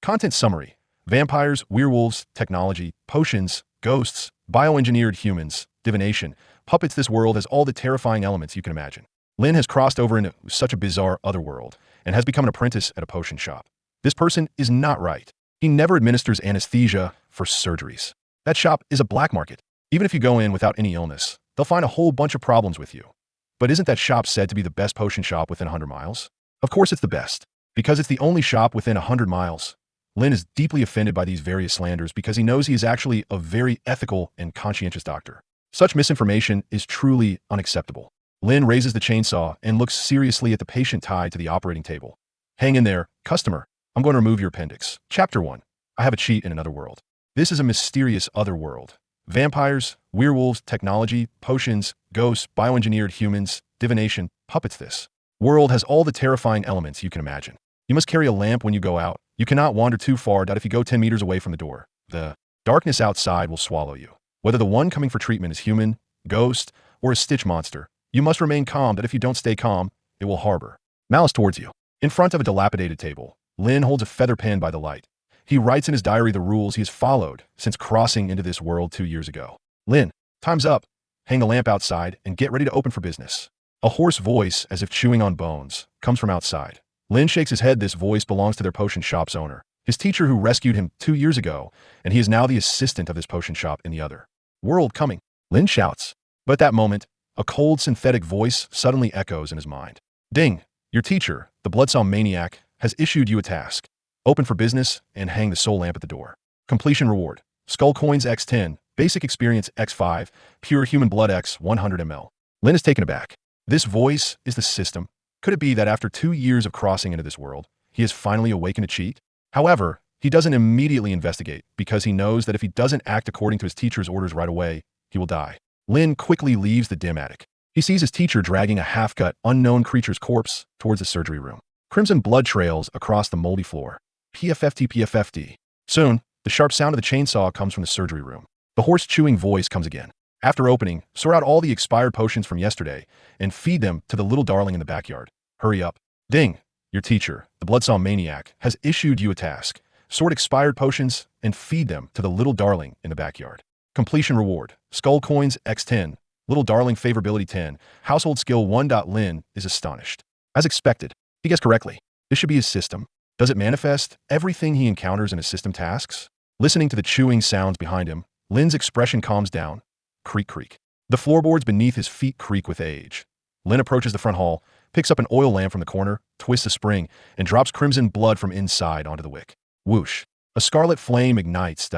Content summary: vampires, werewolves, technology, potions, ghosts, bioengineered humans, divination, puppets. This world has all the terrifying elements you can imagine. Lynn has crossed over into such a bizarre otherworld and has become an apprentice at a potion shop. This person is not right. He never administers anesthesia for surgeries. That shop is a black market. Even if you go in without any illness, they'll find a whole bunch of problems with you. But isn't that shop said to be the best potion shop within 100 miles? Of course it's the best, because it's the only shop within 100 miles. Lynn is deeply offended by these various slanders because he knows he is actually a very ethical and conscientious doctor. Such misinformation is truly unacceptable. Lynn raises the chainsaw and looks seriously at the patient tied to the operating table. Hang in there, customer. I'm going to remove your appendix. Chapter 1. I have a cheat in another world. This is a mysterious other world. Vampires, werewolves, technology, potions, ghosts, bioengineered humans, divination, puppets. This world has all the terrifying elements you can imagine. You must carry a lamp when you go out. You cannot wander too far. If you go 10 meters away from the door, the darkness outside will swallow you. Whether the one coming for treatment is human, ghost, or a stitch monster, you must remain calm. If you don't stay calm, it will harbor malice towards you. In front of a dilapidated table, Lynn holds a feather pen by the light. He writes in his diary the rules he has followed since crossing into this world 2 years ago. Lynn, time's up. Hang the lamp outside and get ready to open for business. A hoarse voice, as if chewing on bones, comes from outside. Lynn shakes his head. This voice belongs to their potion shop's owner, his teacher who rescued him 2 years ago, and he is now the assistant of this potion shop in the other world coming. Lynn shouts. But at that moment, a cold synthetic voice suddenly echoes in his mind. Ding! Your teacher, the Bloodsaw Maniac, has issued you a task. Open for business and hang the soul lamp at the door. Completion reward: Skull Coins X10, Basic Experience X5, Pure Human Blood X 100 ml. Lynn is taken aback. This voice is the system. Could it be that after 2 years of crossing into this world, he has finally awakened a cheat? However, he doesn't immediately investigate because he knows that if he doesn't act according to his teacher's orders right away, he will die. Lynn quickly leaves the dim attic. He sees his teacher dragging a half-cut, unknown creature's corpse towards the surgery room. Crimson blood trails across the moldy floor. PFFT, PFFT. Soon, the sharp sound of the chainsaw comes from the surgery room. The hoarse chewing voice comes again. After opening, sort out all the expired potions from yesterday and feed them to the little darling in the backyard. Hurry up. Ding! Your teacher, the Bloodsaw Maniac, has issued you a task. Sort expired potions and feed them to the little darling in the backyard. Completion reward: Skull Coins X10, Little Darling Favorability 10, Household Skill 1. Lynn is astonished. As expected, he guessed correctly. This should be his system. Does it manifest everything he encounters in his system tasks? Listening to the chewing sounds behind him, Lynn's expression calms down. Creak, creak. The floorboards beneath his feet creak with age. Lynn approaches the front hall, picks up an oil lamp from the corner, twists a spring, and drops crimson blood from inside onto the wick. Whoosh. A scarlet flame ignites.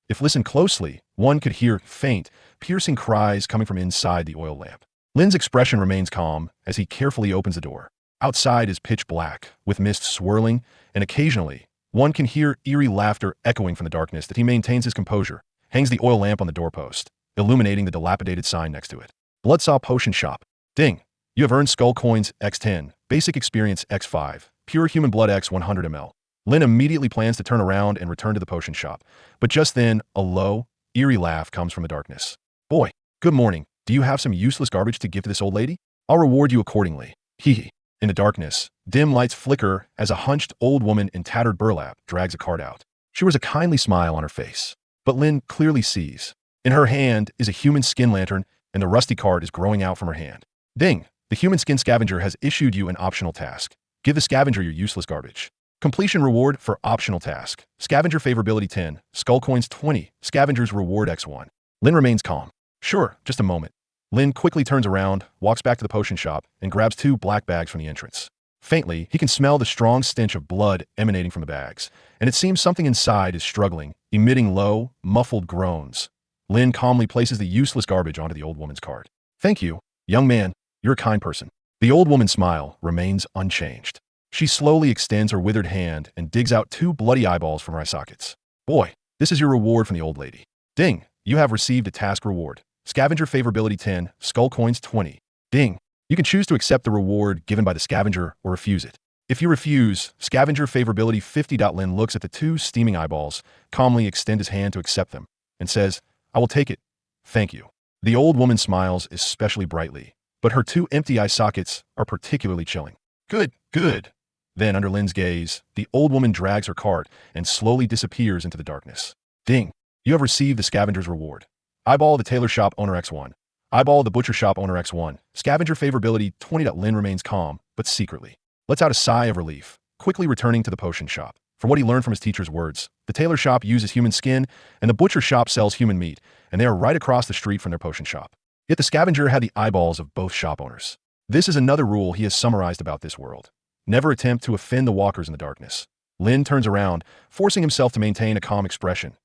If listened closely, one could hear faint, piercing cries coming from inside the oil lamp. Lynn's expression remains calm as he carefully opens the door. Outside is pitch black, with mist swirling, and occasionally, one can hear eerie laughter echoing from the darkness. That he maintains his composure, hangs the oil lamp on the doorpost, illuminating the dilapidated sign next to it. Bloodsaw Potion Shop. Ding! You have earned Skull Coins X10, Basic Experience X5, Pure Human Blood X 100 ml. Lynn immediately plans to turn around and return to the potion shop, but just then, a low, eerie laugh comes from the darkness. Boy, good morning. Do you have some useless garbage to give to this old lady? I'll reward you accordingly. Hee hee. In the darkness, dim lights flicker as a hunched old woman in tattered burlap drags a cart out. She wears a kindly smile on her face, but Lynn clearly sees. In her hand is a human skin lantern, and the rusty cart is growing out from her hand. Ding! The human skin scavenger has issued you an optional task. Give the scavenger your useless garbage. Completion reward for optional task: Scavenger Favorability 10, Skull Coins 20, Scavenger's Reward X1. Lynn remains calm. Sure, just a moment. Lynn quickly turns around, walks back to the potion shop, and grabs 2 black bags from the entrance. Faintly, he can smell the strong stench of blood emanating from the bags, and it seems something inside is struggling, emitting low, muffled groans. Lynn calmly places the useless garbage onto the old woman's cart. Thank you, young man. You're a kind person. The old woman's smile remains unchanged. She slowly extends her withered hand and digs out 2 bloody eyeballs from her eye sockets. Boy, this is your reward from the old lady. Ding! You have received a task reward. Scavenger Favorability 10, Skull Coins 20. Ding! You can choose to accept the reward given by the scavenger or refuse it. If you refuse, Scavenger Favorability 50. Lynn looks at the 2 steaming eyeballs, calmly extends his hand to accept them, and says, I will take it. Thank you. The old woman smiles especially brightly, but her 2 empty eye sockets are particularly chilling. Good, good. Then, under Lin's gaze, the old woman drags her cart and slowly disappears into the darkness. Ding! You have received the scavenger's reward. Eyeball the tailor shop owner X1. Eyeball the butcher shop owner X1. Scavenger favorability 20. Lin remains calm, but secretly lets out a sigh of relief, quickly returning to the potion shop. For what he learned from his teacher's words, the tailor shop uses human skin, and the butcher shop sells human meat, and they are right across the street from their potion shop. Yet the scavenger had the eyeballs of both shop owners. This is another rule he has summarized about this world. Never attempt to offend the walkers in the darkness. Lin turns around, forcing himself to maintain a calm expression.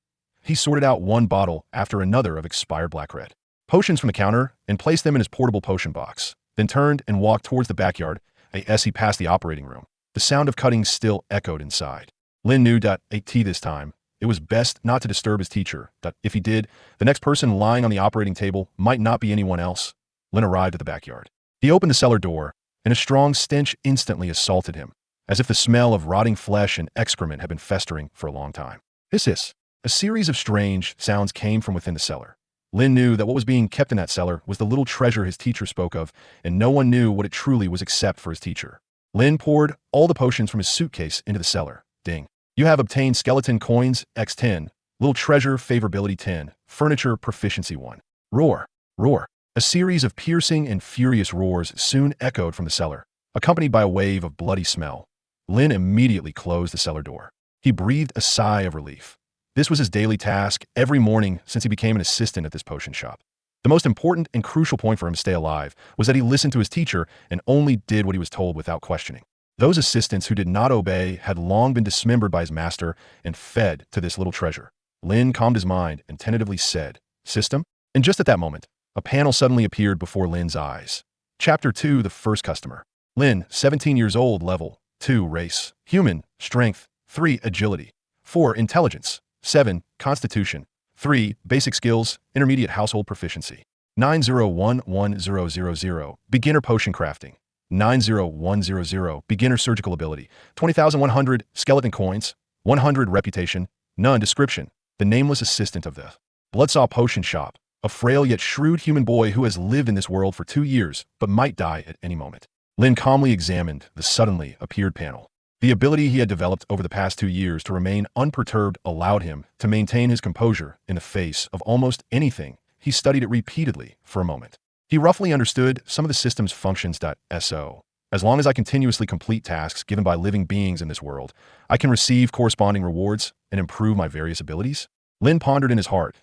He sorted out one bottle after another of expired black red potions from the counter and placed them in his portable potion box, then turned and walked towards the backyard as he passed the operating room. The sound of cutting still echoed inside. Lin knew that at this time, it was best not to disturb his teacher, that if he did, the next person lying on the operating table might not be anyone else. Lin arrived at the backyard. He opened the cellar door, and a strong stench instantly assaulted him, as if the smell of rotting flesh and excrement had been festering for a long time. Hiss! A series of strange sounds came from within the cellar. Lin knew that what was being kept in that cellar was the little treasure his teacher spoke of, and no one knew what it truly was except for his teacher. Lin poured all the potions from his suitcase into the cellar. Ding. You have obtained skeleton coins X10, little treasure favorability 10, furniture proficiency 1. Roar. Roar. A series of piercing and furious roars soon echoed from the cellar, accompanied by a wave of bloody smell. Lin immediately closed the cellar door. He breathed a sigh of relief. This was his daily task every morning since he became an assistant at this potion shop. The most important and crucial point for him to stay alive was that he listened to his teacher and only did what he was told without questioning. Those assistants who did not obey had long been dismembered by his master and fed to this little treasure. Lin calmed his mind and tentatively said, "System?" And just at that moment, a panel suddenly appeared before Lin's eyes. Chapter 2, The First Customer. Lin, 17 years old, level 2, race, human, strength, 3, agility, 4, intelligence, 7, constitution, 3, basic skills, intermediate household proficiency, 90110000, beginner potion crafting, 90100, beginner surgical ability, 20,100, skeleton coins, 100 reputation, none description, the nameless assistant of the Bloodsaw Potion Shop, a frail yet shrewd human boy who has lived in this world for 2 years but might die at any moment. Lin calmly examined the suddenly appeared panel. The ability he had developed over the past 2 years to remain unperturbed allowed him to maintain his composure in the face of almost anything. He studied it repeatedly for a moment. He roughly understood some of the system's functions. So, as long as I continuously complete tasks given by living beings in this world, I can receive corresponding rewards and improve my various abilities. Lin pondered in his heart.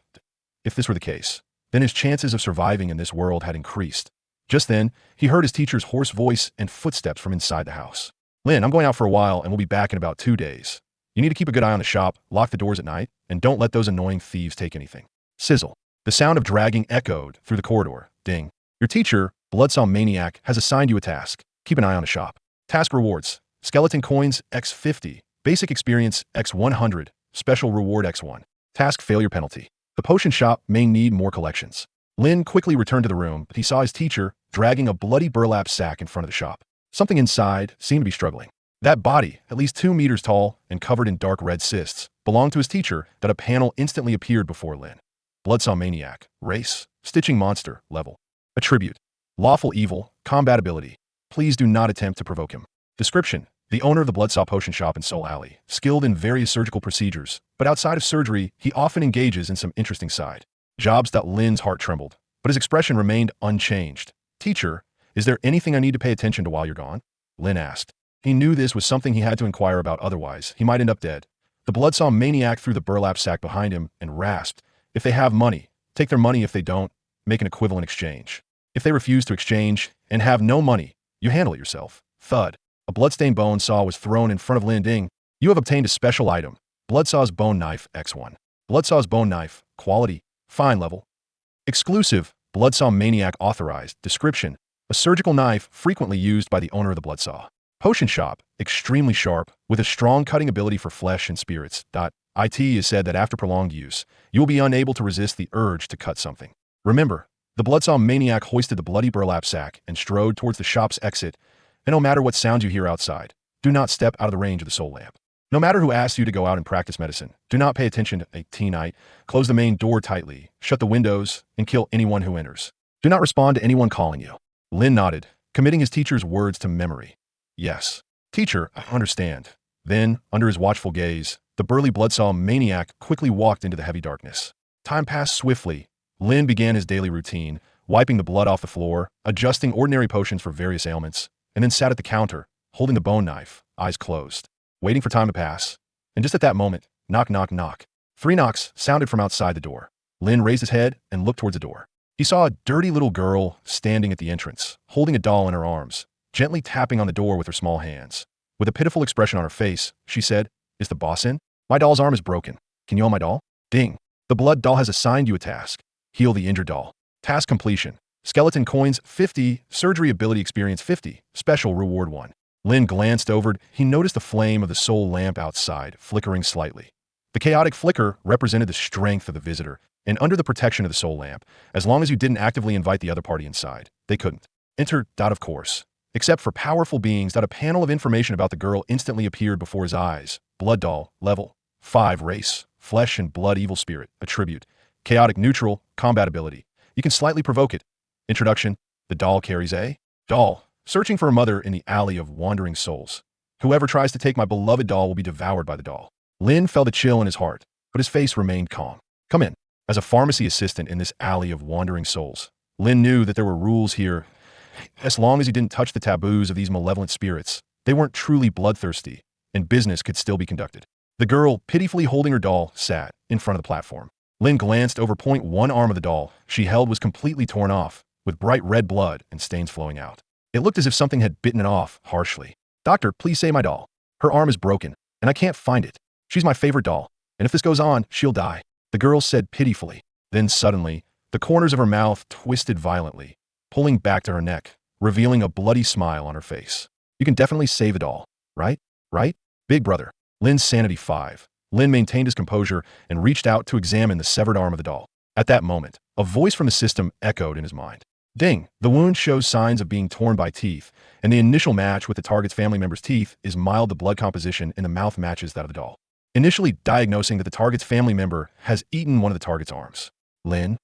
If this were the case, then his chances of surviving in this world had increased. Just then, he heard his teacher's hoarse voice and footsteps from inside the house. "Lin, I'm going out for a while and we'll be back in about 2 days. You need to keep a good eye on the shop, lock the doors at night, and don't let those annoying thieves take anything." Sizzle. The sound of dragging echoed through the corridor. Ding. Your teacher, Bloodsaw Maniac, has assigned you a task. Keep an eye on the shop. Task rewards. Skeleton coins X50. Basic experience X100. Special reward X1. Task failure penalty. The potion shop may need more collections. Lin quickly returned to the room, but he saw his teacher dragging a bloody burlap sack in front of the shop. Something inside seemed to be struggling. That body, at least 2 meters tall and covered in dark red cysts, belonged to his teacher. That a panel instantly appeared before Lin. Bloodsaw Maniac. Race. Stitching monster. Level. Attribute. Lawful evil. Combat ability. Please do not attempt to provoke him. Description. The owner of the Bloodsaw Potion Shop in Soul Alley, skilled in various surgical procedures, but outside of surgery, he often engages in some interesting side jobs. Lin's heart trembled, but his expression remained unchanged. "Teacher, is there anything I need to pay attention to while you're gone?" Lin asked. He knew this was something he had to inquire about, otherwise he might end up dead. The Bloodsaw Maniac threw the burlap sack behind him and rasped, "If they have money, take their money. If they don't, make an equivalent exchange. If they refuse to exchange and have no money, you handle it yourself." Thud. A bloodstained bone saw was thrown in front of Lin. Ding. You have obtained a special item. Bloodsaw's Bone Knife X1. Bloodsaw's Bone Knife. Quality. Fine level. Exclusive. Bloodsaw Maniac authorized. Description. A surgical knife frequently used by the owner of the Bloodsaw Potion Shop. Extremely sharp, with a strong cutting ability for flesh and spirits. It is said that after prolonged use, you will be unable to resist the urge to cut something. Remember, the Bloodsaw Maniac hoisted the bloody burlap sack and strode towards the shop's exit. And no matter what sounds you hear outside, do not step out of the range of the soul lamp. No matter who asks you to go out and practice medicine, do not pay attention to a T-Night. Close the main door tightly, shut the windows, and kill anyone who enters. Do not respond to anyone calling you. Lin nodded, committing his teacher's words to memory. Yes. Teacher, I understand. Then, under his watchful gaze, the burly bloodsaw maniac quickly walked into the heavy darkness. Time passed swiftly. Lin began his daily routine, wiping the blood off the floor, adjusting ordinary potions for various ailments, and then sat at the counter, holding the bone knife, eyes closed, waiting for time to pass. And just at that moment, knock, knock, knock. 3 knocks sounded from outside the door. Lin raised his head and looked towards the door. He saw a dirty little girl standing at the entrance, holding a doll in her arms, gently tapping on the door with her small hands. With a pitiful expression on her face, she said, "Is the boss in? My doll's arm is broken. Can you own my doll?" Ding. The blood doll has assigned you a task. Heal the injured doll. Task completion. Skeleton coins 50, surgery ability experience 50, special reward 1. Lin glanced over. He noticed the flame of the soul lamp outside, flickering slightly. The chaotic flicker represented the strength of the visitor, and under the protection of the soul lamp, as long as you didn't actively invite the other party inside, they couldn't enter. Of course. Except for powerful beings. A panel of information about the girl instantly appeared before his eyes. Blood doll, level 5, race, flesh and blood, evil spirit, attribute, chaotic neutral, combat ability. You can slightly provoke it. Introduction. The doll carries a doll, searching for a mother in the alley of wandering souls. Whoever tries to take my beloved doll will be devoured by the doll. Lin felt a chill in his heart, but his face remained calm. Come in. As a pharmacy assistant in this alley of wandering souls, Lin knew that there were rules here. As long as he didn't touch the taboos of these malevolent spirits, they weren't truly bloodthirsty, and business could still be conducted. The girl, pitifully holding her doll, sat in front of the platform. Lin glanced over. One arm of the doll she held was completely torn off, with bright red blood and stains flowing out. It looked as if something had bitten it off harshly. "Doctor, please save my doll. Her arm is broken, and I can't find it. She's my favorite doll, and if this goes on, she'll die," the girl said pitifully. Then suddenly, the corners of her mouth twisted violently, pulling back to her neck, revealing a bloody smile on her face. "You can definitely save a doll, right? Right? Big brother." Lin's sanity 5. Lin maintained his composure and reached out to examine the severed arm of the doll. At that moment, a voice from the system echoed in his mind. Ding! The wound shows signs of being torn by teeth, and the initial match with the target's family member's teeth is mild. The blood composition in the mouth matches that of the doll, initially diagnosing that the target's family member has eaten one of the target's arms. Lin?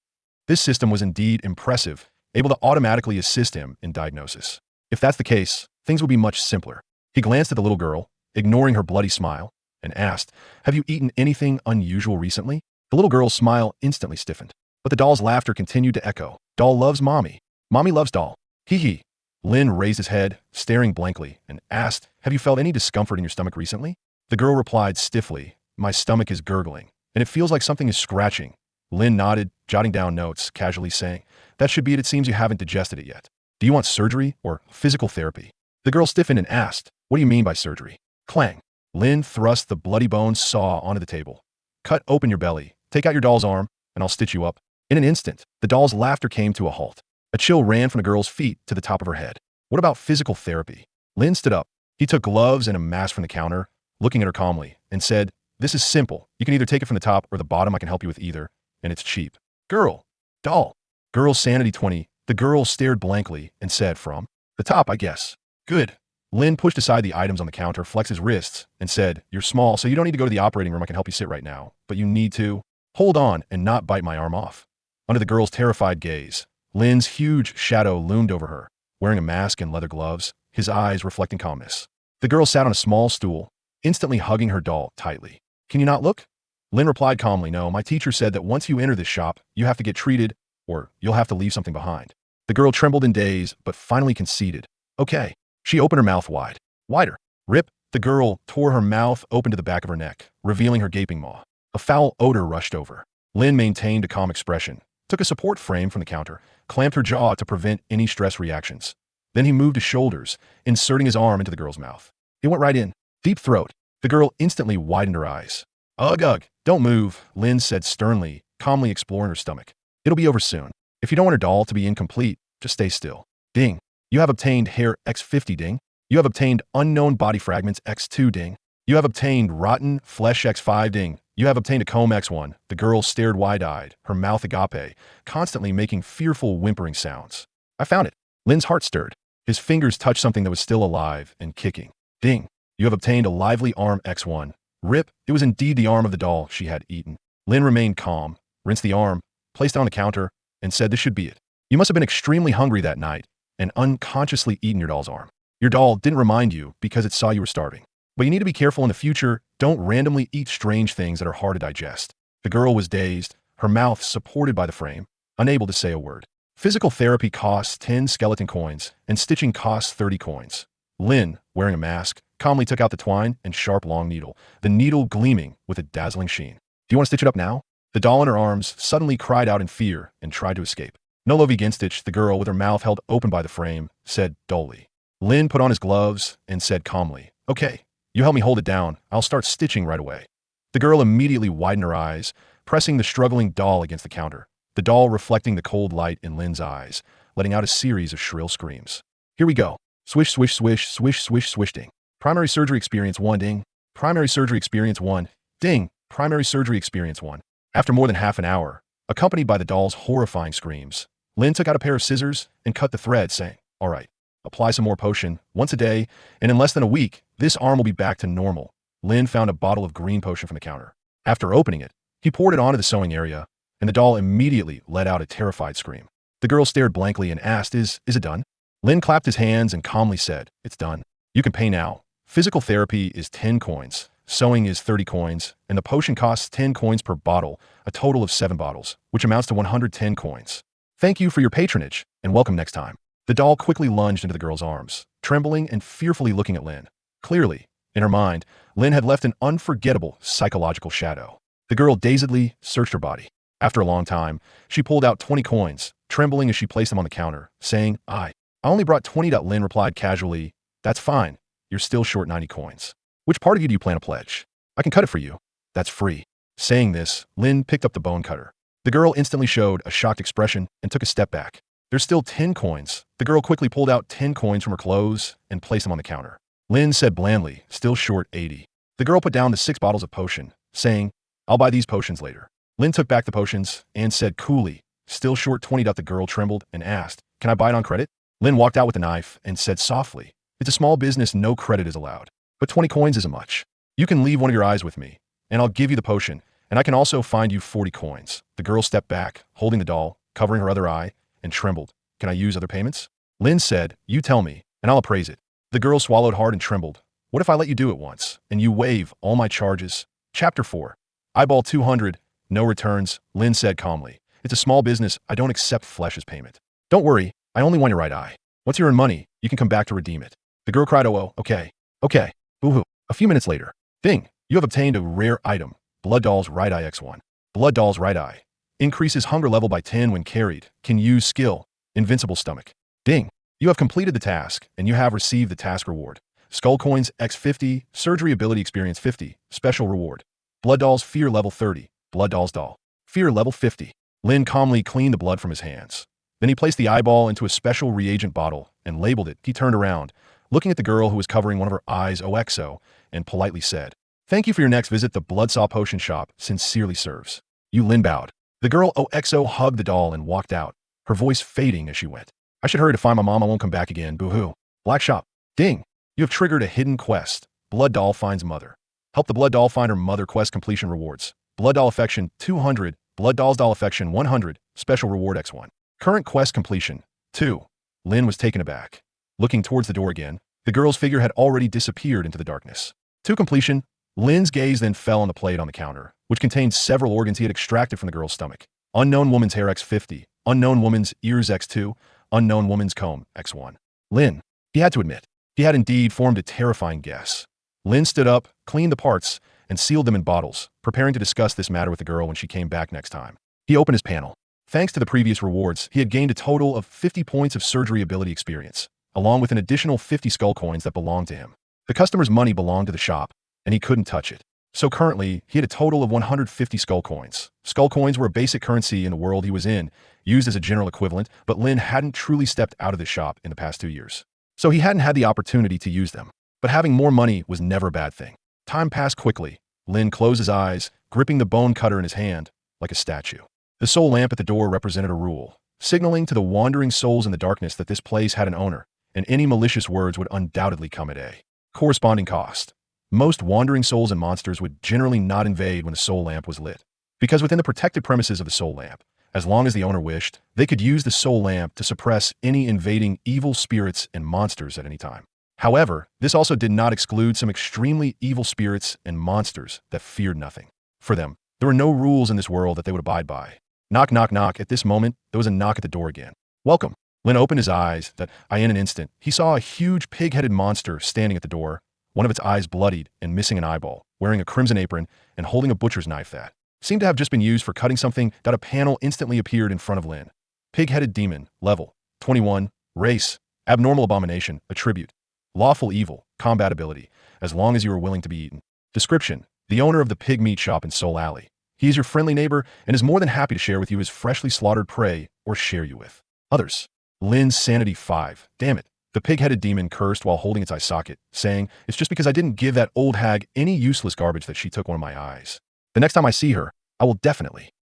This system was indeed impressive, able to automatically assist him in diagnosis. If that's the case, things would be much simpler. He glanced at the little girl, ignoring her bloody smile, and asked, "Have you eaten anything unusual recently?" The little girl's smile instantly stiffened, but the doll's laughter continued to echo. "Doll loves mommy. Mommy loves doll. Hee hee." Lin raised his head, staring blankly, and asked, "Have you felt any discomfort in your stomach recently?" The girl replied stiffly, "My stomach is gurgling, and it feels like something is scratching." Lin nodded, jotting down notes, casually saying, "That should be it. It seems you haven't digested it yet. Do you want surgery or physical therapy?" The girl stiffened and asked, "What do you mean by surgery?" Clang. Lin thrust the bloody bone saw onto the table. "Cut open your belly, take out your doll's arm, and I'll stitch you up." In an instant, the doll's laughter came to a halt. A chill ran from the girl's feet to the top of her head. "What about physical therapy?" Lin stood up. He took gloves and a mask from the counter, looking at her calmly, and said, "This is simple. You can either take it from the top or the bottom. I can help you with either, and it's cheap." Girl. Doll. Girl's sanity 20. The girl stared blankly and said, "From the top, I guess." "Good." Lin pushed aside the items on the counter, flexed his wrists, and said, "You're small, so you don't need to go to the operating room. I can help you sit right now. But you need to hold on and not bite my arm off." Under the girl's terrified gaze, Lin's huge shadow loomed over her, wearing a mask and leather gloves, his eyes reflecting calmness. The girl sat on a small stool, instantly hugging her doll tightly. "Can you not look?" Lin replied calmly, "No, my teacher said that once you enter this shop, you have to get treated, or you'll have to leave something behind." The girl trembled in daze, but finally conceded. "Okay." She opened her mouth wide. Wider. Rip. The girl tore her mouth open to the back of her neck, revealing her gaping maw. A foul odor rushed over. Lin maintained a calm expression, took a support frame from the counter, clamped her jaw to prevent any stress reactions. Then he moved his shoulders, inserting his arm into the girl's mouth. It went right in. Deep throat. The girl instantly widened her eyes. "Ugh, ugh, don't move," Lin said sternly, calmly exploring her stomach. "It'll be over soon. If you don't want her doll to be incomplete, just stay still." Ding. You have obtained hair X50, ding. You have obtained unknown body fragments X2, ding. You have obtained rotten flesh X5, ding. You have obtained a comb X1. The girl stared wide-eyed, her mouth agape, constantly making fearful whimpering sounds. "I found it." Lin's heart stirred. His fingers touched something that was still alive and kicking. Ding. You have obtained a lively arm X1. Rip. It was indeed the arm of the doll she had eaten. Lin remained calm, rinsed the arm, placed it on the counter, and said, "This should be it. You must have been extremely hungry that night and unconsciously eaten your doll's arm." Your doll didn't remind you because it saw you were starving. But you need to be careful in the future. Don't randomly eat strange things that are hard to digest. The girl was dazed, her mouth supported by the frame, unable to say a word. Physical therapy costs 10 skeleton coins, and stitching costs 30 coins. Lynn, wearing a mask, calmly took out the twine and sharp long needle, the needle gleaming with a dazzling sheen. Do you want to stitch it up now? The doll in her arms suddenly cried out in fear and tried to escape. No love against stitch, the girl, with her mouth held open by the frame, said dully. Lynn put on his gloves and said calmly, "Okay, you help me hold it down. I'll start stitching right away." The girl immediately widened her eyes, pressing the struggling doll against the counter, the doll reflecting the cold light in Lynn's eyes, letting out a series of shrill screams. "Here we go. Swish, swish, swish, swish, swish, swish, ding. Primary surgery experience 1, ding. Primary surgery experience 1, ding. Primary surgery experience 1. After more than half an hour, accompanied by the doll's horrifying screams, Lynn took out a pair of scissors and cut the thread, saying, "All right, apply some more potion once a day, and in less than a week, this arm will be back to normal." Lynn found a bottle of green potion from the counter. After opening it, he poured it onto the sewing area, and the doll immediately let out a terrified scream. The girl stared blankly and asked, Is it done?" Lynn clapped his hands and calmly said, "It's done. You can pay now. Physical therapy is 10 coins, sewing is 30 coins, and the potion costs 10 coins per bottle, a total of 7 bottles, which amounts to 110 coins. Thank you for your patronage, and welcome next time." The doll quickly lunged into the girl's arms, trembling and fearfully looking at Lynn. Clearly, in her mind, Lynn had left an unforgettable psychological shadow. The girl dazedly searched her body. After a long time, she pulled out 20 coins, trembling as she placed them on the counter, saying, I only brought 20. Lynn replied casually, "That's fine. You're still short 90 coins. Which part of you do you plan to pledge? I can cut it for you. That's free." Saying this, Lynn picked up the bone cutter. The girl instantly showed a shocked expression and took a step back. "There's still 10 coins. The girl quickly pulled out 10 coins from her clothes and placed them on the counter. Lynn said blandly, "Still short 80. The girl put down the 6 bottles of potion, saying, "I'll buy these potions later." Lynn took back the potions and said coolly, "Still short 20. The girl trembled and asked, "Can I buy it on credit?" Lynn walked out with a knife and said softly, "It's a small business, no credit is allowed. But 20 coins isn't much. You can leave one of your eyes with me, and I'll give you the potion, and I can also find you 40 coins. The girl stepped back, holding the doll, covering her other eye, and trembled. "Can I use other payments?" Lynn said, "You tell me, and I'll appraise it." The girl swallowed hard and trembled. "What if I let you do it once, and you waive all my charges?" Chapter 4. Eyeball 200. No returns, Lynn said calmly. "It's a small business. I don't accept flesh as payment." "Don't worry. I only want your right eye. Once you earn money, you can come back to redeem it." The girl cried, "Oh, okay. Okay. Boo-hoo." A few minutes later. "Ding. You have obtained a rare item. Blood Doll's Right Eye X1. Blood Doll's Right Eye. Increases hunger level by 10 when carried. Can use skill. Invincible Stomach. Ding. You have completed the task, and you have received the task reward. Skull Coins X50, Surgery Ability Experience 50, Special Reward. Blood Doll's Fear Level 30, Blood Doll's Doll. Fear Level 50. Lynn calmly cleaned the blood from his hands. Then he placed the eyeball into a special reagent bottle and labeled it. He turned around, looking at the girl who was covering one of her eyes, OXO, and politely said, "Thank you for your next visit. The Bloodsaw Potion Shop sincerely serves you." Lynn bowed. The girl OXO hugged the doll and walked out, her voice fading as she went. "I should hurry to find my mom. I won't come back again. Boo-hoo." Black Shop. Ding. You have triggered a hidden quest. Blood Doll finds mother. Help the Blood Doll find her mother. Quest completion rewards. Blood Doll Affection 200. Blood Doll's Doll Affection 100. Special Reward X1. Current quest completion 2. Lynn was taken aback. Looking towards the door again, the girl's figure had already disappeared into the darkness. To completion, Lynn's gaze then fell on the plate on the counter, which contained several organs he had extracted from the girl's stomach. Unknown woman's hair X50. Unknown woman's ears X2. Unknown woman's comb X1. Lynn, he had to admit, he had indeed formed a terrifying guess. Lynn stood up, cleaned the parts, and sealed them in bottles, preparing to discuss this matter with the girl when she came back next time. He opened his panel. Thanks to the previous rewards, he had gained a total of 50 points of surgery ability experience, along with an additional 50 skull coins that belonged to him. The customer's money belonged to the shop, and he couldn't touch it. So currently, he had a total of 150 skull coins. Skull coins were a basic currency in the world he was in, used as a general equivalent, but Lynn hadn't truly stepped out of the shop in the past 2 years. So he hadn't had the opportunity to use them. But having more money was never a bad thing. Time passed quickly. Lynn closed his eyes, gripping the bone cutter in his hand like a statue. The soul lamp at the door represented a rule, signaling to the wandering souls in the darkness that this place had an owner, and any malicious words would undoubtedly come at a corresponding cost. Most wandering souls and monsters would generally not invade when the soul lamp was lit, because within the protected premises of the soul lamp, as long as the owner wished, they could use the soul lamp to suppress any invading evil spirits and monsters at any time. However, this also did not exclude some extremely evil spirits and monsters that feared nothing. For them, there were no rules in this world that they would abide by. Knock, knock, knock. At this moment, there was a knock at the door again. Welcome. Lin opened his eyes. In an instant, he saw a huge pig-headed monster standing at the door, one of its eyes bloodied and missing an eyeball, wearing a crimson apron and holding a butcher's knife that seemed to have just been used for cutting something. A panel instantly appeared in front of Lin. Pig-headed demon, level 21, race, abnormal abomination, attribute, lawful evil, combat ability, as long as you are willing to be eaten. Description: the owner of the pig meat shop in Soul Alley. He is your friendly neighbor and is more than happy to share with you his freshly slaughtered prey or share you with others. Lin's sanity 5. Damn it. The pig-headed demon cursed while holding its eye socket, saying, "It's just because I didn't give that old hag any useless garbage that she took one of my eyes. The next time I see her, I will definitely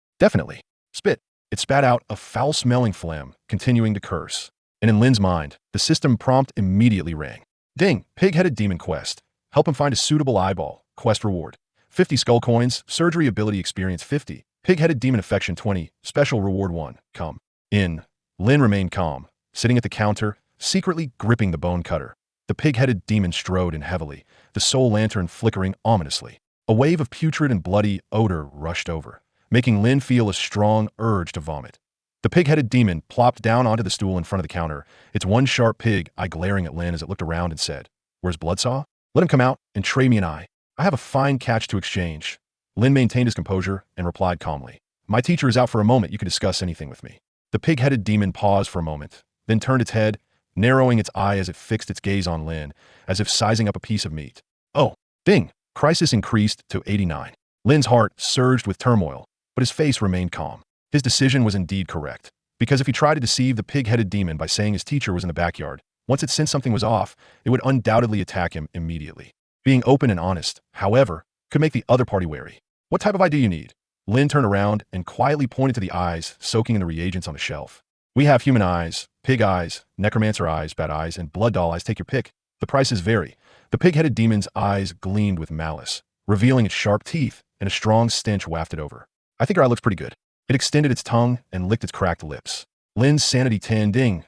spit." It spat out a foul-smelling phlegm, continuing to curse. And in Lin's mind, the system prompt immediately rang. Ding, pig-headed demon quest. Help him find a suitable eyeball. Quest reward: 50 skull coins, surgery ability experience 50, pig-headed demon affection 20, special reward 1. Come in. Lin remained calm, sitting at the counter, secretly gripping the bone cutter. The pig-headed demon strode in heavily, the soul lantern flickering ominously. A wave of putrid and bloody odor rushed over, making Lin feel a strong urge to vomit. The pig-headed demon plopped down onto the stool in front of the counter, its one sharp pig eye glaring at Lin as it looked around and said, "Where's Bloodsaw? Let him come out and trade me an eye. I have a fine catch to exchange." Lin maintained his composure and replied calmly, "My teacher is out for a moment. You can discuss anything with me." The pig-headed demon paused for a moment, then turned its head, narrowing its eye as it fixed its gaze on Lin, as if sizing up a piece of meat. Oh, ding! Crisis increased to 89. Lin's heart surged with turmoil, but his face remained calm. His decision was indeed correct, because if he tried to deceive the pig-headed demon by saying his teacher was in the backyard, once it sensed something was off, it would undoubtedly attack him immediately. Being open and honest, however, could make the other party wary. "What type of eye do you need?" Lin turned around and quietly pointed to the eyes soaking in the reagents on the shelf. "We have human eyes, pig eyes, necromancer eyes, bat eyes, and blood doll eyes. Take your pick. The prices vary." The pig-headed demon's eyes gleamed with malice, revealing its sharp teeth, and a strong stench wafted over. "I think your eye looks pretty good." It extended its tongue and licked its cracked lips. Lin's sanity 10. Ding.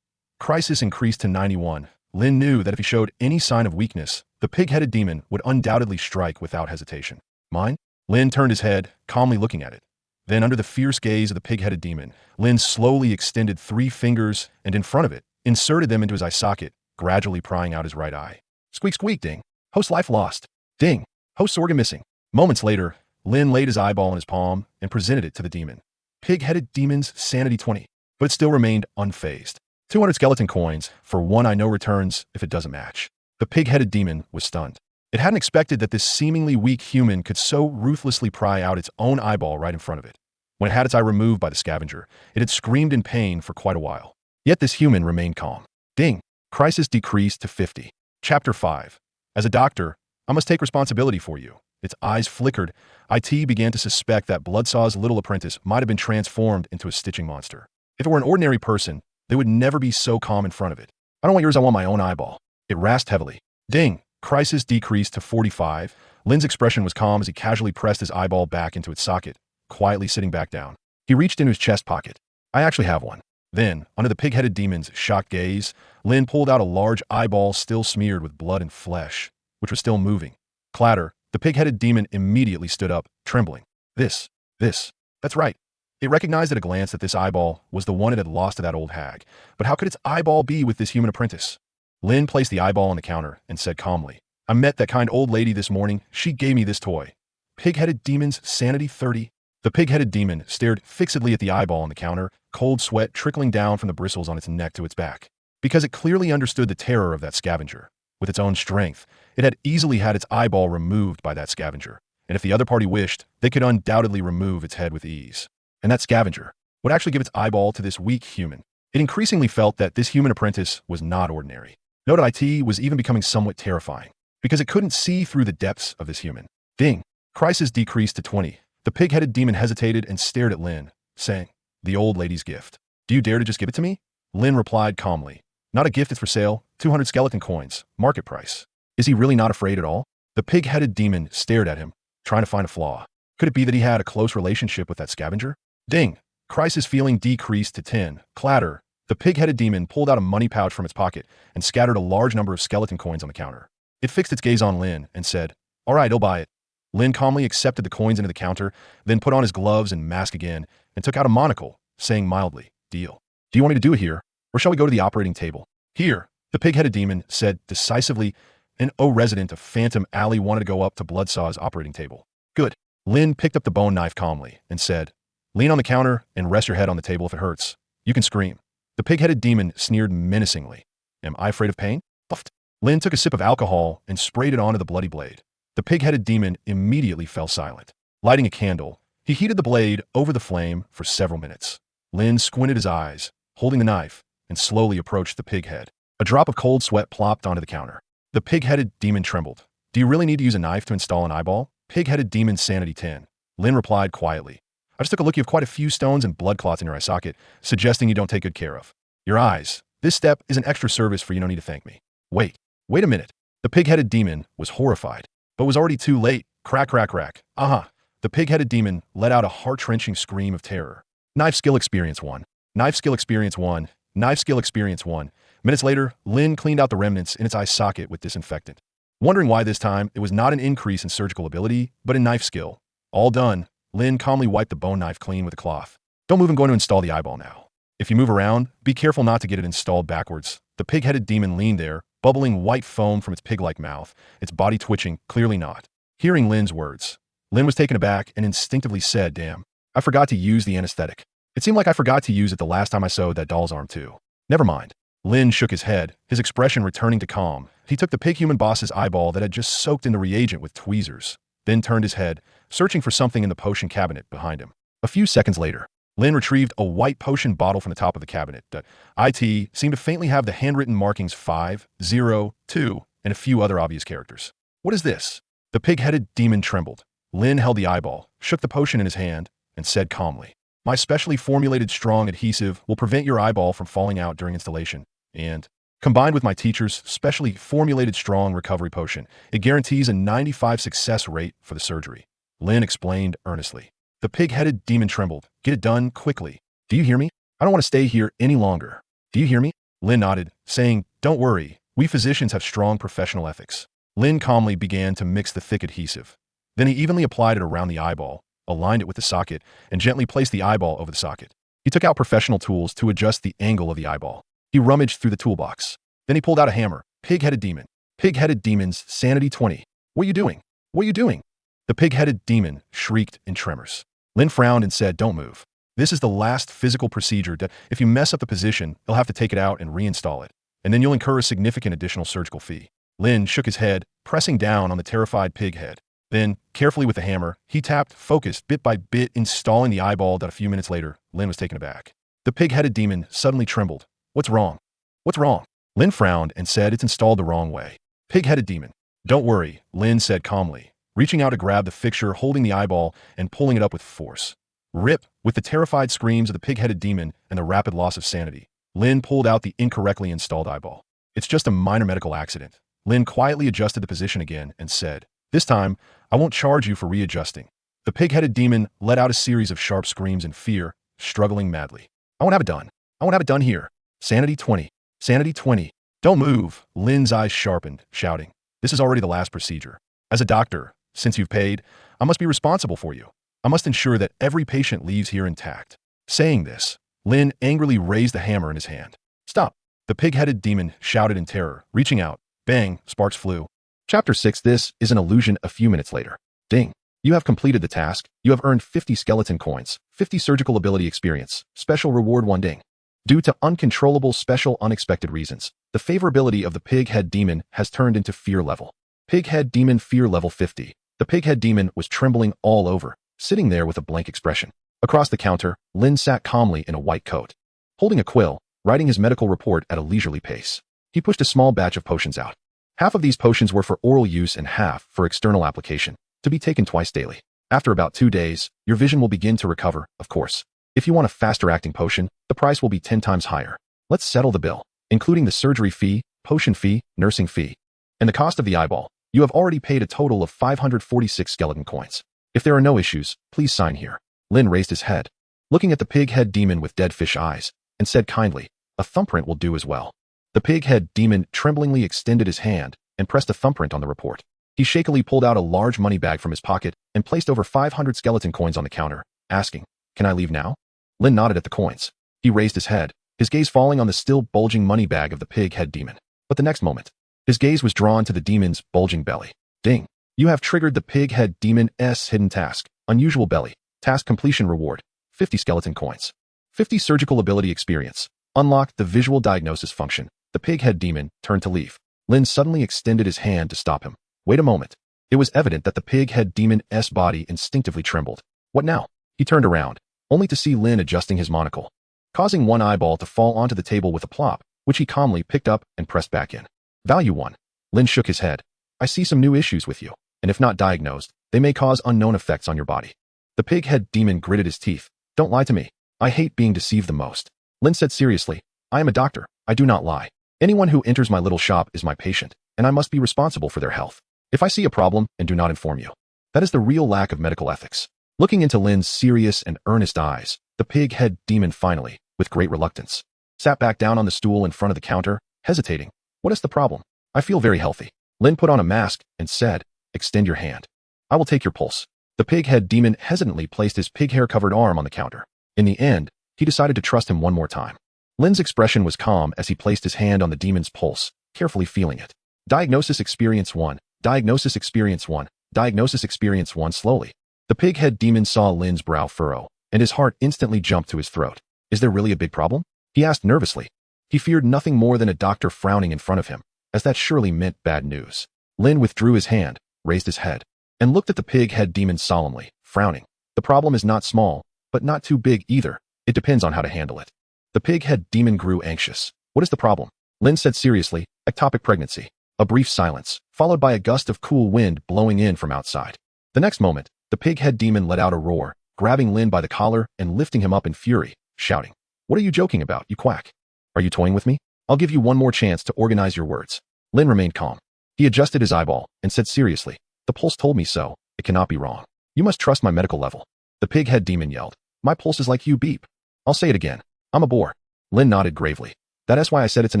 Crisis increased to 91. Lin knew that if he showed any sign of weakness, the pig-headed demon would undoubtedly strike without hesitation. "Mine?" Lin turned his head, calmly looking at it. Then, under the fierce gaze of the pig-headed demon, Lin slowly extended 3 fingers and, in front of it, inserted them into his eye socket, gradually prying out his right eye. Squeak, squeak, ding. Host life lost. Ding. Host's organ missing. Moments later, Lin laid his eyeball in his palm and presented it to the demon. Pig-headed demon's sanity 20, but it still remained unfazed. 200 skeleton coins for 1 eye, no returns if it doesn't match. The pig-headed demon was stunned. It hadn't expected that this seemingly weak human could so ruthlessly pry out its own eyeball right in front of it. When it had its eye removed by the scavenger, it had screamed in pain for quite a while. Yet this human remained calm. Ding. Crisis decreased to 50. Chapter 5. As a doctor, I must take responsibility for you. Its eyes flickered. IT began to suspect that Bloodsaw's little apprentice might have been transformed into a stitching monster. If it were an ordinary person, they would never be so calm in front of it. "I don't want yours, I want my own eyeball." It rasped heavily. Ding. Crisis decreased to 45. Lin's expression was calm as he casually pressed his eyeball back into its socket, quietly sitting back down. He reached into his chest pocket. "I actually have one." Then, under the pig-headed demon's shocked gaze, Lin pulled out a large eyeball still smeared with blood and flesh, which was still moving. Clatter. The pig-headed demon immediately stood up, trembling. This. That's right. It recognized at a glance that this eyeball was the one it had lost to that old hag. But how could its eyeball be with this human apprentice? Lin placed the eyeball on the counter and said calmly, "I met that kind old lady this morning. She gave me this toy." Pig-headed demon's sanity 30. The pig-headed demon stared fixedly at the eyeball on the counter, cold sweat trickling down from the bristles on its neck to its back. Because it clearly understood the terror of that scavenger. With its own strength, it had easily had its eyeball removed by that scavenger. And if the other party wished, they could undoubtedly remove its head with ease. And that scavenger would actually give its eyeball to this weak human. It increasingly felt that this human apprentice was not ordinary. Note IT was even becoming somewhat terrifying, because it couldn't see through the depths of this human. Ding. Crisis decreased to 20. The pig-headed demon hesitated and stared at Lin, saying, "The old lady's gift. Do you dare to just give it to me?" Lin replied calmly, "Not a gift, it's for sale. 200 skeleton coins. Market price." Is he really not afraid at all? The pig-headed demon stared at him, trying to find a flaw. Could it be that he had a close relationship with that scavenger? Ding. Crisis feeling decreased to 10. Clatter. The pig-headed demon pulled out a money pouch from its pocket and scattered a large number of skeleton coins on the counter. It fixed its gaze on Lin and said, "All right, I'll buy it." Lin calmly accepted the coins into the counter, then put on his gloves and mask again and took out a monocle, saying mildly, "Deal. Do you want me to do it here, or shall we go to the operating table?" "Here," the pig-headed demon said decisively, and resident of Phantom Alley wanted to go up to Bloodsaw's operating table. "Good." Lin picked up the bone knife calmly and said, "Lean on the counter and rest your head on the table if it hurts. You can scream." The pig-headed demon sneered menacingly. "Am I afraid of pain?" Puffed. Lin took a sip of alcohol and sprayed it onto the bloody blade. The pig-headed demon immediately fell silent. Lighting a candle, he heated the blade over the flame for several minutes. Lin squinted his eyes, holding the knife, and slowly approached the pig head. A drop of cold sweat plopped onto the counter. The pig-headed demon trembled. "Do you really need to use a knife to install an eyeball?" Pig-headed demon sanity 10. Lin replied quietly, "I just took a look. You have quite a few stones and blood clots in your eye socket, suggesting you don't take good care of your eyes. This step is an extra service for you. No need to thank me." Wait a minute." The pig-headed demon was horrified, but was already too late. Crack, crack, crack. Aha. The pig-headed demon let out a heart-wrenching scream of terror. Knife skill experience 1. Knife skill experience 1. Knife skill experience 1. Minutes later, Lin cleaned out the remnants in its eye socket with disinfectant. Wondering why this time, it was not an increase in surgical ability, but in knife skill. All done, Lin calmly wiped the bone knife clean with a cloth. "Don't move. I'm going to install the eyeball now. If you move around, be careful not to get it installed backwards." The pig-headed demon leaned there, bubbling white foam from its pig-like mouth, its body twitching, clearly not hearing Lin's words. Lin was taken aback and instinctively said, "Damn, I forgot to use the anesthetic. It seemed like I forgot to use it the last time I sewed that doll's arm too." "Never mind." Lin shook his head, his expression returning to calm. He took the pig-human boss's eyeball that had just soaked in the reagent with tweezers, then turned his head, searching for something in the potion cabinet behind him. A few seconds later, Lin retrieved a white potion bottle from the top of the cabinet. The IT seemed to faintly have the handwritten markings 502 and a few other obvious characters. "What is this?" The pig-headed demon trembled. Lin held the eyeball, shook the potion in his hand, and said calmly, "My specially formulated strong adhesive will prevent your eyeball from falling out during installation, and, combined with my teacher's specially formulated strong recovery potion, it guarantees a 95% success rate for the surgery." Lin explained earnestly. The pig-headed demon trembled. "Get it done quickly. Do you hear me? I don't want to stay here any longer. Do you hear me?" Lin nodded, saying, "Don't worry. We physicians have strong professional ethics." Lin calmly began to mix the thick adhesive. Then he evenly applied it around the eyeball, aligned it with the socket, and gently placed the eyeball over the socket. He took out professional tools to adjust the angle of the eyeball. He rummaged through the toolbox. Then he pulled out a hammer. "Pig-headed demon. Pig-headed demon's sanity 20. What are you doing? What are you doing?" The pig-headed demon shrieked in tremors. Lin frowned and said, "Don't move. This is the last physical procedure. If you mess up the position, you'll have to take it out and reinstall it, and then you'll incur a significant additional surgical fee." Lin shook his head, pressing down on the terrified pig head. Then, carefully with the hammer, he tapped, focused, bit by bit, installing the eyeball that a few minutes later, Lin was taken aback. The pig-headed demon suddenly trembled. "What's wrong? What's wrong?" Lin frowned and said, "It's installed the wrong way." Pig-headed demon. "Don't worry," Lin said calmly, reaching out to grab the fixture holding the eyeball and pulling it up with force. Rip, with the terrified screams of the pig-headed demon and the rapid loss of sanity, Lin pulled out the incorrectly installed eyeball. "It's just a minor medical accident." Lin quietly adjusted the position again and said, "This time, I won't charge you for readjusting." The pig-headed demon let out a series of sharp screams in fear, struggling madly. "I won't have it done. I won't have it done here. Sanity 20. Sanity 20. Don't move." Lin's eyes sharpened, shouting, "This is already the last procedure. As a doctor, since you've paid, I must be responsible for you. I must ensure that every patient leaves here intact." Saying this, Lin angrily raised the hammer in his hand. "Stop!" The pig-headed demon shouted in terror, reaching out. Bang, sparks flew. Chapter 6. This is an illusion. A few minutes later. Ding. You have completed the task. You have earned 50 skeleton coins, 50 surgical ability experience, special reward 1 ding. Due to uncontrollable special unexpected reasons, the favorability of the pig-head demon has turned into fear level. Pig-head demon fear level 50. The pig-head demon was trembling all over, sitting there with a blank expression. Across the counter, Lin sat calmly in a white coat, holding a quill, writing his medical report at a leisurely pace. He pushed a small batch of potions out. Half of these potions were for oral use and half for external application, to be taken twice daily. After about 2 days, your vision will begin to recover, of course. If you want a faster-acting potion, the price will be 10 times higher. Let's settle the bill, including the surgery fee, potion fee, nursing fee, and the cost of the eyeball. You have already paid a total of 546 skeleton coins. If there are no issues, please sign here. Lin raised his head, looking at the pig-head demon with dead fish eyes, and said kindly, A thumbprint will do as well. The pig-head demon tremblingly extended his hand and pressed a thumbprint on the report. He shakily pulled out a large money bag from his pocket and placed over 500 skeleton coins on the counter, asking, "Can I leave now?" Lin nodded at the coins. He raised his head, his gaze falling on the still bulging money bag of the pig-head demon. But the next moment, his gaze was drawn to the demon's bulging belly. Ding! You have triggered the pig-head demon's hidden task. Unusual belly. Task completion reward. 50 skeleton coins. 50 surgical ability experience. Unlocked the visual diagnosis function. The pig-head demon turned to leave. Lin suddenly extended his hand to stop him. Wait a moment. It was evident that the pig-head demon's body instinctively trembled. What now? He turned around, only to see Lin adjusting his monocle, causing one eyeball to fall onto the table with a plop, which he calmly picked up and pressed back in. Value 1. Lin shook his head. I see some new issues with you, and if not diagnosed, they may cause unknown effects on your body. The pig-head demon gritted his teeth. Don't lie to me. I hate being deceived the most. Lin said seriously, I am a doctor. I do not lie. Anyone who enters my little shop is my patient, and I must be responsible for their health. If I see a problem and do not inform you, that is the real lack of medical ethics. Looking into Lin's serious and earnest eyes, the pig-head demon finally, with great reluctance, sat back down on the stool in front of the counter, hesitating. What is the problem? I feel very healthy. Lin put on a mask and said, extend your hand. I will take your pulse. The pig-head demon hesitantly placed his pig-hair-covered arm on the counter. In the end, he decided to trust him one more time. Lin's expression was calm as he placed his hand on the demon's pulse, carefully feeling it. Diagnosis experience 1. Diagnosis experience 1. Diagnosis experience 1 slowly. The pig-head demon saw Lin's brow furrow, and his heart instantly jumped to his throat. Is there really a big problem? He asked nervously. He feared nothing more than a doctor frowning in front of him, as that surely meant bad news. Lin withdrew his hand, raised his head, and looked at the pig-head demon solemnly, frowning. The problem is not small, but not too big either. It depends on how to handle it. The pig-head demon grew anxious. What is the problem? Lin said seriously, ectopic pregnancy. A brief silence, followed by a gust of cool wind blowing in from outside. The next moment, the pig-head demon let out a roar, grabbing Lin by the collar and lifting him up in fury, shouting, What are you joking about, you quack? Are you toying with me? I'll give you one more chance to organize your words. Lin remained calm. He adjusted his eyeball and said seriously, The pulse told me so. It cannot be wrong. You must trust my medical level. The pig-head demon yelled, My pulse is like you beep. I'll say it again. I'm a bore. Lin nodded gravely. That is why I said it's an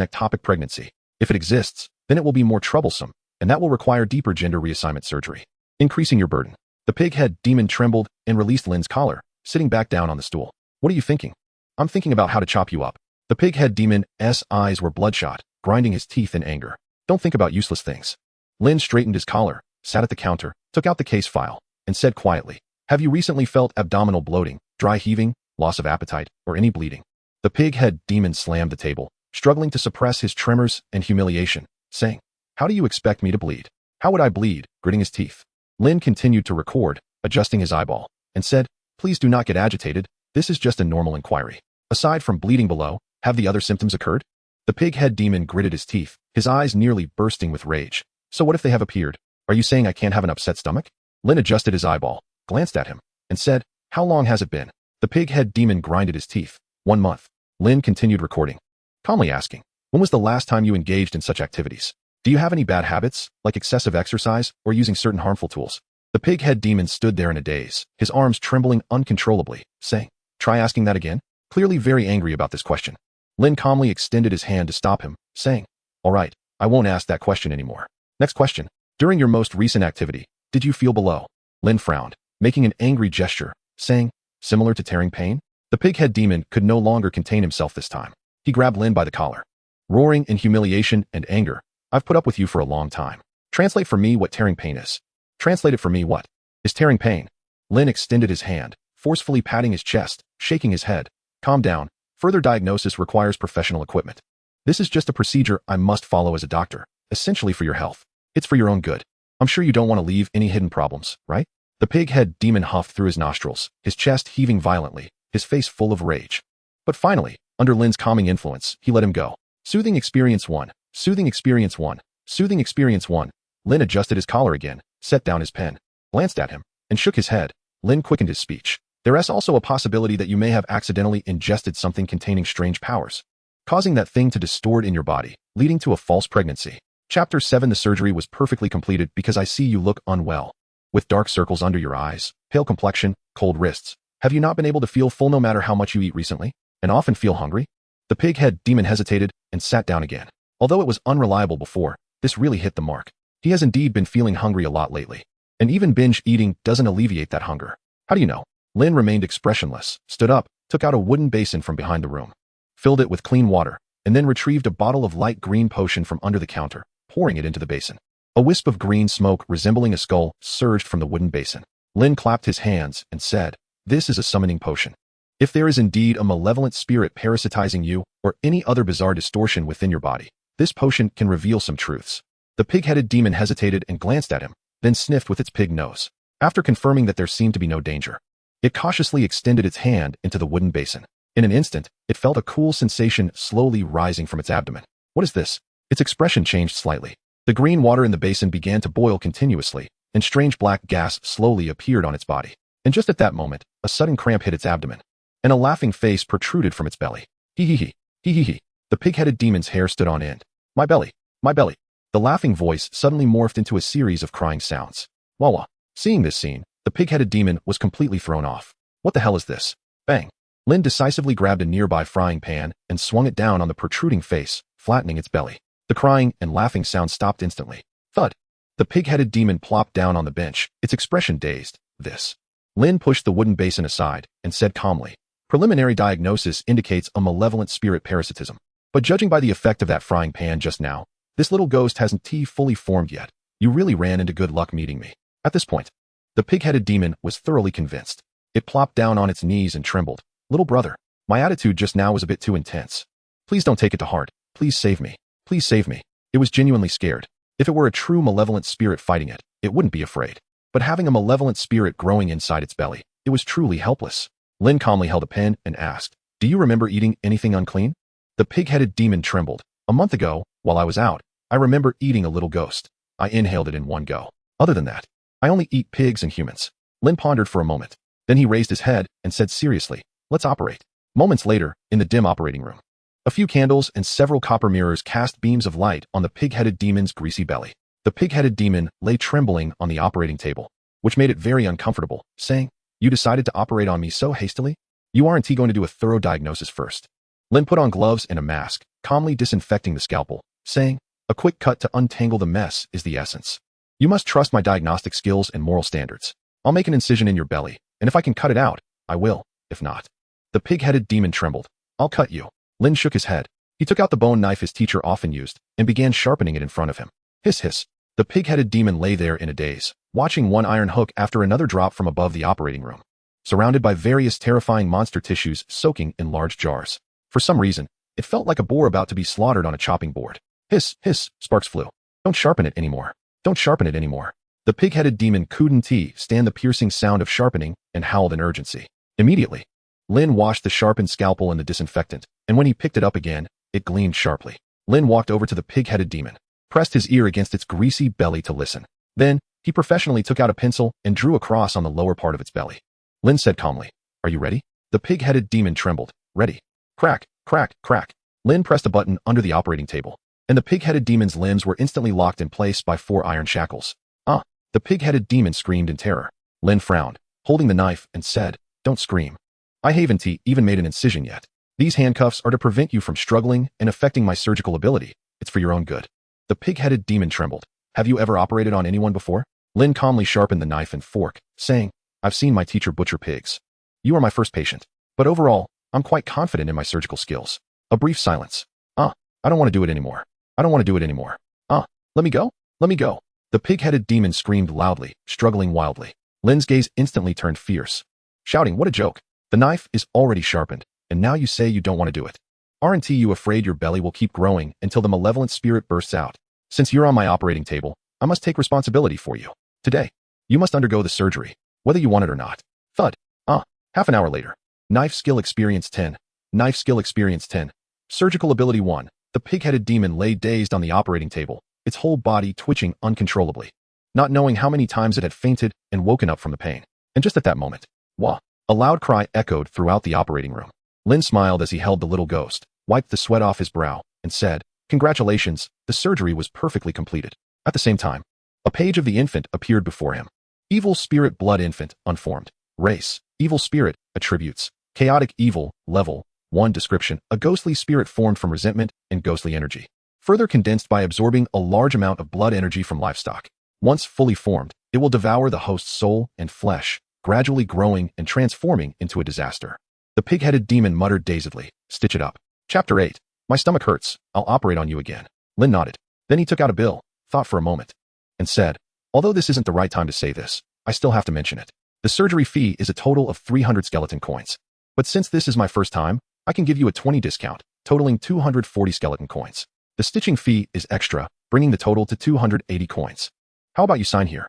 ectopic pregnancy. If it exists, then it will be more troublesome, and that will require deeper gender reassignment surgery, increasing your burden. The pig-head demon trembled and released Lin's collar, sitting back down on the stool. What are you thinking? I'm thinking about how to chop you up. The pig-head demon's eyes were bloodshot, grinding his teeth in anger. Don't think about useless things. Lin straightened his collar, sat at the counter, took out the case file, and said quietly, Have you recently felt abdominal bloating, dry heaving, loss of appetite, or any bleeding? The pig-head demon slammed the table, struggling to suppress his tremors and humiliation, saying, How do you expect me to bleed? How would I bleed? Gritting his teeth. Lin continued to record, adjusting his eyeball, and said, Please do not get agitated. This is just a normal inquiry. Aside from bleeding below, have the other symptoms occurred? The pig-head demon gritted his teeth, his eyes nearly bursting with rage. So what if they have appeared? Are you saying I can't have an upset stomach? Lin adjusted his eyeball, glanced at him, and said, How long has it been? The pig-head demon grinded his teeth. 1 month. Lin continued recording, calmly asking, When was the last time you engaged in such activities? Do you have any bad habits, like excessive exercise or using certain harmful tools? The pig-head demon stood there in a daze, his arms trembling uncontrollably, saying, Try asking that again? Clearly very angry about this question. Lin calmly extended his hand to stop him, saying, All right, I won't ask that question anymore. Next question. During your most recent activity, did you feel below? Lin frowned, making an angry gesture, saying, Similar to tearing pain? The pig-head demon could no longer contain himself this time. He grabbed Lin by the collar. Roaring in humiliation and anger, I've put up with you for a long time. Translate for me what tearing pain is. Translate it for me what is tearing pain. Lin extended his hand, forcefully patting his chest, shaking his head. Calm down. Further diagnosis requires professional equipment. This is just a procedure I must follow as a doctor, essentially for your health. It's for your own good. I'm sure you don't want to leave any hidden problems, right? The pig-head demon huffed through his nostrils, his chest heaving violently, his face full of rage. But finally, under Lin's calming influence, he let him go. Soothing experience 1. Soothing experience 1. Soothing experience 1. Lin adjusted his collar again, set down his pen, glanced at him, and shook his head. Lin quickened his speech. There is also a possibility that you may have accidentally ingested something containing strange powers, causing that thing to distort in your body, leading to a false pregnancy. Chapter 7. The surgery was perfectly completed because I see you look unwell. With dark circles under your eyes, pale complexion, cold wrists. Have you not been able to feel full no matter how much you eat recently? And often feel hungry? The pig-head demon hesitated and sat down again. Although it was unreliable before, this really hit the mark. He has indeed been feeling hungry a lot lately. And even binge eating doesn't alleviate that hunger. How do you know? Lin remained expressionless, stood up, took out a wooden basin from behind the room, filled it with clean water, and then retrieved a bottle of light green potion from under the counter, pouring it into the basin. A wisp of green smoke resembling a skull surged from the wooden basin. Lin clapped his hands and said, "This is a summoning potion. If there is indeed a malevolent spirit parasitizing you or any other bizarre distortion within your body, this potion can reveal some truths." The pig-headed demon hesitated and glanced at him, then sniffed with its pig nose. After confirming that there seemed to be no danger, it cautiously extended its hand into the wooden basin. In an instant, it felt a cool sensation slowly rising from its abdomen. "What is this?" Its expression changed slightly. The green water in the basin began to boil continuously, and strange black gas slowly appeared on its body. And just at that moment, a sudden cramp hit its abdomen, and a laughing face protruded from its belly. Hee hee hee, hee hee hee. The pig-headed demon's hair stood on end. My belly, my belly." The laughing voice suddenly morphed into a series of crying sounds. Wah wah. Seeing this scene, the pig-headed demon was completely thrown off. What the hell is this? Bang. Lin decisively grabbed a nearby frying pan and swung it down on the protruding face, flattening its belly. The crying and laughing sound stopped instantly. Thud. The pig-headed demon plopped down on the bench, its expression dazed. This. Lin pushed the wooden basin aside and said calmly, "Preliminary diagnosis indicates a malevolent spirit parasitism. But judging by the effect of that frying pan just now, this little ghost hasn't fully formed yet. You really ran into good luck meeting me." At this point, the pig-headed demon was thoroughly convinced. It plopped down on its knees and trembled. "Little brother, my attitude just now was a bit too intense. Please don't take it to heart. Please save me. Please save me." It was genuinely scared. If it were a true malevolent spirit fighting it, it wouldn't be afraid. But having a malevolent spirit growing inside its belly, it was truly helpless. Lin calmly held a pen and asked, "Do you remember eating anything unclean?" The pig-headed demon trembled. "A month ago, while I was out, I remember eating a little ghost. I inhaled it in one go. Other than that, I only eat pigs and humans." Lin pondered for a moment. Then he raised his head and said seriously, "Let's operate." Moments later, in the dim operating room, a few candles and several copper mirrors cast beams of light on the pig-headed demon's greasy belly. The pig-headed demon lay trembling on the operating table, which made it very uncomfortable, saying, "You decided to operate on me so hastily? You aren't going to do a thorough diagnosis first?" Lin put on gloves and a mask, calmly disinfecting the scalpel, saying, "A quick cut to untangle the mess is the essence. You must trust my diagnostic skills and moral standards. I'll make an incision in your belly, and if I can cut it out, I will. If not." The pig-headed demon trembled. "I'll cut you." Lin shook his head. He took out the bone knife his teacher often used and began sharpening it in front of him. Hiss hiss. The pig-headed demon lay there in a daze, watching one iron hook after another drop from above the operating room, surrounded by various terrifying monster tissues soaking in large jars. For some reason, it felt like a boar about to be slaughtered on a chopping board. Hiss, hiss, sparks flew. "Don't sharpen it anymore. Don't sharpen it anymore." The pig-headed demon couldn't stand the piercing sound of sharpening and howled in urgency. Immediately, Lin washed the sharpened scalpel in the disinfectant, and when he picked it up again, it gleamed sharply. Lin walked over to the pig-headed demon, pressed his ear against its greasy belly to listen. Then, he professionally took out a pencil and drew a cross on the lower part of its belly. Lin said calmly, "Are you ready?" The pig-headed demon trembled. "Ready." Crack, crack, crack. Lin pressed a button under the operating table, and the pig-headed demon's limbs were instantly locked in place by 4 iron shackles. "Ah!" The pig-headed demon screamed in terror. Lin frowned, holding the knife, and said, "Don't scream. I haven't even made an incision yet. These handcuffs are to prevent you from struggling and affecting my surgical ability. It's for your own good." The pig-headed demon trembled. "Have you ever operated on anyone before?" Lin calmly sharpened the knife and fork, saying, "I've seen my teacher butcher pigs. You are my first patient. But overall, I'm quite confident in my surgical skills." A brief silence. "Ah, I don't want to do it anymore. I don't want to do it anymore. Ah, let me go. Let me go." The pig-headed demon screamed loudly, struggling wildly. Lin's gaze instantly turned fierce, shouting, "What a joke. The knife is already sharpened, and now you say you don't want to do it. Aren't you afraid your belly will keep growing until the malevolent spirit bursts out? Since you're on my operating table, I must take responsibility for you. Today, you must undergo the surgery, whether you want it or not." Thud. "Ah." Half an hour later. Knife skill experience 10. Knife skill experience 10. Surgical ability 1. The pig-headed demon lay dazed on the operating table, its whole body twitching uncontrollably, not knowing how many times it had fainted and woken up from the pain. And just at that moment, wah! A loud cry echoed throughout the operating room. Lin smiled as he held the little ghost, wiped the sweat off his brow, and said, "Congratulations, the surgery was perfectly completed." At the same time, a page of the infant appeared before him. Evil spirit blood infant, unformed. Race, evil spirit, attributes, chaotic evil, level, 1 description, a ghostly spirit formed from resentment and ghostly energy, further condensed by absorbing a large amount of blood energy from livestock. Once fully formed, it will devour the host's soul and flesh, gradually growing and transforming into a disaster. The pig-headed demon muttered dazedly, "Stitch it up." Chapter 8. My stomach hurts. I'll operate on you again. Lin nodded. Then he took out a bill, thought for a moment, and said, although this isn't the right time to say this, I still have to mention it. The surgery fee is a total of 300 skeleton coins. But since this is my first time, I can give you a 20 discount, totaling 240 skeleton coins. The stitching fee is extra, bringing the total to 280 coins. How about you sign here?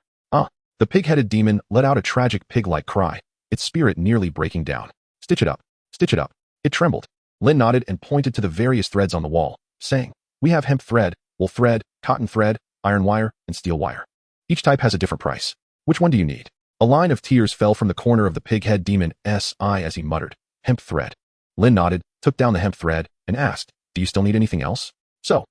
The pig-headed demon let out a tragic pig-like cry, its spirit nearly breaking down. Stitch it up. Stitch it up. It trembled. Lin nodded and pointed to the various threads on the wall, saying, we have hemp thread, wool thread, cotton thread, iron wire, and steel wire. Each type has a different price. Which one do you need? A line of tears fell from the corner of the pig-head demon's eye as he muttered, hemp thread. Lin nodded, took down the hemp thread, and asked, do you still need anything else? So,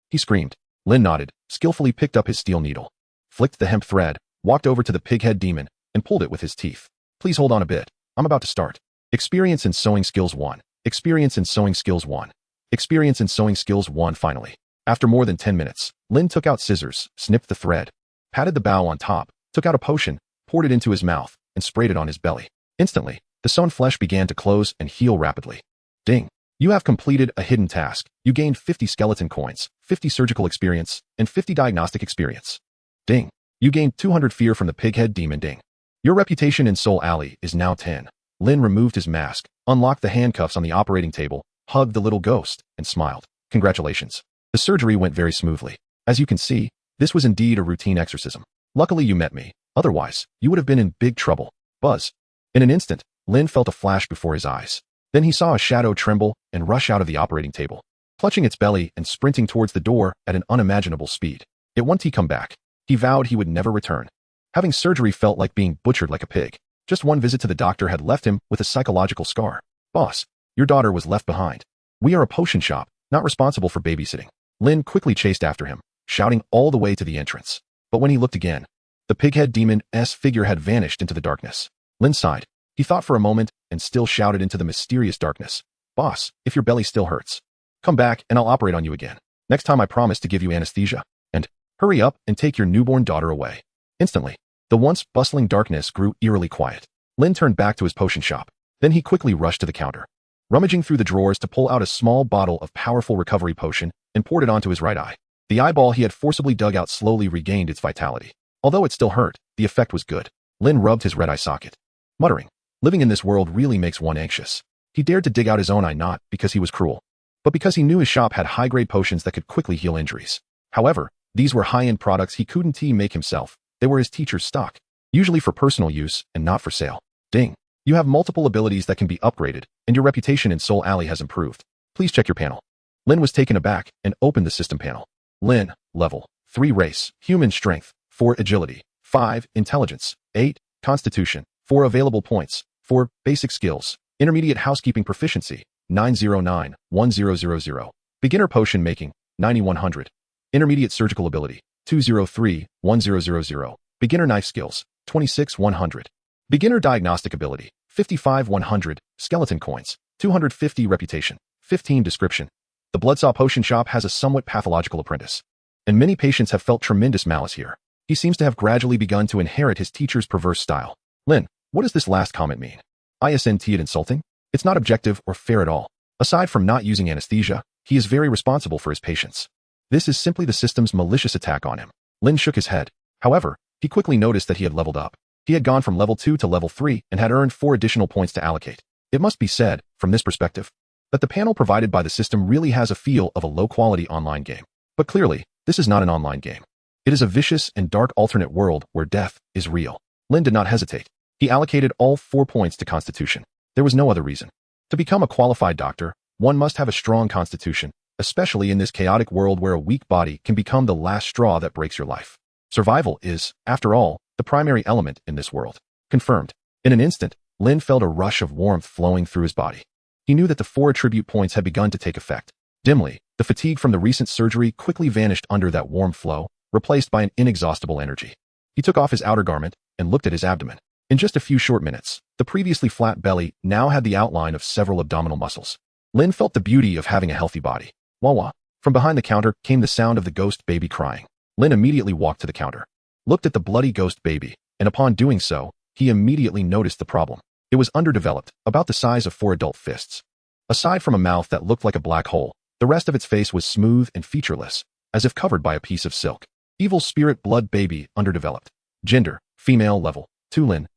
he screamed. Lin nodded, skillfully picked up his steel needle, flicked the hemp thread, walked over to the pig-head demon, and pulled it with his teeth. Please hold on a bit. I'm about to start. Experience in sewing skills 1. Experience in sewing skills 1. Experience in sewing skills 1 finally. After more than 10 minutes, Lin took out scissors, snipped the thread, patted the bow on top, took out a potion, poured it into his mouth, and sprayed it on his belly. Instantly, the sewn flesh began to close and heal rapidly. Ding! You have completed a hidden task. You gained 50 skeleton coins, 50 surgical experience, and 50 diagnostic experience. Ding! You gained 200 fear from the pig-head demon. Ding! Your reputation in Soul Alley is now 10. Lin removed his mask, unlocked the handcuffs on the operating table, hugged the little ghost, and smiled. Congratulations. The surgery went very smoothly. As you can see, this was indeed a routine exorcism. Luckily you met me. Otherwise, you would have been in big trouble. Buzz. In an instant, Lin felt a flash before his eyes. Then he saw a shadow tremble and rush out of the operating table, clutching its belly and sprinting towards the door at an unimaginable speed. Yet once he come back, he vowed he would never return. Having surgery felt like being butchered like a pig. Just one visit to the doctor had left him with a psychological scar. Boss, your daughter was left behind. We are a potion shop, not responsible for babysitting. Lin quickly chased after him, shouting all the way to the entrance. But when he looked again, the pig-head demon's figure had vanished into the darkness. Lin sighed. He thought for a moment and still shouted into the mysterious darkness. Boss, if your belly still hurts, come back and I'll operate on you again. Next time I promise to give you anesthesia. And hurry up and take your newborn daughter away. Instantly, the once bustling darkness grew eerily quiet. Lin turned back to his potion shop. Then he quickly rushed to the counter, rummaging through the drawers to pull out a small bottle of powerful recovery potion and poured it onto his right eye. The eyeball he had forcibly dug out slowly regained its vitality. Although it still hurt, the effect was good. Lin rubbed his red eye socket, muttering, living in this world really makes one anxious. He dared to dig out his own eye not because he was cruel, but because he knew his shop had high-grade potions that could quickly heal injuries. However, these were high-end products he couldn't make himself. They were his teacher's stock, usually for personal use and not for sale. Ding! You have multiple abilities that can be upgraded, and your reputation in Soul Alley has improved. Please check your panel. Lin was taken aback and opened the system panel. Lin, level 3 race, human strength, 4 agility, 5 intelligence, 8 constitution, 4 available points, 4 basic skills, intermediate housekeeping proficiency, 909, 1000, beginner potion making, 9100, intermediate surgical ability, 203, 1000, beginner knife skills, 26,100, beginner diagnostic ability, 55,100, skeleton coins, 250 reputation, 15 description. The Bloodsaw Potion Shop has a somewhat pathological apprentice, and many patients have felt tremendous malice here. He seems to have gradually begun to inherit his teacher's perverse style. Lin, what does this last comment mean? Isn't it insulting? It's not objective or fair at all. Aside from not using anesthesia, he is very responsible for his patients. This is simply the system's malicious attack on him. Lin shook his head. However, he quickly noticed that he had leveled up. He had gone from level 2 to level 3 and had earned 4 additional points to allocate. It must be said, from this perspective, that the panel provided by the system really has a feel of a low-quality online game. But clearly, this is not an online game. It is a vicious and dark alternate world where death is real. Lin did not hesitate. He allocated all 4 points to Constitution. There was no other reason. To become a qualified doctor, one must have a strong constitution, especially in this chaotic world where a weak body can become the last straw that breaks your life. Survival is, after all, the primary element in this world. Confirmed. In an instant, Lin felt a rush of warmth flowing through his body. He knew that the 4 attribute points had begun to take effect. Dimly, the fatigue from the recent surgery quickly vanished under that warm flow, replaced by an inexhaustible energy. He took off his outer garment and looked at his abdomen. In just a few short minutes, the previously flat belly now had the outline of several abdominal muscles. Lin felt the beauty of having a healthy body. Wah wah. From behind the counter came the sound of the ghost baby crying. Lin immediately walked to the counter, looked at the bloody ghost baby, and upon doing so, he immediately noticed the problem. It was underdeveloped, about the size of 4 adult fists. Aside from a mouth that looked like a black hole, the rest of its face was smooth and featureless, as if covered by a piece of silk. Evil spirit blood baby underdeveloped. Gender, female level 2 Lin.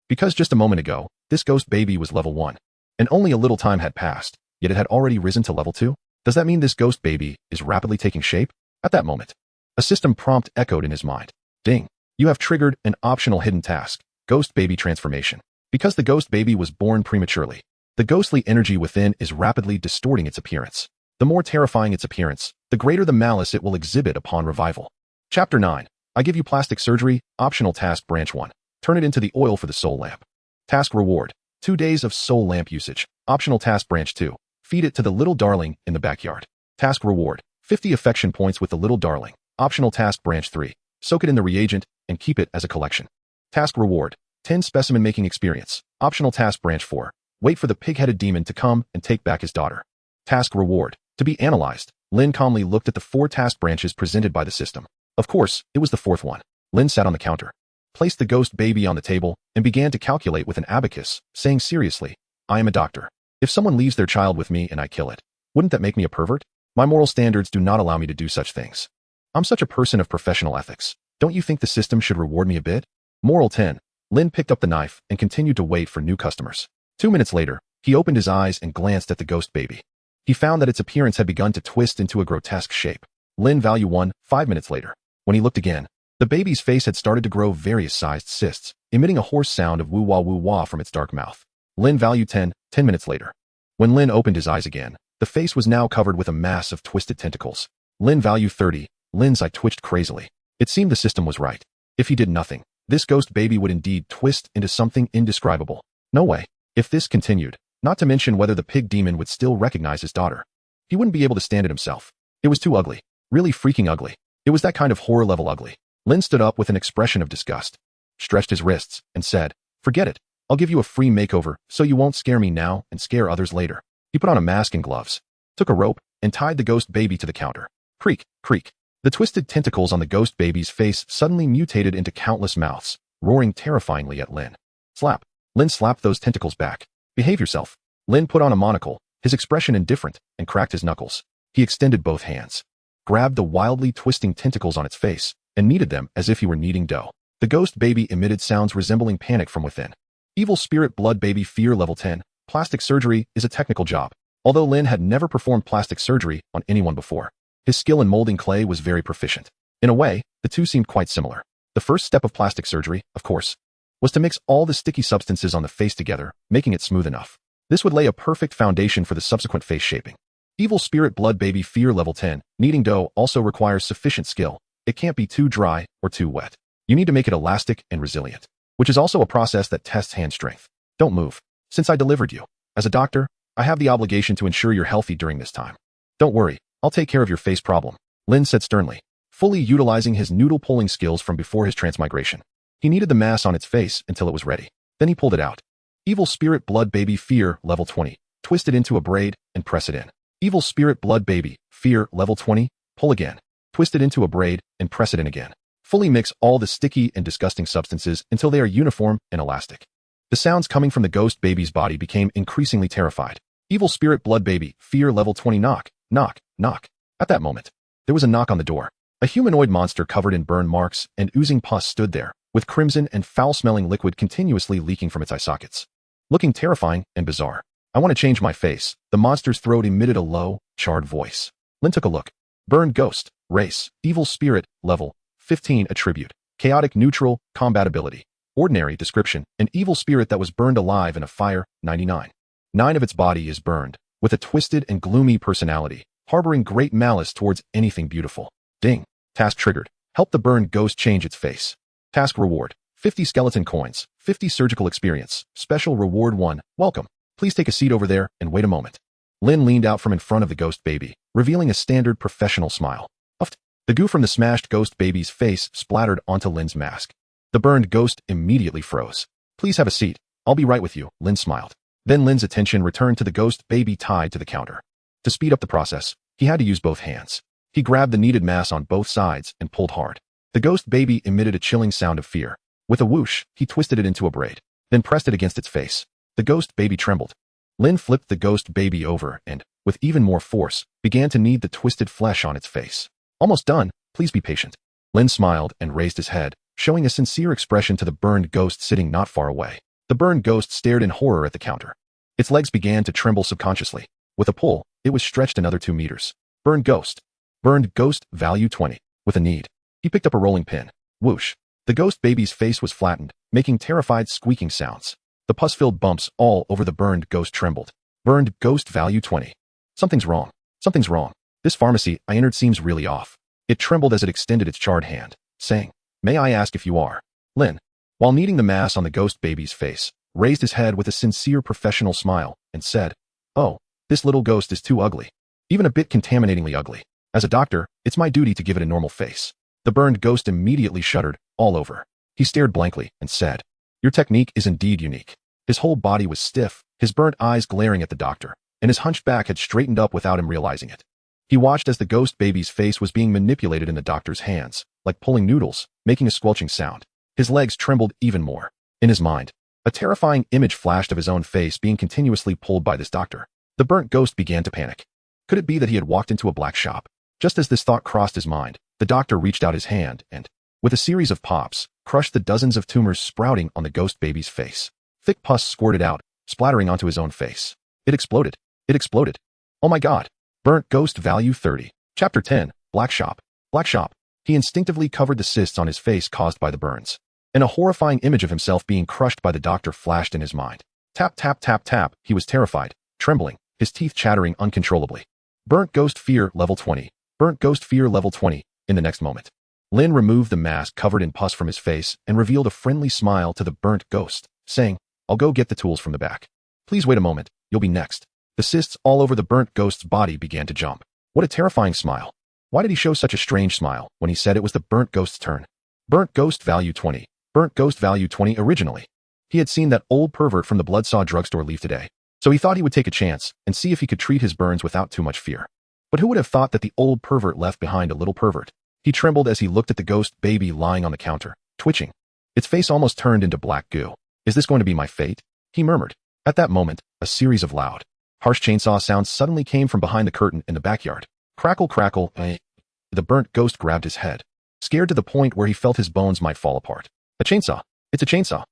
Because just a moment ago, this ghost baby was level 1, and only a little time had passed, yet it had already risen to level 2? Does that mean this ghost baby is rapidly taking shape? At that moment, a system prompt echoed in his mind. Ding. You have triggered an optional hidden task, Ghost Baby Transformation. Because the ghost baby was born prematurely, the ghostly energy within is rapidly distorting its appearance. The more terrifying its appearance, the greater the malice it will exhibit upon revival. Chapter 9. I give you plastic surgery, optional task branch 1. Turn it into the oil for the soul lamp. Task reward. 2 days of soul lamp usage. Optional task branch 2. Feed it to the little darling in the backyard. Task reward. 50 affection points with the little darling. Optional task branch 3. Soak it in the reagent and keep it as a collection. Task reward. 10 specimen making experience. Optional task branch 4. Wait for the pig-headed demon to come and take back his daughter. Task reward. To be analyzed. Lin calmly looked at the 4 task branches presented by the system. Of course, it was the 4th one. Lin sat on the counter, placed the ghost baby on the table, and began to calculate with an abacus, saying seriously, I am a doctor. If someone leaves their child with me and I kill it, wouldn't that make me a pervert? My moral standards do not allow me to do such things. I'm such a person of professional ethics. Don't you think the system should reward me a bit? Moral 10. Lin picked up the knife and continued to wait for new customers. 2 minutes later, he opened his eyes and glanced at the ghost baby. He found that its appearance had begun to twist into a grotesque shape. Lin value 1, 5 minutes later. When he looked again, the baby's face had started to grow various sized cysts, emitting a hoarse sound of woo-wah from its dark mouth. Lin value 10, 10 minutes later. When Lin opened his eyes again, the face was now covered with a mass of twisted tentacles. Lin value 30, Lin's eye twitched crazily. It seemed the system was right. If he did nothing, this ghost baby would indeed twist into something indescribable. No way. If this continued, not to mention whether the pig demon would still recognize his daughter, he wouldn't be able to stand it himself. It was too ugly. Really freaking ugly. It was that kind of horror-level ugly. Lin stood up with an expression of disgust, stretched his wrists, and said, forget it. I'll give you a free makeover so you won't scare me now and scare others later. He put on a mask and gloves, took a rope, and tied the ghost baby to the counter. Creak, creak. The twisted tentacles on the ghost baby's face suddenly mutated into countless mouths, roaring terrifyingly at Lin. Slap. Lin slapped those tentacles back. Behave yourself. Lin put on a monocle, his expression indifferent, and cracked his knuckles. He extended both hands, grabbed the wildly twisting tentacles on its face, and kneaded them as if he were kneading dough. The ghost baby emitted sounds resembling panic from within. Evil spirit blood baby fear level 10. Plastic surgery is a technical job. Although Lin had never performed plastic surgery on anyone before, his skill in molding clay was very proficient. In a way, the two seemed quite similar. The first step of plastic surgery, of course, was to mix all the sticky substances on the face together, making it smooth enough. This would lay a perfect foundation for the subsequent face shaping. Evil spirit blood baby fear level 10. Kneading dough also requires sufficient skill. It can't be too dry or too wet. You need to make it elastic and resilient, which is also a process that tests hand strength. Don't move. Since I delivered you, as a doctor, I have the obligation to ensure you're healthy during this time. Don't worry, I'll take care of your face problem, Lin said sternly, fully utilizing his noodle pulling skills from before his transmigration. He kneaded the mass on its face until it was ready. Then he pulled it out. Evil spirit blood baby fear level 20. Twist it into a braid and press it in. Evil spirit blood baby fear level 20. Pull again. Twist it into a braid and press it in again. Fully mix all the sticky and disgusting substances until they are uniform and elastic. The sounds coming from the ghost baby's body became increasingly terrified. Evil spirit blood baby fear level 20. Knock, knock, knock. At that moment, there was a knock on the door. A humanoid monster covered in burn marks and oozing pus stood there, with crimson and foul-smelling liquid continuously leaking from its eye sockets. Looking terrifying and bizarre. I want to change my face. The monster's throat emitted a low, charred voice. Lin took a look. Burned ghost, race, evil spirit, level 15 attribute, chaotic neutral, combatability, ordinary description, an evil spirit that was burned alive in a fire, 99. 9 of its body is burned, with a twisted and gloomy personality, harboring great malice towards anything beautiful. Ding. Task triggered. Help the burned ghost change its face. Task reward. 50 skeleton coins, 50 surgical experience, special reward 1, welcome. Please take a seat over there and wait a moment. Lin leaned out from in front of the ghost baby, revealing a standard professional smile. Uffed. The goo from the smashed ghost baby's face splattered onto Lin's mask. The burned ghost immediately froze. Please have a seat. I'll be right with you, Lin smiled. Then Lin's attention returned to the ghost baby tied to the counter. To speed up the process, he had to use both hands. He grabbed the needed mass on both sides and pulled hard. The ghost baby emitted a chilling sound of fear. With a whoosh, he twisted it into a braid, then pressed it against its face. The ghost baby trembled. Lin flipped the ghost baby over and, with even more force, began to knead the twisted flesh on its face. Almost done, please be patient. Lin smiled and raised his head, showing a sincere expression to the burned ghost sitting not far away. The burned ghost stared in horror at the counter. Its legs began to tremble subconsciously. With a pull, it was stretched another 2 meters. Burned ghost. Burned ghost, value 20. With a need. He picked up a rolling pin. Whoosh. The ghost baby's face was flattened, making terrified squeaking sounds. The pus-filled bumps all over the burned ghost trembled. Burned ghost, value 20. Something's wrong. Something's wrong. This pharmacy I entered seems really off. It trembled as it extended its charred hand, saying, "May I ask if you are?" Lin, while kneading the mass on the ghost baby's face, raised his head with a sincere professional smile and said, "Oh, this little ghost is too ugly. Even a bit contaminatingly ugly. As a doctor, it's my duty to give it a normal face." The burned ghost immediately shuddered all over. He stared blankly and said, "Your technique is indeed unique." His whole body was stiff, his burnt eyes glaring at the doctor, and his hunched back had straightened up without him realizing it. He watched as the ghost baby's face was being manipulated in the doctor's hands, like pulling noodles, making a squelching sound. His legs trembled even more. In his mind, a terrifying image flashed of his own face being continuously pulled by this doctor. The burnt ghost began to panic. Could it be that he had walked into a black shop? Just as this thought crossed his mind, the doctor reached out his hand and, with a series of pops, crushed the dozens of tumors sprouting on the ghost baby's face. Thick pus squirted out, splattering onto his own face. It exploded. It exploded. Oh my god. Burnt ghost, value 30. Chapter 10, Black Shop. Black Shop. He instinctively covered the cysts on his face caused by the burns. And a horrifying image of himself being crushed by the doctor flashed in his mind. Tap, tap, tap, tap. He was terrified, trembling, his teeth chattering uncontrollably. Burnt ghost fear, level 20. Burnt ghost fear, level 20. In the next moment, Lin removed the mask covered in pus from his face and revealed a friendly smile to the burnt ghost, saying, "I'll go get the tools from the back. Please wait a moment, you'll be next." The cysts all over the burnt ghost's body began to jump. What a terrifying smile. Why did he show such a strange smile when he said it was the burnt ghost's turn? Burnt ghost, value 20. Burnt ghost, value 20. Originally, he had seen that old pervert from the Bloodsaw drugstore leave today, so he thought he would take a chance and see if he could treat his burns without too much fear. But who would have thought that the old pervert left behind a little pervert? He trembled as he looked at the ghost baby lying on the counter, twitching. Its face almost turned into black goo. "Is this going to be my fate?" he murmured. At that moment, a series of loud, harsh chainsaw sounds suddenly came from behind the curtain in the backyard. Crackle, crackle, The burnt ghost grabbed his head, scared to the point where he felt his bones might fall apart. A chainsaw. It's a chainsaw.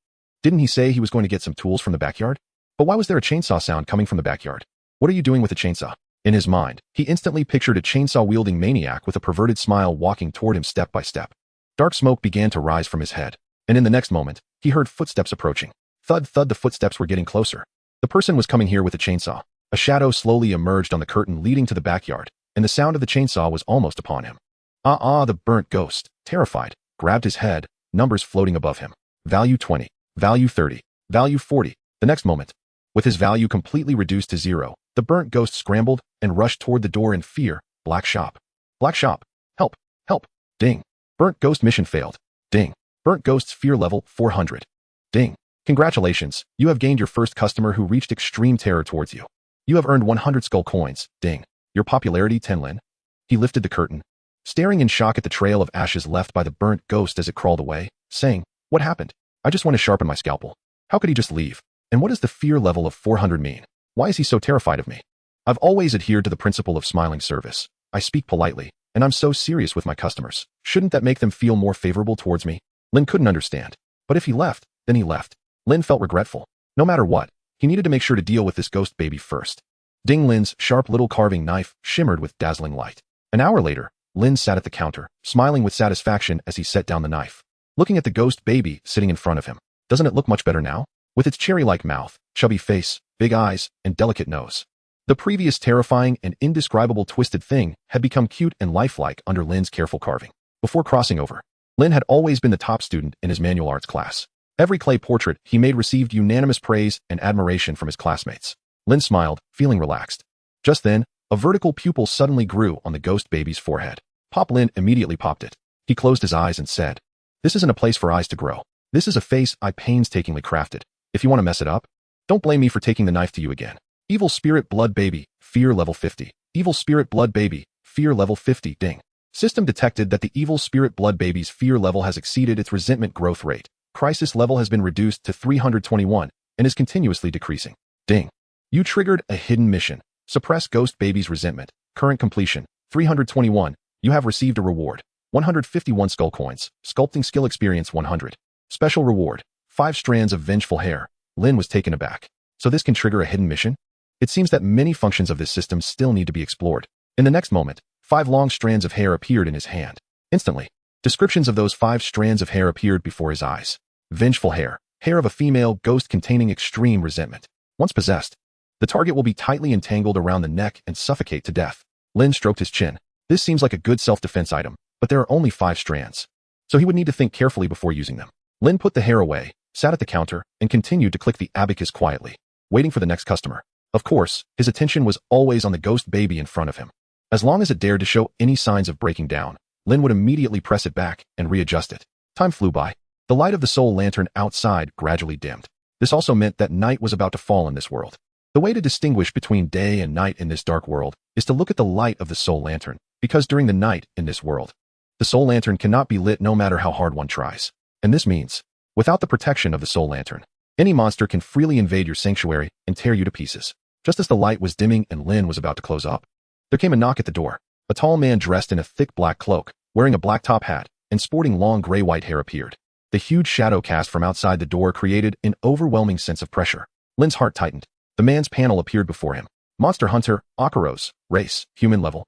Didn't he say he was going to get some tools from the backyard? But why was there a chainsaw sound coming from the backyard? What are you doing with a chainsaw? In his mind, he instantly pictured a chainsaw-wielding maniac with a perverted smile walking toward him step by step. Dark smoke began to rise from his head, and in the next moment, he heard footsteps approaching. Thud, thud, the footsteps were getting closer. The person was coming here with a chainsaw. A shadow slowly emerged on the curtain leading to the backyard, and the sound of the chainsaw was almost upon him. The burnt ghost, terrified, grabbed his head, numbers floating above him. Value 20. Value 30. Value 40. The next moment, with his value completely reduced to 0, the burnt ghost scrambled and rushed toward the door in fear. Black shop. Black shop. Help. Help. Ding. Burnt ghost mission failed. Ding. Burnt ghost's fear level 400. Ding. Congratulations, you have gained your first customer who reached extreme terror towards you. You have earned 100 skull coins. Ding. Your popularity 10 Lin. He lifted the curtain, staring in shock at the trail of ashes left by the burnt ghost as it crawled away, saying, "What happened? I just want to sharpen my scalpel. How could he just leave? And what does the fear level of 400 mean? Why is he so terrified of me? I've always adhered to the principle of smiling service. I speak politely, and I'm so serious with my customers. Shouldn't that make them feel more favorable towards me?" Lin couldn't understand. But if he left, then he left. Lin felt regretful. No matter what, he needed to make sure to deal with this ghost baby first. Ding. Lin's sharp little carving knife shimmered with dazzling light. An hour later, Lin sat at the counter, smiling with satisfaction as he set down the knife, looking at the ghost baby sitting in front of him. Doesn't it look much better now? With its cherry-like mouth, chubby face, big eyes, and delicate nose. The previous terrifying and indescribable twisted thing had become cute and lifelike under Lin's careful carving. Before crossing over, Lin had always been the top student in his manual arts class. Every clay portrait he made received unanimous praise and admiration from his classmates. Lin smiled, feeling relaxed. Just then, a vertical pupil suddenly grew on the ghost baby's forehead. Lin immediately popped it. He closed his eyes and said, "This isn't a place for eyes to grow. This is a face I painstakingly crafted. If you want to mess it up, don't blame me for taking the knife to you again. Evil Spirit Blood Baby, Fear Level 50. Evil Spirit Blood Baby, Fear Level 50, ding. System detected that the Evil Spirit Blood Baby's fear level has exceeded its resentment growth rate. Crisis level has been reduced to 321 and is continuously decreasing. Ding. You triggered a hidden mission. Suppress Ghost Baby's resentment. Current completion, 321. You have received a reward. 151 skull coins. Sculpting skill experience 100. Special reward, 5 strands of vengeful hair. Lin was taken aback. So this can trigger a hidden mission? It seems that many functions of this system still need to be explored. In the next moment, 5 long strands of hair appeared in his hand. Instantly, descriptions of those 5 strands of hair appeared before his eyes. Vengeful hair, hair of a female ghost containing extreme resentment. Once possessed, the target will be tightly entangled around the neck and suffocate to death. Lin stroked his chin. This seems like a good self-defense item, but there are only 5 strands, so he would need to think carefully before using them. Lin put the hair away, sat at the counter, and continued to click the abacus quietly, waiting for the next customer. Of course, his attention was always on the ghost baby in front of him. As long as it dared to show any signs of breaking down, Lin would immediately press it back and readjust it. Time flew by. The light of the soul lantern outside gradually dimmed. This also meant that night was about to fall in this world. The way to distinguish between day and night in this dark world is to look at the light of the soul lantern, because during the night in this world, the soul lantern cannot be lit no matter how hard one tries. And this means, without the protection of the soul lantern, any monster can freely invade your sanctuary and tear you to pieces. Just as the light was dimming and Lin was about to close up, there came a knock at the door. A tall man dressed in a thick black cloak, wearing a black top hat, and sporting long gray-white hair appeared. The huge shadow cast from outside the door created an overwhelming sense of pressure. Lin's heart tightened. The man's panel appeared before him. Monster Hunter, Akaros, race, human level.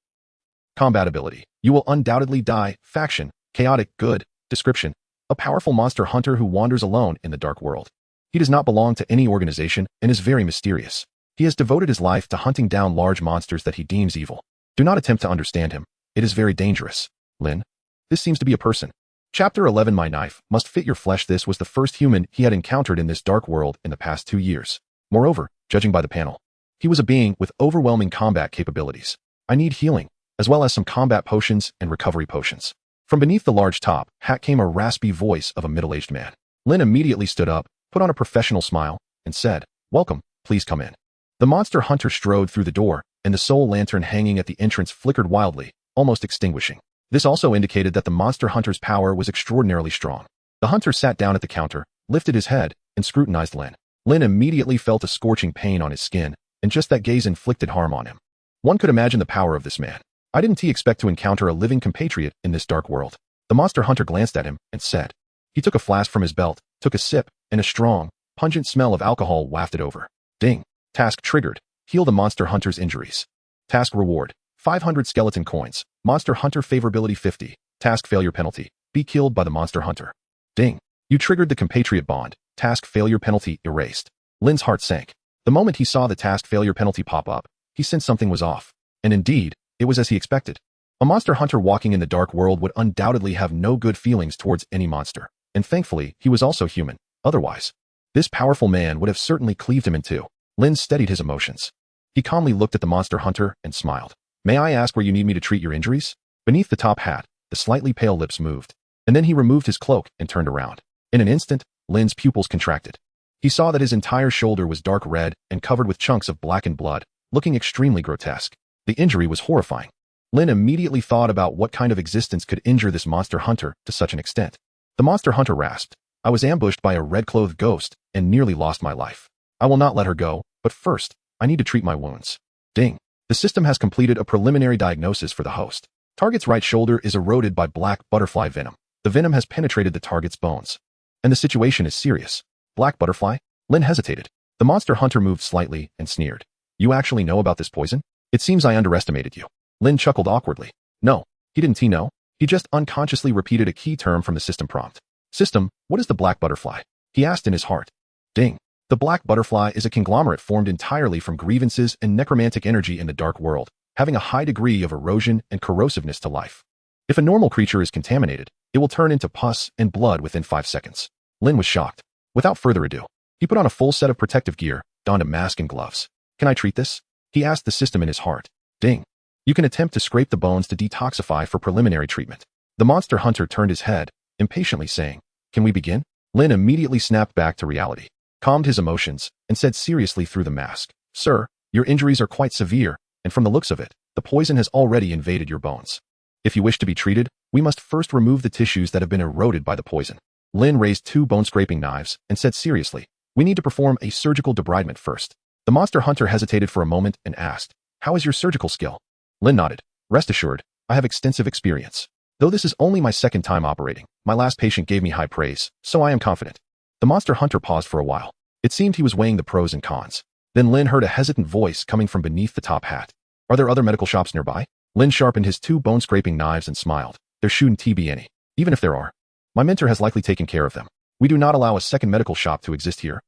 Combat ability. You will undoubtedly die. Faction, chaotic, good. Description. A powerful monster hunter who wanders alone in the dark world. He does not belong to any organization and is very mysterious. He has devoted his life to hunting down large monsters that he deems evil. Do not attempt to understand him. It is very dangerous. Lin. This seems to be a person. Chapter 11 My knife must fit your flesh. This was the first human he had encountered in this dark world in the past 2 years. Moreover, judging by the panel, he was a being with overwhelming combat capabilities. I need healing, as well as some combat potions and recovery potions. From beneath the large top hat came a raspy voice of a middle-aged man. Lin immediately stood up, put on a professional smile, and said, "Welcome, please come in." The monster hunter strode through the door, and the soul lantern hanging at the entrance flickered wildly, almost extinguishing. This also indicated that the monster hunter's power was extraordinarily strong. The hunter sat down at the counter, lifted his head, and scrutinized Lin. Lin immediately felt a scorching pain on his skin, and just that gaze inflicted harm on him. One could imagine the power of this man. I didn't expect to encounter a living compatriot in this dark world. The monster hunter glanced at him and said. He took a flask from his belt, took a sip, and a strong, pungent smell of alcohol wafted over. Ding. Task triggered. Heal the monster hunter's injuries. Task reward. 500 skeleton coins. Monster hunter favorability 50. Task failure penalty. Be killed by the monster hunter. Ding. You triggered the compatriot bond. Task failure penalty erased. Lin's heart sank. The moment he saw the task failure penalty pop up, he sensed something was off. And indeed, it was as he expected. A monster hunter walking in the dark world would undoubtedly have no good feelings towards any monster. And thankfully, he was also human. Otherwise, this powerful man would have certainly cleaved him in two. Lin steadied his emotions. He calmly looked at the monster hunter and smiled. May I ask where you need me to treat your injuries? Beneath the top hat, the slightly pale lips moved. And then he removed his cloak and turned around. In an instant, Lin's pupils contracted. He saw that his entire shoulder was dark red and covered with chunks of blackened blood, looking extremely grotesque. The injury was horrifying. Lin immediately thought about what kind of existence could injure this monster hunter to such an extent. The monster hunter rasped. I was ambushed by a red-clothed ghost and nearly lost my life. I will not let her go, but first, I need to treat my wounds. Ding. The system has completed a preliminary diagnosis for the host. Target's right shoulder is eroded by black butterfly venom. The venom has penetrated the target's bones. And the situation is serious. Black butterfly? Lin hesitated. The monster hunter moved slightly and sneered. You actually know about this poison? It seems I underestimated you. Lin chuckled awkwardly. No, he didn't know. He just unconsciously repeated a key term from the system prompt. System, what is the black butterfly? He asked in his heart. Ding. The black butterfly is a conglomerate formed entirely from grievances and necromantic energy in the dark world, having a high degree of erosion and corrosiveness to life. If a normal creature is contaminated, it will turn into pus and blood within 5 seconds. Lin was shocked. Without further ado, he put on a full set of protective gear, donned a mask and gloves. Can I treat this? He asked the system in his heart. Ding. You can attempt to scrape the bones to detoxify for preliminary treatment. The monster hunter turned his head, impatiently saying, Can we begin? Lin immediately snapped back to reality, calmed his emotions, and said seriously through the mask, "Sir, your injuries are quite severe, and from the looks of it, the poison has already invaded your bones. If you wish to be treated, we must first remove the tissues that have been eroded by the poison." Lin raised two bone-scraping knives and said seriously, "We need to perform a surgical debridement first." The monster hunter hesitated for a moment and asked, "How is your surgical skill?" Lin nodded. "Rest assured, I have extensive experience. Though this is only my second time operating, my last patient gave me high praise, so I am confident." The monster hunter paused for a while. It seemed he was weighing the pros and cons. Then Lin heard a hesitant voice coming from beneath the top hat. "Are there other medical shops nearby?" Lin sharpened his two bone-scraping knives and smiled. "There shouldn't be any. Even if there are, my mentor has likely taken care of them. We do not allow a second medical shop to exist here."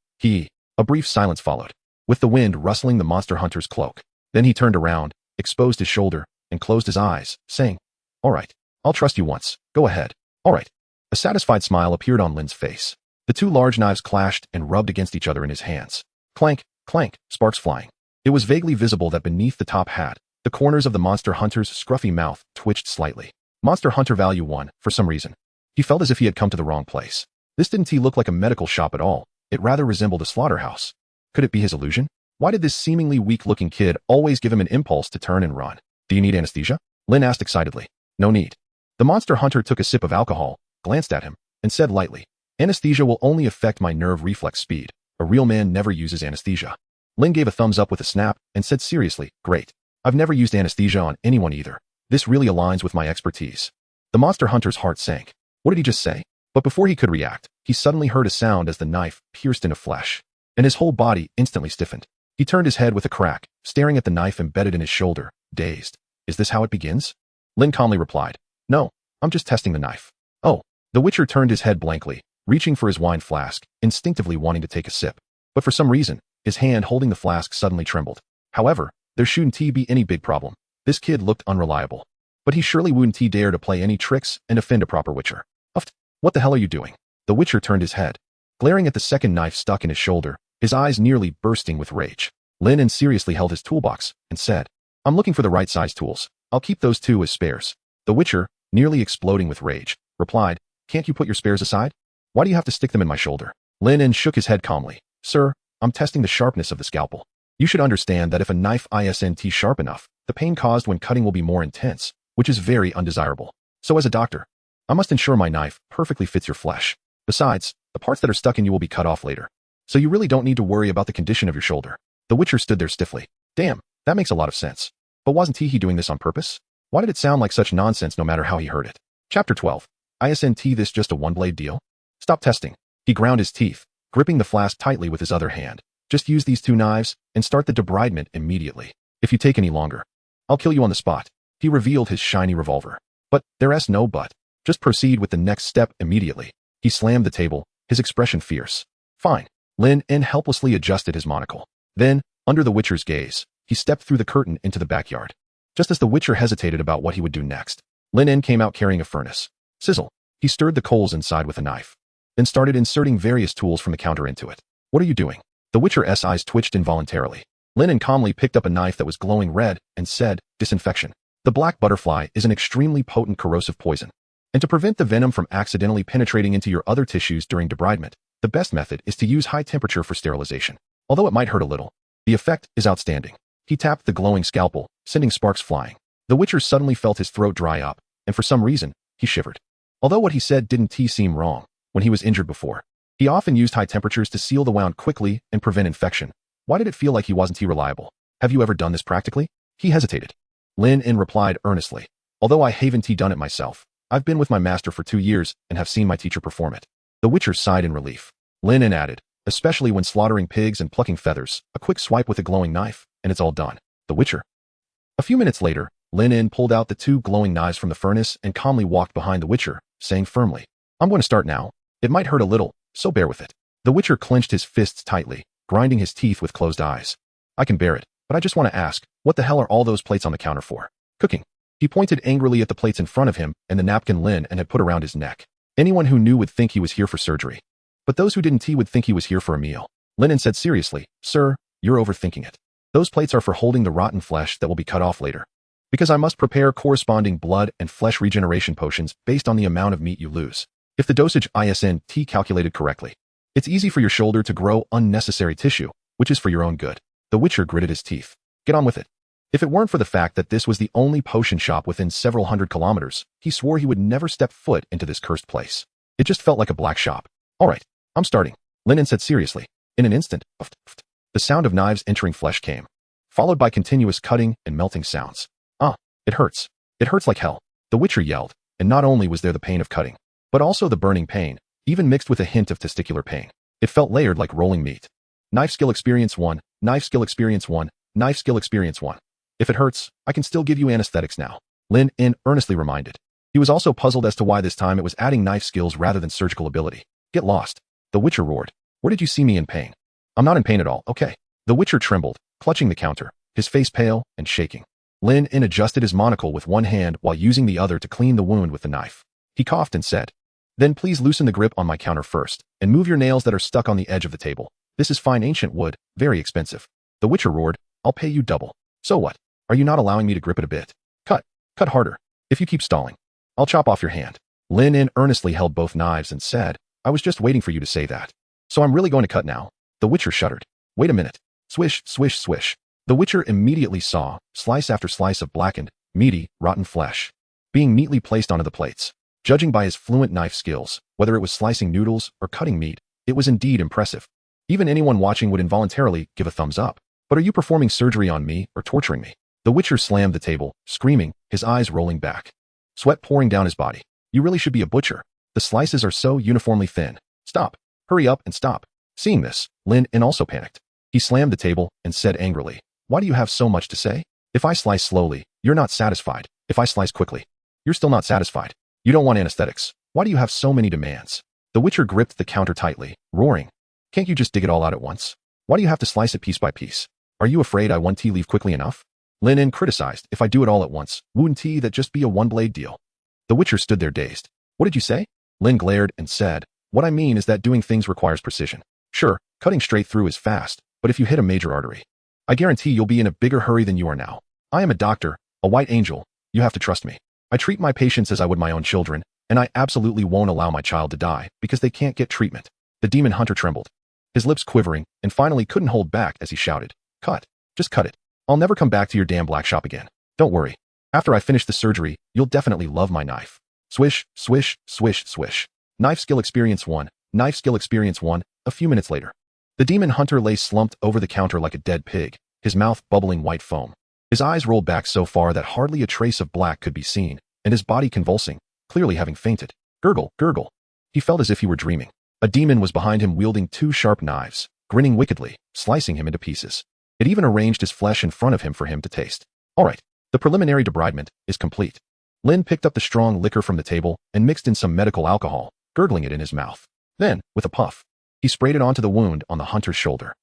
A brief silence followed, with the wind rustling the monster hunter's cloak. Then he turned around, exposed his shoulder, and closed his eyes, saying, "All right, I'll trust you once. Go ahead." "All right." A satisfied smile appeared on Lin's face. The two large knives clashed and rubbed against each other in his hands. Clank, clank, sparks flying. It was vaguely visible that beneath the top hat, the corners of the monster hunter's scruffy mouth twitched slightly. Monster Hunter Value 1, for some reason. He felt as if he had come to the wrong place. This didn't look like a medical shop at all. It rather resembled a slaughterhouse. Could it be his illusion? Why did this seemingly weak-looking kid always give him an impulse to turn and run? "Do you need anesthesia?" Lin asked excitedly. "No need." The monster hunter took a sip of alcohol, glanced at him, and said lightly, "Anesthesia will only affect my nerve reflex speed. A real man never uses anesthesia." Lin gave a thumbs up with a snap and said seriously, "Great. I've never used anesthesia on anyone either. This really aligns with my expertise." The monster hunter's heart sank. What did he just say? But before he could react, he suddenly heard a sound as the knife pierced into flesh, and his whole body instantly stiffened. He turned his head with a crack, staring at the knife embedded in his shoulder, dazed. "Is this how it begins?" Lin calmly replied, "No, I'm just testing the knife." "Oh." The Witcher turned his head blankly, reaching for his wine flask, instinctively wanting to take a sip. But for some reason, his hand holding the flask suddenly trembled. However, there shouldn't be any big problem. This kid looked unreliable. But he surely wouldn't dare to play any tricks and offend a proper Witcher. "What the hell are you doing?" The Witcher turned his head, glaring at the second knife stuck in his shoulder, his eyes nearly bursting with rage. Lin seriously held his toolbox and said, "I'm looking for the right size tools. I'll keep those two as spares." The Witcher, nearly exploding with rage, replied, "Can't you put your spares aside? Why do you have to stick them in my shoulder?" Lin shook his head calmly. "Sir, I'm testing the sharpness of the scalpel. You should understand that if a knife isn't sharp enough, the pain caused when cutting will be more intense, which is very undesirable. So as a doctor, I must ensure my knife perfectly fits your flesh. Besides, the parts that are stuck in you will be cut off later. So you really don't need to worry about the condition of your shoulder." The Witcher stood there stiffly. Damn, that makes a lot of sense. But wasn't he doing this on purpose? Why did it sound like such nonsense no matter how he heard it? Chapter 12. Isn't this just a one-blade deal? Stop testing. He ground his teeth, gripping the flask tightly with his other hand. Just use these two knives and start the debridement immediately. If you take any longer, I'll kill you on the spot. He revealed his shiny revolver. But there's no but. Just proceed with the next step immediately. He slammed the table, his expression fierce. Fine. Lin helplessly adjusted his monocle. Then, under the Witcher's gaze, he stepped through the curtain into the backyard. Just as the Witcher hesitated about what he would do next, Lin came out carrying a furnace. Sizzle. He stirred the coals inside with a knife, then started inserting various tools from the counter into it. "What are you doing?" The Witcher's eyes twitched involuntarily. Lin calmly picked up a knife that was glowing red and said, "Disinfection. The black butterfly is an extremely potent corrosive poison. And to prevent the venom from accidentally penetrating into your other tissues during debridement, the best method is to use high temperature for sterilization. Although it might hurt a little, the effect is outstanding." He tapped the glowing scalpel, sending sparks flying. The Witcher suddenly felt his throat dry up, and for some reason, he shivered. Although what he said didn't seem wrong, when he was injured before, he often used high temperatures to seal the wound quickly and prevent infection. Why did it feel like he wasn't reliable? "Have you ever done this practically?" He hesitated. Lin replied earnestly, "Although I haven't done it myself, I've been with my master for 2 years and have seen my teacher perform it." The Witcher sighed in relief. Lin added, "Especially when slaughtering pigs and plucking feathers, a quick swipe with a glowing knife, and it's all done." The Witcher. A few minutes later, Lin pulled out the two glowing knives from the furnace and calmly walked behind the Witcher, saying firmly, "I'm going to start now. It might hurt a little, so bear with it." The Witcher clenched his fists tightly, grinding his teeth with closed eyes. "I can bear it, but I just want to ask, what the hell are all those plates on the counter for?" "Cooking." He pointed angrily at the plates in front of him and the napkin Lin had put around his neck. Anyone who knew would think he was here for surgery. But those who didn't would think he was here for a meal. Lin said seriously, "Sir, you're overthinking it. Those plates are for holding the rotten flesh that will be cut off later. Because I must prepare corresponding blood and flesh regeneration potions based on the amount of meat you lose. If the dosage ISNT calculated correctly, it's easy for your shoulder to grow unnecessary tissue, which is for your own good. The Witcher gritted his teeth. Get on with it. If it weren't for the fact that this was the only potion shop within several hundred kilometers, he swore he would never step foot into this cursed place. It just felt like a black shop. All right, I'm starting, Lennon said seriously. In an instant, the sound of knives entering flesh came, followed by continuous cutting and melting sounds. It hurts. It hurts like hell, the Witcher yelled, and not only was there the pain of cutting, but also the burning pain, even mixed with a hint of testicular pain. It felt layered like rolling meat. Knife skill experience 1, knife skill experience 1, knife skill experience 1. If it hurts, I can still give you anesthetics now, Lin earnestly reminded. He was also puzzled as to why this time it was adding knife skills rather than surgical ability. Get lost, the Witcher roared. Where did you see me in pain? I'm not in pain at all, okay. The Witcher trembled, clutching the counter, his face pale and shaking. Lin adjusted his monocle with one hand while using the other to clean the wound with the knife. He coughed and said, Then please loosen the grip on my counter first, and move your nails that are stuck on the edge of the table. This is fine ancient wood, very expensive. The Witcher roared, I'll pay you double. So what? Are you not allowing me to grip it a bit? Cut harder. If you keep stalling, I'll chop off your hand. Lin earnestly held both knives and said, I was just waiting for you to say that. So I'm really going to cut now. The Witcher shuddered. Wait a minute. Swish, swish, swish. The Witcher immediately saw slice after slice of blackened, meaty, rotten flesh being neatly placed onto the plates. Judging by his fluent knife skills, whether it was slicing noodles or cutting meat, it was indeed impressive. Even anyone watching would involuntarily give a thumbs up. But are you performing surgery on me or torturing me? The Witcher slammed the table, screaming, his eyes rolling back. Sweat pouring down his body. You really should be a butcher. The slices are so uniformly thin. Stop. Hurry up and stop. Seeing this, Lin also panicked. He slammed the table and said angrily, Why do you have so much to say? If I slice slowly, you're not satisfied. If I slice quickly, you're still not satisfied. You don't want anesthetics. Why do you have so many demands? The Witcher gripped the counter tightly, roaring. Can't you just dig it all out at once? Why do you have to slice it piece by piece? Are you afraid I won't leave quickly enough? Lin criticized, if I do it all at once, wouldn't that just be a one-blade deal? The Witcher stood there dazed. What did you say? Lin glared and said, What I mean is that doing things requires precision. Sure, cutting straight through is fast, but if you hit a major artery, I guarantee you'll be in a bigger hurry than you are now. I am a doctor, a white angel. You have to trust me. I treat my patients as I would my own children, and I absolutely won't allow my child to die because they can't get treatment. The demon hunter trembled, his lips quivering, and finally couldn't hold back as he shouted, Cut. Just cut it. I'll never come back to your damn black shop again. Don't worry. After I finish the surgery, you'll definitely love my knife. Swish, swish, swish, swish. Knife skill experience 1, knife skill experience 1. A few minutes later, the demon hunter lay slumped over the counter like a dead pig, his mouth bubbling white foam. His eyes rolled back so far that hardly a trace of black could be seen, and his body convulsing, clearly having fainted. Gurgle, gurgle. He felt as if he were dreaming. A demon was behind him wielding 2 sharp knives, grinning wickedly, slicing him into pieces. It even arranged his flesh in front of him for him to taste. All right, the preliminary debridement is complete. Lin picked up the strong liquor from the table and mixed in some medical alcohol, gurgling it in his mouth. Then, with a puff, he sprayed it onto the wound on the hunter's shoulder.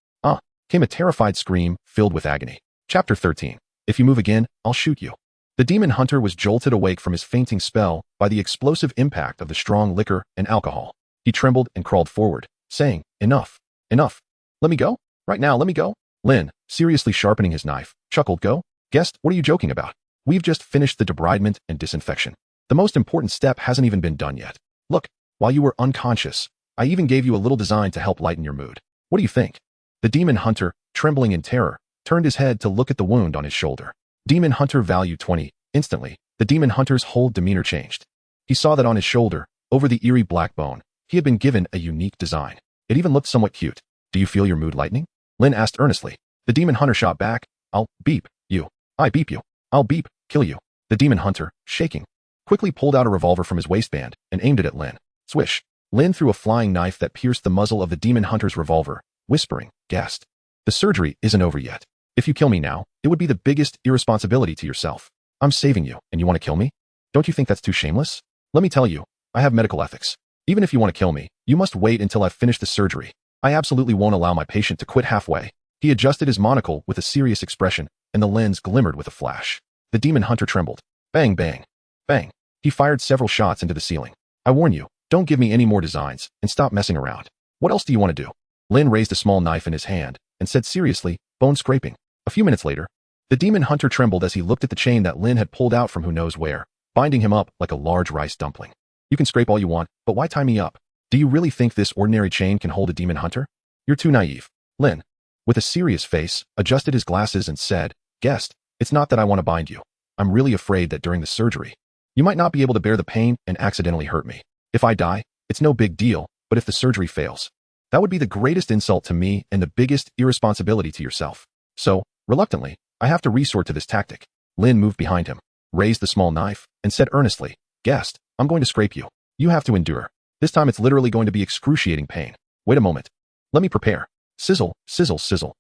Came a terrified scream filled with agony. Chapter 13. If you move again, I'll shoot you. The demon hunter was jolted awake from his fainting spell by the explosive impact of the strong liquor and alcohol. He trembled and crawled forward, saying, Enough. Enough. Let me go? Right now, let me go? Lin, seriously sharpening his knife, chuckled, Go? Guest, what are you joking about? We've just finished the debridement and disinfection. The most important step hasn't even been done yet. Look, while you were unconscious, I even gave you a little design to help lighten your mood. What do you think? The demon hunter, trembling in terror, turned his head to look at the wound on his shoulder. Demon hunter value 20. Instantly, the demon hunter's whole demeanor changed. He saw that on his shoulder, over the eerie black bone, he had been given a unique design. It even looked somewhat cute. Do you feel your mood lightening? Lin asked earnestly. The demon hunter shot back. I'll beep you. I beep you. I'll beep, kill you. The demon hunter, shaking, quickly pulled out a revolver from his waistband and aimed it at Lin. Swish. Lin threw a flying knife that pierced the muzzle of the demon hunter's revolver, whispering, Gasped. The surgery isn't over yet. If you kill me now, it would be the biggest irresponsibility to yourself. I'm saving you, and you want to kill me? Don't you think that's too shameless? Let me tell you, I have medical ethics. Even if you want to kill me, you must wait until I've finished the surgery. I absolutely won't allow my patient to quit halfway. He adjusted his monocle with a serious expression, and the lens glimmered with a flash. The demon hunter trembled. Bang, bang, bang. He fired several shots into the ceiling. I warn you, don't give me any more designs, and stop messing around. What else do you want to do? Lin raised a small knife in his hand, and said seriously, bone scraping. A few minutes later, the demon hunter trembled as he looked at the chain that Lin had pulled out from who knows where, binding him up like a large rice dumpling. You can scrape all you want, but why tie me up? Do you really think this ordinary chain can hold a demon hunter? You're too naive. Lin, with a serious face, adjusted his glasses and said, Guest, it's not that I want to bind you. I'm really afraid that during the surgery, you might not be able to bear the pain and accidentally hurt me. If I die, it's no big deal, but if the surgery fails, that would be the greatest insult to me and the biggest irresponsibility to yourself. So, reluctantly, I have to resort to this tactic. Lin moved behind him, raised the small knife, and said earnestly, Guest, I'm going to scrape you. You have to endure. This time it's literally going to be excruciating pain. Wait a moment. Let me prepare. Sizzle, sizzle, sizzle.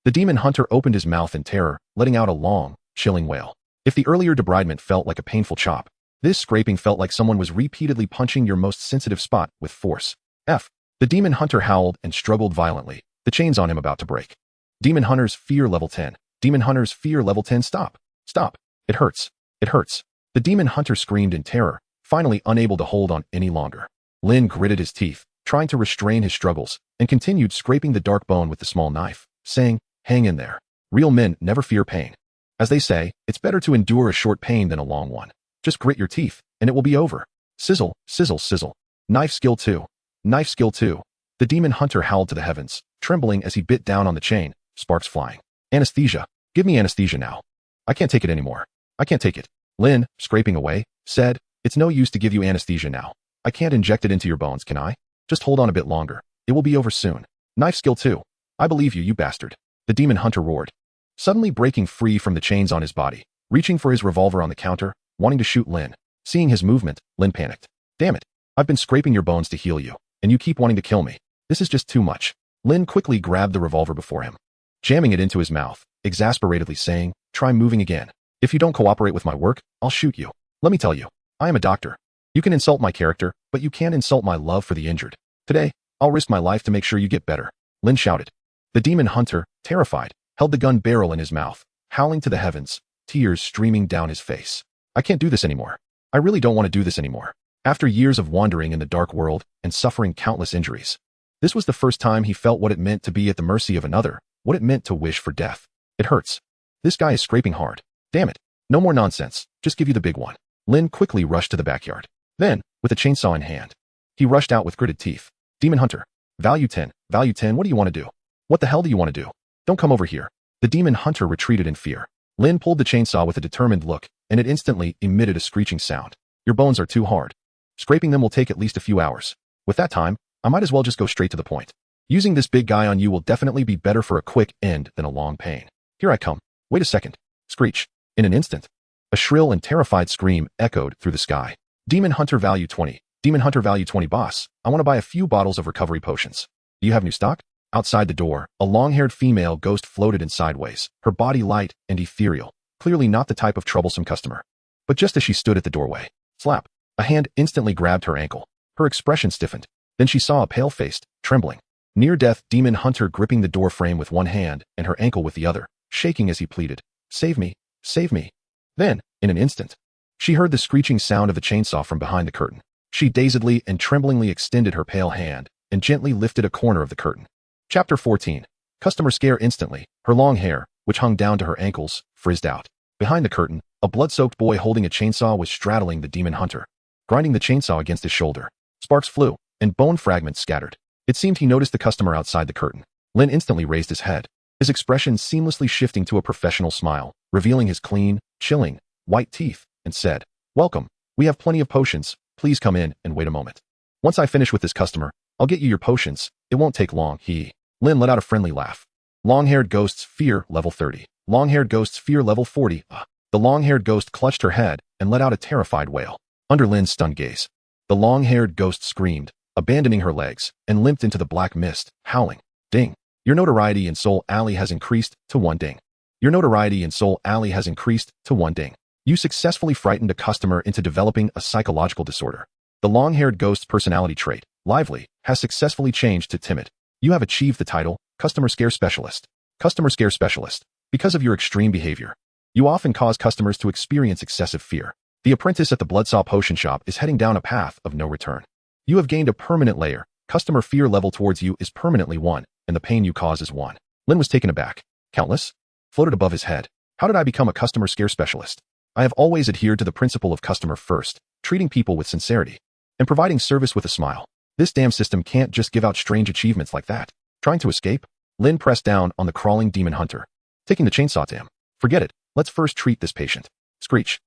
The demon hunter opened his mouth in terror, letting out a long, chilling wail. If the earlier debridement felt like a painful chop, this scraping felt like someone was repeatedly punching your most sensitive spot with force. The demon hunter howled and struggled violently, the chains on him about to break. Demon Hunter's fear level 10. Demon Hunter's fear level 10. Stop. Stop. It hurts. It hurts. The demon hunter screamed in terror, finally unable to hold on any longer. Lin gritted his teeth, trying to restrain his struggles, and continued scraping the dark bone with the small knife, saying, Hang in there. Real men never fear pain. As they say, it's better to endure a short pain than a long one. Just grit your teeth, and it will be over. Sizzle, sizzle, sizzle. Knife skill 2. Knife skill 2. The demon hunter howled to the heavens, trembling as he bit down on the chain, sparks flying. Anesthesia. Give me anesthesia now. I can't take it anymore. I can't take it. Lin, scraping away, said, It's no use to give you anesthesia now. I can't inject it into your bones, can I? Just hold on a bit longer. It will be over soon. Knife skill 2. I believe you, you bastard. The demon hunter roared, suddenly breaking free from the chains on his body, reaching for his revolver on the counter, wanting to shoot Lin. Seeing his movement, Lin panicked. Damn it. I've been scraping your bones to heal you, and you keep wanting to kill me. This is just too much. Lin quickly grabbed the revolver before him, jamming it into his mouth, exasperatedly saying, Try moving again. If you don't cooperate with my work, I'll shoot you. Let me tell you, I am a doctor. You can insult my character, but you can't insult my love for the injured. Today, I'll risk my life to make sure you get better. Lin shouted. The demon hunter, terrified, held the gun barrel in his mouth, howling to the heavens, tears streaming down his face. I can't do this anymore. I really don't want to do this anymore. After years of wandering in the dark world and suffering countless injuries, this was the first time he felt what it meant to be at the mercy of another, what it meant to wish for death. It hurts. This guy is scraping hard. Damn it. No more nonsense. Just give you the big one. Lin quickly rushed to the backyard. Then, with a chainsaw in hand, he rushed out with gritted teeth. Demon hunter. Value 10. Value 10. What do you want to do? What the hell do you want to do? Don't come over here. The demon hunter retreated in fear. Lin pulled the chainsaw with a determined look, and it instantly emitted a screeching sound. Your bones are too hard. Scraping them will take at least a few hours. With that time, I might as well just go straight to the point. Using this big guy on you will definitely be better for a quick end than a long pain. Here I come. Wait a second. Screech. In an instant, a shrill and terrified scream echoed through the sky. Demon Hunter value 20. Demon Hunter value 20. Boss, I want to buy a few bottles of recovery potions. Do you have new stock? Outside the door, a long-haired female ghost floated in sideways, her body light and ethereal, clearly not the type of troublesome customer. But just as she stood at the doorway, slap, a hand instantly grabbed her ankle. Her expression stiffened. Then she saw a pale-faced, trembling, near-death demon hunter gripping the door frame with one hand and her ankle with the other, shaking as he pleaded, Save me, save me. Then, in an instant, she heard the screeching sound of a chainsaw from behind the curtain. She dazedly and tremblingly extended her pale hand and gently lifted a corner of the curtain. Chapter 14. Customer scare instantly. Her long hair, which hung down to her ankles, frizzed out. Behind the curtain, a blood-soaked boy holding a chainsaw was straddling the demon hunter, grinding the chainsaw against his shoulder. Sparks flew, and bone fragments scattered. It seemed he noticed the customer outside the curtain. Lin instantly raised his head, his expression seamlessly shifting to a professional smile, revealing his clean, chilling, white teeth, and said, Welcome. We have plenty of potions. Please come in and wait a moment. Once I finish with this customer, I'll get you your potions. It won't take long. Lin let out a friendly laugh. Long-haired ghost's fear level 30. Long-haired ghost's fear level 40. The long-haired ghost clutched her head and let out a terrified wail. Under Lin's stunned gaze, the long-haired ghost screamed, abandoning her legs, and limped into the black mist, howling. Ding. Your notoriety in Soul Alley has increased to 1 ding. Your notoriety in Soul Alley has increased to 1 ding. You successfully frightened a customer into developing a psychological disorder. The long-haired ghost's personality trait, lively, has successfully changed to timid. You have achieved the title, Customer Scare Specialist. Customer Scare Specialist. Because of your extreme behavior, you often cause customers to experience excessive fear. The apprentice at the Bloodsaw Potion Shop is heading down a path of no return. You have gained a permanent layer. Customer fear level towards you is permanently 1, and the pain you cause is 1. Lin was taken aback. Countless? Floated above his head. How did I become a customer scare specialist? I have always adhered to the principle of customer first, treating people with sincerity. and providing service with a smile. This damn system can't just give out strange achievements like that. Trying to escape? Lin pressed down on the crawling demon hunter, taking the chainsaw to him. Forget it. Let's first treat this patient. Screech.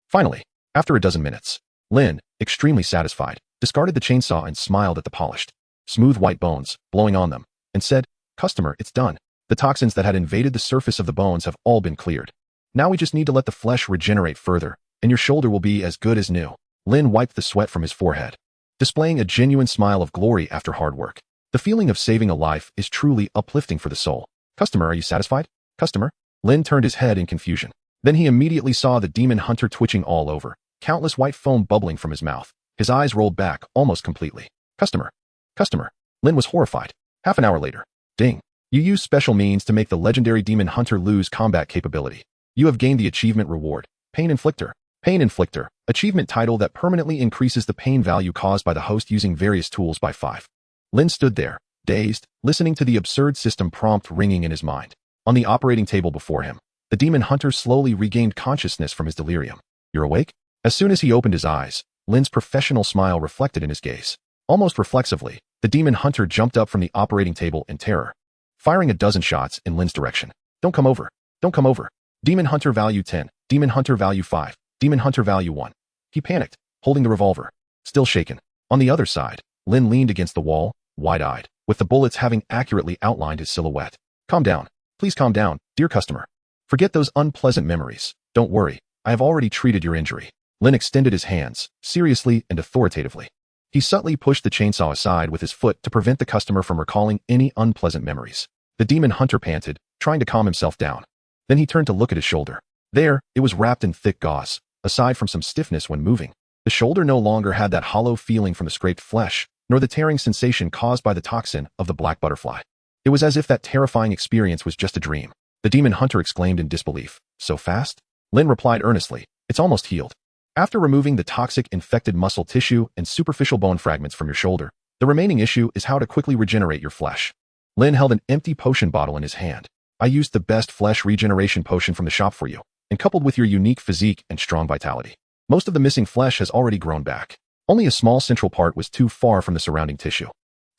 Finally, after a dozen minutes, Lin, extremely satisfied, discarded the chainsaw and smiled at the polished, smooth white bones, blowing on them, and said, "Customer, it's done. The toxins that had invaded the surface of the bones have all been cleared. Now we just need to let the flesh regenerate further, and your shoulder will be as good as new." Lin wiped the sweat from his forehead, displaying a genuine smile of glory after hard work. The feeling of saving a life is truly uplifting for the soul. "Customer, are you satisfied? Customer?" Lin turned his head in confusion. Then he immediately saw the demon hunter twitching all over, countless white foam bubbling from his mouth. His eyes rolled back almost completely. "Customer. Customer." Lin was horrified. Half an hour later. Ding. You use special means to make the legendary demon hunter lose combat capability. You have gained the achievement reward. Pain Inflictor. Pain Inflictor. Achievement title that permanently increases the pain value caused by the host using various tools by 5. Lin stood there, dazed, listening to the absurd system prompt ringing in his mind. On the operating table before him, the demon hunter slowly regained consciousness from his delirium. "You're awake?" As soon as he opened his eyes, Lin's professional smile reflected in his gaze. Almost reflexively, the demon hunter jumped up from the operating table in terror, firing a dozen shots in Lin's direction. "Don't come over. Don't come over. Demon hunter value 10. Demon hunter value 5. Demon hunter value 1. He panicked, holding the revolver, still shaken. On the other side, Lin leaned against the wall, wide-eyed, with the bullets having accurately outlined his silhouette. "Calm down. Please calm down, dear customer. Forget those unpleasant memories. Don't worry. I have already treated your injury." Lin extended his hands, seriously and authoritatively. He subtly pushed the chainsaw aside with his foot to prevent the customer from recalling any unpleasant memories. The demon hunter panted, trying to calm himself down. Then he turned to look at his shoulder. There, it was wrapped in thick gauze. Aside from some stiffness when moving, the shoulder no longer had that hollow feeling from the scraped flesh, nor the tearing sensation caused by the toxin of the black butterfly. It was as if that terrifying experience was just a dream. The demon hunter exclaimed in disbelief. "So fast?" Lin replied earnestly. "It's almost healed." After removing the toxic infected muscle tissue and superficial bone fragments from your shoulder, the remaining issue is how to quickly regenerate your flesh. Lin held an empty potion bottle in his hand. "I used the best flesh regeneration potion from the shop for you, and coupled with your unique physique and strong vitality. Most of the missing flesh has already grown back. Only a small central part was too far from the surrounding tissue.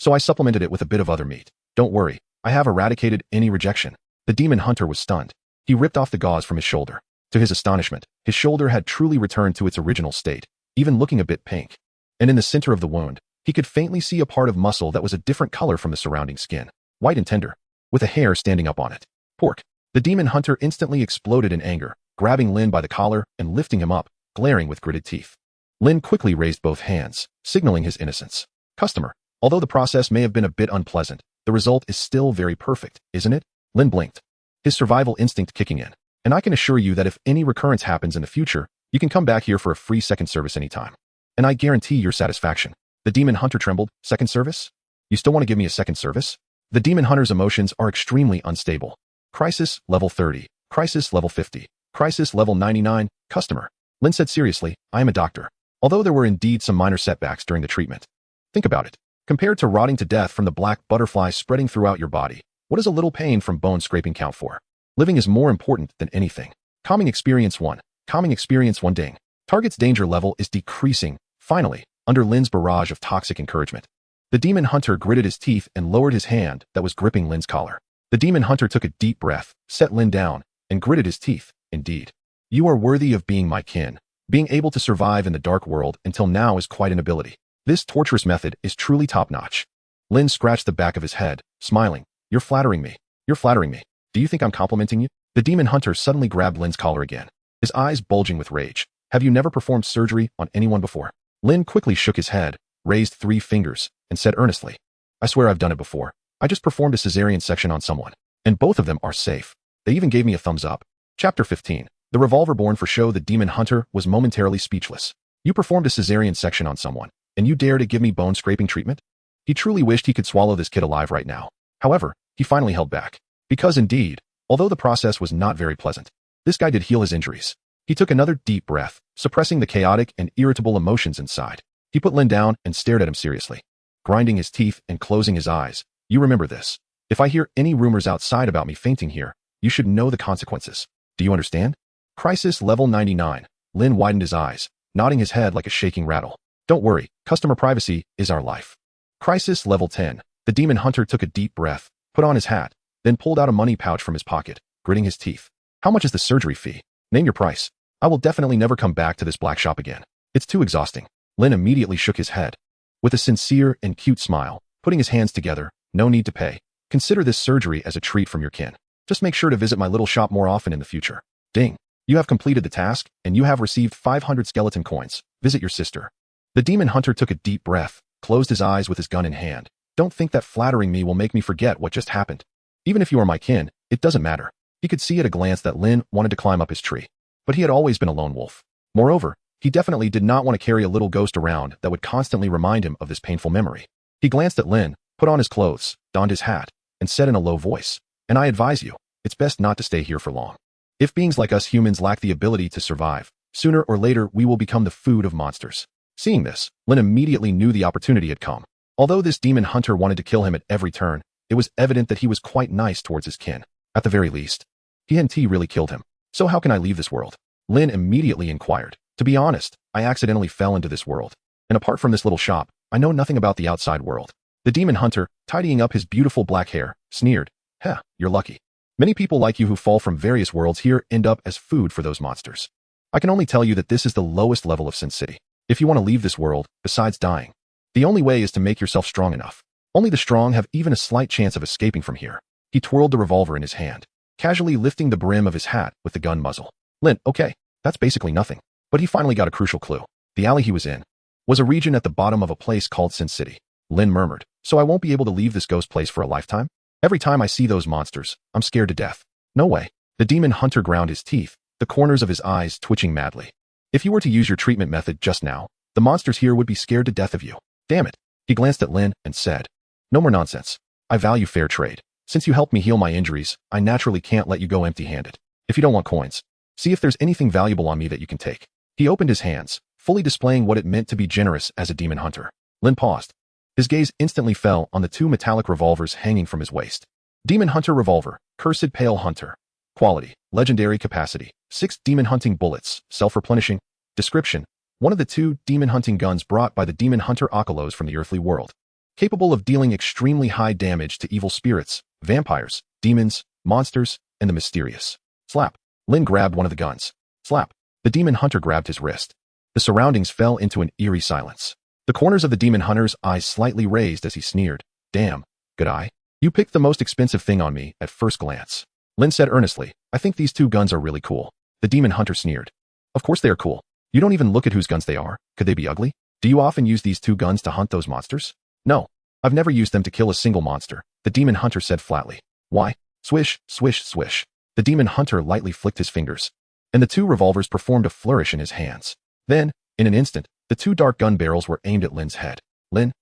So I supplemented it with a bit of other meat. Don't worry, I have eradicated any rejection." The demon hunter was stunned. He ripped off the gauze from his shoulder. To his astonishment, his shoulder had truly returned to its original state, even looking a bit pink. And in the center of the wound, he could faintly see a part of muscle that was a different color from the surrounding skin, white and tender, with a hair standing up on it. "Pork." The demon hunter instantly exploded in anger, grabbing Lin by the collar and lifting him up, glaring with gritted teeth. Lin quickly raised both hands, signaling his innocence. "Customer, although the process may have been a bit unpleasant, the result is still very perfect, isn't it?" Lin blinked, his survival instinct kicking in. "And I can assure you that if any recurrence happens in the future, you can come back here for a free second service anytime. And I guarantee your satisfaction." The demon hunter trembled. "Second service? You still want to give me a second service?" The demon hunter's emotions are extremely unstable. Crisis level 30. Crisis level 50. Crisis level 99. "Customer," Lin said seriously, "I am a doctor. Although there were indeed some minor setbacks during the treatment. Think about it. Compared to rotting to death from the black butterfly spreading throughout your body, what does a little pain from bone scraping count for? Living is more important than anything." Calming experience 1. Calming experience 1 ding. Target's danger level is decreasing, finally, under Lin's barrage of toxic encouragement. The demon hunter gritted his teeth and lowered his hand that was gripping Lin's collar. The demon hunter took a deep breath, set Lin down, and gritted his teeth. "Indeed. You are worthy of being my kin. Being able to survive in the dark world until now is quite an ability. This torturous method is truly top-notch." Lin scratched the back of his head, smiling. "You're flattering me. You're flattering me. Do you think I'm complimenting you?" The demon hunter suddenly grabbed Lin's collar again, his eyes bulging with rage. "Have you never performed surgery on anyone before?" Lin quickly shook his head, raised 3 fingers, and said earnestly, "I swear I've done it before. I just performed a cesarean section on someone, and both of them are safe. They even gave me a thumbs up." Chapter 15. The revolver born for show. The demon hunter was momentarily speechless. "You performed a cesarean section on someone, and you dare to give me bone scraping treatment?" He truly wished he could swallow this kid alive right now. However, he finally held back. Because indeed, although the process was not very pleasant, this guy did heal his injuries. He took another deep breath, suppressing the chaotic and irritable emotions inside. He put Lin down and stared at him seriously, grinding his teeth and closing his eyes. "You remember this. If I hear any rumors outside about me fainting here, you should know the consequences. Do you understand?" Crisis level 99. Lin widened his eyes, nodding his head like a shaking rattle. Don't worry, customer privacy is our life. Crisis level 10. The demon hunter took a deep breath, put on his hat, then pulled out a money pouch from his pocket, gritting his teeth. How much is the surgery fee? Name your price. I will definitely never come back to this black shop again. It's too exhausting. Lin immediately shook his head. With a sincere and cute smile, putting his hands together, no need to pay. Consider this surgery as a treat from your kin. Just make sure to visit my little shop more often in the future. Ding. You have completed the task, and you have received 500 skeleton coins. Visit your sister. The demon hunter took a deep breath, closed his eyes with his gun in hand. Don't think that flattering me will make me forget what just happened. Even if you are my kin, it doesn't matter. He could see at a glance that Lin wanted to climb up his tree. But he had always been a lone wolf. Moreover, he definitely did not want to carry a little ghost around that would constantly remind him of this painful memory. He glanced at Lin, put on his clothes, donned his hat, and said in a low voice, "And I advise you, it's best not to stay here for long. If beings like us humans lack the ability to survive, sooner or later we will become the food of monsters." Seeing this, Lin immediately knew the opportunity had come. Although this demon hunter wanted to kill him at every turn, it was evident that he was quite nice towards his kin. At the very least, he hadn't really killed him. So how can I leave this world? Lin immediately inquired. To be honest, I accidentally fell into this world. And apart from this little shop, I know nothing about the outside world. The demon hunter, tidying up his beautiful black hair, sneered. Heh, you're lucky. Many people like you who fall from various worlds here end up as food for those monsters. I can only tell you that this is the lowest level of Sin City. If you want to leave this world, besides dying, the only way is to make yourself strong enough. Only the strong have even a slight chance of escaping from here. He twirled the revolver in his hand, casually lifting the brim of his hat with the gun muzzle. Lin, okay, that's basically nothing. But he finally got a crucial clue. The alley he was in was a region at the bottom of a place called Sin City. Lin murmured, so I won't be able to leave this ghost place for a lifetime? Every time I see those monsters, I'm scared to death. No way. The demon hunter ground his teeth, the corners of his eyes twitching madly. If you were to use your treatment method just now, the monsters here would be scared to death of you. Damn it. He glanced at Lin and said, no more nonsense. I value fair trade. Since you helped me heal my injuries, I naturally can't let you go empty-handed. If you don't want coins, see if there's anything valuable on me that you can take. He opened his hands, fully displaying what it meant to be generous as a demon hunter. Lin paused. His gaze instantly fell on the two metallic revolvers hanging from his waist. Demon Hunter Revolver, Cursed Pale Hunter. Quality, Legendary Capacity, 6 Demon Hunting Bullets, Self-Replenishing. Description, one of the 2 demon hunting guns brought by the demon hunter Akalos from the earthly world. Capable of dealing extremely high damage to evil spirits, vampires, demons, monsters, and the mysterious. Slap. Lin grabbed one of the guns. Slap. The demon hunter grabbed his wrist. The surroundings fell into an eerie silence. The corners of the demon hunter's eyes slightly raised as he sneered. Damn, good eye. You picked the most expensive thing on me at first glance. Lin said earnestly, I think these 2 guns are really cool. The demon hunter sneered. Of course they are cool. You don't even look at whose guns they are. Could they be ugly? Do you often use these 2 guns to hunt those monsters? No. I've never used them to kill a single monster, the demon hunter said flatly. Why? Swish, swish, swish. The demon hunter lightly flicked his fingers, and the 2 revolvers performed a flourish in his hands. Then, in an instant, the 2 dark gun barrels were aimed at Lin's head. Lin?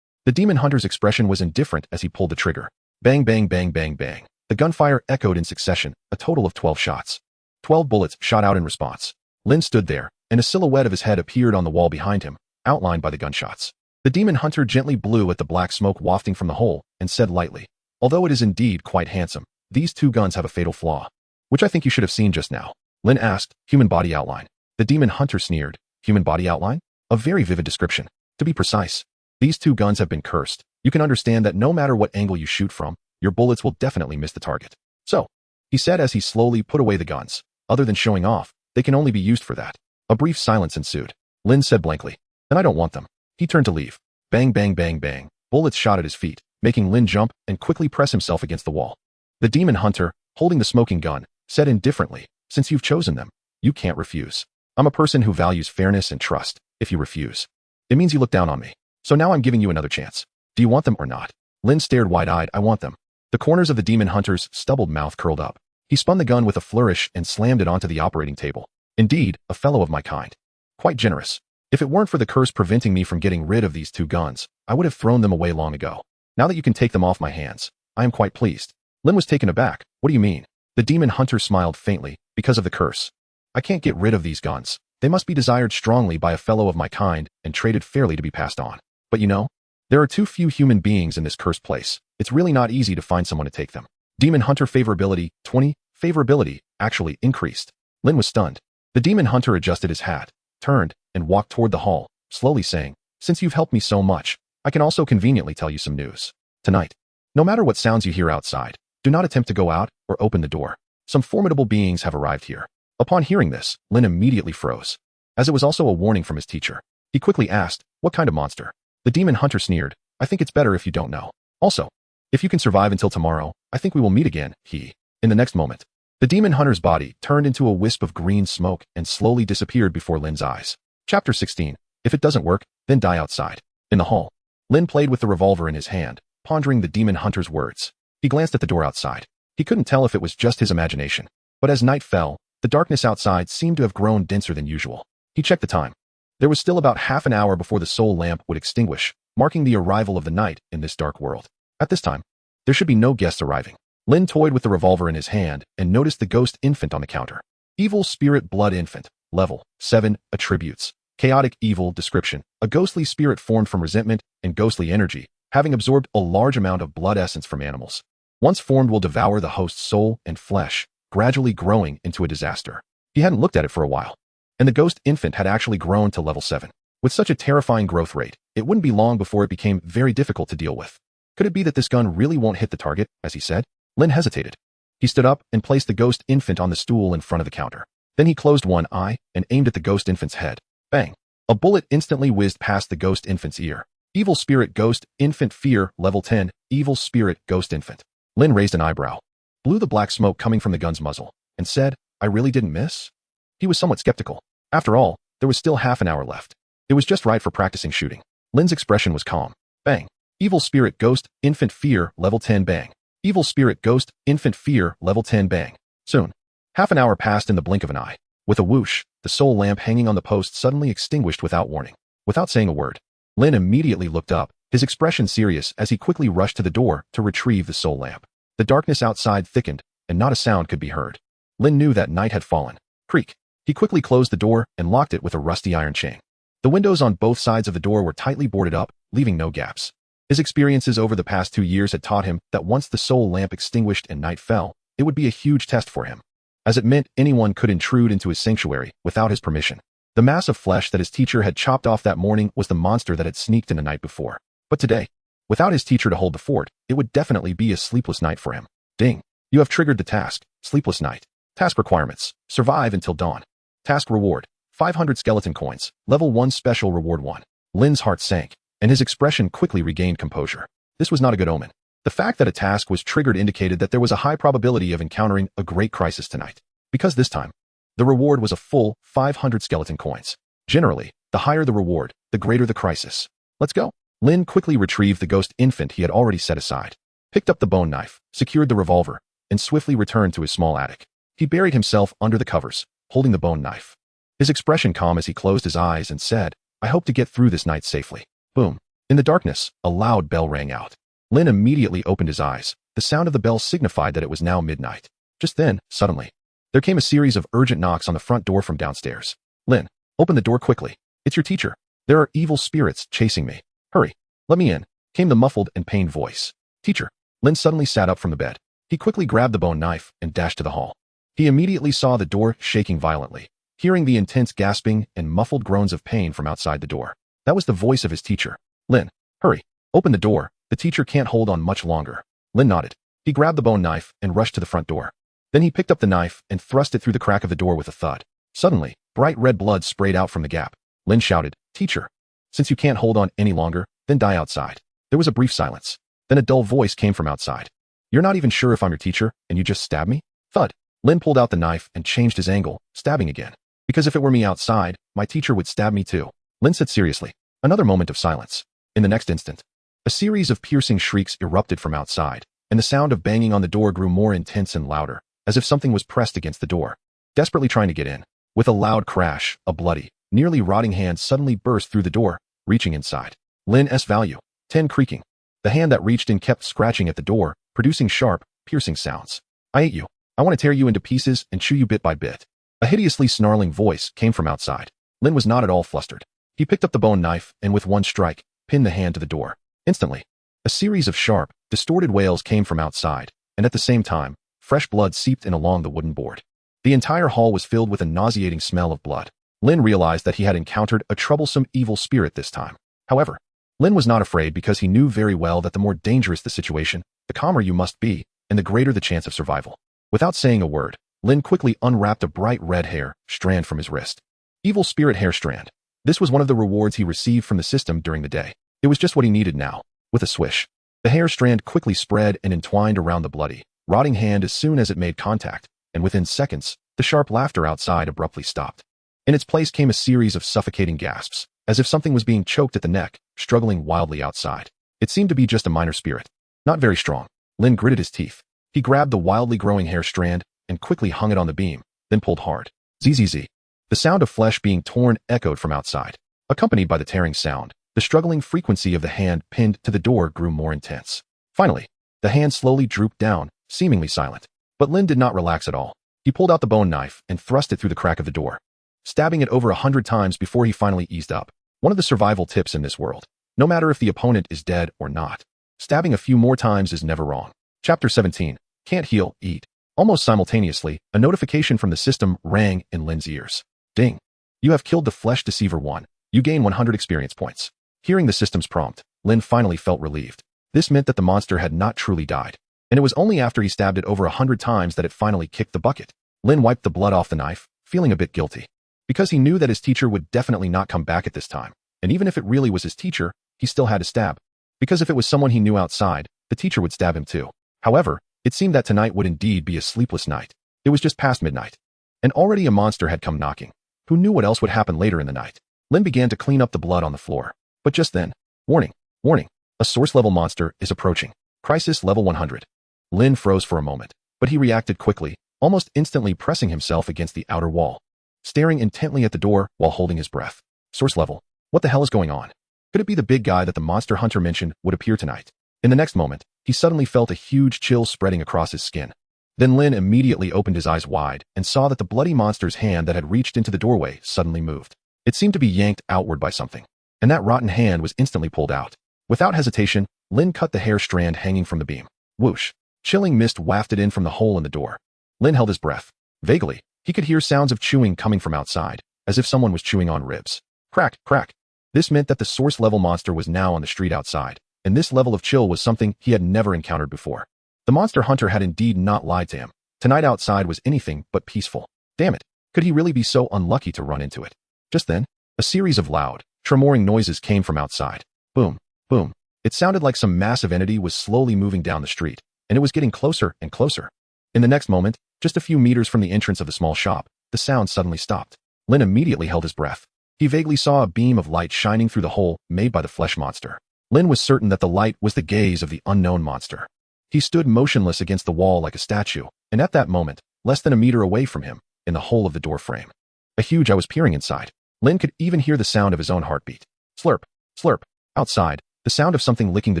The demon hunter's expression was indifferent as he pulled the trigger. Bang, bang, bang, bang, bang. The gunfire echoed in succession, a total of 12 shots. 12 bullets shot out in response. Lin stood there, and a silhouette of his head appeared on the wall behind him, outlined by the gunshots. The demon hunter gently blew at the black smoke wafting from the hole, and said lightly, although it is indeed quite handsome, these 2 guns have a fatal flaw. Which I think you should have seen just now. Lin asked, human body outline. The demon hunter sneered, human body outline? A very vivid description. To be precise, these 2 guns have been cursed. You can understand that no matter what angle you shoot from, your bullets will definitely miss the target. So, he said as he slowly put away the guns. Other than showing off, they can only be used for that. A brief silence ensued. Lin said blankly, then I don't want them. He turned to leave. Bang, bang, bang, bang. Bullets shot at his feet, making Lin jump and quickly press himself against the wall. The demon hunter, holding the smoking gun, said indifferently, since you've chosen them, you can't refuse. I'm a person who values fairness and trust. If you refuse, it means you look down on me. So now I'm giving you another chance. Do you want them or not? Lin stared wide-eyed. I want them. The corners of the demon hunter's stubbled mouth curled up. He spun the gun with a flourish and slammed it onto the operating table. Indeed, a fellow of my kind. Quite generous. If it weren't for the curse preventing me from getting rid of these 2 guns, I would have thrown them away long ago. Now that you can take them off my hands, I am quite pleased. Lin was taken aback. What do you mean? The demon hunter smiled faintly, because of the curse. I can't get rid of these guns. They must be desired strongly by a fellow of my kind and traded fairly to be passed on. But you know, there are too few human beings in this cursed place. It's really not easy to find someone to take them. Demon hunter favorability, 20. Favorability actually increased. Lin was stunned. The demon hunter adjusted his hat, turned, and walked toward the hall, slowly saying, Since you've helped me so much, I can also conveniently tell you some news. Tonight, no matter what sounds you hear outside, do not attempt to go out or open the door. Some formidable beings have arrived here. Upon hearing this, Lin immediately froze. As it was also a warning from his teacher, he quickly asked, what kind of monster? The demon hunter sneered, I think it's better if you don't know. Also, if you can survive until tomorrow, I think we will meet again, In the next moment, the demon hunter's body turned into a wisp of green smoke and slowly disappeared before Lin's eyes. Chapter 16. If it doesn't work, then die outside. In the hall, Lin played with the revolver in his hand, pondering the demon hunter's words. He glanced at the door outside. He couldn't tell if it was just his imagination, but as night fell, the darkness outside seemed to have grown denser than usual. He checked the time. There was still about half an hour before the soul lamp would extinguish, marking the arrival of the night in this dark world. At this time, there should be no guests arriving. Lin toyed with the revolver in his hand and noticed the ghost infant on the counter. Evil Spirit Blood Infant. Level 7. Attributes. Chaotic Evil. Description. A ghostly spirit formed from resentment and ghostly energy, having absorbed a large amount of blood essence from animals. Once formed, will devour the host's soul and flesh, gradually growing into a disaster. He hadn't looked at it for a while, and the ghost infant had actually grown to level 7. With such a terrifying growth rate, it wouldn't be long before it became very difficult to deal with. Could it be that this gun really won't hit the target, as he said? Lin hesitated. He stood up and placed the ghost infant on the stool in front of the counter. Then he closed one eye and aimed at the ghost infant's head. Bang! A bullet instantly whizzed past the ghost infant's ear. Evil Spirit Ghost Infant Fear. Level 10. Evil Spirit Ghost Infant. Lin raised an eyebrow, blew the black smoke coming from the gun's muzzle, and said, I really didn't miss? He was somewhat skeptical. After all, there was still half an hour left. It was just right for practicing shooting. Lin's expression was calm. Bang! Evil Spirit Ghost Infant Fear. Level 10. Bang! Evil Spirit Ghost Infant Fear. Level 10. Bang! Soon, half an hour passed in the blink of an eye. With a whoosh, the soul lamp hanging on the post suddenly extinguished without warning. Without saying a word, Lin immediately looked up, his expression serious as he quickly rushed to the door to retrieve the soul lamp. The darkness outside thickened, and not a sound could be heard. Lin knew that night had fallen. Creak. He quickly closed the door and locked it with a rusty iron chain. The windows on both sides of the door were tightly boarded up, leaving no gaps. His experiences over the past 2 years had taught him that once the soul lamp extinguished and night fell, it would be a huge test for him, as it meant anyone could intrude into his sanctuary without his permission. The mass of flesh that his teacher had chopped off that morning was the monster that had sneaked in the night before. But today, without his teacher to hold the fort, it would definitely be a sleepless night for him. Ding! You have triggered the task, Sleepless Night. Task requirements: survive until dawn. Task reward: 500 skeleton coins. Level 1 special reward 1. Lin's heart sank, and his expression quickly regained composure. This was not a good omen. The fact that a task was triggered indicated that there was a high probability of encountering a great crisis tonight. Because this time, the reward was a full 500 skeleton coins. Generally, the higher the reward, the greater the crisis. Let's go. Lin quickly retrieved the ghost infant he had already set aside, picked up the bone knife, secured the revolver, and swiftly returned to his small attic. He buried himself under the covers, holding the bone knife. His expression calm as he closed his eyes and said, I hope to get through this night safely. Boom. In the darkness, a loud bell rang out. Lin immediately opened his eyes. The sound of the bell signified that it was now midnight. Just then, suddenly, there came a series of urgent knocks on the front door from downstairs. Lin, open the door quickly. It's your teacher. There are evil spirits chasing me. Hurry. Let me in, came the muffled and pained voice. Teacher. Lin suddenly sat up from the bed. He quickly grabbed the bone knife and dashed to the hall. He immediately saw the door shaking violently, hearing the intense gasping and muffled groans of pain from outside the door. That was the voice of his teacher. Lin, hurry. Open the door. The teacher can't hold on much longer. Lin nodded. He grabbed the bone knife and rushed to the front door. Then he picked up the knife and thrust it through the crack of the door with a thud. Suddenly, bright red blood sprayed out from the gap. Lin shouted, Teacher, since you can't hold on any longer, then die outside. There was a brief silence. Then a dull voice came from outside. You're not even sure if I'm your teacher, and you just stabbed me? Thud. Lin pulled out the knife and changed his angle, stabbing again. Because if it were me outside, my teacher would stab me too. Lin said seriously. Another moment of silence. In the next instant, a series of piercing shrieks erupted from outside, and the sound of banging on the door grew more intense and louder, as if something was pressed against the door, desperately trying to get in. With a loud crash, a bloody, nearly rotting hand suddenly burst through the door, reaching inside. Lin's value: 10 creaking. The hand that reached in kept scratching at the door, producing sharp, piercing sounds. I ate you. I want to tear you into pieces and chew you bit by bit. A hideously snarling voice came from outside. Lin was not at all flustered. He picked up the bone knife and with one strike, pinned the hand to the door. Instantly, a series of sharp, distorted wails came from outside, and at the same time, fresh blood seeped in along the wooden board. The entire hall was filled with a nauseating smell of blood. Lin realized that he had encountered a troublesome evil spirit this time. However, Lin was not afraid because he knew very well that the more dangerous the situation, the calmer you must be, and the greater the chance of survival. Without saying a word, Lin quickly unwrapped a bright red hair strand from his wrist. Evil Spirit Hair Strand. This was one of the rewards he received from the system during the day. It was just what he needed now. With a swish, the hair strand quickly spread and entwined around the bloody, rotting hand as soon as it made contact, and within seconds, the sharp laughter outside abruptly stopped. In its place came a series of suffocating gasps, as if something was being choked at the neck, struggling wildly outside. It seemed to be just a minor spirit. Not very strong. Lin gritted his teeth. He grabbed the wildly growing hair strand and quickly hung it on the beam, then pulled hard. Zzz. The sound of flesh being torn echoed from outside. Accompanied by the tearing sound, the struggling frequency of the hand pinned to the door grew more intense. Finally, the hand slowly drooped down, seemingly silent. But Lin did not relax at all. He pulled out the bone knife and thrust it through the crack of the door, stabbing it over 100 times before he finally eased up. One of the survival tips in this world. No matter if the opponent is dead or not, stabbing a few more times is never wrong. Chapter 17. Can't heal, eat. Almost simultaneously, a notification from the system rang in Lin's ears. Ding. You have killed the Flesh Deceiver 1. You gain 100 experience points. Hearing the system's prompt, Lin finally felt relieved. This meant that the monster had not truly died, and it was only after he stabbed it over 100 times that it finally kicked the bucket. Lin wiped the blood off the knife, feeling a bit guilty. Because he knew that his teacher would definitely not come back at this time, and even if it really was his teacher, he still had to stab. Because if it was someone he knew outside, the teacher would stab him too. However, it seemed that tonight would indeed be a sleepless night. It was just past midnight, and already a monster had come knocking. Who knew what else would happen later in the night? Lin began to clean up the blood on the floor. But just then, warning, warning, a source-level monster is approaching. Crisis level 100. Lin froze for a moment, but he reacted quickly, almost instantly pressing himself against the outer wall, staring intently at the door while holding his breath. Source level. What the hell is going on? Could it be the big guy that the monster hunter mentioned would appear tonight? In the next moment, he suddenly felt a huge chill spreading across his skin. Then Lin immediately opened his eyes wide and saw that the bloody monster's hand that had reached into the doorway suddenly moved. It seemed to be yanked outward by something, and that rotten hand was instantly pulled out. Without hesitation, Lin cut the hair strand hanging from the beam. Whoosh! Chilling mist wafted in from the hole in the door. Lin held his breath. Vaguely, he could hear sounds of chewing coming from outside, as if someone was chewing on ribs. Crack, crack. This meant that the source-level monster was now on the street outside, and this level of chill was something he had never encountered before. The monster hunter had indeed not lied to him. Tonight outside was anything but peaceful. Damn it, could he really be so unlucky to run into it? Just then, a series of loud, tremoring noises came from outside. Boom, boom. It sounded like some massive entity was slowly moving down the street, and it was getting closer and closer. In the next moment, just a few meters from the entrance of the small shop, the sound suddenly stopped. Lin immediately held his breath. He vaguely saw a beam of light shining through the hole made by the flesh monster. Lin was certain that the light was the gaze of the unknown monster. He stood motionless against the wall like a statue, and at that moment, less than a meter away from him, in the hole of the door frame, a huge eye was peering inside. Lin could even hear the sound of his own heartbeat. Slurp, slurp. Outside, the sound of something licking the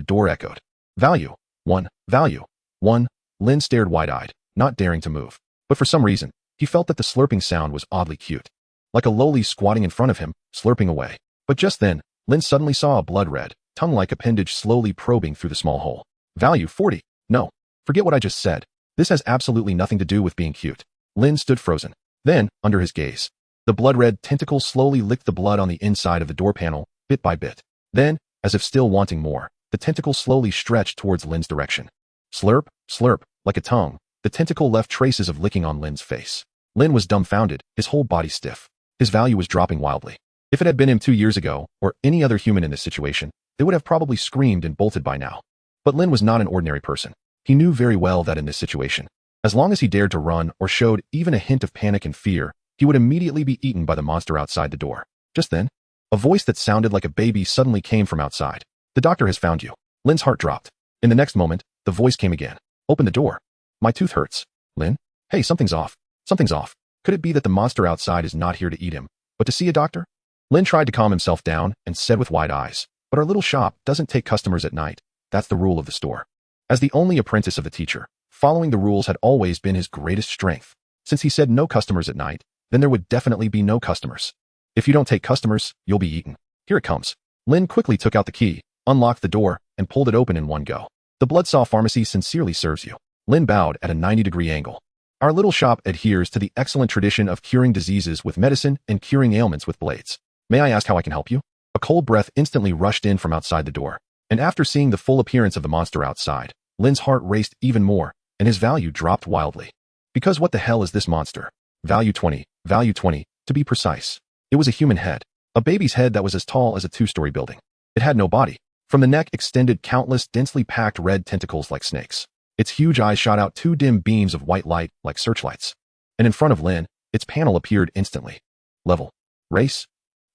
door echoed. Value. 1. Value. 1. Lin stared wide-eyed, not daring to move. But for some reason, he felt that the slurping sound was oddly cute. Like a loli squatting in front of him, slurping away. But just then, Lin suddenly saw a blood-red, tongue-like appendage slowly probing through the small hole. Value 40. No. Forget what I just said. This has absolutely nothing to do with being cute. Lin stood frozen. Then, under his gaze, the blood-red tentacle slowly licked the blood on the inside of the door panel, bit by bit. Then, as if still wanting more, the tentacle slowly stretched towards Lin's direction. Slurp, slurp, like a tongue, the tentacle left traces of licking on Lin's face. Lin was dumbfounded, his whole body stiff. His value was dropping wildly. If it had been him 2 years ago, or any other human in this situation, they would have probably screamed and bolted by now. But Lin was not an ordinary person. He knew very well that in this situation, as long as he dared to run or showed even a hint of panic and fear, he would immediately be eaten by the monster outside the door. Just then, a voice that sounded like a baby suddenly came from outside. The doctor has found you. Lin's heart dropped. In the next moment, the voice came again. Open the door. My tooth hurts. Lin? Hey, something's off. Something's off. Could it be that the monster outside is not here to eat him, but to see a doctor? Lin tried to calm himself down and said with wide eyes, but our little shop doesn't take customers at night. That's the rule of the store. As the only apprentice of the teacher, following the rules had always been his greatest strength. Since he said no customers at night, then there would definitely be no customers. If you don't take customers, you'll be eaten. Here it comes. Lin quickly took out the key, unlocked the door, and pulled it open in one go. The Bloodsaw Pharmacy sincerely serves you. Lin bowed at a 90-degree angle. Our little shop adheres to the excellent tradition of curing diseases with medicine and curing ailments with blades. May I ask how I can help you? A cold breath instantly rushed in from outside the door. And after seeing the full appearance of the monster outside, Lin's heart raced even more, and his value dropped wildly. Because what the hell is this monster? Value 20, to be precise. It was a human head. A baby's head that was as tall as a two-story building. It had no body. From the neck extended countless densely packed red tentacles like snakes. Its huge eyes shot out two dim beams of white light like searchlights. And in front of Lin, its panel appeared instantly. Level. Race.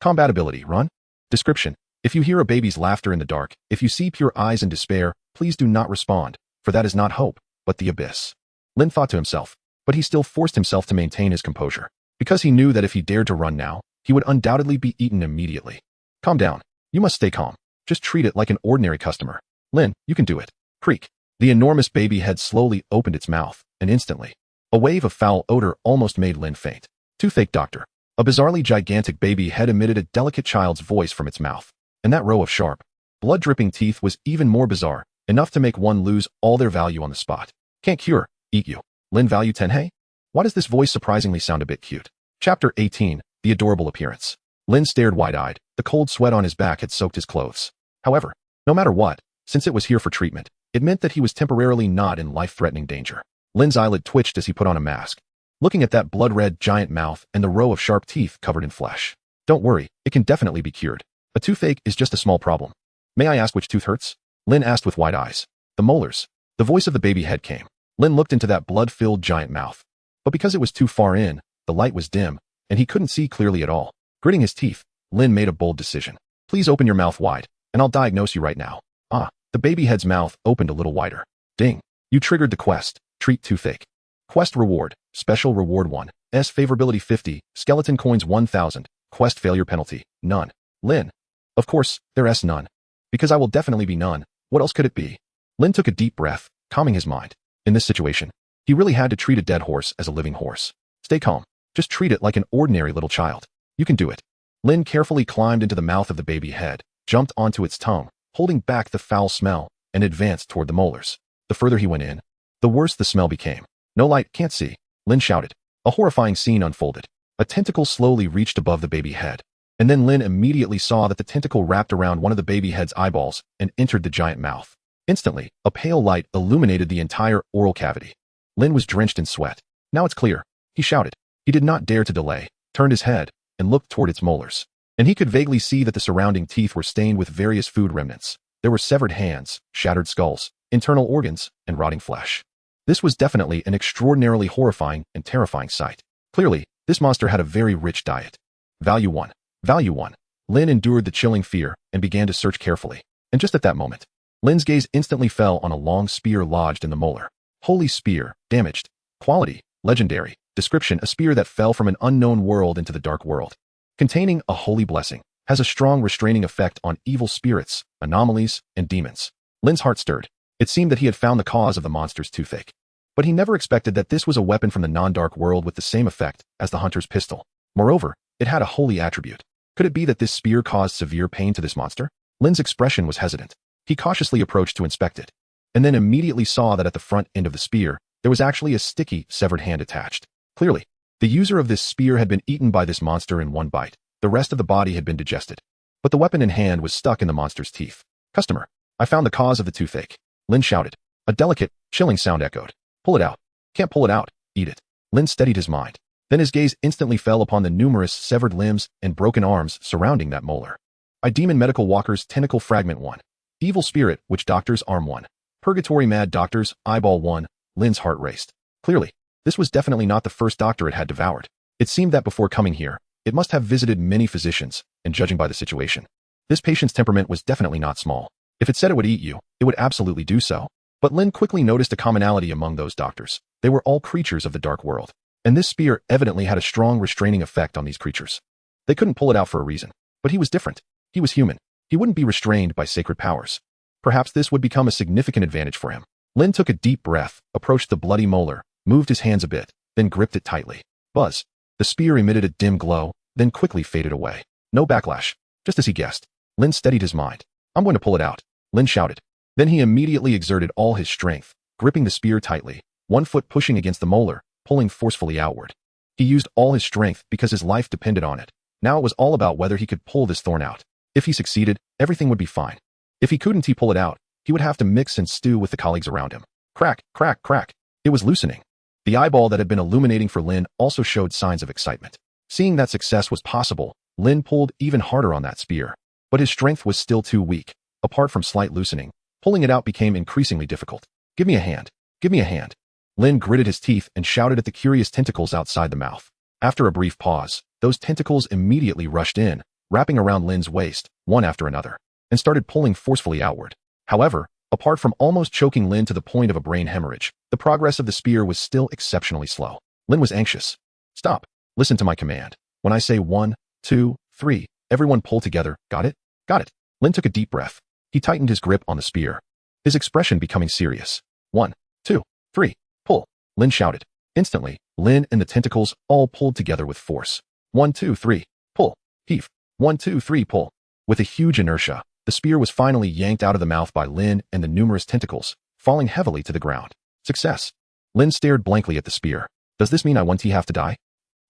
Combatability. Run. Description. If you hear a baby's laughter in the dark, if you see pure eyes in despair, please do not respond, for that is not hope, but the abyss. Lin thought to himself, but he still forced himself to maintain his composure, because he knew that if he dared to run now, he would undoubtedly be eaten immediately. Calm down. You must stay calm. Just treat it like an ordinary customer. Lin, you can do it. Creak. The enormous baby head slowly opened its mouth, and instantly, a wave of foul odor almost made Lin faint. Toothache doctor. A bizarrely gigantic baby head emitted a delicate child's voice from its mouth, and that row of sharp, blood-dripping teeth was even more bizarre, enough to make one lose all their value on the spot. Can't cure, eat you. Lin value 10. Hey? Why does this voice surprisingly sound a bit cute? Chapter 18, The Adorable Appearance. Lin stared wide-eyed. The cold sweat on his back had soaked his clothes. However, no matter what, since it was here for treatment, it meant that he was temporarily not in life-threatening danger. Lin's eyelid twitched as he put on a mask, looking at that blood-red giant mouth and the row of sharp teeth covered in flesh. Don't worry, it can definitely be cured. A toothache is just a small problem. May I ask which tooth hurts? Lin asked with wide eyes. The molars. The voice of the baby head came. Lin looked into that blood-filled giant mouth. But because it was too far in, the light was dim, and he couldn't see clearly at all. Gritting his teeth, Lin made a bold decision. Please open your mouth wide, and I'll diagnose you right now. Ah, the baby head's mouth opened a little wider. Ding. You triggered the quest. Treat toothache. Quest reward. Special reward 1. S favorability 50. Skeleton coins 1000. Quest failure penalty. None. Lin. Of course, there S none. Because I will definitely be none. What else could it be? Lin took a deep breath, calming his mind. In this situation, he really had to treat a dead horse as a living horse. Stay calm. Just treat it like an ordinary little child. You can do it. Lin carefully climbed into the mouth of the baby head, jumped onto its tongue, holding back the foul smell, and advanced toward the molars. The further he went in, the worse the smell became. No light, can't see. Lin shouted. A horrifying scene unfolded. A tentacle slowly reached above the baby head. And then Lin immediately saw that the tentacle wrapped around one of the baby head's eyeballs and entered the giant mouth. Instantly, a pale light illuminated the entire oral cavity. Lin was drenched in sweat. Now it's clear. He shouted. He did not dare to delay, turned his head, and looked toward its molars. And he could vaguely see that the surrounding teeth were stained with various food remnants. There were severed hands, shattered skulls, internal organs, and rotting flesh. This was definitely an extraordinarily horrifying and terrifying sight. Clearly, this monster had a very rich diet. Value 1. Value 1. Lin endured the chilling fear and began to search carefully. And just at that moment, Lin's gaze instantly fell on a long spear lodged in the molar. Holy spear, damaged. Quality, legendary. Description, a spear that fell from an unknown world into the dark world. Containing a holy blessing, has a strong restraining effect on evil spirits, anomalies, and demons. Lin's heart stirred. It seemed that he had found the cause of the monster's toothache. But he never expected that this was a weapon from the non-dark world with the same effect as the hunter's pistol. Moreover, it had a holy attribute. Could it be that this spear caused severe pain to this monster? Lin's expression was hesitant. He cautiously approached to inspect it, and then immediately saw that at the front end of the spear, there was actually a sticky, severed hand attached. Clearly, the user of this spear had been eaten by this monster in one bite. The rest of the body had been digested. But the weapon in hand was stuck in the monster's teeth. Customer, I found the cause of the toothache. Lin shouted. A delicate, chilling sound echoed. Pull it out. Can't pull it out. Eat it. Lin steadied his mind. Then his gaze instantly fell upon the numerous severed limbs and broken arms surrounding that molar. I Demon Medical Walker's Tentacle Fragment 1. Evil Spirit, Witch Doctor's Arm 1. Purgatory Mad Doctor's Eyeball 1. Lin's heart raced. Clearly, this was definitely not the first doctor it had devoured. It seemed that before coming here, it must have visited many physicians, and judging by the situation, this patient's temperament was definitely not small. If it said it would eat you, it would absolutely do so. But Lin quickly noticed a commonality among those doctors. They were all creatures of the dark world. And this spear evidently had a strong restraining effect on these creatures. They couldn't pull it out for a reason. But he was different. He was human. He wouldn't be restrained by sacred powers. Perhaps this would become a significant advantage for him. Lin took a deep breath, approached the bloody molar, moved his hands a bit, then gripped it tightly. Buzz. The spear emitted a dim glow, then quickly faded away. No backlash. Just as he guessed. Lin steadied his mind. I'm going to pull it out. Lin shouted. Then he immediately exerted all his strength, gripping the spear tightly, one foot pushing against the molar, pulling forcefully outward. He used all his strength because his life depended on it. Now it was all about whether he could pull this thorn out. If he succeeded, everything would be fine. If he couldn't pull it out, he would have to mix and stew with the colleagues around him. Crack, crack, crack. It was loosening. The eyeball that had been illuminating for Lin also showed signs of excitement. Seeing that success was possible, Lin pulled even harder on that spear. But his strength was still too weak. Apart from slight loosening, pulling it out became increasingly difficult. Give me a hand. Give me a hand. Lin gritted his teeth and shouted at the curious tentacles outside the mouth. After a brief pause, those tentacles immediately rushed in, wrapping around Lin's waist, one after another, and started pulling forcefully outward. However, apart from almost choking Lin to the point of a brain hemorrhage, the progress of the spear was still exceptionally slow. Lin was anxious. Stop. Listen to my command. When I say 1, 2, 3, everyone pull together. Got it? Got it. Lin took a deep breath. He tightened his grip on the spear, his expression becoming serious. 1, 2, 3, pull. Lin shouted. Instantly, Lin and the tentacles all pulled together with force. 1, 2, 3, pull. Heave. 1, 2, 3, pull. With a huge inertia, the spear was finally yanked out of the mouth by Lin and the numerous tentacles, falling heavily to the ground. Success. Lin stared blankly at the spear. Does this mean I won't have to die?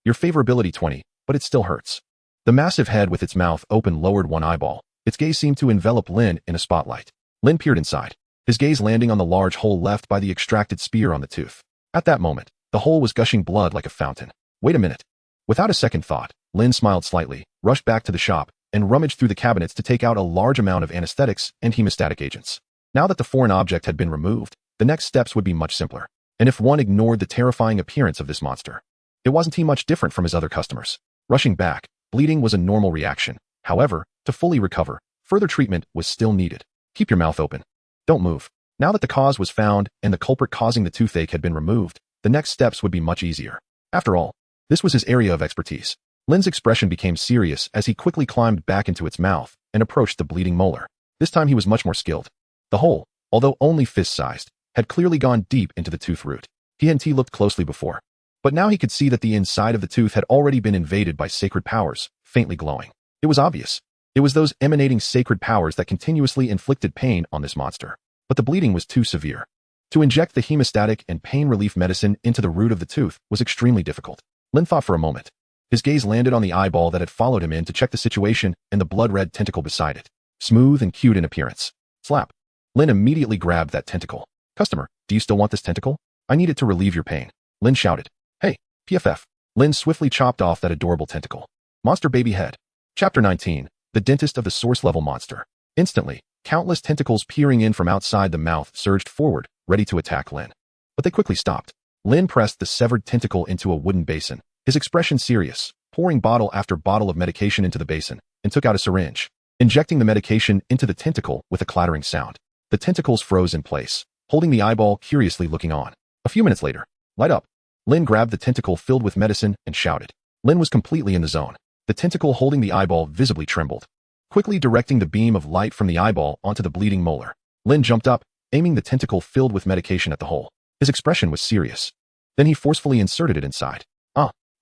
Your favorability 20, but it still hurts. The massive head with its mouth open lowered one eyeball. Its gaze seemed to envelop Lin in a spotlight. Lin peered inside, his gaze landing on the large hole left by the extracted spear on the tooth. At that moment, the hole was gushing blood like a fountain. Wait a minute. Without a second thought, Lin smiled slightly, rushed back to the shop, and rummaged through the cabinets to take out a large amount of anesthetics and hemostatic agents. Now that the foreign object had been removed, the next steps would be much simpler. And if one ignored the terrifying appearance of this monster, it wasn't much different from his other customers. Rushing back, bleeding was a normal reaction. However, to fully recover, further treatment was still needed. Keep your mouth open. Don't move. Now that the cause was found and the culprit causing the toothache had been removed, the next steps would be much easier. After all, this was his area of expertise. Lin's expression became serious as he quickly climbed back into its mouth and approached the bleeding molar. This time he was much more skilled. The hole, although only fist-sized, had clearly gone deep into the tooth root. He hadn't looked closely before, but now he could see that the inside of the tooth had already been invaded by sacred powers, faintly glowing. It was obvious. It was those emanating sacred powers that continuously inflicted pain on this monster. But the bleeding was too severe. To inject the hemostatic and pain relief medicine into the root of the tooth was extremely difficult. Lin thought for a moment. His gaze landed on the eyeball that had followed him in to check the situation and the blood-red tentacle beside it. Smooth and cute in appearance. Slap. Lin immediately grabbed that tentacle. Customer, do you still want this tentacle? I need it to relieve your pain. Lin shouted. Hey, PFF. Lin swiftly chopped off that adorable tentacle. Monster baby head. Chapter 19. The dentist of the source-level monster. Instantly, countless tentacles peering in from outside the mouth surged forward, ready to attack Lin. But they quickly stopped. Lin pressed the severed tentacle into a wooden basin, his expression serious, pouring bottle after bottle of medication into the basin, and took out a syringe, injecting the medication into the tentacle with a clattering sound. The tentacles froze in place, holding the eyeball curiously looking on. A few minutes later, light up. Lin grabbed the tentacle filled with medicine and shouted. Lin was completely in the zone. The tentacle holding the eyeball visibly trembled, quickly directing the beam of light from the eyeball onto the bleeding molar. Lin jumped up, aiming the tentacle filled with medication at the hole. His expression was serious. Then he forcefully inserted it inside.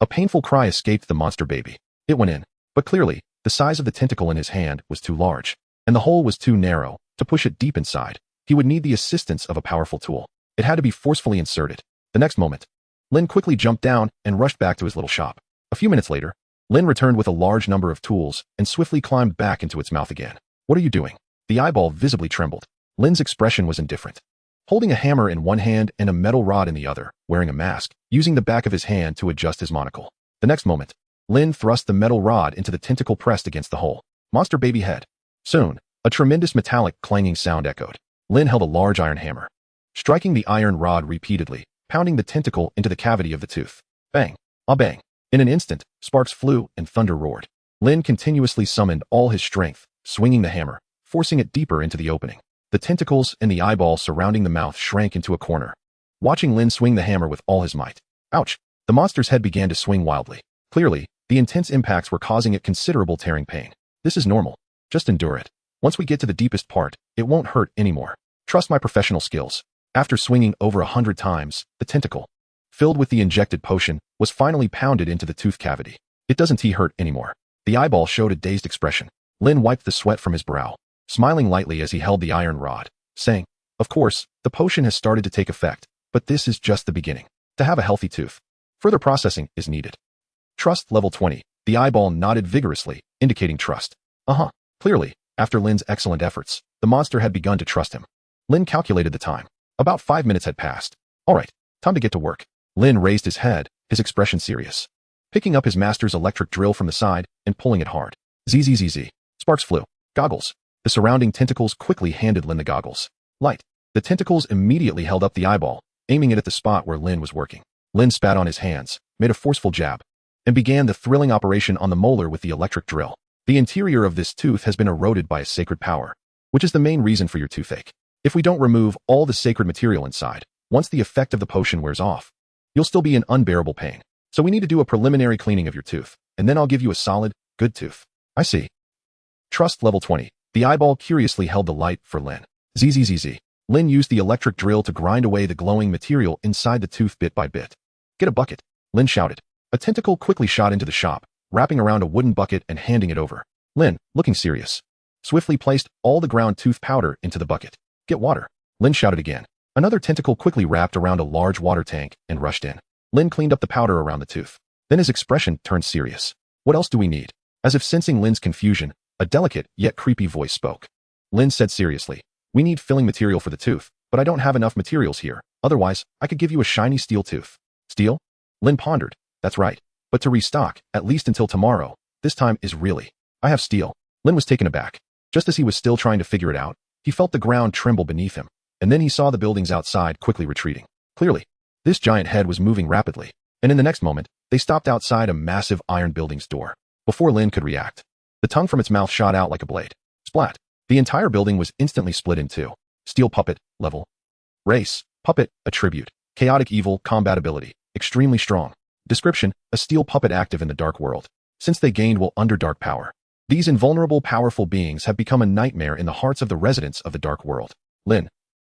A painful cry escaped the monster baby. It went in, but clearly, the size of the tentacle in his hand was too large, and the hole was too narrow. To push it deep inside, he would need the assistance of a powerful tool. It had to be forcefully inserted. The next moment, Lin quickly jumped down and rushed back to his little shop. A few minutes later, Lin returned with a large number of tools and swiftly climbed back into its mouth again. What are you doing? The eyeball visibly trembled. Lin's expression was indifferent. Holding a hammer in one hand and a metal rod in the other, wearing a mask, using the back of his hand to adjust his monocle. The next moment, Lin thrust the metal rod into the tentacle pressed against the hole. Monster baby head. Soon, a tremendous metallic clanging sound echoed. Lin held a large iron hammer, striking the iron rod repeatedly, pounding the tentacle into the cavity of the tooth. Bang. Ah bang. In an instant, sparks flew and thunder roared. Lin continuously summoned all his strength, swinging the hammer, forcing it deeper into the opening. The tentacles and the eyeball surrounding the mouth shrank into a corner. Watching Lin swing the hammer with all his might. Ouch! The monster's head began to swing wildly. Clearly, the intense impacts were causing it considerable tearing pain. This is normal. Just endure it. Once we get to the deepest part, it won't hurt anymore. Trust my professional skills. After swinging over 100 times, the tentacle, filled with the injected potion, was finally pounded into the tooth cavity. It doesn't hurt anymore. The eyeball showed a dazed expression. Lin wiped the sweat from his brow, smiling lightly as he held the iron rod, saying, of course, the potion has started to take effect, but this is just the beginning. To have a healthy tooth, further processing is needed. Trust level 20. The eyeball nodded vigorously, indicating trust. Clearly, after Lin's excellent efforts, the monster had begun to trust him. Lin calculated the time. About 5 minutes had passed. All right, time to get to work. Lin raised his head, his expression serious. Picking up his master's electric drill from the side and pulling it hard. Zzz. Sparks flew. Goggles. The surrounding tentacles quickly handed Lin the goggles. Light. The tentacles immediately held up the eyeball, aiming it at the spot where Lin was working. Lin spat on his hands, made a forceful jab, and began the thrilling operation on the molar with the electric drill. The interior of this tooth has been eroded by a sacred power, which is the main reason for your toothache. If we don't remove all the sacred material inside, once the effect of the potion wears off, you'll still be in unbearable pain. So we need to do a preliminary cleaning of your tooth, and then I'll give you a solid, good tooth. I see. Trust level 20. The eyeball curiously held the light for Lin. Zzz. Lin used the electric drill to grind away the glowing material inside the tooth bit by bit. Get a bucket, Lin shouted. A tentacle quickly shot into the shop, wrapping around a wooden bucket and handing it over. Lin, looking serious, swiftly placed all the ground tooth powder into the bucket. Get water, Lin shouted again. Another tentacle quickly wrapped around a large water tank and rushed in. Lin cleaned up the powder around the tooth. Then his expression turned serious. What else do we need? As if sensing Lin's confusion, a delicate yet creepy voice spoke. Lin said seriously, we need filling material for the tooth, but I don't have enough materials here. Otherwise, I could give you a shiny steel tooth. Steel? Lin pondered. That's right. But to restock, at least until tomorrow, this time is really. I have steel. Lin was taken aback. Just as he was still trying to figure it out, he felt the ground tremble beneath him, and then he saw the buildings outside quickly retreating. Clearly, this giant head was moving rapidly, and in the next moment, they stopped outside a massive iron building's door. Before Lin could react, the tongue from its mouth shot out like a blade. Splat. The entire building was instantly split in two. Steel puppet, level. Race, puppet, attribute. Chaotic evil, combat ability. Extremely strong. Description, a steel puppet active in the dark world. Since they gained will under dark power. These invulnerable powerful beings have become a nightmare in the hearts of the residents of the dark world. Lin.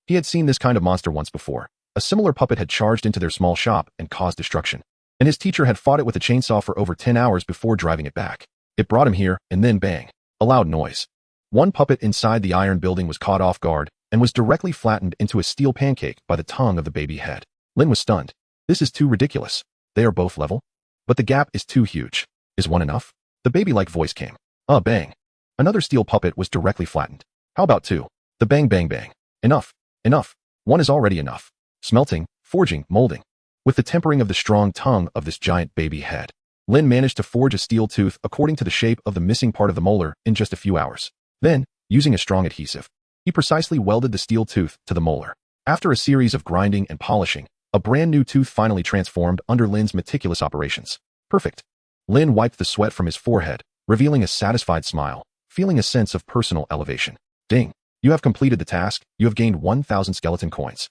He had seen this kind of monster once before. A similar puppet had charged into their small shop and caused destruction. And his teacher had fought it with a chainsaw for over 10 hours before driving it back. It brought him here, and then bang. A loud noise. One puppet inside the iron building was caught off guard and was directly flattened into a steel pancake by the tongue of the baby head. Lin was stunned. This is too ridiculous. They are both level? But the gap is too huge. Is one enough? The baby-like voice came. Bang. Another steel puppet was directly flattened. How about two? The bang bang bang. Enough. Enough. One is already enough. Smelting, forging, molding. With the tempering of the strong tongue of this giant baby head, Lin managed to forge a steel tooth according to the shape of the missing part of the molar in just a few hours. Then, using a strong adhesive, he precisely welded the steel tooth to the molar. After a series of grinding and polishing, a brand new tooth finally transformed under Lin's meticulous operations. Perfect. Lin wiped the sweat from his forehead, revealing a satisfied smile, feeling a sense of personal elevation. Ding. You have completed the task. You have gained 1,000 skeleton coins.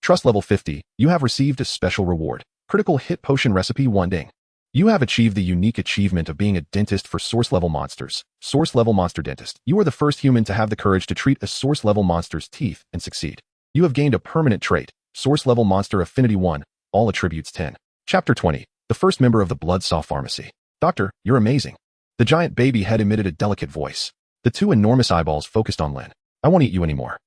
Trust level 50. You have received a special reward. Critical hit potion recipe 1 ding. You have achieved the unique achievement of being a dentist for source level monsters. Source level monster dentist. You are the first human to have the courage to treat a source level monster's teeth and succeed. You have gained a permanent trait. Source level monster affinity 1. All attributes 10. Chapter 20. The first member of the Bloodsaw Pharmacy. Doctor, you're amazing. The giant baby head emitted a delicate voice. The two enormous eyeballs focused on Lin. I won't eat you anymore.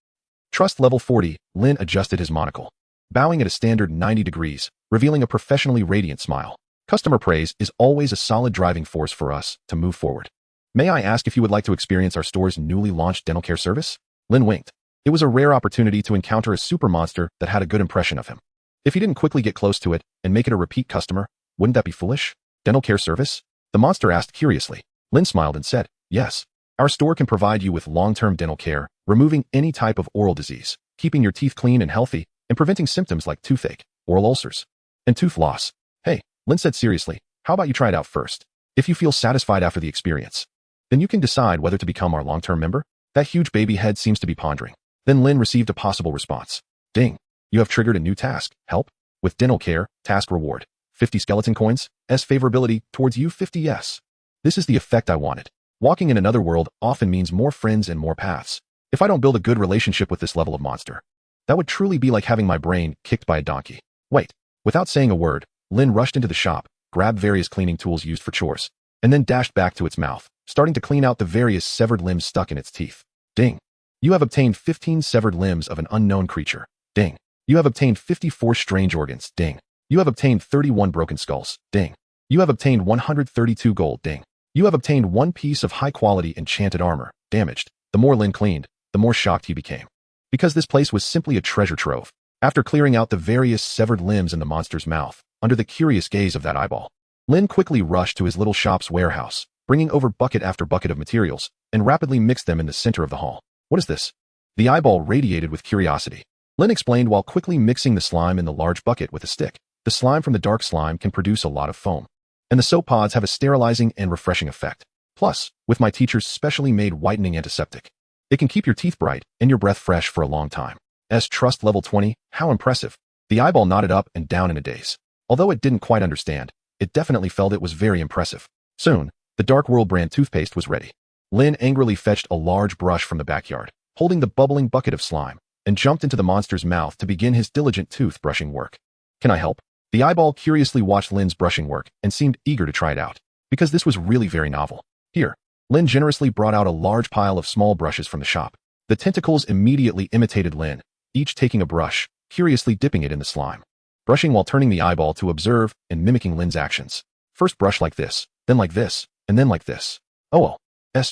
Trust level 40. Lin adjusted his monocle, bowing at a standard 90 degrees, revealing a professionally radiant smile. Customer praise is always a solid driving force for us to move forward. May I ask if you would like to experience our store's newly launched dental care service? Lin winked. It was a rare opportunity to encounter a super monster that had a good impression of him. If he didn't quickly get close to it and make it a repeat customer, wouldn't that be foolish? Dental care service? The monster asked curiously. Lin smiled and said, yes. Our store can provide you with long-term dental care, removing any type of oral disease, keeping your teeth clean and healthy, and preventing symptoms like toothache, oral ulcers, and tooth loss. Hey, Lin said seriously, how about you try it out first? If you feel satisfied after the experience, then you can decide whether to become our long-term member. That huge baby head seems to be pondering. Then Lin received a possible response. Ding. You have triggered a new task. Help with dental care. Task reward. 50 skeleton coins. S favorability towards you 50 yes. This is the effect I wanted. Walking in another world often means more friends and more paths. If I don't build a good relationship with this level of monster, that would truly be like having my brain kicked by a donkey. Wait. Without saying a word, Lin rushed into the shop, grabbed various cleaning tools used for chores, and then dashed back to its mouth, starting to clean out the various severed limbs stuck in its teeth. Ding. You have obtained 15 severed limbs of an unknown creature. Ding. You have obtained 54 strange organs. Ding. You have obtained 31 broken skulls. Ding. You have obtained 132 gold. Ding. You have obtained one piece of high-quality enchanted armor, damaged. The more Lin cleaned, the more shocked he became. Because this place was simply a treasure trove. After clearing out the various severed limbs in the monster's mouth, under the curious gaze of that eyeball, Lin quickly rushed to his little shop's warehouse, bringing over bucket after bucket of materials, and rapidly mixed them in the center of the hall. What is this? The eyeball radiated with curiosity. Lin explained while quickly mixing the slime in the large bucket with a stick. The slime from the dark slime can produce a lot of foam, and the soap pods have a sterilizing and refreshing effect. Plus, with my teacher's specially made whitening antiseptic, it can keep your teeth bright and your breath fresh for a long time. Trust level 20, how impressive. The eyeball nodded up and down in a daze. Although it didn't quite understand, it definitely felt it was very impressive. Soon, the Dark World brand toothpaste was ready. Lin angrily fetched a large brush from the backyard, holding the bubbling bucket of slime, and jumped into the monster's mouth to begin his diligent tooth-brushing work. Can I help? The eyeball curiously watched Lin's brushing work and seemed eager to try it out, because this was really very novel. Here, Lin generously brought out a large pile of small brushes from the shop. The tentacles immediately imitated Lin, each taking a brush, curiously dipping it in the slime. Brushing while turning the eyeball to observe and mimicking Lin's actions. First brush like this, then like this, and then like this. Oh,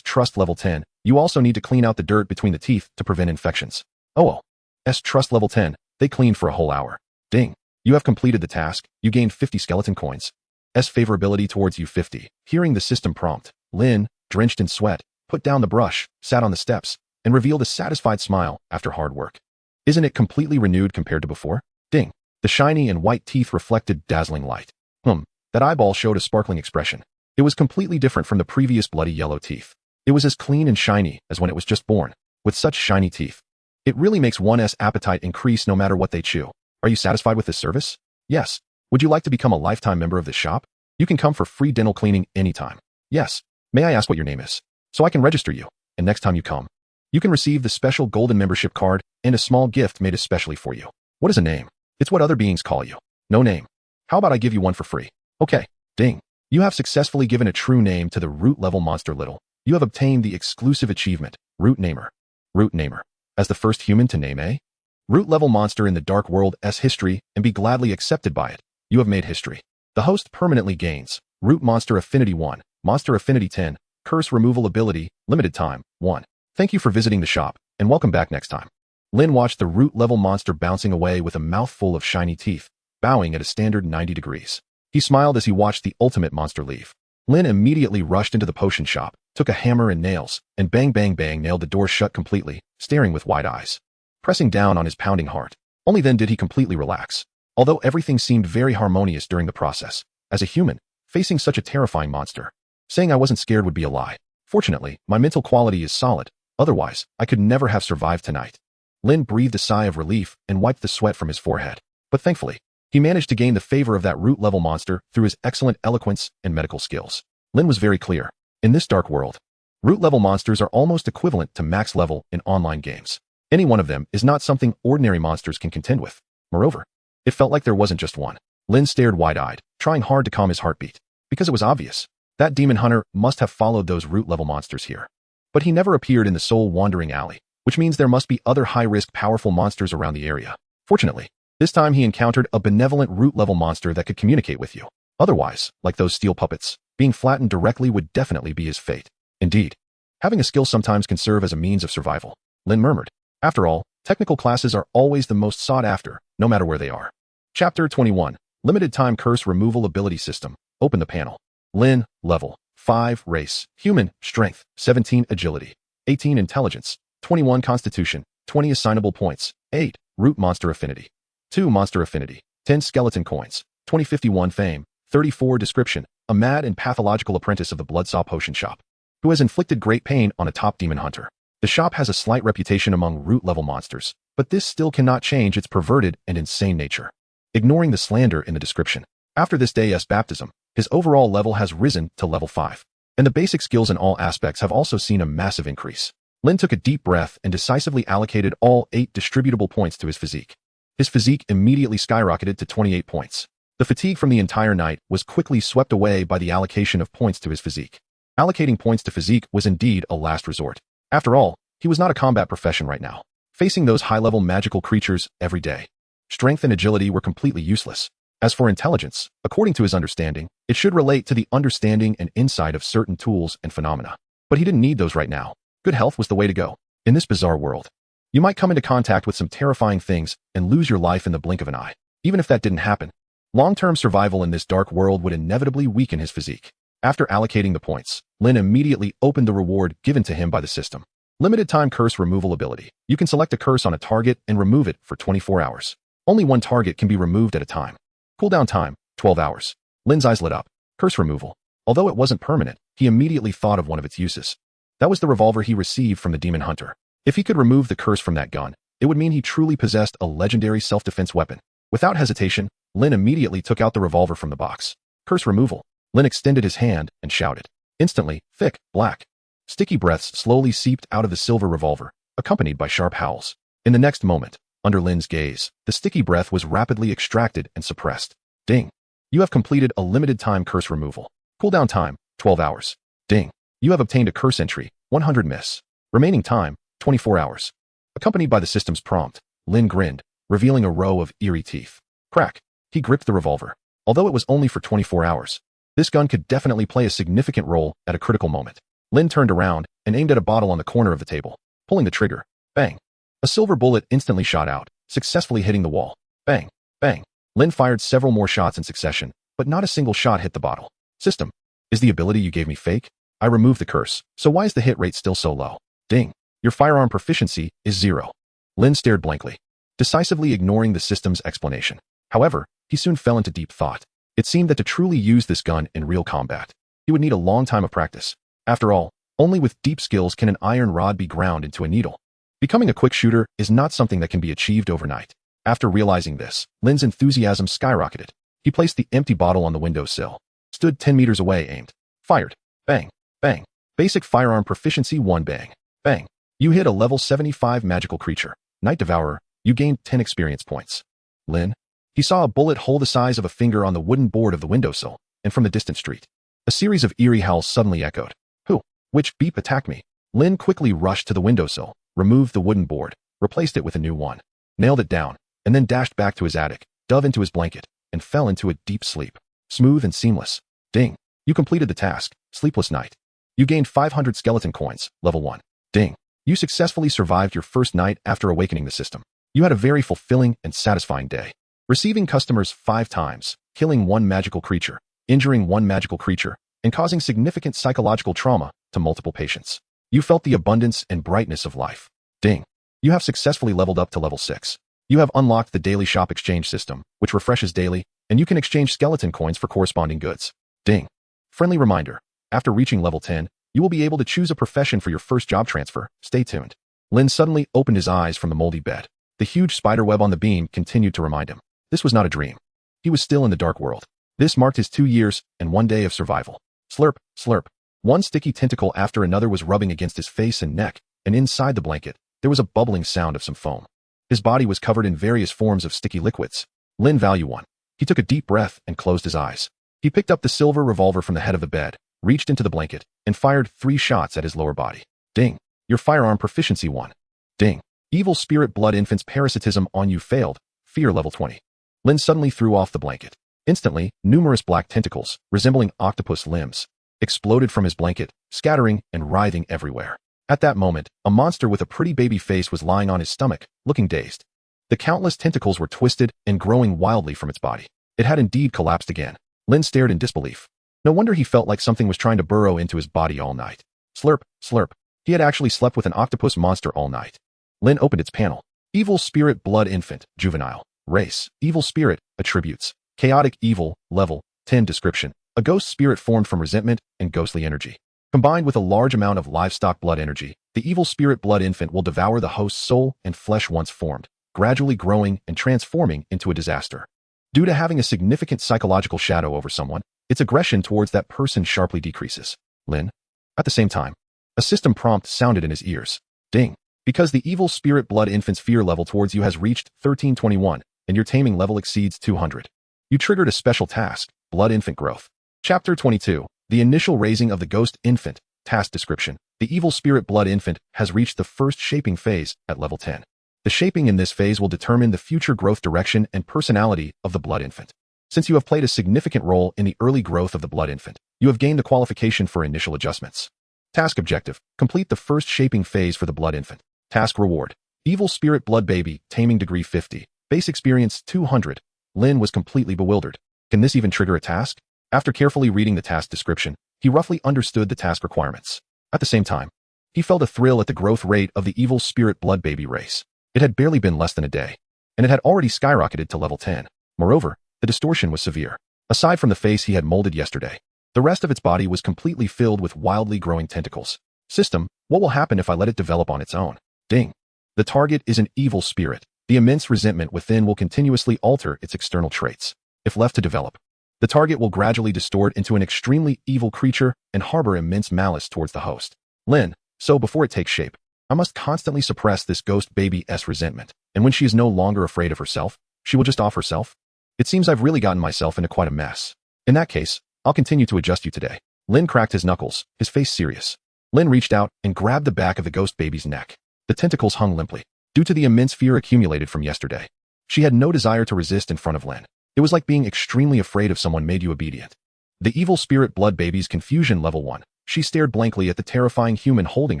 trust level 10, you also need to clean out the dirt between the teeth to prevent infections. Oh, trust level 10, they cleaned for a whole hour. Ding. You have completed the task, you gained 50 skeleton coins. Favorability towards you 50. Hearing the system prompt, Lin, drenched in sweat, put down the brush, sat on the steps, and revealed a satisfied smile after hard work. Isn't it completely renewed compared to before? Ding. The shiny and white teeth reflected dazzling light. That eyeball showed a sparkling expression. It was completely different from the previous bloody yellow teeth. It was as clean and shiny as when it was just born. With such shiny teeth, it really makes one's appetite increase no matter what they chew. Are you satisfied with this service? Yes. Would you like to become a lifetime member of this shop? You can come for free dental cleaning anytime. Yes. May I ask what your name is? So I can register you, and next time you come, you can receive the special golden membership card and a small gift made especially for you. What is a name? It's what other beings call you. No name. How about I give you one for free? Okay. Ding. You have successfully given a true name to the root level monster Little. You have obtained the exclusive achievement, Root Namer. Root Namer. As the first human to name a root level monster in the Dark World's history and be gladly accepted by it, you have made history. The host permanently gains Root Monster Affinity 1, Monster Affinity 10, Curse Removal Ability, Limited Time, 1. Thank you for visiting the shop, and welcome back next time. Lin watched the root level monster bouncing away with a mouthful of shiny teeth, bowing at a standard 90 degrees. He smiled as he watched the ultimate monster leave. Lin immediately rushed into the potion shop, took a hammer and nails, and bang bang bang nailed the door shut completely, staring with wide eyes, pressing down on his pounding heart. Only then did he completely relax. Although everything seemed very harmonious during the process, as a human, facing such a terrifying monster, saying I wasn't scared would be a lie. Fortunately, my mental quality is solid, otherwise, I could never have survived tonight. Lin breathed a sigh of relief and wiped the sweat from his forehead. But thankfully, he managed to gain the favor of that root-level monster through his excellent eloquence and medical skills. Lin was very clear. In this dark world, root-level monsters are almost equivalent to max level in online games. Any one of them is not something ordinary monsters can contend with. Moreover, it felt like there wasn't just one. Lin stared wide-eyed, trying hard to calm his heartbeat, because it was obvious. That demon hunter must have followed those root-level monsters here. But he never appeared in the soul-wandering alley, which means there must be other high-risk powerful monsters around the area. Fortunately, this time he encountered a benevolent root-level monster that could communicate with you. Otherwise, like those steel puppets, being flattened directly would definitely be his fate. Indeed, having a skill sometimes can serve as a means of survival, Lin murmured. After all, technical classes are always the most sought after, no matter where they are. Chapter 21, Limited Time Curse Removal Ability System. Open the panel. Lin, level 5, race, human, strength, 17, agility, 18, intelligence, 21, constitution, 20, assignable points, 8, root monster affinity, 2, monster affinity, 10, skeleton coins, 20, 51, fame, 34, description, a mad and pathological apprentice of the Bloodsaw Potion Shop, who has inflicted great pain on a top demon hunter. The shop has a slight reputation among root-level monsters, but this still cannot change its perverted and insane nature. Ignoring the slander in the description, after this day's baptism, his overall level has risen to level 5, and the basic skills in all aspects have also seen a massive increase. Lin took a deep breath and decisively allocated all 8 distributable points to his physique. His physique immediately skyrocketed to 28 points. The fatigue from the entire night was quickly swept away by the allocation of points to his physique. Allocating points to physique was indeed a last resort. After all, he was not a combat profession right now, facing those high-level magical creatures every day. Strength and agility were completely useless. As for intelligence, according to his understanding, it should relate to the understanding and insight of certain tools and phenomena. But he didn't need those right now. Good health was the way to go. In this bizarre world, you might come into contact with some terrifying things and lose your life in the blink of an eye. Even if that didn't happen, long-term survival in this dark world would inevitably weaken his physique. After allocating the points, Lin immediately opened the reward given to him by the system. Limited time curse removal ability. You can select a curse on a target and remove it for 24 hours. Only one target can be removed at a time. Cooldown time, 12 hours. Lin's eyes lit up. Curse removal. Although it wasn't permanent, he immediately thought of one of its uses. That was the revolver he received from the Demon Hunter. If he could remove the curse from that gun, it would mean he truly possessed a legendary self-defense weapon. Without hesitation, Lin immediately took out the revolver from the box. Curse removal. Lin extended his hand and shouted. Instantly, thick, black, sticky breaths slowly seeped out of the silver revolver, accompanied by sharp howls. In the next moment, under Lin's gaze, the sticky breath was rapidly extracted and suppressed. Ding. You have completed a limited time curse removal. Cooldown time, 12 hours. Ding. You have obtained a curse entry, 100 miss. Remaining time, 24 hours. Accompanied by the system's prompt, Lin grinned, revealing a row of eerie teeth. Crack. He gripped the revolver. Although it was only for 24 hours, this gun could definitely play a significant role at a critical moment. Lin turned around and aimed at a bottle on the corner of the table. Pulling the trigger. Bang. A silver bullet instantly shot out, successfully hitting the wall. Bang. Bang. Lin fired several more shots in succession, but not a single shot hit the bottle. System. Is the ability you gave me fake? I removed the curse, so why is the hit rate still so low? Ding. Your firearm proficiency is 0. Lin stared blankly, decisively ignoring the system's explanation. However, he soon fell into deep thought. It seemed that to truly use this gun in real combat, he would need a long time of practice. After all, only with deep skills can an iron rod be ground into a needle. Becoming a quick shooter is not something that can be achieved overnight. After realizing this, Lin's enthusiasm skyrocketed. He placed the empty bottle on the windowsill, stood 10 meters away, aimed, fired. Bang. Bang. Basic firearm proficiency 1 bang. Bang. You hit a level 75 magical creature. Night Devourer. You gained 10 experience points. Lin. He saw a bullet hole the size of a finger on the wooden board of the windowsill, and from the distant street, a series of eerie howls suddenly echoed. Who? Which beep attacked me? Lin quickly rushed to the windowsill, removed the wooden board, replaced it with a new one, nailed it down, and then dashed back to his attic, dove into his blanket, and fell into a deep sleep. Smooth and seamless. Ding. You completed the task. Sleepless night. You gained 500 skeleton coins, level 1. Ding. You successfully survived your first night after awakening the system. You had a very fulfilling and satisfying day. Receiving customers 5 times, killing 1 magical creature, injuring 1 magical creature, and causing significant psychological trauma to multiple patients. You felt the abundance and brightness of life. Ding. You have successfully leveled up to level 6. You have unlocked the daily shop exchange system, which refreshes daily, and you can exchange skeleton coins for corresponding goods. Ding. Friendly reminder. After reaching level 10, you will be able to choose a profession for your first job transfer. Stay tuned. Lin suddenly opened his eyes from the moldy bed. The huge spider web on the beam continued to remind him. This was not a dream. He was still in the dark world. This marked his 2 years and 1 day of survival. Slurp, slurp. One sticky tentacle after another was rubbing against his face and neck, and inside the blanket, there was a bubbling sound of some foam. His body was covered in various forms of sticky liquids. Lin Value 1. He took a deep breath and closed his eyes. He picked up the silver revolver from the head of the bed, reached into the blanket, and fired 3 shots at his lower body. Ding. Your firearm proficiency 1. Ding. Evil Spirit Blood Infant's parasitism on you failed. Fear level 20. Lin suddenly threw off the blanket. Instantly, numerous black tentacles, resembling octopus limbs, exploded from his blanket, scattering and writhing everywhere. At that moment, a monster with a pretty baby face was lying on his stomach, looking dazed. The countless tentacles were twisted and growing wildly from its body. It had indeed collapsed again. Lin stared in disbelief. No wonder he felt like something was trying to burrow into his body all night. Slurp, slurp. He had actually slept with an octopus monster all night. Lin opened its panel. Evil Spirit Blood Infant, Juvenile. Race, Evil Spirit. Attributes, Chaotic Evil. Level, 10. Description, a ghost spirit formed from resentment and ghostly energy. Combined with a large amount of livestock blood energy, the Evil Spirit Blood Infant will devour the host's soul and flesh once formed, gradually growing and transforming into a disaster. Due to having a significant psychological shadow over someone, its aggression towards that person sharply decreases. Lin. At the same time, a system prompt sounded in his ears. Ding. Because the Evil Spirit Blood Infant's fear level towards you has reached 1321, and your taming level exceeds 200. You triggered a special task, Blood Infant Growth. Chapter 22. The Initial Raising of the Ghost Infant. Task description. The Evil Spirit Blood Infant has reached the first shaping phase at level 10. The shaping in this phase will determine the future growth direction and personality of the Blood Infant. Since you have played a significant role in the early growth of the blood infant, you have gained the qualification for initial adjustments. Task objective: complete the first shaping phase for the blood infant. Task reward: Evil Spirit Blood Baby, Taming Degree 50, Base Experience 200. Lin was completely bewildered. Can this even trigger a task? After carefully reading the task description, he roughly understood the task requirements. At the same time, he felt a thrill at the growth rate of the Evil Spirit Blood Baby race. It had barely been less than a day, and it had already skyrocketed to level 10. Moreover, the distortion was severe. Aside from the face he had molded yesterday, the rest of its body was completely filled with wildly growing tentacles. System: what will happen if I let it develop on its own? Ding. The target is an evil spirit. The immense resentment within will continuously alter its external traits. If left to develop, the target will gradually distort into an extremely evil creature and harbor immense malice towards the host. Lin, so before it takes shape, I must constantly suppress this ghost baby's resentment, and when she is no longer afraid of herself, she will just off herself? It seems I've really gotten myself into quite a mess. In that case, I'll continue to adjust you today. Lin cracked his knuckles, his face serious. Lin reached out and grabbed the back of the ghost baby's neck. The tentacles hung limply, due to the immense fear accumulated from yesterday. She had no desire to resist in front of Lin. It was like being extremely afraid of someone made you obedient. The Evil Spirit Blood Baby's confusion level 1. She stared blankly at the terrifying human holding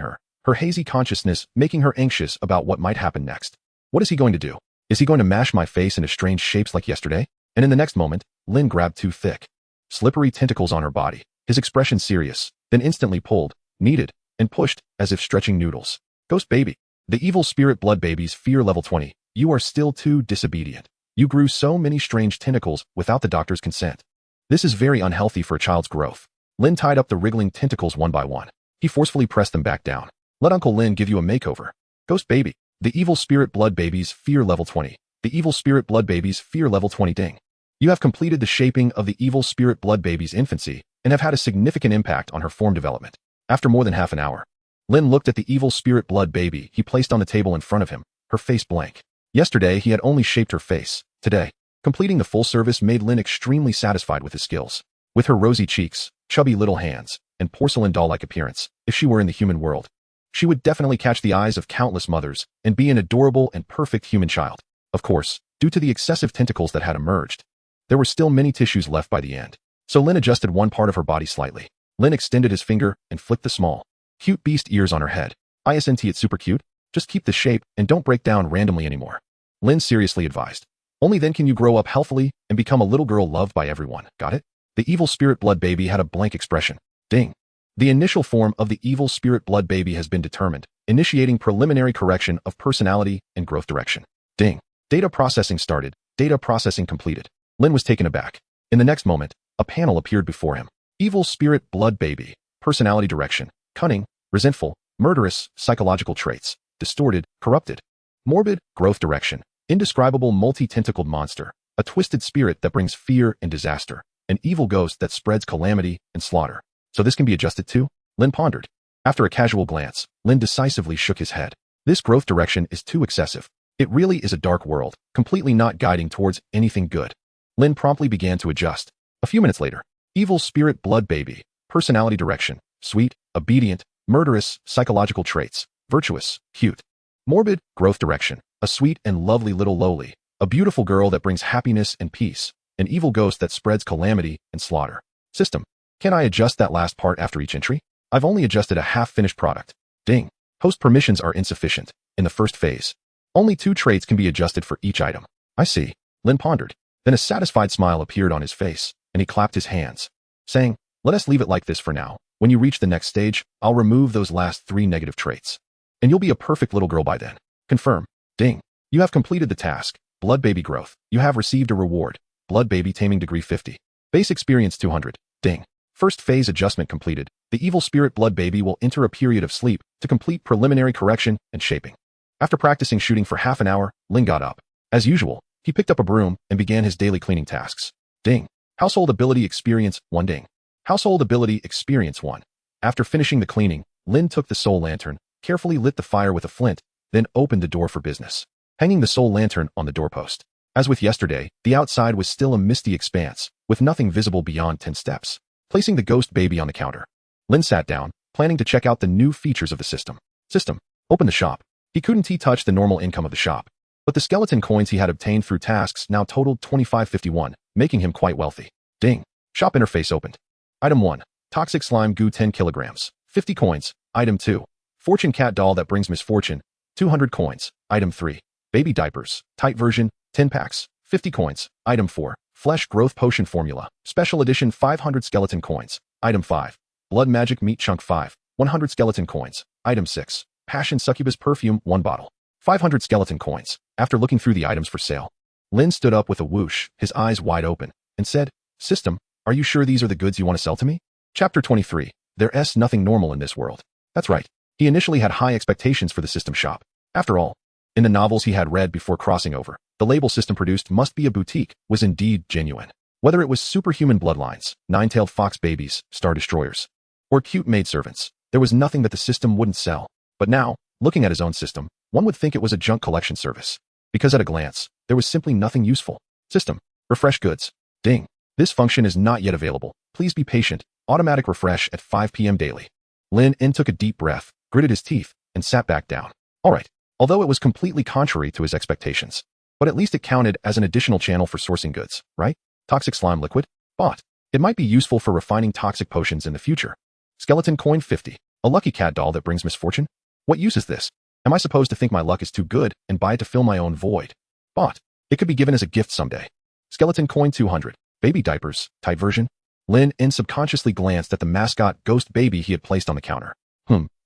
her, her hazy consciousness making her anxious about what might happen next. What is he going to do? Is he going to mash my face into strange shapes like yesterday? And in the next moment, Lin grabbed two thick, slippery tentacles on her body, his expression serious, then instantly pulled, kneaded, and pushed as if stretching noodles. Ghost Baby. The Evil Spirit Blood Baby's fear level 20. You are still too disobedient. You grew so many strange tentacles without the doctor's consent. This is very unhealthy for a child's growth. Lin tied up the wriggling tentacles one by one. He forcefully pressed them back down. Let Uncle Lin give you a makeover. Ghost Baby. The Evil Spirit Blood Baby's fear level 20. The Evil Spirit Blood Baby's fear level 20. Ding. You have completed the shaping of the Evil Spirit Blood Baby's infancy and have had a significant impact on her form development. After more than half an hour, Lin looked at the Evil Spirit Blood Baby he placed on the table in front of him, her face blank. Yesterday, he had only shaped her face. Today, completing the full service made Lin extremely satisfied with his skills. With her rosy cheeks, chubby little hands, and porcelain doll-like appearance, if she were in the human world, she would definitely catch the eyes of countless mothers and be an adorable and perfect human child. Of course, due to the excessive tentacles that had emerged, there were still many tissues left by the end. So Lin adjusted one part of her body slightly. Lin extended his finger and flicked the small, cute beast ears on her head. Isn't it super cute? Just keep the shape and don't break down randomly anymore. Lin seriously advised. Only then can you grow up healthily and become a little girl loved by everyone. Got it? The Evil Spirit Blood Baby had a blank expression. Ding. The initial form of the Evil Spirit Blood Baby has been determined, initiating preliminary correction of personality and growth direction. Ding. Data processing started. Data processing completed. Lin was taken aback. In the next moment, a panel appeared before him. Evil Spirit Blood Baby. Personality direction. Cunning, resentful, murderous, psychological traits. Distorted, corrupted. Morbid, growth direction. Indescribable multi-tentacled monster. A twisted spirit that brings fear and disaster. An evil ghost that spreads calamity and slaughter. So this can be adjusted too? Lin pondered. After a casual glance, Lin decisively shook his head. This growth direction is too excessive. It really is a dark world, completely not guiding towards anything good. Lin promptly began to adjust. A few minutes later, Evil Spirit Blood Baby. Personality direction. Sweet, obedient, murderous, psychological traits. Virtuous, cute. Morbid, growth direction. A sweet and lovely little lowly. A beautiful girl that brings happiness and peace. An evil ghost that spreads calamity and slaughter. System. Can I adjust that last part after each entry? I've only adjusted a half-finished product. Ding. Host permissions are insufficient. In the first phase, only 2 traits can be adjusted for each item. I see. Lin pondered. Then a satisfied smile appeared on his face, and he clapped his hands, saying, let us leave it like this for now. When you reach the next stage, I'll remove those last 3 negative traits. And you'll be a perfect little girl by then. Confirm. Ding. You have completed the task. Blood Baby growth. You have received a reward. Blood Baby Taming Degree 50. Base Experience 200. Ding. First phase adjustment completed. The Evil Spirit Blood Baby will enter a period of sleep to complete preliminary correction and shaping. After practicing shooting for half an hour, Lin got up. As usual, he picked up a broom and began his daily cleaning tasks. Ding. Household Ability Experience 1. Ding. Household Ability Experience 1. After finishing the cleaning, Lin took the soul lantern, carefully lit the fire with a flint, then opened the door for business, hanging the soul lantern on the doorpost. As with yesterday, the outside was still a misty expanse, with nothing visible beyond 10 steps. Placing the Ghost Baby on the counter, Lin sat down, planning to check out the new features of the system. System. Open the shop. He couldn't touch the normal income of the shop, but the skeleton coins he had obtained through tasks now totaled 2551, making him quite wealthy. Ding. Shop interface opened. Item 1. Toxic slime goo 10 kilograms. 50 coins. Item 2. Fortune cat doll that brings misfortune. 200 coins. Item 3. Baby diapers. Tight version. 10 packs. 50 coins. Item 4. Flesh growth potion formula. Special edition 500 skeleton coins. Item 5. Blood magic meat chunk 5. 100 skeleton coins. Item 6. Passion succubus perfume 1 bottle. 500 skeleton coins. After looking through the items for sale, Lin stood up with a whoosh, his eyes wide open, and said, "System, are you sure these are the goods you want to sell to me?" Chapter 23. There's nothing normal in this world. That's right. He initially had high expectations for the system shop. After all, in the novels he had read before crossing over, the label system produced must be a boutique was indeed genuine. Whether it was superhuman bloodlines, nine-tailed fox babies, star destroyers, or cute maidservants, there was nothing that the system wouldn't sell. But now, looking at his own system, one would think it was a junk collection service. Because at a glance, there was simply nothing useful. System. Refresh goods. Ding. This function is not yet available. Please be patient. Automatic refresh at 5 p.m. daily. Lin In took a deep breath, gritted his teeth, and sat back down. Alright. Although it was completely contrary to his expectations. But at least it counted as an additional channel for sourcing goods, right? Toxic slime liquid? Bought. It might be useful for refining toxic potions in the future. Skeleton coin 50. A lucky cat doll that brings misfortune? What use is this? Am I supposed to think my luck is too good and buy it to fill my own void? Bought. It could be given as a gift someday. Skeleton coin 200. Baby diapers, type version. Lin In subconsciously glanced at the mascot ghost baby he had placed on the counter.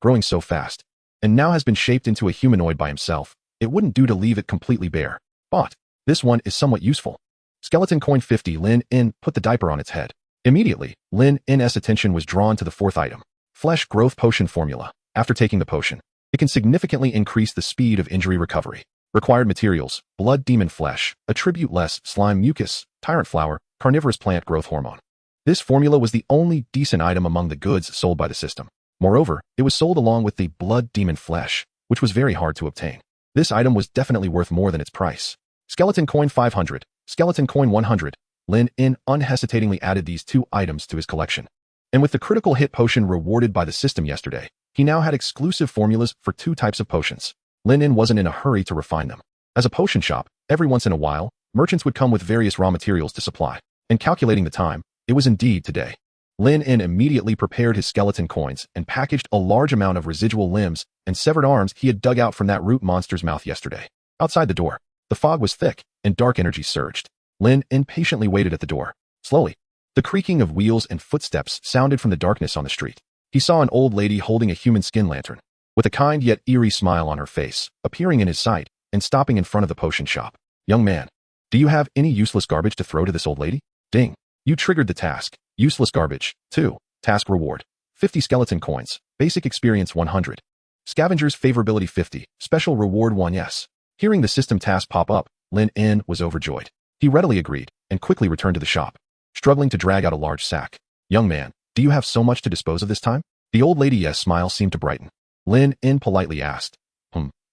Growing so fast. And now has been shaped into a humanoid by himself. It wouldn't do to leave it completely bare. Bought. This one is somewhat useful. Skeleton coin 50. Lin In put the diaper on its head. Immediately, Lin In's attention was drawn to the fourth item. Flesh growth potion formula. After taking the potion, it can significantly increase the speed of injury recovery. Required materials: blood demon flesh, attribute-less slime mucus, tyrant flower, carnivorous plant growth hormone. This formula was the only decent item among the goods sold by the system. Moreover, it was sold along with the blood demon flesh, which was very hard to obtain. This item was definitely worth more than its price. Skeleton coin 500, skeleton coin 100. Lin In unhesitatingly added these two items to his collection. And with the critical hit potion rewarded by the system yesterday, he now had exclusive formulas for 2 types of potions. Lin In wasn't in a hurry to refine them. As a potion shop, every once in a while, merchants would come with various raw materials to supply. And calculating the time, it was indeed today. Lin In immediately prepared his skeleton coins and packaged a large amount of residual limbs and severed arms he had dug out from that root monster's mouth yesterday. Outside the door, the fog was thick and dark energy surged. Lin In patiently waited at the door. Slowly, the creaking of wheels and footsteps sounded from the darkness on the street. He saw an old lady holding a human skin lantern, with a kind yet eerie smile on her face, appearing in his sight and stopping in front of the potion shop. "Young man, do you have any useless garbage to throw to this old lady?" Ding. You triggered the task. Useless garbage. 2. Task reward. 50 skeleton coins. Basic experience 100. Scavenger's favorability 50. Special reward 1. Yes. Hearing the system task pop up, Lin In was overjoyed. He readily agreed and quickly returned to the shop, struggling to drag out a large sack. "Young man, do you have so much to dispose of this time?" The old lady's smile seemed to brighten. Lin In politely asked,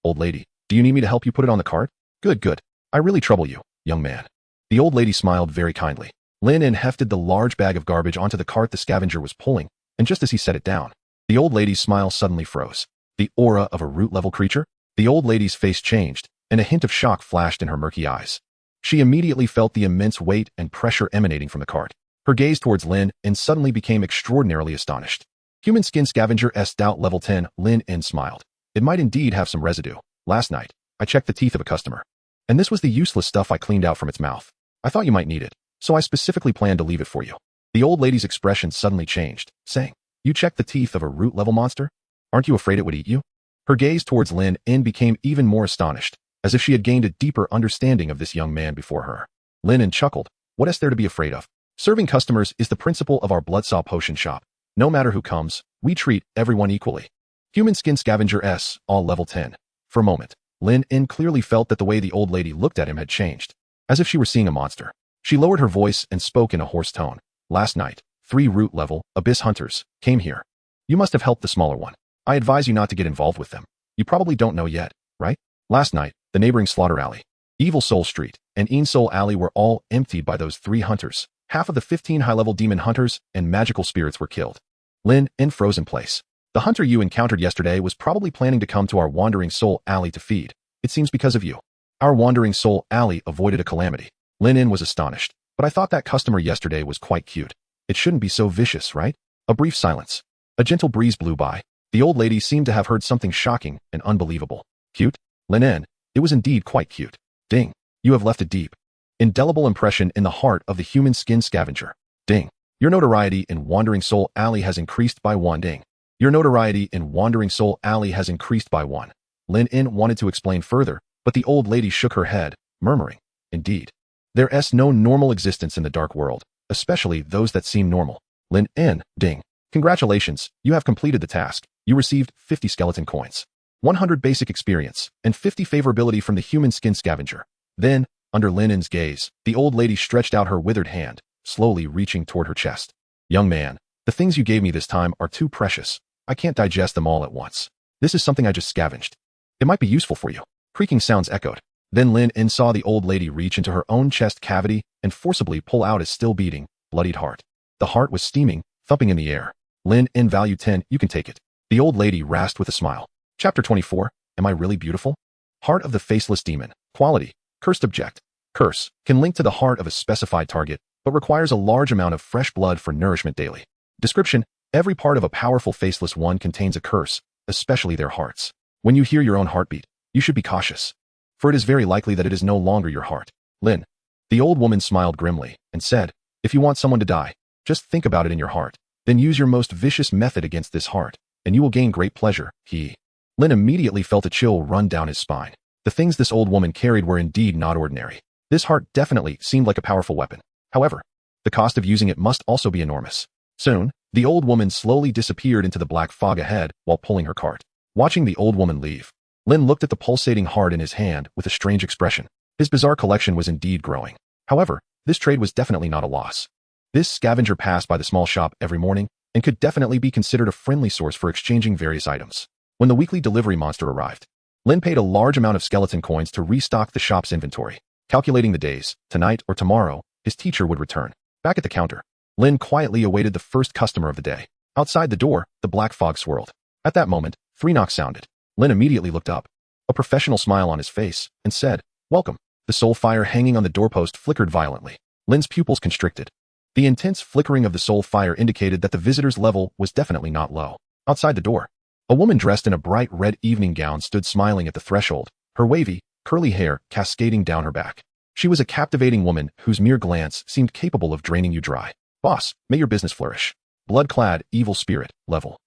Old lady, do you need me to help you put it on the cart?" Good. I really trouble you, young man." The old lady smiled very kindly. Lin In hefted the large bag of garbage onto the cart the scavenger was pulling, and just as he set it down, the old lady's smile suddenly froze. The aura of a root-level creature? The old lady's face changed, and a hint of shock flashed in her murky eyes. She immediately felt the immense weight and pressure emanating from the cart. Her gaze towards Lin In suddenly became extraordinarily astonished. Human skin scavenger stout level 10. Lin In smiled. It might indeed have some residue. Last night, I checked the teeth of a customer, and this was the useless stuff I cleaned out from its mouth. I thought you might need it, so I specifically planned to leave it for you." The old lady's expression suddenly changed, saying, "You checked the teeth of a root-level monster? Aren't you afraid it would eat you?" Her gaze towards Lin In became even more astonished, as if she had gained a deeper understanding of this young man before her. Lin In chuckled. "What is there to be afraid of? Serving customers is the principle of our Bloodsaw potion shop. No matter who comes, we treat everyone equally." Human skin scavenger all level 10. For a moment, Lin In clearly felt that the way the old lady looked at him had changed, as if she were seeing a monster. She lowered her voice and spoke in a hoarse tone. "Last night, 3 root-level abyss hunters came here. You must have helped the smaller one. I advise you not to get involved with them. You probably don't know yet, right? Last night, the neighboring Slaughter Alley, Evil Soul Street, and Een Soul Alley were all emptied by those 3 hunters. Half of the 15 high-level demon hunters and magical spirits were killed." Lin In froze in place. "The hunter you encountered yesterday was probably planning to come to our Wandering Soul Alley to feed. It seems because of you. Our Wandering Soul Alley avoided a calamity." Lin In was astonished, But I thought that customer yesterday was quite cute. It shouldn't be so vicious, right? A brief silence. A gentle breeze blew by. The old lady seemed to have heard something shocking and unbelievable. Cute? Lin, it was indeed quite cute. Ding. You have left a deep, indelible impression in the heart of the human skin scavenger. Ding. Your notoriety in Wandering Soul Alley has increased by 1. Ding. Your notoriety in Wandering Soul Alley has increased by 1. Lin wanted to explain further, but the old lady shook her head, murmuring, Indeed. There's no normal existence in the dark world, especially those that seem normal. Lin, ding. Congratulations, you have completed the task. You received 50 skeleton coins, 100 basic experience, and 50 favorability from the human skin scavenger. Then, under Lin's gaze, the old lady stretched out her withered hand, slowly reaching toward her chest. Young man, the things you gave me this time are too precious. I can't digest them all at once. This is something I just scavenged. It might be useful for you. Creaking sounds echoed. Then Lin saw the old lady reach into her own chest cavity and forcibly pull out a still beating, bloodied heart. The heart was steaming, thumping in the air. Lin, value 10, you can take it. The old lady rasped with a smile. Chapter 24, Am I Really Beautiful? Heart of the Faceless Demon. Quality. Cursed object. Curse. Can link to the heart of a specified target, but requires a large amount of fresh blood for nourishment daily. Description. Every part of a powerful faceless one contains a curse, especially their hearts. When you hear your own heartbeat, you should be cautious, for it is very likely that it is no longer your heart. Lin. The old woman smiled grimly and said, If you want someone to die, just think about it in your heart. Then use your most vicious method against this heart, and you will gain great pleasure. Lin immediately felt a chill run down his spine. The things this old woman carried were indeed not ordinary. This heart definitely seemed like a powerful weapon. However, the cost of using it must also be enormous. Soon, the old woman slowly disappeared into the black fog ahead while pulling her cart. Watching the old woman leave, Lin looked at the pulsating heart in his hand with a strange expression. His bizarre collection was indeed growing. However, this trade was definitely not a loss. This scavenger passed by the small shop every morning and could definitely be considered a friendly source for exchanging various items. When the weekly delivery monster arrived, Lin paid a large amount of skeleton coins to restock the shop's inventory. Calculating the days, tonight or tomorrow, his teacher would return. Back at the counter, Lin quietly awaited the first customer of the day. Outside the door, the black fog swirled. At that moment, 3 knocks sounded. Lin immediately looked up, a professional smile on his face, and said, Welcome. The soul fire hanging on the doorpost flickered violently. Lin's pupils constricted. The intense flickering of the soul fire indicated that the visitor's level was definitely not low. Outside the door, a woman dressed in a bright red evening gown stood smiling at the threshold, her wavy, curly hair cascading down her back. She was a captivating woman whose mere glance seemed capable of draining you dry. Boss, may your business flourish. Blood-clad, evil spirit, level.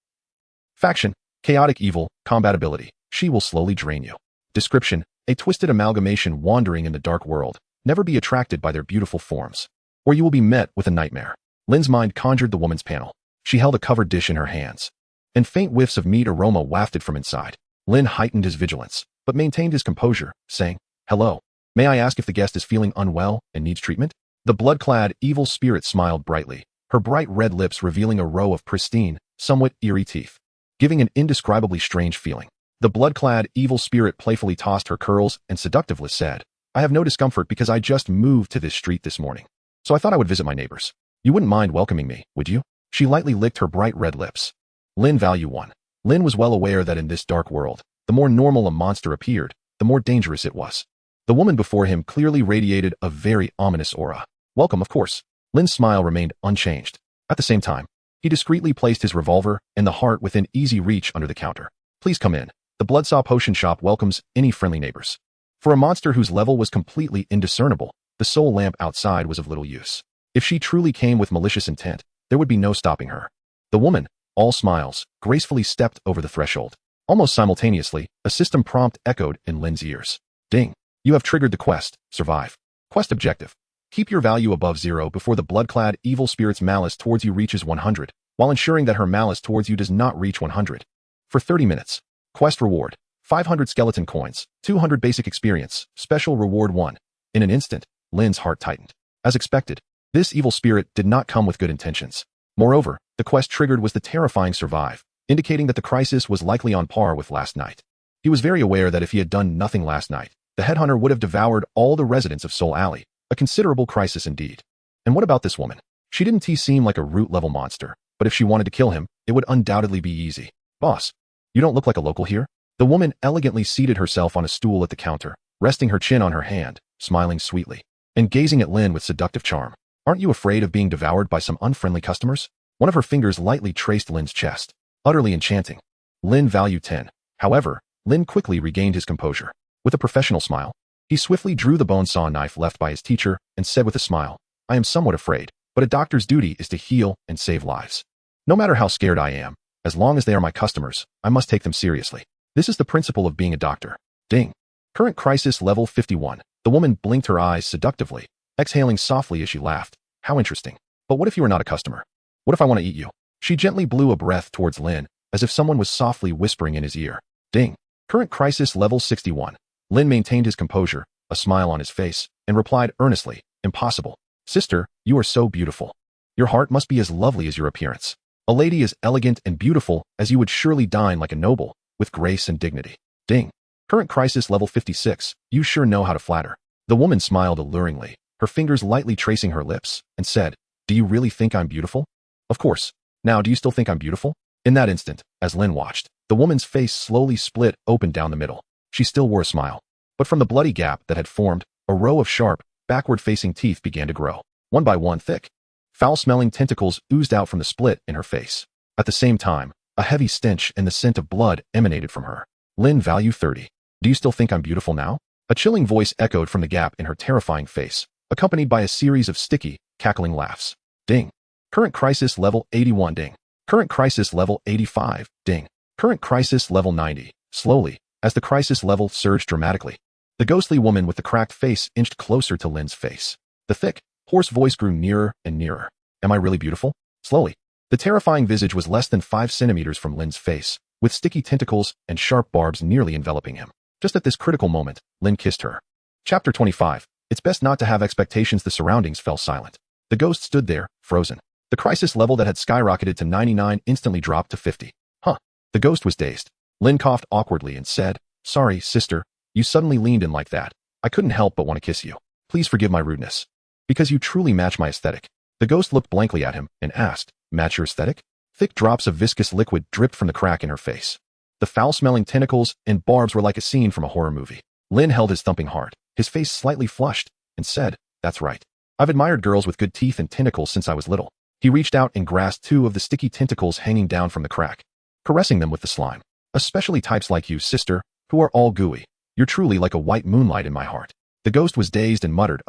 Faction, chaotic evil, combatability. She will slowly drain you. Description, a twisted amalgamation wandering in the dark world. Never be attracted by their beautiful forms, or you will be met with a nightmare. Lin's mind conjured the woman's panel. She held a covered dish in her hands, and faint whiffs of meat aroma wafted from inside. Lin heightened his vigilance, but maintained his composure, saying, Hello. May I ask if the guest is feeling unwell and needs treatment? The blood-clad, evil spirit smiled brightly, her bright red lips revealing a row of pristine, somewhat eerie teeth, giving an indescribably strange feeling. The blood-clad, evil spirit playfully tossed her curls and seductively said, I have no discomfort because I just moved to this street this morning, so I thought I would visit my neighbors. You wouldn't mind welcoming me, would you? She lightly licked her bright red lips. Lin value 1. Lin was well aware that in this dark world, the more normal a monster appeared, the more dangerous it was. The woman before him clearly radiated a very ominous aura. Welcome, of course. Lin's smile remained unchanged. At the same time, he discreetly placed his revolver and the heart within easy reach under the counter. Please come in. The Bloodsaw Potion Shop welcomes any friendly neighbors. For a monster whose level was completely indiscernible, the soul lamp outside was of little use. If she truly came with malicious intent, there would be no stopping her. The woman, all smiles, gracefully stepped over the threshold. Almost simultaneously, a system prompt echoed in Lin's ears. Ding. You have triggered the quest, survive. Quest objective. Keep your value above 0 before the blood-clad evil spirit's malice towards you reaches 100, while ensuring that her malice towards you does not reach 100. For 30 minutes. Quest reward. 500 skeleton coins, 200 basic experience, special reward 1. In an instant, Lin's heart tightened. As expected, this evil spirit did not come with good intentions. Moreover, the quest triggered was the terrifying survive, indicating that the crisis was likely on par with last night. He was very aware that if he had done nothing last night, the headhunter would have devoured all the residents of Soul Alley, a considerable crisis indeed. And what about this woman? She didn't seem like a root-level monster, but if she wanted to kill him, it would undoubtedly be easy. Boss, you don't look like a local here? The woman elegantly seated herself on a stool at the counter, resting her chin on her hand, smiling sweetly, and gazing at Lin with seductive charm. Aren't you afraid of being devoured by some unfriendly customers? One of her fingers lightly traced Lin's chest. Utterly enchanting. Lin value 10. However, Lin quickly regained his composure. With a professional smile, he swiftly drew the bone saw knife left by his teacher and said with a smile, I am somewhat afraid, but a doctor's duty is to heal and save lives. No matter how scared I am, as long as they are my customers, I must take them seriously. This is the principle of being a doctor. Ding. Current crisis level 51. The woman blinked her eyes seductively, exhaling softly as she laughed. How interesting. But what if you are not a customer? What if I want to eat you? She gently blew a breath towards Lin, as if someone was softly whispering in his ear. Ding. Current crisis level 61. Lin maintained his composure, a smile on his face, and replied earnestly, Impossible. Sister, you are so beautiful. Your heart must be as lovely as your appearance. A lady as elegant and beautiful as you would surely dine like a noble, with grace and dignity. Ding. Current crisis level 56. You sure know how to flatter. The woman smiled alluringly, her fingers lightly tracing her lips, and said, Do you really think I'm beautiful? Of course. Now, do you still think I'm beautiful? In that instant, as Lin watched, the woman's face slowly split open down the middle. She still wore a smile. But from the bloody gap that had formed, a row of sharp, backward-facing teeth began to grow. One by one thick, foul-smelling tentacles oozed out from the split in her face. At the same time, a heavy stench and the scent of blood emanated from her. Lin value 30. Do you still think I'm beautiful now? A chilling voice echoed from the gap in her terrifying face, accompanied by a series of sticky, cackling laughs. Ding. Current crisis level 81. Ding. Current crisis level 85. Ding. Current crisis level 90. Slowly, as the crisis level surged dramatically, the ghostly woman with the cracked face inched closer to Lin's face. The thick, hoarse voice grew nearer and nearer. Am I really beautiful? Slowly. The terrifying visage was less than 5 centimeters from Lin's face, with sticky tentacles and sharp barbs nearly enveloping him. Just at this critical moment, Lin kissed her. Chapter 25. It's best not to have expectations. The surroundings fell silent. The ghost stood there, frozen. The crisis level that had skyrocketed to 99 instantly dropped to 50. Huh. The ghost was dazed. Lin coughed awkwardly and said, Sorry, sister, you suddenly leaned in like that. I couldn't help but want to kiss you. Please forgive my rudeness. Because you truly match my aesthetic. The ghost looked blankly at him and asked, Match your aesthetic? Thick drops of viscous liquid dripped from the crack in her face. The foul-smelling tentacles and barbs were like a scene from a horror movie. Lin held his thumping heart, his face slightly flushed, and said, That's right. I've admired girls with good teeth and tentacles since I was little. He reached out and grasped 2 of the sticky tentacles hanging down from the crack, caressing them with the slime. Especially types like you, sister, who are all gooey. You're truly like a white moonlight in my heart. The ghost was dazed and muttered,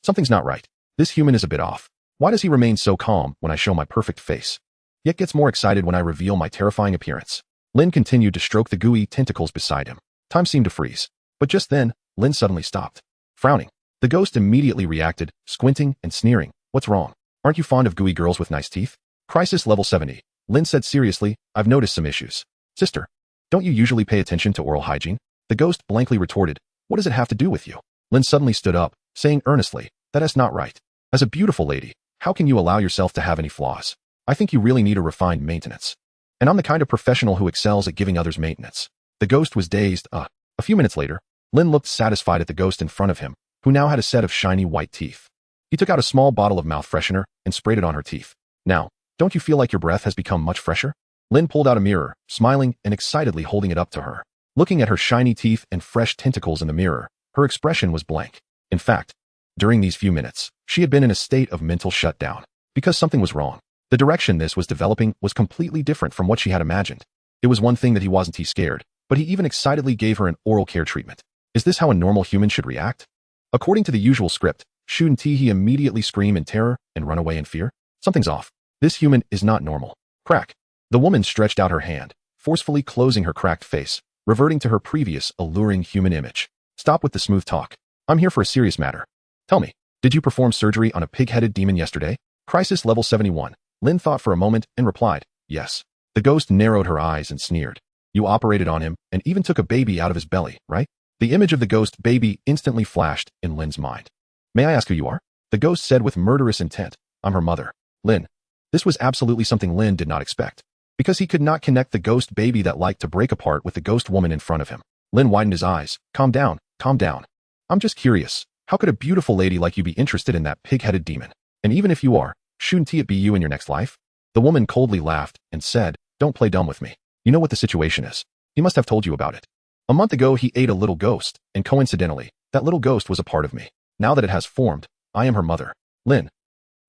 Something's not right. This human is a bit off. Why does he remain so calm when I show my perfect face, yet gets more excited when I reveal my terrifying appearance? Lin continued to stroke the gooey tentacles beside him. Time seemed to freeze. But just then, Lin suddenly stopped. Frowning. The ghost immediately reacted, squinting and sneering. What's wrong? Aren't you fond of gooey girls with nice teeth? Crisis level 70. Lin said seriously, I've noticed some issues. Sister, don't you usually pay attention to oral hygiene? The ghost blankly retorted, What does it have to do with you? Lin suddenly stood up, saying earnestly, That is not right. As a beautiful lady, how can you allow yourself to have any flaws? I think you really need a refined maintenance. And I'm the kind of professional who excels at giving others maintenance. The ghost was dazed. A few minutes later, Lin looked satisfied at the ghost in front of him, who now had a set of shiny white teeth. He took out a small bottle of mouth freshener and sprayed it on her teeth. Now, don't you feel like your breath has become much fresher? Lin pulled out a mirror, smiling and excitedly holding it up to her. Looking at her shiny teeth and fresh tentacles in the mirror, her expression was blank. In fact, during these few minutes, she had been in a state of mental shutdown. Because something was wrong. The direction this was developing was completely different from what she had imagined. It was one thing that he wasn't scared, but he even excitedly gave her an oral care treatment. Is this how a normal human should react? According to the usual script, shouldn't he immediately scream in terror and run away in fear? Something's off. This human is not normal. Crack. The woman stretched out her hand, forcefully closing her cracked face, reverting to her previous alluring human image. Stop with the smooth talk. I'm here for a serious matter. Tell me, did you perform surgery on a pig-headed demon yesterday? Crisis level 71. Lin thought for a moment and replied, Yes. The ghost narrowed her eyes and sneered. You operated on him and even took a baby out of his belly, right? The image of the ghost baby instantly flashed in Lin's mind. May I ask who you are? The ghost said with murderous intent. I'm her mother. Lin. This was absolutely something Lin did not expect, because he could not connect the ghost baby that liked to break apart with the ghost woman in front of him. Lin widened his eyes. Calm down, calm down. I'm just curious. How could a beautiful lady like you be interested in that pig-headed demon? And even if you are, shouldn't it be you in your next life? The woman coldly laughed and said, Don't play dumb with me. You know what the situation is. He must have told you about it. A month ago he ate a little ghost, and coincidentally, that little ghost was a part of me. Now that it has formed, I am her mother. Lin,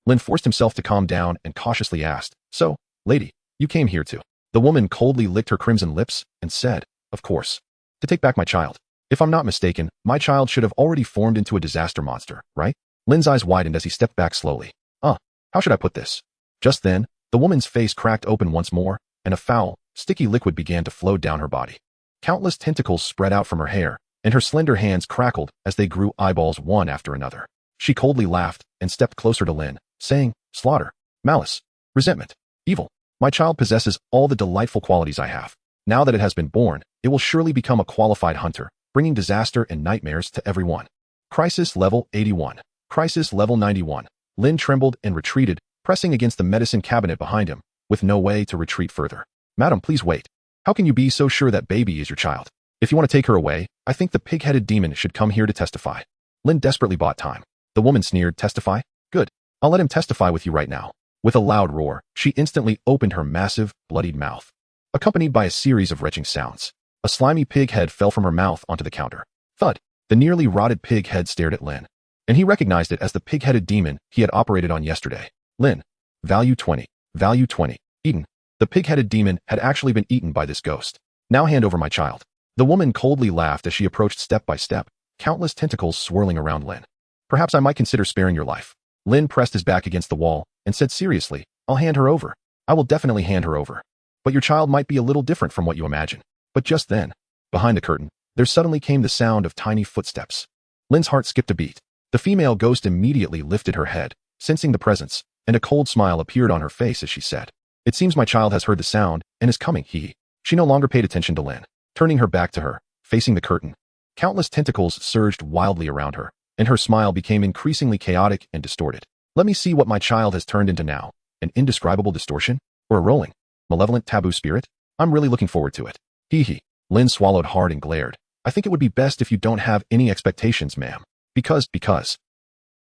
Lin forced himself to calm down and cautiously asked, "So, lady, you came here to?" The woman coldly licked her crimson lips and said, "Of course. To take back my child. If I'm not mistaken, my child should have already formed into a disaster monster, right?" Lin's eyes widened as he stepped back slowly. How should I put this?" Just then, the woman's face cracked open once more, and a foul, sticky liquid began to flow down her body. Countless tentacles spread out from her hair, and her slender hands crackled as they grew eyeballs one after another. She coldly laughed and stepped closer to Lin, saying, "Slaughter, malice, resentment, evil. My child possesses all the delightful qualities I have. Now that it has been born, it will surely become a qualified hunter, bringing disaster and nightmares to everyone." Crisis level 81. Crisis level 91. Lin trembled and retreated, pressing against the medicine cabinet behind him, with no way to retreat further. "Madam, please wait. How can you be so sure that baby is your child? If you want to take her away, I think the pig-headed demon should come here to testify." Lin desperately bought time. The woman sneered, "Testify? Good. I'll let him testify with you right now." With a loud roar, she instantly opened her massive, bloodied mouth, accompanied by a series of retching sounds. A slimy pig head fell from her mouth onto the counter. Thud! The nearly rotted pig head stared at Lin, and he recognized it as the pig-headed demon he had operated on yesterday. Lin. Value 20. Value 20. Eaten. The pig-headed demon had actually been eaten by this ghost. "Now hand over my child." The woman coldly laughed as she approached step by step, countless tentacles swirling around Lin. "Perhaps I might consider sparing your life." Lin pressed his back against the wall and said seriously, "I'll hand her over. I will definitely hand her over. But your child might be a little different from what you imagine." But just then, behind the curtain, there suddenly came the sound of tiny footsteps. Lin's heart skipped a beat. The female ghost immediately lifted her head, sensing the presence, and a cold smile appeared on her face as she said, "It seems my child has heard the sound and is coming." She no longer paid attention to Lin, turning her back to her, facing the curtain. Countless tentacles surged wildly around her, and her smile became increasingly chaotic and distorted. "Let me see what my child has turned into now. An indescribable distortion? Or a rolling, malevolent taboo spirit? I'm really looking forward to it." Lin swallowed hard and glared. "I think it would be best if you don't have any expectations, ma'am. Because.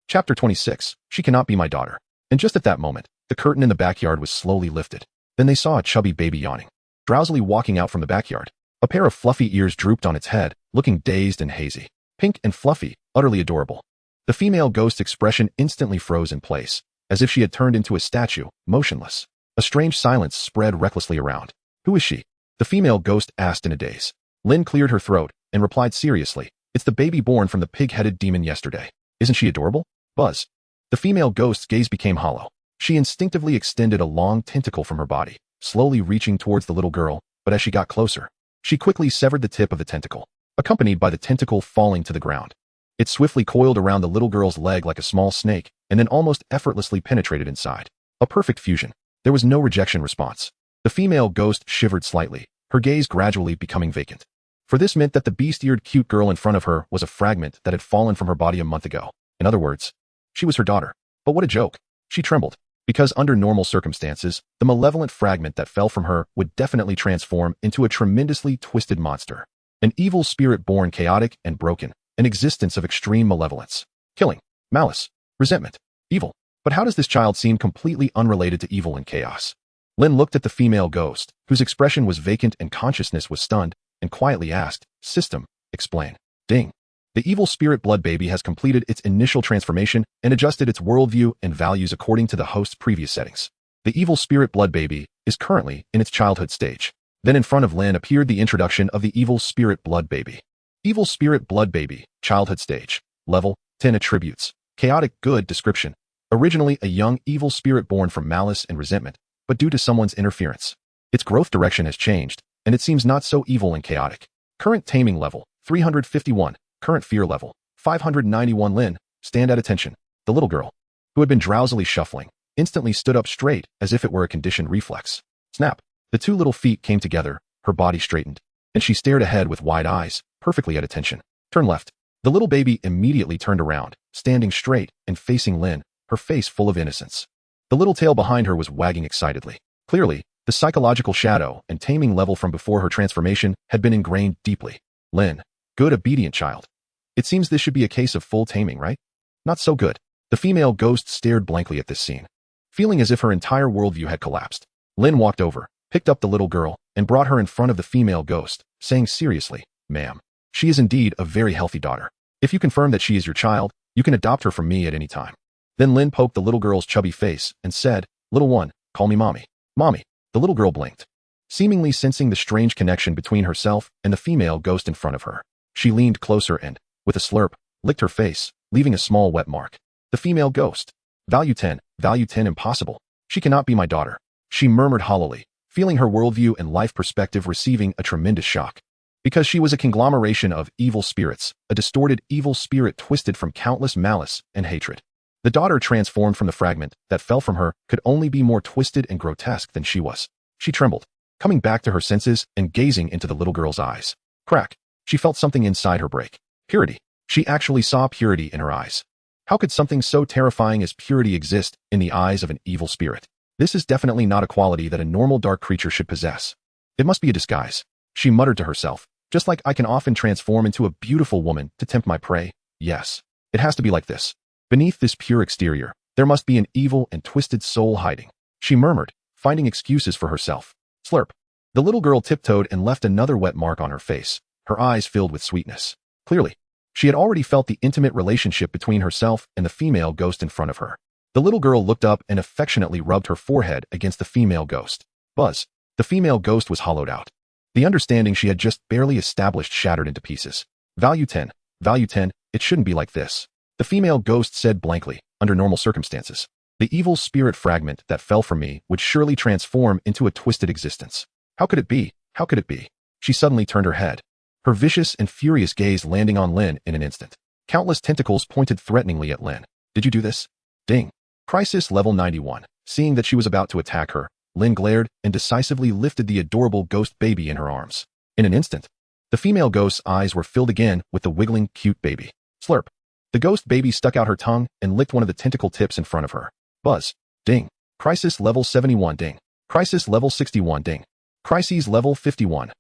Chapter 26. She cannot be my daughter. And just at that moment, the curtain in the backyard was slowly lifted. Then they saw a chubby baby yawning, drowsily walking out from the backyard. A pair of fluffy ears drooped on its head, looking dazed and hazy. Pink and fluffy, utterly adorable. The female ghost's expression instantly froze in place, as if she had turned into a statue, motionless. A strange silence spread recklessly around. "Who is she?" the female ghost asked in a daze. Lin cleared her throat and replied seriously, "It's the baby born from the pig-headed demon yesterday. Isn't she adorable?" Buzz. The female ghost's gaze became hollow. She instinctively extended a long tentacle from her body, slowly reaching towards the little girl, but as she got closer, she quickly severed the tip of the tentacle, accompanied by the tentacle falling to the ground. It swiftly coiled around the little girl's leg like a small snake, and then almost effortlessly penetrated inside. A perfect fusion. There was no rejection response. The female ghost shivered slightly, her gaze gradually becoming vacant. For this meant that the beast-eared cute girl in front of her was a fragment that had fallen from her body a month ago. In other words, she was her daughter. But what a joke. She trembled, because under normal circumstances, the malevolent fragment that fell from her would definitely transform into a tremendously twisted monster. An evil spirit born chaotic and broken, an existence of extreme malevolence, killing, malice, resentment, evil. But how does this child seem completely unrelated to evil and chaos? Lin looked at the female ghost, whose expression was vacant and consciousness was stunned, and quietly asked, "System, explain." Ding. The evil spirit blood baby has completed its initial transformation and adjusted its worldview and values according to the host's previous settings. The evil spirit blood baby is currently in its childhood stage. Then in front of Lin appeared the introduction of the evil spirit blood baby. Evil spirit blood baby, childhood stage, level 10 attributes, chaotic good description. Originally a young evil spirit born from malice and resentment, but due to someone's interference, its growth direction has changed, and it seems not so evil and chaotic. Current taming level 351. Current fear level 591. Lin, stand at attention. The little girl, who had been drowsily shuffling, instantly stood up straight as if it were a conditioned reflex. Snap. The two little feet came together, her body straightened, and she stared ahead with wide eyes, perfectly at attention. Turn left. The little baby immediately turned around, standing straight and facing Lin, her face full of innocence. The little tail behind her was wagging excitedly. Clearly, the psychological shadow and taming level from before her transformation had been ingrained deeply. Lin, good obedient child. It seems this should be a case of full taming, right? Not so good. The female ghost stared blankly at this scene, feeling as if her entire worldview had collapsed. Lin walked over, picked up the little girl, and brought her in front of the female ghost, saying seriously, "Ma'am, she is indeed a very healthy daughter. If you confirm that she is your child, you can adopt her from me at any time." Then Lin poked the little girl's chubby face and said, "Little one, call me mommy." Mommy. The little girl blinked, seemingly sensing the strange connection between herself and the female ghost in front of her. She leaned closer and, with a slurp, licked her face, leaving a small wet mark. The female ghost. Value 10, impossible. She cannot be my daughter. She murmured hollowly, feeling her worldview and life perspective receiving a tremendous shock. Because she was a conglomeration of evil spirits, a distorted evil spirit twisted from countless malice and hatred. The daughter transformed from the fragment that fell from her could only be more twisted and grotesque than she was. She trembled, coming back to her senses and gazing into the little girl's eyes. Crack. She felt something inside her break. Purity. She actually saw purity in her eyes. How could something so terrifying as purity exist in the eyes of an evil spirit? This is definitely not a quality that a normal dark creature should possess. It must be a disguise. She muttered to herself, just like I can often transform into a beautiful woman to tempt my prey. Yes, it has to be like this. Beneath this pure exterior, there must be an evil and twisted soul hiding. She murmured, finding excuses for herself. Slurp. The little girl tiptoed and left another wet mark on her face, her eyes filled with sweetness. Clearly, she had already felt the intimate relationship between herself and the female ghost in front of her. The little girl looked up and affectionately rubbed her forehead against the female ghost. Buzz. The female ghost was hollowed out. The understanding she had just barely established shattered into pieces. Value 10, it shouldn't be like this. The female ghost said blankly, under normal circumstances. The evil spirit fragment that fell from me would surely transform into a twisted existence. How could it be? How could it be? She suddenly turned her head, her vicious and furious gaze landing on Lin in an instant. Countless tentacles pointed threateningly at Lin. Did you do this? Ding. Crisis level 91. Seeing that she was about to attack her, Lin glared and decisively lifted the adorable ghost baby in her arms. In an instant, the female ghost's eyes were filled again with the wiggling, cute baby. Slurp. The ghost baby stuck out her tongue and licked one of the tentacle tips in front of her. Buzz. Ding. Crisis level 71. Ding. Crisis level 61. Ding. Crises level 51.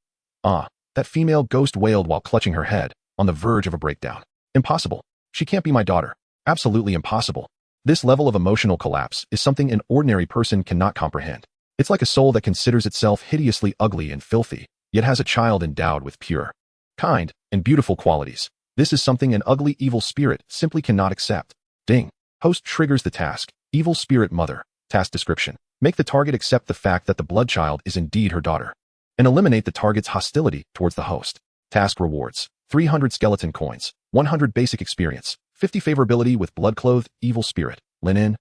Ah, that female ghost wailed while clutching her head, on the verge of a breakdown. Impossible. She can't be my daughter. Absolutely impossible. This level of emotional collapse is something an ordinary person cannot comprehend. It's like a soul that considers itself hideously ugly and filthy, yet has a child endowed with pure, kind, and beautiful qualities. This is something an ugly evil spirit simply cannot accept. Ding. Host triggers the task. Evil spirit mother. Task description. Make the target accept the fact that the blood child is indeed her daughter, and eliminate the target's hostility towards the host. Task rewards. 300 skeleton coins, 100 basic experience, 50 favorability with blood-clothed evil spirit. Lin.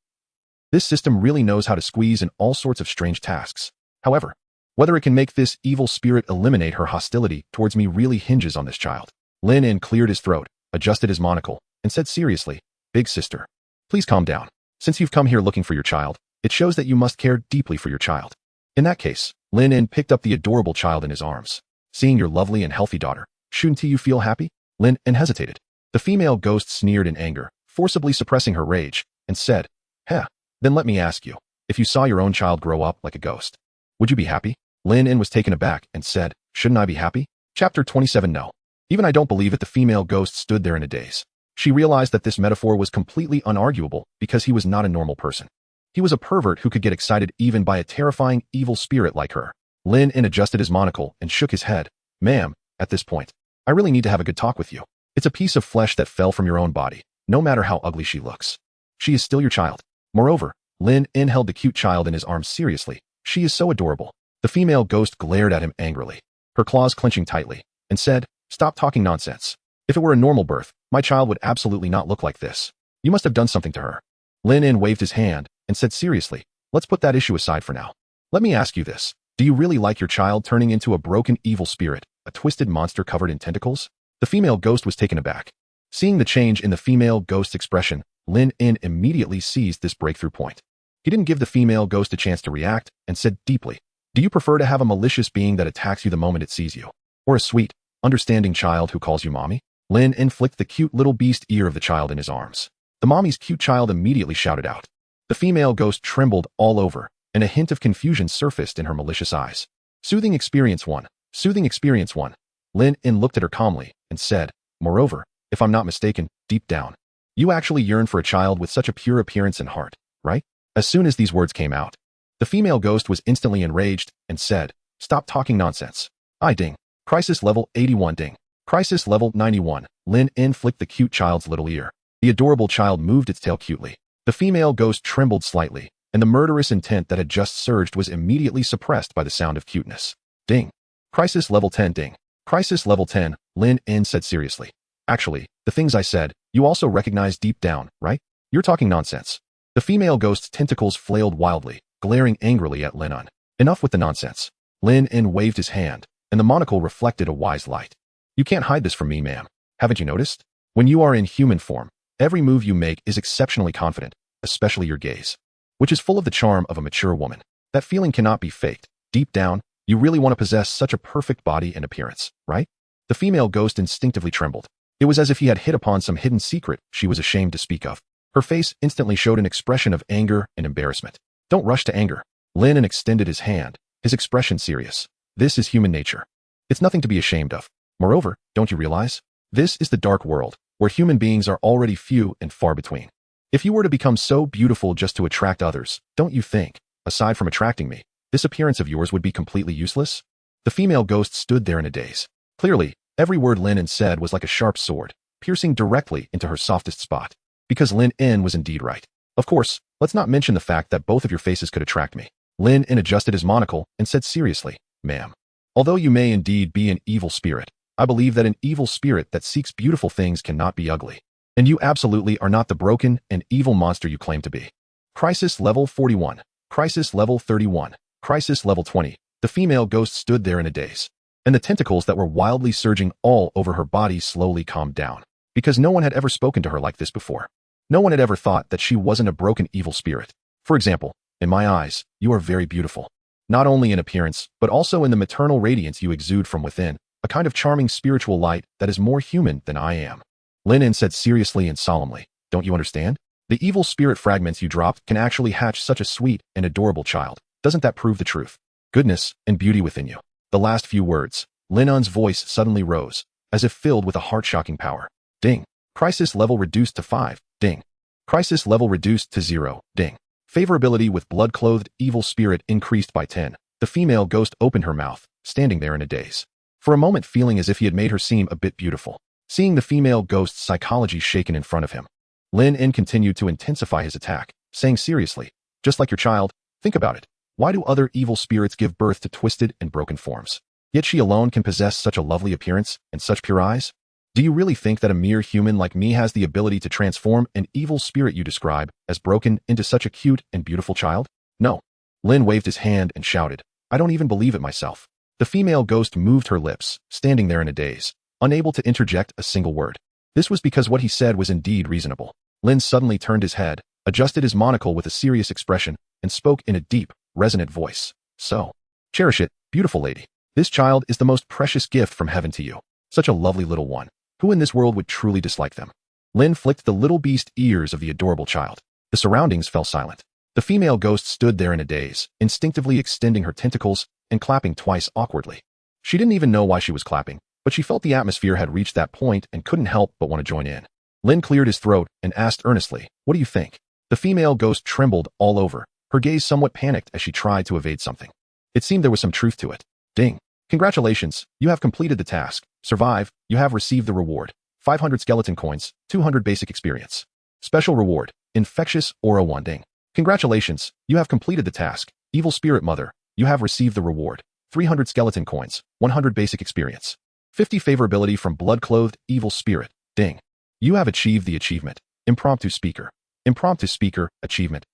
This system really knows how to squeeze in all sorts of strange tasks. However, whether it can make this evil spirit eliminate her hostility towards me really hinges on this child. Lin cleared his throat, adjusted his monocle, and said seriously, "Big sister, please calm down. Since you've come here looking for your child, it shows that you must care deeply for your child. In that case," Lin picked up the adorable child in his arms. "Seeing your lovely and healthy daughter, shouldn't you feel happy?" Lin hesitated. The female ghost sneered in anger, forcibly suppressing her rage, and said, "Heh, then let me ask you, if you saw your own child grow up like a ghost, would you be happy?" Lin was taken aback and said, "Shouldn't I be happy?" Chapter 27. No. Even I don't believe it. The female ghost stood there in a daze. She realized that this metaphor was completely unarguable because he was not a normal person. He was a pervert who could get excited even by a terrifying evil spirit like her. Lin adjusted his monocle and shook his head. "Ma'am, at this point, I really need to have a good talk with you. It's a piece of flesh that fell from your own body, no matter how ugly she looks. She is still your child." Moreover, Lin held the cute child in his arms seriously. "She is so adorable." The female ghost glared at him angrily, her claws clenching tightly, and said, "Stop talking nonsense. If it were a normal birth, my child would absolutely not look like this. You must have done something to her." Lin waved his hand and said seriously, "Let's put that issue aside for now. Let me ask you this. Do you really like your child turning into a broken evil spirit, a twisted monster covered in tentacles?" The female ghost was taken aback. Seeing the change in the female ghost's expression, Lin immediately seized this breakthrough point. He didn't give the female ghost a chance to react and said deeply, "Do you prefer to have a malicious being that attacks you the moment it sees you, or a sweet, understanding child who calls you mommy?" Lin flicked the cute little beast ear of the child in his arms. The mommy's cute child immediately shouted out. The female ghost trembled all over, and a hint of confusion surfaced in her malicious eyes. Soothing experience 1. Soothing experience 1. Lin looked at her calmly and said, "Moreover, if I'm not mistaken, deep down, you actually yearn for a child with such a pure appearance and heart, right?" As soon as these words came out, the female ghost was instantly enraged and said, "Stop talking nonsense. I ding. Crisis level 81. Ding. Crisis level 91. Lin flicked the cute child's little ear. The adorable child moved its tail cutely. The The female ghost trembled slightly, and the murderous intent that had just surged was immediately suppressed by the sound of cuteness. Ding. Crisis level 10 ding. Crisis level 10, Lin En said seriously. Actually, the things I said, you also recognize deep down, right? You're talking nonsense. The female ghost's tentacles flailed wildly, glaring angrily at Lin En. Enough with the nonsense. Lin En waved his hand, and the monocle reflected a wise light. You can't hide this from me, ma'am. Haven't you noticed? When you are in human form, every move you make is exceptionally confident, especially your gaze, which is full of the charm of a mature woman. That feeling cannot be faked. Deep down, you really want to possess such a perfect body and appearance, right? The female ghost instinctively trembled. It was as if he had hit upon some hidden secret she was ashamed to speak of. Her face instantly showed an expression of anger and embarrassment. Don't rush to anger. Lin En extended his hand, his expression serious. This is human nature. It's nothing to be ashamed of. Moreover, don't you realize? This is the dark world, where human beings are already few and far between. If you were to become so beautiful just to attract others, don't you think, aside from attracting me, this appearance of yours would be completely useless? The female ghost stood there in a daze. Clearly, every word Lin En said was like a sharp sword, piercing directly into her softest spot. Because Lin En was indeed right. Of course, let's not mention the fact that both of your faces could attract me. Lin En adjusted his monocle and said seriously, ma'am. Although you may indeed be an evil spirit, I believe that an evil spirit that seeks beautiful things cannot be ugly. And you absolutely are not the broken and evil monster you claim to be. Crisis level 41. Crisis level 31. Crisis level 20. The female ghost stood there in a daze, and the tentacles that were wildly surging all over her body slowly calmed down. Because no one had ever spoken to her like this before. No one had ever thought that she wasn't a broken evil spirit. For example, in my eyes, you are very beautiful. Not only in appearance, but also in the maternal radiance you exude from within, a kind of charming spiritual light that is more human than I am. Lin En said seriously and solemnly, don't you understand? The evil spirit fragments you dropped can actually hatch such a sweet and adorable child. Doesn't that prove the truth? Goodness and beauty within you. The last few words, Lin En's voice suddenly rose, as if filled with a heart-shocking power. Ding. Crisis level reduced to 5. Ding. Crisis level reduced to 0. Ding. Favorability with blood-clothed evil spirit increased by 10. The female ghost opened her mouth, standing there in a daze. For a moment feeling as if he had made her seem a bit beautiful. Seeing the female ghost's psychology shaken in front of him, Lin En continued to intensify his attack, saying seriously, just like your child, think about it. Why do other evil spirits give birth to twisted and broken forms? Yet she alone can possess such a lovely appearance and such pure eyes? Do you really think that a mere human like me has the ability to transform an evil spirit you describe as broken into such a cute and beautiful child? No. Lin waved his hand and shouted, I don't even believe it myself. The female ghost moved her lips, standing there in a daze, unable to interject a single word. This was because what he said was indeed reasonable. Lin suddenly turned his head, adjusted his monocle with a serious expression, and spoke in a deep, resonant voice. So, cherish it, beautiful lady. This child is the most precious gift from heaven to you. Such a lovely little one. Who in this world would truly dislike them? Lin flicked the little beast ears of the adorable child. The surroundings fell silent. The female ghost stood there in a daze, instinctively extending her tentacles and clapping twice awkwardly. She didn't even know why she was clapping, but she felt the atmosphere had reached that point and couldn't help but want to join in. Lin cleared his throat and asked earnestly, what do you think? The female ghost trembled all over, her gaze somewhat panicked as she tried to evade something. It seemed there was some truth to it. Ding. Congratulations, you have completed the task. Survive, you have received the reward. 500 skeleton coins, 200 basic experience. Special reward, infectious aura 1 ding. Congratulations, you have completed the task. Evil spirit mother, you have received the reward. 300 skeleton coins, 100 basic experience. 50 favorability from blood-clothed evil spirit, ding. You have achieved the achievement. Impromptu speaker. Impromptu speaker, achievement.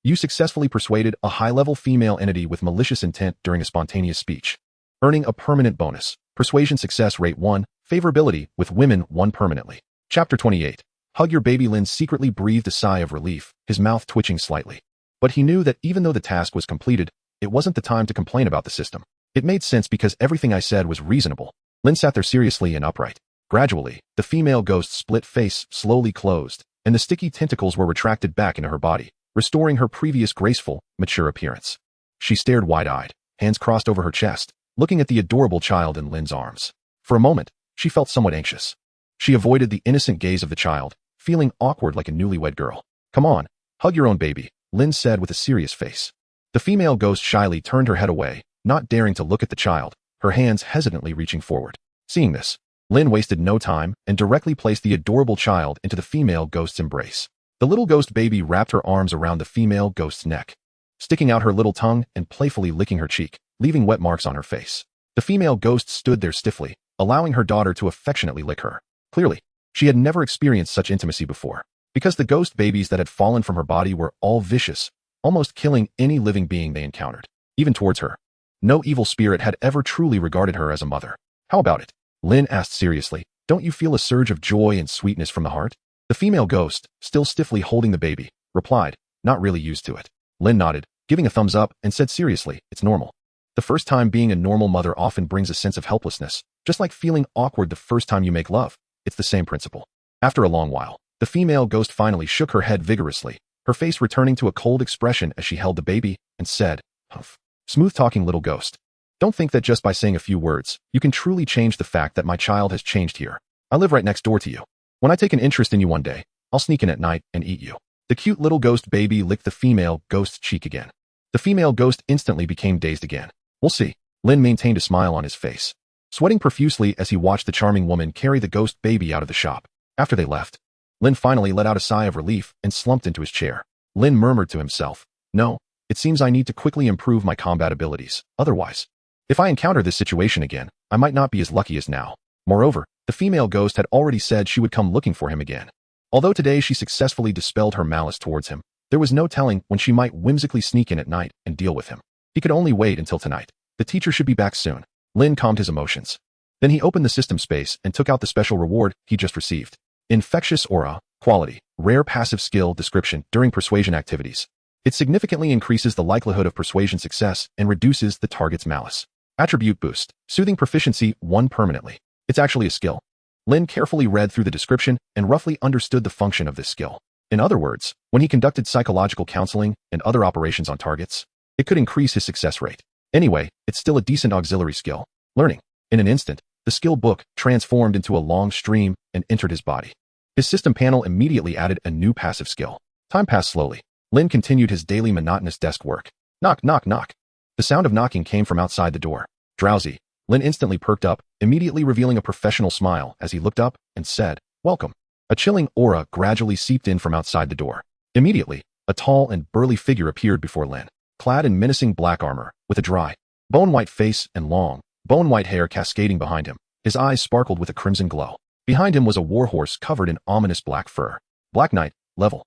You successfully persuaded a high-level female entity with malicious intent during a spontaneous speech. Earning a permanent bonus. Persuasion success rate 1, favorability with women 1 permanently. Chapter 28. Hug your baby. Lin secretly breathed a sigh of relief, his mouth twitching slightly. But he knew that even though the task was completed, it wasn't the time to complain about the system. It made sense because everything I said was reasonable. Lin sat there seriously and upright. Gradually, the female ghost's split face slowly closed, and the sticky tentacles were retracted back into her body, restoring her previous graceful, mature appearance. She stared wide-eyed, hands crossed over her chest, looking at the adorable child in Lin's arms. For a moment, she felt somewhat anxious. She avoided the innocent gaze of the child, feeling awkward like a newlywed girl. Come on, hug your own baby, Lin said with a serious face. The female ghost shyly turned her head away, not daring to look at the child, her hands hesitantly reaching forward. Seeing this, Lin wasted no time and directly placed the adorable child into the female ghost's embrace. The little ghost baby wrapped her arms around the female ghost's neck, sticking out her little tongue and playfully licking her cheek, leaving wet marks on her face. The female ghost stood there stiffly, allowing her daughter to affectionately lick her. Clearly, she had never experienced such intimacy before, because the ghost babies that had fallen from her body were all vicious, almost killing any living being they encountered, even towards her. No evil spirit had ever truly regarded her as a mother. How about it? Lin asked seriously. Don't you feel a surge of joy and sweetness from the heart? The female ghost, still stiffly holding the baby, replied, not really used to it. Lin nodded, giving a thumbs up, and said seriously, it's normal. The first time being a normal mother often brings a sense of helplessness, just like feeling awkward the first time you make love. It's the same principle. After a long while, the female ghost finally shook her head vigorously, her face returning to a cold expression as she held the baby, and said, humph. Smooth-talking little ghost. Don't think that just by saying a few words, you can truly change the fact that my child has changed here. I live right next door to you. When I take an interest in you one day, I'll sneak in at night and eat you. The cute little ghost baby licked the female ghost's cheek again. The female ghost instantly became dazed again. We'll see. Lin maintained a smile on his face, sweating profusely as he watched the charming woman carry the ghost baby out of the shop. After they left, Lin finally let out a sigh of relief and slumped into his chair. Lin murmured to himself, no, it seems I need to quickly improve my combat abilities. Otherwise, if I encounter this situation again, I might not be as lucky as now. Moreover, the female ghost had already said she would come looking for him again. Although today she successfully dispelled her malice towards him, there was no telling when she might whimsically sneak in at night and deal with him. He could only wait until tonight. The teacher should be back soon. Lin calmed his emotions. Then he opened the system space and took out the special reward he just received. Infectious Aura, Quality, Rare Passive Skill Description during Persuasion Activities. It significantly increases the likelihood of persuasion success and reduces the target's malice. Attribute Boost, Soothing Proficiency 1 permanently. It's actually a skill. Lin carefully read through the description and roughly understood the function of this skill. In other words, when he conducted psychological counseling and other operations on targets, it could increase his success rate. Anyway, it's still a decent auxiliary skill. Learning. In an instant, the skill book transformed into a long stream and entered his body. His system panel immediately added a new passive skill. Time passed slowly. Lin continued his daily monotonous desk work. Knock, knock, knock. The sound of knocking came from outside the door. Drowsy, Lin instantly perked up, immediately revealing a professional smile as he looked up and said, welcome. A chilling aura gradually seeped in from outside the door. Immediately, a tall and burly figure appeared before Lin, clad in menacing black armor, with a dry, bone-white face and long, bone-white hair cascading behind him. His eyes sparkled with a crimson glow. Behind him was a warhorse covered in ominous black fur. Black Knight, level.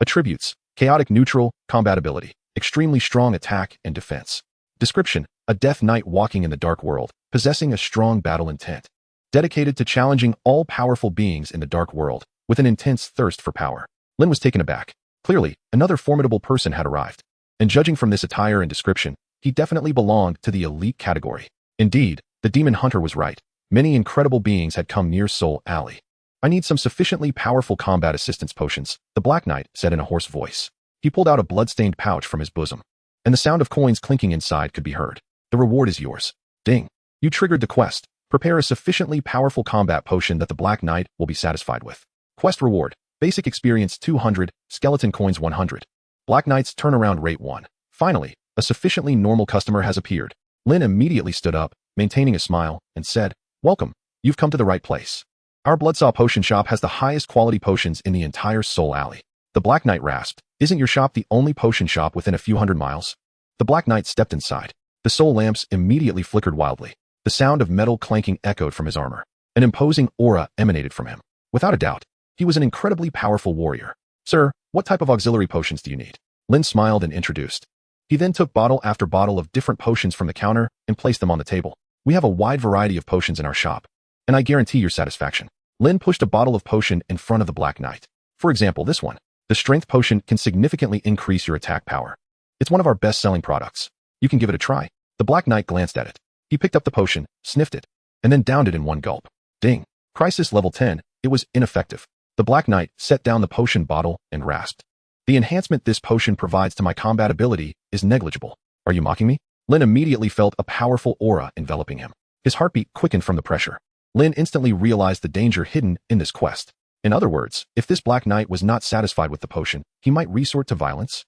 Attributes, chaotic neutral, combat ability, extremely strong attack and defense. Description, a death knight walking in the dark world, possessing a strong battle intent. Dedicated to challenging all powerful beings in the dark world, with an intense thirst for power. Lin was taken aback. Clearly, another formidable person had arrived. And judging from this attire and description, he definitely belonged to the elite category. Indeed, the demon hunter was right. Many incredible beings had come near Soul Alley. I need some sufficiently powerful combat assistance potions, the Black Knight said in a hoarse voice. He pulled out a blood-stained pouch from his bosom, and the sound of coins clinking inside could be heard. The reward is yours. Ding. You triggered the quest. Prepare a sufficiently powerful combat potion that the Black Knight will be satisfied with. Quest reward. Basic experience 200, skeleton coins 100. Black Knight's turnaround rate 1. Finally, a sufficiently normal customer has appeared. Lin immediately stood up, maintaining a smile, and said, welcome. You've come to the right place. Our Bloodsaw Potion Shop has the highest quality potions in the entire Soul Alley. The Black Knight rasped. Isn't your shop the only potion shop within a few hundred miles? The Black Knight stepped inside. The soul lamps immediately flickered wildly. The sound of metal clanking echoed from his armor. An imposing aura emanated from him. Without a doubt, he was an incredibly powerful warrior. Sir, what type of auxiliary potions do you need? Lin smiled and introduced. He then took bottle after bottle of different potions from the counter and placed them on the table. We have a wide variety of potions in our shop, and I guarantee your satisfaction. Lin pushed a bottle of potion in front of the Black Knight. For example, this one. The strength potion can significantly increase your attack power. It's one of our best-selling products. You can give it a try. The Black Knight glanced at it. He picked up the potion, sniffed it, and then downed it in one gulp. Ding. Crisis level 10. It was ineffective. The Black Knight set down the potion bottle and rasped. The enhancement this potion provides to my combat ability is negligible. Are you mocking me? Lin immediately felt a powerful aura enveloping him. His heartbeat quickened from the pressure. Lin instantly realized the danger hidden in this quest. In other words, if this Black Knight was not satisfied with the potion, he might resort to violence.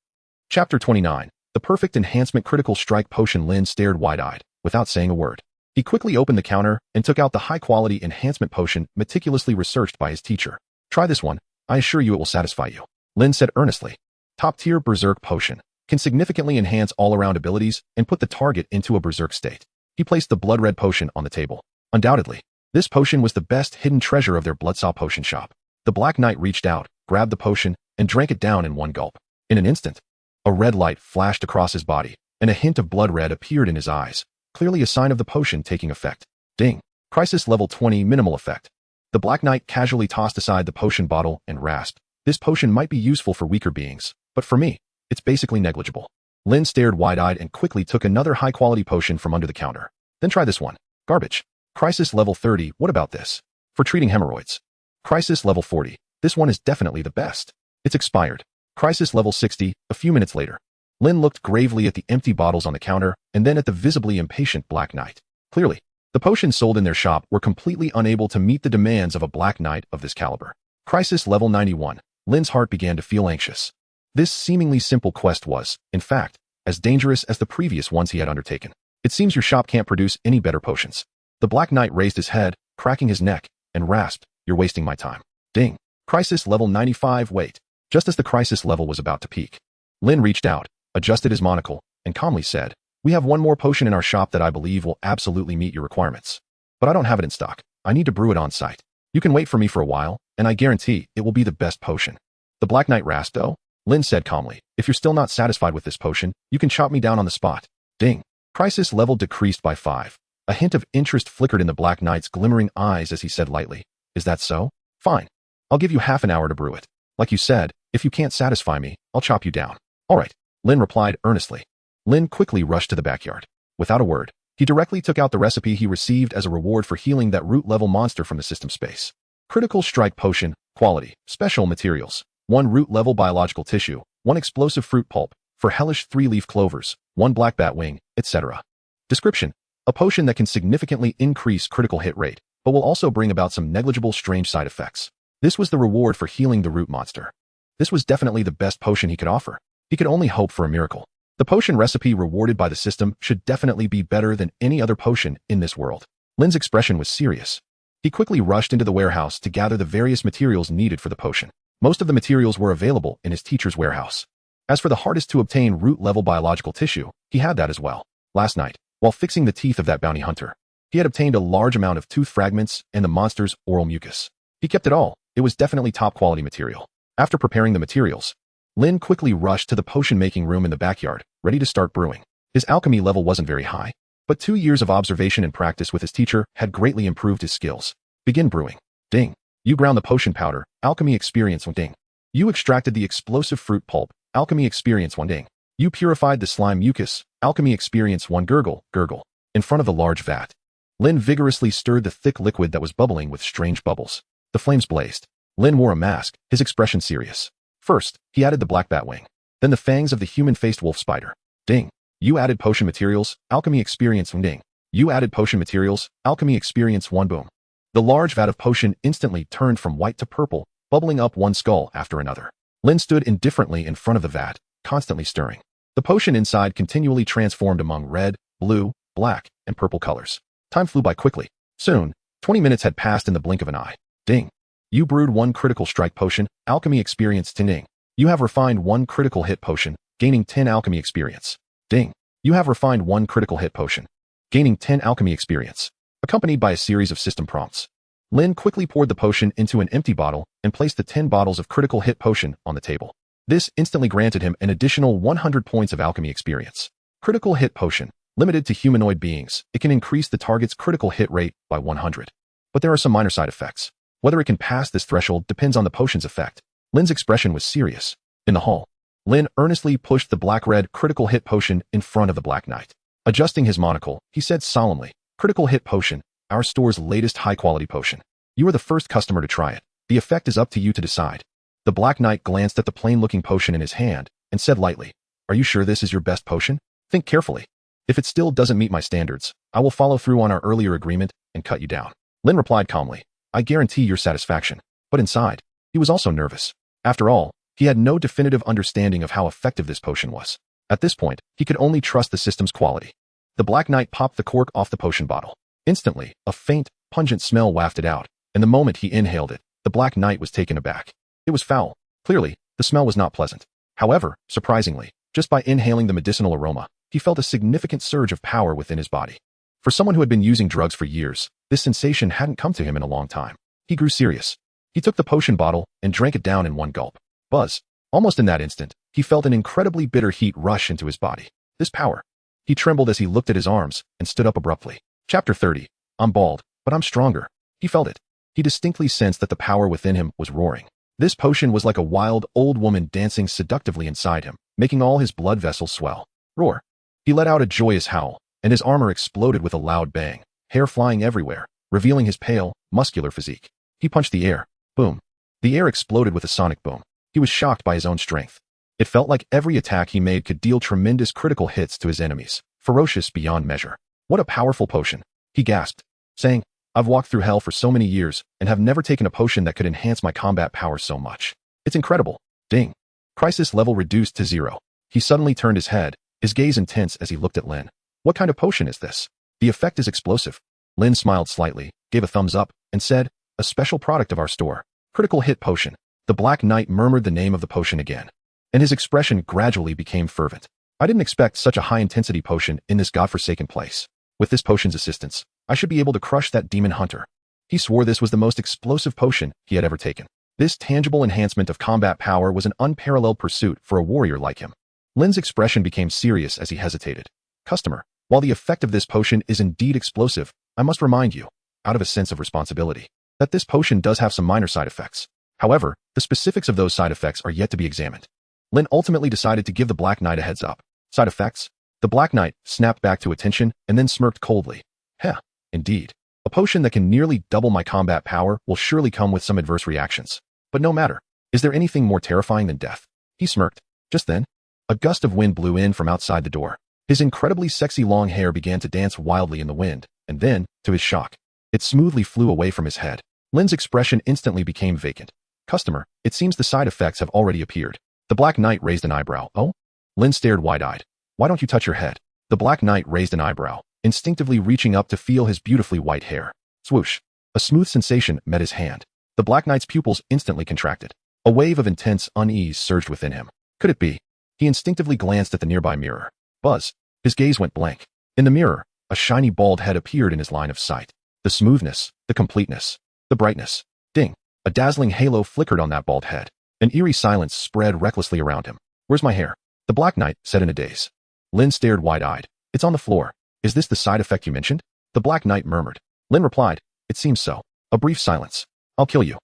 Chapter 29. The Perfect Enhancement Critical Strike Potion. Lin stared wide-eyed, without saying a word. He quickly opened the counter and took out the high-quality enhancement potion meticulously researched by his teacher. Try this one. I assure you it will satisfy you. Lin said earnestly. Top-tier Berserk potion. Can significantly enhance all-around abilities and put the target into a Berserk state. He placed the blood red potion on the table. Undoubtedly, this potion was the best hidden treasure of their Bloodsaw potion shop. The Black Knight reached out, grabbed the potion, and drank it down in one gulp. In an instant, a red light flashed across his body, and a hint of blood red appeared in his eyes, clearly a sign of the potion taking effect. Ding. Crisis level 20 minimal effect. The Black Knight casually tossed aside the potion bottle and rasped. This potion might be useful for weaker beings, but for me, it's basically negligible. Lin stared wide-eyed and quickly took another high-quality potion from under the counter. Then try this one. Garbage. Crisis level 30, what about this? For treating hemorrhoids. Crisis level 40, this one is definitely the best. It's expired. Crisis level 60, a few minutes later. Lin looked gravely at the empty bottles on the counter and then at the visibly impatient Black Knight. Clearly, the potions sold in their shop were completely unable to meet the demands of a Black Knight of this caliber. Crisis level 91, Lin's heart began to feel anxious. This seemingly simple quest was, in fact, as dangerous as the previous ones he had undertaken. It seems your shop can't produce any better potions. The Black Knight raised his head, cracking his neck, and rasped, "You're wasting my time." Ding. Crisis level 95, wait. Just as the crisis level was about to peak, Lin reached out, adjusted his monocle, and calmly said, "We have one more potion in our shop that I believe will absolutely meet your requirements. But I don't have it in stock. I need to brew it on site. You can wait for me for a while, and I guarantee it will be the best potion." The Black Knight rasped, "Oh," Lin said calmly, "if you're still not satisfied with this potion, you can chop me down on the spot." Ding. Crisis level decreased by 5. A hint of interest flickered in the Black Knight's glimmering eyes as he said lightly, "Is that so? Fine. I'll give you half an hour to brew it. Like you said, if you can't satisfy me, I'll chop you down." "All right," Lin replied earnestly. Lin quickly rushed to the backyard. Without a word, he directly took out the recipe he received as a reward for healing that root-level monster from the system space. Critical Strike Potion, quality, special materials, 1 root-level biological tissue, 1 explosive fruit pulp, for hellish 3-leaf clovers, 1 black bat wing, etc. Description: a potion that can significantly increase critical hit rate, but will also bring about some negligible strange side effects. This was the reward for healing the root monster. This was definitely the best potion he could offer. He could only hope for a miracle. The potion recipe rewarded by the system should definitely be better than any other potion in this world. Lin's expression was serious. He quickly rushed into the warehouse to gather the various materials needed for the potion. Most of the materials were available in his teacher's warehouse. As for the hardest to obtain root-level biological tissue, he had that as well. Last night, while fixing the teeth of that bounty hunter, he had obtained a large amount of tooth fragments and the monster's oral mucus. He kept it all. It was definitely top-quality material. After preparing the materials, Lin quickly rushed to the potion-making room in the backyard, ready to start brewing. His alchemy level wasn't very high, but 2 years of observation and practice with his teacher had greatly improved his skills. Begin brewing. Ding. You ground the potion powder, alchemy experience 1 ding. You extracted the explosive fruit pulp, alchemy experience 1 ding. You purified the slime mucus, alchemy experience 1 gurgle, gurgle. In front of the large vat, Lin vigorously stirred the thick liquid that was bubbling with strange bubbles. The flames blazed. Lin wore a mask, his expression serious. First, he added the black bat wing, then the fangs of the human-faced wolf spider. Ding. You added potion materials, alchemy experience 1 ding. You added potion materials, alchemy experience 1 boom. The large vat of potion instantly turned from white to purple, bubbling up one skull after another. Lin stood indifferently in front of the vat, constantly stirring. The potion inside continually transformed among red, blue, black, and purple colors. Time flew by quickly. Soon, 20 minutes had passed in the blink of an eye. Ding. You brewed 1 critical strike potion, alchemy experience 10 ding. You have refined 1 critical hit potion, gaining 10 alchemy experience. Ding. You have refined 1 critical hit potion, gaining 10 alchemy experience, accompanied by a series of system prompts. Lin quickly poured the potion into an empty bottle and placed the 10 bottles of critical hit potion on the table. This instantly granted him an additional 100 points of alchemy experience. Critical hit potion, limited to humanoid beings, it can increase the target's critical hit rate by 100. But there are some minor side effects. Whether it can pass this threshold depends on the potion's effect. Lin's expression was serious. In the hall, Lin earnestly pushed the black-red critical hit potion in front of the Black Knight. Adjusting his monocle, he said solemnly, "Critical hit potion, our store's latest high-quality potion. You are the first customer to try it. The effect is up to you to decide." The Black Knight glanced at the plain-looking potion in his hand and said lightly, "Are you sure this is your best potion? Think carefully. If it still doesn't meet my standards, I will follow through on our earlier agreement and cut you down." Lin replied calmly, "I guarantee your satisfaction." But inside, he was also nervous. After all, he had no definitive understanding of how effective this potion was. At this point, he could only trust the system's quality. The Black Knight popped the cork off the potion bottle. Instantly, a faint, pungent smell wafted out, and the moment he inhaled it, the Black Knight was taken aback. It was foul. Clearly, the smell was not pleasant. However, surprisingly, just by inhaling the medicinal aroma, he felt a significant surge of power within his body. For someone who had been using drugs for years, this sensation hadn't come to him in a long time. He grew serious. He took the potion bottle and drank it down in one gulp. Buzz. Almost in that instant, he felt an incredibly bitter heat rush into his body. This power. He trembled as he looked at his arms and stood up abruptly. Chapter 30. I'm bald, but I'm stronger. He felt it. He distinctly sensed that the power within him was roaring. This potion was like a wild, old woman dancing seductively inside him, making all his blood vessels swell. Roar. He let out a joyous howl, and his armor exploded with a loud bang, hair flying everywhere, revealing his pale, muscular physique. He punched the air. Boom. The air exploded with a sonic boom. He was shocked by his own strength. It felt like every attack he made could deal tremendous critical hits to his enemies, ferocious beyond measure. What a powerful potion, he gasped, saying, I've walked through hell for so many years and have never taken a potion that could enhance my combat power so much. It's incredible. Ding. Crisis level reduced to 0. He suddenly turned his head, his gaze intense as he looked at Lin. What kind of potion is this? The effect is explosive. Lin smiled slightly, gave a thumbs up, and said, a special product of our store. Critical hit potion. The Black Knight murmured the name of the potion again, and his expression gradually became fervent. I didn't expect such a high-intensity potion in this godforsaken place. With this potion's assistance, I should be able to crush that demon hunter. He swore this was the most explosive potion he had ever taken. This tangible enhancement of combat power was an unparalleled pursuit for a warrior like him. Lin's expression became serious as he hesitated. Customer, while the effect of this potion is indeed explosive, I must remind you, out of a sense of responsibility, that this potion does have some minor side effects. However, the specifics of those side effects are yet to be examined. Lin ultimately decided to give the Black Knight a heads up. Side effects? The Black Knight snapped back to attention and then smirked coldly. Heh, indeed. A potion that can nearly double my combat power will surely come with some adverse reactions. But no matter. Is there anything more terrifying than death? He smirked. Just then, a gust of wind blew in from outside the door. His incredibly sexy long hair began to dance wildly in the wind, and then, to his shock, it smoothly flew away from his head. Lin's expression instantly became vacant. Customer, it seems the side effects have already appeared. The Black Knight raised an eyebrow. Oh? Lin stared wide-eyed. Why don't you touch your head? The Black Knight raised an eyebrow, instinctively reaching up to feel his beautifully white hair. Swoosh. A smooth sensation met his hand. The Black Knight's pupils instantly contracted. A wave of intense unease surged within him. Could it be? He instinctively glanced at the nearby mirror. Buzz. His gaze went blank. In the mirror, a shiny bald head appeared in his line of sight. The smoothness, the completeness, the brightness. Ding. A dazzling halo flickered on that bald head. An eerie silence spread recklessly around him. Where's my hair? The Black Knight said in a daze. Lin stared wide-eyed. It's on the floor. Is this the side effect you mentioned? The Black Knight murmured. Lin replied, it seems so. A brief silence. I'll kill you.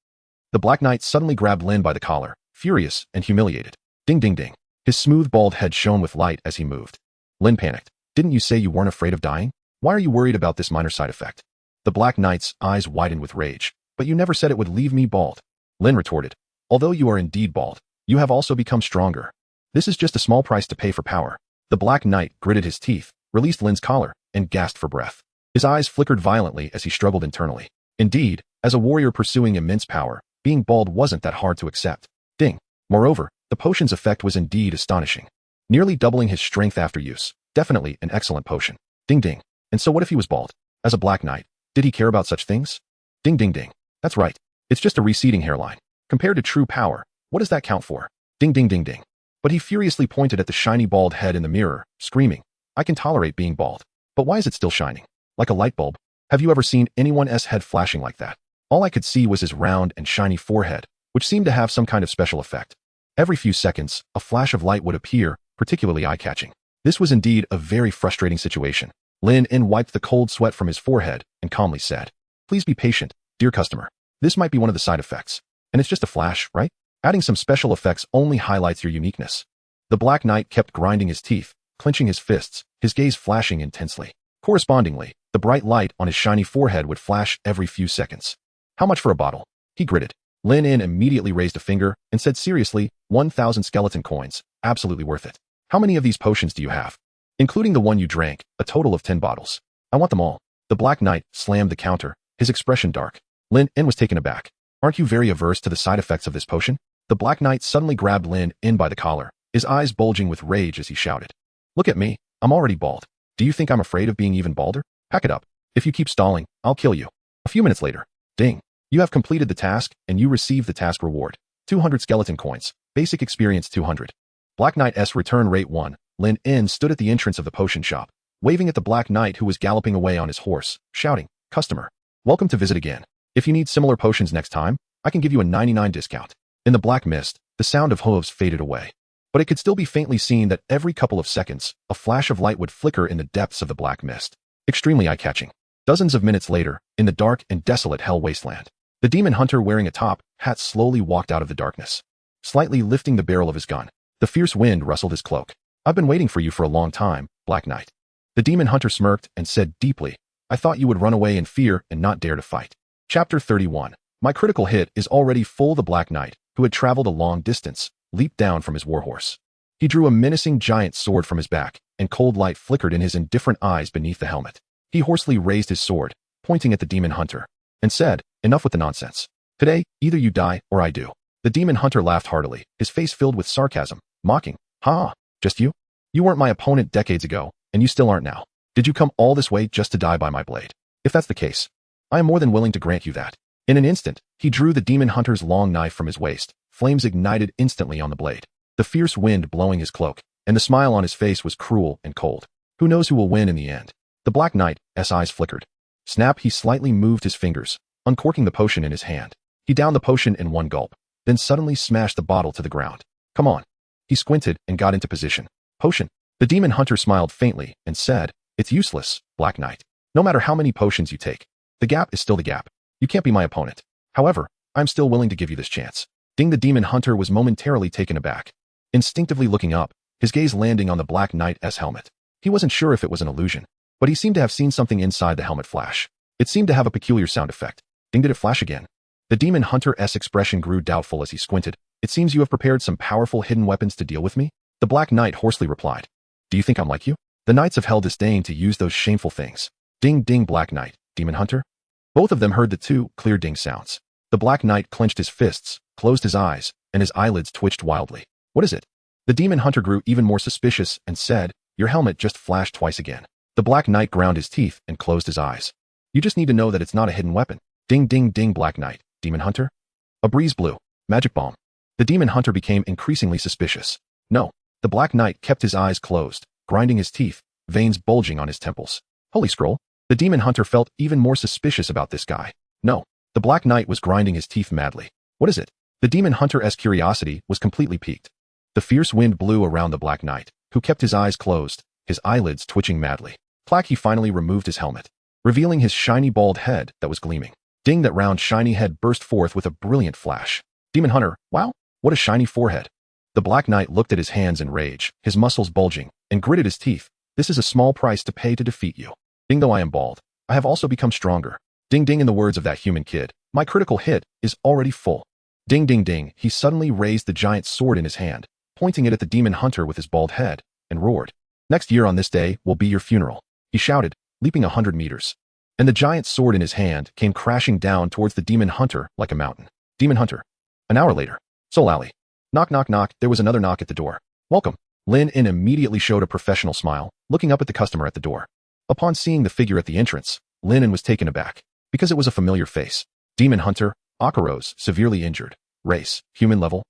The Black Knight suddenly grabbed Lin by the collar, furious and humiliated. Ding ding ding. His smooth bald head shone with light as he moved. Lin panicked. Didn't you say you weren't afraid of dying? Why are you worried about this minor side effect? The Black Knight's eyes widened with rage. But you never said it would leave me bald. Lin retorted. Although you are indeed bald, you have also become stronger. This is just a small price to pay for power. The Black Knight gritted his teeth, released Lin's collar, and gasped for breath. His eyes flickered violently as he struggled internally. Indeed, as a warrior pursuing immense power, being bald wasn't that hard to accept. Ding. Moreover, the potion's effect was indeed astonishing. Nearly doubling his strength after use. Definitely an excellent potion. Ding ding. And so what if he was bald? As a Black Knight, did he care about such things? Ding ding ding. That's right. It's just a receding hairline. Compared to true power, what does that count for? Ding ding ding ding. But he furiously pointed at the shiny bald head in the mirror, screaming, I can tolerate being bald. But why is it still shining? Like a light bulb? Have you ever seen anyone's head flashing like that? All I could see was his round and shiny forehead, which seemed to have some kind of special effect. Every few seconds, a flash of light would appear, particularly eye-catching. This was indeed a very frustrating situation. Lin wiped the cold sweat from his forehead and calmly said, Please be patient, dear customer. This might be one of the side effects. And it's just a flash, right? Adding some special effects only highlights your uniqueness. The Black Knight kept grinding his teeth, clenching his fists, his gaze flashing intensely. Correspondingly, the bright light on his shiny forehead would flash every few seconds. How much for a bottle? He gritted. Lin immediately raised a finger and said seriously, 1,000 skeleton coins, absolutely worth it. How many of these potions do you have? Including the one you drank, a total of 10 bottles. I want them all. The Black Knight slammed the counter, his expression dark. Lin was taken aback. Aren't you very averse to the side effects of this potion? The Black Knight suddenly grabbed Lin by the collar, his eyes bulging with rage as he shouted. Look at me, I'm already bald. Do you think I'm afraid of being even balder? Pack it up. If you keep stalling, I'll kill you. A few minutes later. Ding. You have completed the task, and you receive the task reward. 200 skeleton coins. Basic experience 200. Black Knight's return rate 1. Lin In stood at the entrance of the potion shop, waving at the Black Knight who was galloping away on his horse, shouting, "Customer, welcome to visit again. If you need similar potions next time, I can give you a 99 discount." In the black mist, the sound of hooves faded away, but it could still be faintly seen that every couple of seconds, a flash of light would flicker in the depths of the black mist. Extremely eye-catching. Dozens of minutes later, in the dark and desolate Hell Wasteland, the demon hunter wearing a top hat slowly walked out of the darkness, slightly lifting the barrel of his gun. The fierce wind rustled his cloak. "I've been waiting for you for a long time, Black Knight." The demon hunter smirked and said deeply, "I thought you would run away in fear and not dare to fight." Chapter 31. My critical hit is already full. The Black Knight, who had traveled a long distance, leaped down from his warhorse. He drew a menacing giant sword from his back, and cold light flickered in his indifferent eyes beneath the helmet. He hoarsely raised his sword, pointing at the demon hunter, and said, "Enough with the nonsense. Today, either you die or I do." The demon hunter laughed heartily, his face filled with sarcasm, mocking, "Ha! Just you? You weren't my opponent decades ago, and you still aren't now. Did you come all this way just to die by my blade? If that's the case, I am more than willing to grant you that." In an instant, he drew the demon hunter's long knife from his waist. Flames ignited instantly on the blade, the fierce wind blowing his cloak, and the smile on his face was cruel and cold. Who knows who will win in the end? The Black Knight's eyes flickered. Snap, he slightly moved his fingers, uncorking the potion in his hand. He downed the potion in one gulp, then suddenly smashed the bottle to the ground. "Come on." He squinted and got into position. "Potion." The demon hunter smiled faintly and said, "It's useless, Black Knight. No matter how many potions you take, the gap is still the gap. You can't be my opponent. However, I'm still willing to give you this chance." Ding. The demon hunter was momentarily taken aback, instinctively looking up, his gaze landing on the Black Knight's helmet. He wasn't sure if it was an illusion, but he seemed to have seen something inside the helmet flash. It seemed to have a peculiar sound effect. Ding. Did it flash again? The demon hunter's expression grew doubtful as he squinted. "It seems you have prepared some powerful hidden weapons to deal with me?" The Black Knight hoarsely replied. "Do you think I'm like you? The Knights of Hell disdain to use those shameful things." Ding. Ding. Black Knight, demon hunter? Both of them heard the two clear ding sounds. The Black Knight clenched his fists, closed his eyes, and his eyelids twitched wildly. "What is it?" The demon hunter grew even more suspicious and said, "Your helmet just flashed twice again." The Black Knight ground his teeth and closed his eyes. "You just need to know that it's not a hidden weapon." Ding. Ding. Ding. Black Knight, demon hunter? A breeze blew. Magic bomb. The demon hunter became increasingly suspicious. "No." The Black Knight kept his eyes closed, grinding his teeth, veins bulging on his temples. "Holy scroll." The demon hunter felt even more suspicious about this guy. "No." The Black Knight was grinding his teeth madly. "What is it?" The demon hunter's curiosity was completely piqued. The fierce wind blew around the Black Knight, who kept his eyes closed, his eyelids twitching madly. Clack. He finally removed his helmet, revealing his shiny bald head that was gleaming. Ding. That round shiny head burst forth with a brilliant flash. "Demon hunter, wow, what a shiny forehead." The Black Knight looked at his hands in rage, his muscles bulging, and gritted his teeth. "This is a small price to pay to defeat you. Ding. Though I am bald, I have also become stronger." Ding. Ding. In the words of that human kid, my critical hit is already full. Ding. Ding. Ding. He suddenly raised the giant sword in his hand, pointing it at the demon hunter with his bald head, and roared. "Next year on this day will be your funeral," he shouted, leaping 100 meters. And the giant sword in his hand came crashing down towards the demon hunter like a mountain. Demon hunter. An hour later. Soul Alley. Knock, knock, knock. There was another knock at the door. "Welcome." Lin In immediately showed a professional smile, looking up at the customer at the door. Upon seeing the figure at the entrance, Lin In was taken aback, because it was a familiar face. Demon hunter, Akaros, severely injured. Race, human level.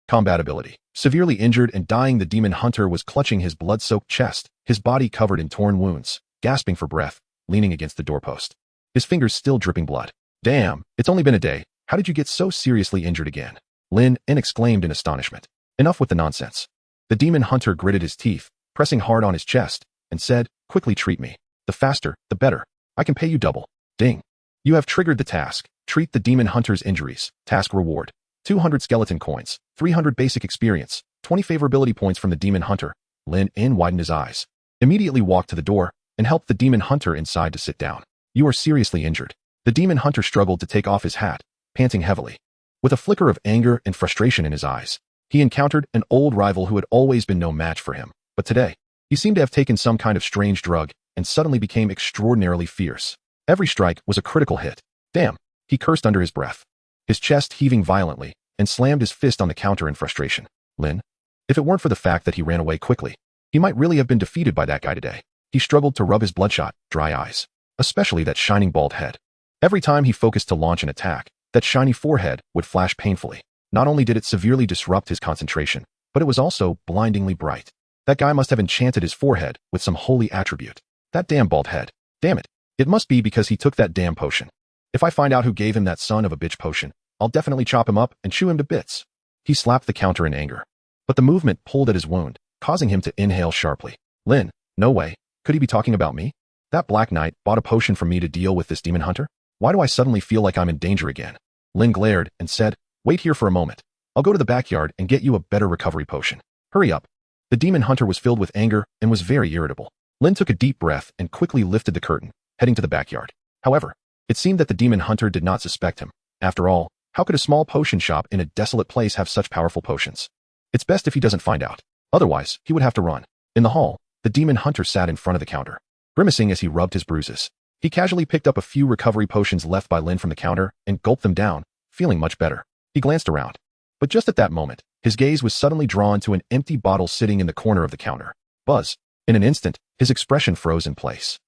Combat ability. Severely injured and dying. The demon hunter was clutching his blood-soaked chest, his body covered in torn wounds, gasping for breath, leaning against the doorpost. His fingers still dripping blood. "Damn, it's only been a day. How did you get so seriously injured again?" Lin In exclaimed in astonishment. "Enough with the nonsense." The demon hunter gritted his teeth, pressing hard on his chest, and said, "Quickly treat me. The faster, the better. I can pay you double." Ding. You have triggered the task. Treat the demon hunter's injuries. Task reward. 200 skeleton coins, 300 basic experience, 20 favorability points from the demon hunter. Lin In widened his eyes, immediately walked to the door, and helped the demon hunter inside to sit down. "You are seriously injured." The demon hunter struggled to take off his hat, panting heavily. With a flicker of anger and frustration in his eyes, he encountered an old rival who had always been no match for him. But today, he seemed to have taken some kind of strange drug and suddenly became extraordinarily fierce. Every strike was a critical hit. "Damn," he cursed under his breath, his chest heaving violently, and slammed his fist on the counter in frustration. Lin. If it weren't for the fact that he ran away quickly, he might really have been defeated by that guy today. He struggled to rub his bloodshot, dry eyes, especially that shining bald head. Every time he focused to launch an attack, that shiny forehead would flash painfully. Not only did it severely disrupt his concentration, but it was also blindingly bright. That guy must have enchanted his forehead with some holy attribute. That damn bald head. Damn it. It must be because he took that damn potion. If I find out who gave him that son of a bitch potion, I'll definitely chop him up and chew him to bits. He slapped the counter in anger. But the movement pulled at his wound, causing him to inhale sharply. Lin, no way. Could he be talking about me? That Black Knight bought a potion from me to deal with this demon hunter? Why do I suddenly feel like I'm in danger again? Lin glared and said, wait here for a moment. I'll go to the backyard and get you a better recovery potion. Hurry up. The demon hunter was filled with anger and was very irritable. Lin took a deep breath and quickly lifted the curtain, heading to the backyard. However, it seemed that the demon hunter did not suspect him. After all, how could a small potion shop in a desolate place have such powerful potions? It's best if he doesn't find out. Otherwise, he would have to run. In the hall, the demon hunter sat in front of the counter, grimacing as he rubbed his bruises. He casually picked up a few recovery potions left by Lin from the counter and gulped them down, feeling much better. He glanced around. But just at that moment, his gaze was suddenly drawn to an empty bottle sitting in the corner of the counter. Buzz. In an instant, his expression froze in place.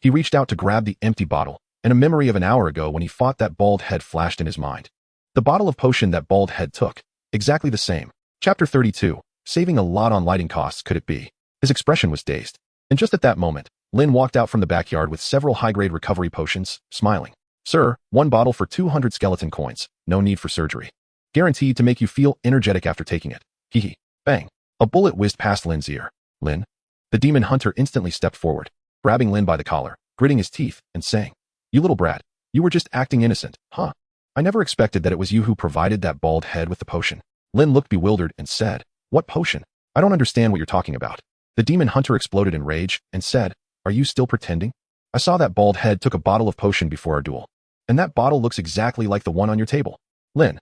He reached out to grab the empty bottle, and a memory of an hour ago when he fought that bald head flashed in his mind. The bottle of potion that bald head took. Exactly the same. Chapter 32. Saving a lot on lighting costs, could it be? His expression was dazed. And just at that moment, Lin walked out from the backyard with several high-grade recovery potions, smiling. Sir, 1 bottle for 200 skeleton coins. No need for surgery. Guaranteed to make you feel energetic after taking it. Hee. Bang. A bullet whizzed past Lin's ear. Lin? The demon hunter instantly stepped forward, grabbing Lin by the collar, gritting his teeth, and saying, you little brat, you were just acting innocent, huh? I never expected that it was you who provided that bald head with the potion. Lin looked bewildered and said, what potion? I don't understand what you're talking about. The demon hunter exploded in rage and said, are you still pretending? I saw that bald head took a bottle of potion before our duel. And that bottle looks exactly like the one on your table. Lin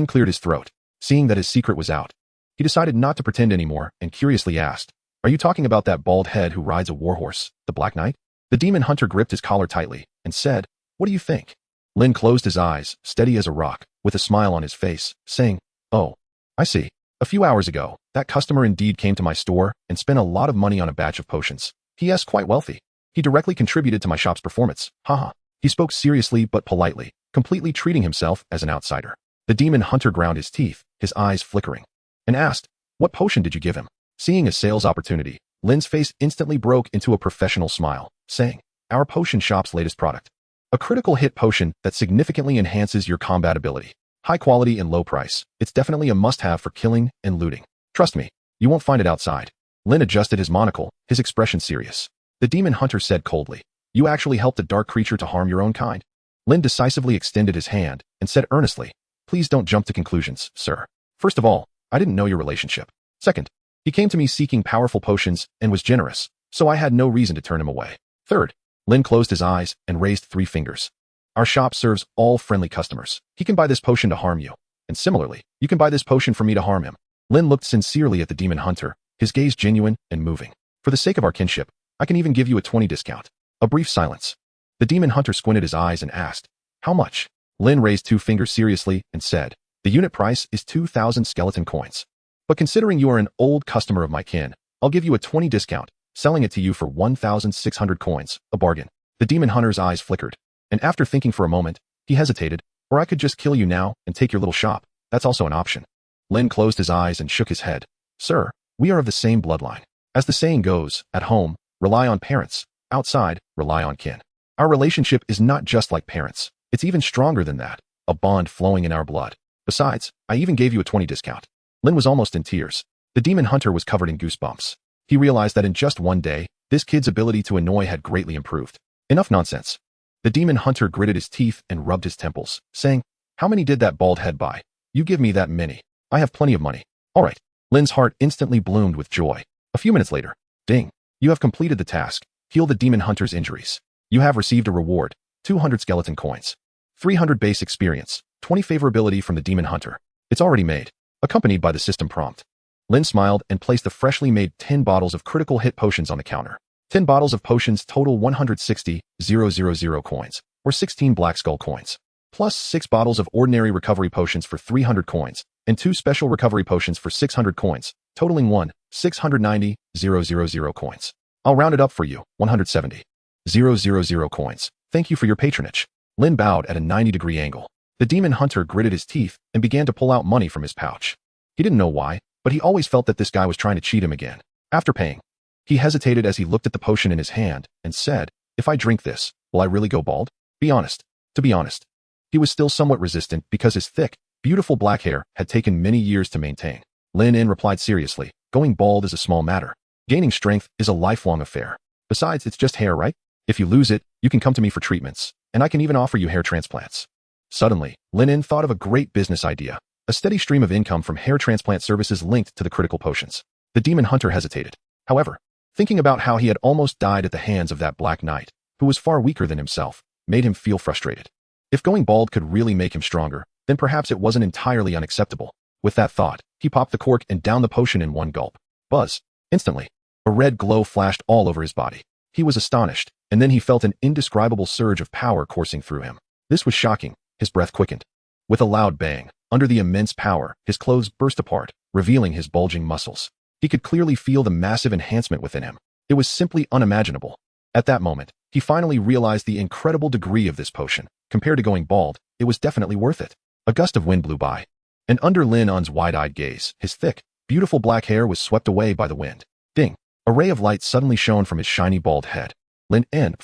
cleared his throat, seeing that his secret was out. He decided not to pretend anymore and curiously asked, are you talking about that bald head who rides a warhorse, the Black Knight? The demon hunter gripped his collar tightly and said, what do you think? Lin closed his eyes, steady as a rock, with a smile on his face, saying, oh, I see. A few hours ago, that customer indeed came to my store and spent a lot of money on a batch of potions. He is quite wealthy. He directly contributed to my shop's performance. Haha. He spoke seriously but politely, completely treating himself as an outsider. The demon hunter ground his teeth, his eyes flickering, and asked, what potion did you give him? Seeing a sales opportunity, Lin's face instantly broke into a professional smile, saying, our potion shop's latest product. A critical hit potion that significantly enhances your combat ability. High quality and low price. It's definitely a must-have for killing and looting. Trust me, you won't find it outside. Lin adjusted his monocle, his expression serious. The demon hunter said coldly, you actually helped a dark creature to harm your own kind. Lin decisively extended his hand and said earnestly, please don't jump to conclusions, sir. First of all, I didn't know your relationship. Second, he came to me seeking powerful potions and was generous, so I had no reason to turn him away. Third, Lin closed his eyes and raised 3 fingers. Our shop serves all friendly customers. He can buy this potion to harm you. And similarly, you can buy this potion for me to harm him. Lin looked sincerely at the demon hunter, his gaze genuine and moving. For the sake of our kinship, I can even give you a 20 discount. A brief silence. The demon hunter squinted his eyes and asked, how much? Lin raised 2 fingers seriously and said, the unit price is 2,000 skeleton coins. But considering you are an old customer of my kin, I'll give you a 20 discount, selling it to you for 1,600 coins, a bargain. The demon hunter's eyes flickered, and after thinking for a moment, he hesitated, or I could just kill you now and take your little shop. That's also an option. Lin closed his eyes and shook his head. Sir, we are of the same bloodline. As the saying goes, at home, rely on parents. Outside, rely on kin. Our relationship is not just like parents. It's even stronger than that, a bond flowing in our blood. Besides, I even gave you a 20 discount. Lin was almost in tears. The demon hunter was covered in goosebumps. He realized that in just one day, this kid's ability to annoy had greatly improved. Enough nonsense. The demon hunter gritted his teeth and rubbed his temples, saying, how many did that bald head buy? You give me that many. I have plenty of money. All right. Lin's heart instantly bloomed with joy. A few minutes later, ding. You have completed the task. Heal the demon hunter's injuries. You have received a reward, 200 skeleton coins, 300 base experience, 20 favorability from the demon hunter. It's already made, accompanied by the system prompt. Lin smiled and placed the freshly made 10 bottles of critical hit potions on the counter. 10 bottles of potions total 160,000 coins, or 16 Black Skull coins, plus 6 bottles of ordinary recovery potions for 300 coins, and 2 special recovery potions for 600 coins, totaling 1,690,000 coins. I'll round it up for you, 170,000 coins. Thank you for your patronage. Lin bowed at a 90-degree angle. The demon hunter gritted his teeth and began to pull out money from his pouch. He didn't know why, but he always felt that this guy was trying to cheat him again. After paying, he hesitated as he looked at the potion in his hand and said, "If I drink this, will I really go bald? Be honest." To be honest, he was still somewhat resistant because his thick, beautiful black hair had taken many years to maintain. Lin En replied seriously, "Going bald is a small matter. Gaining strength is a lifelong affair. Besides, it's just hair, right? If you lose it, you can come to me for treatments, and I can even offer you hair transplants." Suddenly, Lin En thought of a great business idea, a steady stream of income from hair transplant services linked to the critical potions. The demon hunter hesitated. However, thinking about how he had almost died at the hands of that Black Knight, who was far weaker than himself, made him feel frustrated. If going bald could really make him stronger, then perhaps it wasn't entirely unacceptable. With that thought, he popped the cork and downed the potion in one gulp. Buzz! Instantly, a red glow flashed all over his body. He was astonished, and then he felt an indescribable surge of power coursing through him. This was shocking. His breath quickened. With a loud bang, under the immense power, his clothes burst apart, revealing his bulging muscles. He could clearly feel the massive enhancement within him. It was simply unimaginable. At that moment, he finally realized the incredible degree of this potion. Compared to going bald, it was definitely worth it. A gust of wind blew by, and under Lin En's wide-eyed gaze, his thick, beautiful black hair was swept away by the wind. Ding! A ray of light suddenly shone from his shiny bald head. Lin En,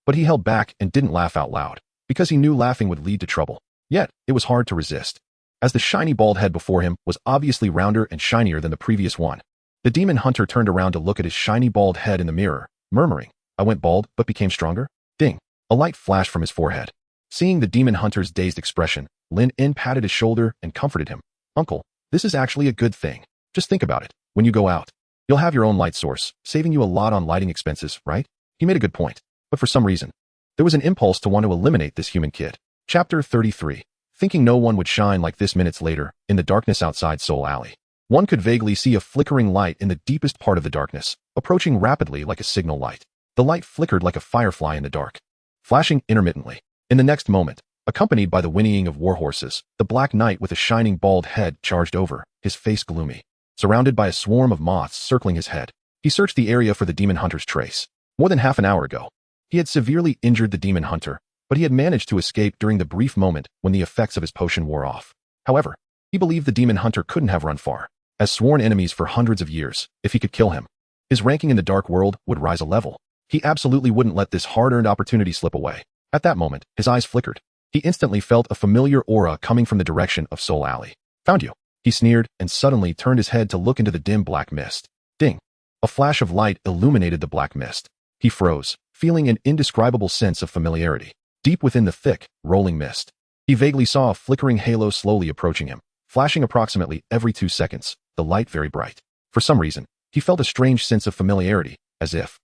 but he held back and didn't laugh out loud, because he knew laughing would lead to trouble. Yet, it was hard to resist, as the shiny bald head before him was obviously rounder and shinier than the previous one. The demon hunter turned around to look at his shiny bald head in the mirror, murmuring, "I went bald but became stronger?" Ding! A light flashed from his forehead. Seeing the demon hunter's dazed expression, Lin En patted his shoulder and comforted him. "Uncle, this is actually a good thing. Just think about it. When you go out, you'll have your own light source, saving you a lot on lighting expenses, right?" He made a good point, but for some reason, there was an impulse to want to eliminate this human kid. Chapter 33. Thinking no one would shine like this minutes later, in the darkness outside Soul Alley. One could vaguely see a flickering light in the deepest part of the darkness, approaching rapidly like a signal light. The light flickered like a firefly in the dark, flashing intermittently. In the next moment, accompanied by the whinnying of warhorses, the Black Knight with a shining bald head charged over, his face gloomy. Surrounded by a swarm of moths circling his head, he searched the area for the demon hunter's trace. More than half an hour ago, he had severely injured the demon hunter, but he had managed to escape during the brief moment when the effects of his potion wore off. However, he believed the demon hunter couldn't have run far. As sworn enemies for hundreds of years, if he could kill him, his ranking in the dark world would rise a level. He absolutely wouldn't let this hard-earned opportunity slip away. At that moment, his eyes flickered. He instantly felt a familiar aura coming from the direction of Soul Alley. "Found you," he sneered, and suddenly turned his head to look into the dim black mist. Ding! A flash of light illuminated the black mist. He froze, feeling an indescribable sense of familiarity. Deep within the thick, rolling mist, he vaguely saw a flickering halo slowly approaching him, flashing approximately every 2 seconds, the light very bright. For some reason, he felt a strange sense of familiarity, as if.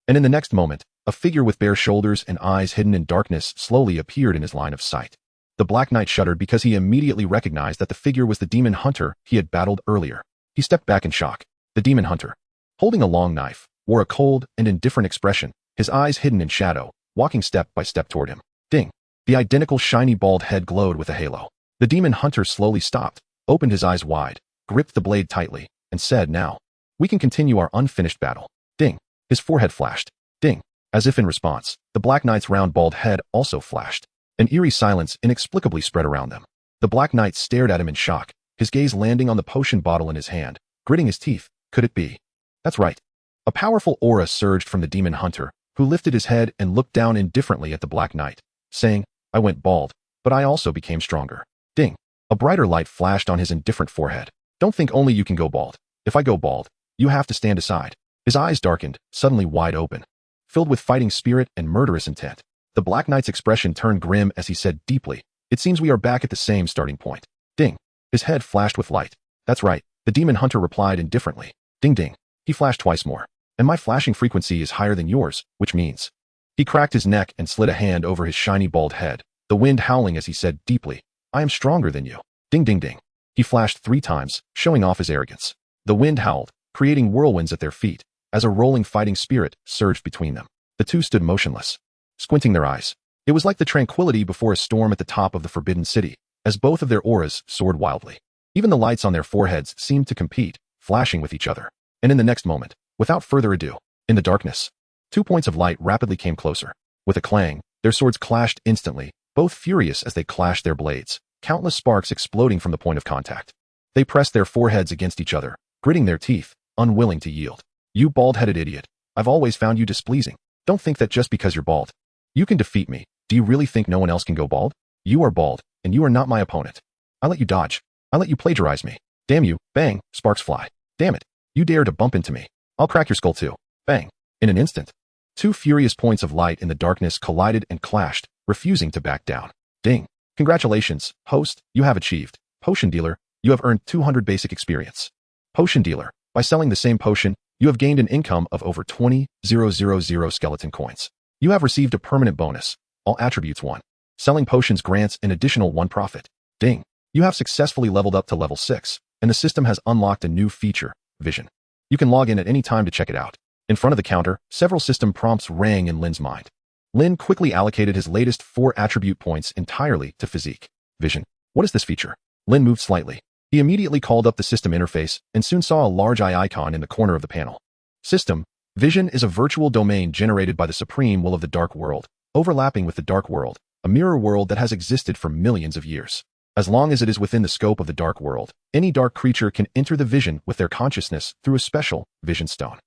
And in the next moment, a figure with bare shoulders and eyes hidden in darkness slowly appeared in his line of sight. The Black Knight shuddered because he immediately recognized that the figure was the demon hunter he had battled earlier. He stepped back in shock. The demon hunter, holding a long knife, wore a cold and indifferent expression, his eyes hidden in shadow, walking step by step toward him. Ding! The identical shiny bald head glowed with a halo. The demon hunter slowly stopped, opened his eyes wide, gripped the blade tightly, and said, "Now, we can continue our unfinished battle." Ding! His forehead flashed. Ding! As if in response, the Black Knight's round bald head also flashed. An eerie silence inexplicably spread around them. The Black Knight stared at him in shock, his gaze landing on the potion bottle in his hand, gritting his teeth. Could it be? That's right. A powerful aura surged from the demon hunter, who lifted his head and looked down indifferently at the Black Knight, saying, "I went bald, but I also became stronger." Ding! A brighter light flashed on his indifferent forehead. "Don't think only you can go bald. If I go bald, you have to stand aside." His eyes darkened, suddenly wide open, filled with fighting spirit and murderous intent. The Black Knight's expression turned grim as he said deeply, "It seems we are back at the same starting point." Ding! His head flashed with light. "That's right," the demon hunter replied indifferently. Ding ding! He flashed twice more. "And my flashing frequency is higher than yours, which means..." He cracked his neck and slid a hand over his shiny bald head, the wind howling as he said deeply, "I am stronger than you." Ding ding ding! He flashed 3 times, showing off his arrogance. The wind howled, creating whirlwinds at their feet, as a rolling fighting spirit surged between them. The two stood motionless, squinting their eyes. It was like the tranquility before a storm at the top of the Forbidden City, as both of their auras soared wildly. Even the lights on their foreheads seemed to compete, flashing with each other. And in the next moment, without further ado, in the darkness, 2 points of light rapidly came closer. With a clang, their swords clashed instantly, both furious as they clashed their blades, countless sparks exploding from the point of contact. They pressed their foreheads against each other, gritting their teeth, unwilling to yield. You bald-headed idiot. I've always found you displeasing. Don't think that just because you're bald, you can defeat me. Do you really think no one else can go bald? You are bald, and you are not my opponent. I let you dodge. I let you plagiarize me. Damn you. Bang. Sparks fly. Damn it. You dare to bump into me. I'll crack your skull too. Bang. In an instant, two furious points of light in the darkness collided and clashed, refusing to back down. Ding. Congratulations, host, you have achieved. Potion dealer, you have earned 200 basic experience. Potion dealer, by selling the same potion, you have gained an income of over 20,000 skeleton coins. You have received a permanent bonus. All attributes 1. Selling potions grants an additional 1 profit. Ding. You have successfully leveled up to level 6, and the system has unlocked a new feature, Vision. You can log in at any time to check it out. In front of the counter, several system prompts rang in Lin's mind. Lin quickly allocated his latest 4 attribute points entirely to Physique. Vision. What is this feature? Lin moved slightly. He immediately called up the system interface and soon saw a large eye icon in the corner of the panel. System. Vision is a virtual domain generated by the supreme will of the Dark World, overlapping with the Dark World, a mirror world that has existed for millions of years. As long as it is within the scope of the Dark World, any dark creature can enter the Vision with their consciousness through a special Vision Stone.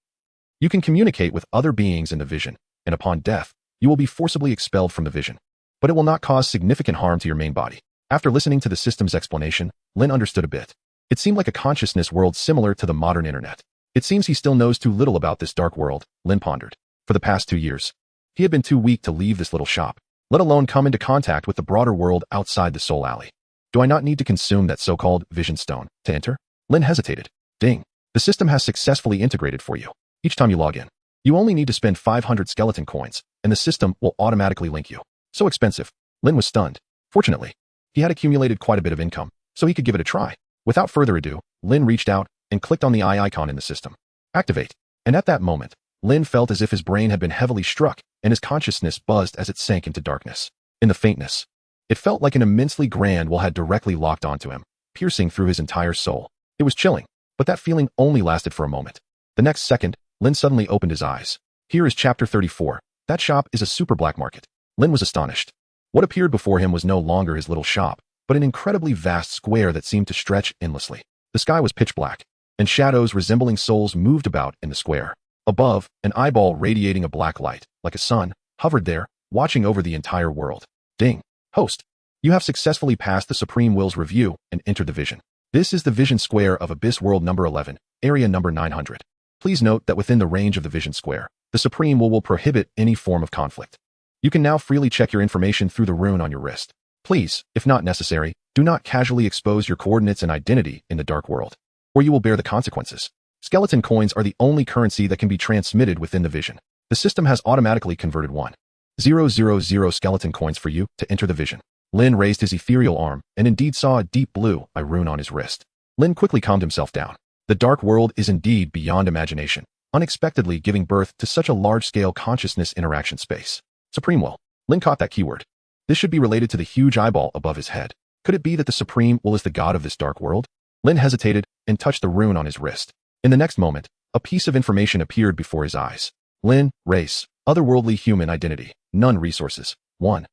You can communicate with other beings in the Vision, and upon death, you will be forcibly expelled from the Vision. But it will not cause significant harm to your main body. After listening to the system's explanation, Lin understood a bit. It seemed like a consciousness world similar to the modern internet. It seems he still knows too little about this dark world, Lin pondered. For the past 2 years, he had been too weak to leave this little shop, let alone come into contact with the broader world outside the Soul Alley. Do I not need to consume that so-called Vision Stone to enter? Lin hesitated. Ding. The system has successfully integrated for you. Each time you log in, you only need to spend 500 skeleton coins, and the system will automatically link you. So expensive. Lin was stunned. Fortunately, he had accumulated quite a bit of income, so he could give it a try. Without further ado, Lin reached out and clicked on the eye icon in the system. Activate. And at that moment, Lin felt as if his brain had been heavily struck and his consciousness buzzed as it sank into darkness. In the faintness, it felt like an immensely grand will had directly locked onto him, piercing through his entire soul. It was chilling, but that feeling only lasted for a moment. The next second, Lin suddenly opened his eyes. Here is chapter 34. That shop is a super black market. Lin was astonished. What appeared before him was no longer his little shop, but an incredibly vast square that seemed to stretch endlessly. The sky was pitch black, and shadows resembling souls moved about in the square. Above, an eyeball radiating a black light, like a sun, hovered there, watching over the entire world. Ding. Host. You have successfully passed the Supreme Will's review and entered the Vision. This is the Vision Square of Abyss World number 11, area number 900. Please note that within the range of the Vision Square, the Supreme will prohibit any form of conflict. You can now freely check your information through the rune on your wrist. Please, if not necessary, do not casually expose your coordinates and identity in the Dark World, or you will bear the consequences. Skeleton coins are the only currency that can be transmitted within the Vision. The system has automatically converted 1,000 skeleton coins for you to enter the Vision. Lin raised his ethereal arm and indeed saw a deep blue eye rune on his wrist. Lin quickly calmed himself down. The Dark World is indeed beyond imagination, unexpectedly giving birth to such a large-scale consciousness interaction space. Supreme Will. Lin caught that keyword. This should be related to the huge eyeball above his head. Could it be that the Supreme Will is the god of this dark world? Lin hesitated and touched the rune on his wrist. In the next moment, a piece of information appeared before his eyes. Lin, race, otherworldly human identity, none resources, 1,000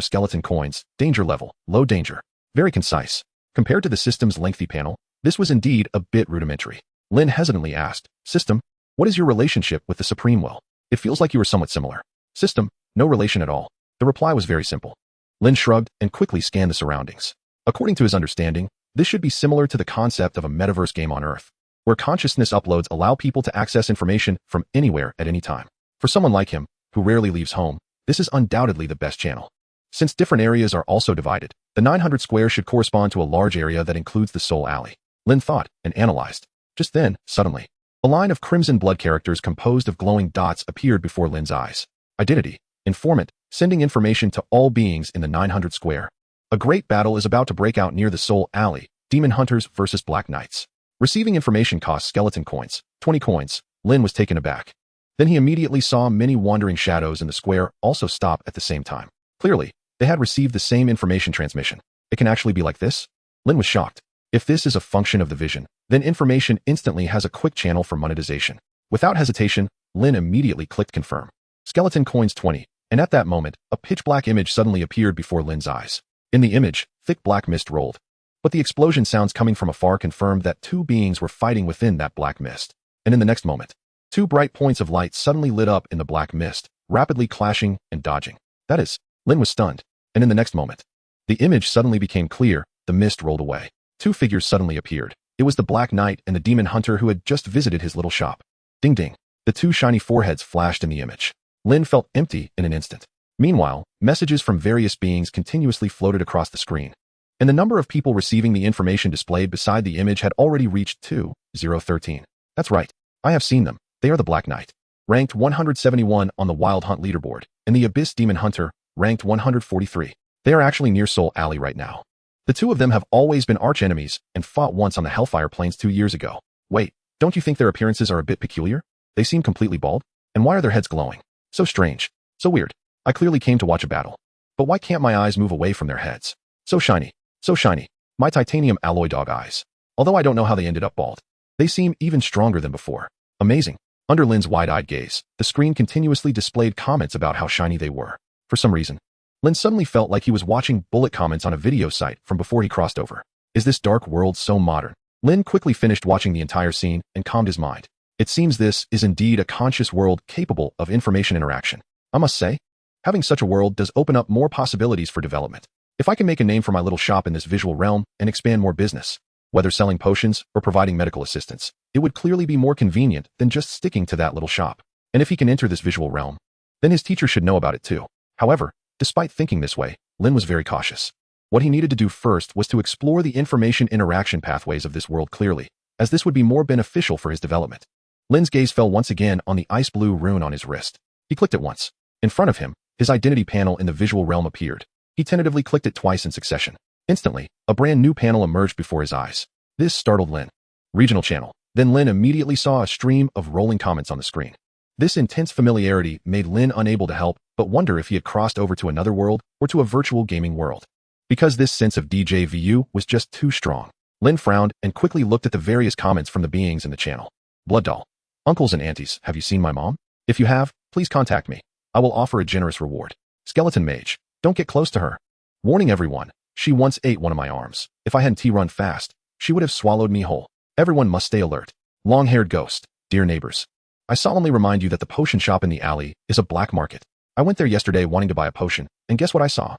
skeleton coins, danger level, low danger. Very concise. Compared to the system's lengthy panel, this was indeed a bit rudimentary. Lin hesitantly asked, System, what is your relationship with the Supreme Will? It feels like you are somewhat similar. System, no relation at all. The reply was very simple. Lin shrugged and quickly scanned the surroundings. According to his understanding, this should be similar to the concept of a metaverse game on Earth, where consciousness uploads allow people to access information from anywhere at any time. For someone like him, who rarely leaves home, this is undoubtedly the best channel. Since different areas are also divided, the 900 square should correspond to a large area that includes the Soul Alley. Lin thought and analyzed. Just then, suddenly, a line of crimson blood characters composed of glowing dots appeared before Lin's eyes. Identity. Informant, sending information to all beings in the 900 square. A great battle is about to break out near the Soul Alley, Demon Hunters versus Black Knights. Receiving information costs skeleton coins, 20 coins. Lin was taken aback. Then he immediately saw many wandering shadows in the square also stop at the same time. Clearly, they had received the same information transmission. It can actually be like this? Lin was shocked. If this is a function of the Vision, then information instantly has a quick channel for monetization. Without hesitation, Lin immediately clicked confirm. Skeleton coins 20. And at that moment, a pitch-black image suddenly appeared before Lin's eyes. In the image, thick black mist rolled. But the explosion sounds coming from afar confirmed that two beings were fighting within that black mist. And in the next moment, two bright points of light suddenly lit up in the black mist, rapidly clashing and dodging. That is, Lin was stunned. And in the next moment, the image suddenly became clear, the mist rolled away. Two figures suddenly appeared. It was the Black Knight and the Demon Hunter who had just visited his little shop. Ding ding. The two shiny foreheads flashed in the image. Lin felt empty in an instant. Meanwhile, messages from various beings continuously floated across the screen. And the number of people receiving the information displayed beside the image had already reached 2,013. That's right. I have seen them. They are the Black Knight, ranked 171 on the Wild Hunt leaderboard, and the Abyss Demon Hunter, ranked 143. They are actually near Soul Alley right now. The two of them have always been arch-enemies and fought once on the Hellfire Plains 2 years ago. Wait, don't you think their appearances are a bit peculiar? They seem completely bald. And why are their heads glowing? So strange. So weird. I clearly came to watch a battle. But why can't my eyes move away from their heads? So shiny. So shiny. My titanium alloy dog eyes. Although I don't know how they ended up bald. They seem even stronger than before. Amazing. Under Lin's wide-eyed gaze, the screen continuously displayed comments about how shiny they were. For some reason, Lin suddenly felt like he was watching bullet comments on a video site from before he crossed over. Is this dark world so modern? Lin quickly finished watching the entire scene and calmed his mind. It seems this is indeed a conscious world capable of information interaction. I must say, having such a world does open up more possibilities for development. If I can make a name for my little shop in this visual realm and expand more business, whether selling potions or providing medical assistance, it would clearly be more convenient than just sticking to that little shop. And if he can enter this visual realm, then his teacher should know about it too. However, despite thinking this way, Lin was very cautious. What he needed to do first was to explore the information interaction pathways of this world clearly, as this would be more beneficial for his development. Lin's gaze fell once again on the ice blue rune on his wrist. He clicked it once. In front of him, his identity panel in the visual realm appeared. He tentatively clicked it twice in succession. Instantly, a brand new panel emerged before his eyes. This startled Lin. Regional channel. Then Lin immediately saw a stream of rolling comments on the screen. This intense familiarity made Lin unable to help but wonder if he had crossed over to another world or to a virtual gaming world. Because this sense of déjà vu was just too strong. Lin frowned and quickly looked at the various comments from the beings in the channel. Blood doll. Uncles and aunties, have you seen my mom? If you have, please contact me. I will offer a generous reward. Skeleton mage. Don't get close to her. Warning everyone. She once ate one of my arms. If I hadn't run fast, she would have swallowed me whole. Everyone must stay alert. Long-haired ghost. Dear neighbors. I solemnly remind you that the potion shop in the alley is a black market. I went there yesterday wanting to buy a potion, and guess what I saw?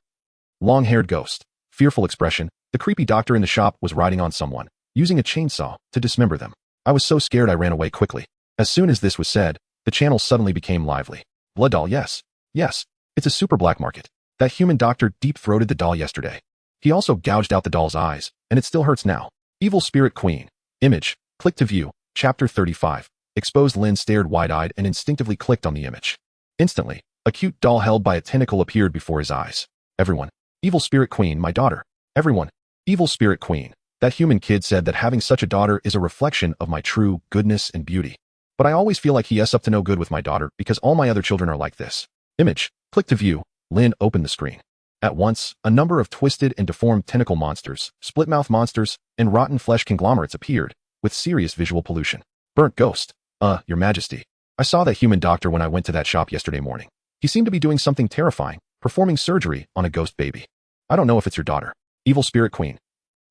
Long-haired ghost. Fearful expression. The creepy doctor in the shop was riding on someone, using a chainsaw to dismember them. I was so scared I ran away quickly. As soon as this was said, the channel suddenly became lively. Blood doll, yes. Yes. It's a super black market. That human doctor deep-throated the doll yesterday. He also gouged out the doll's eyes, and it still hurts now. Evil Spirit Queen. Image. Click to view. Chapter 35. Exposed Lin stared wide-eyed and instinctively clicked on the image. Instantly, a cute doll held by a tentacle appeared before his eyes. Everyone. Evil Spirit Queen, my daughter. Everyone. Evil Spirit Queen. That human kid said that having such a daughter is a reflection of my true goodness and beauty. But I always feel like he is up to no good with my daughter because all my other children are like this. Image. Click to view. Lin opened the screen. At once, a number of twisted and deformed tentacle monsters, split-mouth monsters, and rotten flesh conglomerates appeared, with serious visual pollution. Burnt ghost. Your Majesty. I saw that human doctor when I went to that shop yesterday morning. He seemed to be doing something terrifying, performing surgery on a ghost baby. I don't know if it's your daughter. Evil Spirit Queen.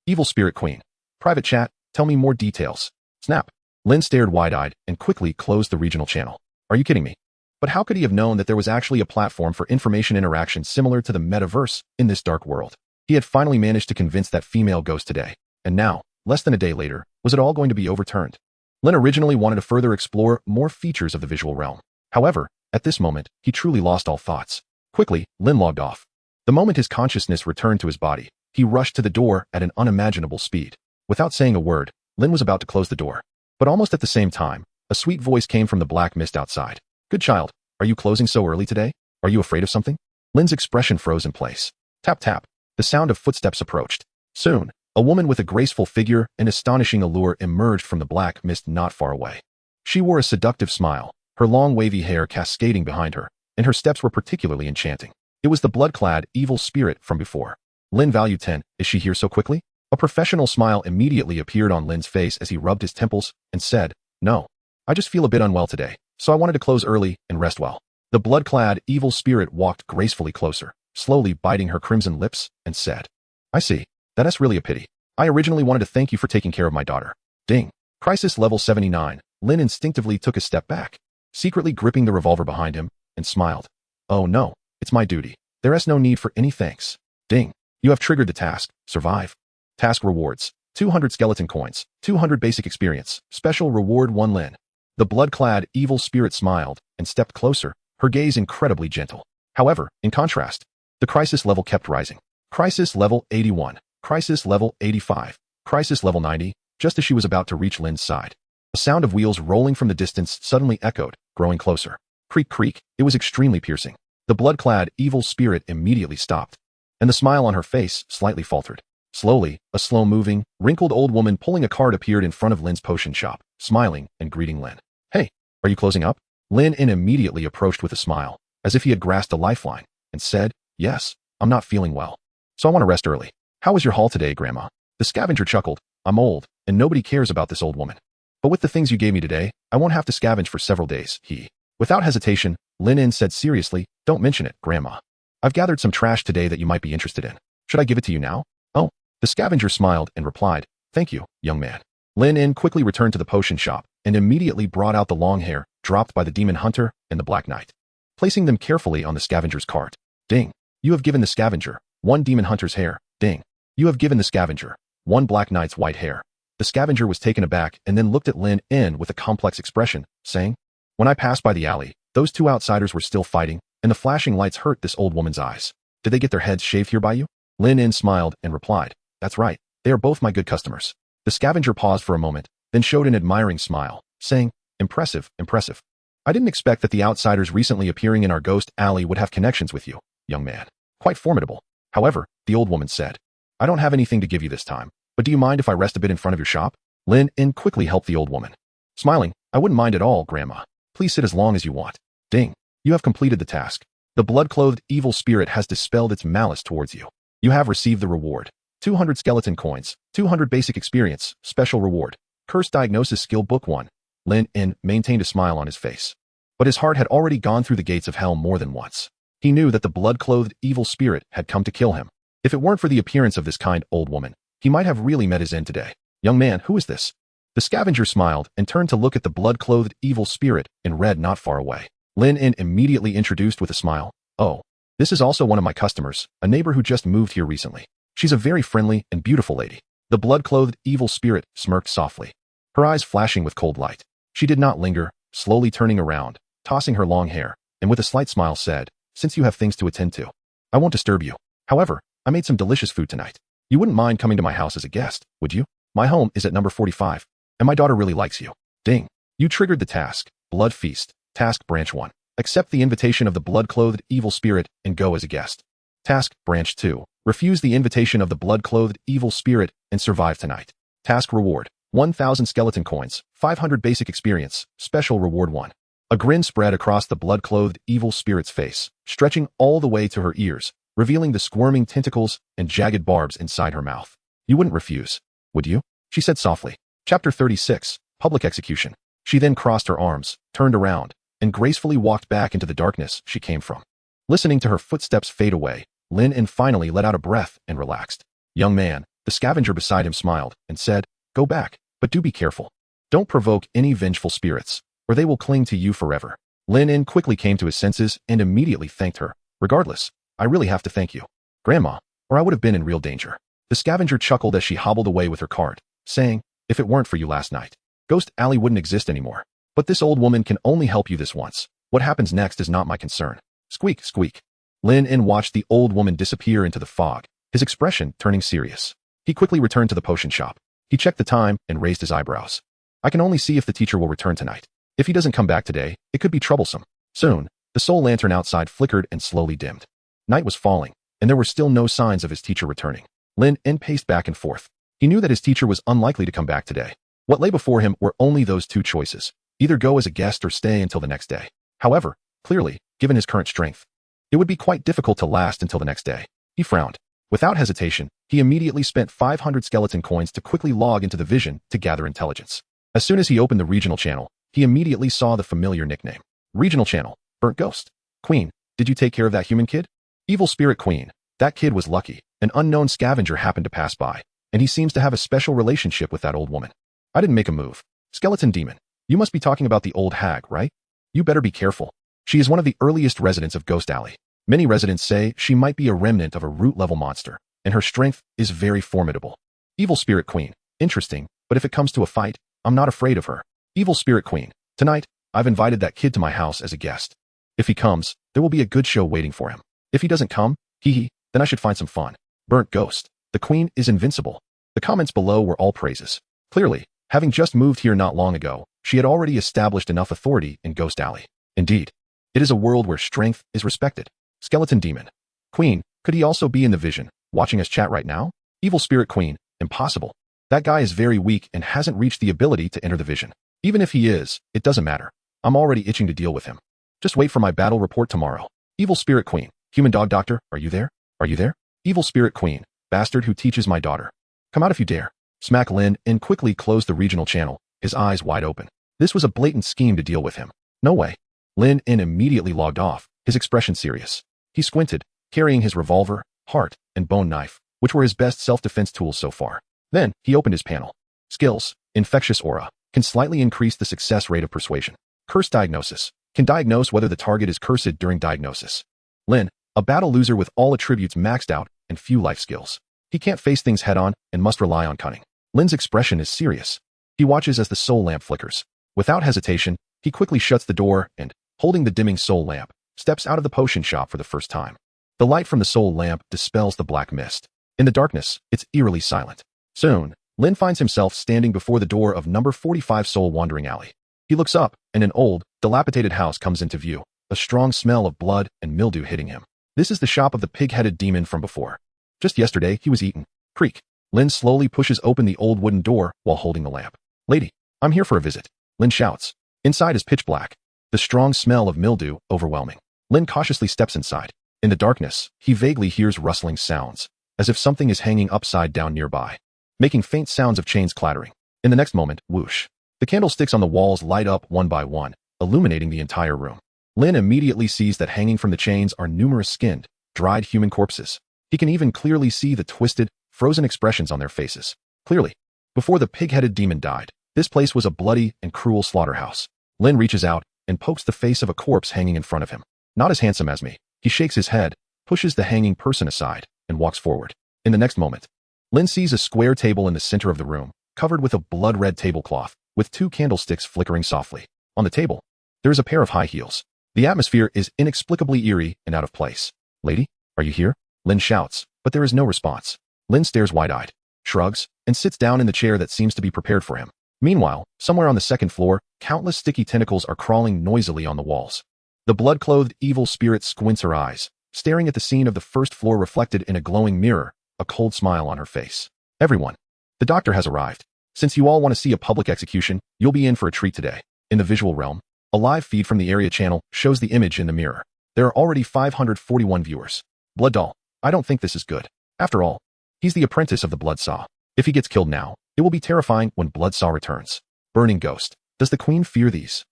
Evil Spirit Queen. Private chat, tell me more details. Snap. Lin stared wide-eyed and quickly closed the regional channel. Are you kidding me? But how could he have known that there was actually a platform for information interaction similar to the metaverse in this dark world? He had finally managed to convince that female ghost today. And now, less than a day later, was it all going to be overturned? Lin originally wanted to further explore more features of the visual realm. However, at this moment, he truly lost all thoughts. Quickly, Lin logged off. The moment his consciousness returned to his body, he rushed to the door at an unimaginable speed. Without saying a word, Lin was about to close the door. But almost at the same time, a sweet voice came from the black mist outside. Good child, are you closing so early today? Are you afraid of something? Lin's expression froze in place. Tap tap. The sound of footsteps approached. Soon, a woman with a graceful figure and astonishing allure emerged from the black mist not far away. She wore a seductive smile, her long wavy hair cascading behind her, and her steps were particularly enchanting. It was the blood-clad evil spirit from before. Lin valued 10. Is she here so quickly? A professional smile immediately appeared on Lin's face as he rubbed his temples and said, No. I just feel a bit unwell today, so I wanted to close early and rest well. The blood-clad, evil spirit walked gracefully closer, slowly biting her crimson lips, and said, I see. That's really a pity. I originally wanted to thank you for taking care of my daughter. Ding. Crisis level 79. Lin instinctively took a step back, secretly gripping the revolver behind him, and smiled. Oh no, it's my duty. There is no need for any thanks. Ding. You have triggered the task. Survive. Task rewards. 200 skeleton coins, 200 basic experience, special reward 1 Lin. The blood-clad, evil spirit smiled and stepped closer, her gaze incredibly gentle. However, in contrast, the crisis level kept rising. Crisis level 81, crisis level 85, crisis level 90, just as she was about to reach Lin's side. A sound of wheels rolling from the distance suddenly echoed, growing closer. Creak, creak, it was extremely piercing. The blood-clad, evil spirit immediately stopped, and the smile on her face slightly faltered. Slowly, a slow-moving, wrinkled old woman pulling a cart appeared in front of Lin's potion shop, smiling and greeting Lin. Hey, are you closing up? Lin immediately approached with a smile, as if he had grasped a lifeline, and said, Yes, I'm not feeling well, so I want to rest early. How was your haul today, Grandma? The scavenger chuckled. I'm old, and nobody cares about this old woman. But with the things you gave me today, I won't have to scavenge for several days, he. Without hesitation, Lin said seriously, Don't mention it, Grandma. I've gathered some trash today that you might be interested in. Should I give it to you now? Oh. The scavenger smiled and replied, Thank you, young man. Lin quickly returned to the potion shop and immediately brought out the long hair dropped by the demon hunter and the black knight, placing them carefully on the scavenger's cart. Ding. You have given the scavenger 1 demon hunter's hair. Ding. You have given the scavenger 1 black knight's white hair. The scavenger was taken aback and then looked at Lin with a complex expression, saying, When I passed by the alley, those 2 outsiders were still fighting, and the flashing lights hurt this old woman's eyes. Did they get their heads shaved here by you? Lin smiled and replied, That's right, they are both my good customers. The scavenger paused for a moment, then showed an admiring smile, saying, Impressive, impressive. I didn't expect that the outsiders recently appearing in our ghost alley would have connections with you, young man. Quite formidable. However, the old woman said, I don't have anything to give you this time, but do you mind if I rest a bit in front of your shop? Lin quickly helped the old woman. Smiling, I wouldn't mind at all, Grandma. Please sit as long as you want. Ding. You have completed the task. The blood-clothed evil spirit has dispelled its malice towards you. You have received the reward. 200 skeleton coins, 200 basic experience, special reward. Curse diagnosis skill book 1. Lin maintained a smile on his face. But his heart had already gone through the gates of hell more than once. He knew that the blood-clothed evil spirit had come to kill him. If it weren't for the appearance of this kind old woman, he might have really met his end today. Young man, who is this? The scavenger smiled and turned to look at the blood-clothed evil spirit in red not far away. Lin immediately introduced with a smile. Oh, this is also one of my customers, a neighbor who just moved here recently. She's a very friendly and beautiful lady. The blood-clothed evil spirit smirked softly, her eyes flashing with cold light. She did not linger, slowly turning around, tossing her long hair, and with a slight smile said, Since you have things to attend to, I won't disturb you. However, I made some delicious food tonight. You wouldn't mind coming to my house as a guest, would you? My home is at number 45, and my daughter really likes you. Ding. You triggered the task, Blood Feast, Task Branch 1. Accept the invitation of the blood-clothed evil spirit and go as a guest. Task Branch 2. Refuse the invitation of the blood-clothed evil spirit and survive tonight. Task Reward. 1,000 skeleton coins, 500 basic experience, special reward 1. A grin spread across the blood-clothed evil spirit's face, stretching all the way to her ears, revealing the squirming tentacles and jagged barbs inside her mouth. You wouldn't refuse, would you? She said softly. Chapter 36. Public Execution. She then crossed her arms, turned around, and gracefully walked back into the darkness she came from. Listening to her footsteps fade away, Lin finally let out a breath and relaxed. Young man, the scavenger beside him smiled and said, Go back, but do be careful. Don't provoke any vengeful spirits, or they will cling to you forever. Lin quickly came to his senses and immediately thanked her. Regardless, I really have to thank you, Grandma, or I would have been in real danger. The scavenger chuckled as she hobbled away with her cart, saying, If it weren't for you last night, Ghost Alley wouldn't exist anymore. But this old woman can only help you this once. What happens next is not my concern. Squeak, squeak. Lin watched the old woman disappear into the fog, his expression turning serious. He quickly returned to the potion shop. He checked the time and raised his eyebrows. I can only see if the teacher will return tonight. If he doesn't come back today, it could be troublesome. Soon, the soul lantern outside flickered and slowly dimmed. Night was falling, and there were still no signs of his teacher returning. Lin paced back and forth. He knew that his teacher was unlikely to come back today. What lay before him were only those 2 choices. Either go as a guest or stay until the next day. However, clearly, given his current strength, it would be quite difficult to last until the next day. He frowned. Without hesitation, he immediately spent 500 skeleton coins to quickly log into the vision to gather intelligence. As soon as he opened the regional channel, he immediately saw the familiar nickname. Regional channel, Burnt Ghost. Queen, did you take care of that human kid? Evil Spirit Queen, that kid was lucky. An unknown scavenger happened to pass by, and he seems to have a special relationship with that old woman. I didn't make a move. Skeleton Demon, you must be talking about the old hag, right? You better be careful. She is one of the earliest residents of Ghost Alley. Many residents say she might be a remnant of a root-level monster, and her strength is very formidable. Evil Spirit Queen, interesting, but if it comes to a fight, I'm not afraid of her. Evil Spirit Queen, tonight, I've invited that kid to my house as a guest. If he comes, there will be a good show waiting for him. If he doesn't come, then I should find some fun. Burnt Ghost, the Queen is invincible. The comments below were all praises. Clearly, having just moved here not long ago, she had already established enough authority in Ghost Alley. Indeed, it is a world where strength is respected. Skeleton Demon. Queen, could he also be in the vision, watching us chat right now? Evil Spirit Queen, impossible. That guy is very weak and hasn't reached the ability to enter the vision. Even if he is, it doesn't matter. I'm already itching to deal with him. Just wait for my battle report tomorrow. Evil Spirit Queen. Human Dog Doctor, are you there? Are you there? Evil Spirit Queen. Bastard who teaches my daughter. Come out if you dare. Smack Lin and quickly closed the regional channel, his eyes wide open. This was a blatant scheme to deal with him. No way. Lin immediately logged off, his expression serious. He squinted, carrying his revolver, heart, and bone knife, which were his best self-defense tools so far. Then, he opened his panel. Skills. Infectious Aura. Can slightly increase the success rate of persuasion. Curse Diagnosis. Can diagnose whether the target is cursed during diagnosis. Lin, a battle loser with all attributes maxed out and few life skills. He can't face things head-on and must rely on cunning. Lin's expression is serious. He watches as the soul lamp flickers. Without hesitation, he quickly shuts the door and, holding the dimming soul lamp, steps out of the potion shop for the first time. The light from the soul lamp dispels the black mist. In the darkness, it's eerily silent. Soon, Lin finds himself standing before the door of number 45 Soul Wandering Alley. He looks up, and an old, dilapidated house comes into view, a strong smell of blood and mildew hitting him. This is the shop of the pig-headed demon from before. Just yesterday, he was eaten. Creak. Lin slowly pushes open the old wooden door while holding the lamp. Lady, I'm here for a visit. Lin shouts. Inside is pitch black. The strong smell of mildew overwhelming. Lin cautiously steps inside. In the darkness, he vaguely hears rustling sounds, as if something is hanging upside down nearby, making faint sounds of chains clattering. In the next moment, whoosh. The candlesticks on the walls light up one by one, illuminating the entire room. Lin immediately sees that hanging from the chains are numerous skinned, dried human corpses. He can even clearly see the twisted, frozen expressions on their faces. Clearly, before the pig-headed demon died, this place was a bloody and cruel slaughterhouse. Lin reaches out and pokes the face of a corpse hanging in front of him. Not as handsome as me. He shakes his head, pushes the hanging person aside, and walks forward. In the next moment, Lin sees a square table in the center of the room, covered with a blood-red tablecloth, with 2 candlesticks flickering softly. On the table, there is a pair of high heels. The atmosphere is inexplicably eerie and out of place. Lady, are you here? Lin shouts, but there is no response. Lin stares wide-eyed, shrugs, and sits down in the chair that seems to be prepared for him. Meanwhile, somewhere on the second floor, countless sticky tentacles are crawling noisily on the walls. The blood-clothed evil spirit squints her eyes, staring at the scene of the first floor reflected in a glowing mirror, a cold smile on her face. Everyone, the doctor has arrived. Since you all want to see a public execution, you'll be in for a treat today. In the visual realm, a live feed from the area channel shows the image in the mirror. There are already 541 viewers. Blood Doll, I don't think this is good. After all, he's the apprentice of the Bloodsaw. If he gets killed now, it will be terrifying when Bloodsaw returns. Burning Ghost, does the Queen fear these?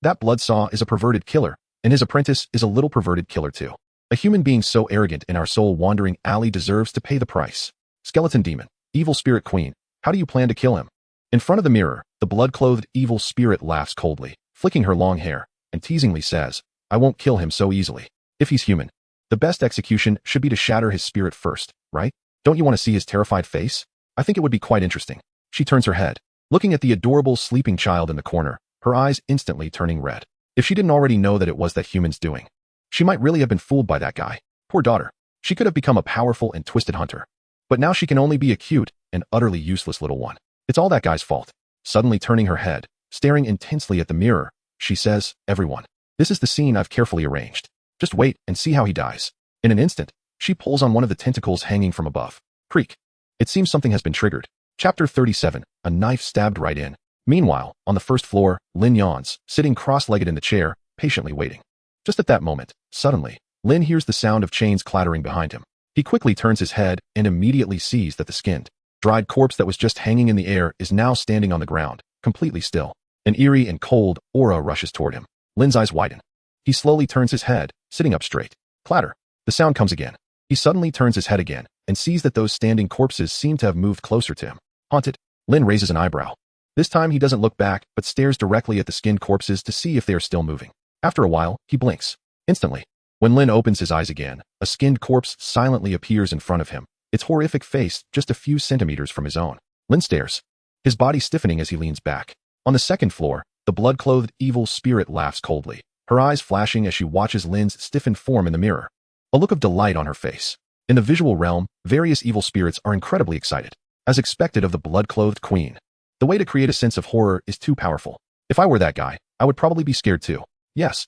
That Bloodsaw is a perverted killer, and his apprentice is a little perverted killer too. A human being so arrogant in our soul wandering alley deserves to pay the price. Skeleton Demon, Evil Spirit Queen, how do you plan to kill him? In front of the mirror, the blood-clothed evil spirit laughs coldly, flicking her long hair, and teasingly says, I won't kill him so easily. If he's human, the best execution should be to shatter his spirit first, right? Don't you want to see his terrified face? I think it would be quite interesting. She turns her head, looking at the adorable sleeping child in the corner, her eyes instantly turning red. If she didn't already know that it was that human's doing, she might really have been fooled by that guy. Poor daughter. She could have become a powerful and twisted hunter. But now she can only be a cute and utterly useless little one. It's all that guy's fault. Suddenly turning her head, staring intensely at the mirror, she says, everyone, this is the scene I've carefully arranged. Just wait and see how he dies. In an instant, she pulls on one of the tentacles hanging from above. Creak. It seems something has been triggered. Chapter 37, a knife stabbed right in. Meanwhile, on the first floor, Lin yawns, sitting cross-legged in the chair, patiently waiting. Just at that moment, suddenly, Lin hears the sound of chains clattering behind him. He quickly turns his head and immediately sees that the skinned, dried corpse that was just hanging in the air is now standing on the ground, completely still. An eerie and cold aura rushes toward him. Lin's eyes widen. He slowly turns his head, sitting up straight. Clatter. The sound comes again. He suddenly turns his head again and sees that those standing corpses seem to have moved closer to him. Haunted. Lin raises an eyebrow. This time he doesn't look back, but stares directly at the skinned corpses to see if they are still moving. After a while, he blinks. Instantly. When Lin opens his eyes again, a skinned corpse silently appears in front of him, its horrific face just a few centimeters from his own. Lin stares, his body stiffening as he leans back. On the second floor, the blood-clothed evil spirit laughs coldly, her eyes flashing as she watches Lin's stiffened form in the mirror. A look of delight on her face. In the visual realm, various evil spirits are incredibly excited, as expected of the blood-clothed queen. The way to create a sense of horror is too powerful. If I were that guy, I would probably be scared too. Yes.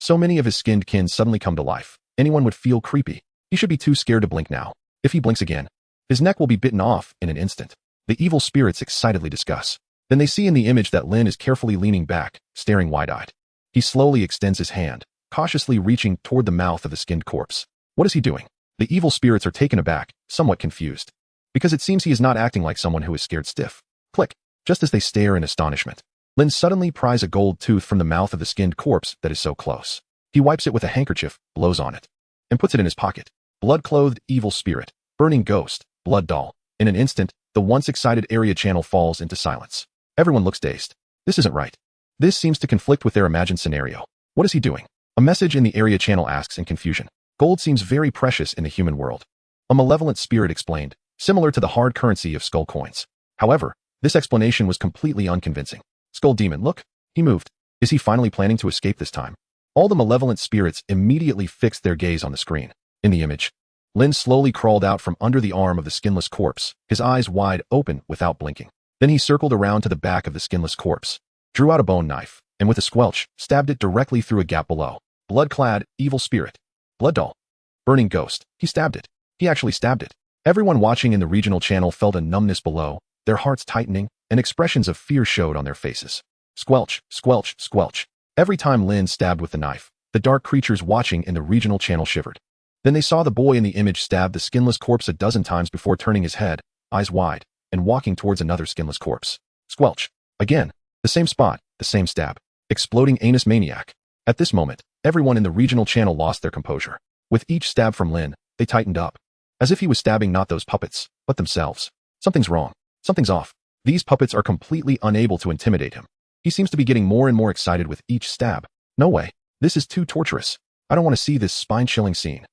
So many of his skinned kin suddenly come to life. Anyone would feel creepy. He should be too scared to blink now. If he blinks again, his neck will be bitten off in an instant. The evil spirits excitedly discuss. Then they see in the image that Lin is carefully leaning back, staring wide-eyed. He slowly extends his hand, cautiously reaching toward the mouth of the skinned corpse. What is he doing? The evil spirits are taken aback, somewhat confused. Because it seems he is not acting like someone who is scared stiff. Click. Just as they stare in astonishment, Lin suddenly pries a gold tooth from the mouth of the skinned corpse that is so close. He wipes it with a handkerchief, blows on it, and puts it in his pocket. Blood-clothed evil spirit, burning ghost, blood doll. In an instant, the once excited area channel falls into silence. Everyone looks dazed. This isn't right. This seems to conflict with their imagined scenario. What is he doing? A message in the area channel asks in confusion. Gold seems very precious in the human world. A malevolent spirit explained, similar to the hard currency of skull coins. However, this explanation was completely unconvincing. Skull demon, look. He moved. Is he finally planning to escape this time? All the malevolent spirits immediately fixed their gaze on the screen. In the image, Lin slowly crawled out from under the arm of the skinless corpse, his eyes wide open without blinking. Then he circled around to the back of the skinless corpse, drew out a bone knife, and with a squelch, stabbed it directly through a gap below. Blood-clad, evil spirit. Blood doll. Burning ghost. He stabbed it. He actually stabbed it. Everyone watching in the regional channel felt a numbness below, their hearts tightening, and expressions of fear showed on their faces. Squelch, squelch, squelch. Every time Lin stabbed with the knife, the dark creatures watching in the regional channel shivered. Then they saw the boy in the image stab the skinless corpse a dozen times before turning his head, eyes wide, and walking towards another skinless corpse. Squelch. Again. The same spot, the same stab. Exploding anus maniac. At this moment, everyone in the regional channel lost their composure. With each stab from Lin, they tightened up. As if he was stabbing not those puppets, but themselves. Something's wrong. Something's off. These puppets are completely unable to intimidate him. He seems to be getting more and more excited with each stab. No way. This is too torturous. I don't want to see this spine-chilling scene.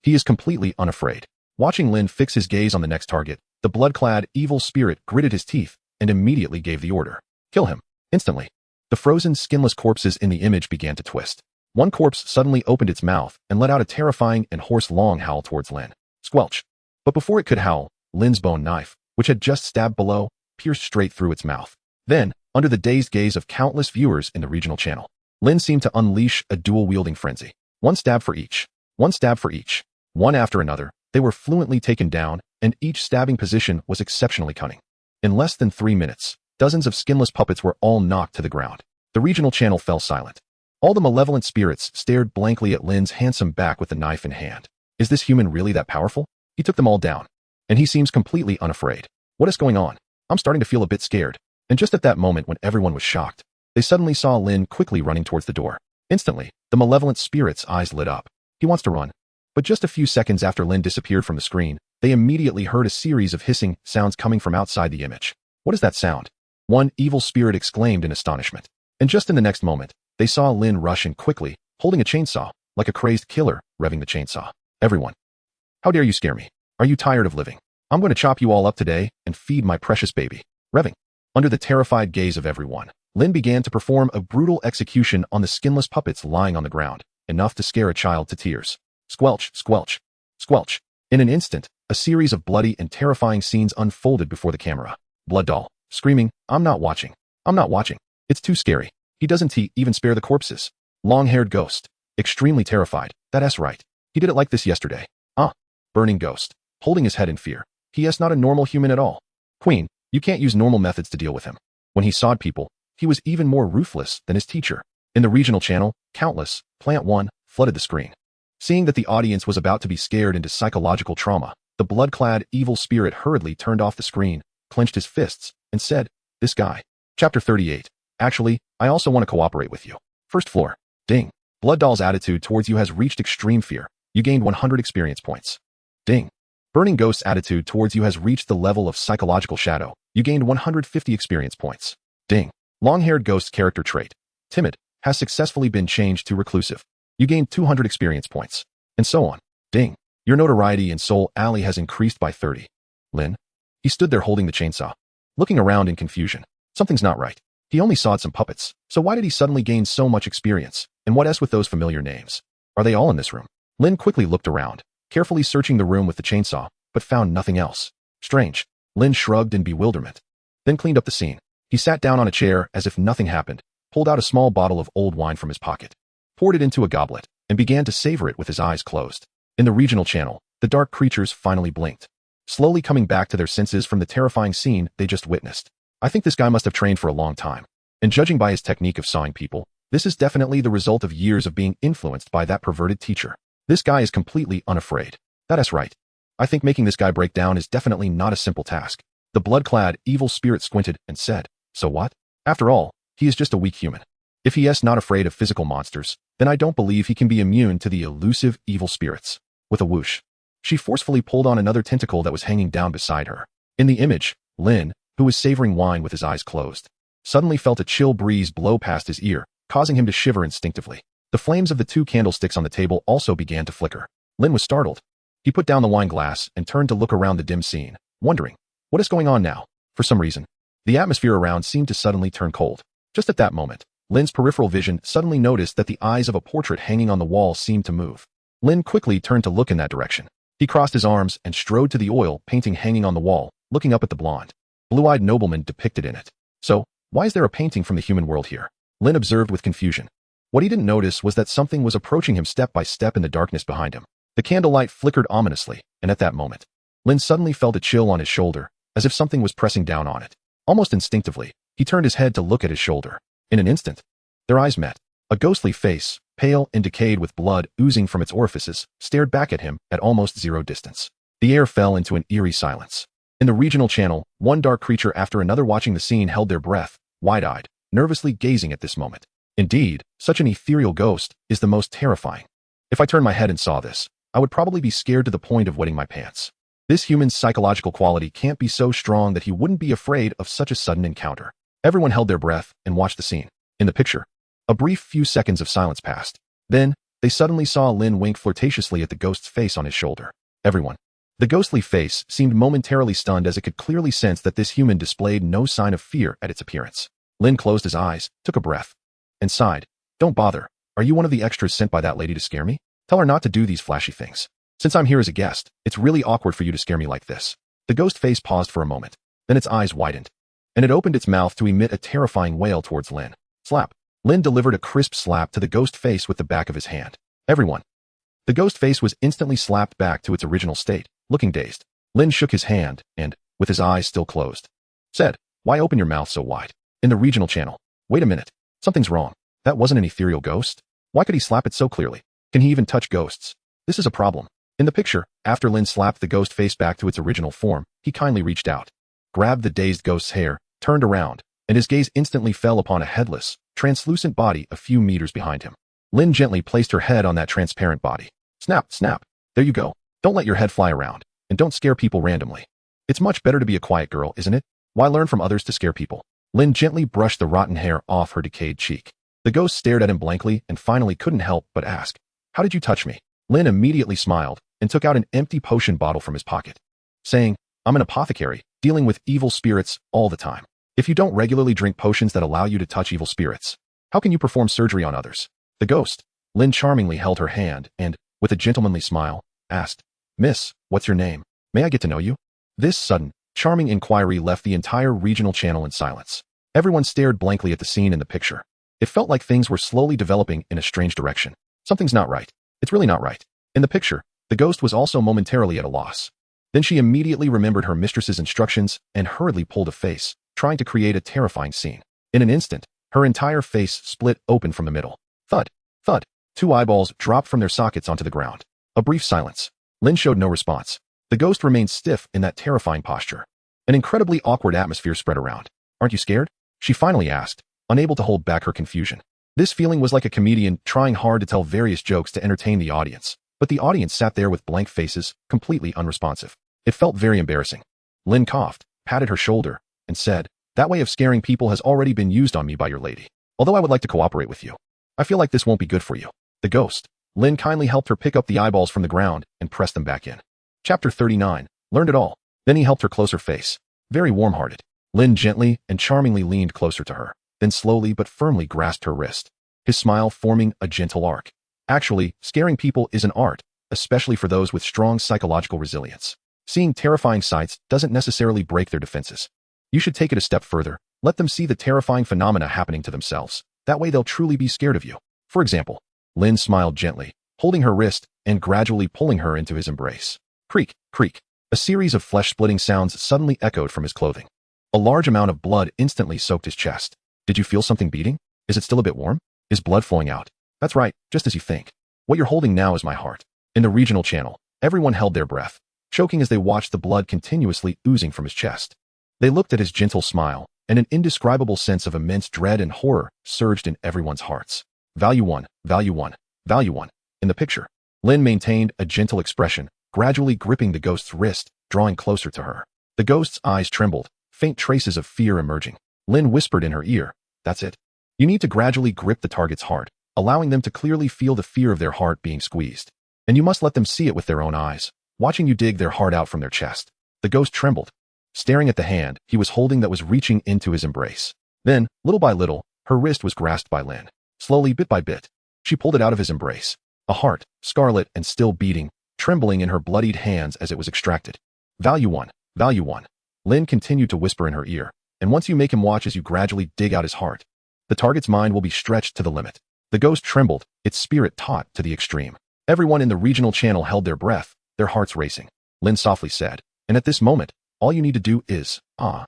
He is completely unafraid. Watching Lin fix his gaze on the next target, the blood-clad evil spirit gritted his teeth and immediately gave the order. Kill him. Instantly. The frozen, skinless corpses in the image began to twist. One corpse suddenly opened its mouth and let out a terrifying and hoarse long howl towards Lin. Squelch. But before it could howl, Lin's bone knife, which had just stabbed below, pierced straight through its mouth. Then, under the dazed gaze of countless viewers in the regional channel, Lin seemed to unleash a dual-wielding frenzy. One stab for each. One stab for each. One after another, they were fluently taken down, and each stabbing position was exceptionally cunning. In less than 3 minutes, dozens of skinless puppets were all knocked to the ground. The regional channel fell silent. All the malevolent spirits stared blankly at Lin's handsome back with the knife in hand. Is this human really that powerful? He took them all down. And he seems completely unafraid. What is going on? I'm starting to feel a bit scared. And just at that moment when everyone was shocked, they suddenly saw Lin quickly running towards the door. Instantly, the malevolent spirit's eyes lit up. He wants to run. But just a few seconds after Lin disappeared from the screen, they immediately heard a series of hissing sounds coming from outside the image. What is that sound? One evil spirit exclaimed in astonishment. And just in the next moment, they saw Lin rush in quickly, holding a chainsaw, like a crazed killer, revving the chainsaw. Everyone. How dare you scare me? Are you tired of living? I'm going to chop you all up today and feed my precious baby. Revving. Under the terrified gaze of everyone, Lin began to perform a brutal execution on the skinless puppets lying on the ground, enough to scare a child to tears. Squelch, squelch, squelch. In an instant, a series of bloody and terrifying scenes unfolded before the camera. Blood doll, screaming, I'm not watching. I'm not watching. It's too scary. He doesn't even spare the corpses. Long-haired ghost, extremely terrified. That's right. He did it like this yesterday. Burning ghost, holding his head in fear. He is not a normal human at all. Queen, you can't use normal methods to deal with him. When he sawed people, he was even more ruthless than his teacher. In the regional channel, countless, Plant 1, flooded the screen. Seeing that the audience was about to be scared into psychological trauma, the blood-clad evil spirit hurriedly turned off the screen, clenched his fists, and said, This guy. Chapter 38. Actually, I also want to cooperate with you. First floor. Ding. Blood Doll's attitude towards you has reached extreme fear. You gained 100 experience points. Ding. Burning Ghost's attitude towards you has reached the level of psychological shadow. You gained 150 experience points. Ding. Long-haired Ghost's character trait, timid, has successfully been changed to reclusive. You gained 200 experience points. And so on. Ding. Your notoriety in Soul Alley has increased by 30. Lin. He stood there holding the chainsaw, looking around in confusion. Something's not right. He only sawed some puppets, so why did he suddenly gain so much experience? And what with those familiar names? Are they all in this room? Lin quickly looked around, carefully searching the room with the chainsaw, but found nothing else. Strange. Lin shrugged in bewilderment, then cleaned up the scene. He sat down on a chair as if nothing happened, pulled out a small bottle of old wine from his pocket, poured it into a goblet, and began to savor it with his eyes closed. In the regional channel, the dark creatures finally blinked, slowly coming back to their senses from the terrifying scene they just witnessed. I think this guy must have trained for a long time. And judging by his technique of sawing people, this is definitely the result of years of being influenced by that perverted teacher. This guy is completely unafraid. That's right. I think making this guy break down is definitely not a simple task. The blood-clad, evil spirit squinted and said, so what? After all, he is just a weak human. If he is not afraid of physical monsters, then I don't believe he can be immune to the elusive evil spirits. With a whoosh, she forcefully pulled on another tentacle that was hanging down beside her. In the image, Lin, who was savoring wine with his eyes closed, suddenly felt a chill breeze blow past his ear, causing him to shiver instinctively. The flames of the 2 candlesticks on the table also began to flicker. Lin was startled. He put down the wine glass and turned to look around the dim scene, wondering, what is going on now? For some reason, the atmosphere around seemed to suddenly turn cold. Just at that moment, Lin's peripheral vision suddenly noticed that the eyes of a portrait hanging on the wall seemed to move. Lin quickly turned to look in that direction. He crossed his arms and strode to the oil painting hanging on the wall, looking up at the blonde, blue-eyed nobleman depicted in it. So, why is there a painting from the human world here? Lin observed with confusion. What he didn't notice was that something was approaching him step by step in the darkness behind him. The candlelight flickered ominously, and at that moment, Lin suddenly felt a chill on his shoulder, as if something was pressing down on it. Almost instinctively, he turned his head to look at his shoulder. In an instant, their eyes met. A ghostly face, pale and decayed with blood oozing from its orifices, stared back at him at almost zero distance. The air fell into an eerie silence. In the regional channel, one dark creature after another watching the scene held their breath, wide-eyed, nervously gazing at this moment. Indeed, such an ethereal ghost is the most terrifying. If I turned my head and saw this, I would probably be scared to the point of wetting my pants. This human's psychological quality can't be so strong that he wouldn't be afraid of such a sudden encounter. Everyone held their breath and watched the scene. In the picture, a brief few seconds of silence passed. Then, they suddenly saw Lin wink flirtatiously at the ghost's face on his shoulder. Everyone. The ghostly face seemed momentarily stunned as it could clearly sense that this human displayed no sign of fear at its appearance. Lin closed his eyes, took a breath, and sighed. Don't bother. Are you one of the extras sent by that lady to scare me? Tell her not to do these flashy things. Since I'm here as a guest, it's really awkward for you to scare me like this. The ghost face paused for a moment. Then its eyes widened, and it opened its mouth to emit a terrifying wail towards Lin. Slap. Lin delivered a crisp slap to the ghost face with the back of his hand. Everyone. The ghost face was instantly slapped back to its original state, looking dazed. Lin shook his hand and, with his eyes still closed, said, why open your mouth so wide? In the regional channel. Wait a minute. Something's wrong. That wasn't an ethereal ghost? Why could he slap it so clearly? Can he even touch ghosts? This is a problem. In the picture, after Lin slapped the ghost face back to its original form, he kindly reached out, grabbed the dazed ghost's hair, turned around, and his gaze instantly fell upon a headless, translucent body a few meters behind him. Lin gently placed her head on that transparent body. Snap, snap. There you go. Don't let your head fly around, and don't scare people randomly. It's much better to be a quiet girl, isn't it? Why learn from others to scare people? Lin gently brushed the rotten hair off her decayed cheek. The ghost stared at him blankly and finally couldn't help but ask, how did you touch me? Lin immediately smiled and took out an empty potion bottle from his pocket, saying, I'm an apothecary, dealing with evil spirits all the time. If you don't regularly drink potions that allow you to touch evil spirits, how can you perform surgery on others? The ghost, Lin charmingly held her hand and, with a gentlemanly smile, asked, Miss, what's your name? May I get to know you? This sudden, charming inquiry left the entire regional channel in silence. Everyone stared blankly at the scene in the picture. It felt like things were slowly developing in a strange direction. Something's not right. It's really not right. In the picture, the ghost was also momentarily at a loss. Then she immediately remembered her mistress's instructions and hurriedly pulled a face, trying to create a terrifying scene. In an instant, her entire face split open from the middle. Thud, thud. 2 eyeballs dropped from their sockets onto the ground. A brief silence. Lin showed no response. The ghost remained stiff in that terrifying posture. An incredibly awkward atmosphere spread around. Aren't you scared? She finally asked, unable to hold back her confusion. This feeling was like a comedian trying hard to tell various jokes to entertain the audience, but the audience sat there with blank faces, completely unresponsive. It felt very embarrassing. Lin coughed, patted her shoulder, and said, "That way of scaring people has already been used on me by your lady. Although I would like to cooperate with you, I feel like this won't be good for you." The ghost. Lin kindly helped her pick up the eyeballs from the ground and press them back in. Chapter 39. Learned it all. Then he helped her close her face. Very warm-hearted. Lin gently and charmingly leaned closer to her, then slowly but firmly grasped her wrist, his smile forming a gentle arc. Actually, scaring people is an art, especially for those with strong psychological resilience. Seeing terrifying sights doesn't necessarily break their defenses. You should take it a step further. Let them see the terrifying phenomena happening to themselves. That way they'll truly be scared of you. For example, Lin smiled gently, holding her wrist and gradually pulling her into his embrace. Creak, creak. A series of flesh-splitting sounds suddenly echoed from his clothing. A large amount of blood instantly soaked his chest. Did you feel something beating? Is it still a bit warm? Is blood flowing out? That's right, just as you think. What you're holding now is my heart. In the regional channel, everyone held their breath, choking as they watched the blood continuously oozing from his chest. They looked at his gentle smile, and an indescribable sense of immense dread and horror surged in everyone's hearts. Value 1, Value 1, Value 1. In the picture, Lin maintained a gentle expression, gradually gripping the ghost's wrist, drawing closer to her. The ghost's eyes trembled, faint traces of fear emerging. Lin whispered in her ear, "That's it. You need to gradually grip the target's heart, allowing them to clearly feel the fear of their heart being squeezed. And you must let them see it with their own eyes, watching you dig their heart out from their chest." The ghost trembled, staring at the hand he was holding that was reaching into his embrace. Then, little by little, her wrist was grasped by Lin. Slowly, bit by bit, she pulled it out of his embrace. A heart, scarlet and still beating, trembling in her bloodied hands as it was extracted. Value 1, Value 1. Lin continued to whisper in her ear, "And once you make him watch as you gradually dig out his heart, the target's mind will be stretched to the limit." The ghost trembled, its spirit taut to the extreme. Everyone in the regional channel held their breath, their hearts racing. Lin softly said, "And at this moment, all you need to do is, ah."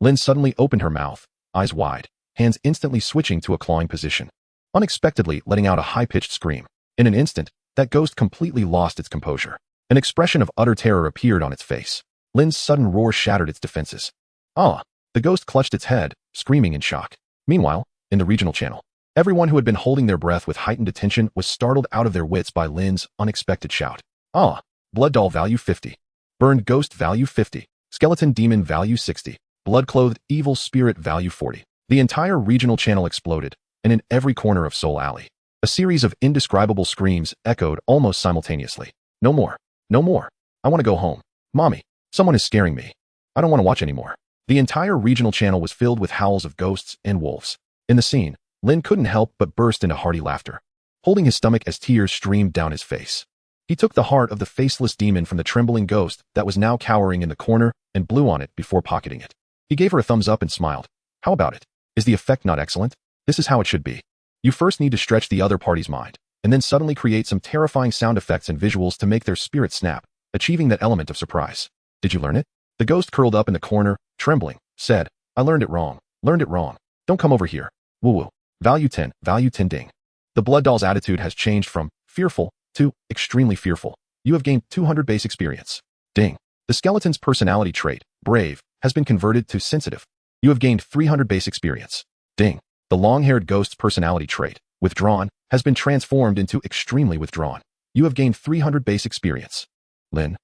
Lin suddenly opened her mouth, eyes wide, hands instantly switching to a clawing position, unexpectedly letting out a high-pitched scream. In an instant, that ghost completely lost its composure. An expression of utter terror appeared on its face. Lin's sudden roar shattered its defenses. "Ah!" The ghost clutched its head, screaming in shock. Meanwhile, in the regional channel, everyone who had been holding their breath with heightened attention was startled out of their wits by Lin's unexpected shout. "Ah!" Blood doll value 50. Burned ghost value 50. Skeleton demon value 60. Blood-clothed evil spirit value 40. The entire regional channel exploded, and in every corner of Soul Alley, a series of indescribable screams echoed almost simultaneously. "No more. No more. I want to go home. Mommy, someone is scaring me. I don't want to watch anymore." The entire regional channel was filled with howls of ghosts and wolves. In the scene, Lin couldn't help but burst into hearty laughter, holding his stomach as tears streamed down his face. He took the heart of the faceless demon from the trembling ghost that was now cowering in the corner and blew on it before pocketing it. He gave her a thumbs up and smiled. "How about it? Is the effect not excellent? This is how it should be. You first need to stretch the other party's mind, and then suddenly create some terrifying sound effects and visuals to make their spirit snap, achieving that element of surprise. Did you learn it?" The ghost curled up in the corner, trembling, said, "I learned it wrong. Learned it wrong. Don't come over here. Woo-woo. Value 10, Value 10 ding." The blood doll's attitude has changed from fearful to extremely fearful. You have gained 200 base experience. Ding. The skeleton's personality trait, brave, has been converted to sensitive. You have gained 300 base experience. Ding. The long-haired ghost's personality trait, withdrawn, has been transformed into extremely withdrawn. You have gained 300 base experience. Lin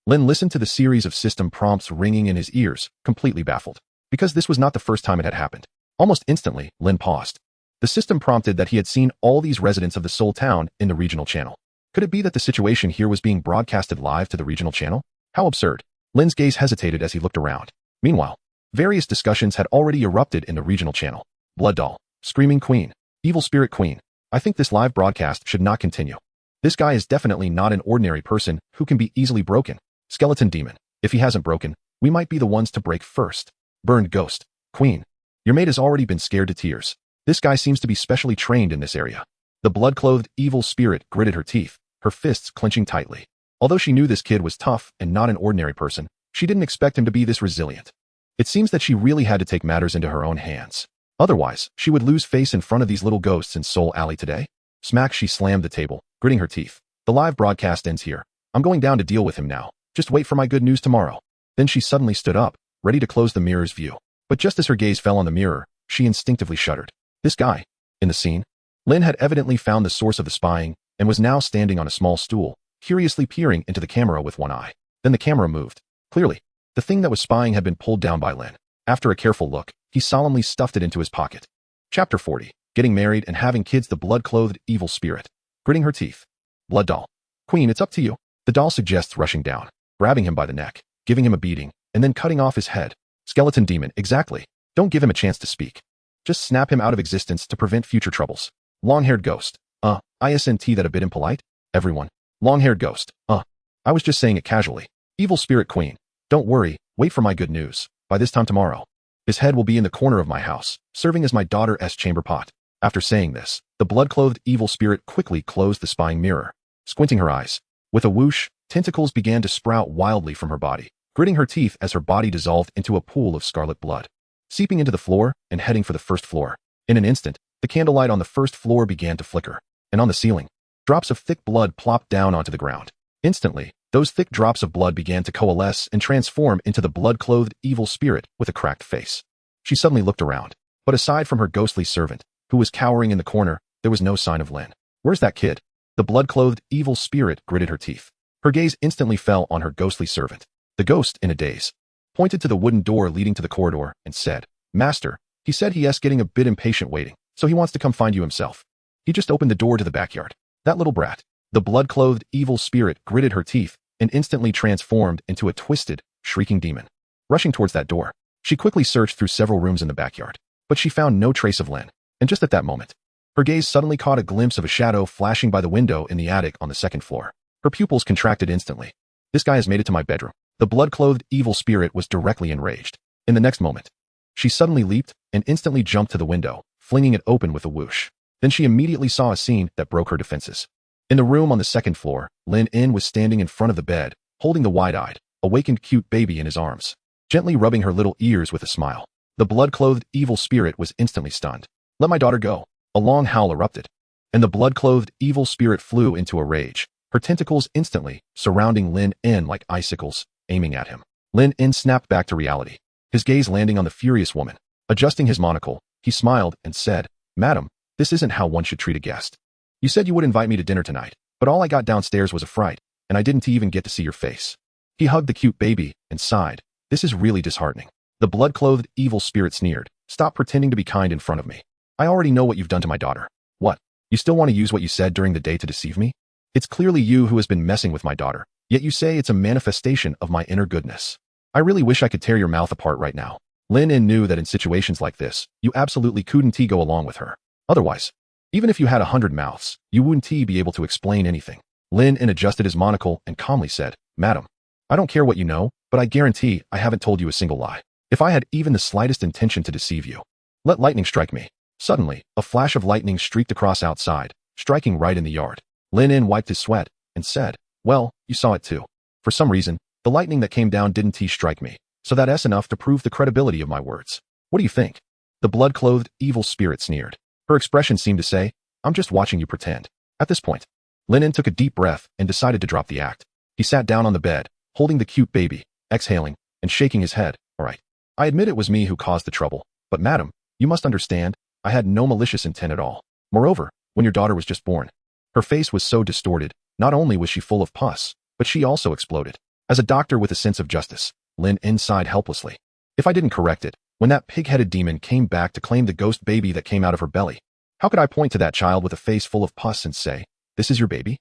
listened to the series of system prompts ringing in his ears, completely baffled. Because this was not the first time it had happened. Almost instantly, Lin paused. The system prompted that he had seen all these residents of the Soul Town in the regional channel. Could it be that the situation here was being broadcasted live to the regional channel? How absurd. Lin's gaze hesitated as he looked around. Meanwhile, various discussions had already erupted in the regional channel. Blood doll, screaming queen, evil spirit queen. I think this live broadcast should not continue. This guy is definitely not an ordinary person who can be easily broken. Skeleton demon, if he hasn't broken, we might be the ones to break first. Burned ghost, queen. Your mate has already been scared to tears. This guy seems to be specially trained in this area. The blood-clothed evil spirit gritted her teeth, her fists clenching tightly. Although she knew this kid was tough and not an ordinary person, she didn't expect him to be this resilient. It seems that she really had to take matters into her own hands. Otherwise, she would lose face in front of these little ghosts in Soul Alley today. Smack, she slammed the table, gritting her teeth. The live broadcast ends here. I'm going down to deal with him now. Just wait for my good news tomorrow. Then she suddenly stood up, ready to close the mirror's view. But just as her gaze fell on the mirror, she instinctively shuddered. This guy. In the scene, Lin had evidently found the source of the spying and was now standing on a small stool, curiously peering into the camera with one eye. Then the camera moved. Clearly, the thing that was spying had been pulled down by Lin. After a careful look, he solemnly stuffed it into his pocket. Chapter 40. Getting married and having kids. The blood-clothed evil spirit. Gritting her teeth. Blood doll. Queen, it's up to you. The doll suggests rushing down, grabbing him by the neck, giving him a beating, and then cutting off his head. Skeleton demon, exactly. Don't give him a chance to speak. Just snap him out of existence to prevent future troubles. Long-haired ghost. Isn't that a bit impolite? Everyone. Long-haired ghost. I was just saying it casually. Evil spirit queen. Don't worry, wait for my good news. By this time tomorrow, his head will be in the corner of my house, serving as my daughter's chamber pot. After saying this, the blood-clothed evil spirit quickly closed the spying mirror, squinting her eyes. With a whoosh, tentacles began to sprout wildly from her body, gritting her teeth as her body dissolved into a pool of scarlet blood, seeping into the floor and heading for the first floor. In an instant, the candlelight on the first floor began to flicker, and on the ceiling, drops of thick blood plopped down onto the ground. Instantly, those thick drops of blood began to coalesce and transform into the blood-clothed evil spirit with a cracked face. She suddenly looked around, but aside from her ghostly servant, who was cowering in the corner, there was no sign of Lin. Where's that kid? The blood-clothed evil spirit gritted her teeth. Her gaze instantly fell on her ghostly servant. The ghost, in a daze, pointed to the wooden door leading to the corridor and said, Master, he said he's getting a bit impatient waiting, so he wants to come find you himself. He just opened the door to the backyard. That little brat. The blood-clothed evil spirit gritted her teeth and instantly transformed into a twisted, shrieking demon. Rushing towards that door, she quickly searched through several rooms in the backyard, but she found no trace of Lin. And just at that moment, her gaze suddenly caught a glimpse of a shadow flashing by the window in the attic on the second floor. Her pupils contracted instantly. This guy has made it to my bedroom. The blood-clothed evil spirit was directly enraged. In the next moment, she suddenly leaped and instantly jumped to the window, flinging it open with a whoosh. Then she immediately saw a scene that broke her defenses. In the room on the second floor, Lin was standing in front of the bed, holding the wide-eyed, awakened cute baby in his arms, gently rubbing her little ears with a smile. The blood-clothed evil spirit was instantly stunned. Let my daughter go. A long howl erupted, and the blood-clothed evil spirit flew into a rage, her tentacles instantly surrounding Lin like icicles, aiming at him. Lin snapped back to reality, his gaze landing on the furious woman. Adjusting his monocle, he smiled and said, Madam, this isn't how one should treat a guest. You said you would invite me to dinner tonight, but all I got downstairs was a fright, and I didn't even get to see your face. He hugged the cute baby and sighed. This is really disheartening. The blood-clothed evil spirit sneered. Stop pretending to be kind in front of me. I already know what you've done to my daughter. What? You still want to use what you said during the day to deceive me? It's clearly you who has been messing with my daughter, yet you say it's a manifestation of my inner goodness. I really wish I could tear your mouth apart right now. Lin knew that in situations like this, you absolutely couldn't go along with her. Otherwise, even if you had 100 mouths, you wouldn't be able to explain anything. Lin adjusted his monocle and calmly said, Madam, I don't care what you know, but I guarantee I haven't told you a single lie. If I had even the slightest intention to deceive you, let lightning strike me. Suddenly, a flash of lightning streaked across outside, striking right in the yard. Lin wiped his sweat and said, Well, you saw it too. For some reason, the lightning that came down didn't strike me, so that's enough to prove the credibility of my words. What do you think? The blood-clothed evil spirit sneered. Her expression seemed to say, I'm just watching you pretend. At this point, Lin took a deep breath and decided to drop the act. He sat down on the bed, holding the cute baby, exhaling, and shaking his head. All right. I admit it was me who caused the trouble, but madam, you must understand, I had no malicious intent at all. Moreover, when your daughter was just born, her face was so distorted, not only was she full of pus, but she also exploded. As a doctor with a sense of justice, Lin sighed helplessly. If I didn't correct it, when that pig-headed demon came back to claim the ghost baby that came out of her belly, how could I point to that child with a face full of pus and say, this is your baby?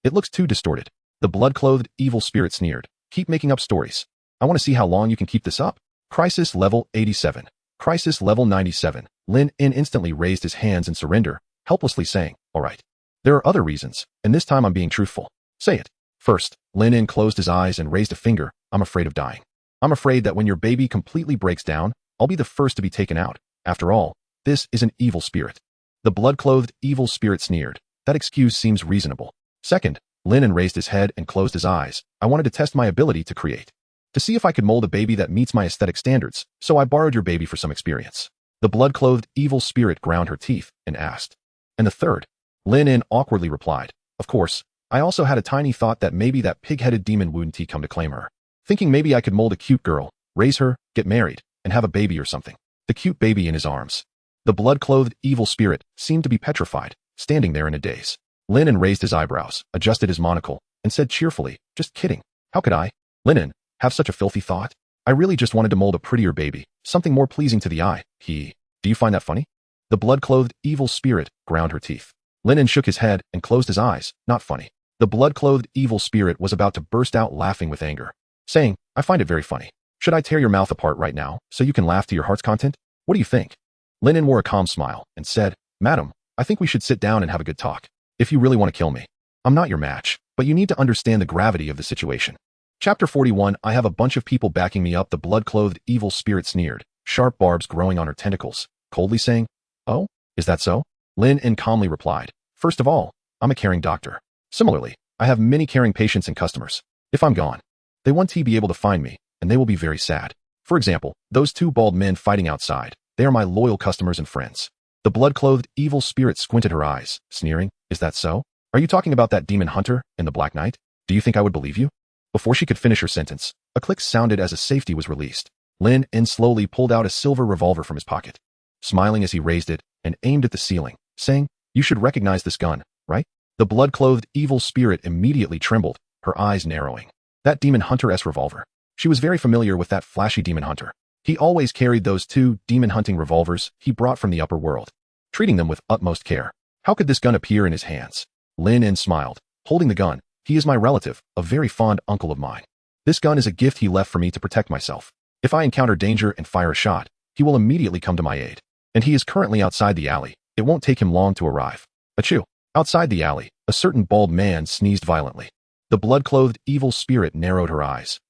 It looks too distorted. The blood-clothed evil spirit sneered. Keep making up stories. I want to see how long you can keep this up. Crisis level 87. Crisis level 97. Lin instantly raised his hands in surrender, helplessly saying, all right. There are other reasons, and this time I'm being truthful. Say it. First, Lin closed his eyes and raised a finger. I'm afraid of dying. I'm afraid that when your baby completely breaks down, I'll be the first to be taken out. After all, this is an evil spirit. The blood-clothed evil spirit sneered. That excuse seems reasonable. Second, Lin raised his head and closed his eyes. I wanted to test my ability to create. To see if I could mold a baby that meets my aesthetic standards, so I borrowed your baby for some experience. The blood-clothed evil spirit ground her teeth and asked. And the third, Lin awkwardly replied. Of course, I also had a tiny thought that maybe that pig-headed demon wouldn't come to claim her. Thinking maybe I could mold a cute girl, raise her, get married, and have a baby or something. The cute baby in his arms. The blood-clothed evil spirit seemed to be petrified, standing there in a daze. Lin raised his eyebrows, adjusted his monocle, and said cheerfully, "Just kidding. How could I, Lin, have such a filthy thought? I really just wanted to mold a prettier baby, something more pleasing to the eye. Do you find that funny?" The blood-clothed evil spirit ground her teeth. Lin shook his head and closed his eyes. "Not funny." The blood-clothed evil spirit was about to burst out laughing with anger, saying, "I find it very funny. Should I tear your mouth apart right now, so you can laugh to your heart's content? What do you think?" Lin wore a calm smile and said, "Madam, I think we should sit down and have a good talk. If you really want to kill me, I'm not your match, but you need to understand the gravity of the situation." Chapter 41. I have a bunch of people backing me up. The blood-clothed evil spirit sneered, sharp barbs growing on her tentacles, coldly saying, "Oh, is that so?" Lin calmly replied, "First of all, I'm a caring doctor. Similarly, I have many caring patients and customers. If I'm gone, they won't be able to find me, and they will be very sad. For example, those two bald men fighting outside, they are my loyal customers and friends." The blood-clothed evil spirit squinted her eyes, sneering, "Is that so? Are you talking about that demon hunter and the Black Knight? Do you think I would believe you?" Before she could finish her sentence, a click sounded as a safety was released. Lin slowly pulled out a silver revolver from his pocket, smiling as he raised it and aimed at the ceiling, saying, "You should recognize this gun, right?" The blood-clothed evil spirit immediately trembled, her eyes narrowing. That demon hunter-esque revolver. She was very familiar with that flashy demon hunter. He always carried those two demon-hunting revolvers he brought from the upper world, treating them with utmost care. How could this gun appear in his hands? Lin smiled, holding the gun. "He is my relative, a very fond uncle of mine. This gun is a gift he left for me to protect myself. If I encounter danger and fire a shot, he will immediately come to my aid. And he is currently outside the alley. It won't take him long to arrive." Achoo! Outside the alley, a certain bald man sneezed violently. The blood-clothed evil spirit narrowed her eyes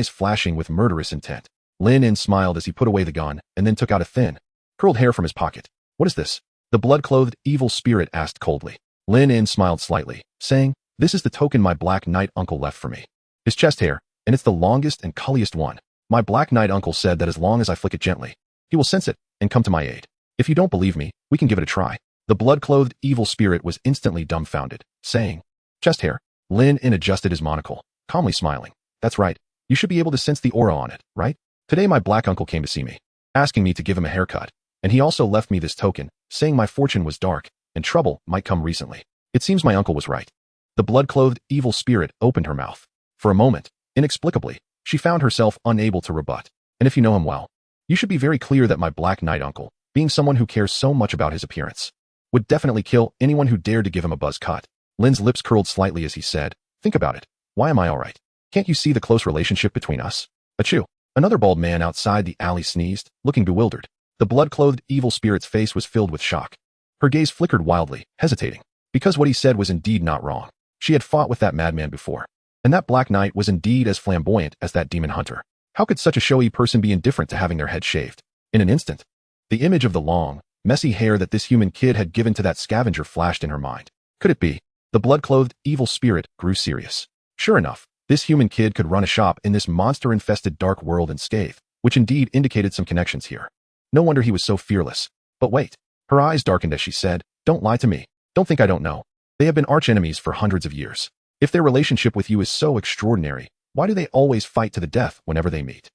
flashing with murderous intent. Lin smiled as he put away the gun and then took out a thin, curled hair from his pocket. "What is this?" the blood-clothed evil spirit asked coldly. Lin smiled slightly, saying, "This is the token my Black Knight uncle left for me. His chest hair, and it's the longest and culliest one. My Black Knight uncle said that as long as I flick it gently, he will sense it and come to my aid. If you don't believe me, we can give it a try." The blood-clothed evil spirit was instantly dumbfounded, saying, "Chest hair?" Lin adjusted his monocle, calmly smiling. "That's right. You should be able to sense the aura on it, right? Today my black uncle came to see me, asking me to give him a haircut, and he also left me this token, saying my fortune was dark and trouble might come recently. It seems my uncle was right." The blood-clothed evil spirit opened her mouth. For a moment, inexplicably, she found herself unable to rebut. "And if you know him well, you should be very clear that my Black Knight uncle, being someone who cares so much about his appearance, would definitely kill anyone who dared to give him a buzz cut." Lin's lips curled slightly as he said, "Think about it. Why am I all right? Can't you see the close relationship between us?" Achoo! Another bald man outside the alley sneezed, looking bewildered. The blood-clothed evil spirit's face was filled with shock. Her gaze flickered wildly, hesitating, because what he said was indeed not wrong. She had fought with that madman before, and that Black Knight was indeed as flamboyant as that demon hunter. How could such a showy person be indifferent to having their head shaved? In an instant, the image of the long, messy hair that this human kid had given to that scavenger flashed in her mind. Could it be? The blood-clothed evil spirit grew serious. Sure enough, this human kid could run a shop in this monster-infested dark world unscathed, which indeed indicated some connections here. No wonder he was so fearless. But wait. Her eyes darkened as she said, "Don't lie to me. Don't think I don't know. They have been arch-enemies for hundreds of years. If their relationship with you is so extraordinary, why do they always fight to the death whenever they meet?"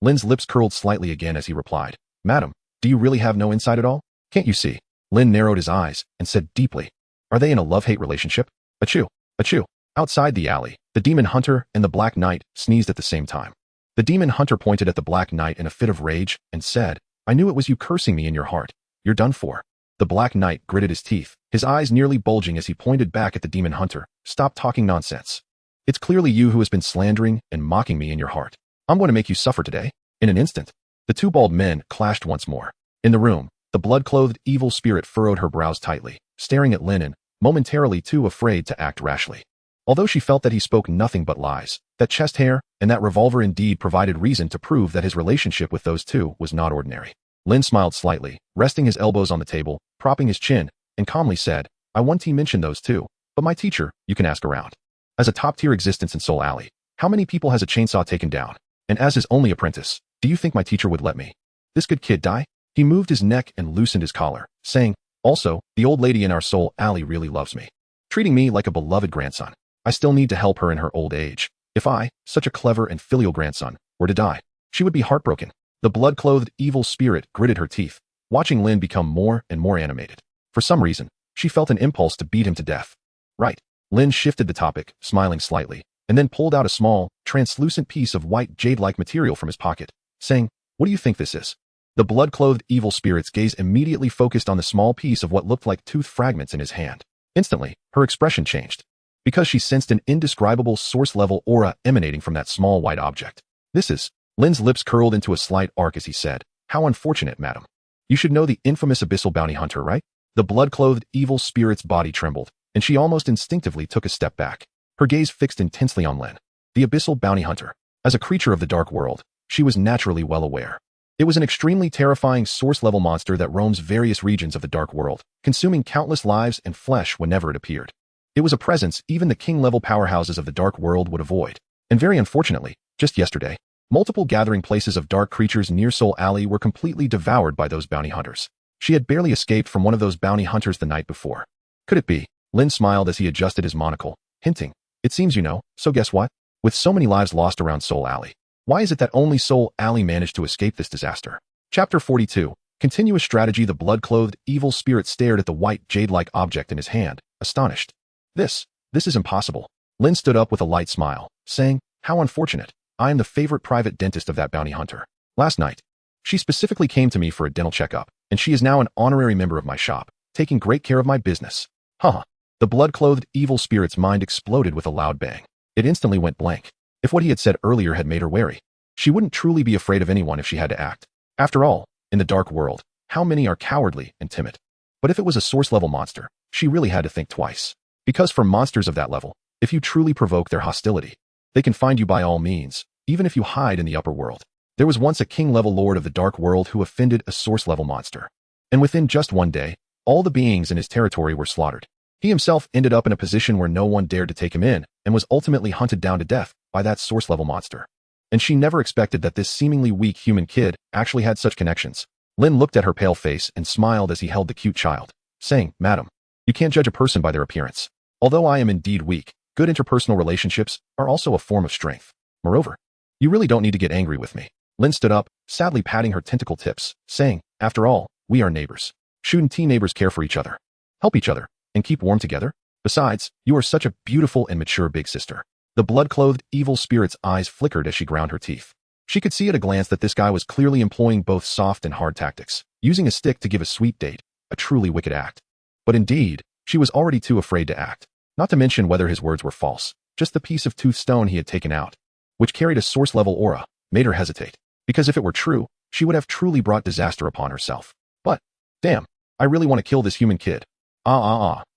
Lin's lips curled slightly again as he replied, "Madam, do you really have no insight at all? Can't you see?" Lin narrowed his eyes and said deeply, "Are they in a love-hate relationship?" Achoo! Achoo! Outside the alley, the demon hunter and the Black Knight sneezed at the same time. The demon hunter pointed at the Black Knight in a fit of rage and said, "I knew it was you cursing me in your heart. You're done for." The Black Knight gritted his teeth, his eyes nearly bulging as he pointed back at the demon hunter. "Stop talking nonsense. It's clearly you who has been slandering and mocking me in your heart. I'm going to make you suffer today." In an instant, the two bald men clashed once more. In the room, the blood-clothed evil spirit furrowed her brows tightly, staring at Lin, momentarily too afraid to act rashly. Although she felt that he spoke nothing but lies, that chest hair and that revolver indeed provided reason to prove that his relationship with those two was not ordinary. Lin smiled slightly, resting his elbows on the table, propping his chin, and calmly said, "I once mentioned those two, but my teacher, you can ask around. As a top-tier existence in Soul Alley, how many people has a chainsaw taken down? And as his only apprentice, do you think my teacher would let me? This good kid die?" He moved his neck and loosened his collar, saying, "Also, the old lady in our Soul Alley really loves me, treating me like a beloved grandson. I still need to help her in her old age. If I, such a clever and filial grandson, were to die, she would be heartbroken." The blood-clothed evil spirit gritted her teeth, watching Lin become more and more animated. For some reason, she felt an impulse to beat him to death. Right. Lin shifted the topic, smiling slightly, and then pulled out a small, translucent piece of white jade-like material from his pocket, saying, "What do you think this is?" The blood-clothed evil spirit's gaze immediately focused on the small piece of what looked like tooth fragments in his hand. Instantly, her expression changed, because she sensed an indescribable source-level aura emanating from that small white object. "This is..." Lin's lips curled into a slight arc as he said, "How unfortunate, madam. You should know the infamous abyssal bounty hunter, right?" The blood-clothed evil spirit's body trembled, and she almost instinctively took a step back, her gaze fixed intensely on Lin. The abyssal bounty hunter. As a creature of the dark world, she was naturally well aware. It was an extremely terrifying source-level monster that roams various regions of the dark world, consuming countless lives and flesh whenever it appeared. It was a presence even the king-level powerhouses of the dark world would avoid. And very unfortunately, just yesterday, multiple gathering places of dark creatures near Soul Alley were completely devoured by those bounty hunters. She had barely escaped from one of those bounty hunters the night before. Could it be? Lin smiled as he adjusted his monocle, hinting, "It seems you know, so guess what? With so many lives lost around Soul Alley, why is it that only Soul Alley managed to escape this disaster?" Chapter 42. Continuous strategy. The blood-clothed evil spirit stared at the white jade-like object in his hand, astonished. This is impossible." Lin stood up with a light smile, saying, "How unfortunate. I am the favorite private dentist of that bounty hunter. Last night, she specifically came to me for a dental checkup, and she is now an honorary member of my shop, taking great care of my business." Huh. The blood-clothed evil spirit's mind exploded with a loud bang. It instantly went blank. If what he had said earlier had made her wary, she wouldn't truly be afraid of anyone if she had to act. After all, in the dark world, how many are cowardly and timid? But if it was a source-level monster, she really had to think twice. Because for monsters of that level, if you truly provoke their hostility, they can find you by all means, even if you hide in the upper world. There was once a king-level lord of the dark world who offended a source-level monster. And within just one day, all the beings in his territory were slaughtered. He himself ended up in a position where no one dared to take him in, and was ultimately hunted down to death by that source-level monster. And she never expected that this seemingly weak human kid actually had such connections. Lin looked at her pale face and smiled as he held the cute child, saying, "Madam, you can't judge a person by their appearance. Although I am indeed weak, good interpersonal relationships are also a form of strength. Moreover, you really don't need to get angry with me." Lin stood up, sadly patting her tentacle tips, saying, "After all, we are neighbors. Shouldn't neighbors care for each other, help each other, and keep warm together? Besides, you are such a beautiful and mature big sister." The blood-clothed evil spirit's eyes flickered as she ground her teeth. She could see at a glance that this guy was clearly employing both soft and hard tactics, using a stick to give a sweet date, a truly wicked act. But indeed, she was already too afraid to act, not to mention whether his words were false. Just the piece of tooth stone he had taken out, which carried a source-level aura, made her hesitate, because if it were true, she would have truly brought disaster upon herself. But, damn, I really want to kill this human kid.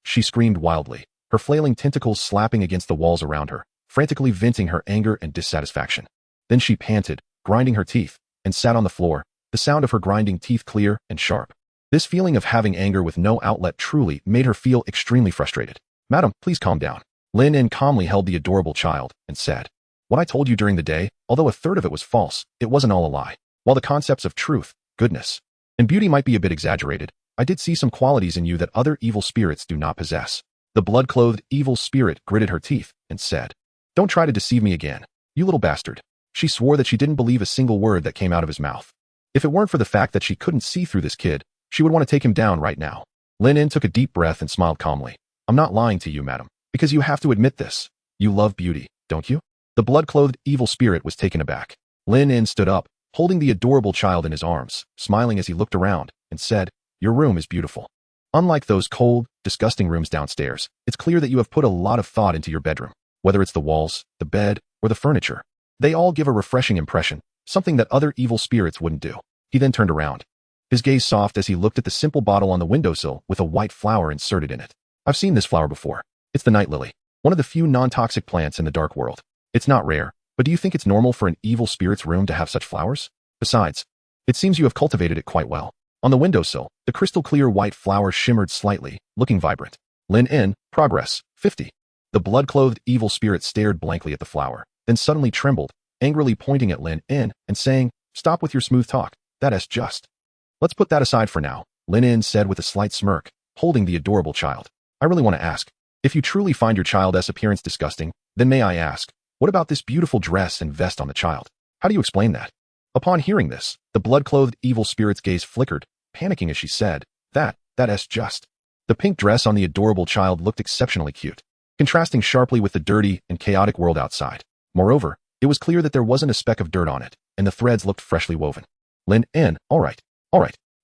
She screamed wildly, her flailing tentacles slapping against the walls around her, frantically venting her anger and dissatisfaction. Then she panted, grinding her teeth, and sat on the floor, the sound of her grinding teeth clear and sharp. This feeling of having anger with no outlet truly made her feel extremely frustrated. "Madam, please calm down." Lin calmly held the adorable child and said, "What I told you during the day, although a third of it was false, it wasn't all a lie. While the concepts of truth, goodness, and beauty might be a bit exaggerated, I did see some qualities in you that other evil spirits do not possess." The blood-clothed evil spirit gritted her teeth and said, "Don't try to deceive me again, you little bastard." She swore that she didn't believe a single word that came out of his mouth. If it weren't for the fact that she couldn't see through this kid, she would want to take him down right now. Lin took a deep breath and smiled calmly. "I'm not lying to you, madam, because you have to admit this. You love beauty, don't you?" The blood-clothed evil spirit was taken aback. Lin stood up, holding the adorable child in his arms, smiling as he looked around, and said, "Your room is beautiful. Unlike those cold, disgusting rooms downstairs, it's clear that you have put a lot of thought into your bedroom. Whether it's the walls, the bed, or the furniture, they all give a refreshing impression, something that other evil spirits wouldn't do." He then turned around, his gaze soft as he looked at the simple bottle on the windowsill with a white flower inserted in it. "I've seen this flower before. It's the night lily, one of the few non-toxic plants in the dark world. It's not rare, but do you think it's normal for an evil spirit's room to have such flowers? Besides, it seems you have cultivated it quite well." On the windowsill, the crystal-clear white flower shimmered slightly, looking vibrant. Lin, progress, 50. The blood-clothed evil spirit stared blankly at the flower, then suddenly trembled, angrily pointing at Lin and saying, "Stop with your smooth talk, that's just. Let's put that aside for now," Lin said with a slight smirk, holding the adorable child. "I really want to ask, if you truly find your child's appearance disgusting, then may I ask, what about this beautiful dress and vest on the child? How do you explain that?" Upon hearing this, the blood-clothed evil spirit's gaze flickered, panicking as she said, That's just. The pink dress on the adorable child looked exceptionally cute, contrasting sharply with the dirty and chaotic world outside. Moreover, it was clear that there wasn't a speck of dirt on it, and the threads looked freshly woven. Lin, all right.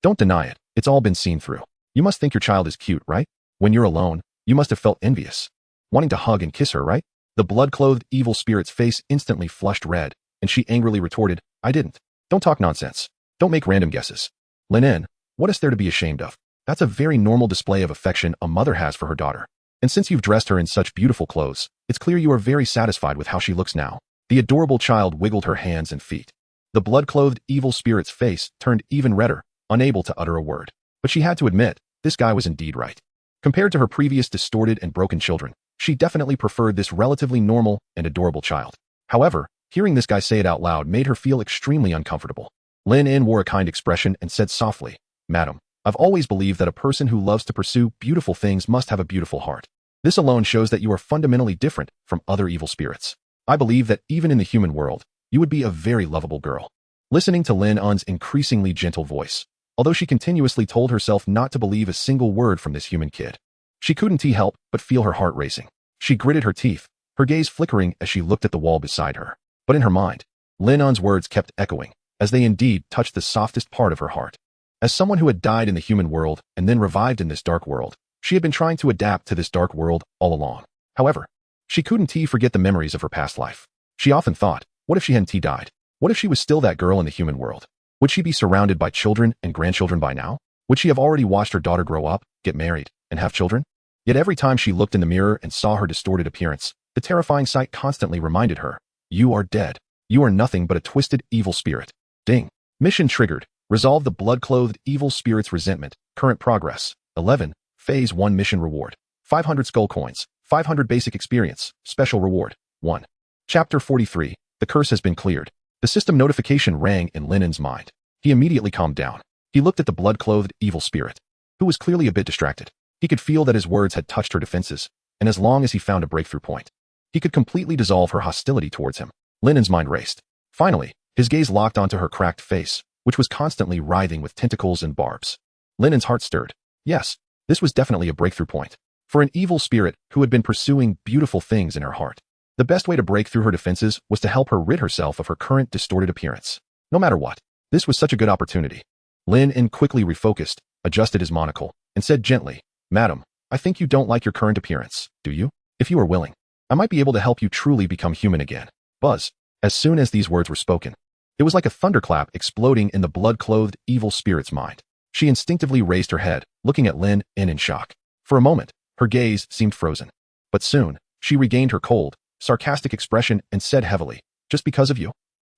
Don't deny it. It's all been seen through. You must think your child is cute, right? When you're alone, you must have felt envious, wanting to hug and kiss her, right? The blood-clothed evil spirit's face instantly flushed red, and she angrily retorted, I didn't. Don't talk nonsense. Don't make random guesses. Lin, what is there to be ashamed of? That's a very normal display of affection a mother has for her daughter. And since you've dressed her in such beautiful clothes, it's clear you are very satisfied with how she looks now. The adorable child wiggled her hands and feet. The blood-clothed evil spirit's face turned even redder, unable to utter a word. But she had to admit, this guy was indeed right. Compared to her previous distorted and broken children, she definitely preferred this relatively normal and adorable child. However, hearing this guy say it out loud made her feel extremely uncomfortable. Lin wore a kind expression and said softly, Madam, I've always believed that a person who loves to pursue beautiful things must have a beautiful heart. This alone shows that you are fundamentally different from other evil spirits. I believe that even in the human world, you would be a very lovable girl. Listening to Lin's increasingly gentle voice, although she continuously told herself not to believe a single word from this human kid, she couldn't help but feel her heart racing. She gritted her teeth, her gaze flickering as she looked at the wall beside her. But in her mind, Lin's words kept echoing, as they indeed touched the softest part of her heart. As someone who had died in the human world and then revived in this dark world, she had been trying to adapt to this dark world all along. However, she couldn't forget the memories of her past life. She often thought, what if she hadn't died? What if she was still that girl in the human world? Would she be surrounded by children and grandchildren by now? Would she have already watched her daughter grow up, get married, and have children? Yet every time she looked in the mirror and saw her distorted appearance, the terrifying sight constantly reminded her, you are dead. You are nothing but a twisted evil spirit. Ding. Mission triggered. Resolve the blood-clothed evil spirit's resentment. Current progress. 11. Phase 1 mission reward. 500 skull coins. 500 basic experience. Special reward. 1. Chapter 43. The curse has been cleared. The system notification rang in Lin's mind. He immediately calmed down. He looked at the blood-clothed evil spirit, who was clearly a bit distracted. He could feel that his words had touched her defenses, and as long as he found a breakthrough point, he could completely dissolve her hostility towards him. Lin's mind raced. Finally, his gaze locked onto her cracked face, which was constantly writhing with tentacles and barbs. Lin's heart stirred. Yes, this was definitely a breakthrough point. For an evil spirit who had been pursuing beautiful things in her heart, the best way to break through her defenses was to help her rid herself of her current distorted appearance. No matter what, this was such a good opportunity. Lin quickly refocused, adjusted his monocle, and said gently, Madam, I think you don't like your current appearance, do you? If you are willing, I might be able to help you truly become human again. Buzz. As soon as these words were spoken, it was like a thunderclap exploding in the blood-clothed evil spirit's mind. She instinctively raised her head, looking at Lin in shock. For a moment, her gaze seemed frozen. But soon, she regained her cold, sarcastic expression and said heavily, Just because of you?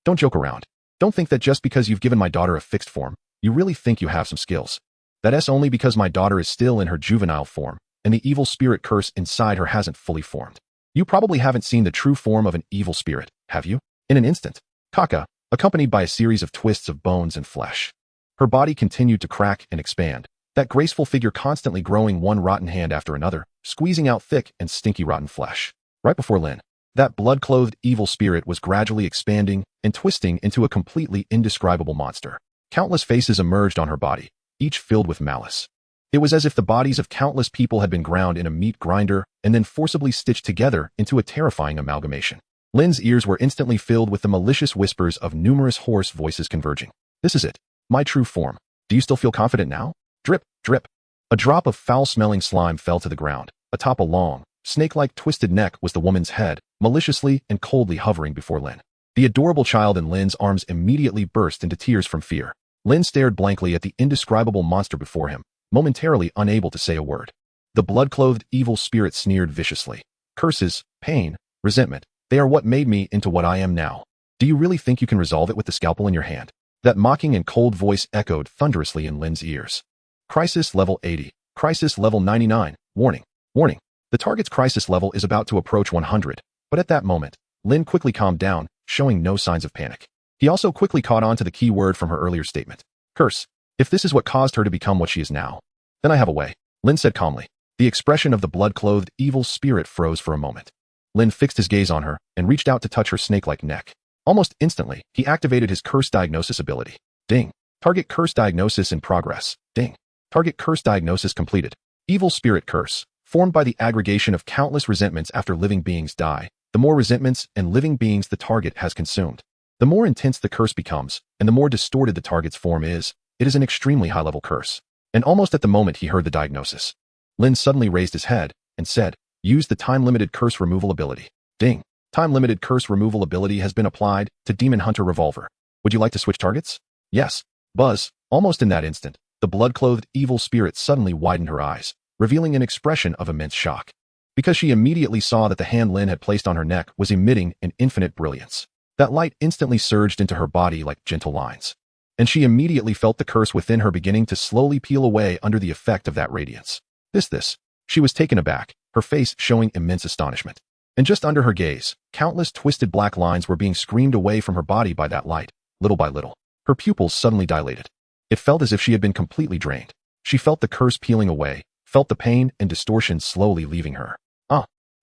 Don't joke around. Don't think that just because you've given my daughter a fixed form, you really think you have some skills. That's only because my daughter is still in her juvenile form, and the evil spirit curse inside her hasn't fully formed. You probably haven't seen the true form of an evil spirit, have you? In an instant, Kaka, accompanied by a series of twists of bones and flesh. Her body continued to crack and expand, that graceful figure constantly growing one rotten hand after another, squeezing out thick and stinky rotten flesh. Right before Lin, that blood-clothed evil spirit was gradually expanding and twisting into a completely indescribable monster. Countless faces emerged on her body, each filled with malice. It was as if the bodies of countless people had been ground in a meat grinder and then forcibly stitched together into a terrifying amalgamation. Lin's ears were instantly filled with the malicious whispers of numerous hoarse voices converging. This is it, my true form. Do you still feel confident now? Drip, drip. A drop of foul-smelling slime fell to the ground. Atop a long, snake-like twisted neck was the woman's head, maliciously and coldly hovering before Lin. The adorable child in Lin's arms immediately burst into tears from fear. Lin stared blankly at the indescribable monster before him, momentarily unable to say a word. The blood-clothed evil spirit sneered viciously. Curses, pain, resentment, they are what made me into what I am now. Do you really think you can resolve it with the scalpel in your hand? That mocking and cold voice echoed thunderously in Lin's ears. Crisis level 80. Crisis level 99. Warning. Warning. The target's crisis level is about to approach 100, but at that moment, Lin quickly calmed down, showing no signs of panic. He also quickly caught on to the key word from her earlier statement. Curse. If this is what caused her to become what she is now, then I have a way, Lin said calmly. The expression of the blood-clothed evil spirit froze for a moment. Lin fixed his gaze on her and reached out to touch her snake-like neck. Almost instantly, he activated his curse diagnosis ability. Ding. Target curse diagnosis in progress. Ding. Target curse diagnosis completed. Evil spirit curse. Formed by the aggregation of countless resentments after living beings die. The more resentments and living beings the target has consumed, the more intense the curse becomes, and the more distorted the target's form is. It is an extremely high-level curse. And almost at the moment he heard the diagnosis, Lin suddenly raised his head and said, "Use the time-limited curse removal ability." Ding. Time-limited curse removal ability has been applied to Demon Hunter Revolver. Would you like to switch targets? Yes. Buzz. Almost in that instant, the blood-clothed evil spirit suddenly widened her eyes, revealing an expression of immense shock. Because she immediately saw that the hand Lin had placed on her neck was emitting an infinite brilliance. That light instantly surged into her body like gentle lines. And she immediately felt the curse within her beginning to slowly peel away under the effect of that radiance. She was taken aback, her face showing immense astonishment. And just under her gaze, countless twisted black lines were being screamed away from her body by that light, little by little. Her pupils suddenly dilated. It felt as if she had been completely drained. She felt the curse peeling away, felt the pain and distortion slowly leaving her.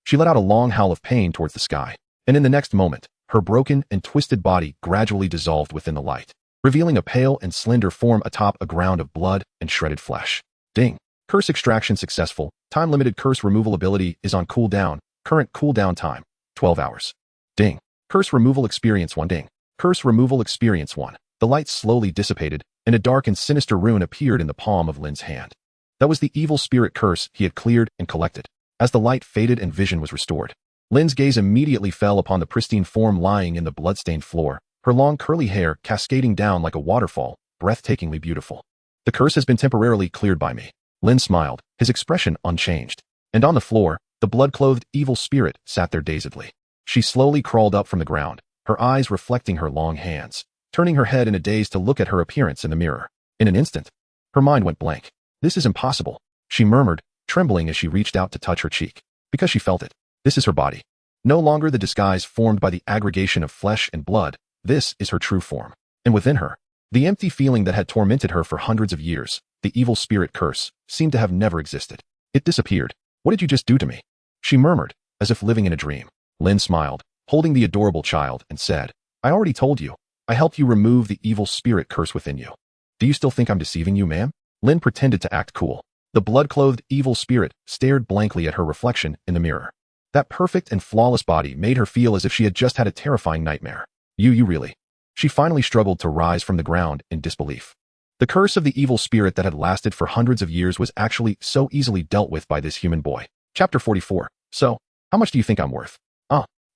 She let out a long howl of pain towards the sky, and in the next moment, her broken and twisted body gradually dissolved within the light, revealing a pale and slender form atop a ground of blood and shredded flesh. Ding. Curse extraction successful. Time-limited curse removal ability is on cooldown. Current cooldown time, 12 hours. Ding. Curse removal experience 1. Ding. Curse removal experience 1. The light slowly dissipated, and a dark and sinister rune appeared in the palm of Lin's hand. That was the evil spirit curse he had cleared and collected. As the light faded and vision was restored, Lin's gaze immediately fell upon the pristine form lying in the blood-stained floor, her long curly hair cascading down like a waterfall, breathtakingly beautiful. "The curse has been temporarily cleared by me." Lin smiled, his expression unchanged. And on the floor, the blood-clothed evil spirit sat there dazedly. She slowly crawled up from the ground, her eyes reflecting her long hands, turning her head in a daze to look at her appearance in the mirror. In an instant, her mind went blank. "This is impossible," she murmured, trembling as she reached out to touch her cheek. Because she felt it. This is her body. No longer the disguise formed by the aggregation of flesh and blood. This is her true form. And within her, the empty feeling that had tormented her for hundreds of years, the evil spirit curse, seemed to have never existed. It disappeared. "What did you just do to me?" she murmured, as if living in a dream. Lin smiled, holding the adorable child, and said, "I already told you. I helped you remove the evil spirit curse within you. Do you still think I'm deceiving you, ma'am?" Lin pretended to act cool. The blood-clothed evil spirit stared blankly at her reflection in the mirror. That perfect and flawless body made her feel as if she had just had a terrifying nightmare. You really?" She finally struggled to rise from the ground in disbelief. The curse of the evil spirit that had lasted for hundreds of years was actually so easily dealt with by this human boy. Chapter 44. "So, how much do you think I'm worth?"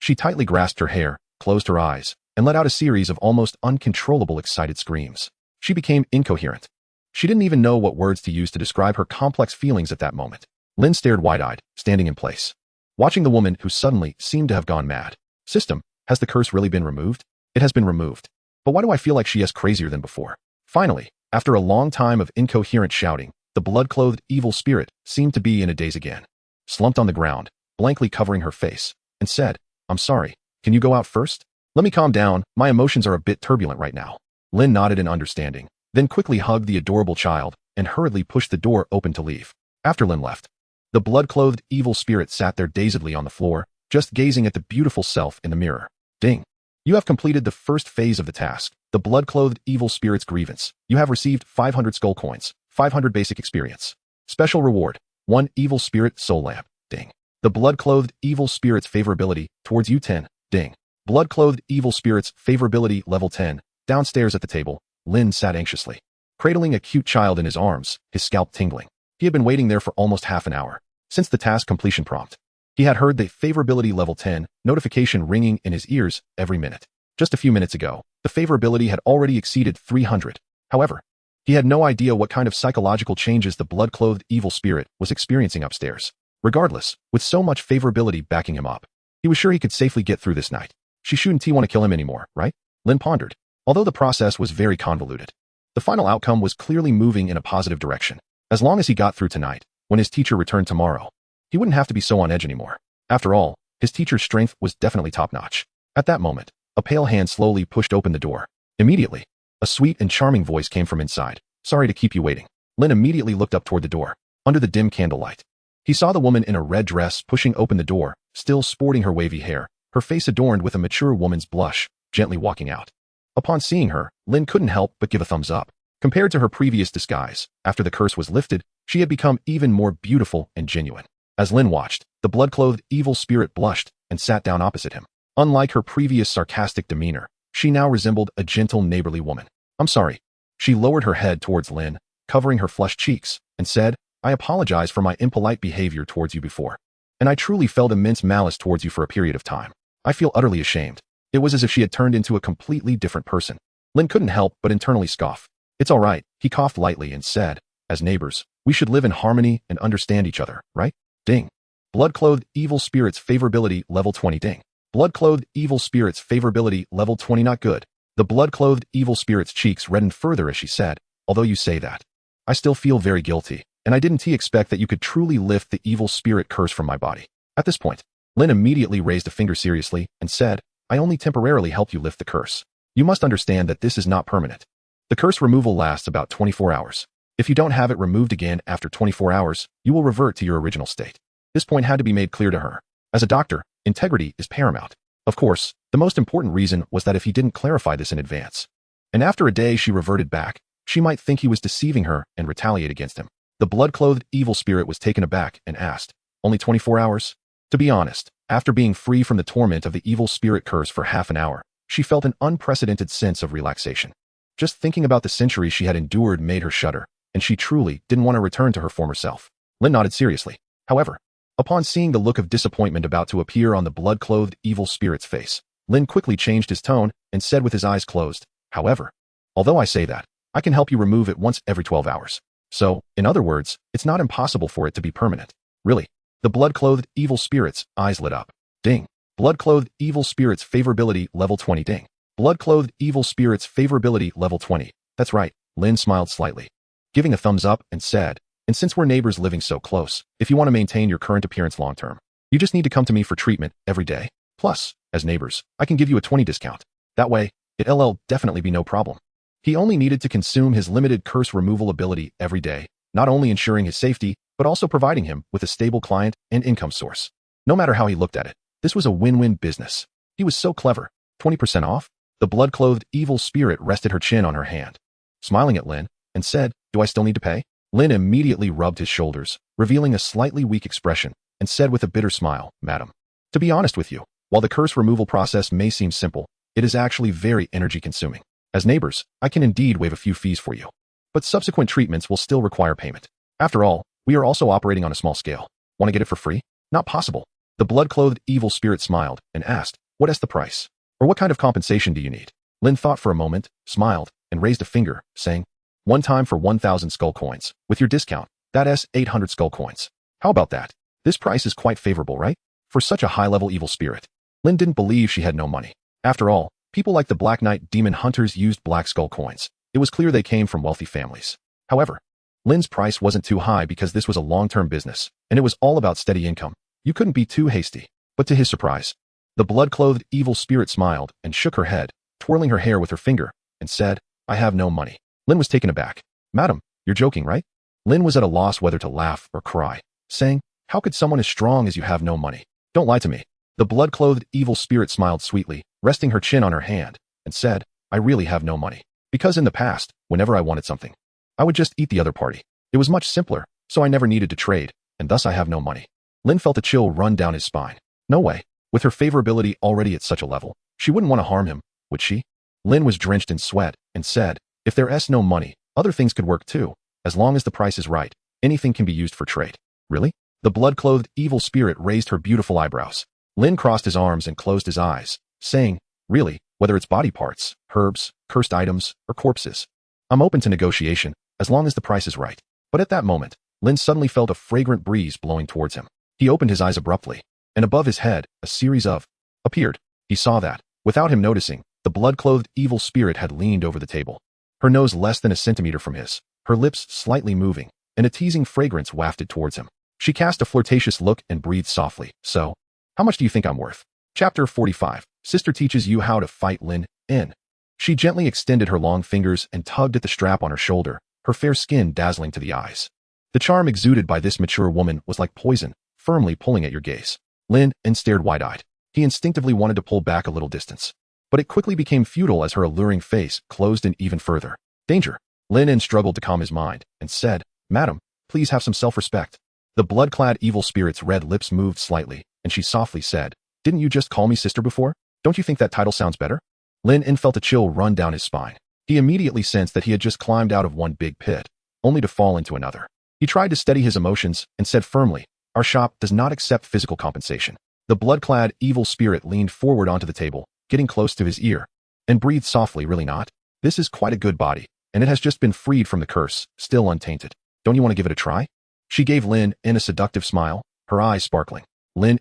She tightly grasped her hair, closed her eyes, and let out a series of almost uncontrollable excited screams. She became incoherent. She didn't even know what words to use to describe her complex feelings at that moment. Lin stared wide-eyed, standing in place, watching the woman who suddenly seemed to have gone mad. "System, has the curse really been removed?" "It has been removed. But why do I feel like she is crazier than before?" Finally, after a long time of incoherent shouting, the blood-clothed evil spirit seemed to be in a daze again, slumped on the ground, blankly covering her face, and said, "I'm sorry. Can you go out first? Let me calm down. My emotions are a bit turbulent right now." Lin nodded in understanding, then quickly hugged the adorable child and hurriedly pushed the door open to leave. After Lin left, the blood-clothed evil spirit sat there dazedly on the floor, just gazing at the beautiful self in the mirror. Ding. You have completed the first phase of the task, the blood-clothed evil spirit's grievance. You have received 500 skull coins, 500 basic experience. Special reward, 1 evil spirit soul lamp. Ding. The blood-clothed evil spirit's favorability towards you 10. Ding. Blood-clothed evil spirit's favorability level 10. Downstairs at the table, Lin sat anxiously, cradling a cute child in his arms, his scalp tingling. He had been waiting there for almost half an hour, since the task completion prompt. He had heard the favorability level 10 notification ringing in his ears every minute. Just a few minutes ago, the favorability had already exceeded 300. However, he had no idea what kind of psychological changes the blood-clothed evil spirit was experiencing upstairs. Regardless, with so much favorability backing him up, he was sure he could safely get through this night. She shouldn't want to kill him anymore, right? Lin pondered. Although the process was very convoluted, the final outcome was clearly moving in a positive direction. As long as he got through tonight, when his teacher returned tomorrow, he wouldn't have to be so on edge anymore. After all, his teacher's strength was definitely top-notch. At that moment, a pale hand slowly pushed open the door. Immediately, a sweet and charming voice came from inside. "Sorry to keep you waiting." Lin immediately looked up toward the door, under the dim candlelight. He saw the woman in a red dress pushing open the door, still sporting her wavy hair, her face adorned with a mature woman's blush, gently walking out. Upon seeing her, Lin couldn't help but give a thumbs up. Compared to her previous disguise, after the curse was lifted, she had become even more beautiful and genuine. As Lin watched, the blood-clothed evil spirit blushed and sat down opposite him. Unlike her previous sarcastic demeanor, she now resembled a gentle neighborly woman. "I'm sorry." She lowered her head towards Lin, covering her flushed cheeks, and said, "I apologize for my impolite behavior towards you before. And I truly felt immense malice towards you for a period of time. I feel utterly ashamed." It was as if she had turned into a completely different person. Lin couldn't help but internally scoff. "It's all right," he coughed lightly and said, "As neighbors, we should live in harmony and understand each other, right?" Ding. Blood-clothed evil spirits favorability level 20 ding. Blood-clothed evil spirits favorability level 20 not good. The blood-clothed evil spirit's cheeks reddened further as she said, "Although you say that, I still feel very guilty, and I didn't expect that you could truly lift the evil spirit curse from my body." At this point, Lin immediately raised a finger seriously and said, "I only temporarily help you lift the curse. You must understand that this is not permanent. The curse removal lasts about 24 hours. If you don't have it removed again after 24 hours, you will revert to your original state." This point had to be made clear to her. As a doctor, integrity is paramount. Of course, the most important reason was that if he didn't clarify this in advance, and after a day she reverted back, she might think he was deceiving her and retaliate against him. The blood-clothed evil spirit was taken aback and asked, "Only 24 hours? To be honest, after being free from the torment of the evil spirit curse for half an hour, she felt an unprecedented sense of relaxation. Just thinking about the centuries she had endured made her shudder, and she truly didn't want to return to her former self." Lin nodded seriously. However, upon seeing the look of disappointment about to appear on the blood-clothed evil spirit's face, Lin quickly changed his tone and said with his eyes closed, "However, although I say that, I can help you remove it once every 12 hours. So, in other words, it's not impossible for it to be permanent." "Really?" The blood-clothed evil spirit's eyes lit up. Ding. Blood-clothed evil spirits favorability level 20 ding. Blood-clothed evil spirits favorability level 20. That's right, Lin smiled slightly, giving a thumbs up and said, "And since we're neighbors living so close, if you want to maintain your current appearance long term, you just need to come to me for treatment every day. Plus, as neighbors, I can give you a 20 discount. That way, it'll definitely be no problem." He only needed to consume his limited curse removal ability every day, not only ensuring his safety, but also providing him with a stable client and income source. No matter how he looked at it, this was a win-win business. He was so clever. 20% off? The blood-clothed evil spirit rested her chin on her hand, smiling at Lin, and said, "Do I still need to pay?" Lin immediately rubbed his shoulders, revealing a slightly weak expression, and said with a bitter smile, "Madam, to be honest with you, while the curse removal process may seem simple, it is actually very energy-consuming. As neighbors, I can indeed waive a few fees for you, but subsequent treatments will still require payment. After all, we are also operating on a small scale. Want to get it for free? Not possible." The blood-clothed evil spirit smiled and asked, "What is the price? Or what kind of compensation do you need?" Lin thought for a moment, smiled, and raised a finger, saying, "One time for 1,000 skull coins. With your discount, that's 800 skull coins. How about that? This price is quite favorable, right? For such a high-level evil spirit." Lin didn't believe she had no money. After all, people like the Black Knight demon hunters used black skull coins. It was clear they came from wealthy families. However, Lin's price wasn't too high because this was a long-term business, and it was all about steady income. You couldn't be too hasty. But to his surprise, the blood-clothed evil spirit smiled and shook her head, twirling her hair with her finger, and said, "I have no money." Lin was taken aback. "Madam, you're joking, right?" Lin was at a loss whether to laugh or cry, saying, "How could someone as strong as you have no money? Don't lie to me." The blood-clothed evil spirit smiled sweetly, resting her chin on her hand, and said, "I really have no money. Because in the past, whenever I wanted something, I would just eat the other party. It was much simpler, so I never needed to trade, and thus I have no money." Lin felt a chill run down his spine. No way. With her favorability already at such a level, she wouldn't want to harm him, would she? Lin was drenched in sweat and said, "If there's no money, other things could work too. As long as the price is right, anything can be used for trade." "Really?" The blood-clothed evil spirit raised her beautiful eyebrows. Lin crossed his arms and closed his eyes, saying, "Really, whether it's body parts, herbs, cursed items, or corpses, I'm open to negotiation, as long as the price is right." But at that moment, Lin suddenly felt a fragrant breeze blowing towards him. He opened his eyes abruptly, and above his head, a series of appeared. He saw that, without him noticing, the blood-clothed evil spirit had leaned over the table, her nose less than a centimeter from his, her lips slightly moving, and a teasing fragrance wafted towards him. She cast a flirtatious look and breathed softly. "So, how much do you think I'm worth?" Chapter 45. Sister teaches you how to fight Lin in. She gently extended her long fingers and tugged at the strap on her shoulder, her fair skin dazzling to the eyes. The charm exuded by this mature woman was like poison, firmly pulling at your gaze. Lin stared wide-eyed. He instinctively wanted to pull back a little distance, but it quickly became futile as her alluring face closed in even further. "Danger!" Lin struggled to calm his mind and said, "Madam, please have some self-respect." The blood-clad evil spirit's red lips moved slightly, and she softly said, "Didn't you just call me sister before? Don't you think that title sounds better?" Lin felt a chill run down his spine. He immediately sensed that he had just climbed out of one big pit, only to fall into another. He tried to steady his emotions and said firmly, "Our shop does not accept physical compensation." The blood-clad evil spirit leaned forward onto the table, getting close to his ear, and breathed softly, "Really not? This is quite a good body, and it has just been freed from the curse, still untainted. Don't you want to give it a try?" She gave Lin a seductive smile, her eyes sparkling. Lin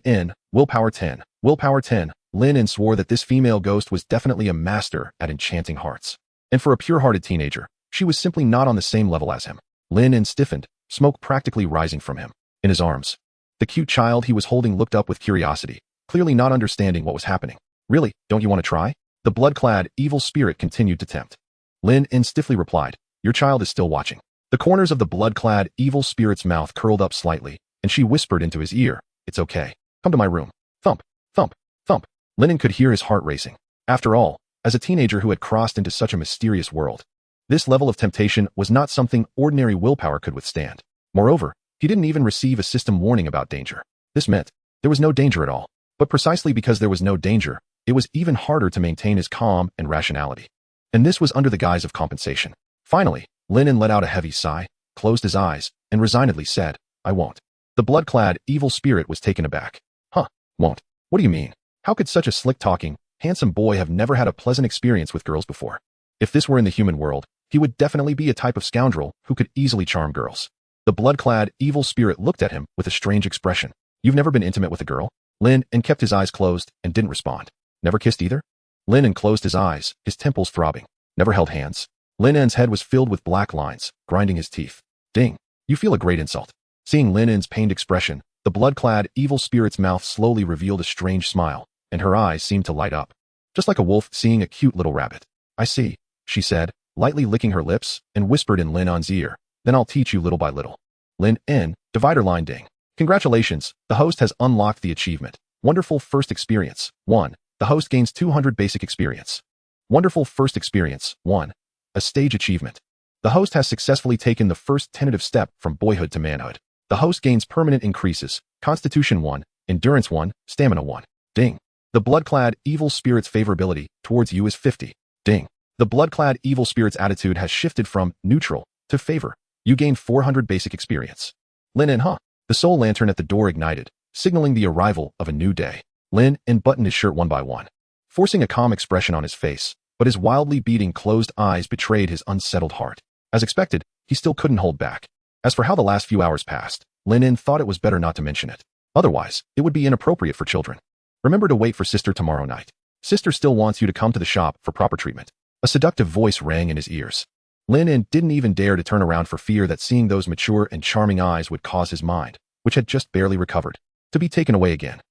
willpower 10, willpower 10. Lin swore that this female ghost was definitely a master at enchanting hearts. And for a pure-hearted teenager, she was simply not on the same level as him. Lin stiffened, smoke practically rising from him. In his arms, the cute child he was holding looked up with curiosity, clearly not understanding what was happening. "Really, don't you want to try?" The blood-clad evil spirit continued to tempt. Lin stiffly replied, "Your child is still watching." The corners of the blood-clad evil spirit's mouth curled up slightly, and she whispered into his ear, "It's okay. Come to my room." Thump, thump, thump. Lin could hear his heart racing. After all, as a teenager who had crossed into such a mysterious world, this level of temptation was not something ordinary willpower could withstand. Moreover, he didn't even receive a system warning about danger. This meant there was no danger at all. But precisely because there was no danger, it was even harder to maintain his calm and rationality. And this was under the guise of compensation. Finally, Lin let out a heavy sigh, closed his eyes, and resignedly said, "I won't." The blood-clad evil spirit was taken aback. "Huh, won't? What do you mean? How could such a slick-talking, handsome boy have never had a pleasant experience with girls before? If this were in the human world, he would definitely be a type of scoundrel who could easily charm girls." The blood-clad evil spirit looked at him with a strange expression. "You've never been intimate with a girl?" Lin kept his eyes closed and didn't respond. "Never kissed either?" Lin closed his eyes, his temples throbbing. "Never held hands?" Lin's head was filled with black lines, grinding his teeth. "Ding. You feel a great insult." Seeing Lin's pained expression, the blood-clad evil spirit's mouth slowly revealed a strange smile, and her eyes seemed to light up. Just like a wolf seeing a cute little rabbit. "I see," she said, lightly licking her lips, and whispered in Lin's ear, "Then I'll teach you little by little." Lin divider line ding. "Congratulations, the host has unlocked the achievement. Wonderful first experience. 1. The host gains 200 basic experience. Wonderful first experience. 1. A stage achievement. The host has successfully taken the first tentative step from boyhood to manhood. The host gains permanent increases. Constitution 1, Endurance 1, Stamina 1. Ding. The blood-clad evil spirit's favorability towards you is 50. Ding. The blood-clad evil spirit's attitude has shifted from neutral to favor. You gain 400 basic experience. Lin The soul lantern at the door ignited, signaling the arrival of a new day. Lin buttoned his shirt one by one, forcing a calm expression on his face, but his wildly beating closed eyes betrayed his unsettled heart. As expected, he still couldn't hold back. As for how the last few hours passed, Lin thought it was better not to mention it. Otherwise, it would be inappropriate for children. "Remember to wait for Sister tomorrow night. Sister still wants you to come to the shop for proper treatment." A seductive voice rang in his ears. Lin didn't even dare to turn around for fear that seeing those mature and charming eyes would cause his mind, which had just barely recovered, to be taken away again.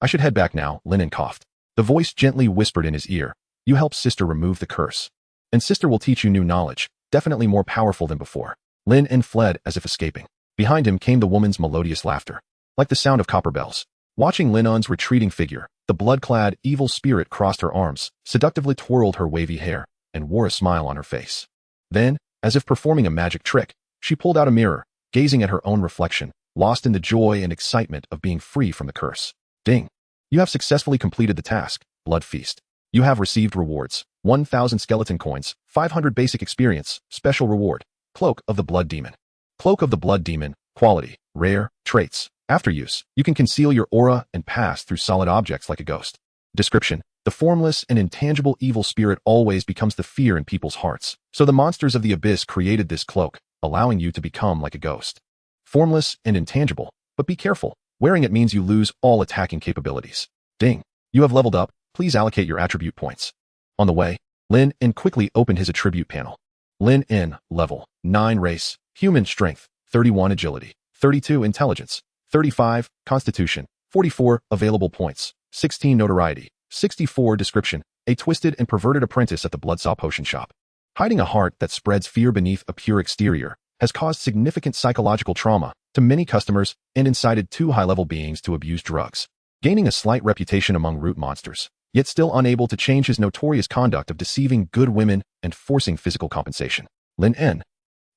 I should head back now," Lin coughed. The voice gently whispered in his ear, "You help Sister remove the curse. And Sister will teach you new knowledge, definitely more powerful than before." Lin fled as if escaping. Behind him came the woman's melodious laughter, like the sound of copper bells. Watching Lin's retreating figure, the blood-clad evil spirit crossed her arms, seductively twirled her wavy hair, and wore a smile on her face. Then, as if performing a magic trick, she pulled out a mirror, gazing at her own reflection, lost in the joy and excitement of being free from the curse. Ding. You have successfully completed the task, Blood Feast. You have received rewards. 1,000 skeleton coins, 500 basic experience, special reward. Cloak of the Blood Demon. Cloak of the Blood Demon, quality, rare, traits. After use, you can conceal your aura and pass through solid objects like a ghost. Description. The formless and intangible evil spirit always becomes the fear in people's hearts. So the monsters of the abyss created this cloak, allowing you to become like a ghost. Formless and intangible, but be careful. Wearing it means you lose all attacking capabilities. Ding. You have leveled up. Please allocate your attribute points. On the way, Lin quickly opened his attribute panel. Lin level 9 race, human strength, 31 agility, 32 intelligence, 35 constitution, 44 available points, 16 notoriety, 64 description, a twisted and perverted apprentice at the Bloodsaw Potion Shop. Hiding a heart that spreads fear beneath a pure exterior has caused significant psychological trauma to many customers and incited 2 high-level beings to abuse drugs. Gaining a slight reputation among root monsters, yet still unable to change his notorious conduct of deceiving good women and forcing physical compensation. Lin N.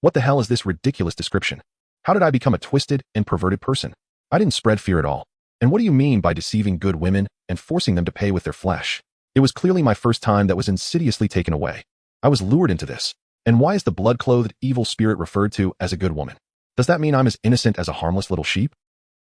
What the hell is this ridiculous description? How did I become a twisted and perverted person? I didn't spread fear at all. And what do you mean by deceiving good women and forcing them to pay with their flesh? It was clearly my first time that was insidiously taken away. I was lured into this. And why is the blood-clothed evil spirit referred to as a good woman? Does that mean I'm as innocent as a harmless little sheep?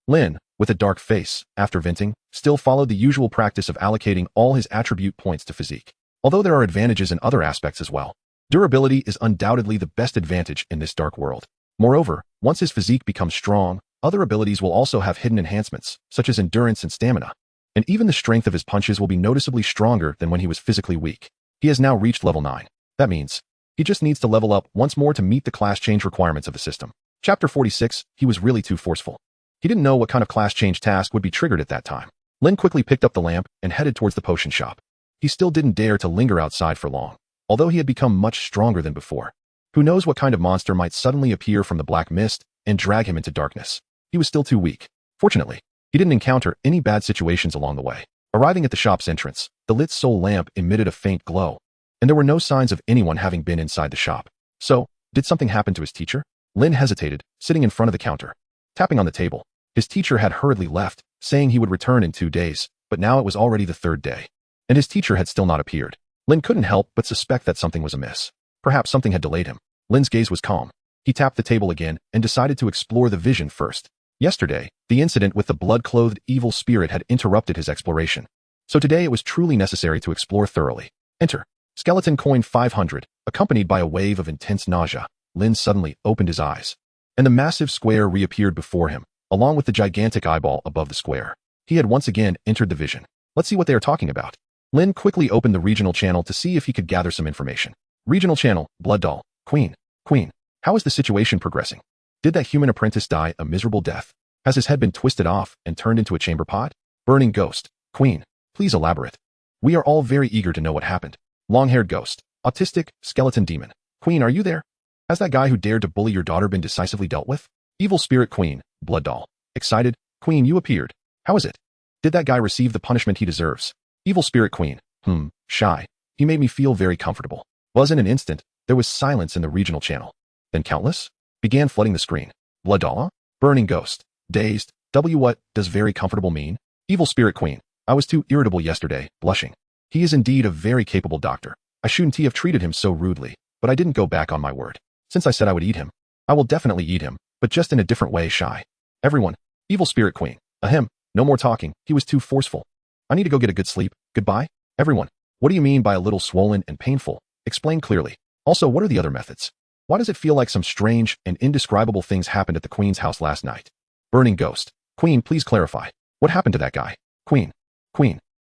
Lin, with a dark face, after venting, still followed the usual practice of allocating all his attribute points to physique. Although there are advantages in other aspects as well. Durability is undoubtedly the best advantage in this dark world. Moreover, once his physique becomes strong, other abilities will also have hidden enhancements, such as endurance and stamina. And even the strength of his punches will be noticeably stronger than when he was physically weak. He has now reached level 9. That means he just needs to level up once more to meet the class change requirements of the system. Chapter 46, he was really too forceful. He didn't know what kind of class change task would be triggered at that time. Lin quickly picked up the lamp and headed towards the potion shop. He still didn't dare to linger outside for long, although he had become much stronger than before. Who knows what kind of monster might suddenly appear from the black mist and drag him into darkness. He was still too weak. Fortunately, he didn't encounter any bad situations along the way. Arriving at the shop's entrance, the lit soul lamp emitted a faint glow, and there were no signs of anyone having been inside the shop. So, did something happen to his teacher? Lin hesitated, sitting in front of the counter. Tapping on the table, his teacher had hurriedly left, saying he would return in 2 days, but now it was already the 3rd day. And his teacher had still not appeared. Lin couldn't help but suspect that something was amiss. Perhaps something had delayed him. Lin's gaze was calm. He tapped the table again and decided to explore the vision first. Yesterday, the incident with the blood-clothed evil spirit had interrupted his exploration. So today it was truly necessary to explore thoroughly. Enter. Skeleton coin 500, accompanied by a wave of intense nausea. Lin suddenly opened his eyes, and the massive square reappeared before him, along with the gigantic eyeball above the square. He had once again entered the vision. Let's see what they are talking about. Lin quickly opened the regional channel to see if he could gather some information. Regional channel, Blood Doll, Queen. How is the situation progressing? Did that human apprentice die a miserable death? Has his head been twisted off and turned into a chamber pot? Burning Ghost, Queen. Please elaborate. We are all very eager to know what happened. Long-haired ghost, autistic, skeleton demon. Queen, are you there? Has that guy who dared to bully your daughter been decisively dealt with? Evil spirit Queen, Blood Doll. Excited, Queen, you appeared. How is it? Did that guy receive the punishment he deserves? Evil spirit Queen, shy. He made me feel very comfortable. Was in an instant, there was silence in the regional channel. Then countless began flooding the screen. Blood Doll? Burning Ghost. Dazed. What does very comfortable mean? Evil spirit Queen. I was too irritable yesterday, blushing. He is indeed a very capable doctor. I shouldn't have treated him so rudely, but I didn't go back on my word. Since I said I would eat him, I will definitely eat him, but just in a different way, shy. Everyone. Evil spirit Queen. Ahem. No more talking. He was too forceful. I need to go get a good sleep. Goodbye. Everyone. What do you mean by a little swollen and painful? Explain clearly. Also, what are the other methods? Why does it feel like some strange and indescribable things happened at the Queen's house last night? Burning Ghost. Queen, please clarify. What happened to that guy? Queen.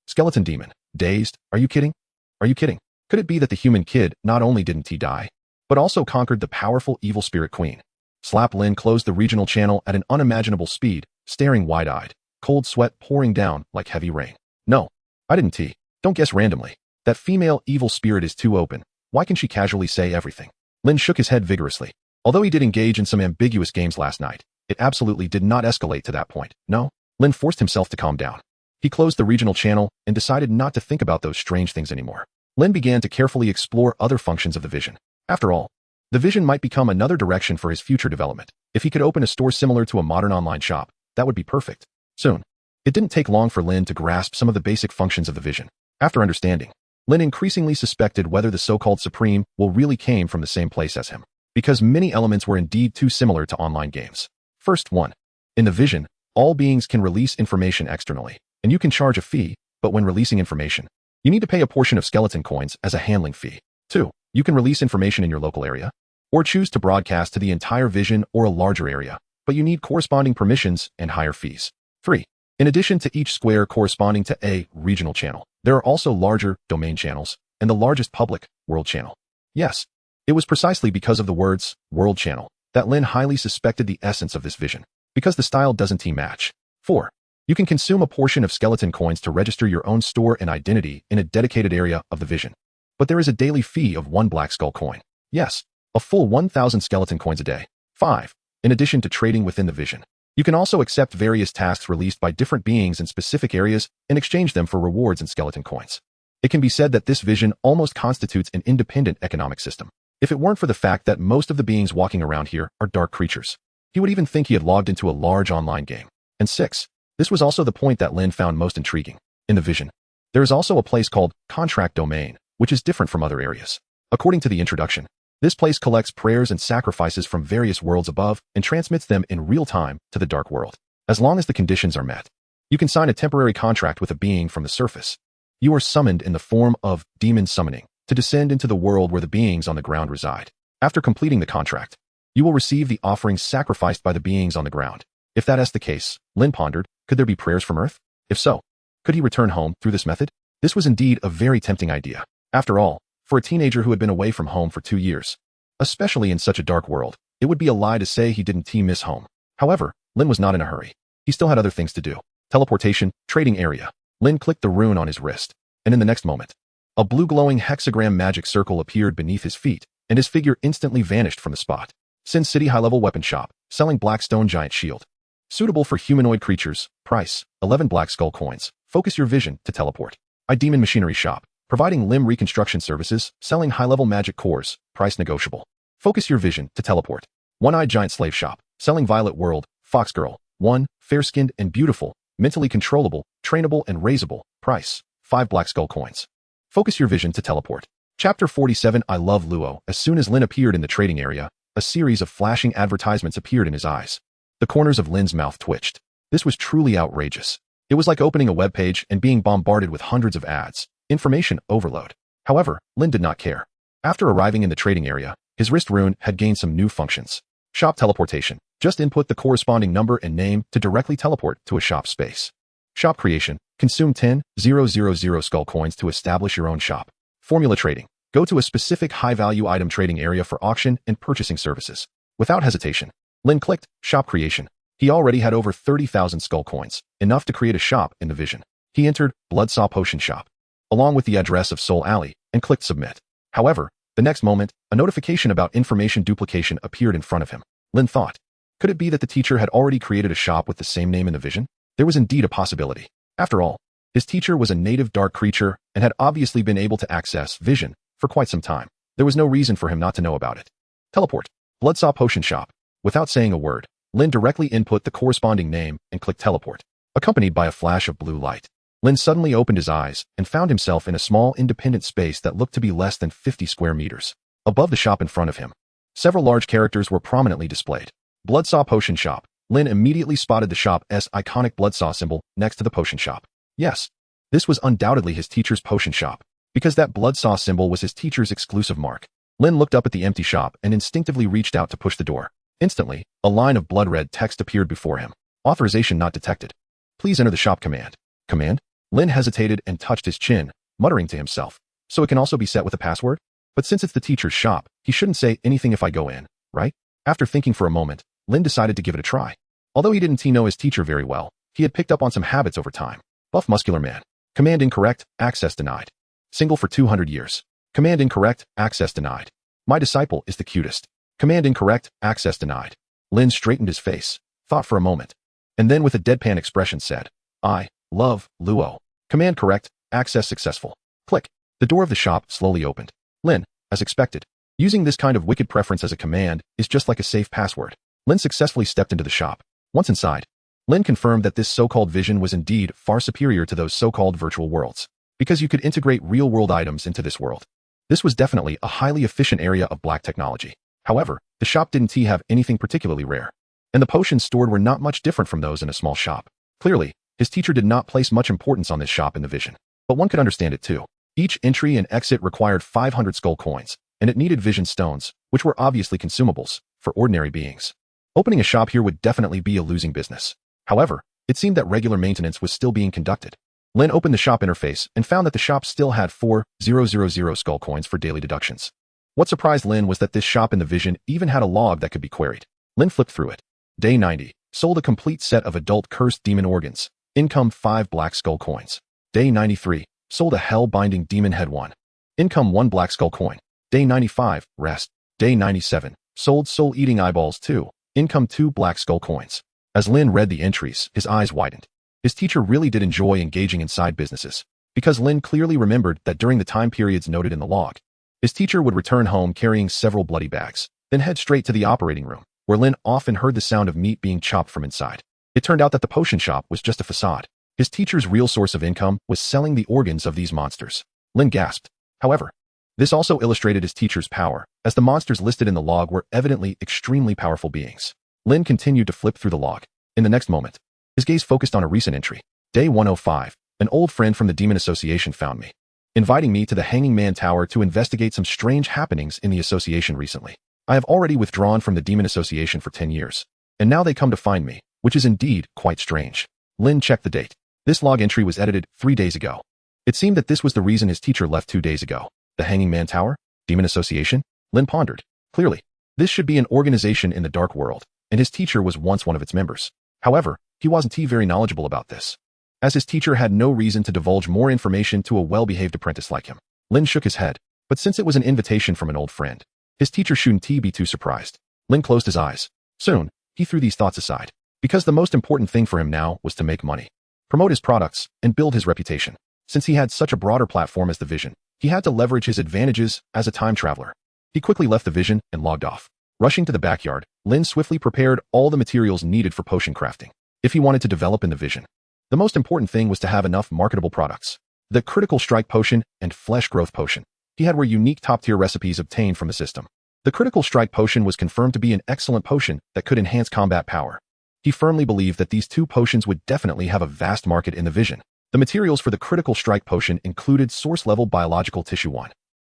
Skeleton demon. Dazed. Are you kidding? Could it be that the human kid not only didn't he die, but also conquered the powerful evil spirit Queen? Slap Lin closed the regional channel at an unimaginable speed, staring wide-eyed, cold sweat pouring down like heavy rain. No, I didn't tea. Don't guess randomly. That female evil spirit is too open. Why can she casually say everything? Lin shook his head vigorously. Although he did engage in some ambiguous games last night, it absolutely did not escalate to that point. No, Lin forced himself to calm down. He closed the regional channel and decided not to think about those strange things anymore. Lin began to carefully explore other functions of the vision. After all, the vision might become another direction for his future development. If he could open a store similar to a modern online shop, that would be perfect. Soon. It didn't take long for Lin to grasp some of the basic functions of the vision. After understanding, Lin increasingly suspected whether the so-called Supreme will really came from the same place as him, because many elements were indeed too similar to online games. First, 1. In the vision, all beings can release information externally, and you can charge a fee, but when releasing information, you need to pay a portion of skeleton coins as a handling fee. 2. You can release information in your local area, or choose to broadcast to the entire vision or a larger area, but you need corresponding permissions and higher fees. 3. In addition to each square corresponding to a regional channel, there are also larger domain channels, and the largest public, world channel. Yes, it was precisely because of the words, world channel, that Lin highly suspected the essence of this vision, because the style doesn't match. 4. You can consume a portion of skeleton coins to register your own store and identity in a dedicated area of the vision. But there is a daily fee of 1 black skull coin. Yes, a full 1,000 skeleton coins a day. 5. In addition to trading within the vision, you can also accept various tasks released by different beings in specific areas and exchange them for rewards and skeleton coins. It can be said that this vision almost constitutes an independent economic system. if it weren't for the fact that most of the beings walking around here are dark creatures. He would even think he had logged into a large online game. And 6. This was also the point that Lin found most intriguing. In the vision, there is also a place called Contract Domain, which is different from other areas. According to the introduction, this place collects prayers and sacrifices from various worlds above and transmits them in real time to the dark world. As long as the conditions are met, you can sign a temporary contract with a being from the surface. You are summoned in the form of demon summoning to descend into the world where the beings on the ground reside. After completing the contract, you will receive the offerings sacrificed by the beings on the ground. If that is the case, Lin pondered, could there be prayers from Earth? If so, could he return home through this method? This was indeed a very tempting idea. After all, for a teenager who had been away from home for 2 years, especially in such a dark world, it would be a lie to say he didn't miss home. However, Lin was not in a hurry. He still had other things to do. Teleportation, trading area. Lin clicked the rune on his wrist, and in the next moment, a blue glowing hexagram magic circle appeared beneath his feet, and his figure instantly vanished from the spot. Sin City high-level weapon shop, selling black stone giant shield. Suitable for humanoid creatures, price, 11 black skull coins. Focus your vision to teleport. Demon machinery shop, providing limb reconstruction services, selling high-level magic cores, price negotiable. Focus your vision to teleport. One-eyed giant slave shop, selling violet world, fox girl, 1, fair-skinned and beautiful, mentally controllable, trainable and raisable, price, 5 black skull coins. Focus your vision to teleport. Chapter 47 I Love Luo. As soon as Lin appeared in the trading area, a series of flashing advertisements appeared in his eyes. The corners of Lin's mouth twitched. This was truly outrageous. It was like opening a web page and being bombarded with hundreds of ads. Information overload. However, Lin did not care. After arriving in the trading area, his wrist rune had gained some new functions. Shop teleportation. Just input the corresponding number and name to directly teleport to a shop space. Shop creation. Consume 10,000 skull coins to establish your own shop. Formula trading. Go to a specific high-value item trading area for auction and purchasing services. Without hesitation, Lin clicked Shop Creation. He already had over 30,000 skull coins, enough to create a shop in the vision. He entered Bloodsaw Potion Shop, along with the address of Soul Alley, and clicked Submit. However, the next moment, a notification about information duplication appeared in front of him. Lin thought, could it be that the teacher had already created a shop with the same name in the vision? There was indeed a possibility. After all, his teacher was a native dark creature and had obviously been able to access vision for quite some time. There was no reason for him not to know about it. Teleport. Bloodsaw Potion Shop. Without saying a word, Lin directly input the corresponding name and clicked Teleport. Accompanied by a flash of blue light, Lin suddenly opened his eyes and found himself in a small independent space that looked to be less than 50 square meters. Above the shop in front of him, several large characters were prominently displayed. Bloodsaw Potion Shop. Lin immediately spotted the shop's iconic Bloodsaw symbol next to the potion shop. Yes, this was undoubtedly his teacher's potion shop, because that Bloodsaw symbol was his teacher's exclusive mark. Lin looked up at the empty shop and instinctively reached out to push the door. Instantly, a line of blood-red text appeared before him. Authorization not detected. Please enter the shop command. Command? Lin hesitated and touched his chin, muttering to himself. So it can also be set with a password? But since it's the teacher's shop, he shouldn't say anything if I go in, right? After thinking for a moment, Lin decided to give it a try. Although he didn't know his teacher very well, he had picked up on some habits over time. Buff muscular man. Command incorrect, access denied. Single for 200 years. Command incorrect, access denied. My disciple is the cutest. Command incorrect, access denied. Lin straightened his face, thought for a moment, and then with a deadpan expression said, I love Luo. Command correct, access successful. Click. The door of the shop slowly opened. Lin, as expected, using this kind of wicked preference as a command is just like a safe password. Lin successfully stepped into the shop. Once inside, Lin confirmed that this so-called vision was indeed far superior to those so-called virtual worlds, because you could integrate real-world items into this world. This was definitely a highly efficient area of black technology. However, the shop didn't have anything particularly rare, and the potions stored were not much different from those in a small shop. Clearly, his teacher did not place much importance on this shop in the vision, but one could understand it too. Each entry and exit required 500 skull coins, and it needed vision stones, which were obviously consumables for ordinary beings. Opening a shop here would definitely be a losing business. However, it seemed that regular maintenance was still being conducted. Lin opened the shop interface and found that the shop still had 4,000 skull coins for daily deductions. What surprised Lin was that this shop in the vision even had a log that could be queried. Lin flipped through it. Day 90. Sold a complete set of adult cursed demon organs. Income 5 black skull coins. Day 93. Sold a hell-binding demon head 1. Income 1 black skull coin. Day 95. Rest. Day 97. Sold soul-eating eyeballs 2. Income 2 black skull coins. As Lin read the entries, his eyes widened. His teacher really did enjoy engaging in side businesses, because Lin clearly remembered that during the time periods noted in the log, His teacher would return home carrying several bloody bags, then head straight to the operating room, where Lin often heard the sound of meat being chopped from inside. It turned out that the potion shop was just a facade. His teacher's real source of income was selling the organs of these monsters. Lin gasped. However, this also illustrated his teacher's power, as the monsters listed in the log were evidently extremely powerful beings. Lin continued to flip through the log. In the next moment, his gaze focused on a recent entry. Day 105. An old friend from the Demon Association found me, inviting me to the Hanging Man Tower to investigate some strange happenings in the association recently. I have already withdrawn from the Demon Association for 10 years, and now they come to find me, which is indeed quite strange. Lin checked the date. This log entry was edited 3 days ago. It seemed that this was the reason his teacher left 2 days ago. The Hanging Man Tower? Demon Association? Lin pondered. Clearly, this should be an organization in the dark world, and his teacher was once one of its members. However, he wasn't very knowledgeable about this, as his teacher had no reason to divulge more information to a well-behaved apprentice like him. Lin shook his head, but since it was an invitation from an old friend, his teacher shouldn't be too surprised. Lin closed his eyes. Soon, he threw these thoughts aside, because the most important thing for him now was to make money, promote his products, and build his reputation. Since he had such a broader platform as the Vision, he had to leverage his advantages as a time traveler. He quickly left the Vision and logged off. Rushing to the backyard, Lin swiftly prepared all the materials needed for potion crafting. If he wanted to develop in the Vision, the most important thing was to have enough marketable products. The Critical Strike Potion and Flesh Growth Potion he had were unique top-tier recipes obtained from the system. The Critical Strike Potion was confirmed to be an excellent potion that could enhance combat power. He firmly believed that these two potions would definitely have a vast market in the Vision. The materials for the Critical Strike Potion included Source-Level Biological Tissue 1,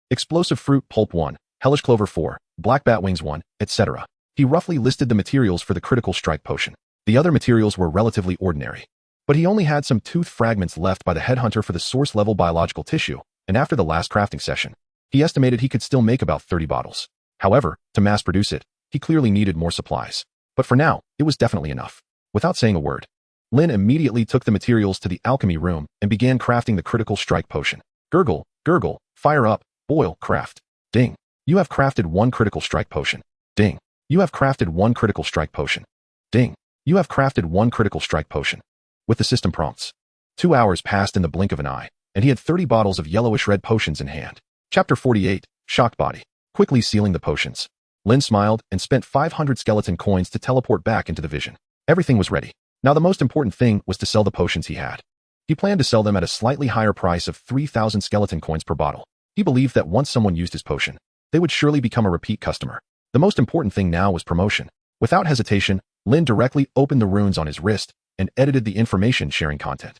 Explosive Fruit Pulp 1, Hellish Clover 4, Black Bat Wings 1, etc. He roughly listed the materials for the Critical Strike Potion. The other materials were relatively ordinary, but he only had some tooth fragments left by the headhunter for the Source-Level Biological Tissue, and after the last crafting session, he estimated he could still make about 30 bottles. However, to mass produce it, he clearly needed more supplies. But for now, it was definitely enough. Without saying a word, Lin immediately took the materials to the alchemy room and began crafting the Critical Strike Potion. Gurgle, gurgle, fire up, boil, craft. Ding. You have crafted 1 Critical Strike Potion. Ding. You have crafted 1 Critical Strike Potion. Ding. You have crafted 1 Critical Strike Potion. With the system prompts, 2 hours passed in the blink of an eye, and he had 30 bottles of yellowish-red potions in hand. Chapter 48, Shocked Body. Quickly sealing the potions, Lin smiled and spent 500 skeleton coins to teleport back into the Vision. Everything was ready. Now the most important thing was to sell the potions he had. He planned to sell them at a slightly higher price of 3,000 skeleton coins per bottle. He believed that once someone used his potion, they would surely become a repeat customer. The most important thing now was promotion. Without hesitation, Lin directly opened the runes on his wrist and edited the information sharing content.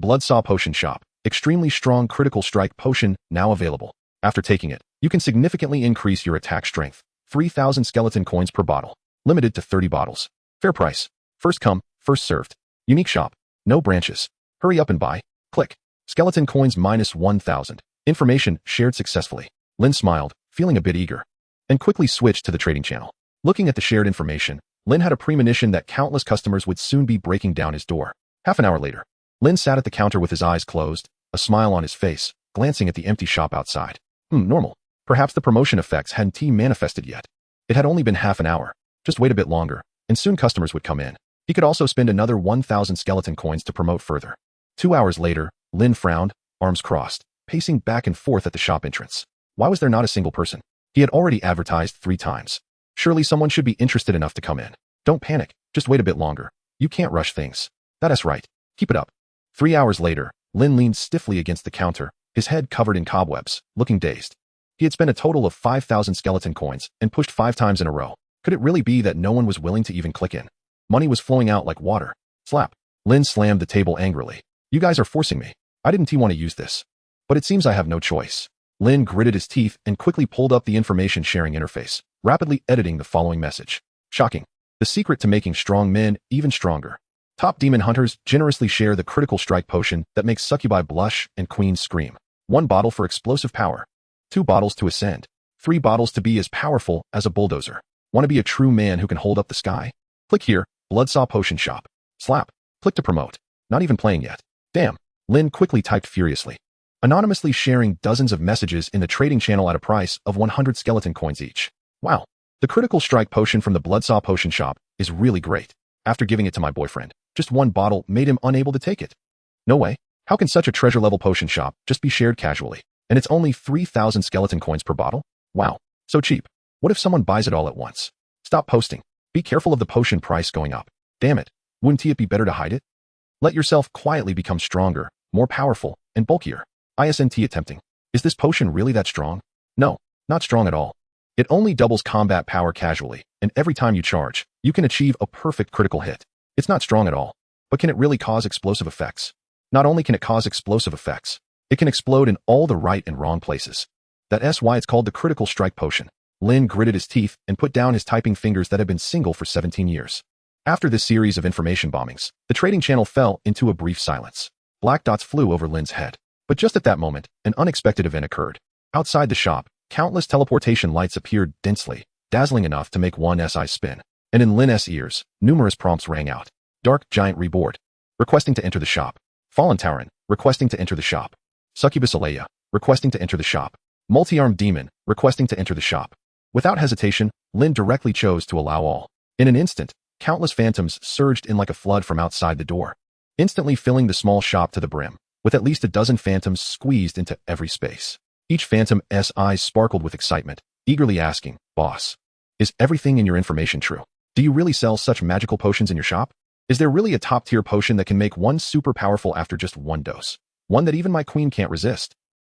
Bloodsaw Potion Shop. Extremely strong Critical Strike Potion now available. After taking it, you can significantly increase your attack strength. 3,000 skeleton coins per bottle. Limited to 30 bottles. Fair price. First come, first served. Unique shop. No branches. Hurry up and buy. Click. Skeleton coins minus 1,000. Information shared successfully. Lin smiled, feeling a bit eager, and quickly switched to the trading channel. Looking at the shared information, Lin had a premonition that countless customers would soon be breaking down his door. Half an hour later, Lin sat at the counter with his eyes closed, a smile on his face, glancing at the empty shop outside. Normal. Perhaps the promotion effects hadn't manifested yet. It had only been half an hour. Just wait a bit longer, and soon customers would come in. He could also spend another 1,000 skeleton coins to promote further. 2 hours later, Lin frowned, arms crossed, pacing back and forth at the shop entrance. Why was there not a single person? He had already advertised 3 times. Surely someone should be interested enough to come in. Don't panic, just wait a bit longer. You can't rush things. That's right. Keep it up. 3 hours later, Lin leaned stiffly against the counter, his head covered in cobwebs, looking dazed. He had spent a total of 5,000 skeleton coins and pushed 5 times in a row. Could it really be that no one was willing to even click in? Money was flowing out like water. Slap. Lin slammed the table angrily. You guys are forcing me. I didn't want to use this. But it seems I have no choice. Lin gritted his teeth and quickly pulled up the information sharing interface, rapidly editing the following message. Shocking. The secret to making strong men even stronger. Top demon hunters generously share the Critical Strike Potion that makes succubi blush and queens scream. 1 bottle for explosive power. 2 bottles to ascend. 3 bottles to be as powerful as a bulldozer. Want to be a true man who can hold up the sky? Click here, Bloodsaw Potion Shop. Slap. Click to promote. Not even playing yet. Damn. Lin quickly typed furiously, anonymously sharing dozens of messages in the trading channel at a price of 100 skeleton coins each. Wow. The Critical Strike Potion from the Bloodsaw Potion Shop is really great. After giving it to my boyfriend, just 1 bottle made him unable to take it. No way. How can such a treasure-level potion shop just be shared casually? And it's only 3,000 skeleton coins per bottle? Wow, so cheap. What if someone buys it all at once? Stop posting. Be careful of the potion price going up. Damn it, wouldn't it be better to hide it? Let yourself quietly become stronger, more powerful, and bulkier. ISNT attempting. Is this potion really that strong? No, not strong at all. It only doubles combat power casually, and every time you charge, you can achieve a perfect critical hit. It's not strong at all. But can it really cause explosive effects? Not only can it cause explosive effects, it can explode in all the right and wrong places. That's why it's called the Critical Strike Potion. Lin gritted his teeth and put down his typing fingers that had been single for 17 years. After this series of information bombings, the trading channel fell into a brief silence. Black dots flew over Lin's head. But just at that moment, an unexpected event occurred. Outside the shop, countless teleportation lights appeared densely, dazzling enough to make one's eyes spin. And in Lin's ears, numerous prompts rang out. Dark Giant Reborn, requesting to enter the shop. Fallen Tauren, requesting to enter the shop. Succubus Alea, requesting to enter the shop. Multi-armed Demon, requesting to enter the shop. Without hesitation, Lin directly chose to allow all. In an instant, countless phantoms surged in like a flood from outside the door, instantly filling the small shop to the brim, with at least a dozen phantoms squeezed into every space. Each phantom's eyes sparkled with excitement, eagerly asking, "Boss, is everything in your information true? Do you really sell such magical potions in your shop? Is there really a top-tier potion that can make one super powerful after just one dose? One that even my queen can't resist?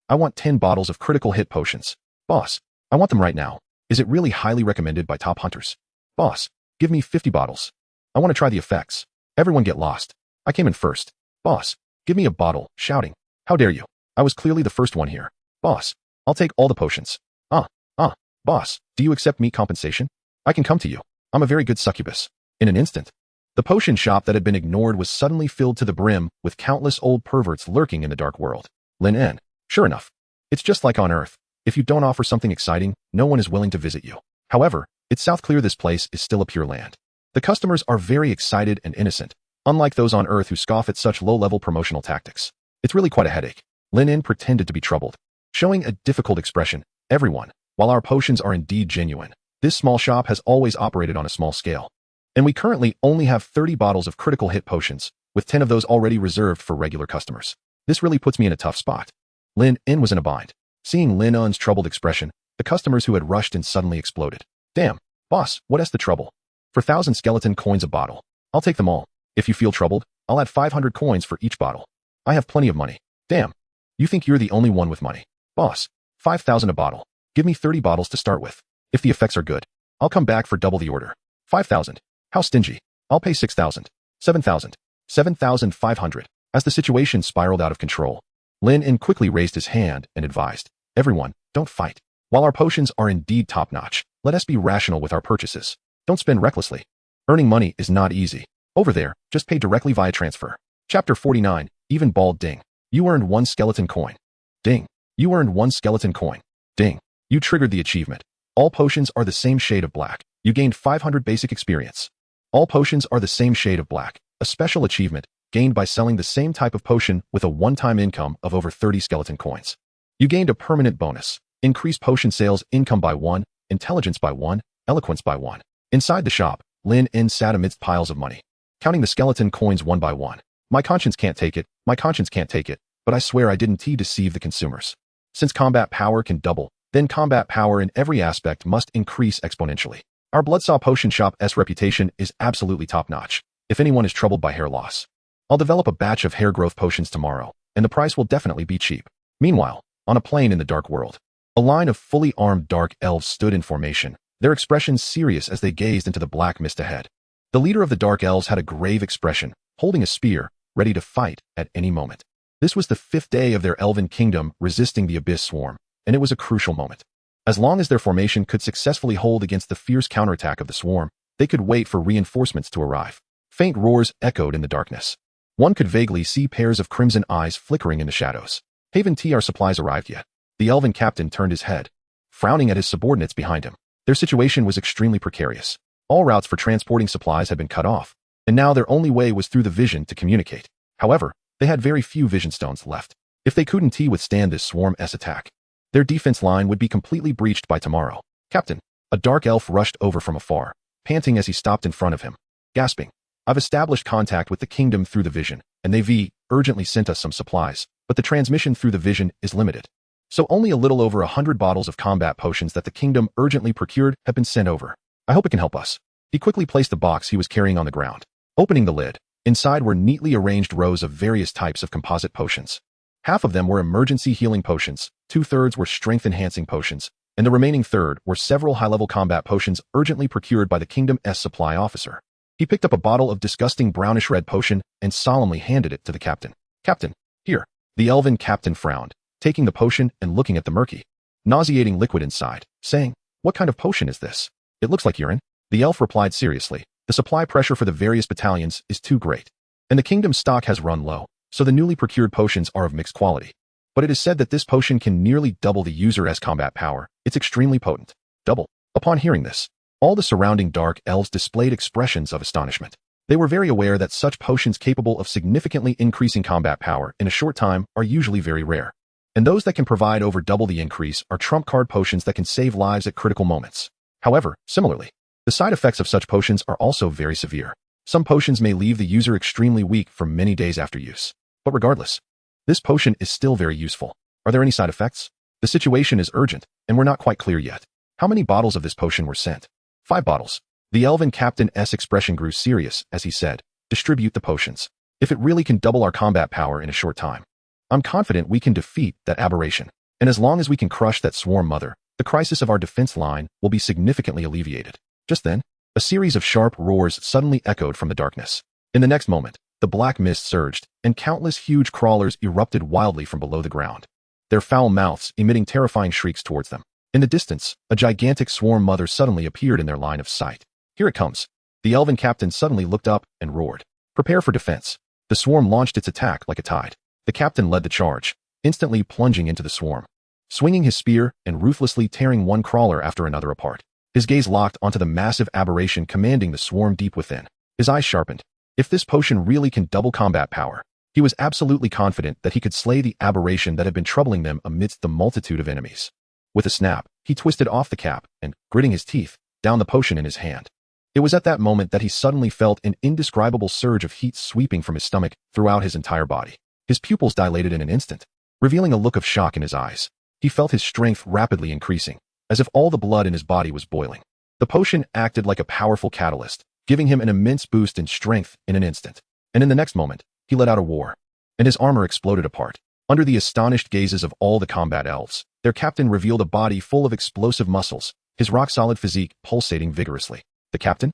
I want 10 bottles of critical hit potions. Boss, I want them right now. Is it really highly recommended by top hunters? Boss, give me 50 bottles. I want to try the effects. Everyone get lost. I came in first. Boss, give me a bottle," shouting. "How dare you? I was clearly the first one here. Boss, I'll take all the potions. Boss, do you accept meat compensation? I can come to you. I'm a very good succubus." In an instant, the potion shop that had been ignored was suddenly filled to the brim with countless old perverts lurking in the dark world. Lin En. Sure enough. It's just like on Earth. If you don't offer something exciting, no one is willing to visit you. However, it's South Clear this place is still a pure land. The customers are very excited and innocent, unlike those on Earth who scoff at such low-level promotional tactics. It's really quite a headache. Lin En pretended to be troubled, showing a difficult expression. Everyone, while our potions are indeed genuine, this small shop has always operated on a small scale. And we currently only have 30 bottles of critical hit potions, with 10 of those already reserved for regular customers. This really puts me in a tough spot. Lin En was in a bind. Seeing Lin En's troubled expression, the customers who had rushed in suddenly exploded. "Damn, boss, what's the trouble? For 1,000 skeleton coins a bottle. I'll take them all. If you feel troubled, I'll add 500 coins for each bottle. I have plenty of money. Damn, you think you're the only one with money? Boss, 5,000 a bottle. Give me 30 bottles to start with. If the effects are good, I'll come back for double the order. 5,000. How stingy. I'll pay 6,000. 7,000. 7,500. As the situation spiraled out of control, Lin En quickly raised his hand and advised, "Everyone, don't fight. While our potions are indeed top-notch, let us be rational with our purchases. Don't spend recklessly. Earning money is not easy. Over there, just pay directly via transfer." Chapter 49, Even Bald Ding. You earned 1 skeleton coin. Ding. You earned 1 skeleton coin. Ding. You triggered the achievement. All potions are the same shade of black. You gained 500 basic experience. All potions are the same shade of black. A special achievement, gained by selling the same type of potion with a one-time income of over 30 skeleton coins. You gained a permanent bonus. Increased potion sales income by 1, intelligence by 1, eloquence by 1. Inside the shop, Lin En sat amidst piles of money, counting the skeleton coins one by one. My conscience can't take it, but I swear I didn't deceive the consumers. Since combat power can double, then combat power in every aspect must increase exponentially. Our Bloodsaw Potion Shop's reputation is absolutely top-notch. If anyone is troubled by hair loss, I'll develop a batch of hair growth potions tomorrow, and the price will definitely be cheap. Meanwhile, on a plain in the dark world, a line of fully armed dark elves stood in formation, their expressions serious as they gazed into the black mist ahead. The leader of the dark elves had a grave expression, holding a spear, ready to fight at any moment. This was the 5th day of their elven kingdom resisting the Abyss Swarm, and it was a crucial moment. As long as their formation could successfully hold against the fierce counterattack of the swarm, they could wait for reinforcements to arrive. Faint roars echoed in the darkness. One could vaguely see pairs of crimson eyes flickering in the shadows. Haven T, our supplies arrived yet? The elven captain turned his head, frowning at his subordinates behind him. Their situation was extremely precarious. All routes for transporting supplies had been cut off, and now their only way was through the vision to communicate. However, they had very few vision stones left. If they couldn't withstand this swarm's attack, their defense line would be completely breached by tomorrow. "Captain," a dark elf rushed over from afar, panting as he stopped in front of him, gasping. "I've established contact with the kingdom through the vision, and they've urgently sent us some supplies, but the transmission through the vision is limited. So only a little over 100 bottles of combat potions that the kingdom urgently procured have been sent over. I hope it can help us. He quickly placed the box he was carrying on the ground. Opening the lid, inside were neatly arranged rows of various types of composite potions. Half of them were emergency healing potions, 2/3 were strength-enhancing potions, and the remaining third were several high-level combat potions urgently procured by the kingdom's supply officer. He picked up a bottle of disgusting brownish-red potion and solemnly handed it to the captain. "Captain, here." The elven captain frowned, taking the potion and looking at the murky, nauseating liquid inside, saying, "What kind of potion is this? It looks like urine." The elf replied seriously, "The supply pressure for the various battalions is too great, and the kingdom's stock has run low, so the newly procured potions are of mixed quality. But it is said that this potion can nearly double the user's combat power. It's extremely potent." Double. Upon hearing this, all the surrounding dark elves displayed expressions of astonishment. They were very aware that such potions capable of significantly increasing combat power in a short time are usually very rare. And those that can provide over double the increase are trump card potions that can save lives at critical moments. However, similarly, the side effects of such potions are also very severe. Some potions may leave the user extremely weak for many days after use. But regardless, this potion is still very useful. Are there any side effects? The situation is urgent, and we're not quite clear yet. How many bottles of this potion were sent? 5 bottles. The elven captain's expression grew serious as he said, "Distribute the potions. If it really can double our combat power in a short time, I'm confident we can defeat that aberration. And as long as we can crush that swarm mother, the crisis of our defense line will be significantly alleviated." Just then, a series of sharp roars suddenly echoed from the darkness. In the next moment, the black mist surged, and countless huge crawlers erupted wildly from below the ground, their foul mouths emitting terrifying shrieks towards them. In the distance, a gigantic swarm mother suddenly appeared in their line of sight. "Here it comes." The elven captain suddenly looked up and roared, "Prepare for defense." The swarm launched its attack like a tide. The captain led the charge, instantly plunging into the swarm, swinging his spear and ruthlessly tearing one crawler after another apart. His gaze locked onto the massive aberration commanding the swarm deep within. His eyes sharpened. If this potion really can double combat power, he was absolutely confident that he could slay the aberration that had been troubling them amidst the multitude of enemies. With a snap, he twisted off the cap and, gritting his teeth, downed the potion in his hand. It was at that moment that he suddenly felt an indescribable surge of heat sweeping from his stomach throughout his entire body. His pupils dilated in an instant, revealing a look of shock in his eyes. He felt his strength rapidly increasing, as if all the blood in his body was boiling. The potion acted like a powerful catalyst, giving him an immense boost in strength in an instant. And in the next moment, he let out a roar, and his armor exploded apart. Under the astonished gazes of all the combat elves, their captain revealed a body full of explosive muscles, his rock-solid physique pulsating vigorously. The captain?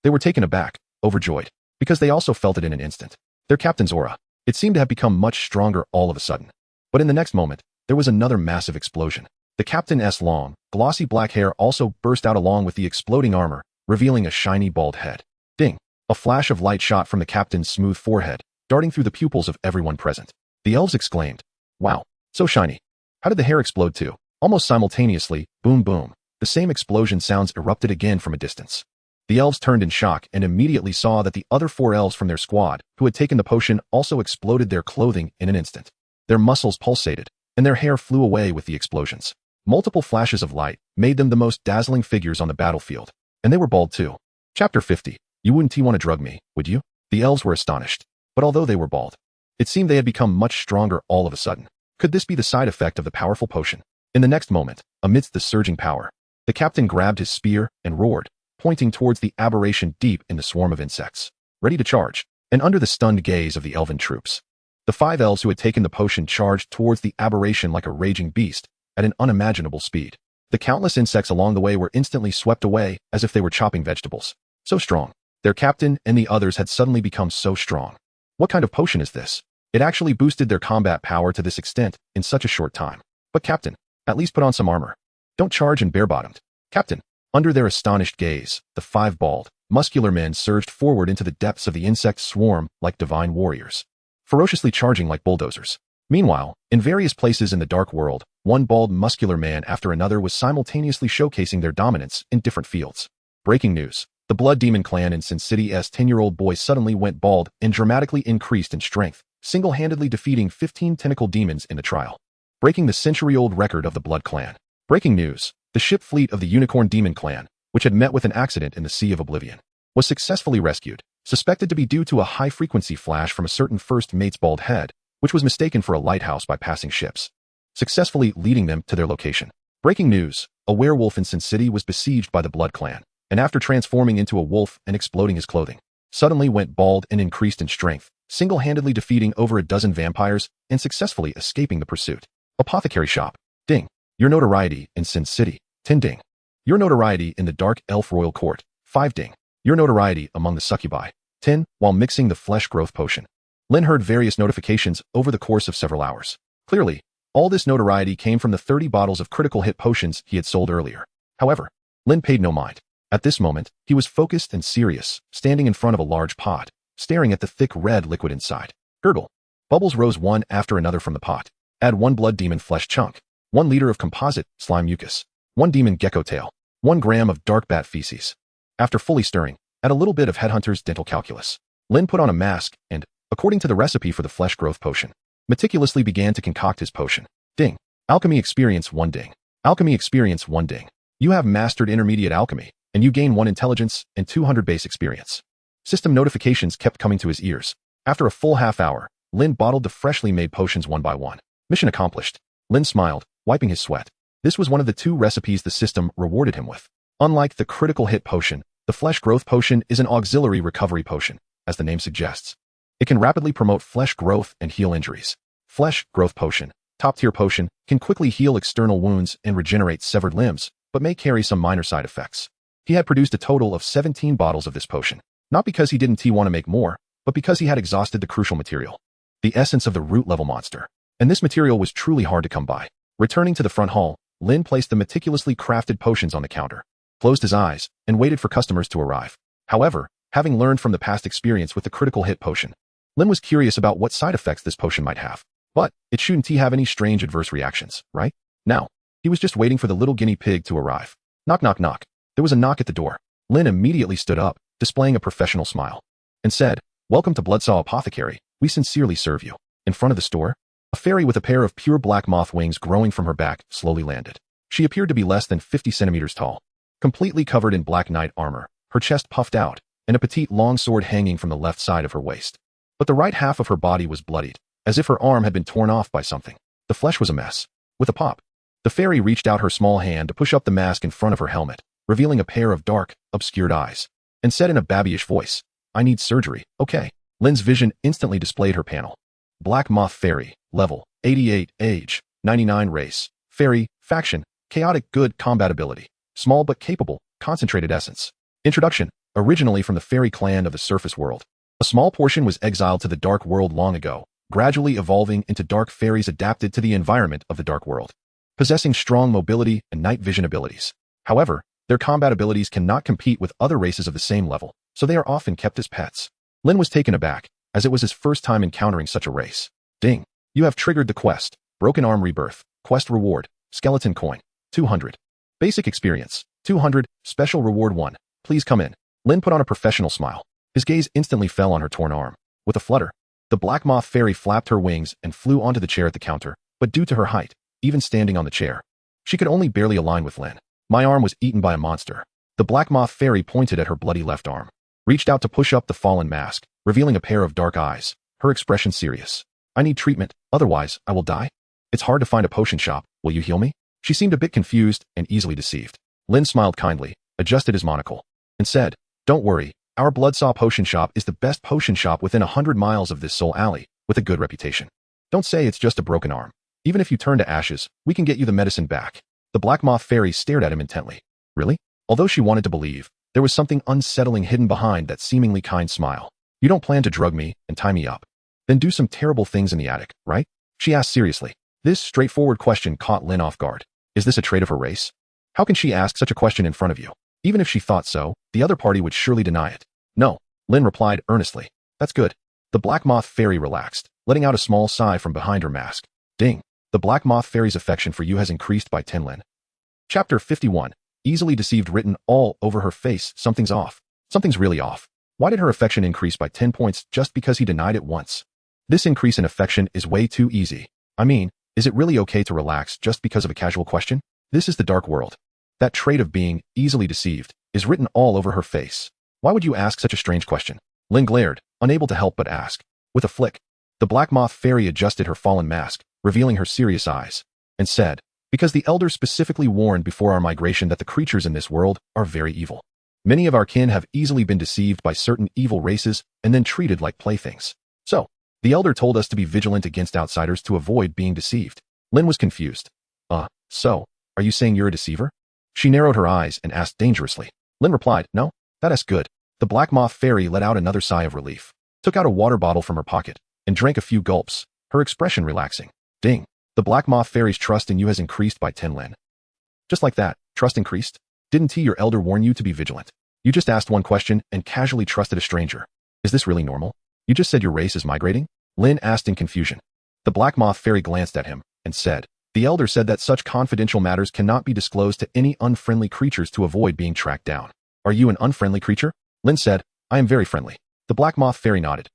They were taken aback, overjoyed, because they also felt it in an instant. Their captain's aura. It seemed to have become much stronger all of a sudden. But in the next moment, there was another massive explosion. The captain's long, glossy black hair also burst out along with the exploding armor, revealing a shiny bald head. Ding! A flash of light shot from the captain's smooth forehead, darting through the pupils of everyone present. The elves exclaimed, "Wow, so shiny. How did the hair explode too?" Almost simultaneously, boom boom, the same explosion sounds erupted again from a distance. The elves turned in shock and immediately saw that the other 4 elves from their squad, who had taken the potion, also exploded their clothing in an instant. Their muscles pulsated, and their hair flew away with the explosions. Multiple flashes of light made them the most dazzling figures on the battlefield, and they were bald too. Chapter 50. You wouldn't want to drug me, would you? The elves were astonished, but although they were bald, it seemed they had become much stronger all of a sudden. Could this be the side effect of the powerful potion? In the next moment, amidst the surging power, the captain grabbed his spear and roared, pointing towards the aberration deep in the swarm of insects, ready to charge. And under the stunned gaze of the elven troops, the 5 elves who had taken the potion charged towards the aberration like a raging beast at an unimaginable speed. The countless insects along the way were instantly swept away as if they were chopping vegetables. So strong. Their captain and the others had suddenly become so strong. What kind of potion is this? It actually boosted their combat power to this extent in such a short time. But captain, at least put on some armor. Don't charge in bare-bottomed. Captain. Under their astonished gaze, the 5 bald, muscular men surged forward into the depths of the insect swarm like divine warriors, ferociously charging like bulldozers. Meanwhile, in various places in the dark world, one bald muscular man after another was simultaneously showcasing their dominance in different fields. Breaking news. The Blood Demon clan in Sin City's 10-year-old boy suddenly went bald and dramatically increased in strength, single-handedly defeating 15 tentacle demons in the trial, breaking the century-old record of the Blood clan. Breaking news. The ship fleet of the Unicorn Demon clan, which had met with an accident in the Sea of Oblivion, was successfully rescued, suspected to be due to a high-frequency flash from a certain first mate's bald head, which was mistaken for a lighthouse by passing ships. successfully leading them to their location. Breaking news: a werewolf in Sin City was besieged by the Blood Clan, and after transforming into a wolf and exploding his clothing, suddenly went bald and increased in strength, single-handedly defeating over a dozen vampires and successfully escaping the pursuit. Apothecary shop. Ding. Your notoriety in Sin City. 10 ding. Your notoriety in the Dark Elf Royal Court. 5 ding. Your notoriety among the succubi. 10. While mixing the flesh growth potion. Lin heard various notifications over the course of several hours. Clearly, all this notoriety came from the 30 bottles of critical hit potions he had sold earlier. However, Lin paid no mind. At this moment, he was focused and serious, standing in front of a large pot, staring at the thick red liquid inside. Gurgle. Bubbles rose one after another from the pot. Add 1 blood demon flesh chunk, 1 liter of composite slime mucus, 1 demon gecko tail, 1 gram of dark bat feces. After fully stirring, add a little bit of Headhunter's dental calculus. Lin put on a mask and, according to the recipe for the flesh growth potion, meticulously began to concoct his potion. Ding. Alchemy experience 1 ding. Alchemy experience 1 ding. You have mastered intermediate alchemy, and you gain 1 intelligence and 200 base experience. System notifications kept coming to his ears. After a full half hour, Lin bottled the freshly made potions one by one. Mission accomplished. Lin smiled, wiping his sweat. This was one of the 2 recipes the system rewarded him with. Unlike the critical hit potion, the flesh growth potion is an auxiliary recovery potion, as the name suggests. It can rapidly promote flesh growth and heal injuries. Flesh growth potion, top-tier potion, can quickly heal external wounds and regenerate severed limbs, but may carry some minor side effects. He had produced a total of 17 bottles of this potion, not because he didn't want to make more, but because he had exhausted the crucial material, the essence of the root-level monster. And this material was truly hard to come by. Returning to the front hall, Lin placed the meticulously crafted potions on the counter, closed his eyes, and waited for customers to arrive. However, having learned from the past experience with the critical hit potion, Lin was curious about what side effects this potion might have. But it shouldn't have any strange adverse reactions, right? Now, he was just waiting for the little guinea pig to arrive. Knock, knock, knock. There was a knock at the door. Lin immediately stood up, displaying a professional smile, and said, "Welcome to Bloodsaw Apothecary. We sincerely serve you." In front of the store, a fairy with a pair of pure black moth wings growing from her back slowly landed. She appeared to be less than 50 centimeters tall, completely covered in black knight armor, her chest puffed out, and a petite long sword hanging from the left side of her waist. But the right half of her body was bloodied, as if her arm had been torn off by something. The flesh was a mess. With a pop, the fairy reached out her small hand to push up the mask in front of her helmet, revealing a pair of dark, obscured eyes, and said in a babyish voice, "I need surgery, okay." Lin's vision instantly displayed her panel. Black Moth Fairy, level 88, age 99, race fairy, faction, chaotic good combat ability, small but capable, concentrated essence. Introduction: originally from the fairy clan of the surface world, a small portion was exiled to the dark world long ago, gradually evolving into dark fairies adapted to the environment of the dark world, possessing strong mobility and night vision abilities. However, their combat abilities cannot compete with other races of the same level, so they are often kept as pets. Lin was taken aback, as it was his first time encountering such a race. Ding. You have triggered the quest. Broken Arm Rebirth. Quest reward. Skeleton coin. 200. Basic experience. 200. Special reward 1. Please come in. Lin put on a professional smile. His gaze instantly fell on her torn arm. With a flutter, the Black Moth Fairy flapped her wings and flew onto the chair at the counter, but due to her height, even standing on the chair, she could only barely align with Lin. My arm was eaten by a monster. The Black Moth Fairy pointed at her bloody left arm, reached out to push up the fallen mask, revealing a pair of dark eyes, her expression serious. I need treatment, otherwise I will die. It's hard to find a potion shop. Will you heal me? She seemed a bit confused and easily deceived. Lin smiled kindly, adjusted his monocle, and said, Don't worry, our Bloodsaw Potion Shop is the best potion shop within 100 miles of this Soul Alley, with a good reputation. Don't say it's just a broken arm. Even if you turn to ashes, we can get you the medicine back. The Black Moth Fairy stared at him intently. Really? Although she wanted to believe, there was something unsettling hidden behind that seemingly kind smile. You don't plan to drug me and tie me up, then do some terrible things in the attic, right? She asked seriously. This straightforward question caught Lin off guard. Is this a trait of her race? How can she ask such a question in front of you? Even if she thought so, the other party would surely deny it. No, Lin replied earnestly. That's good. The Black Moth Fairy relaxed, letting out a small sigh from behind her mask. Ding. The Black Moth Fairy's affection for you has increased by 10 Lin. Chapter 51. Easily deceived written all over her face. Something's off. Something's really off. Why did her affection increase by 10 points just because he denied it once? This increase in affection is way too easy. I mean, is it really okay to relax just because of a casual question? This is the dark world. That trait of being easily deceived is written all over her face. Why would you ask such a strange question? Lin glared, unable to help but ask. With a flick, the Black Moth Fairy adjusted her fallen mask, revealing her serious eyes. and said, because the elder specifically warned before our migration that the creatures in this world are very evil. Many of our kin have easily been deceived by certain evil races and then treated like playthings. So, the elder told us to be vigilant against outsiders to avoid being deceived. Lin was confused. So, are you saying you're a deceiver? She narrowed her eyes and asked dangerously. Lin replied, no, that's good. The Black Moth Fairy let out another sigh of relief, took out a water bottle from her pocket, and drank a few gulps, her expression relaxing. Ding. The Black Moth Fairy's trust in you has increased by 10 Lin. Just like that, trust increased? Didn't your elder warn you to be vigilant? You just asked one question and casually trusted a stranger. Is this really normal? You just said your race is migrating? Lin asked in confusion. The Black Moth Fairy glanced at him and said, the elder said that such confidential matters cannot be disclosed to any unfriendly creatures to avoid being tracked down. Are you an unfriendly creature? Lin said, I am very friendly. The Black Moth Fairy nodded.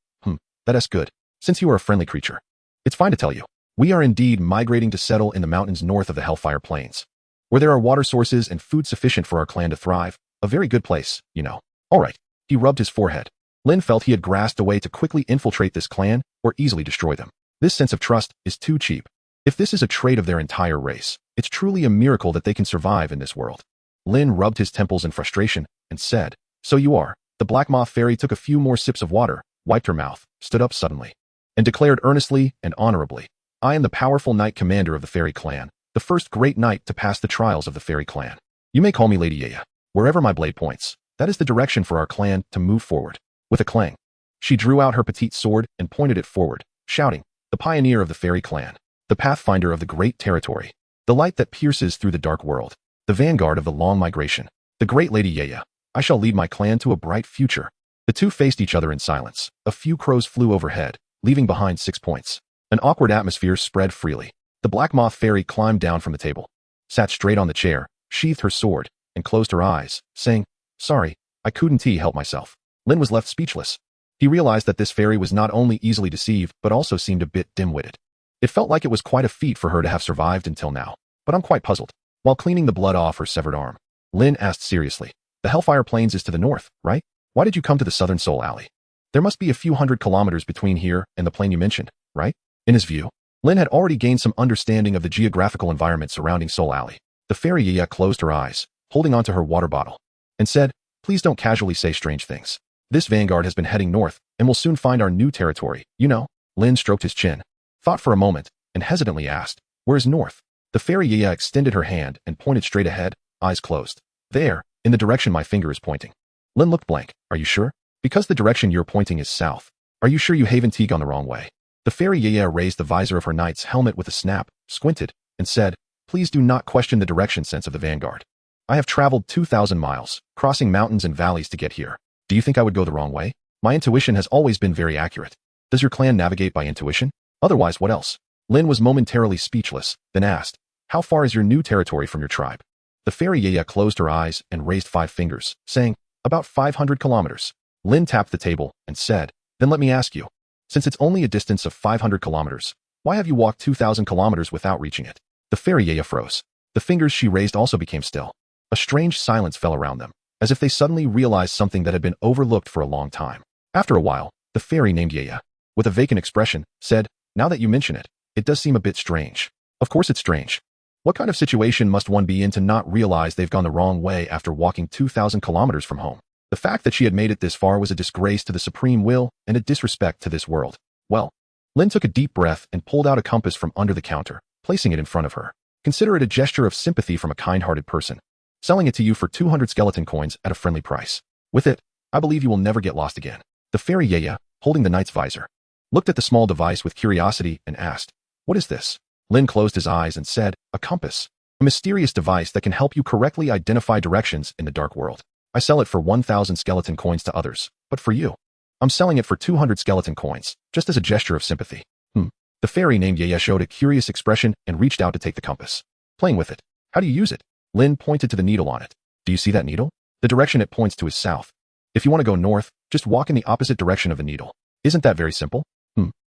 That's good. Since you are a friendly creature, it's fine to tell you. We are indeed migrating to settle in the mountains north of the Hellfire Plains, where there are water sources and food sufficient for our clan to thrive. A very good place, you know. All right. He rubbed his forehead. Lin felt he had grasped a way to quickly infiltrate this clan or easily destroy them. This sense of trust is too cheap. If this is a trait of their entire race, it's truly a miracle that they can survive in this world. Lin rubbed his temples in frustration and said, so you are. The Black Moth Fairy took a few more sips of water, wiped her mouth, stood up suddenly, and declared earnestly and honorably, I am the powerful knight commander of the Fairy Clan, the first great knight to pass the trials of the Fairy Clan. You may call me Lady Yaya. Wherever my blade points, that is the direction for our clan to move forward. With a clang, she drew out her petite sword and pointed it forward, shouting, the pioneer of the Fairy Clan, the pathfinder of the great territory, the light that pierces through the dark world, the vanguard of the long migration, the great Lady Yaya. I shall lead my clan to a bright future. The two faced each other in silence. A few crows flew overhead, leaving behind 6 points. An awkward atmosphere spread freely. The Black Moth Fairy climbed down from the table, sat straight on the chair, sheathed her sword, and closed her eyes, saying, sorry, I couldn't help myself. Lin was left speechless. He realized that this fairy was not only easily deceived but also seemed a bit dim-witted. It felt like it was quite a feat for her to have survived until now, but I'm quite puzzled. While cleaning the blood off her severed arm, Lin asked seriously, the Hellfire Plains is to the north, right? Why did you come to the Southern Soul Alley? There must be a few hundred kilometers between here and the plain you mentioned, right? In his view, Lin had already gained some understanding of the geographical environment surrounding Soul Alley. The fairy Yaya closed her eyes, holding onto her water bottle, and said, please don't casually say strange things. This vanguard has been heading north and will soon find our new territory, you know. Lin stroked his chin, thought for a moment, and hesitantly asked, where is north? The fairy Yaya extended her hand and pointed straight ahead, eyes closed. There, in the direction my finger is pointing. Lin looked blank. Are you sure? Because the direction you're pointing is south. Are you sure you haven't gone the wrong way? The fairy Yaya raised the visor of her knight's helmet with a snap, squinted, and said, please do not question the direction sense of the vanguard. I have traveled 2,000 miles, crossing mountains and valleys to get here. Do you think I would go the wrong way? My intuition has always been very accurate. Does your clan navigate by intuition? Otherwise, what else? Lin was momentarily speechless, then asked, how far is your new territory from your tribe? The fairy Yaya closed her eyes and raised 5 fingers, saying, about 500 kilometers. Lin tapped the table and said, then let me ask you, since it's only a distance of 500 kilometers, why have you walked 2,000 kilometers without reaching it? The fairy Yaya froze. The fingers she raised also became still. A strange silence fell around them, as if they suddenly realized something that had been overlooked for a long time. After a while, the fairy named Yaya, with a vacant expression, said, now that you mention it, it does seem a bit strange. Of course it's strange. What kind of situation must one be in to not realize they've gone the wrong way after walking 2,000 kilometers from home? The fact that she had made it this far was a disgrace to the supreme will and a disrespect to this world. Well, Lin took a deep breath and pulled out a compass from under the counter, placing it in front of her. Consider it a gesture of sympathy from a kind-hearted person, selling it to you for 200 skeleton coins at a friendly price. With it, I believe you will never get lost again. The fairy Yaya, holding the knight's visor, looked at the small device with curiosity and asked, what is this? Lin closed his eyes and said, a compass. A mysterious device that can help you correctly identify directions in the dark world. I sell it for 1,000 skeleton coins to others, but for you, I'm selling it for 200 skeleton coins, just as a gesture of sympathy. The fairy named Yaya showed a curious expression and reached out to take the compass. Playing with it. How do you use it? Lin pointed to the needle on it. Do you see that needle? The direction it points to is south. If you want to go north, just walk in the opposite direction of the needle. Isn't that very simple?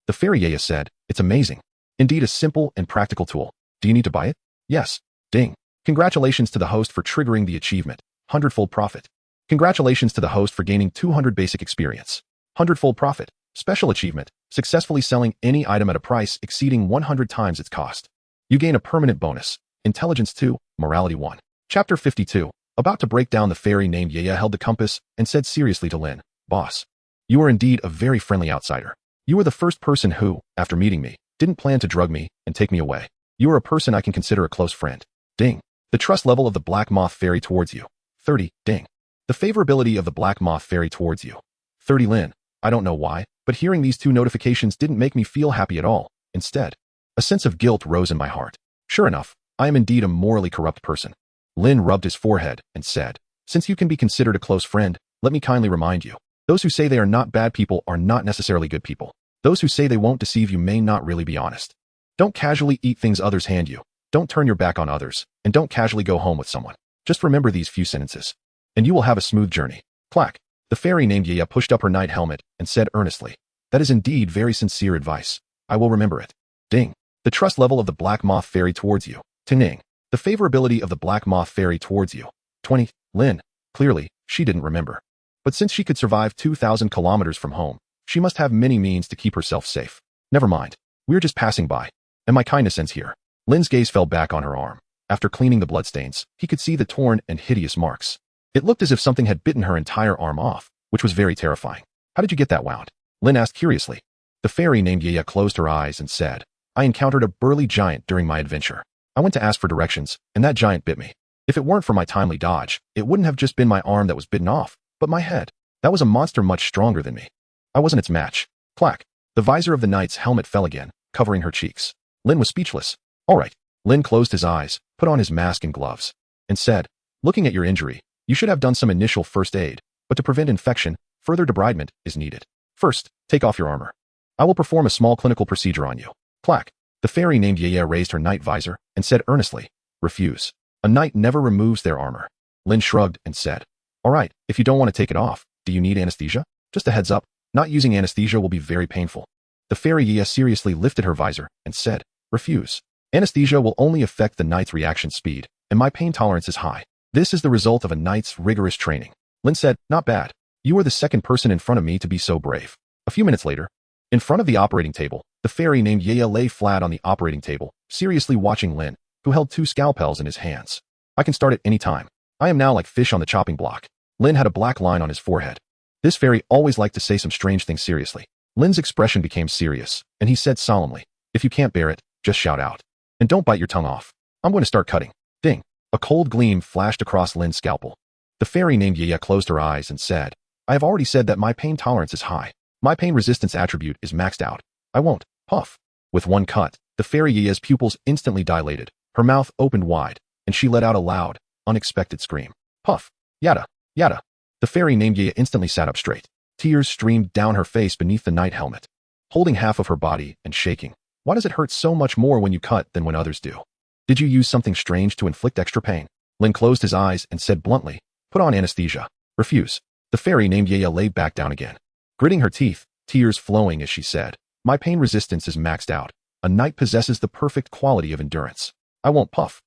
The fairy Yaya said, it's amazing. Indeed a simple and practical tool. Do you need to buy it? Yes. Ding. Congratulations to the host for triggering the achievement. 100-fold profit. Congratulations to the host for gaining 200 basic experience. 100-fold profit. Special achievement. Successfully selling any item at a price exceeding 100 times its cost. You gain a permanent bonus. Intelligence 2, Morality 1. Chapter 52. About to break down, the fairy named Yaya held the compass and said seriously to Lin, "Boss, you are indeed a very friendly outsider. You are the first person who, after meeting me, didn't plan to drug me and take me away. You are a person I can consider a close friend." Ding. The trust level of the Black Moth Fairy towards you. 30. Ding. The favorability of the Black Moth Fairy towards you. 30. Lin. I don't know why, but hearing these two notifications didn't make me feel happy at all. Instead, a sense of guilt rose in my heart. Sure enough, I am indeed a morally corrupt person. Lin rubbed his forehead and said, "Since you can be considered a close friend, let me kindly remind you. Those who say they are not bad people are not necessarily good people. Those who say they won't deceive you may not really be honest. Don't casually eat things others hand you. Don't turn your back on others, and don't casually go home with someone. Just remember these few sentences, and you will have a smooth journey." Clack. The fairy named Yaya pushed up her knight helmet and said earnestly, "That is indeed very sincere advice. I will remember it." Ding. The trust level of the Black Moth Fairy towards you. Ting. The favorability of the Black Moth Fairy towards you. 20. Lin. Clearly, she didn't remember. But since she could survive 2,000 kilometers from home, she must have many means to keep herself safe. Never mind. We're just passing by. And my kindness ends here. Lin's gaze fell back on her arm. After cleaning the bloodstains, he could see the torn and hideous marks. It looked as if something had bitten her entire arm off, which was very terrifying. "How did you get that wound?" Lin asked curiously. The fairy named Yaya closed her eyes and said, "I encountered a burly giant during my adventure. I went to ask for directions, and that giant bit me. If it weren't for my timely dodge, it wouldn't have just been my arm that was bitten off, but my head. That was a monster much stronger than me. I wasn't its match." Clack. The visor of the knight's helmet fell again, covering her cheeks. Lin was speechless. "All right." Lin closed his eyes, put on his mask and gloves, and said, "Looking at your injury, you should have done some initial first aid, but to prevent infection, further debridement is needed. First, take off your armor. I will perform a small clinical procedure on you." Clack. The fairy named Yaya raised her knight visor and said earnestly, "Refuse. A knight never removes their armor." Lin shrugged and said, "All right, if you don't want to take it off, do you need anesthesia? Just a heads up, not using anesthesia will be very painful." The fairy Yaya seriously lifted her visor and said, "Refuse. Anesthesia will only affect the knight's reaction speed, and my pain tolerance is high. This is the result of a knight's rigorous training." Lin said, "Not bad. You are the second person in front of me to be so brave." A few minutes later, in front of the operating table, the fairy named Yaya lay flat on the operating table, seriously watching Lin, who held 2 scalpels in his hands. "I can start at any time. I am now like fish on the chopping block." Lin had a black line on his forehead. This fairy always liked to say some strange things seriously. Lin's expression became serious, and he said solemnly, "If you can't bear it, just shout out. And don't bite your tongue off. I'm going to start cutting." Ding. A cold gleam flashed across Lin's scalpel. The fairy named Yaya closed her eyes and said, "I have already said that my pain tolerance is high. My pain resistance attribute is maxed out. I won't." Puff. With one cut, the fairy Yaya's pupils instantly dilated, her mouth opened wide, and she let out a loud, unexpected scream. Puff. Yada. Yada. The fairy named Yaya instantly sat up straight. Tears streamed down her face beneath the knight helmet. Holding half of her body and shaking. "Why does it hurt so much more when you cut than when others do? Did you use something strange to inflict extra pain?" Lin closed his eyes and said bluntly, "Put on anesthesia." "Refuse." The fairy named Yaya lay back down again. Gritting her teeth, tears flowing as she said, "My pain resistance is maxed out. A knight possesses the perfect quality of endurance. I won't." Puff.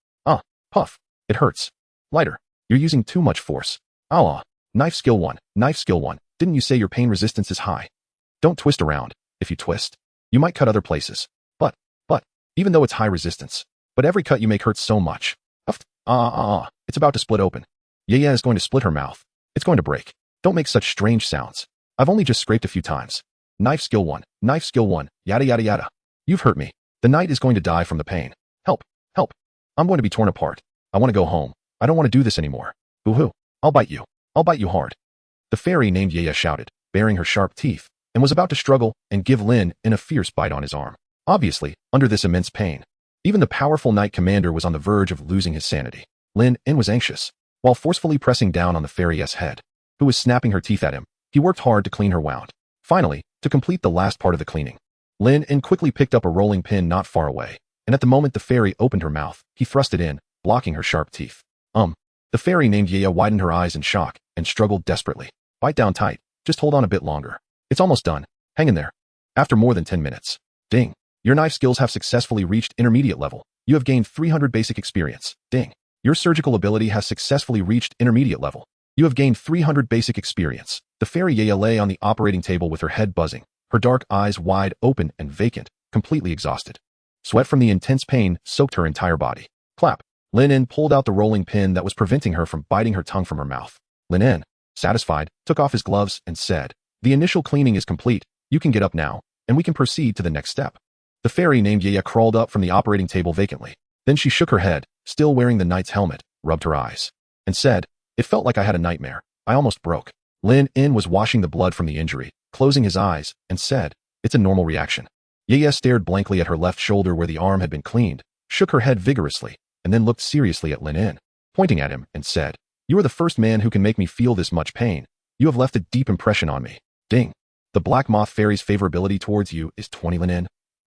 Puff. "It hurts. Lighter. You're using too much force." "Ah. Knife skill 1. Knife skill 1. Didn't you say your pain resistance is high? Don't twist around. If you twist, you might cut other places. But, even though it's high resistance, but every cut you make hurts so much." Puff. It's about to split open. Yaya is going to split her mouth. It's going to break. Don't make such strange sounds. I've only just scraped a few times. Knife skill 1. Knife skill 1. Yada yada yada. You've hurt me. The knight is going to die from the pain. Help. Help. I'm going to be torn apart. I want to go home. I don't want to do this anymore. Boo-hoo. I'll bite you. I'll bite you hard. The fairy named Yaya shouted, baring her sharp teeth, and was about to struggle and give Lin a fierce bite on his arm. Obviously, under this immense pain, even the powerful knight commander was on the verge of losing his sanity. Lin was anxious. While forcefully pressing down on the fairy's head, who was snapping her teeth at him, he worked hard to clean her wound. Finally, to complete the last part of the cleaning, Lin quickly picked up a rolling pin not far away, and at the moment the fairy opened her mouth, he thrust it in, blocking her sharp teeth. The fairy named Yaya widened her eyes in shock and struggled desperately. "Bite down tight. Just hold on a bit longer. It's almost done. Hang in there." After more than 10 minutes. Ding. Your knife skills have successfully reached intermediate level. You have gained 300 basic experience. Ding. Your surgical ability has successfully reached intermediate level. You have gained 300 basic experience. The fairy Yaya lay on the operating table with her head buzzing, her dark eyes wide open and vacant, completely exhausted. Sweat from the intense pain soaked her entire body. Clap. Lin En pulled out the rolling pin that was preventing her from biting her tongue from her mouth. Lin En, satisfied, took off his gloves and said, "The initial cleaning is complete. You can get up now, and we can proceed to the next step." The fairy named Yaya crawled up from the operating table vacantly. Then she shook her head, still wearing the knight's helmet, rubbed her eyes, and said, "It felt like I had a nightmare. I almost broke." Lin En was washing the blood from the injury, closing his eyes, and said, "It's a normal reaction." Yaya stared blankly at her left shoulder where the arm had been cleaned, shook her head vigorously, and then looked seriously at Lin En, pointing at him, and said, "You are the first man who can make me feel this much pain. You have left a deep impression on me." Ding. The Black Moth Fairy's favorability towards you is 20. Lin En.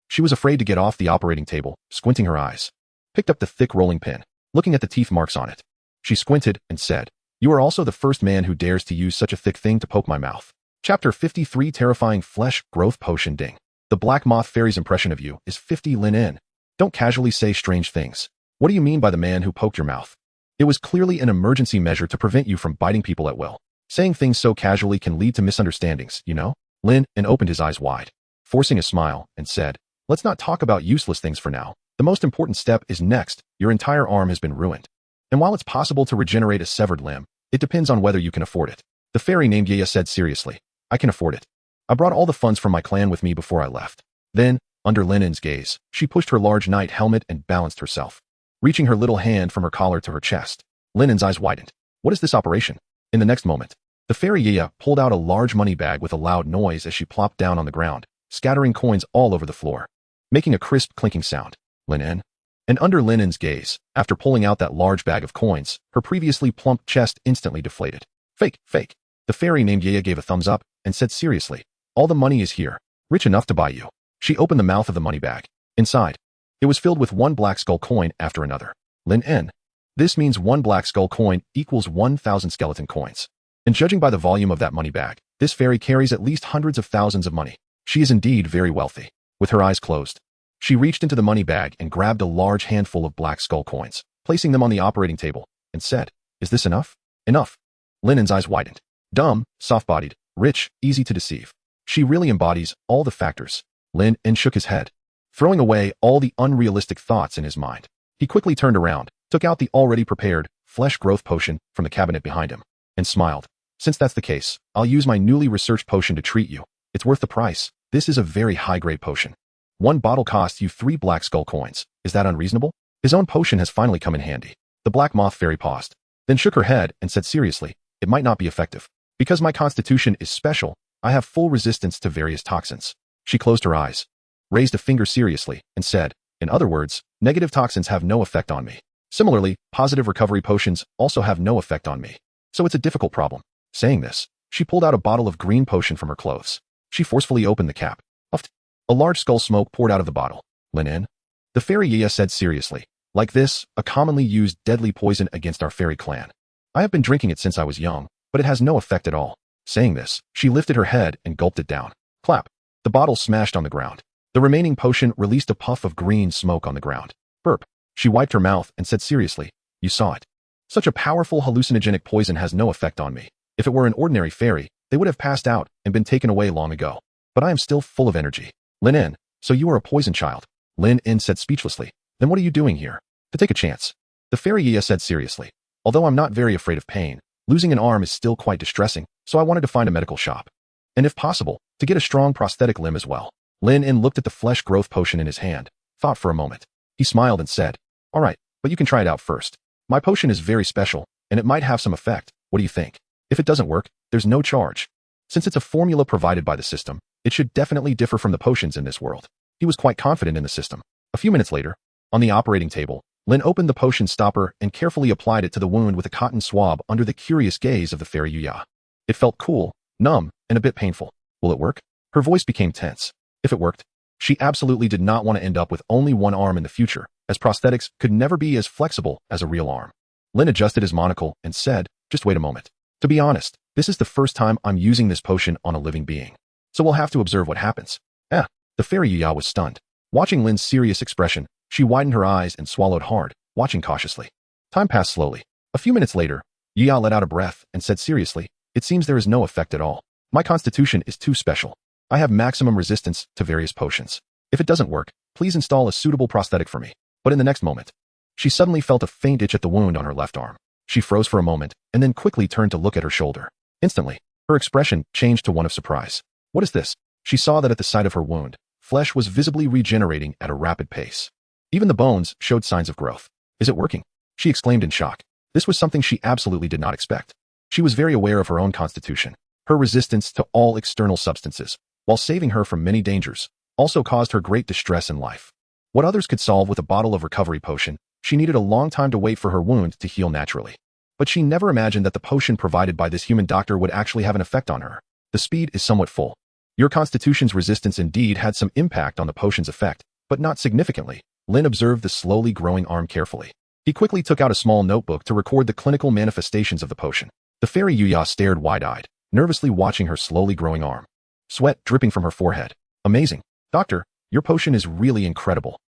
She was afraid to get off the operating table, squinting her eyes. Picked up the thick rolling pin, looking at the teeth marks on it. She squinted and said, "You are also the first man who dares to use such a thick thing to poke my mouth." Chapter 53 Terrifying Flesh Growth Potion. Ding. The Black Moth Fairy's impression of you is 50. Lin En. Don't casually say strange things. What do you mean by the man who poked your mouth? It was clearly an emergency measure to prevent you from biting people at will. Saying things so casually can lead to misunderstandings, you know? Lin En opened his eyes wide, forcing a smile, and said, "Let's not talk about useless things for now. The most important step is next. Your entire arm has been ruined. And while it's possible to regenerate a severed limb, it depends on whether you can afford it." The fairy named Yaya said seriously, "I can afford it. I brought all the funds from my clan with me before I left." Then, under Lin En's gaze, she pushed her large knight helmet and balanced herself, reaching her little hand from her collar to her chest. Lin En's eyes widened. What is this operation? In the next moment, the fairy Yaya pulled out a large money bag with a loud noise as she plopped down on the ground, scattering coins all over the floor, making a crisp clinking sound. Lin En. And under Lin En's gaze, after pulling out that large bag of coins, her previously plump chest instantly deflated. Fake, fake. The fairy named Yaya gave a thumbs up and said seriously, "All the money is here, rich enough to buy you." She opened the mouth of the money bag. Inside, it was filled with one black skull coin after another. Lin En. This means one black skull coin equals 1,000 skeleton coins. And judging by the volume of that money bag, this fairy carries at least hundreds of thousands of money. She is indeed very wealthy. With her eyes closed, she reached into the money bag and grabbed a large handful of black skull coins, placing them on the operating table, and said, "Is this enough?" "Enough." Lin En's eyes widened. Dumb, soft-bodied, rich, easy to deceive. She really embodies all the factors. Lin En shook his head, throwing away all the unrealistic thoughts in his mind. He quickly turned around, took out the already prepared flesh growth potion from the cabinet behind him, and smiled. "Since that's the case, I'll use my newly researched potion to treat you. It's worth the price. This is a very high-grade potion. One bottle costs you 3 black skull coins. Is that unreasonable?" His own potion has finally come in handy. The Black Moth Fairy paused, then shook her head and said seriously, "It might not be effective. Because my constitution is special, I have full resistance to various toxins." She closed her eyes, raised a finger seriously, and said, "In other words, negative toxins have no effect on me. Similarly, positive recovery potions also have no effect on me. So it's a difficult problem." Saying this, she pulled out a bottle of green potion from her clothes. She forcefully opened the cap. Puffed. A large skull smoke poured out of the bottle. "Lin En." The fairy Yaya said seriously, "Like this, a commonly used deadly poison against our fairy clan. I have been drinking it since I was young, but it has no effect at all." Saying this, she lifted her head and gulped it down. Clap. The bottle smashed on the ground. The remaining potion released a puff of green smoke on the ground. Burp. She wiped her mouth and said seriously, "You saw it. Such a powerful hallucinogenic poison has no effect on me. If it were an ordinary fairy, they would have passed out and been taken away long ago. But I am still full of energy." "Lin En, so you are a poison child?" Lin En said speechlessly. "Then what are you doing here?" "To take a chance." The fairy Yaya said seriously, "Although I'm not very afraid of pain, losing an arm is still quite distressing, so I wanted to find a medical shop. And if possible, to get a strong prosthetic limb as well." Lin En looked at the flesh growth potion in his hand, thought for a moment. He smiled and said, "All right, but you can try it out first. My potion is very special, and it might have some effect. What do you think? If it doesn't work, there's no charge. Since it's a formula provided by the system, it should definitely differ from the potions in this world." He was quite confident in the system. A few minutes later, on the operating table, Lin opened the potion stopper and carefully applied it to the wound with a cotton swab under the curious gaze of the fairy Yaya. It felt cool, numb, and a bit painful. Will it work? Her voice became tense. If it worked, she absolutely did not want to end up with only one arm in the future, as prosthetics could never be as flexible as a real arm. Lin adjusted his monocle and said, "Just wait a moment. To be honest, this is the first time I'm using this potion on a living being. So we'll have to observe what happens." The fairy Yaya was stunned. Watching Lin's serious expression, she widened her eyes and swallowed hard, watching cautiously. Time passed slowly. A few minutes later, Yaya let out a breath and said seriously, "It seems there is no effect at all. My constitution is too special. I have maximum resistance to various potions. If it doesn't work, Please install a suitable prosthetic for me. But in the next moment, she suddenly felt a faint itch at the wound on her left arm. She froze for a moment and then quickly turned to look at her shoulder. Instantly, her expression changed to one of surprise. What is this? She saw that at the site of her wound, flesh was visibly regenerating at a rapid pace. Even the bones showed signs of growth. Is it working? She exclaimed in shock. This was something she absolutely did not expect. She was very aware of her own constitution. Her resistance to all external substances, while saving her from many dangers, also caused her great distress in life. What others could solve with a bottle of recovery potion, she needed a long time to wait for her wound to heal naturally. But she never imagined that the potion provided by this human doctor would actually have an effect on her. The speed is somewhat full. Your constitution's resistance indeed had some impact on the potion's effect, but not significantly. Lin observed the slowly growing arm carefully. He quickly took out a small notebook to record the clinical manifestations of the potion. The fairy Yuya stared wide-eyed, nervously watching her slowly growing arm. Sweat dripping from her forehead. Amazing. Doctor, your potion is really incredible.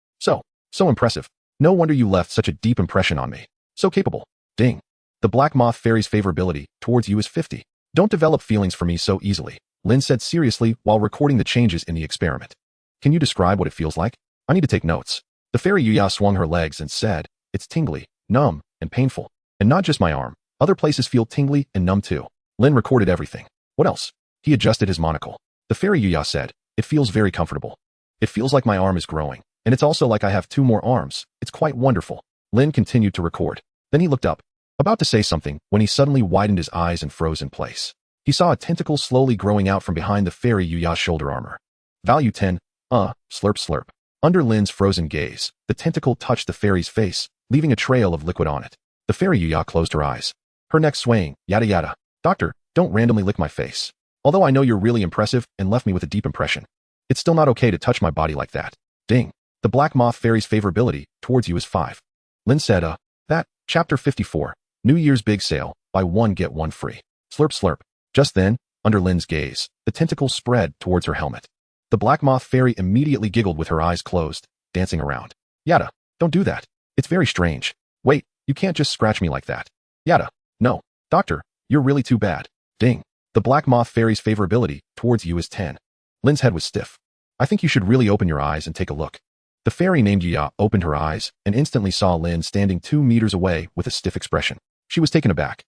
So impressive. No wonder you left such a deep impression on me. So capable. Ding. The Black Moth Fairy's favorability towards you is 50. Don't develop feelings for me so easily, Lin said seriously while recording the changes in the experiment. Can you describe what it feels like? I need to take notes. The fairy Yuya swung her legs and said, it's tingly, numb, and painful. And not just my arm. Other places feel tingly and numb too. Lin recorded everything. What else? He adjusted his monocle. The fairy Yuya said, it feels very comfortable. It feels like my arm is growing. And it's also like I have 2 more arms. It's quite wonderful. Lin continued to record. Then he looked up, about to say something, when he suddenly widened his eyes and froze in place. He saw a tentacle slowly growing out from behind the fairy Yuya's shoulder armor. Value 10. Slurp slurp. Under Lin's frozen gaze, the tentacle touched the fairy's face, leaving a trail of liquid on it. The fairy Yuya closed her eyes. Her neck swaying, yada yada. Doctor, don't randomly lick my face. Although I know you're really impressive and left me with a deep impression, it's still not okay to touch my body like that. Ding. The Black Moth Fairy's favorability towards you is 5. Lin said, Chapter 54. New Year's Big Sale, buy 1 get 1 free. Slurp slurp. Just then, under Lin's gaze, the tentacle spread towards her helmet. The Black Moth Fairy immediately giggled with her eyes closed, dancing around. Yada, don't do that. It's very strange. Wait, you can't just scratch me like that. Yada, no. Doctor, you're really too bad. Ding. The Black Moth Fairy's favorability towards you is 10. Lin's head was stiff. I think you should really open your eyes and take a look. The fairy named Yuya opened her eyes and instantly saw Lin standing 2 meters away with a stiff expression. She was taken aback.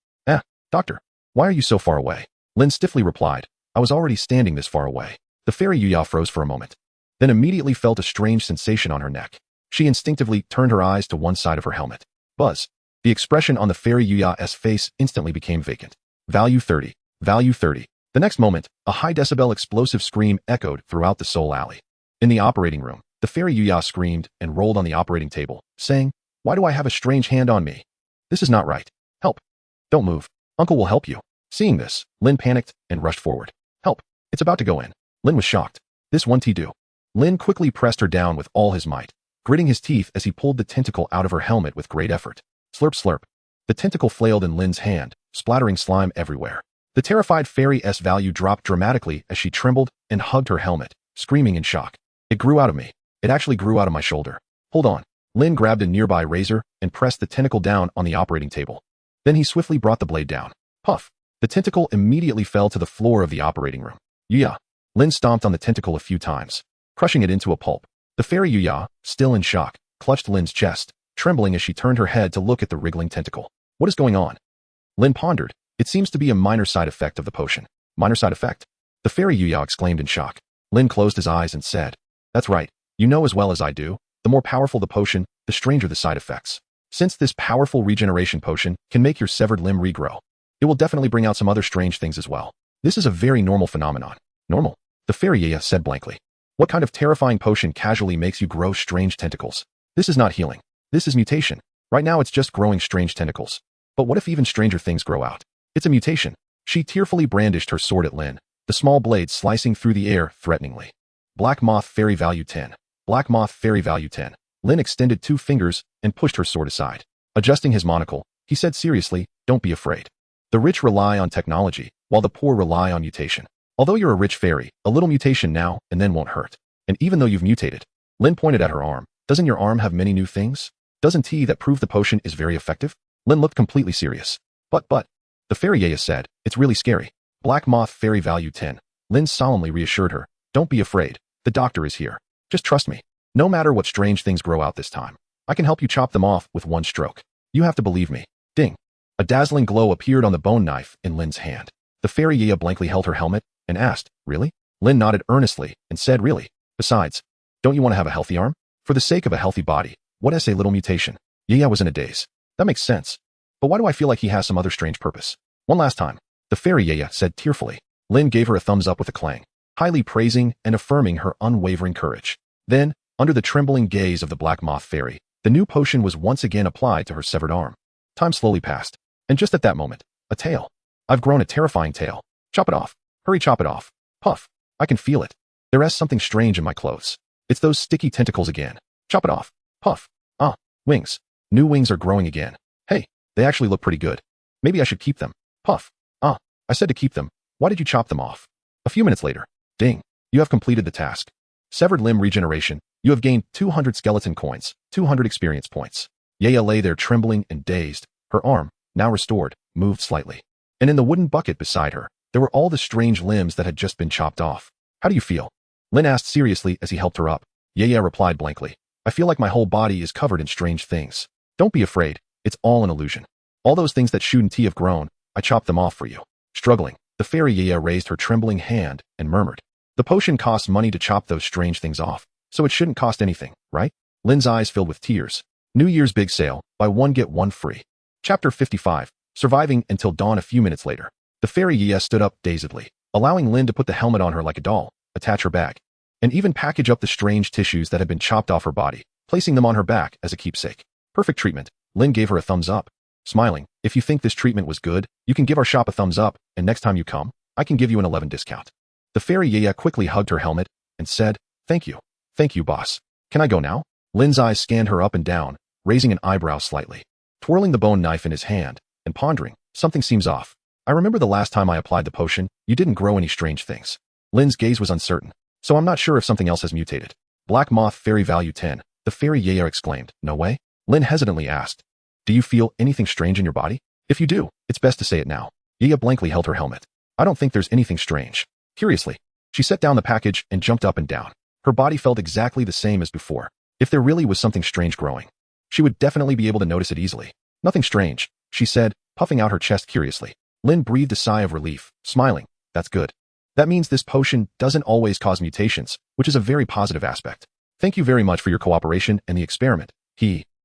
Doctor, why are you so far away? Lin stiffly replied, I was already standing this far away. The fairy Yuya froze for a moment, then immediately felt a strange sensation on her neck. She instinctively turned her eyes to one side of her helmet. Buzz. The expression on the fairy Yuya's face instantly became vacant. Value 30. Value 30. The next moment, a high-decibel explosive scream echoed throughout the Soul Alley. In the operating room, the fairy Yuya screamed and rolled on the operating table, saying, Why do I have a strange hand on me? This is not right. Help. Don't move. Uncle will help you. Seeing this, Lin panicked and rushed forward. Help. It's about to go in. Lin was shocked. This won't he do? Lin quickly pressed her down with all his might, gritting his teeth as he pulled the tentacle out of her helmet with great effort. Slurp slurp. The tentacle flailed in Lin's hand, splattering slime everywhere. The terrified fairy's value dropped dramatically as she trembled and hugged her helmet, screaming in shock. It grew out of me. It actually grew out of my shoulder. Hold on. Lin grabbed a nearby razor and pressed the tentacle down on the operating table. Then he swiftly brought the blade down. Puff. The tentacle immediately fell to the floor of the operating room. Yuya. Lin stomped on the tentacle a few times, crushing it into a pulp. The fairy Yuya, still in shock, clutched Lin's chest, trembling as she turned her head to look at the wriggling tentacle. What is going on? Lin pondered. It seems to be a minor side effect of the potion. Minor side effect? The fairy Yuya exclaimed in shock. Lin closed his eyes and said, That's right. You know as well as I do, the more powerful the potion, the stranger the side effects. Since this powerful regeneration potion can make your severed limb regrow, it will definitely bring out some other strange things as well. This is a very normal phenomenon. Normal? The fairy Yuya said blankly. What kind of terrifying potion casually makes you grow strange tentacles? This is not healing. This is mutation. Right now it's just growing strange tentacles. But what if even stranger things grow out? It's a mutation. She tearfully brandished her sword at Lin, the small blade slicing through the air threateningly. Black Moth Fairy Value 10. Black Moth Fairy Value 10. Lin extended 2 fingers and pushed her sword aside. Adjusting his monocle, he said seriously, Don't be afraid. The rich rely on technology, while the poor rely on mutation. Although you're a rich fairy, a little mutation now and then won't hurt. And even though you've mutated, Lin pointed at her arm, doesn't your arm have many new things? Doesn't that prove the potion is very effective? Lin looked completely serious. But, the fairy Yuya said, It's really scary. Black Moth Fairy Value 10. Lin solemnly reassured her, Don't be afraid. The doctor is here. Just trust me. No matter what strange things grow out this time, I can help you chop them off with one stroke. You have to believe me. Ding. A dazzling glow appeared on the bone knife in Lin's hand. The fairy Yaya blankly held her helmet and asked, "Really?" Lin nodded earnestly and said, "Really. Besides, don't you want to have a healthy arm? For the sake of a healthy body, what is a little mutation?" Yaya was in a daze. That makes sense. But why do I feel like he has some other strange purpose? One last time, the fairy Yaya said tearfully. Lin gave her a thumbs up with a clang, highly praising and affirming her unwavering courage. Then, under the trembling gaze of the black moth fairy, the new potion was once again applied to her severed arm. Time slowly passed, and just at that moment, a tail. I've grown a terrifying tail. Chop it off. Hurry, chop it off. Puff. I can feel it. There is something strange in my clothes. It's those sticky tentacles again. Chop it off. Puff. Ah, wings. New wings are growing again. Hey, they actually look pretty good. Maybe I should keep them. Puff. Ah, I said to keep them. Why did you chop them off? A few minutes later. Ding. You have completed the task. Severed limb regeneration. You have gained 200 skeleton coins, 200 experience points. Yaya lay there trembling and dazed. Her arm, now restored, moved slightly. And in the wooden bucket beside her, there were all the strange limbs that had just been chopped off. How do you feel? Lin asked seriously as he helped her up. Yaya replied blankly. I feel like my whole body is covered in strange things. Don't be afraid. It's all an illusion. All those things that Shun Ti have grown, I chopped them off for you. Struggling, the fairy Yaya raised her trembling hand and murmured. The potion costs money to chop those strange things off, so it shouldn't cost anything, right? Lin's eyes filled with tears. New Year's big sale, buy one get one free. Chapter 55, surviving until dawn. A few minutes later, the fairy Yaya stood up dazedly, allowing Lin to put the helmet on her like a doll, attach her bag, and even package up the strange tissues that had been chopped off her body, placing them on her back as a keepsake. Perfect treatment. Lin gave her a thumbs up, smiling. If you think this treatment was good, you can give our shop a thumbs up, and next time you come, I can give you an 11 discount. The fairy Yaya quickly hugged her helmet and said, Thank you. Thank you, boss. Can I go now? Lin's eyes scanned her up and down, raising an eyebrow slightly, twirling the bone knife in his hand, and pondering, something seems off. I remember the last time I applied the potion, you didn't grow any strange things. Lin's gaze was uncertain, so I'm not sure if something else has mutated. Black moth fairy value 10, the fairy Yaya exclaimed. No way? Lin hesitantly asked. Do you feel anything strange in your body? If you do, it's best to say it now. Yaya blankly held her helmet. I don't think there's anything strange. Curiously, she set down the package and jumped up and down. Her body felt exactly the same as before. If there really was something strange growing, she would definitely be able to notice it easily. Nothing strange, she said, puffing out her chest curiously. Lin breathed a sigh of relief, smiling. That's good. That means this potion doesn't always cause mutations, which is a very positive aspect. Thank you very much for your cooperation and the experiment.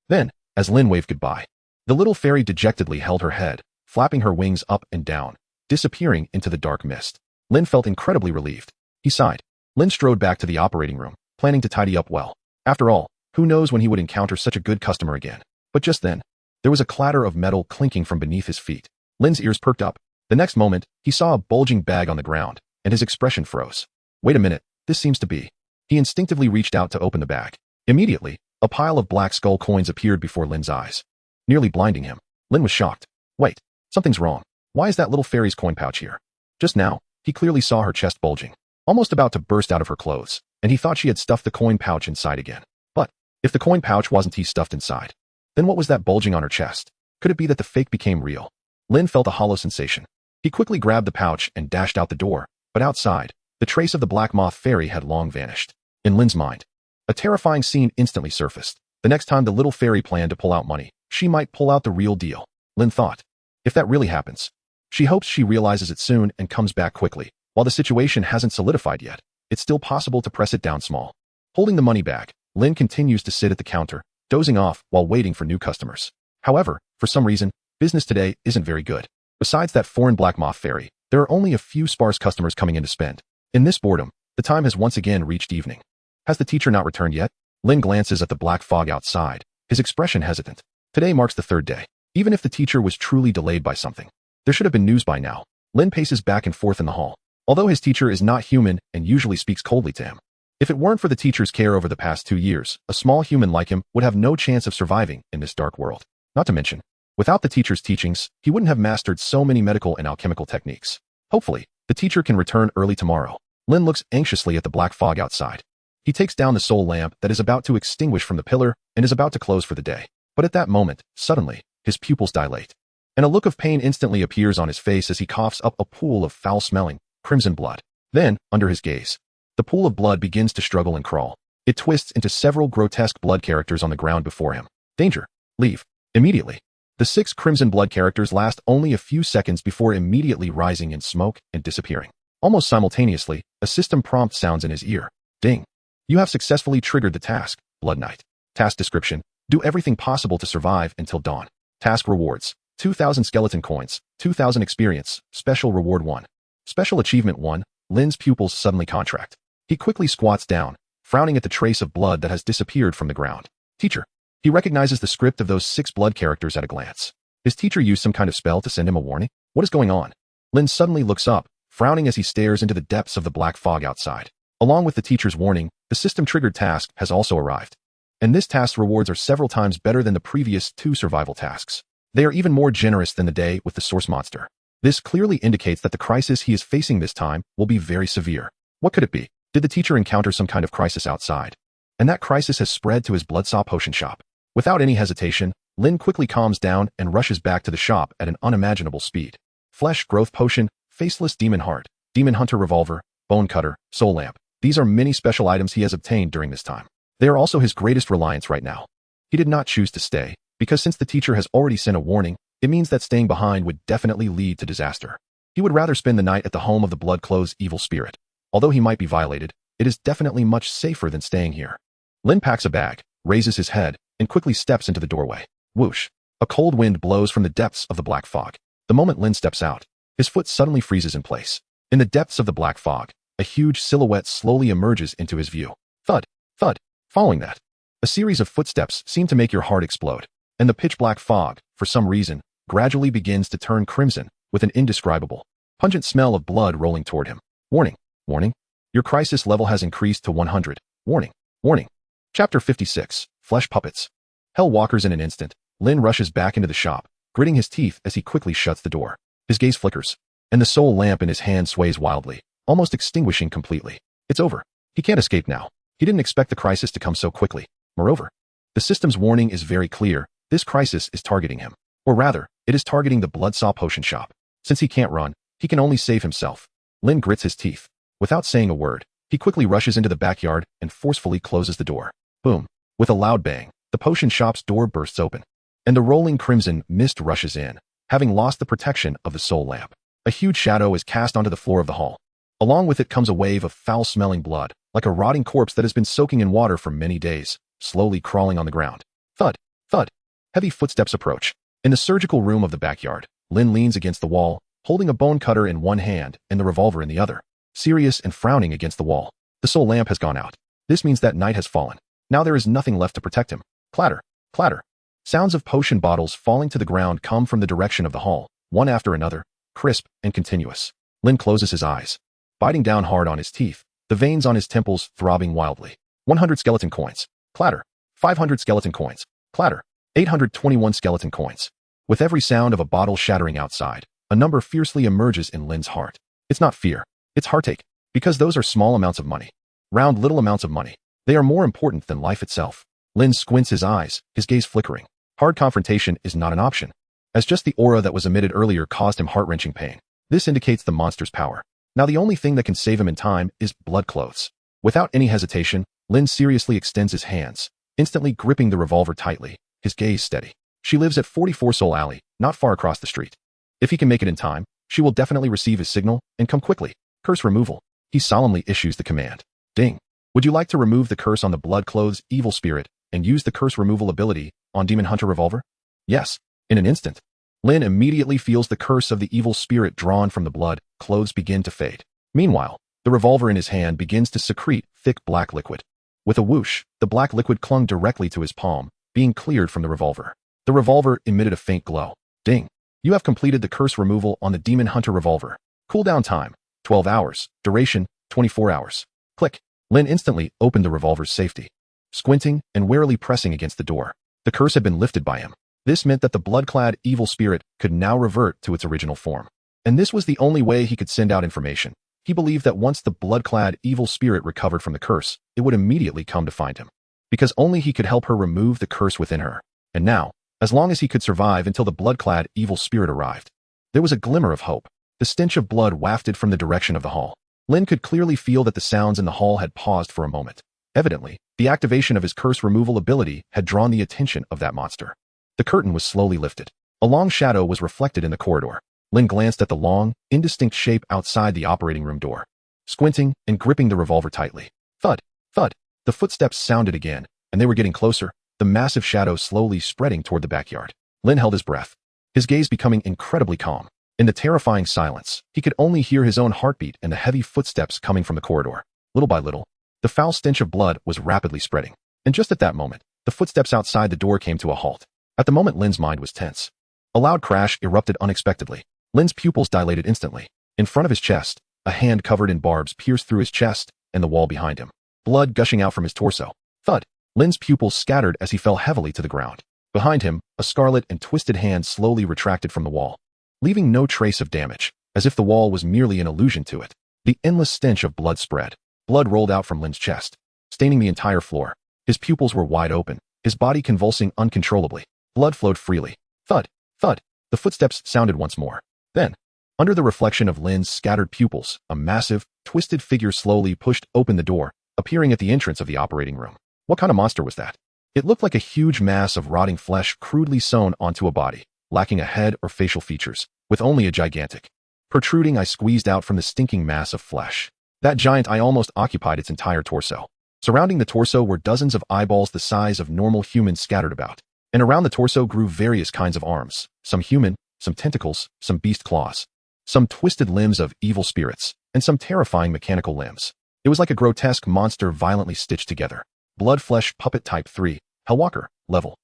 Then, as Lin waved goodbye, the little fairy dejectedly held her head, flapping her wings up and down, disappearing into the dark mist. Lin felt incredibly relieved. He sighed. Lin strode back to the operating room, planning to tidy up well. After all, who knows when he would encounter such a good customer again. But just then, there was a clatter of metal clinking from beneath his feet. Lin's ears perked up. The next moment, he saw a bulging bag on the ground, and his expression froze. Wait a minute, this seems to be. He instinctively reached out to open the bag. Immediately, a pile of black skull coins appeared before Lin's eyes, nearly blinding him. Lin was shocked. Wait, something's wrong. Why is that little fairy's coin pouch here? Just now, he clearly saw her chest bulging, almost about to burst out of her clothes, and he thought she had stuffed the coin pouch inside again. But, if the coin pouch wasn't stuffed inside, then what was that bulging on her chest? Could it be that the fake became real? Lin felt a hollow sensation. He quickly grabbed the pouch and dashed out the door, but outside, the trace of the black moth fairy had long vanished. In Lin's mind, a terrifying scene instantly surfaced. The next time the little fairy planned to pull out money, she might pull out the real deal. Lin thought. If that really happens, she hopes she realizes it soon and comes back quickly. While the situation hasn't solidified yet, it's still possible to press it down small. Holding the money bag, Lin continues to sit at the counter, dozing off while waiting for new customers. However, for some reason, business today isn't very good. Besides that foreign black moth fairy, there are only a few sparse customers coming in to spend. In this boredom, the time has once again reached evening. Has the teacher not returned yet? Lin glances at the black fog outside, his expression hesitant. Today marks the third day. Even if the teacher was truly delayed by something, there should have been news by now. Lin paces back and forth in the hall. Although his teacher is not human and usually speaks coldly to him, if it weren't for the teacher's care over the past 2 years, a small human like him would have no chance of surviving in this dark world. Not to mention, without the teacher's teachings, he wouldn't have mastered so many medical and alchemical techniques. Hopefully, the teacher can return early tomorrow. Lin looks anxiously at the black fog outside. He takes down the soul lamp that is about to extinguish from the pillar and is about to close for the day. But at that moment, suddenly, his pupils dilate, and a look of pain instantly appears on his face as he coughs up a pool of foul-smelling, crimson blood. Then, under his gaze, the pool of blood begins to struggle and crawl. It twists into several grotesque blood characters on the ground before him. Danger. Leave. Immediately. The 6 crimson blood characters last only a few seconds before immediately rising in smoke and disappearing. Almost simultaneously, a system prompt sounds in his ear. Ding. You have successfully triggered the task, Blood Knight. Task description. Do everything possible to survive until dawn. Task rewards. 2,000 skeleton coins, 2,000 experience, special reward 1. Special achievement 1, Lin's pupils suddenly contract. He quickly squats down, frowning at the trace of blood that has disappeared from the ground. Teacher. He recognizes the script of those 6 blood characters at a glance. His teacher used some kind of spell to send him a warning? What is going on? Lin suddenly looks up, frowning as he stares into the depths of the black fog outside. Along with the teacher's warning, the system-triggered task has also arrived. And this task's rewards are several times better than the previous 2 survival tasks. They are even more generous than the day with the source monster. This clearly indicates that the crisis he is facing this time will be very severe. What could it be? Did the teacher encounter some kind of crisis outside? And that crisis has spread to his Bloodsaw potion shop. Without any hesitation, Lin quickly calms down and rushes back to the shop at an unimaginable speed. Flesh growth potion, faceless demon heart, demon hunter revolver, bone cutter, soul lamp. These are many special items he has obtained during this time. They are also his greatest reliance right now. He did not choose to stay, because since the teacher has already sent a warning, it means that staying behind would definitely lead to disaster. He would rather spend the night at the home of the blood-clothes evil spirit. Although he might be violated, it is definitely much safer than staying here. Lin packs a bag, raises his head, and quickly steps into the doorway. Whoosh! A cold wind blows from the depths of the black fog. The moment Lin steps out, his foot suddenly freezes in place. In the depths of the black fog, a huge silhouette slowly emerges into his view. Thud! Thud! Following that, a series of footsteps seem to make your heart explode, and the pitch-black fog, for some reason, gradually begins to turn crimson, with an indescribable, pungent smell of blood rolling toward him. Warning! Warning! Your crisis level has increased to 100. Warning! Warning! Chapter 56, Flesh Puppets. Hell walkers in an instant, Lin rushes back into the shop, gritting his teeth as he quickly shuts the door. His gaze flickers, and the soul lamp in his hand sways wildly, almost extinguishing completely. It's over. He can't escape now. He didn't expect the crisis to come so quickly. Moreover, the system's warning is very clear. This crisis is targeting him. Or rather, it is targeting the Bloodsaw potion shop. Since he can't run, he can only save himself. Lin grits his teeth. Without saying a word, he quickly rushes into the backyard and forcefully closes the door. Boom. With a loud bang, the potion shop's door bursts open, and the rolling crimson mist rushes in, having lost the protection of the soul lamp. A huge shadow is cast onto the floor of the hall. Along with it comes a wave of foul-smelling blood, like a rotting corpse that has been soaking in water for many days, slowly crawling on the ground. Thud! Thud! Heavy footsteps approach. In the surgical room of the backyard, Lin leans against the wall, holding a bone cutter in one hand and the revolver in the other, serious and frowning against the wall. The soul lamp has gone out. This means that night has fallen. Now there is nothing left to protect him. Clatter! Clatter! Sounds of potion bottles falling to the ground come from the direction of the hall, one after another, crisp and continuous. Lin closes his eyes, biting down hard on his teeth, the veins on his temples throbbing wildly. 100 skeleton coins. Clatter. 500 skeleton coins. Clatter. 821 skeleton coins. With every sound of a bottle shattering outside, a number fiercely emerges in Lin's heart. It's not fear. It's heartache. Because those are small amounts of money. Round little amounts of money. They are more important than life itself. Lin squints his eyes, his gaze flickering. Hard confrontation is not an option, as just the aura that was emitted earlier caused him heart-wrenching pain. This indicates the monster's power. Now the only thing that can save him in time is blood clothes. Without any hesitation, Lin seriously extends his hands, instantly gripping the revolver tightly, his gaze steady. She lives at 44 Soul Alley, not far across the street. If he can make it in time, she will definitely receive his signal and come quickly. Curse removal. He solemnly issues the command. Ding. Would you like to remove the curse on the blood clothes evil spirit and use the curse removal ability on Demon Hunter Revolver? Yes. In an instant, Lin immediately feels the curse of the evil spirit drawn from the blood clothes begin to fade. Meanwhile, the revolver in his hand begins to secrete thick black liquid. With a whoosh, the black liquid clung directly to his palm, being cleared from the revolver. The revolver emitted a faint glow. Ding. You have completed the curse removal on the Demon Hunter Revolver. Cooldown time, 12 hours. Duration, 24 hours. Click. Lin instantly opened the revolver's safety. Squinting and warily pressing against the door. The curse had been lifted by him. This meant that the blood-clad evil spirit could now revert to its original form. And this was the only way he could send out information. He believed that once the blood-clad evil spirit recovered from the curse, it would immediately come to find him. Because only he could help her remove the curse within her. And now, as long as he could survive until the blood-clad evil spirit arrived, there was a glimmer of hope. The stench of blood wafted from the direction of the hall. Lin could clearly feel that the sounds in the hall had paused for a moment. Evidently, the activation of his curse removal ability had drawn the attention of that monster. The curtain was slowly lifted. A long shadow was reflected in the corridor. Lin glanced at the long, indistinct shape outside the operating room door, squinting and gripping the revolver tightly. Thud, thud. The footsteps sounded again, and they were getting closer, the massive shadow slowly spreading toward the backyard. Lin held his breath, his gaze becoming incredibly calm. In the terrifying silence, he could only hear his own heartbeat and the heavy footsteps coming from the corridor. Little by little, the foul stench of blood was rapidly spreading. And just at that moment, the footsteps outside the door came to a halt. At the moment, Lin's mind was tense. A loud crash erupted unexpectedly. Lin's pupils dilated instantly. In front of his chest, a hand covered in barbs pierced through his chest and the wall behind him, blood gushing out from his torso. Thud! Lin's pupils scattered as he fell heavily to the ground. Behind him, a scarlet and twisted hand slowly retracted from the wall, leaving no trace of damage, as if the wall was merely an illusion to it. The endless stench of blood spread. Blood rolled out from Lin's chest, staining the entire floor. His pupils were wide open, his body convulsing uncontrollably. Blood flowed freely. Thud, thud. The footsteps sounded once more. Then, under the reflection of Lin's scattered pupils, a massive, twisted figure slowly pushed open the door, appearing at the entrance of the operating room. What kind of monster was that? It looked like a huge mass of rotting flesh crudely sewn onto a body, lacking a head or facial features, with only a gigantic, protruding eye squeezed out from the stinking mass of flesh. That giant eye almost occupied its entire torso. Surrounding the torso were dozens of eyeballs the size of normal humans scattered about, and around the torso grew various kinds of arms, some human, some tentacles, some beast claws, some twisted limbs of evil spirits, and some terrifying mechanical limbs. It was like a grotesque monster violently stitched together. Blood flesh puppet type 3, Hellwalker, level.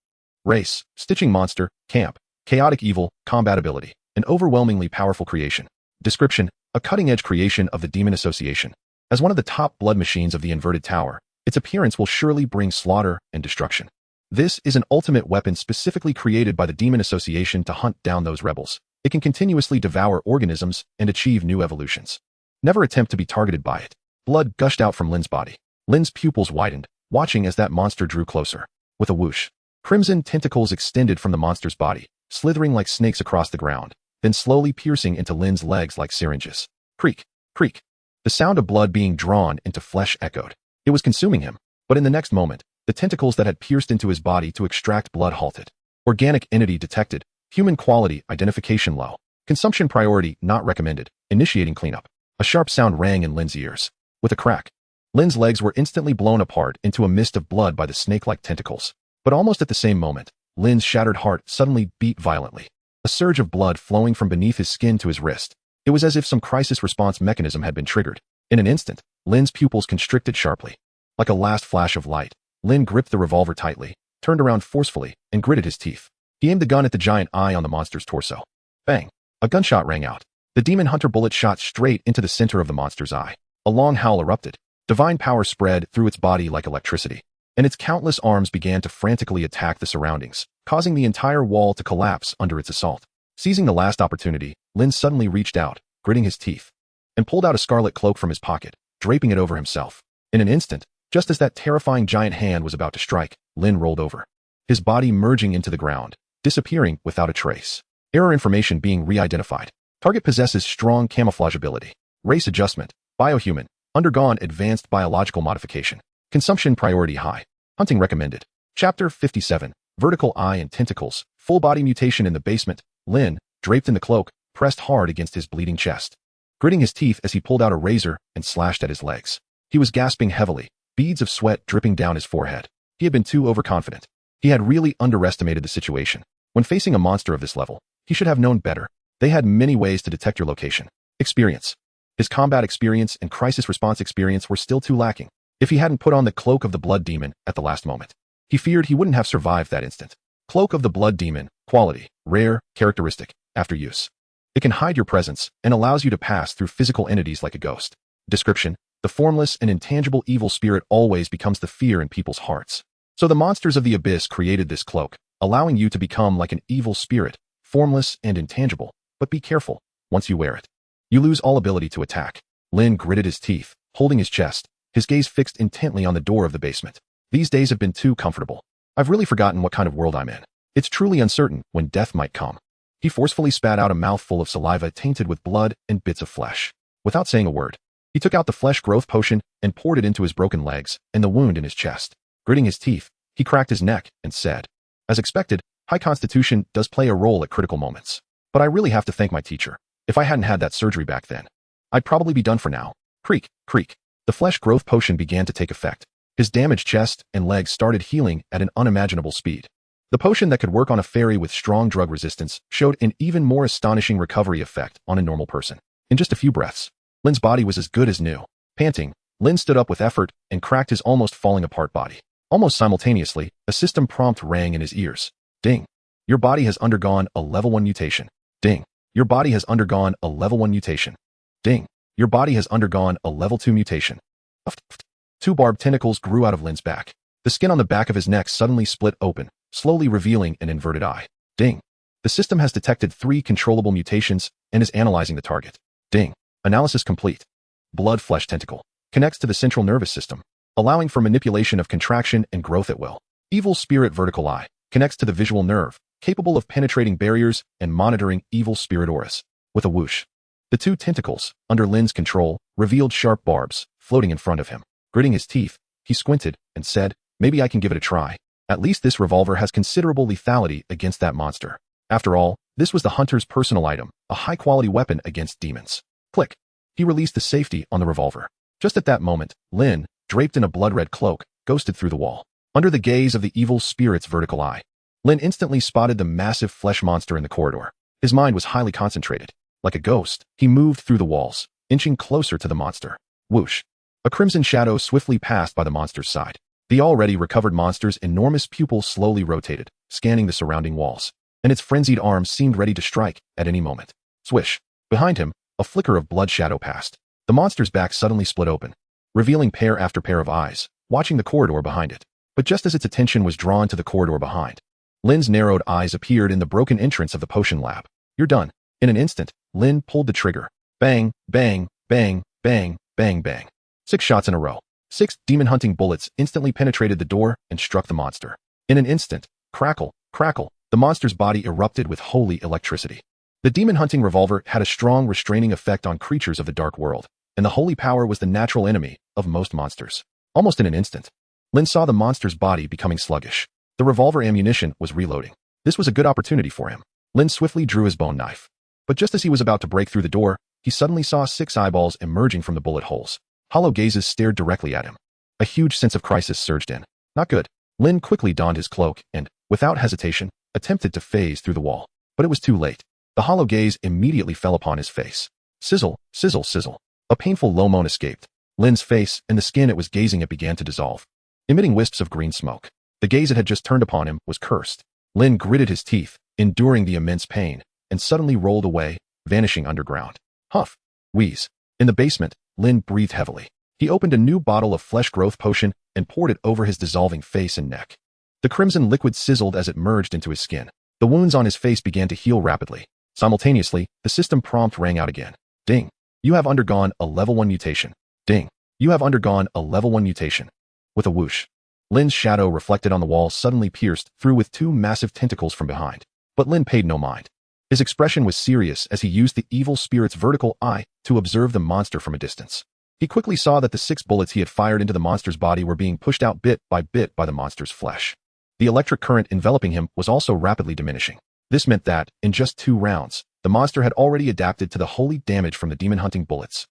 Race, stitching monster, camp, chaotic evil, combat ability, an overwhelmingly powerful creation. Description, a cutting-edge creation of the Demon Association. As one of the top blood machines of the Inverted Tower, its appearance will surely bring slaughter and destruction. This is an ultimate weapon specifically created by the Demon Association to hunt down those rebels. It can continuously devour organisms and achieve new evolutions. Never attempt to be targeted by it. Blood gushed out from Lin's body. Lin's pupils widened, watching as that monster drew closer. With a whoosh, crimson tentacles extended from the monster's body, slithering like snakes across the ground, then slowly piercing into Lin's legs like syringes. Creak, creak. The sound of blood being drawn into flesh echoed. It was consuming him, but in the next moment, the tentacles that had pierced into his body to extract blood halted. Organic entity detected. Human quality identification low. Consumption priority not recommended. Initiating cleanup. A sharp sound rang in Lin's ears. With a crack, Lin's legs were instantly blown apart into a mist of blood by the snake-like tentacles. But almost at the same moment, Lin's shattered heart suddenly beat violently. A surge of blood flowing from beneath his skin to his wrist. It was as if some crisis response mechanism had been triggered. In an instant, Lin's pupils constricted sharply. Like a last flash of light, Lin gripped the revolver tightly, turned around forcefully, and gritted his teeth. He aimed the gun at the giant eye on the monster's torso. Bang! A gunshot rang out. The demon hunter bullet shot straight into the center of the monster's eye. A long howl erupted. Divine power spread through its body like electricity, and its countless arms began to frantically attack the surroundings, causing the entire wall to collapse under its assault. Seizing the last opportunity, Lin suddenly reached out, gritting his teeth, and pulled out a scarlet cloak from his pocket, draping it over himself. In an instant, just as that terrifying giant hand was about to strike, Lin rolled over, his body merging into the ground, disappearing without a trace. Error information being re-identified. Target possesses strong camouflage ability. Race adjustment. Biohuman. Undergone advanced biological modification. Consumption priority high. Hunting recommended. Chapter 57. Vertical eye and tentacles. Full body mutation in the basement. Lin, draped in the cloak, pressed hard against his bleeding chest, gritting his teeth as he pulled out a razor and slashed at his legs. He was gasping heavily, beads of sweat dripping down his forehead. He had been too overconfident. He had really underestimated the situation. When facing a monster of this level, he should have known better. They had many ways to detect your location. Experience. His combat experience and crisis response experience were still too lacking. If he hadn't put on the Cloak of the Blood Demon at the last moment, he feared he wouldn't have survived that instant. Cloak of the Blood Demon. Quality. Rare. Characteristic. After use, it can hide your presence and allows you to pass through physical entities like a ghost. Description. The formless and intangible evil spirit always becomes the fear in people's hearts. So the monsters of the abyss created this cloak, allowing you to become like an evil spirit, formless and intangible. But be careful. Once you wear it, you lose all ability to attack. Lin gritted his teeth, holding his chest, his gaze fixed intently on the door of the basement. These days have been too comfortable. I've really forgotten what kind of world I'm in. It's truly uncertain when death might come. He forcefully spat out a mouthful of saliva tainted with blood and bits of flesh. Without saying a word, He took out the flesh growth potion and poured it into his broken legs and the wound in his chest. Gritting his teeth, he cracked his neck and said, "As expected, high constitution does play a role at critical moments. But I really have to thank my teacher. If I hadn't had that surgery back then, I'd probably be done for now." Creak, creak. The flesh growth potion began to take effect. His damaged chest and legs started healing at an unimaginable speed. The potion that could work on a fairy with strong drug resistance showed an even more astonishing recovery effect on a normal person. In just a few breaths, Lin's body was as good as new. Panting, Lin stood up with effort and cracked his almost falling apart body. Almost simultaneously, a system prompt rang in his ears. Ding. Your body has undergone a level 1 mutation. Ding. Your body has undergone a level 1 mutation. Ding. Your body has undergone a level 2 mutation. Two barbed tentacles grew out of Lin's back. The skin on the back of his neck suddenly split open, slowly revealing an inverted eye. Ding. The system has detected 3 controllable mutations and is analyzing the target. Ding. Analysis complete. Blood flesh tentacle. Connects to the central nervous system, allowing for manipulation of contraction and growth at will. Evil spirit vertical eye. Connects to the visual nerve, capable of penetrating barriers and monitoring evil spirit auras. With a whoosh, the 2 tentacles, under Lin's control, revealed sharp barbs, floating in front of him. Gritting his teeth, he squinted and said, "Maybe I can give it a try. At least this revolver has considerable lethality against that monster." After all, this was the hunter's personal item, a high-quality weapon against demons. Click. He released the safety on the revolver. Just at that moment, Lin, draped in a blood-red cloak, ghosted through the wall. Under the gaze of the evil spirit's vertical eye, Lin instantly spotted the massive flesh monster in the corridor. His mind was highly concentrated. Like a ghost, he moved through the walls, inching closer to the monster. Whoosh. A crimson shadow swiftly passed by the monster's side. The already recovered monster's enormous pupils slowly rotated, scanning the surrounding walls, and its frenzied arms seemed ready to strike at any moment. Swish. Behind him, a flicker of blood shadow passed. The monster's back suddenly split open, revealing pair after pair of eyes, watching the corridor behind it. But just as its attention was drawn to the corridor behind, Lin's narrowed eyes appeared in the broken entrance of the potion lab. "You're done." In an instant, Lin pulled the trigger. Bang, bang, bang, bang, bang, bang. 6 shots in a row. 6 demon-hunting bullets instantly penetrated the door and struck the monster. In an instant, crackle, crackle, the monster's body erupted with holy electricity. The demon-hunting revolver had a strong restraining effect on creatures of the dark world, and the holy power was the natural enemy of most monsters. Almost in an instant, Lin saw the monster's body becoming sluggish. The revolver ammunition was reloading. This was a good opportunity for him. Lin swiftly drew his bone knife. But just as he was about to break through the door, he suddenly saw 6 eyeballs emerging from the bullet holes. Hollow gazes stared directly at him. A huge sense of crisis surged in. Not good. Lin quickly donned his cloak and, without hesitation, attempted to phase through the wall. But it was too late. The hollow gaze immediately fell upon his face. Sizzle, sizzle, sizzle. A painful low moan escaped. Lin's face and the skin it was gazing at began to dissolve, emitting wisps of green smoke. The gaze it had just turned upon him was cursed. Lin gritted his teeth, enduring the immense pain, and suddenly rolled away, vanishing underground. Huff. Wheeze. In the basement, Lin breathed heavily. He opened a new bottle of flesh growth potion and poured it over his dissolving face and neck. The crimson liquid sizzled as it merged into his skin. The wounds on his face began to heal rapidly. Simultaneously, the system prompt rang out again. Ding. You have undergone a level 1 mutation. Ding. You have undergone a level 1 mutation. With a whoosh, Lin's shadow reflected on the wall suddenly pierced through with 2 massive tentacles from behind. But Lin paid no mind. His expression was serious as he used the evil spirit's vertical eye to observe the monster from a distance. He quickly saw that the 6 bullets he had fired into the monster's body were being pushed out bit by the monster's flesh. The electric current enveloping him was also rapidly diminishing. This meant that, in just 2 rounds, the monster had already adapted to the holy damage from the demon-hunting bullets.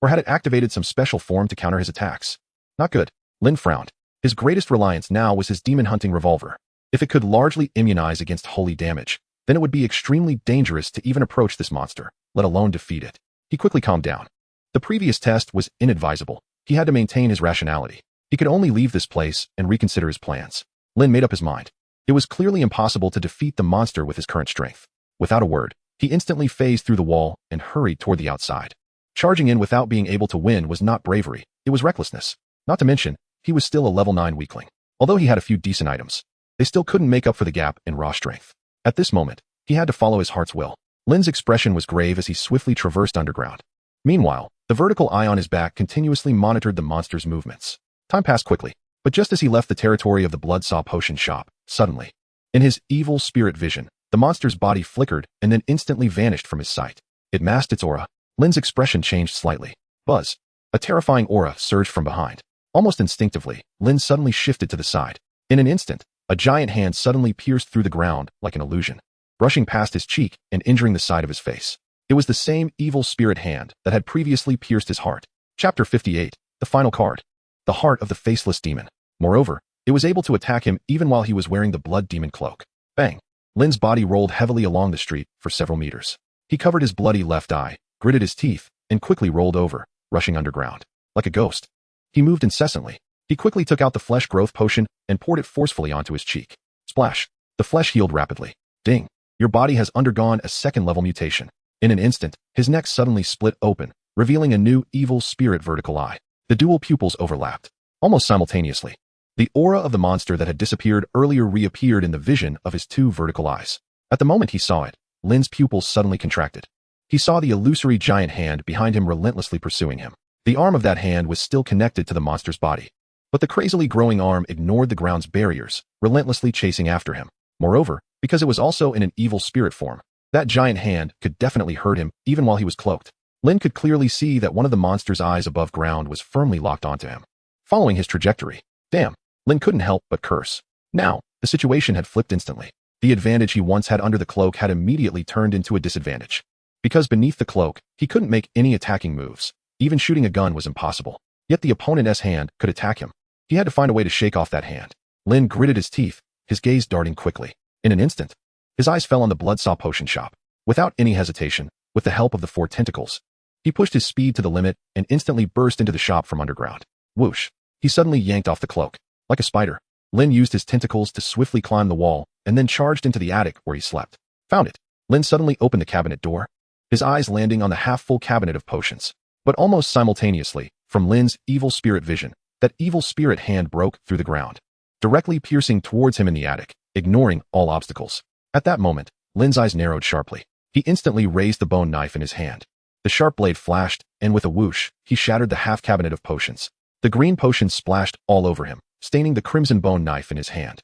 Or had it activated some special form to counter his attacks? Not good. Lin frowned. His greatest reliance now was his demon-hunting revolver. If it could largely immunize against holy damage, then it would be extremely dangerous to even approach this monster, let alone defeat it. He quickly calmed down. The previous test was inadvisable. He had to maintain his rationality. He could only leave this place and reconsider his plans. Lin made up his mind. It was clearly impossible to defeat the monster with his current strength. Without a word, he instantly phased through the wall and hurried toward the outside. Charging in without being able to win was not bravery, it was recklessness. Not to mention, he was still a level 9 weakling. Although he had a few decent items, they still couldn't make up for the gap in raw strength. At this moment, he had to follow his heart's will. Lin's expression was grave as he swiftly traversed underground. Meanwhile, the vertical eye on his back continuously monitored the monster's movements. Time passed quickly, but just as he left the territory of the Bloodsaw potion shop, suddenly, in his evil spirit vision, the monster's body flickered and then instantly vanished from his sight. It masked its aura. Lin's expression changed slightly. Buzz. A terrifying aura surged from behind. Almost instinctively, Lin suddenly shifted to the side. In an instant, a giant hand suddenly pierced through the ground like an illusion, brushing past his cheek and injuring the side of his face. It was the same evil spirit hand that had previously pierced his heart. Chapter 58, the final card. The heart of the faceless demon. Moreover, it was able to attack him even while he was wearing the blood demon cloak. Bang! Lin's body rolled heavily along the street for several meters. He covered his bloody left eye, gritted his teeth, and quickly rolled over, rushing underground. Like a ghost. He moved incessantly. He quickly took out the flesh growth potion and poured it forcefully onto his cheek. Splash! The flesh healed rapidly. Ding! Your body has undergone a second-level mutation. In an instant, his neck suddenly split open, revealing a new evil spirit vertical eye. The dual pupils overlapped. Almost simultaneously, the aura of the monster that had disappeared earlier reappeared in the vision of his two vertical eyes. At the moment he saw it, Lin's pupils suddenly contracted. He saw the illusory giant hand behind him relentlessly pursuing him. The arm of that hand was still connected to the monster's body. But the crazily growing arm ignored the ground's barriers, relentlessly chasing after him. Moreover, because it was also in an evil spirit form, that giant hand could definitely hurt him even while he was cloaked. Lin could clearly see that one of the monster's eyes above ground was firmly locked onto him, following his trajectory. Damn, Lin couldn't help but curse. Now, the situation had flipped instantly. The advantage he once had under the cloak had immediately turned into a disadvantage. Because beneath the cloak, he couldn't make any attacking moves. Even shooting a gun was impossible. Yet the opponent's hand could attack him. He had to find a way to shake off that hand. Lin gritted his teeth, his gaze darting quickly. In an instant, his eyes fell on the Bloodsaw Potion Shop. Without any hesitation, with the help of the four tentacles, he pushed his speed to the limit and instantly burst into the shop from underground. Whoosh! He suddenly yanked off the cloak. Like a spider, Lin used his tentacles to swiftly climb the wall and then charged into the attic where he slept. Found it. Lin suddenly opened the cabinet door, his eyes landing on the half-full cabinet of potions. But almost simultaneously, from Lin's evil spirit vision, that evil spirit hand broke through the ground, directly piercing towards him in the attic, ignoring all obstacles. At that moment, Lin's eyes narrowed sharply. He instantly raised the bone knife in his hand. The sharp blade flashed, and with a whoosh, he shattered the half cabinet of potions. The green potions splashed all over him, staining the crimson bone knife in his hand.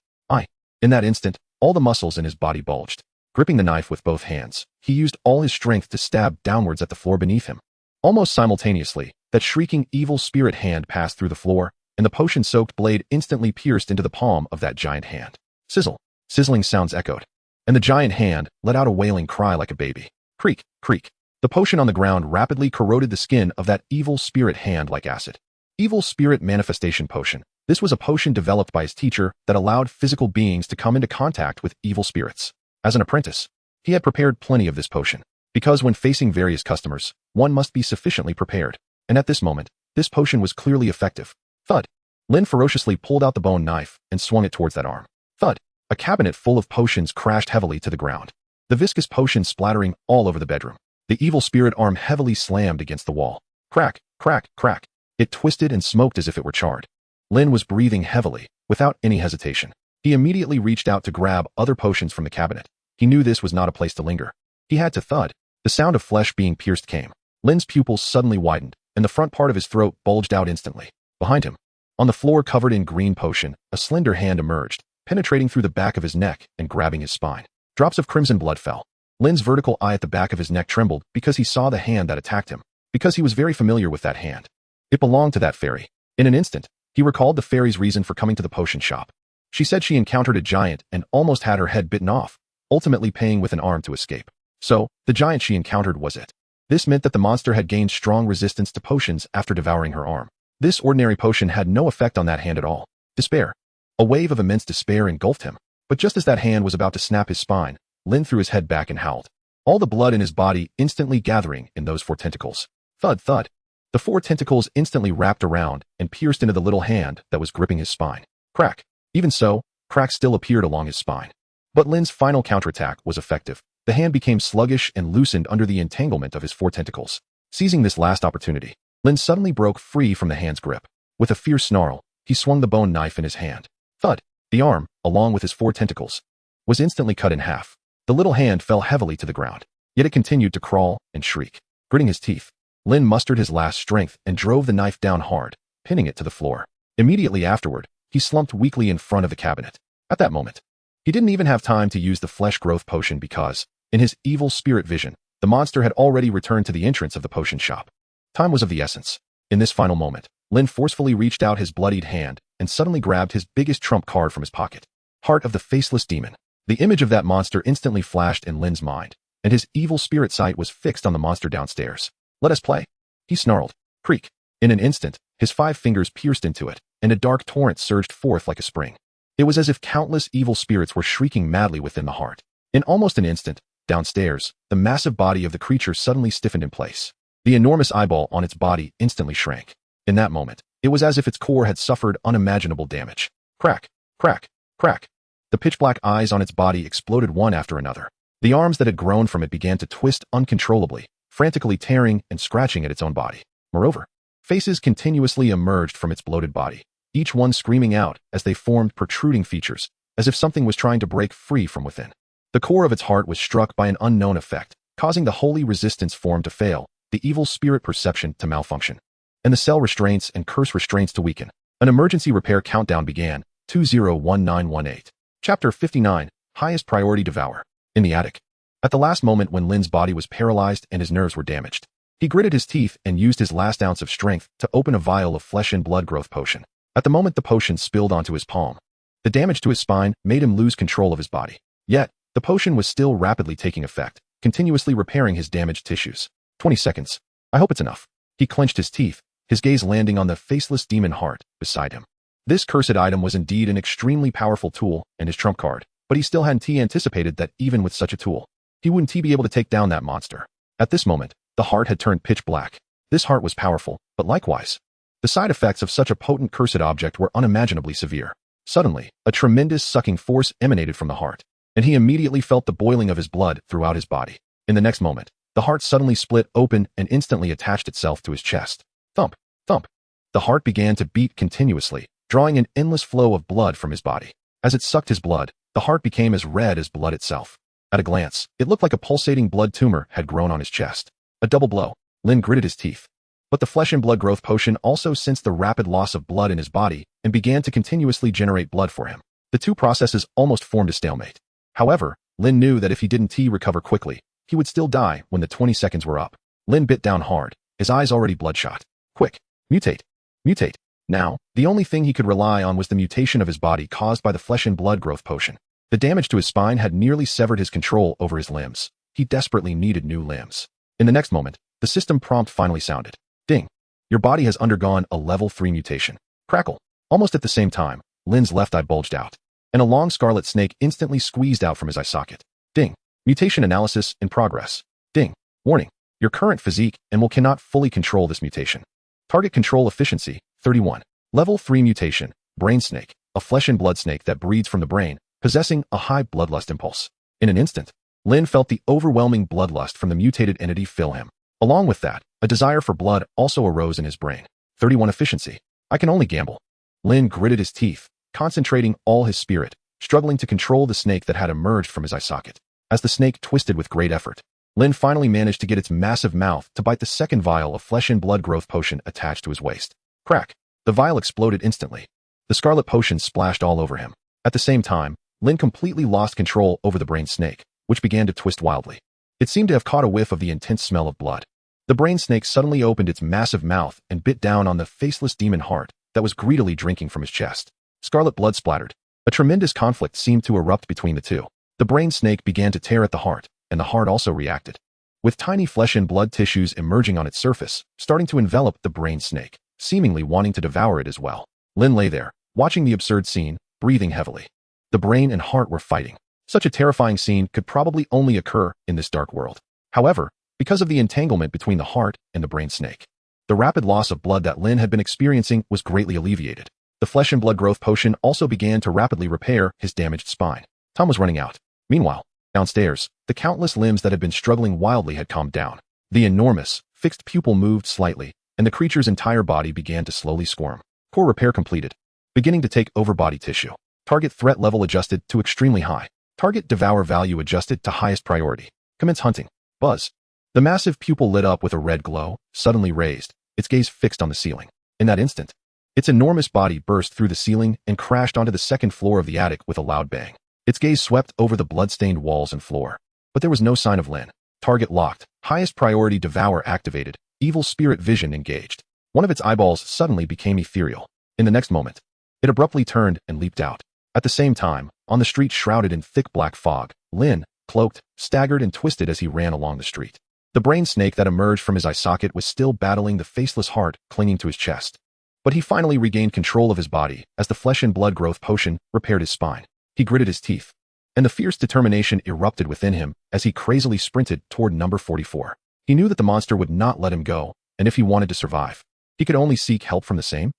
In that instant, all the muscles in his body bulged. Gripping the knife with both hands, he used all his strength to stab downwards at the floor beneath him. Almost simultaneously, that shrieking evil spirit hand passed through the floor, and the potion-soaked blade instantly pierced into the palm of that giant hand. Sizzle. Sizzling sounds echoed, and the giant hand let out a wailing cry like a baby. Creak, creak. The potion on the ground rapidly corroded the skin of that evil spirit hand like acid. Evil Spirit Manifestation Potion. This was a potion developed by his teacher that allowed physical beings to come into contact with evil spirits. As an apprentice, he had prepared plenty of this potion, because when facing various customers, one must be sufficiently prepared. And at this moment, this potion was clearly effective. Thud. Lin ferociously pulled out the bone knife and swung it towards that arm. Thud. A cabinet full of potions crashed heavily to the ground, the viscous potion splattering all over the bedroom. The evil spirit arm heavily slammed against the wall. Crack, crack, crack. It twisted and smoked as if it were charred. Lin was breathing heavily, without any hesitation. He immediately reached out to grab other potions from the cabinet. He knew this was not a place to linger. He had to thud. The sound of flesh being pierced came. Lin's pupils suddenly widened, and the front part of his throat bulged out instantly. Behind him, on the floor covered in green potion, a slender hand emerged, penetrating through the back of his neck and grabbing his spine. Drops of crimson blood fell. Lin's vertical eye at the back of his neck trembled because he saw the hand that attacked him, because he was very familiar with that hand. It belonged to that fairy. In an instant, he recalled the fairy's reason for coming to the potion shop. She said she encountered a giant and almost had her head bitten off, ultimately paying with an arm to escape. So, the giant she encountered was it. This meant that the monster had gained strong resistance to potions after devouring her arm. This ordinary potion had no effect on that hand at all. Despair. A wave of immense despair engulfed him. But just as that hand was about to snap his spine, Lin threw his head back and howled. All the blood in his body instantly gathering in those four tentacles. Thud, thud. The four tentacles instantly wrapped around and pierced into the little hand that was gripping his spine. Crack. Even so, cracks still appeared along his spine. But Lin's final counterattack was effective. The hand became sluggish and loosened under the entanglement of his four tentacles. Seizing this last opportunity, Lin suddenly broke free from the hand's grip. With a fierce snarl, he swung the bone knife in his hand. Thud. The arm, along with his four tentacles, was instantly cut in half. The little hand fell heavily to the ground, yet it continued to crawl and shriek. Gritting his teeth, Lin mustered his last strength and drove the knife down hard, pinning it to the floor. Immediately afterward, he slumped weakly in front of the cabinet. At that moment, he didn't even have time to use the flesh growth potion because, in his evil spirit vision, the monster had already returned to the entrance of the potion shop. Time was of the essence. In this final moment, Lin forcefully reached out his bloodied hand and suddenly grabbed his biggest trump card from his pocket. Heart of the Faceless Demon. The image of that monster instantly flashed in Lin's mind, and his evil spirit sight was fixed on the monster downstairs. Let us play. He snarled. Creak. In an instant, his 5 fingers pierced into it, and a dark torrent surged forth like a spring. It was as if countless evil spirits were shrieking madly within the heart. In almost an instant, downstairs, the massive body of the creature suddenly stiffened in place. The enormous eyeball on its body instantly shrank. In that moment, it was as if its core had suffered unimaginable damage. Crack, crack, crack. The pitch-black eyes on its body exploded one after another. The arms that had grown from it began to twist uncontrollably, frantically tearing and scratching at its own body. Moreover, faces continuously emerged from its bloated body, each one screaming out as they formed protruding features, as if something was trying to break free from within. The core of its heart was struck by an unknown effect, causing the holy resistance form to fail, the evil spirit perception to malfunction, and the cell restraints and curse restraints to weaken. An emergency repair countdown began. 201918. Chapter 59. Highest Priority Devour. In the attic. At the last moment when Lin's body was paralyzed and his nerves were damaged, he gritted his teeth and used his last ounce of strength to open a vial of flesh and blood growth potion. At the moment the potion spilled onto his palm, the damage to his spine made him lose control of his body. Yet, the potion was still rapidly taking effect, continuously repairing his damaged tissues. 20 seconds. I hope it's enough. He clenched his teeth, his gaze landing on the faceless demon heart beside him. This cursed item was indeed an extremely powerful tool and his trump card, but he still hadn't anticipated that even with such a tool, he wouldn't be able to take down that monster. At this moment, the heart had turned pitch black. This heart was powerful, but likewise, the side effects of such a potent cursed object were unimaginably severe. Suddenly, a tremendous sucking force emanated from the heart, and he immediately felt the boiling of his blood throughout his body. In the next moment, the heart suddenly split open and instantly attached itself to his chest. Thump, thump. The heart began to beat continuously, drawing an endless flow of blood from his body. As it sucked his blood, the heart became as red as blood itself. At a glance, it looked like a pulsating blood tumor had grown on his chest. A double blow. Lin gritted his teeth. But the flesh and blood growth potion also sensed the rapid loss of blood in his body and began to continuously generate blood for him. The two processes almost formed a stalemate. However, Lin knew that if he didn't recover quickly, he would still die when the 20 seconds were up. Lin bit down hard, his eyes already bloodshot. Quick. Mutate. Mutate. Now, the only thing he could rely on was the mutation of his body caused by the flesh and blood growth potion. The damage to his spine had nearly severed his control over his limbs. He desperately needed new limbs. In the next moment, the system prompt finally sounded. Ding. Your body has undergone a level 3 mutation. Crackle. Almost at the same time, Lin's left eye bulged out, and a long scarlet snake instantly squeezed out from his eye socket. Ding. Mutation analysis in progress. Ding. Warning. Your current physique and will cannot fully control this mutation. Target control efficiency, 31. Level 3 mutation, brain snake, a flesh and blood snake that breeds from the brain, possessing a high bloodlust impulse. In an instant, Lin felt the overwhelming bloodlust from the mutated entity fill him. Along with that, a desire for blood also arose in his brain. 31 efficiency. I can only gamble. Lin gritted his teeth, concentrating all his spirit, struggling to control the snake that had emerged from his eye socket. As the snake twisted with great effort, Lin finally managed to get its massive mouth to bite the second vial of flesh and blood growth potion attached to his waist. Crack. The vial exploded instantly. The scarlet potion splashed all over him. At the same time, Lin completely lost control over the brain snake, which began to twist wildly. It seemed to have caught a whiff of the intense smell of blood. The brain snake suddenly opened its massive mouth and bit down on the faceless demon heart that was greedily drinking from his chest. Scarlet blood splattered. A tremendous conflict seemed to erupt between the two. The brain snake began to tear at the heart, and the heart also reacted, with tiny flesh and blood tissues emerging on its surface, starting to envelop the brain snake, seemingly wanting to devour it as well. Lin lay there, watching the absurd scene, breathing heavily. The brain and heart were fighting. Such a terrifying scene could probably only occur in this dark world. However, because of the entanglement between the heart and the brain snake, the rapid loss of blood that Lin had been experiencing was greatly alleviated. The flesh and blood growth potion also began to rapidly repair his damaged spine. Time was running out. Meanwhile, downstairs, the countless limbs that had been struggling wildly had calmed down. The enormous, fixed pupil moved slightly, and the creature's entire body began to slowly squirm. Core repair completed. Beginning to take over body tissue. Target threat level adjusted to extremely high. Target devour value adjusted to highest priority. Commence hunting. Buzz. The massive pupil lit up with a red glow, suddenly raised, its gaze fixed on the ceiling. In that instant, its enormous body burst through the ceiling and crashed onto the second floor of the attic with a loud bang. Its gaze swept over the blood-stained walls and floor. But there was no sign of Lin. Target locked. Highest priority devour activated. Evil spirit vision engaged. One of its eyeballs suddenly became ethereal. In the next moment, it abruptly turned and leaped out. At the same time, on the street shrouded in thick black fog, Lin, cloaked, staggered and twisted as he ran along the street. The brain snake that emerged from his eye socket was still battling the faceless heart clinging to his chest. But he finally regained control of his body as the flesh and blood growth potion repaired his spine. He gritted his teeth, and the fierce determination erupted within him as he crazily sprinted toward number 44. He knew that the monster would not let him go, and if he wanted to survive, he could only seek help from the same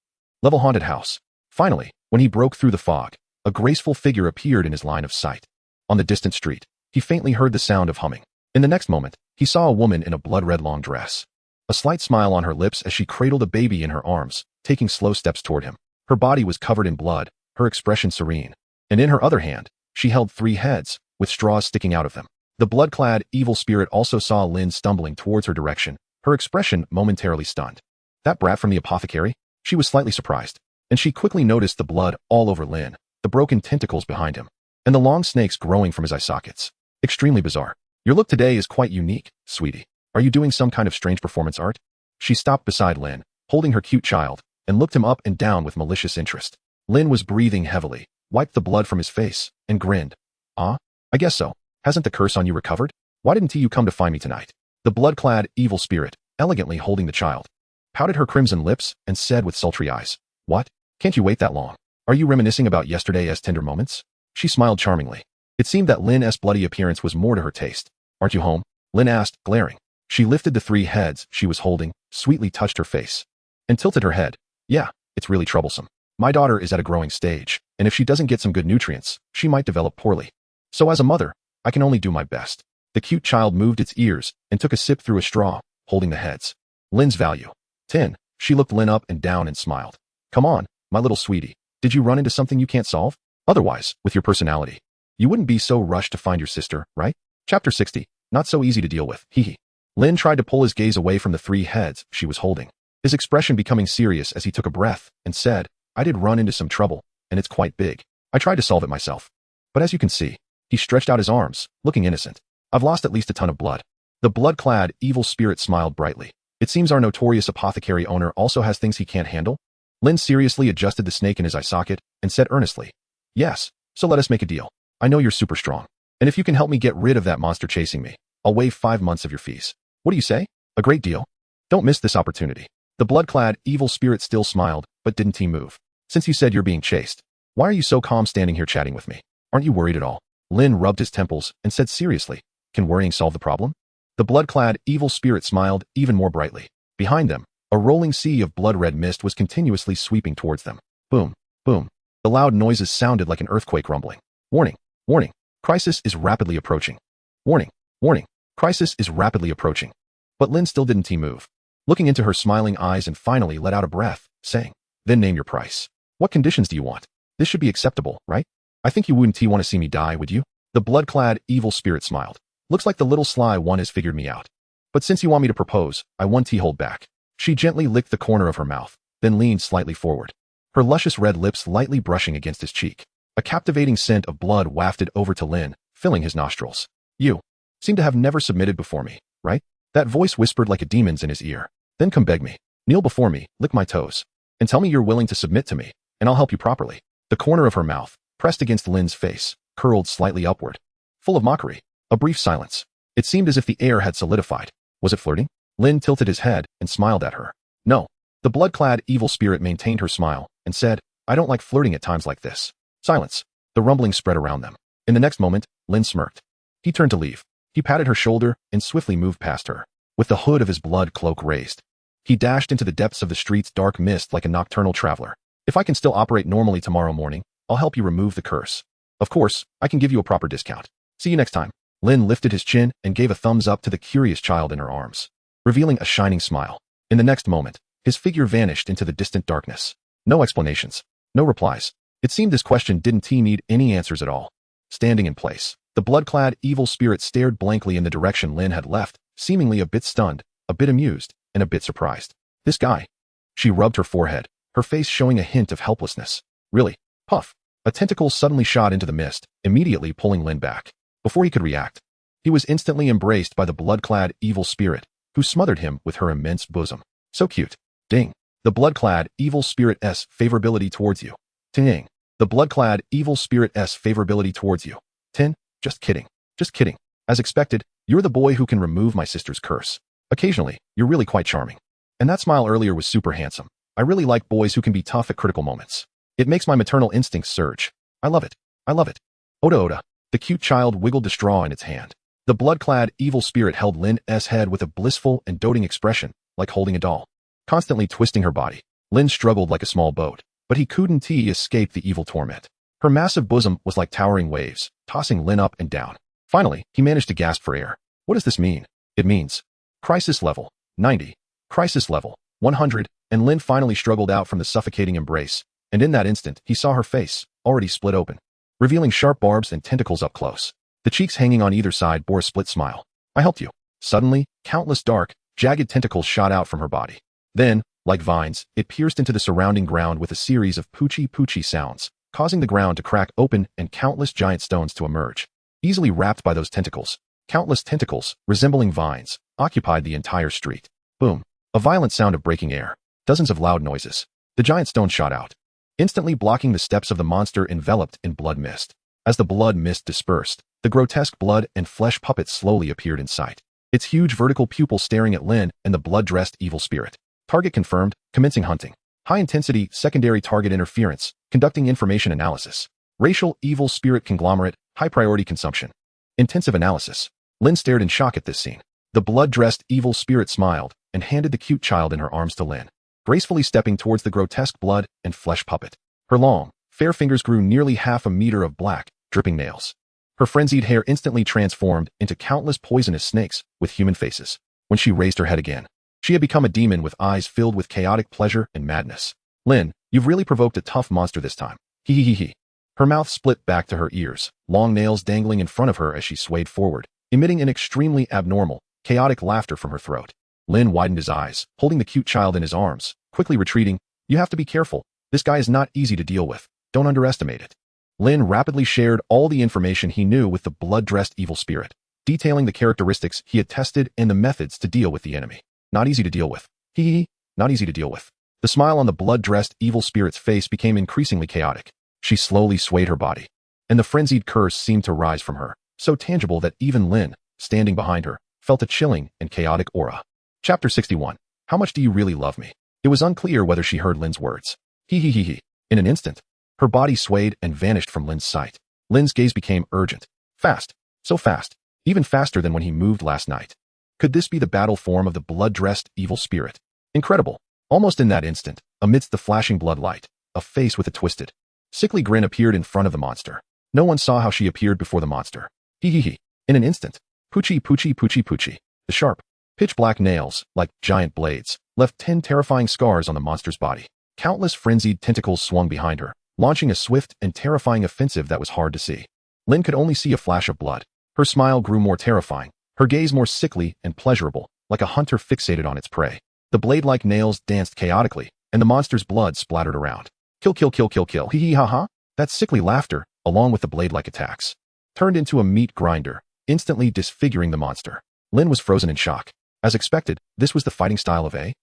level haunted house. Finally, when he broke through the fog, a graceful figure appeared in his line of sight. On the distant street, he faintly heard the sound of humming. In the next moment, he saw a woman in a blood-red long dress. A slight smile on her lips as she cradled a baby in her arms, taking slow steps toward him. Her body was covered in blood, her expression serene. And in her other hand, she held 3 heads, with straws sticking out of them. The blood-clad, evil spirit also saw Lin stumbling towards her direction, her expression momentarily stunned. That brat from the apothecary? She was slightly surprised, and she quickly noticed the blood all over Lin, the broken tentacles behind him, and the long snakes growing from his eye sockets. Extremely bizarre. Your look today is quite unique, sweetie. Are you doing some kind of strange performance art? She stopped beside Lin, holding her cute child, and looked him up and down with malicious interest. Lin was breathing heavily, wiped the blood from his face, and grinned. Ah, I guess so. Hasn't the curse on you recovered? Why didn't you come to find me tonight? The blood-clad, evil spirit, elegantly holding the child, pouted her crimson lips and said with sultry eyes, What? Can't you wait that long? Are you reminiscing about yesterday's tender moments? She smiled charmingly. It seemed that Lin's bloody appearance was more to her taste. Aren't you home? Lin asked, glaring. She lifted the 3 heads she was holding, sweetly touched her face, and tilted her head. Yeah, it's really troublesome. My daughter is at a growing stage, and if she doesn't get some good nutrients, she might develop poorly. So as a mother, I can only do my best. The cute child moved its ears and took a sip through a straw, holding the heads. Lin's value. 10. She looked Lin up and down and smiled. Come on, my little sweetie. Did you run into something you can't solve? Otherwise, with your personality, you wouldn't be so rushed to find your sister, right? Chapter 60. Not so easy to deal with. Hee. Lin tried to pull his gaze away from the 3 heads she was holding, his expression becoming serious as he took a breath and said, I did run into some trouble, and it's quite big. I tried to solve it myself. But as you can see, he stretched out his arms, looking innocent. I've lost at least a ton of blood. The blood-clad, evil spirit smiled brightly. It seems our notorious apothecary owner also has things he can't handle. Lin seriously adjusted the snake in his eye socket and said earnestly, Yes, so let us make a deal. I know you're super strong, and if you can help me get rid of that monster chasing me, I'll waive 5 months of your fees. What do you say? A great deal. Don't miss this opportunity. The blood-clad, evil spirit still smiled, but didn't he move. Since you said you're being chased, why are you so calm standing here chatting with me? Aren't you worried at all? Lin rubbed his temples and said seriously, Can worrying solve the problem? The blood-clad, evil spirit smiled even more brightly. Behind them, a rolling sea of blood-red mist was continuously sweeping towards them. Boom, boom. The loud noises sounded like an earthquake rumbling. Warning, warning, crisis is rapidly approaching. Warning, warning, crisis is rapidly approaching. But Lin still didn't move, looking into her smiling eyes and finally let out a breath, saying, Then name your price. What conditions do you want? This should be acceptable, right? I think you wouldn't want to see me die, would you? The blood-clad, evil spirit smiled. Looks like the little sly one has figured me out. But since you want me to propose, I won't hold back. She gently licked the corner of her mouth, then leaned slightly forward, her luscious red lips lightly brushing against his cheek. A captivating scent of blood wafted over to Lin, filling his nostrils. You seem to have never submitted before me, right? That voice whispered like a demon's in his ear. Then come beg me, kneel before me, lick my toes, and tell me you're willing to submit to me, and I'll help you properly. The corner of her mouth, pressed against Lin's face, curled slightly upward, full of mockery. A brief silence. It seemed as if the air had solidified. Was it flirting? Lin tilted his head and smiled at her. No. The blood-clad evil spirit maintained her smile and said, I don't like flirting at times like this. Silence. The rumbling spread around them. In the next moment, Lin smirked. He turned to leave. He patted her shoulder and swiftly moved past her, with the hood of his blood cloak raised. He dashed into the depths of the street's dark mist like a nocturnal traveler. If I can still operate normally tomorrow morning, I'll help you remove the curse. Of course, I can give you a proper discount. See you next time. Lin lifted his chin and gave a thumbs up to the curious child in her arms, revealing a shining smile. In the next moment, his figure vanished into the distant darkness. No explanations. No replies. It seemed this question didn't need any answers at all. Standing in place, the blood-clad evil spirit stared blankly in the direction Lin had left, seemingly a bit stunned, a bit amused, and a bit surprised. This guy. She rubbed her forehead, her face showing a hint of helplessness. Really? Puff. A tentacle suddenly shot into the mist, immediately pulling Lin back. Before he could react, he was instantly embraced by the blood-clad evil spirit, who smothered him with her immense bosom. So cute. Ding. The blood-clad evil spirit S favorability towards you. Ting. The blood-clad evil spirit S favorability towards you. Tin. Just kidding. Just kidding. As expected, you're the boy who can remove my sister's curse. Occasionally, you're really quite charming. And that smile earlier was super handsome. I really like boys who can be tough at critical moments. It makes my maternal instincts surge. I love it. I love it. Oda Oda. The cute child wiggled the straw in its hand. The blood-clad evil spirit held Lin's head with a blissful and doting expression, like holding a doll. Constantly twisting her body, Lin struggled like a small boat, but he couldn't escape the evil torment. Her massive bosom was like towering waves, tossing Lin up and down. Finally, he managed to gasp for air. What does this mean? It means crisis level 90, crisis level 100, and Lin finally struggled out from the suffocating embrace, and in that instant, he saw her face, already split open, revealing sharp barbs and tentacles up close. The cheeks hanging on either side bore a split smile. I helped you. Suddenly, countless dark, jagged tentacles shot out from her body. Then, like vines, it pierced into the surrounding ground with a series of poochie-poochie sounds, causing the ground to crack open and countless giant stones to emerge. Easily wrapped by those tentacles, countless tentacles, resembling vines, occupied the entire street. Boom. A violent sound of breaking air. Dozens of loud noises. The giant stone shot out, instantly blocking the steps of the monster enveloped in blood mist. As the blood mist dispersed, the grotesque blood and flesh puppet slowly appeared in sight, its huge vertical pupil staring at Lin and the blood-dressed evil spirit. Target confirmed, commencing hunting. High-intensity, secondary target interference, conducting information analysis. Racial, evil spirit conglomerate, high-priority consumption. Intensive analysis. Lin stared in shock at this scene. The blood-dressed evil spirit smiled and handed the cute child in her arms to Lin, gracefully stepping towards the grotesque blood and flesh puppet. Her long, fair fingers grew nearly half a meter of black, dripping nails. Her frenzied hair instantly transformed into countless poisonous snakes with human faces. When she raised her head again, she had become a demon with eyes filled with chaotic pleasure and madness. Lin, you've really provoked a tough monster this time. Hee hee hee hee. Her mouth split back to her ears, long nails dangling in front of her as she swayed forward, emitting an extremely abnormal, chaotic laughter from her throat. Lin widened his eyes, holding the cute child in his arms, quickly retreating. You have to be careful. This guy is not easy to deal with. Don't underestimate it. Lin rapidly shared all the information he knew with the blood-dressed evil spirit, detailing the characteristics he had tested and the methods to deal with the enemy. Not easy to deal with. Hee hee, not easy to deal with. The smile on the blood-dressed evil spirit's face became increasingly chaotic. She slowly swayed her body, and the frenzied curse seemed to rise from her, so tangible that even Lin, standing behind her, felt a chilling and chaotic aura. Chapter 61. How much do you really love me? It was unclear whether she heard Lin's words. Hee hee hee hee. In an instant, her body swayed and vanished from Lin's sight. Lin's gaze became urgent. Fast. So fast. Even faster than when he moved last night. Could this be the battle form of the blood-dressed evil spirit? Incredible. Almost in that instant, amidst the flashing blood light, a face with a twisted, sickly grin appeared in front of the monster. No one saw how she appeared before the monster. Hee hee hee. In an instant, poochie poochie poochie poochie. The sharp, pitch-black nails, like giant blades, left 10 terrifying scars on the monster's body. Countless frenzied tentacles swung behind her, launching a swift and terrifying offensive that was hard to see. Lin could only see a flash of blood. Her smile grew more terrifying, her gaze more sickly and pleasurable, like a hunter fixated on its prey. The blade-like nails danced chaotically, and the monster's blood splattered around. Kill kill kill kill kill, hee hee ha ha. That sickly laughter, along with the blade-like attacks, turned into a meat grinder, instantly disfiguring the monster. Lin was frozen in shock. As expected, this was the fighting style of a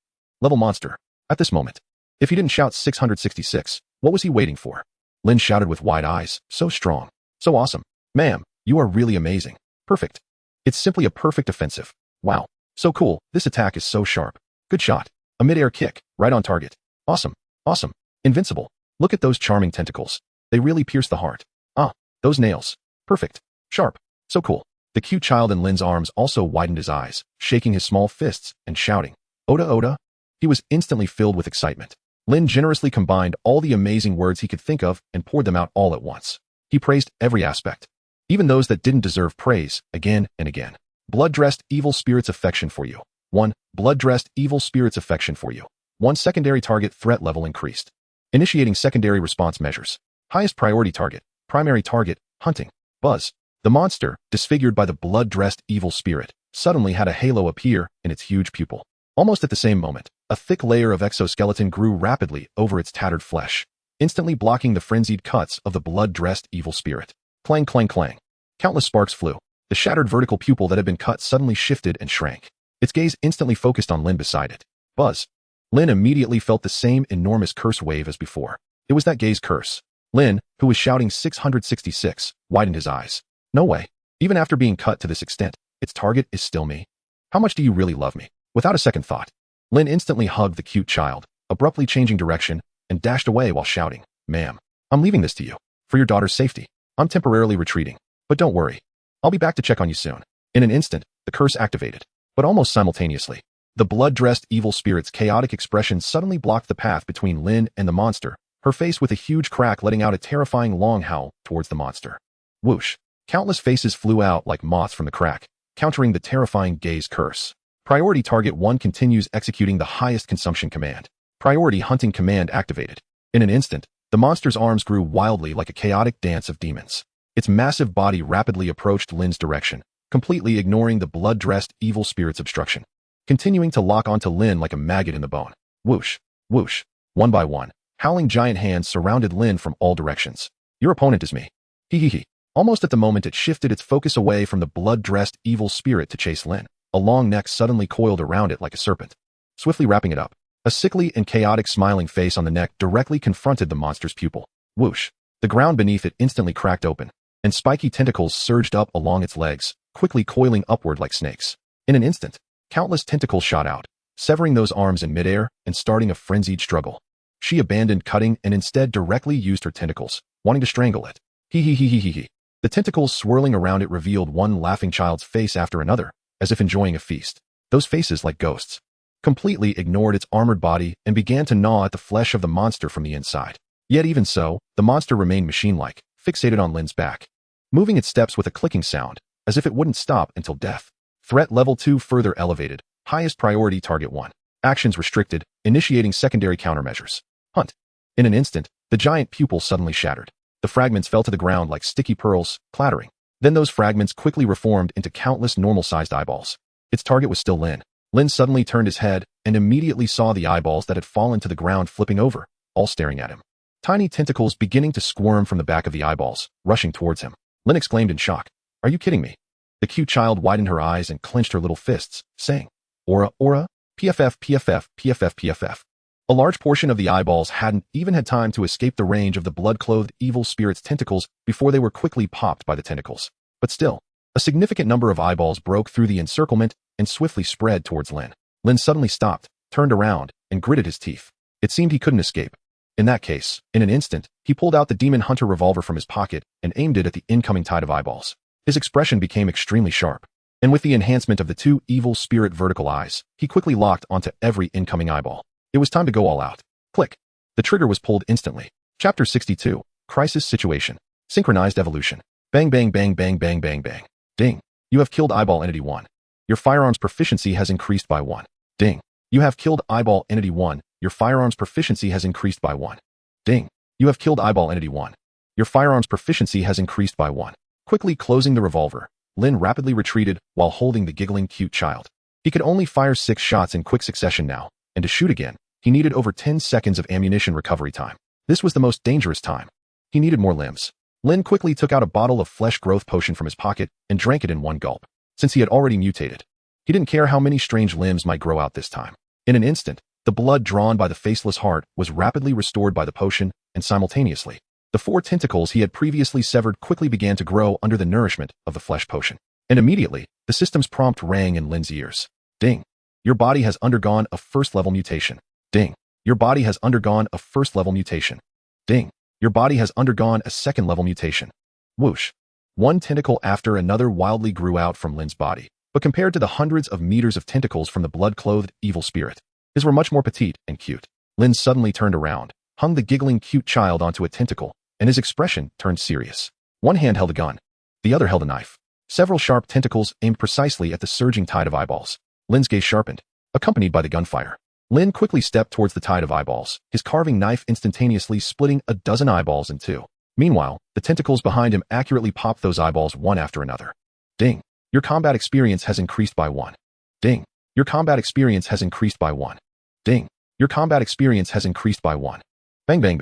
level monster. At this moment, if he didn't shout 666, what was he waiting for? Lin shouted with wide eyes, so strong, so awesome. Ma'am, you are really amazing. Perfect. It's simply a perfect offensive. Wow. So cool. This attack is so sharp. Good shot. A mid-air kick, right on target. Awesome. Awesome. Invincible. Look at those charming tentacles. They really pierce the heart. Ah, those nails. Perfect. Sharp. So cool. The cute child in Lin's arms also widened his eyes, shaking his small fists and shouting, Oda Oda. He was instantly filled with excitement. Lin generously combined all the amazing words he could think of and poured them out all at once. He praised every aspect, even those that didn't deserve praise, again and again. Blood-dressed evil spirit's affection for you. 1. Blood-dressed evil spirit's affection for you. 1. Secondary target threat level increased. Initiating secondary response measures. Highest priority target. Primary target, hunting. Buzz. The monster, disfigured by the blood-dressed evil spirit, suddenly had a halo appear in its huge pupil. Almost at the same moment, a thick layer of exoskeleton grew rapidly over its tattered flesh, instantly blocking the frenzied cuts of the blood-dressed evil spirit. Clang clang clang. Countless sparks flew. The shattered vertical pupil that had been cut suddenly shifted and shrank. Its gaze instantly focused on Lin beside it. Buzz. Lin immediately felt the same enormous curse wave as before. It was that gaze curse. Lin, who was shouting 666, widened his eyes. No way. Even after being cut to this extent, its target is still me. How much do you really love me? Without a second thought, Lin instantly hugged the cute child, abruptly changing direction, and dashed away while shouting, "Ma'am, I'm leaving this to you. For your daughter's safety. I'm temporarily retreating. But don't worry. I'll be back to check on you soon." In an instant, the curse activated. But almost simultaneously, the blood-dressed evil spirit's chaotic expression suddenly blocked the path between Lin and the monster, her face with a huge crack letting out a terrifying long howl towards the monster. Whoosh! Countless faces flew out like moths from the crack, countering the terrifying gaze curse. Priority Target 1 continues executing the highest consumption command. Priority Hunting command activated. In an instant, the monster's arms grew wildly like a chaotic dance of demons. Its massive body rapidly approached Lin's direction, completely ignoring the blood-dressed evil spirit's obstruction, continuing to lock onto Lin like a maggot in the bone. Whoosh! Whoosh! One by one, howling giant hands surrounded Lin from all directions. Your opponent is me. Hee. Almost at the moment it shifted its focus away from the blood-dressed evil spirit to chase Lin, a long neck suddenly coiled around it like a serpent, swiftly wrapping it up. A sickly and chaotic smiling face on the neck directly confronted the monster's pupil. Whoosh! The ground beneath it instantly cracked open, and spiky tentacles surged up along its legs, quickly coiling upward like snakes. In an instant, countless tentacles shot out, severing those arms in midair and starting a frenzied struggle. She abandoned cutting and instead directly used her tentacles, wanting to strangle it. Hee. The tentacles swirling around it revealed one laughing child's face after another, as if enjoying a feast. Those faces, like ghosts, completely ignored its armored body and began to gnaw at the flesh of the monster from the inside. Yet even so, the monster remained machine-like, fixated on Lin's back, moving its steps with a clicking sound, as if it wouldn't stop until death. Threat Level 2 further elevated. Highest Priority Target 1. Actions restricted, initiating secondary countermeasures. Hunt. In an instant, the giant pupil suddenly shattered. The fragments fell to the ground like sticky pearls, clattering. Then those fragments quickly reformed into countless normal-sized eyeballs. Its target was still Lin. Lin suddenly turned his head and immediately saw the eyeballs that had fallen to the ground flipping over, all staring at him. Tiny tentacles beginning to squirm from the back of the eyeballs, rushing towards him. Lin exclaimed in shock, "Are you kidding me?" The cute child widened her eyes and clenched her little fists, saying, "Aura, PFF. A large portion of the eyeballs hadn't even had time to escape the range of the blood-clothed evil spirit's tentacles before they were quickly popped by the tentacles. But still, a significant number of eyeballs broke through the encirclement and swiftly spread towards Lin. Lin suddenly stopped, turned around, and gritted his teeth. It seemed he couldn't escape. In that case, in an instant, he pulled out the Demon Hunter revolver from his pocket and aimed it at the incoming tide of eyeballs. His expression became extremely sharp, and with the enhancement of the two evil spirit vertical eyes, he quickly locked onto every incoming eyeball. It was time to go all out. Click. The trigger was pulled instantly. Chapter 62. Crisis Situation. Synchronized Evolution. Bang. Ding. You have killed Eyeball Entity 1. Your firearms proficiency has increased by 1. Ding. You have killed Eyeball Entity 1. Your firearms proficiency has increased by 1. Ding. You have killed Eyeball Entity 1. Your firearms proficiency has increased by 1. Quickly closing the revolver, Lin rapidly retreated while holding the giggling cute child. He could only fire 6 shots in quick succession now, and to shoot again, he needed over 10 seconds of ammunition recovery time. This was the most dangerous time. He needed more limbs. Lin quickly took out a bottle of flesh growth potion from his pocket and drank it in one gulp. Since he had already mutated, he didn't care how many strange limbs might grow out this time. In an instant, the blood drawn by the faceless heart was rapidly restored by the potion, and simultaneously, the 4 tentacles he had previously severed quickly began to grow under the nourishment of the flesh potion. And immediately, the system's prompt rang in Lin's ears. Ding. Your body has undergone a first-level mutation. Ding. Your body has undergone a first-level mutation. Ding. Your body has undergone a second-level mutation. Whoosh. One tentacle after another wildly grew out from Lin's body, but compared to the hundreds of meters of tentacles from the blood-clothed evil spirit, his were much more petite and cute. Lin suddenly turned around, hung the giggling cute child onto a tentacle, and his expression turned serious. One hand held a gun. The other held a knife. Several sharp tentacles aimed precisely at the surging tide of eyeballs. Lin's gaze sharpened, accompanied by the gunfire. Lin quickly stepped towards the tide of eyeballs, his carving knife instantaneously splitting a dozen eyeballs in two. Meanwhile, the tentacles behind him accurately popped those eyeballs one after another. Ding. Your combat experience has increased by 1. Ding. Your combat experience has increased by 1. Ding. Your combat experience has increased by 1. Bang.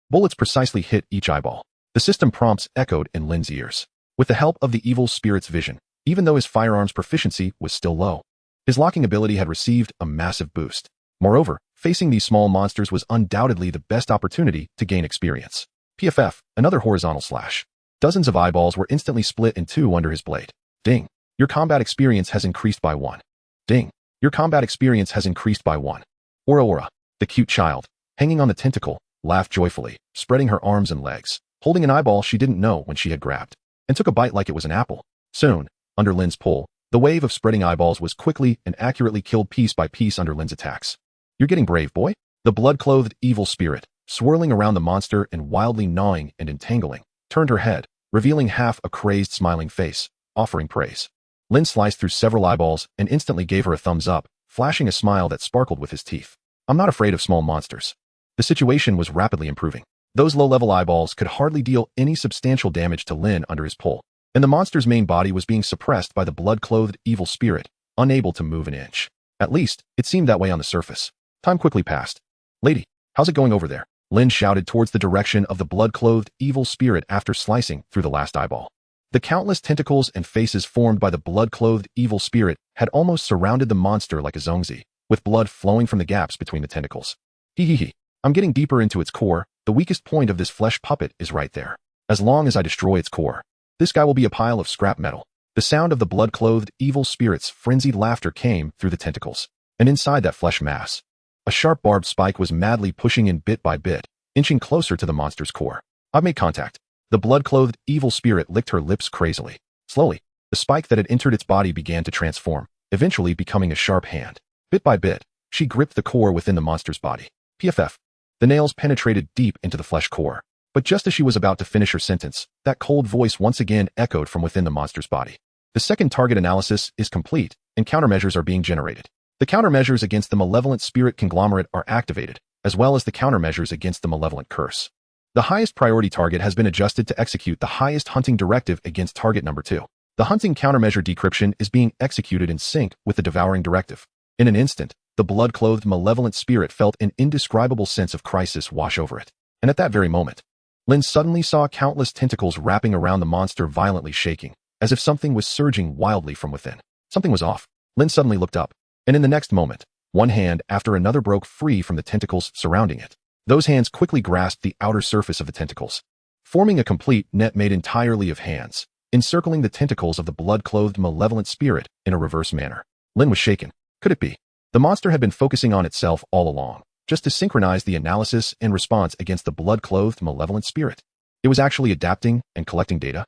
Bullets precisely hit each eyeball. The system prompts echoed in Lin's ears. With the help of the evil spirit's vision, even though his firearms proficiency was still low, his locking ability had received a massive boost. Moreover, Facing these small monsters was undoubtedly the best opportunity to gain experience. PFF, another horizontal slash. Dozens of eyeballs were instantly split in two under his blade. Ding. Your combat experience has increased by 1. Ding. Your combat experience has increased by 1. Aura, the cute child, hanging on the tentacle, laughed joyfully, spreading her arms and legs, holding an eyeball she didn't know when she had grabbed, and took a bite like it was an apple. Soon, under Lin's pull, the wave of spreading eyeballs was quickly and accurately killed piece by piece under Lin's attacks. You're getting brave, boy? The blood-clothed evil spirit, swirling around the monster and wildly gnawing and entangling, turned her head, revealing half a crazed smiling face, offering praise. Lin sliced through several eyeballs and instantly gave her a thumbs up, flashing a smile that sparkled with his teeth. I'm not afraid of small monsters. The situation was rapidly improving. Those low-level eyeballs could hardly deal any substantial damage to Lin under his pull, and the monster's main body was being suppressed by the blood-clothed evil spirit, unable to move an inch. At least, it seemed that way on the surface. Time quickly passed. Lady, how's it going over there? Lin shouted towards the direction of the blood-clothed evil spirit after slicing through the last eyeball. The countless tentacles and faces formed by the blood-clothed evil spirit had almost surrounded the monster like a zongzi, with blood flowing from the gaps between the tentacles. Hee. I'm getting deeper into its core. The weakest point of this flesh puppet is right there. As long as I destroy its core, this guy will be a pile of scrap metal. The sound of the blood-clothed evil spirit's frenzied laughter came through the tentacles, and inside that flesh mass, a sharp barbed spike was madly pushing in bit by bit, inching closer to the monster's core. I've made contact. The blood-clothed evil spirit licked her lips crazily. Slowly, the spike that had entered its body began to transform, eventually becoming a sharp hand. Bit by bit, she gripped the core within the monster's body. PFF. The nails penetrated deep into the flesh core. But just as she was about to finish her sentence, that cold voice once again echoed from within the monster's body. The second target analysis is complete, and countermeasures are being generated. The countermeasures against the malevolent spirit conglomerate are activated, as well as the countermeasures against the malevolent curse. The highest priority target has been adjusted to execute the highest hunting directive against target number 2. The hunting countermeasure decryption is being executed in sync with the devouring directive. In an instant, the blood-clothed malevolent spirit felt an indescribable sense of crisis wash over it. And at that very moment, Lin suddenly saw countless tentacles wrapping around the monster, violently shaking, as if something was surging wildly from within. Something was off. Lin suddenly looked up, and in the next moment, one hand after another broke free from the tentacles surrounding it. Those hands quickly grasped the outer surface of the tentacles, forming a complete net made entirely of hands, encircling the tentacles of the blood-clothed malevolent spirit in a reverse manner. Lin was shaken. Could it be? The monster had been focusing on itself all along, just to synchronize the analysis and response against the blood-clothed malevolent spirit. It was actually adapting and collecting data.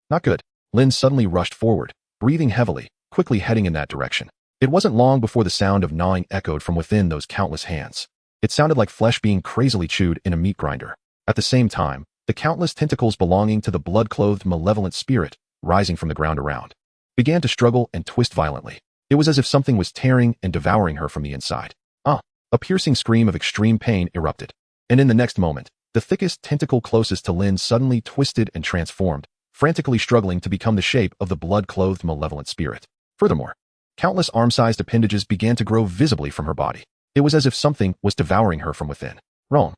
Not good. Lin suddenly rushed forward, breathing heavily, quickly heading in that direction. It wasn't long before the sound of gnawing echoed from within those countless hands. It sounded like flesh being crazily chewed in a meat grinder. At the same time, the countless tentacles belonging to the blood-clothed malevolent spirit, rising from the ground around, began to struggle and twist violently. It was as if something was tearing and devouring her from the inside. A piercing scream of extreme pain erupted. And in the next moment, the thickest tentacle closest to Lin suddenly twisted and transformed, frantically struggling to become the shape of the blood-clothed malevolent spirit. Furthermore, countless arm-sized appendages began to grow visibly from her body. It was as if something was devouring her from within. Wrong.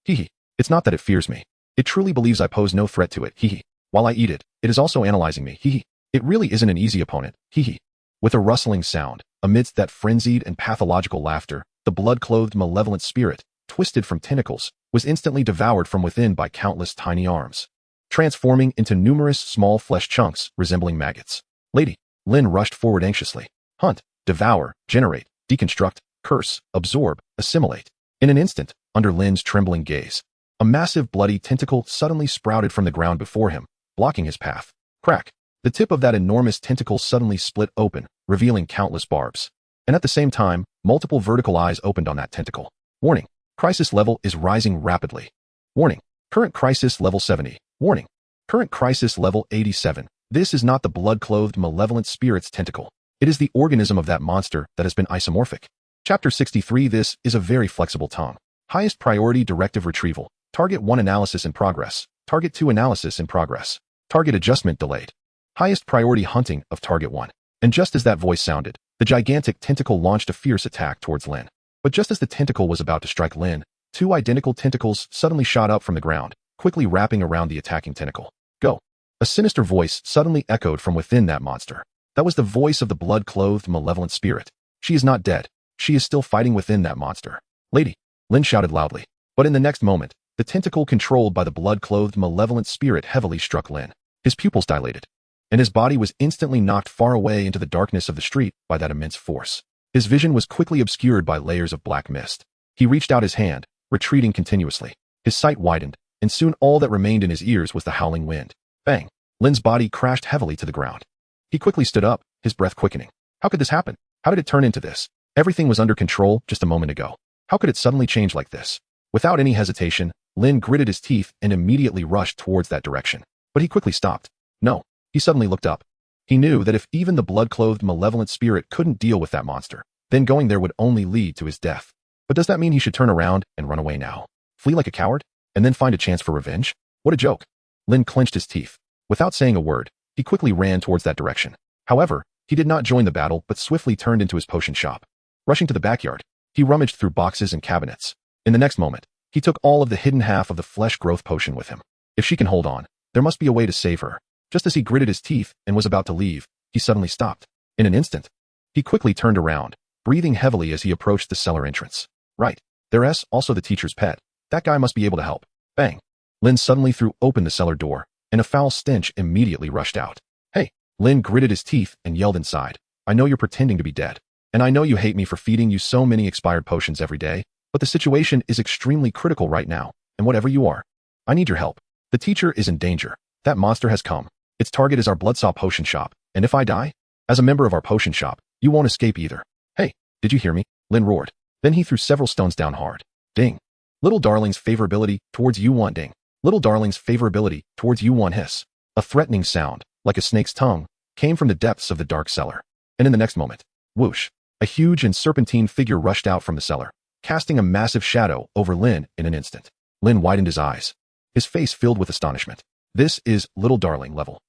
Hee. It's not that it fears me. It truly believes I pose no threat to it. Hee. While I eat it, it is also analyzing me. Hee. It really isn't an easy opponent. Hee. With a rustling sound, amidst that frenzied and pathological laughter, the blood-clothed malevolent spirit, twisted from tentacles, was instantly devoured from within by countless tiny arms, transforming into numerous small flesh chunks resembling maggots. Lady, Lin rushed forward anxiously. Hunt, devour, generate, deconstruct, curse, absorb, assimilate. In an instant, under Lin's trembling gaze, a massive bloody tentacle suddenly sprouted from the ground before him, blocking his path. Crack! The tip of that enormous tentacle suddenly split open, revealing countless barbs. And at the same time, multiple vertical eyes opened on that tentacle. Warning! Crisis level is rising rapidly. Warning! Current crisis level 70. Warning! Current crisis level 87. This is not the blood-clothed malevolent spirit's tentacle. It is the organism of that monster that has been isomorphic. Chapter 63. This is a very flexible tongue. Highest priority directive retrieval. Target 1 analysis in progress. Target 2 analysis in progress. Target adjustment delayed. Highest priority hunting of target 1. And just as that voice sounded, the gigantic tentacle launched a fierce attack towards Lin. But just as the tentacle was about to strike Lin, 2 identical tentacles suddenly shot up from the ground, quickly wrapping around the attacking tentacle. Go! A sinister voice suddenly echoed from within that monster. That was the voice of the blood-clothed malevolent spirit. She is not dead. She is still fighting within that monster. Lady, Lin shouted loudly. But in the next moment, the tentacle controlled by the blood-clothed malevolent spirit heavily struck Lin. His pupils dilated, and his body was instantly knocked far away into the darkness of the street by that immense force. His vision was quickly obscured by layers of black mist. He reached out his hand, retreating continuously. His sight widened, and soon all that remained in his ears was the howling wind. Bang! Lin's body crashed heavily to the ground. He quickly stood up, his breath quickening. How could this happen? How did it turn into this? Everything was under control just a moment ago. How could it suddenly change like this? Without any hesitation, Lin gritted his teeth and immediately rushed towards that direction. But he quickly stopped. No, he suddenly looked up. He knew that if even the blood-clothed malevolent spirit couldn't deal with that monster, then going there would only lead to his death. But does that mean he should turn around and run away now? Flee like a coward? And then find a chance for revenge? What a joke. Lin clenched his teeth. Without saying a word, he quickly ran towards that direction. However, he did not join the battle but swiftly turned into his potion shop. Rushing to the backyard, he rummaged through boxes and cabinets. In the next moment, he took all of the hidden half of the flesh growth potion with him. If she can hold on, there must be a way to save her. Just as he gritted his teeth and was about to leave, he suddenly stopped. In an instant, he quickly turned around, breathing heavily as he approached the cellar entrance. Right. There's also the teacher's pet. That guy must be able to help. Bang. Lin suddenly threw open the cellar door, and a foul stench immediately rushed out. Hey. Lin gritted his teeth and yelled inside. I know you're pretending to be dead. And I know you hate me for feeding you so many expired potions every day, but the situation is extremely critical right now, and whatever you are, I need your help. The teacher is in danger. That monster has come. Its target is our Bloodsaw potion shop, and if I die, as a member of our potion shop, you won't escape either. Hey, did you hear me? Lin roared. Then he threw several stones down hard. Ding. Little darling's favorability towards you one ding. Little darling's favorability towards you one hiss. A threatening sound, like a snake's tongue, came from the depths of the dark cellar. And in the next moment, whoosh, a huge and serpentine figure rushed out from the cellar, casting a massive shadow over Lin in an instant. Lin widened his eyes, his face filled with astonishment. This is Little Darling level.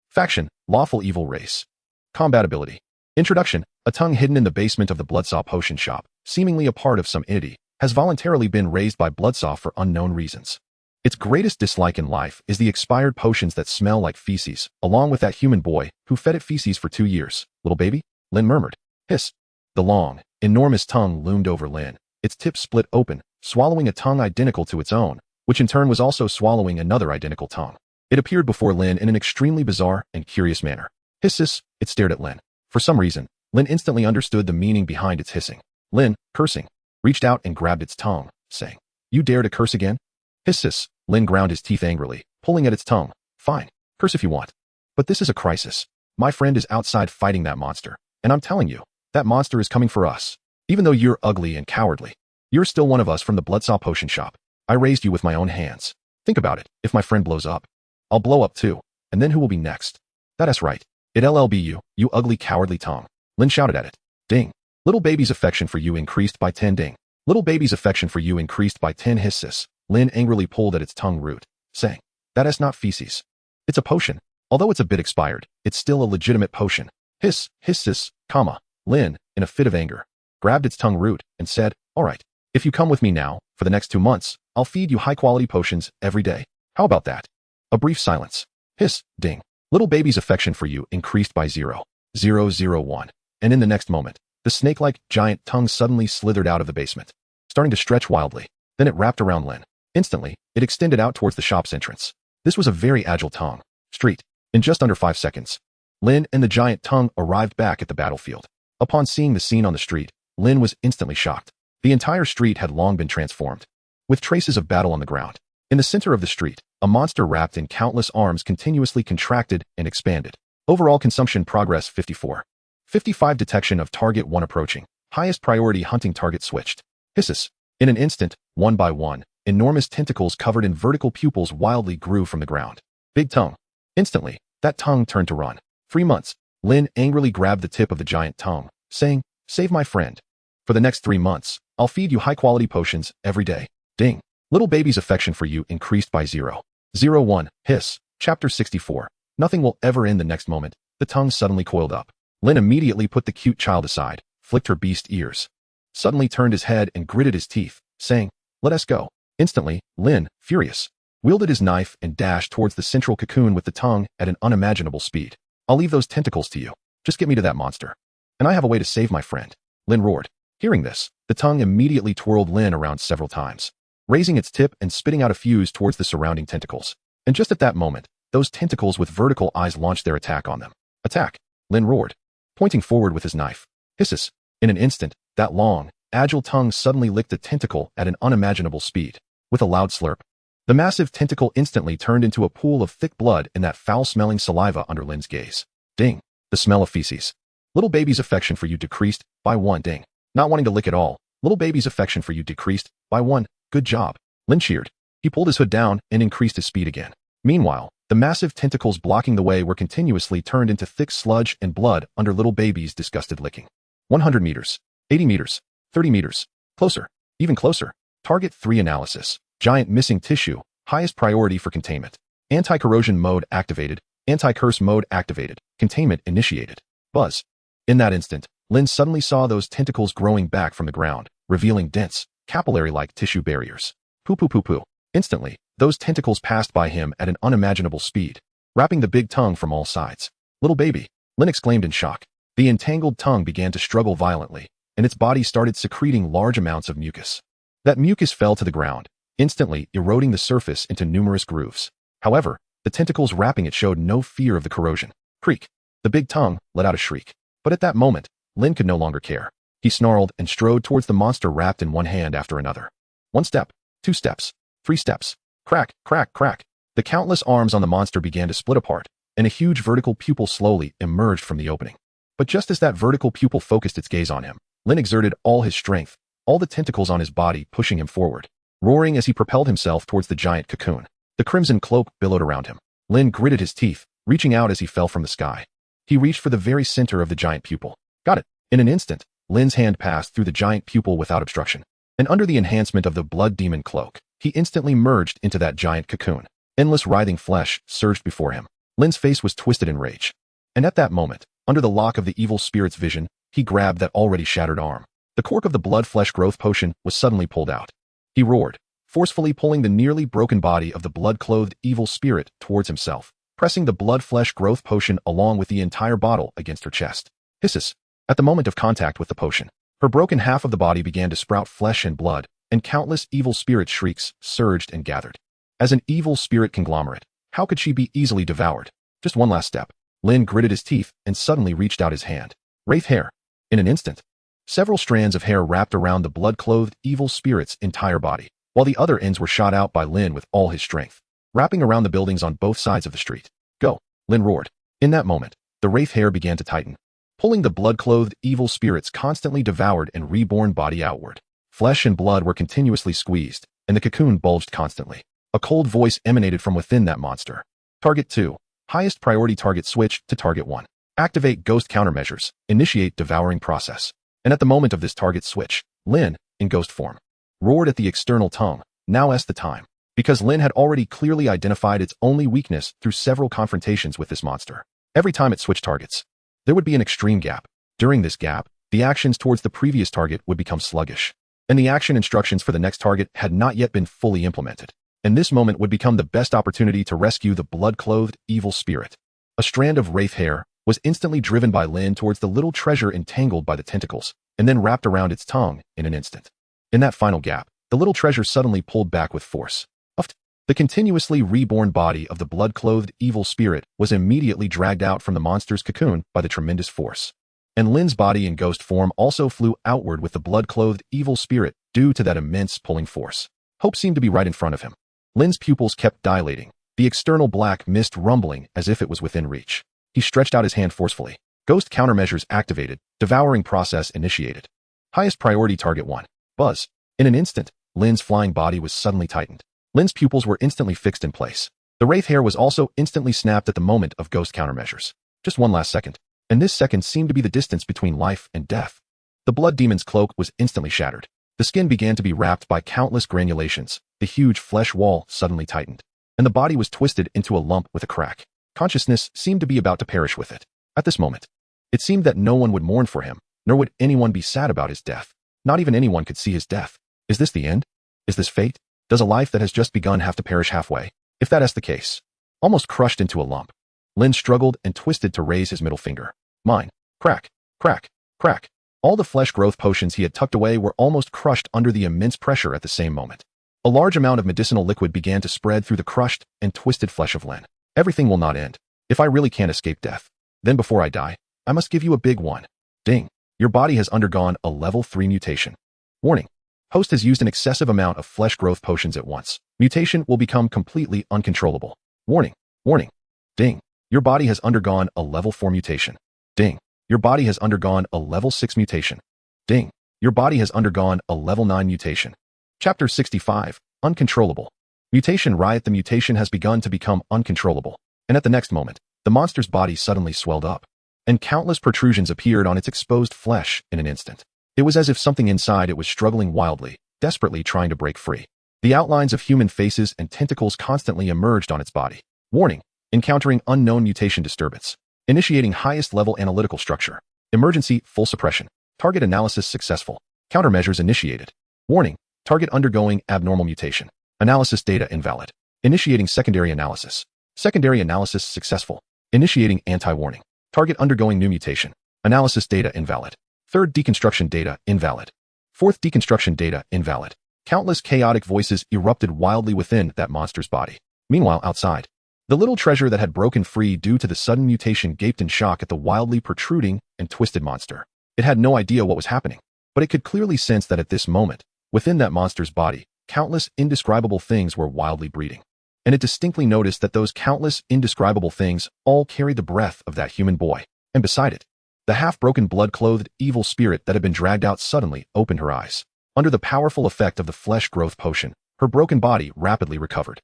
Faction, Lawful Evil Race. Combat ability. Introduction, a tongue hidden in the basement of the Bloodsaw potion shop, seemingly a part of some entity, has voluntarily been raised by Bloodsaw for unknown reasons. Its greatest dislike in life is the expired potions that smell like feces, along with that human boy who fed it feces for 2 years. Little baby? Lin murmured. Hiss. The long, enormous tongue loomed over Lin. Its tip split open, swallowing a tongue identical to its own, which in turn was also swallowing another identical tongue. It appeared before Lin in an extremely bizarre and curious manner. Hisses, it stared at Lin. For some reason, Lin instantly understood the meaning behind its hissing. Lin, cursing, reached out and grabbed its tongue, saying, You dare to curse again? Hisses, Lin ground his teeth angrily, pulling at its tongue. Fine, curse if you want. But this is a crisis. My friend is outside fighting that monster, and I'm telling you, that monster is coming for us. Even though you're ugly and cowardly, you're still one of us from the Bloodsaw potion shop. I raised you with my own hands. Think about it. If my friend blows up, I'll blow up too. And then who will be next? That's right. It'll be you, you ugly cowardly tongue. Lin shouted at it. Ding. Little baby's affection for you increased by 10 ding. Little baby's affection for you increased by 10 hisses. Lin angrily pulled at its tongue root, saying, That's not feces. It's a potion. Although it's a bit expired, it's still a legitimate potion. Hisses, comma. Lin, in a fit of anger, grabbed its tongue root and said, All right, if you come with me now, for the next 2 months, I'll feed you high-quality potions every day. How about that? A brief silence. Hiss, ding. Little baby's affection for you increased by 0.001. And in the next moment, the snake-like giant tongue suddenly slithered out of the basement, starting to stretch wildly. Then it wrapped around Lin. Instantly, it extended out towards the shop's entrance. This was a very agile tongue. Street. In just under 5 seconds, Lin and the giant tongue arrived back at the battlefield. Upon seeing the scene on the street, Lin was instantly shocked. The entire street had long been transformed, with traces of battle on the ground. In the center of the street, a monster wrapped in countless arms continuously contracted and expanded. Overall consumption progress 54. 55 detection of target 1 approaching. Highest priority hunting target switched. Hisses. In an instant, one by one, enormous tentacles covered in vertical pupils wildly grew from the ground. Big tongue. Instantly, that tongue turned to run. 3 months. Lin angrily grabbed the tip of the giant tongue, saying, Save my friend. For the next 3 months, I'll feed you high-quality potions every day. Ding. Little baby's affection for you increased by 0.01. Hiss. Chapter 64. Nothing will ever end. The next moment, the tongue suddenly coiled up. Lin immediately put the cute child aside, flicked her beast ears, suddenly turned his head and gritted his teeth, saying, Let us go. Instantly, Lin, furious, wielded his knife and dashed towards the central cocoon with the tongue at an unimaginable speed. I'll leave those tentacles to you. Just get me to that monster. And I have a way to save my friend. Lin roared. Hearing this, the tongue immediately twirled Lin around several times, raising its tip and spitting out a fuse towards the surrounding tentacles. And just at that moment, those tentacles with vertical eyes launched their attack on them. Attack! Lin roared, pointing forward with his knife. Hisses! In an instant, that long, agile tongue suddenly licked a tentacle at an unimaginable speed. With a loud slurp, the massive tentacle instantly turned into a pool of thick blood in that foul-smelling saliva under Lin's gaze. Ding! The smell of feces. Little baby's affection for you decreased by 1. Ding. Not wanting to lick at all, little baby's affection for you decreased by 1. Good job. Lin cheered. He pulled his hood down and increased his speed again. Meanwhile, the massive tentacles blocking the way were continuously turned into thick sludge and blood under little baby's disgusted licking. 100 meters, 80 meters, 30 meters, closer, even closer. Target 3 analysis. Giant missing tissue, highest priority for containment. Anti-corrosion mode activated, anti-curse mode activated, containment initiated. Buzz. In that instant, Lin suddenly saw those tentacles growing back from the ground, revealing dense, capillary-like tissue barriers. Poo poo poo poo. Instantly, those tentacles passed by him at an unimaginable speed, wrapping the big tongue from all sides. Little baby, Lin exclaimed in shock. The entangled tongue began to struggle violently, and its body started secreting large amounts of mucus. That mucus fell to the ground, instantly eroding the surface into numerous grooves. However, the tentacles wrapping it showed no fear of the corrosion. Creak! The big tongue let out a shriek. But at that moment, Lin could no longer care. He snarled and strode towards the monster wrapped in one hand after another. 1 step, 2 steps, 3 steps. Crack, crack, crack. The countless arms on the monster began to split apart, and a huge vertical pupil slowly emerged from the opening. But just as that vertical pupil focused its gaze on him, Lin exerted all his strength, all the tentacles on his body pushing him forward, roaring as he propelled himself towards the giant cocoon. The crimson cloak billowed around him. Lin gritted his teeth, reaching out as he fell from the sky. He reached for the very center of the giant pupil. Got it. In an instant, Lin's hand passed through the giant pupil without obstruction, and under the enhancement of the blood demon cloak, he instantly merged into that giant cocoon. Endless writhing flesh surged before him. Lin's face was twisted in rage. And at that moment, under the lock of the evil spirit's vision, he grabbed that already shattered arm. The cork of the blood flesh growth potion was suddenly pulled out. He roared, forcefully pulling the nearly broken body of the blood-clothed evil spirit towards himself, pressing the blood flesh growth potion along with the entire bottle against her chest. Hisses. At the moment of contact with the potion, her broken half of the body began to sprout flesh and blood, and countless evil spirit shrieks surged and gathered. As an evil spirit conglomerate, how could she be easily devoured? Just one last step. Lin gritted his teeth and suddenly reached out his hand. Wraith hair. In an instant, several strands of hair wrapped around the blood-clothed evil spirit's entire body, while the other ends were shot out by Lin with all his strength, wrapping around the buildings on both sides of the street. Go! Lin roared. In that moment, the wraith hair began to tighten, pulling the blood-clothed evil spirit's constantly devoured and reborn body outward. Flesh and blood were continuously squeezed, and the cocoon bulged constantly. A cold voice emanated from within that monster. Target 2. Highest priority target switch to target 1. Activate ghost countermeasures. Initiate devouring process. And at the moment of this target switch, Lin, in ghost form, roared at the external tongue. Now's the time. Because Lin had already clearly identified its only weakness through several confrontations with this monster. Every time it switched targets, there would be an extreme gap. During this gap, the actions towards the previous target would become sluggish, and the action instructions for the next target had not yet been fully implemented. And this moment would become the best opportunity to rescue the blood-clothed evil spirit. A strand of wraith hair was instantly driven by Lin towards the little treasure entangled by the tentacles, and then wrapped around its tongue in an instant. In that final gap, the little treasure suddenly pulled back with force. Uffed. The continuously reborn body of the blood-clothed evil spirit was immediately dragged out from the monster's cocoon by the tremendous force. And Lin's body in ghost form also flew outward with the blood-clothed evil spirit due to that immense pulling force. Hope seemed to be right in front of him. Lin's pupils kept dilating, the external black mist rumbling as if it was within reach. He stretched out his hand forcefully. Ghost countermeasures activated, devouring process initiated. Highest priority target 1. Buzz. In an instant, Lin's flying body was suddenly tightened. Lin's pupils were instantly fixed in place. The wraith hair was also instantly snapped at the moment of ghost countermeasures. Just one last second, and this second seemed to be the distance between life and death. The blood demon's cloak was instantly shattered. The skin began to be wrapped by countless granulations. The huge flesh wall suddenly tightened, and the body was twisted into a lump with a crack. Consciousness seemed to be about to perish with it. At this moment, it seemed that no one would mourn for him, nor would anyone be sad about his death. Not even anyone could see his death. Is this the end? Is this fate? Does a life that has just begun have to perish halfway? If that is the case, almost crushed into a lump, Lin struggled and twisted to raise his middle finger. Mine. Crack, crack, crack. All the flesh growth potions he had tucked away were almost crushed under the immense pressure at the same moment. A large amount of medicinal liquid began to spread through the crushed and twisted flesh of Lin. Everything will not end. If I really can't escape death, then before I die, I must give you a big one. Ding. Your body has undergone a level 3 mutation. Warning. Host has used an excessive amount of flesh growth potions at once. Mutation will become completely uncontrollable. Warning. Warning. Ding. Your body has undergone a level 4 mutation. Ding. Your body has undergone a level 6 mutation. Ding. Your body has undergone a level 9 mutation. Chapter 65. Uncontrollable. Mutation riot. The mutation has begun to become uncontrollable. And at the next moment, the monster's body suddenly swelled up, and countless protrusions appeared on its exposed flesh in an instant. It was as if something inside it was struggling wildly, desperately trying to break free. The outlines of human faces and tentacles constantly emerged on its body. Warning. Encountering unknown mutation disturbance. Initiating highest level analytical structure. Emergency full suppression. Target analysis successful. Countermeasures initiated. Warning. Target undergoing abnormal mutation. Analysis data invalid. Initiating secondary analysis. Secondary analysis successful. Initiating anti-warning. Target undergoing new mutation. Analysis data invalid. Third deconstruction data invalid. Fourth deconstruction data invalid. Countless chaotic voices erupted wildly within that monster's body. Meanwhile, outside, the little treasure that had broken free due to the sudden mutation gaped in shock at the wildly protruding and twisted monster. It had no idea what was happening, but it could clearly sense that at this moment, within that monster's body, countless indescribable things were wildly breeding. And it distinctly noticed that those countless indescribable things all carried the breath of that human boy. And beside it, the half-broken blood-clothed evil spirit that had been dragged out suddenly opened her eyes. Under the powerful effect of the flesh growth potion, her broken body rapidly recovered.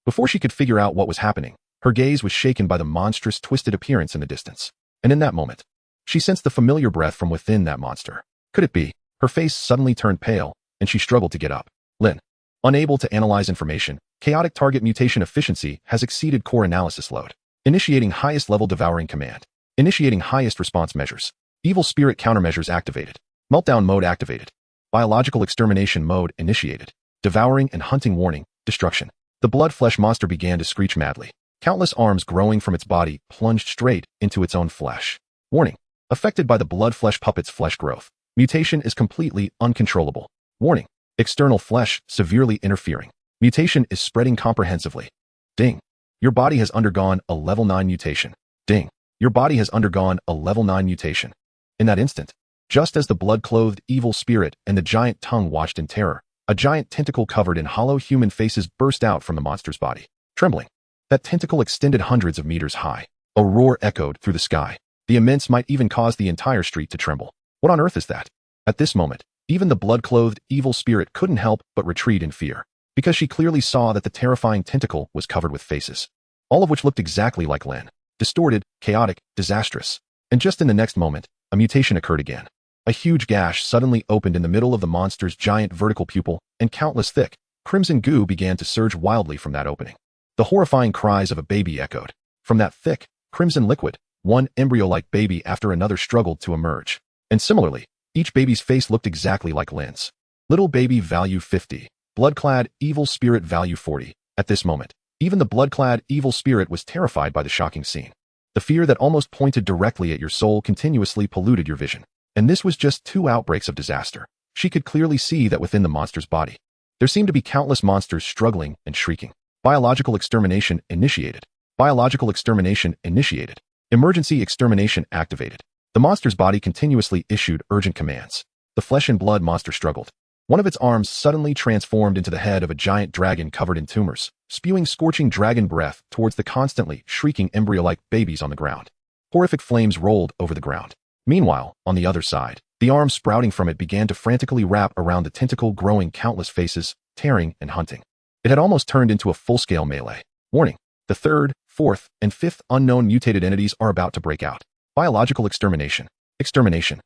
Before she could figure out what was happening, her gaze was shaken by the monstrous twisted appearance in the distance. And in that moment, she sensed the familiar breath from within that monster. Could it be? Her face suddenly turned pale, and she struggled to get up. Lin. Unable to analyze information, chaotic target mutation efficiency has exceeded core analysis load. Initiating highest level devouring command. Initiating highest response measures. Evil spirit countermeasures activated. Meltdown mode activated. Biological extermination mode initiated. Devouring and hunting warning. Destruction. The blood flesh monster began to screech madly. Countless arms growing from its body plunged straight into its own flesh. Warning. Affected by the blood flesh puppet's flesh growth. Mutation is completely uncontrollable. Warning. External flesh severely interfering. Mutation is spreading comprehensively. Ding. Your body has undergone a level 9 mutation. Ding. Your body has undergone a level 9 mutation. In that instant, just as the blood-clothed evil spirit and the giant tongue watched in terror, a giant tentacle covered in hollow human faces burst out from the monster's body. Trembling. That tentacle extended hundreds of meters high. A roar echoed through the sky. The immense might even cause the entire street to tremble. What on earth is that? At this moment, even the blood-clothed evil spirit couldn't help but retreat in fear, because she clearly saw that the terrifying tentacle was covered with faces, all of which looked exactly like Lin. Distorted, chaotic, disastrous. And just in the next moment, a mutation occurred again. A huge gash suddenly opened in the middle of the monster's giant vertical pupil, and countless thick, crimson goo began to surge wildly from that opening. The horrifying cries of a baby echoed. From that thick, crimson liquid, one embryo-like baby after another struggled to emerge. And similarly, each baby's face looked exactly like Lin's. Little baby value 50. Blood-clad evil spirit value 40. At this moment, even the blood-clad evil spirit was terrified by the shocking scene. The fear that almost pointed directly at your soul continuously polluted your vision. And this was just 2 outbreaks of disaster. She could clearly see that within the monster's body, there seemed to be countless monsters struggling and shrieking. Biological extermination initiated. Biological extermination initiated. Emergency extermination activated. The monster's body continuously issued urgent commands. The flesh and blood monster struggled. One of its arms suddenly transformed into the head of a giant dragon covered in tumors, spewing scorching dragon breath towards the constantly shrieking embryo-like babies on the ground. Horrific flames rolled over the ground. Meanwhile, on the other side, the arm sprouting from it began to frantically wrap around the tentacle, growing countless faces, tearing and hunting. It had almost turned into a full-scale melee. Warning. The 3rd, 4th, and 5th unknown mutated entities are about to break out. Biological extermination. Extermination.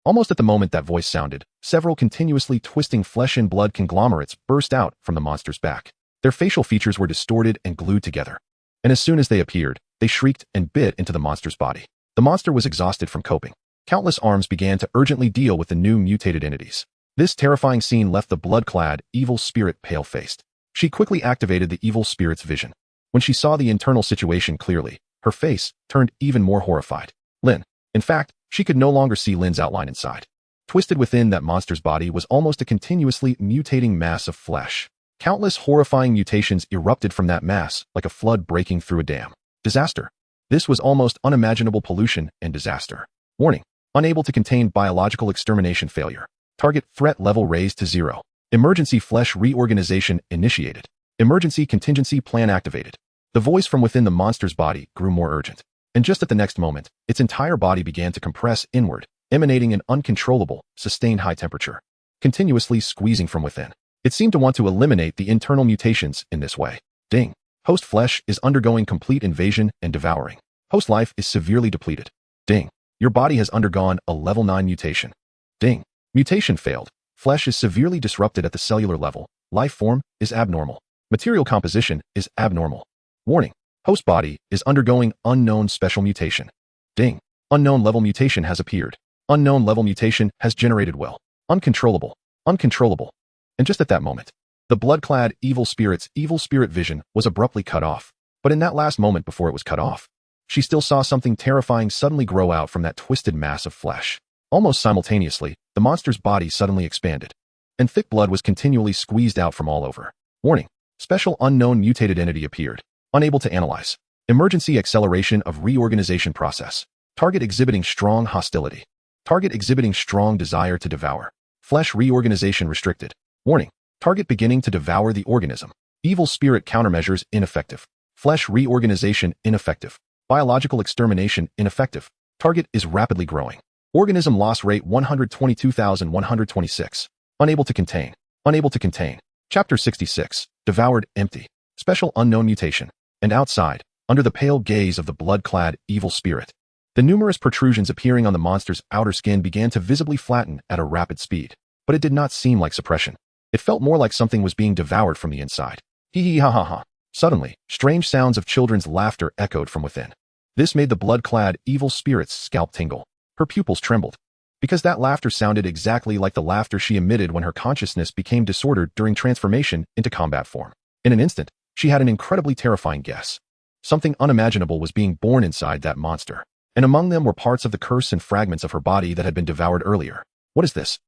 Almost at the moment that voice sounded, several continuously twisting flesh and blood conglomerates burst out from the monster's back. Their facial features were distorted and glued together. And as soon as they appeared, they shrieked and bit into the monster's body. The monster was exhausted from coping. Countless arms began to urgently deal with the new mutated entities. This terrifying scene left the blood-clad, evil spirit pale-faced. She quickly activated the evil spirit's vision. When she saw the internal situation clearly, her face turned even more horrified. Lin. In fact, She could no longer see Lin's outline inside. Twisted within that monster's body was almost a continuously mutating mass of flesh. Countless horrifying mutations erupted from that mass like a flood breaking through a dam. Disaster. This was almost unimaginable pollution and disaster. Warning. Unable to contain biological extermination failure. Target threat level raised to 0. Emergency flesh reorganization initiated. Emergency contingency plan activated. The voice from within the monster's body grew more urgent. And just at the next moment, its entire body began to compress inward, emanating an uncontrollable, sustained high temperature, continuously squeezing from within. It seemed to want to eliminate the internal mutations in this way. Ding. Host flesh is undergoing complete invasion and devouring. Host life is severely depleted. Ding. Your body has undergone a level 9 mutation. Ding. Mutation failed. Flesh is severely disrupted at the cellular level. Life form is abnormal. Material composition is abnormal. Warning. Host body is undergoing unknown special mutation. Ding. Unknown level mutation has appeared. Unknown level mutation has generated will. Uncontrollable. Uncontrollable. And just at that moment, the blood-clad evil spirit's evil spirit vision was abruptly cut off. But in that last moment before it was cut off, she still saw something terrifying suddenly grow out from that twisted mass of flesh. Almost simultaneously, the monster's body suddenly expanded, and thick blood was continually squeezed out from all over. Warning. Special unknown mutated entity appeared. Unable to analyze. Emergency acceleration of reorganization process. Target exhibiting strong hostility. Target exhibiting strong desire to devour. Flesh reorganization restricted. Warning. Target beginning to devour the organism. Evil spirit countermeasures ineffective. Flesh reorganization ineffective. Biological extermination ineffective. Target is rapidly growing. Organism loss rate 122,126. Unable to contain. Unable to contain. Chapter 66. Devoured empty. Special unknown mutation. And outside, under the pale gaze of the blood-clad evil spirit, the numerous protrusions appearing on the monster's outer skin began to visibly flatten at a rapid speed. But it did not seem like suppression. It felt more like something was being devoured from the inside. Hee hee ha ha ha. Suddenly, strange sounds of children's laughter echoed from within. This made the blood-clad evil spirit's scalp tingle. Her pupils trembled, because that laughter sounded exactly like the laughter she emitted when her consciousness became disordered during transformation into combat form. In an instant, she had an incredibly terrifying guess. Something unimaginable was being born inside that monster, and among them were parts of the curse and fragments of her body that had been devoured earlier. What is this?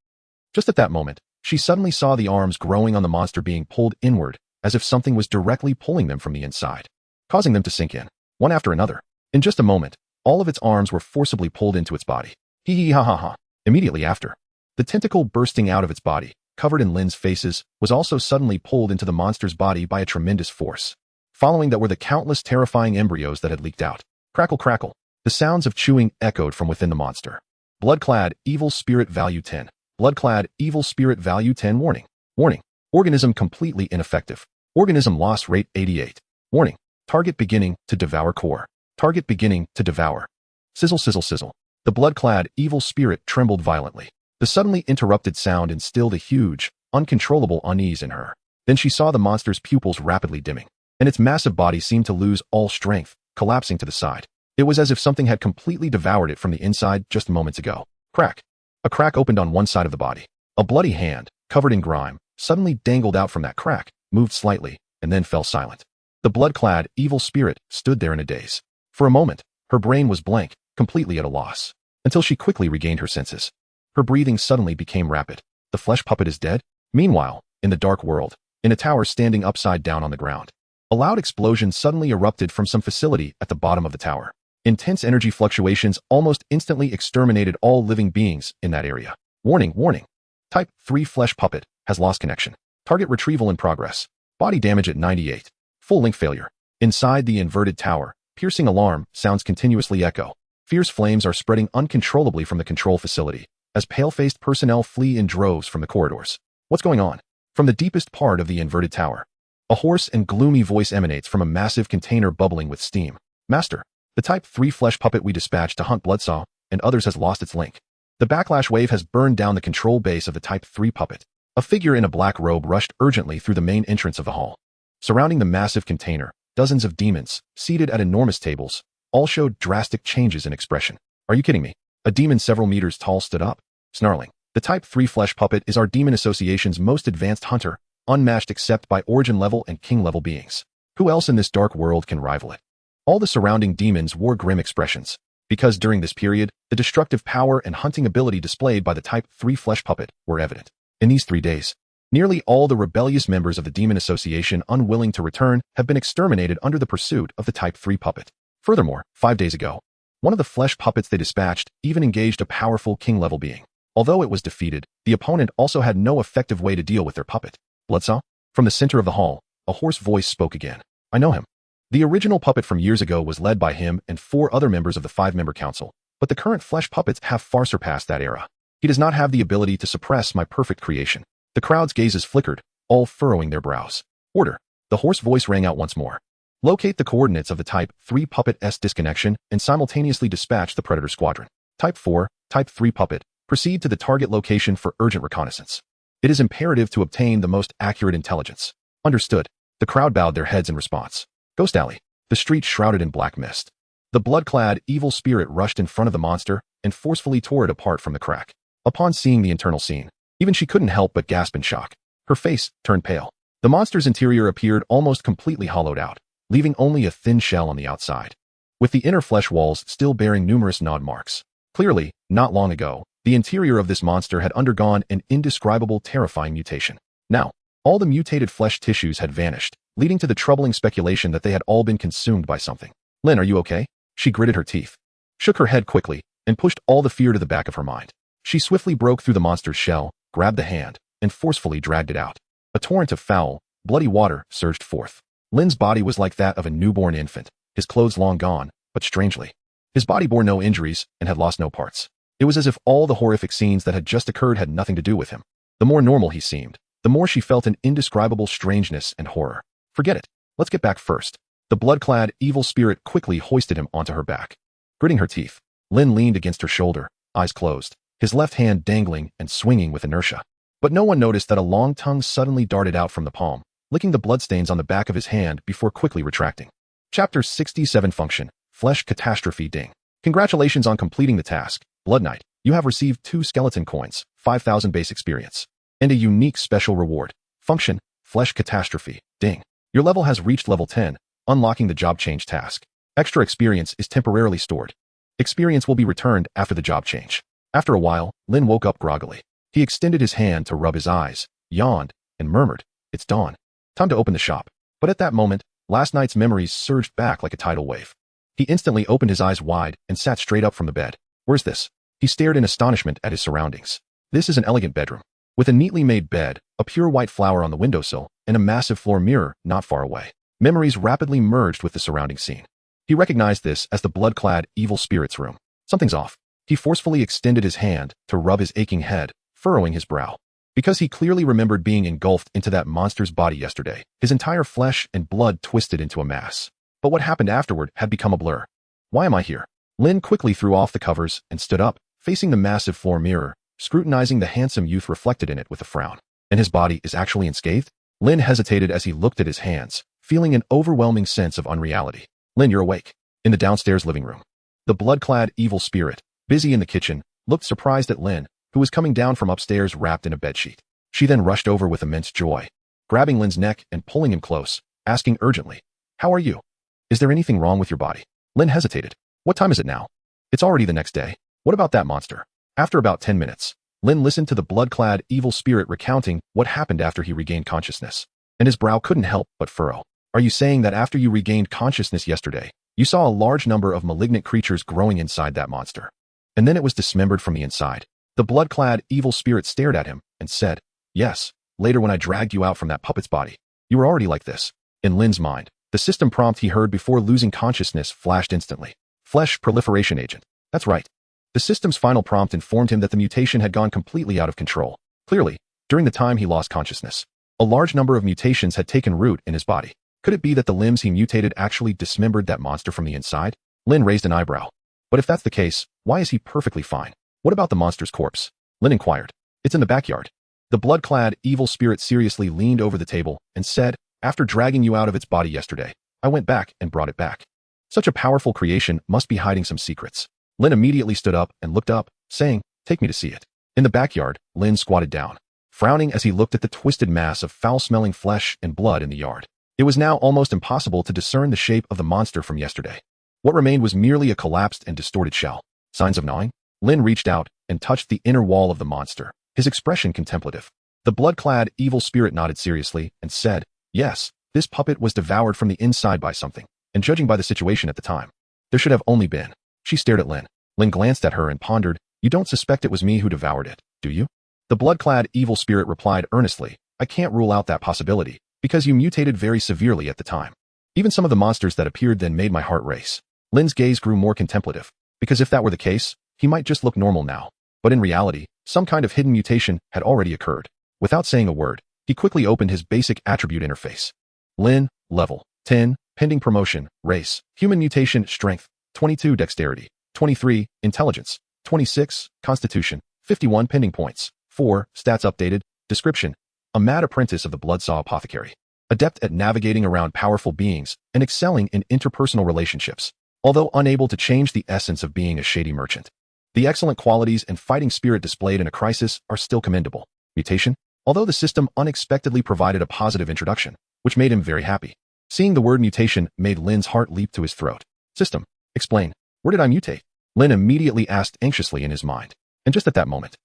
Just at that moment, she suddenly saw the arms growing on the monster being pulled inward, as if something was directly pulling them from the inside, causing them to sink in, one after another. In just a moment, all of its arms were forcibly pulled into its body. Hee hee ha ha ha. Immediately after, the tentacle bursting out of its body, covered in Lin's faces, was also suddenly pulled into the monster's body by a tremendous force. Following that were the countless terrifying embryos that had leaked out. Crackle crackle. The sounds of chewing echoed from within the monster. Blood-clad evil spirit value 10. Blood-clad evil spirit value 10. Warning. Warning. Organism completely ineffective. Organism loss rate 88. Warning. Target beginning to devour core. Target beginning to devour. Sizzle sizzle sizzle. The blood-clad evil spirit trembled violently. The suddenly interrupted sound instilled a huge, uncontrollable unease in her. Then she saw the monster's pupils rapidly dimming, and its massive body seemed to lose all strength, collapsing to the side. It was as if something had completely devoured it from the inside just moments ago. Crack. A crack opened on one side of the body. A bloody hand, covered in grime, suddenly dangled out from that crack, moved slightly, and then fell silent. The blood-clad evil spirit stood there in a daze. For a moment, her brain was blank, completely at a loss, until she quickly regained her senses. Her breathing suddenly became rapid. The flesh puppet is dead? Meanwhile, in the dark world, in a tower standing upside down on the ground, a loud explosion suddenly erupted from some facility at the bottom of the tower. Intense energy fluctuations almost instantly exterminated all living beings in that area. Warning, warning. Type 3 flesh puppet has lost connection. Target retrieval in progress. Body damage at 98. Full link failure. Inside the inverted tower, piercing alarm sounds continuously echo. Fierce flames are spreading uncontrollably from the control facility, as pale-faced personnel flee in droves from the corridors. What's going on? From the deepest part of the inverted tower, a hoarse and gloomy voice emanates from a massive container bubbling with steam. Master, the Type 3 flesh puppet we dispatched to hunt Bloodsaw and others has lost its link. The backlash wave has burned down the control base of the Type 3 puppet. A figure in a black robe rushed urgently through the main entrance of the hall. Surrounding the massive container, dozens of demons, seated at enormous tables, all showed drastic changes in expression. Are you kidding me? A demon several meters tall stood up, snarling. The Type 3 flesh puppet is our Demon Association's most advanced hunter, unmatched except by Origin level and King level beings. Who else in this dark world can rival it? All the surrounding demons wore grim expressions. because during this period, the destructive power and hunting ability displayed by the Type 3 flesh puppet were evident. In these 3 days, nearly all the rebellious members of the Demon Association unwilling to return have been exterminated under the pursuit of the Type 3 puppet. Furthermore, 5 days ago, one of the flesh puppets they dispatched even engaged a powerful king-level being. Although it was defeated, the opponent also had no effective way to deal with their puppet. Bloodsaw? From the center of the hall, a hoarse voice spoke again. I know him. The original puppet from years ago was led by him and 4 other members of the 5-member council, but the current flesh puppets have far surpassed that era. He does not have the ability to suppress my perfect creation. The crowd's gazes flickered, all furrowing their brows. Order. The hoarse voice rang out once more. Locate the coordinates of the Type 3 puppet's disconnection and simultaneously dispatch the Predator Squadron. Type 4, Type 3 puppet, proceed to the target location for urgent reconnaissance. It is imperative to obtain the most accurate intelligence. Understood. The crowd bowed their heads in response. Ghost Alley. The street shrouded in black mist. The blood-clad, evil spirit rushed in front of the monster and forcefully tore it apart from the crack. Upon seeing the internal scene, even she couldn't help but gasp in shock. Her face turned pale. The monster's interior appeared almost completely hollowed out, leaving only a thin shell on the outside, with the inner flesh walls still bearing numerous gnawed marks. Clearly, not long ago, the interior of this monster had undergone an indescribable, terrifying mutation. Now, all the mutated flesh tissues had vanished, leading to the troubling speculation that they had all been consumed by something. Lynn, are you okay? She gritted her teeth, shook her head quickly, and pushed all the fear to the back of her mind. She swiftly broke through the monster's shell, grabbed the hand, and forcefully dragged it out. A torrent of foul, bloody water surged forth. Lynn's body was like that of a newborn infant, his clothes long gone, but strangely, his body bore no injuries and had lost no parts. It was as if all the horrific scenes that had just occurred had nothing to do with him. The more normal he seemed, the more she felt an indescribable strangeness and horror. Forget it. Let's get back first. The blood-clad, evil spirit quickly hoisted him onto her back. Gritting her teeth, Lynn leaned against her shoulder, eyes closed, his left hand dangling and swinging with inertia. But no one noticed that a long tongue suddenly darted out from the palm, licking the bloodstains on the back of his hand before quickly retracting. Chapter 67 Function, Flesh Catastrophe Ding. Congratulations on completing the task, Blood Knight. You have received 2 skeleton coins, 5,000 base experience, and a unique special reward. Function, Flesh Catastrophe Ding. Your level has reached level 10, unlocking the job change task. Extra experience is temporarily stored. Experience will be returned after the job change. After a while, Lynn woke up groggily. He extended his hand to rub his eyes, yawned, and murmured, "It's dawn. Time to open the shop." But at that moment, last night's memories surged back like a tidal wave. He instantly opened his eyes wide and sat straight up from the bed. Where's this? He stared in astonishment at his surroundings. This is an elegant bedroom, with a neatly made bed, a pure white flower on the windowsill, and a massive floor mirror not far away. Memories rapidly merged with the surrounding scene. He recognized this as the blood-clad, evil spirit's room. Something's off. He forcefully extended his hand to rub his aching head, furrowing his brow. Because he clearly remembered being engulfed into that monster's body yesterday, his entire flesh and blood twisted into a mass. But what happened afterward had become a blur. Why am I here? Lynn quickly threw off the covers and stood up, facing the massive floor mirror, scrutinizing the handsome youth reflected in it with a frown. And his body is actually unscathed? Lynn hesitated as he looked at his hands, feeling an overwhelming sense of unreality. Lynn, you're awake. In the downstairs living room, the blood-clad evil spirit, busy in the kitchen, looked surprised at Lynn, who was coming down from upstairs wrapped in a bedsheet. She then rushed over with immense joy, grabbing Lynn's neck and pulling him close, asking urgently, "How are you? Is there anything wrong with your body?" Lynn hesitated. What time is it now? It's already the next day. What about that monster? After about 10 minutes, Lynn listened to the blood-clad evil spirit recounting what happened after he regained consciousness, and his brow couldn't help but furrow. Are you saying that after you regained consciousness yesterday, you saw a large number of malignant creatures growing inside that monster, and then it was dismembered from the inside? The blood-clad evil spirit stared at him and said, "Yes, later when I dragged you out from that puppet's body, you were already like this." In Lynn's mind, the system prompt he heard before losing consciousness flashed instantly. Flesh proliferation agent. That's right. The system's final prompt informed him that the mutation had gone completely out of control. Clearly, during the time he lost consciousness, a large number of mutations had taken root in his body. Could it be that the limbs he mutated actually dismembered that monster from the inside? Lynn raised an eyebrow. But if that's the case, why is he perfectly fine? What about the monster's corpse? Lynn inquired. It's in the backyard. The blood-clad evil spirit seriously leaned over the table and said, "After dragging you out of its body yesterday, I went back and brought it back. Such a powerful creation must be hiding some secrets." Lynn immediately stood up and looked up, saying, "Take me to see it." In the backyard, Lynn squatted down, frowning as he looked at the twisted mass of foul-smelling flesh and blood in the yard. It was now almost impossible to discern the shape of the monster from yesterday. What remained was merely a collapsed and distorted shell. Signs of gnawing? Lin reached out and touched the inner wall of the monster, his expression contemplative. The blood-clad evil spirit nodded seriously and said, "Yes, this puppet was devoured from the inside by something, and judging by the situation at the time, there should have only been." She stared at Lin. Lin glanced at her and pondered, "You don't suspect it was me who devoured it, do you?" The blood-clad evil spirit replied earnestly, "I can't rule out that possibility, because you mutated very severely at the time. Even some of the monsters that appeared then made my heart race." Lin's gaze grew more contemplative, because if that were the case, he might just look normal now. But in reality, some kind of hidden mutation had already occurred. Without saying a word, he quickly opened his basic attribute interface. Lin, level 10, pending promotion, race, human mutation, strength, 22 dexterity, 23 intelligence, 26 constitution, 51 pending points, 4 stats updated, description, a mad apprentice of the Bloodsaw Apothecary, adept at navigating around powerful beings and excelling in interpersonal relationships, although unable to change the essence of being a shady merchant. The excellent qualities and fighting spirit displayed in a crisis are still commendable. Mutation? Although the system unexpectedly provided a positive introduction, which made him very happy. Seeing the word mutation made Lin's heart leap to his throat. System, explain, where did I mutate? Lin immediately asked anxiously in his mind. And just at that moment,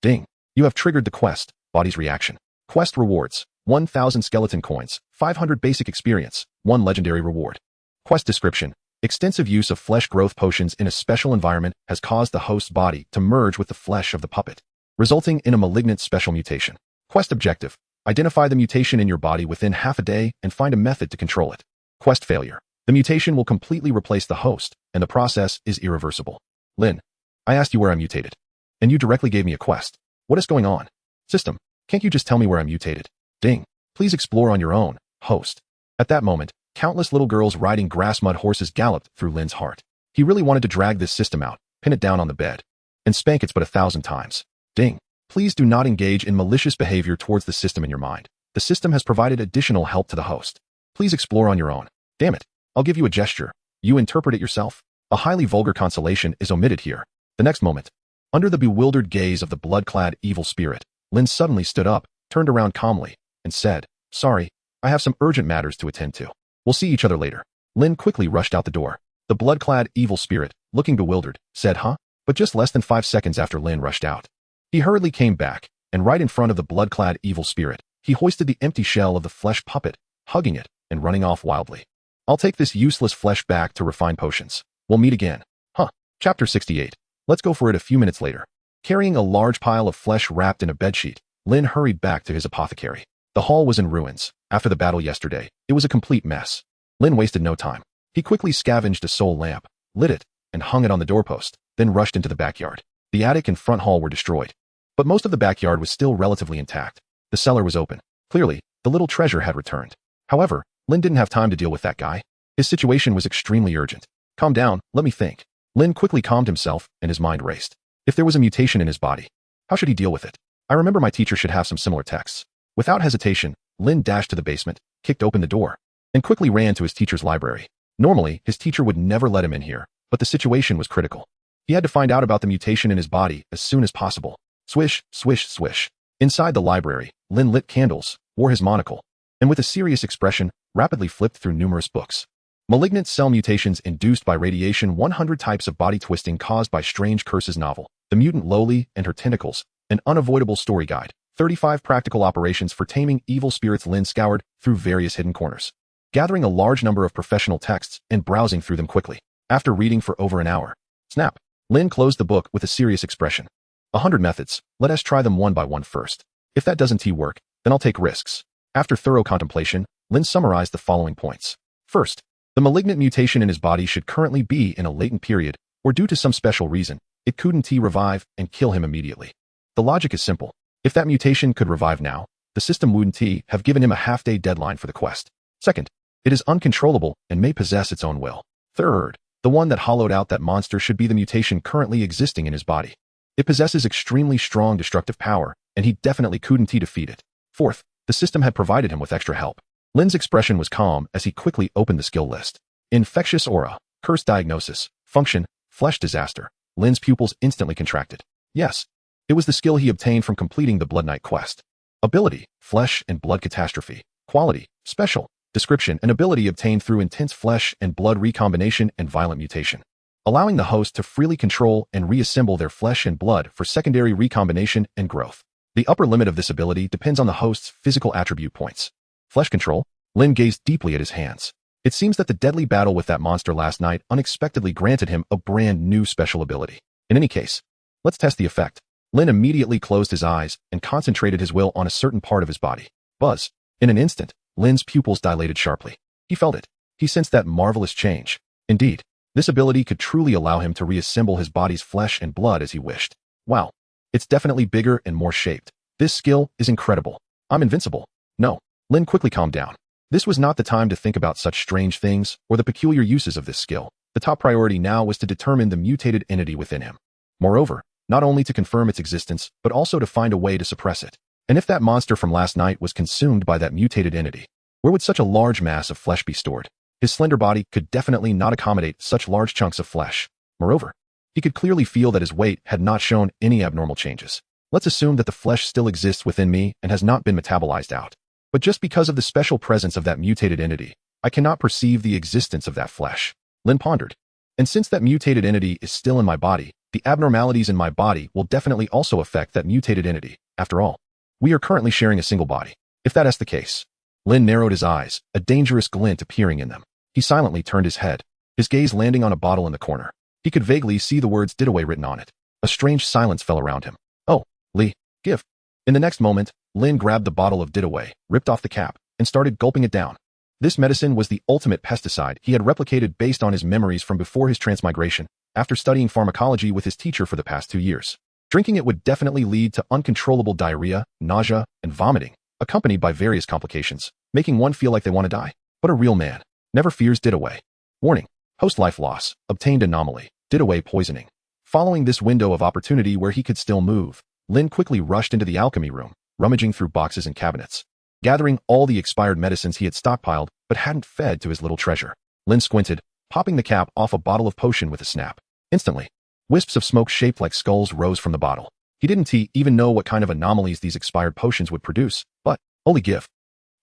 ding, you have triggered the quest, body's reaction. Quest rewards, 1,000 skeleton coins, 500 basic experience, 1 legendary reward. Quest description, extensive use of flesh growth potions in a special environment has caused the host's body to merge with the flesh of the puppet, resulting in a malignant special mutation. Quest objective, identify the mutation in your body within half a day and find a method to control it. Quest failure, the mutation will completely replace the host, and the process is irreversible. Lin, I asked you where I mutated, and you directly gave me a quest. What is going on? System, can't you just tell me where I mutated? Ding, please explore on your own, host. At that moment, countless little girls riding grass mud horses galloped through Lin's heart. He really wanted to drag this system out, pin it down on the bed, and spank it but 1,000 times. Ding. Please do not engage in malicious behavior towards the system in your mind. The system has provided additional help to the host. Please explore on your own. Damn it. I'll give you a gesture. You interpret it yourself. A highly vulgar consolation is omitted here. The next moment, under the bewildered gaze of the blood-clad evil spirit, Lin suddenly stood up, turned around calmly, and said, "Sorry, I have some urgent matters to attend to. We'll see each other later." Lin quickly rushed out the door. The blood-clad evil spirit, looking bewildered, said, "Huh?" But just less than 5 seconds after Lin rushed out, he hurriedly came back, and right in front of the blood-clad evil spirit, he hoisted the empty shell of the flesh puppet, hugging it and running off wildly. "I'll take this useless flesh back to refine potions. We'll meet again." Huh. Chapter 68. Let's go for it a few minutes later. Carrying a large pile of flesh wrapped in a bedsheet, Lin hurried back to his apothecary. The hall was in ruins. After the battle yesterday, it was a complete mess. Lin wasted no time. He quickly scavenged a soul lamp, lit it, and hung it on the doorpost, then rushed into the backyard. The attic and front hall were destroyed, but most of the backyard was still relatively intact. The cellar was open. Clearly, the little treasure had returned. However, Lin didn't have time to deal with that guy. His situation was extremely urgent. "Calm down, let me think." Lin quickly calmed himself, and his mind raced. If there was a mutation in his body, how should he deal with it? I remember my teacher should have some similar texts. Without hesitation, Lin dashed to the basement, kicked open the door, and quickly ran to his teacher's library. Normally, his teacher would never let him in here, but the situation was critical. He had to find out about the mutation in his body as soon as possible. Swish, swish, swish. Inside the library, Lin lit candles, wore his monocle, and with a serious expression, rapidly flipped through numerous books. Malignant Cell Mutations Induced by Radiation, 100 Types of Body Twisting Caused by Strange Curses novel, The Mutant Loli and Her Tentacles, An Unavoidable Story Guide, 35 Practical Operations for Taming Evil Spirits. Lin scoured through various hidden corners, gathering a large number of professional texts and browsing through them quickly. After reading for over an hour, snap, Lin closed the book with a serious expression. 100 methods, let us try them one by one first. If that doesn't work, then I'll take risks. After thorough contemplation, Lin summarized the following points. First, the malignant mutation in his body should currently be in a latent period, or due to some special reason, it couldn't revive and kill him immediately. The logic is simple. If that mutation could revive now, the system wouldn't have given him a half-day deadline for the quest. Second, it is uncontrollable and may possess its own will. Third, the one that hollowed out that monster should be the mutation currently existing in his body. It possesses extremely strong destructive power, and he definitely couldn't defeat it. Fourth, the system had provided him with extra help. Lin's expression was calm as he quickly opened the skill list. Infectious Aura, Curse Diagnosis, Function, Flesh Disaster. Lin's pupils instantly contracted. Yes, it was the skill he obtained from completing the Blood Knight quest. Ability, Flesh and Blood Catastrophe. Quality, Special. Description: an ability obtained through intense flesh and blood recombination and violent mutation, allowing the host to freely control and reassemble their flesh and blood for secondary recombination and growth. The upper limit of this ability depends on the host's physical attribute points. Flesh control. Lin gazed deeply at his hands. It seems that the deadly battle with that monster last night unexpectedly granted him a brand new special ability. In any case, let's test the effect. Lin immediately closed his eyes and concentrated his will on a certain part of his body. Buzz. In an instant, Lin's pupils dilated sharply. He felt it. He sensed that marvelous change. Indeed, this ability could truly allow him to reassemble his body's flesh and blood as he wished. Wow. It's definitely bigger and more shaped. This skill is incredible. I'm invincible. No. Lin quickly calmed down. This was not the time to think about such strange things or the peculiar uses of this skill. The top priority now was to determine the mutated entity within him. Moreover, not only to confirm its existence, but also to find a way to suppress it. And if that monster from last night was consumed by that mutated entity, where would such a large mass of flesh be stored? His slender body could definitely not accommodate such large chunks of flesh. Moreover, he could clearly feel that his weight had not shown any abnormal changes. Let's assume that the flesh still exists within me and has not been metabolized out. But just because of the special presence of that mutated entity, I cannot perceive the existence of that flesh. Lin pondered. And since that mutated entity is still in my body, the abnormalities in my body will definitely also affect that mutated entity. After all, we are currently sharing a single body. If that is the case, Lin narrowed his eyes, a dangerous glint appearing in them. He silently turned his head, his gaze landing on a bottle in the corner. He could vaguely see the words Didaway written on it. A strange silence fell around him. Oh, Li, give. In the next moment, Lin grabbed the bottle of Didaway, ripped off the cap, and started gulping it down. This medicine was the ultimate pesticide he had replicated based on his memories from before his transmigration, after studying pharmacology with his teacher for the past 2 years. Drinking it would definitely lead to uncontrollable diarrhea, nausea, and vomiting, accompanied by various complications, making one feel like they want to die. But a real man never fears Didaway. Warning. Host life loss. Obtained anomaly. Didaway poisoning. Following this window of opportunity where he could still move, Lin quickly rushed into the alchemy room, rummaging through boxes and cabinets, gathering all the expired medicines he had stockpiled but hadn't fed to his little treasure. Lin squinted, popping the cap off a bottle of potion with a snap. Instantly, wisps of smoke shaped like skulls rose from the bottle. He didn't even know what kind of anomalies these expired potions would produce, but, holy give.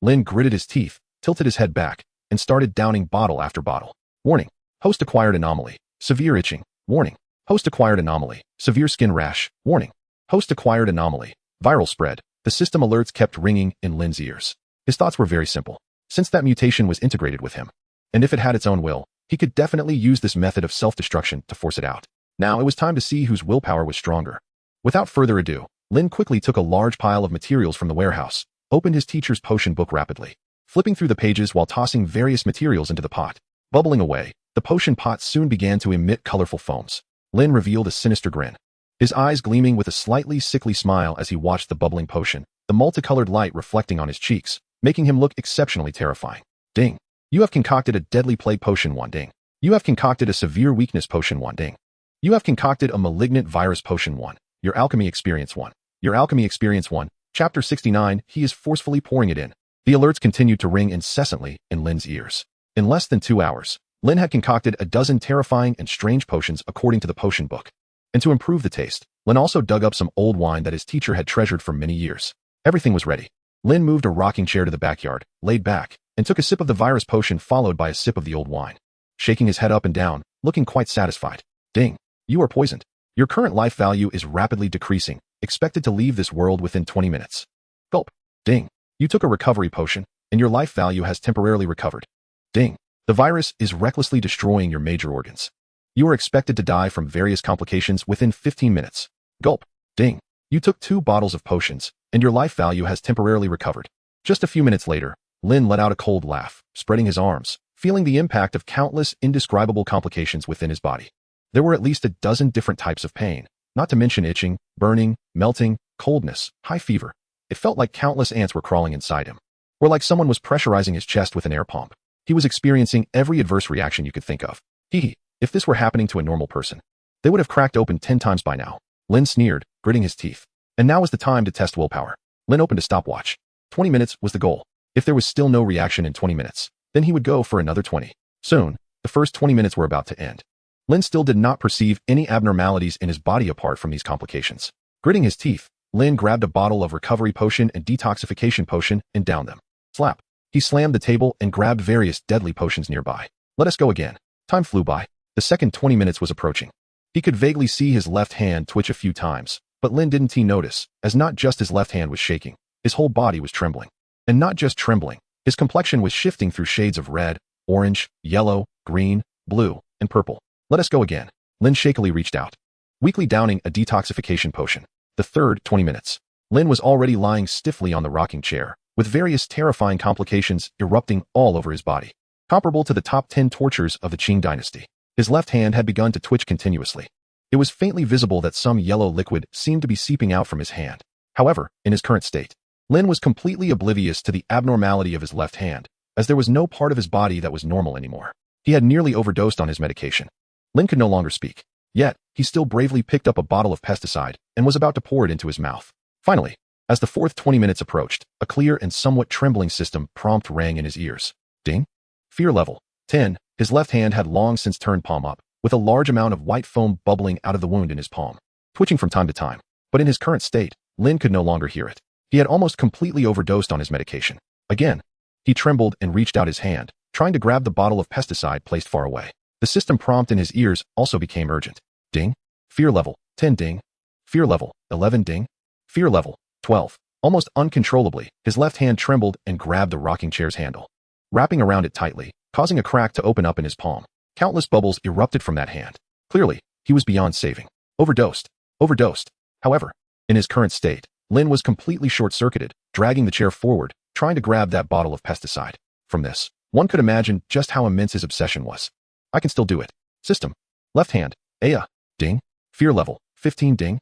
Lin gritted his teeth, tilted his head back, and started downing bottle after bottle. Warning. Host acquired anomaly. Severe itching. Warning. Host acquired anomaly. Severe skin rash. Warning. Host acquired anomaly. Viral spread. The system alerts kept ringing in Lin's ears. His thoughts were very simple. Since that mutation was integrated with him, and if it had its own will, he could definitely use this method of self-destruction to force it out. Now it was time to see whose willpower was stronger. Without further ado, Lin quickly took a large pile of materials from the warehouse, opened his teacher's potion book rapidly, flipping through the pages while tossing various materials into the pot. Bubbling away, the potion pot soon began to emit colorful foams. Lin revealed a sinister grin, his eyes gleaming with a slightly sickly smile as he watched the bubbling potion, the multicolored light reflecting on his cheeks, making him look exceptionally terrifying. Ding. You have concocted a deadly plague potion 1. Ding. You have concocted a severe weakness potion 1. Ding. You have concocted a malignant virus potion 1. Your alchemy experience 1. Your alchemy experience 1. Chapter 69. He is forcefully pouring it in. The alerts continued to ring incessantly in Lin's ears. In less than 2 hours, Lin had concocted a dozen terrifying and strange potions according to the potion book. And to improve the taste, Lin also dug up some old wine that his teacher had treasured for many years. Everything was ready. Lin moved a rocking chair to the backyard, laid back, and took a sip of the virus potion followed by a sip of the old wine, shaking his head up and down, looking quite satisfied. Ding. You are poisoned. Your current life value is rapidly decreasing, expected to leave this world within 20 minutes. Gulp. Ding. You took a recovery potion, and your life value has temporarily recovered. Ding. The virus is recklessly destroying your major organs. You are expected to die from various complications within 15 minutes. Gulp. Ding. You took 2 bottles of potions, and your life value has temporarily recovered. Just a few minutes later, Lin let out a cold laugh, spreading his arms, feeling the impact of countless indescribable complications within his body. There were at least a dozen different types of pain, not to mention itching, burning, melting, coldness, high fever. It felt like countless ants were crawling inside him, or like someone was pressurizing his chest with an air pump. He was experiencing every adverse reaction you could think of. If this were happening to a normal person, they would have cracked open 10 times by now. Lin sneered, gritting his teeth. And now was the time to test willpower. Lin opened a stopwatch. 20 minutes was the goal. If there was still no reaction in 20 minutes, then he would go for another 20. Soon, the first 20 minutes were about to end. Lin still did not perceive any abnormalities in his body apart from these complications. Gritting his teeth, Lin grabbed a bottle of recovery potion and detoxification potion and downed them. Slap. He slammed the table and grabbed various deadly potions nearby. Let us go again. Time flew by. The second 20 minutes was approaching. He could vaguely see his left hand twitch a few times, but Lin didn't notice, as not just his left hand was shaking, his whole body was trembling. And not just trembling, his complexion was shifting through shades of red, orange, yellow, green, blue, and purple. Let us go again. Lin shakily reached out, weakly downing a detoxification potion. The third 20 minutes. Lin was already lying stiffly on the rocking chair, with various terrifying complications erupting all over his body. Comparable to the top 10 tortures of the Qing dynasty. His left hand had begun to twitch continuously. It was faintly visible that some yellow liquid seemed to be seeping out from his hand. However, in his current state, Lin was completely oblivious to the abnormality of his left hand, as there was no part of his body that was normal anymore. He had nearly overdosed on his medication. Lin could no longer speak. Yet, he still bravely picked up a bottle of pesticide and was about to pour it into his mouth. Finally, as the fourth 20 minutes approached, a clear and somewhat trembling system prompt rang in his ears. Ding. Fear level 10. His left hand had long since turned palm up, with a large amount of white foam bubbling out of the wound in his palm, twitching from time to time. But in his current state, Lin could no longer hear it. He had almost completely overdosed on his medication. Again, he trembled and reached out his hand, trying to grab the bottle of pesticide placed far away. The system prompt in his ears also became urgent. Ding. Fear level 10 ding. Fear level 11 ding. Fear level 12. Almost uncontrollably, his left hand trembled and grabbed the rocking chair's handle, wrapping around it tightly, causing a crack to open up in his palm. Countless bubbles erupted from that hand. Clearly, he was beyond saving. Overdosed. Overdosed. However, in his current state, Lin was completely short-circuited, dragging the chair forward, trying to grab that bottle of pesticide. From this, one could imagine just how immense his obsession was. I can still do it. System. Left hand. Aya. Ding. Fear level 15 ding.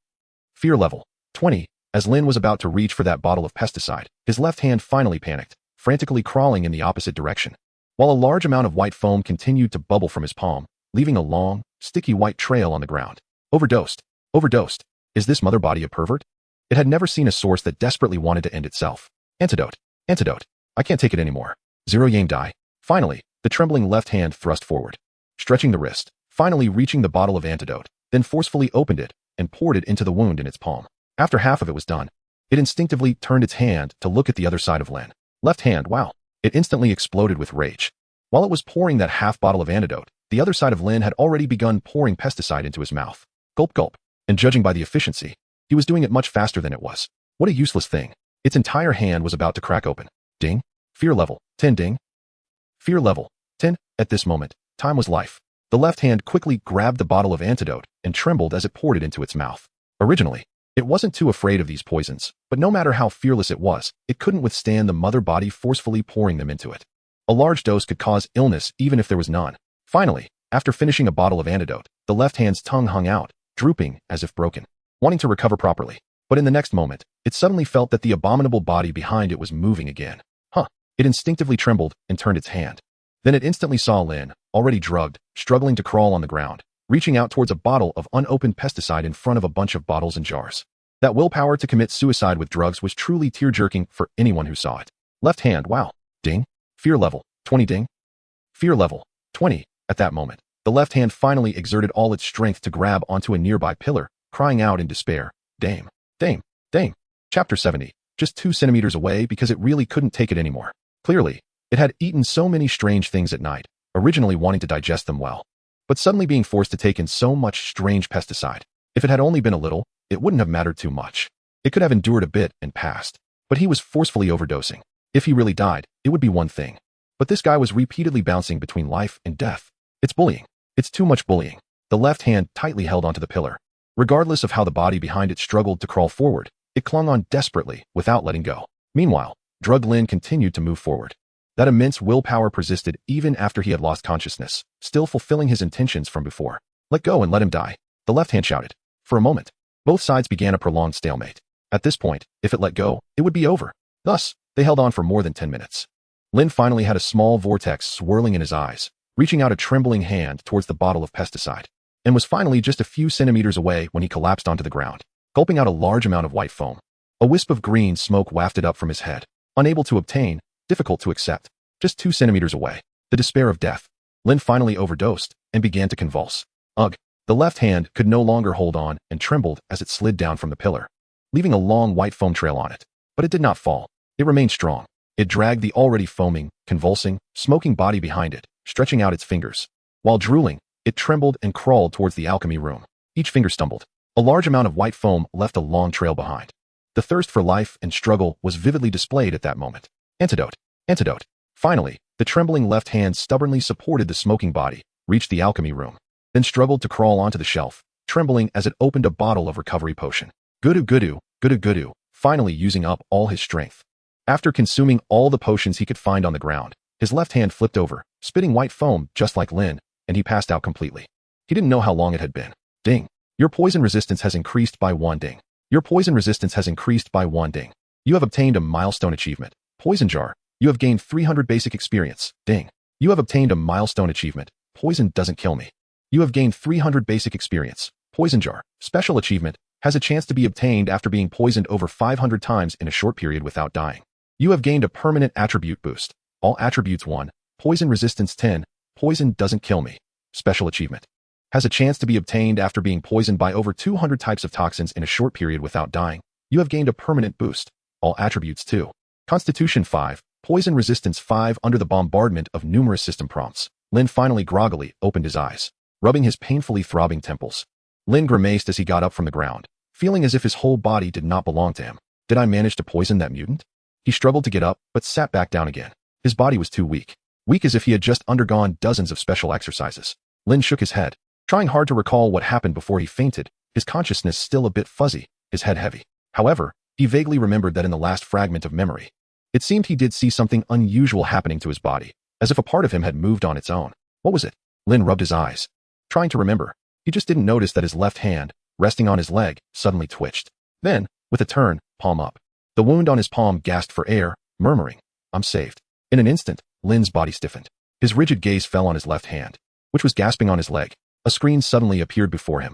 Fear level 20. As Lin was about to reach for that bottle of pesticide, his left hand finally panicked, frantically crawling in the opposite direction. While a large amount of white foam continued to bubble from his palm, leaving a long, sticky white trail on the ground. Overdosed. Overdosed. Is this mother body a pervert? It had never seen a source that desperately wanted to end itself. Antidote. Antidote. I can't take it anymore. Zero Yang Dai. Finally, the trembling left hand thrust forward, stretching the wrist, finally reaching the bottle of antidote, then forcefully opened it and poured it into the wound in its palm. After half of it was done, it instinctively turned its hand to look at the other side of Lin. Left hand, wow. It instantly exploded with rage. While it was pouring that half bottle of antidote, the other side of Lin had already begun pouring pesticide into his mouth. Gulp gulp. And judging by the efficiency, he was doing it much faster than it was. What a useless thing. Its entire hand was about to crack open. Ding. Fear level 10 ding. Fear level 10. At this moment, time was life. The left hand quickly grabbed the bottle of antidote and trembled as it poured it into its mouth. Originally, it wasn't too afraid of these poisons, but no matter how fearless it was, it couldn't withstand the mother body forcefully pouring them into it. A large dose could cause illness even if there was none. Finally, after finishing a bottle of antidote, the left hand's tongue hung out, drooping as if broken, wanting to recover properly. But in the next moment, it suddenly felt that the abominable body behind it was moving again. It instinctively trembled and turned its hand. Then it instantly saw Lin, already drugged, struggling to crawl on the ground, reaching out towards a bottle of unopened pesticide in front of a bunch of bottles and jars. That willpower to commit suicide with drugs was truly tear-jerking for anyone who saw it. Left hand, wow. Ding. Fear level 20 ding. Fear level 20. At that moment, the left hand finally exerted all its strength to grab onto a nearby pillar, crying out in despair. Dame. Dame. Dame. Chapter 70. Just 2 centimeters away because it really couldn't take it anymore. Clearly, it had eaten so many strange things at night, originally wanting to digest them well, but suddenly being forced to take in so much strange pesticide. If it had only been a little, it wouldn't have mattered too much. It could have endured a bit and passed, but he was forcefully overdosing. If he really died, it would be one thing. But this guy was repeatedly bouncing between life and death. It's bullying. It's too much bullying. The left hand tightly held onto the pillar. Regardless of how the body behind it struggled to crawl forward, it clung on desperately without letting go. Meanwhile, Drug Lin continued to move forward. That immense willpower persisted even after he had lost consciousness, still fulfilling his intentions from before. Let go and let him die, the left hand shouted. For a moment, both sides began a prolonged stalemate. At this point, if it let go, it would be over. Thus, they held on for more than 10 minutes. Lin finally had a small vortex swirling in his eyes, reaching out a trembling hand towards the bottle of pesticide, and was finally just a few centimeters away when he collapsed onto the ground, gulping out a large amount of white foam. A wisp of green smoke wafted up from his head. Unable to obtain, difficult to accept, just 2 centimeters away. The despair of death. Lin finally overdosed and began to convulse. Ugh. The left hand could no longer hold on and trembled as it slid down from the pillar, leaving a long white foam trail on it. But it did not fall. It remained strong. It dragged the already foaming, convulsing, smoking body behind it, stretching out its fingers. While drooling, it trembled and crawled towards the alchemy room. Each finger stumbled. A large amount of white foam left a long trail behind. The thirst for life and struggle was vividly displayed at that moment. Antidote. Antidote. Finally, the trembling left hand stubbornly supported the smoking body, reached the alchemy room, then struggled to crawl onto the shelf, trembling as it opened a bottle of recovery potion. Gudu, finally using up all his strength. After consuming all the potions he could find on the ground, his left hand flipped over, spitting white foam just like Lin, and he passed out completely. He didn't know how long it had been. Ding. Your poison resistance has increased by 1 ding. Your poison resistance has increased by 1 ding. You have obtained a milestone achievement. Poison jar. You have gained 300 basic experience. Ding. You have obtained a milestone achievement. Poison doesn't kill me. You have gained 300 basic experience. Poison jar. Special achievement. Has a chance to be obtained after being poisoned over 500 times in a short period without dying. You have gained a permanent attribute boost. All attributes 1. Poison resistance 10. Poison doesn't kill me. Special achievement. Has a chance to be obtained after being poisoned by over 200 types of toxins in a short period without dying. You have gained a permanent boost. All attributes 2. Constitution 5. Poison resistance 5. Under the bombardment of numerous system prompts, Lin finally groggily opened his eyes, rubbing his painfully throbbing temples. Lin grimaced as he got up from the ground, feeling as if his whole body did not belong to him. Did I manage to poison that mutant? He struggled to get up, but sat back down again. His body was too weak. Weak as if he had just undergone dozens of special exercises. Lin shook his head, trying hard to recall what happened before he fainted, his consciousness still a bit fuzzy, his head heavy. However, he vaguely remembered that in the last fragment of memory, it seemed he did see something unusual happening to his body, as if a part of him had moved on its own. What was it? Lin rubbed his eyes, trying to remember. He just didn't notice that his left hand, resting on his leg, suddenly twitched. Then, with a turn, palm up, the wound on his palm gasped for air, murmuring, "I'm saved." In an instant, Lin's body stiffened. His rigid gaze fell on his left hand, which was gasping on his leg. A screen suddenly appeared before him.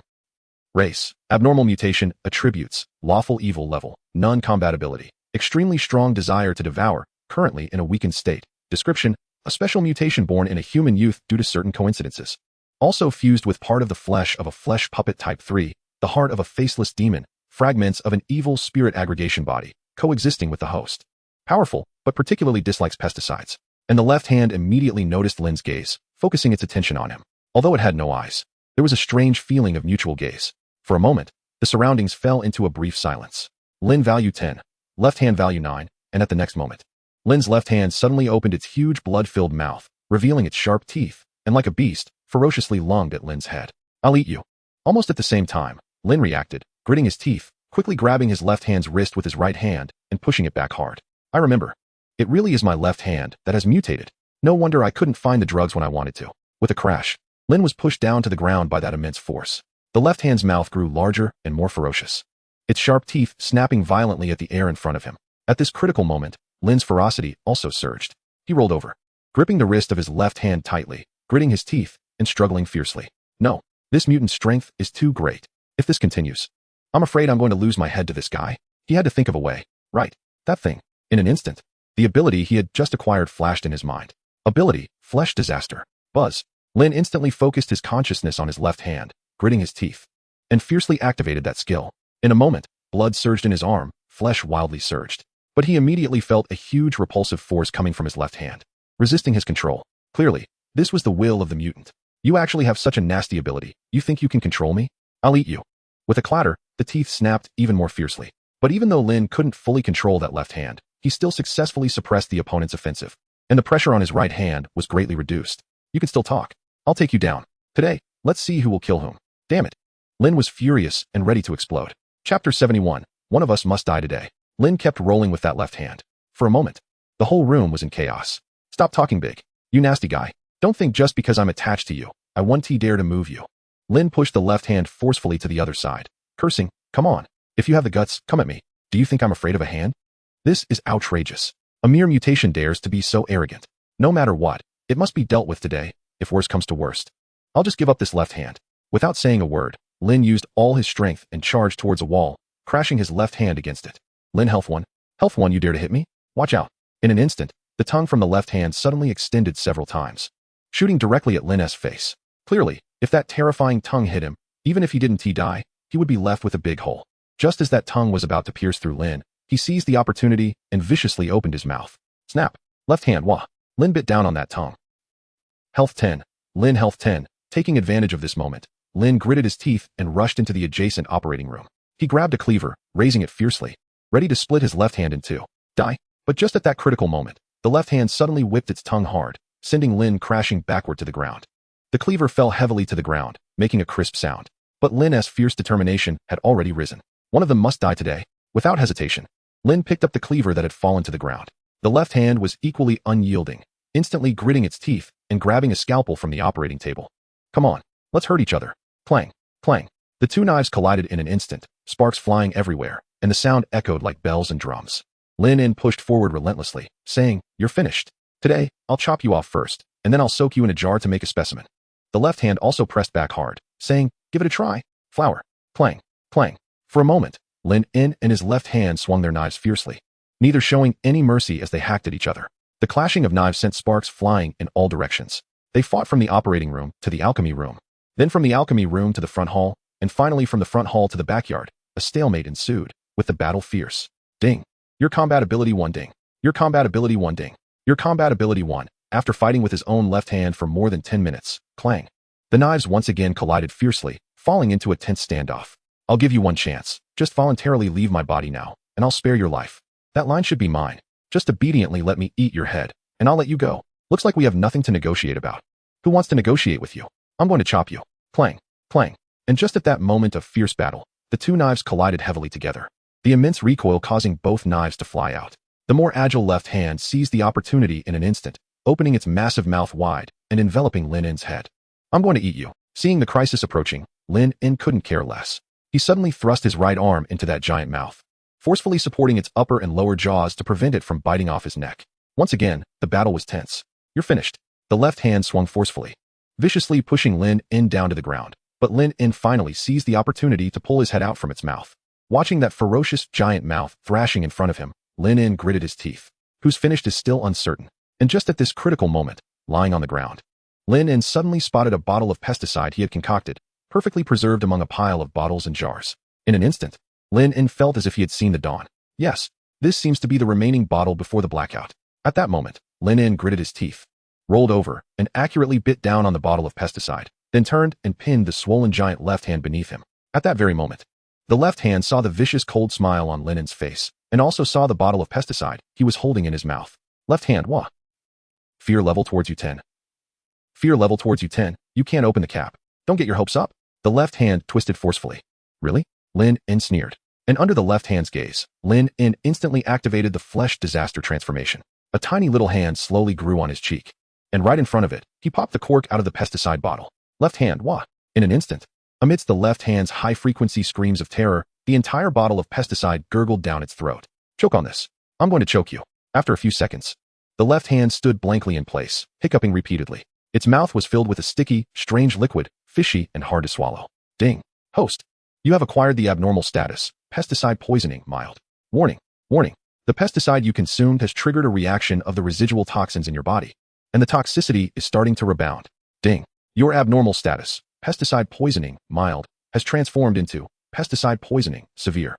Race, abnormal mutation, attributes, lawful evil level, non-combatability, extremely strong desire to devour, currently in a weakened state. Description, a special mutation born in a human youth due to certain coincidences. Also fused with part of the flesh of a flesh puppet type 3, the heart of a faceless demon, fragments of an evil spirit aggregation body, coexisting with the host. Powerful, but particularly dislikes pesticides. And the left hand immediately noticed Lin's gaze, focusing its attention on him. Although it had no eyes, there was a strange feeling of mutual gaze. For a moment, the surroundings fell into a brief silence. Lin value 10, left hand value 9, and at the next moment, Lin's left hand suddenly opened its huge blood-filled mouth, revealing its sharp teeth, and like a beast, ferociously lunged at Lin's head. "I'll eat you." Almost at the same time, Lin reacted, gritting his teeth, quickly grabbing his left hand's wrist with his right hand and pushing it back hard. "I remember. It really is my left hand that has mutated. No wonder I couldn't find the drugs when I wanted to." With a crash, Lin was pushed down to the ground by that immense force. The left hand's mouth grew larger and more ferocious, its sharp teeth snapping violently at the air in front of him. At this critical moment, Lin's ferocity also surged. He rolled over, gripping the wrist of his left hand tightly, gritting his teeth, and struggling fiercely. "No, this mutant's strength is too great. If this continues, I'm afraid I'm going to lose my head to this guy." He had to think of a way. Right, that thing. In an instant, the ability he had just acquired flashed in his mind. Ability, Flesh Disaster. Buzz. Lin instantly focused his consciousness on his left hand, gritting his teeth, and fiercely activated that skill. In a moment, blood surged in his arm, flesh wildly surged. But he immediately felt a huge repulsive force coming from his left hand, resisting his control. Clearly, this was the will of the mutant. "You actually have such a nasty ability. You think you can control me? I'll eat you." With a clatter, the teeth snapped even more fiercely. But even though Lin couldn't fully control that left hand, he still successfully suppressed the opponent's offensive, and the pressure on his right hand was greatly reduced. "You can still talk. I'll take you down. Today, let's see who will kill whom." Damn it. Lin was furious and ready to explode. Chapter 71. One of us must die today. Lin kept rolling with that left hand. For a moment, the whole room was in chaos. "Stop talking big. You nasty guy. Don't think just because I'm attached to you, I won't dare to move you." Lin pushed the left hand forcefully to the other side, cursing, "Come on. If you have the guts, come at me. Do you think I'm afraid of a hand? This is outrageous. A mere mutation dares to be so arrogant. No matter what, it must be dealt with today, if worse comes to worst. I'll just give up this left hand." Without saying a word, Lin used all his strength and charged towards a wall, crashing his left hand against it. "Lin, Health 1. Health 1, you dare to hit me? Watch out." In an instant, the tongue from the left hand suddenly extended several times, shooting directly at Lin's face. Clearly, if that terrifying tongue hit him, even if he didn't die, he would be left with a big hole. Just as that tongue was about to pierce through Lin, he seized the opportunity and viciously opened his mouth, Snap. Left hand, wah. Lin bit down on that tongue. Health 10. Lin health 10. Taking advantage of this moment, Lin gritted his teeth and rushed into the adjacent operating room. He grabbed a cleaver, raising it fiercely, ready to split his left hand in two. Die. But just at that critical moment, the left hand suddenly whipped its tongue hard, sending Lin crashing backward to the ground. The cleaver fell heavily to the ground, making a crisp sound. But Lin's fierce determination had already risen. One of them must die today. Without hesitation, Lin picked up the cleaver that had fallen to the ground. The left hand was equally unyielding, instantly gritting its teeth and grabbing a scalpel from the operating table. Come on, let's hurt each other. Clang, clang. The two knives collided in an instant, sparks flying everywhere, and the sound echoed like bells and drums. Lin pushed forward relentlessly, saying, "You're finished. Today, I'll chop you off first, and then I'll soak you in a jar to make a specimen." The left hand also pressed back hard, saying, "Give it a try." Flower. Clang, clang. For a moment, Lin and his left hand swung their knives fiercely, neither showing any mercy as they hacked at each other. The clashing of knives sent sparks flying in all directions. They fought from the operating room to the alchemy room, then from the alchemy room to the front hall, and finally from the front hall to the backyard. A stalemate ensued, with the battle fierce. Ding. Your combat ability 1 ding. Your combat ability 1 ding. Your combat ability 1. After fighting with his own left hand for more than 10 minutes, clang. The knives once again collided fiercely, falling into a tense standoff. I'll give you one chance. Just voluntarily leave my body now, and I'll spare your life. That line should be mine. Just obediently let me eat your head, and I'll let you go. Looks like we have nothing to negotiate about. Who wants to negotiate with you? I'm going to chop you. Clang, clang. And just at that moment of fierce battle, the two knives collided heavily together, the immense recoil causing both knives to fly out. The more agile left hand seized the opportunity in an instant, opening its massive mouth wide and enveloping Lin's head. I'm going to eat you. Seeing the crisis approaching, Lin couldn't care less. He suddenly thrust his right arm into that giant mouth, forcefully supporting its upper and lower jaws to prevent it from biting off his neck. Once again, the battle was tense. You're finished. The left hand swung forcefully, viciously pushing Lin down to the ground. But Lin finally seized the opportunity to pull his head out from its mouth. Watching that ferocious giant mouth thrashing in front of him, Lin gritted his teeth. Who's finished is still uncertain. And just at this critical moment, lying on the ground, Lin suddenly spotted a bottle of pesticide he had concocted, perfectly preserved among a pile of bottles and jars. In an instant, Lin felt as if he had seen the dawn. Yes, this seems to be the remaining bottle before the blackout. At that moment, Lin gritted his teeth, rolled over, and accurately bit down on the bottle of pesticide, then turned and pinned the swollen giant left hand beneath him. At that very moment, the left hand saw the vicious cold smile on Lin's face, and also saw the bottle of pesticide he was holding in his mouth. Left hand, wah. Fear level towards you 10. Fear level towards you 10. You can't open the cap. Don't get your hopes up. The left hand twisted forcefully. Really? Lin sneered. And under the left hand's gaze, Lin instantly activated the flesh disaster transformation. A tiny little hand slowly grew on his cheek, and right in front of it, he popped the cork out of the pesticide bottle. Left hand, wah. In an instant, amidst the left hand's high-frequency screams of terror, the entire bottle of pesticide gurgled down its throat. Choke on this. I'm going to choke you. After a few seconds, the left hand stood blankly in place, hiccuping repeatedly. Its mouth was filled with a sticky, strange liquid, fishy and hard to swallow. Ding. Host. You have acquired the abnormal status. Pesticide poisoning, mild. Warning. Warning. The pesticide you consumed has triggered a reaction of the residual toxins in your body, and the toxicity is starting to rebound. Ding. Your abnormal status, pesticide poisoning, mild, has transformed into pesticide poisoning, severe.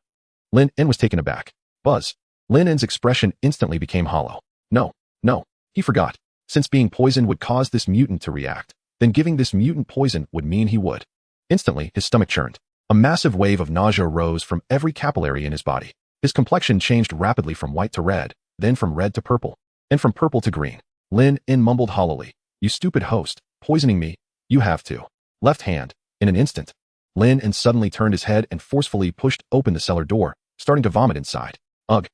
Lin was taken aback. Buzz. Lin's expression instantly became hollow. No, he forgot. Since being poisoned would cause this mutant to react, then giving this mutant poison would mean he would. Instantly, his stomach churned. A massive wave of nausea rose from every capillary in his body. His complexion changed rapidly from white to red, then from red to purple, and from purple to green. Lin mumbled hollowly, "You stupid host, poisoning me. You have to." Left hand. In an instant, Lin suddenly turned his head and forcefully pushed open the cellar door, starting to vomit inside. Ugh,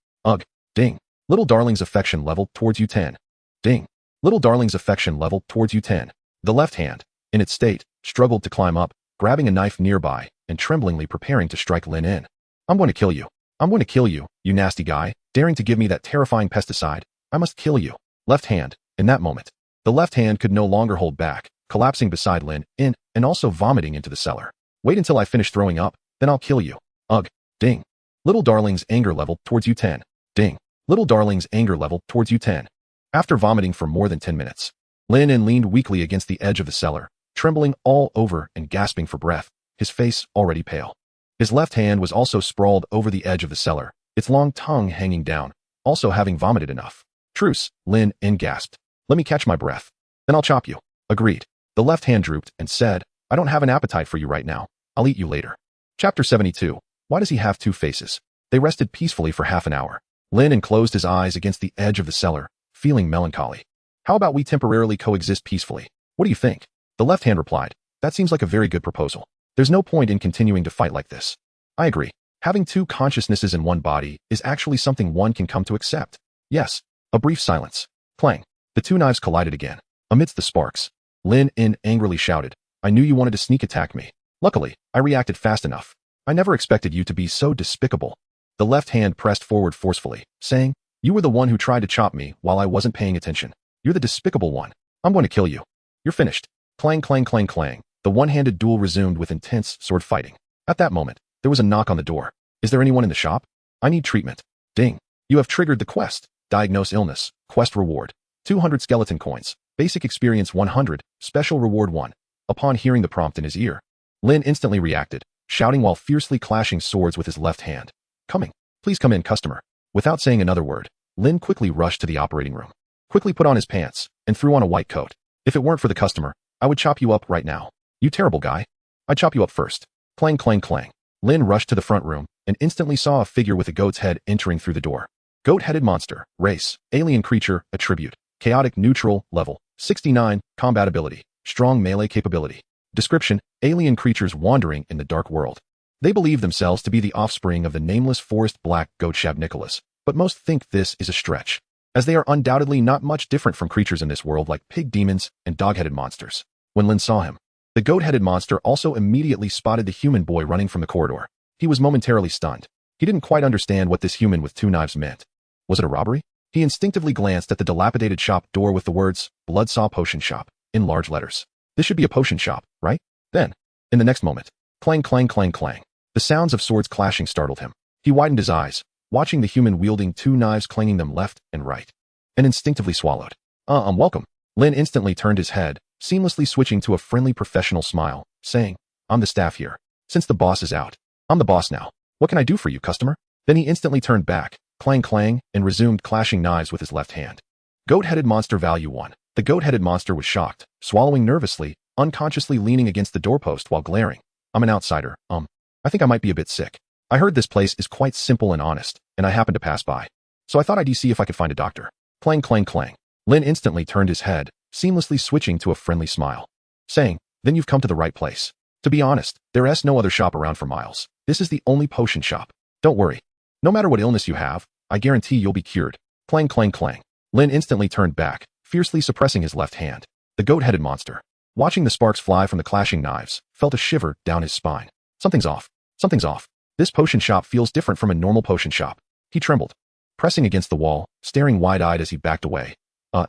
ding. Little darling's affection level towards you 10. Ding. Little darling's affection level towards you 10. The left hand, in its state, struggled to climb up, grabbing a knife nearby and tremblingly preparing to strike Lin. I'm going to kill you. I'm going to kill you, you nasty guy, daring to give me that terrifying pesticide. I must kill you. Left hand. In that moment, the left hand could no longer hold back, collapsing beside Lin and also vomiting into the cellar. Wait until I finish throwing up, then I'll kill you. Ugh. Ding. Little darling's anger level towards you 10. Ding. Little darling's anger level towards you 10. After vomiting for more than 10 minutes, Lin leaned weakly against the edge of the cellar, trembling all over and gasping for breath, his face already pale. His left hand was also sprawled over the edge of the cellar, its long tongue hanging down, also having vomited enough. Truce, Lin In gasped. Let me catch my breath. Then I'll chop you. Agreed. The left hand drooped and said, I don't have an appetite for you right now. I'll eat you later. Chapter 72. Why does he have two faces? They rested peacefully for half an hour. Lin In closed his eyes against the edge of the cellar, feeling melancholy. How about we temporarily coexist peacefully? What do you think? The left hand replied, that seems like a very good proposal. There's no point in continuing to fight like this. I agree. Having two consciousnesses in one body is actually something one can come to accept. Yes. A brief silence. Clang. The two knives collided again. Amidst the sparks, Lin In angrily shouted, I knew you wanted to sneak attack me. Luckily, I reacted fast enough. I never expected you to be so despicable. The left hand pressed forward forcefully, saying, you were the one who tried to chop me while I wasn't paying attention. You're the despicable one. I'm going to kill you. You're finished. Clang, clang, clang, clang. The one-handed duel resumed with intense sword fighting. At that moment, there was a knock on the door. Is there anyone in the shop? I need treatment. Ding. You have triggered the quest. Diagnose illness. Quest reward. 200 skeleton coins. Basic experience 100. Special reward 1. Upon hearing the prompt in his ear, Lin instantly reacted, shouting while fiercely clashing swords with his left hand. Coming. Please come in, customer. Without saying another word, Lin quickly rushed to the operating room, quickly put on his pants, and threw on a white coat. If it weren't for the customer, I would chop you up right now. You terrible guy. I'd chop you up first. Clang, clang, clang. Lin rushed to the front room and instantly saw a figure with a goat's head entering through the door. Goat-headed monster. Race. Alien creature. Attribute. Chaotic neutral. Level. 69. Combat ability. Strong melee capability. Description. Alien creatures wandering in the dark world. They believe themselves to be the offspring of the nameless forest black goat Shab Nicholas, but most think this is a stretch, as they are undoubtedly not much different from creatures in this world like pig demons and dog-headed monsters. When Lin saw him, the goat-headed monster also immediately spotted the human boy running from the corridor. He was momentarily stunned. He didn't quite understand what this human with two knives meant. Was it a robbery? He instinctively glanced at the dilapidated shop door with the words, Bloodsaw Potion Shop, in large letters. This should be a potion shop, right? Then, in the next moment, clang, clang, clang, clang. The sounds of swords clashing startled him. He widened his eyes, watching the human wielding two knives clanging them left and right, and instinctively swallowed. Welcome. Lin instantly turned his head, seamlessly switching to a friendly professional smile, saying, I'm the staff here. Since the boss is out, I'm the boss now. What can I do for you, customer? Then he instantly turned back, clang, clang, and resumed clashing knives with his left hand. Goat-headed monster value 1. The goat-headed monster was shocked, swallowing nervously, unconsciously leaning against the doorpost while glaring. I'm an outsider. I think I might be a bit sick. I heard this place is quite simple and honest, and I happened to pass by. So I thought I'd see if I could find a doctor. Clang, clang, clang. Lin instantly turned his head, seamlessly switching to a friendly smile, saying, then you've come to the right place. To be honest, there's no other shop around for miles. This is the only potion shop. Don't worry. No matter what illness you have, I guarantee you'll be cured. Clang, clang, clang. Lin instantly turned back, fiercely suppressing his left hand. The goat-headed monster, watching the sparks fly from the clashing knives, felt a shiver down his spine. Something's off. Something's off. This potion shop feels different from a normal potion shop. He trembled, pressing against the wall, staring wide-eyed as he backed away.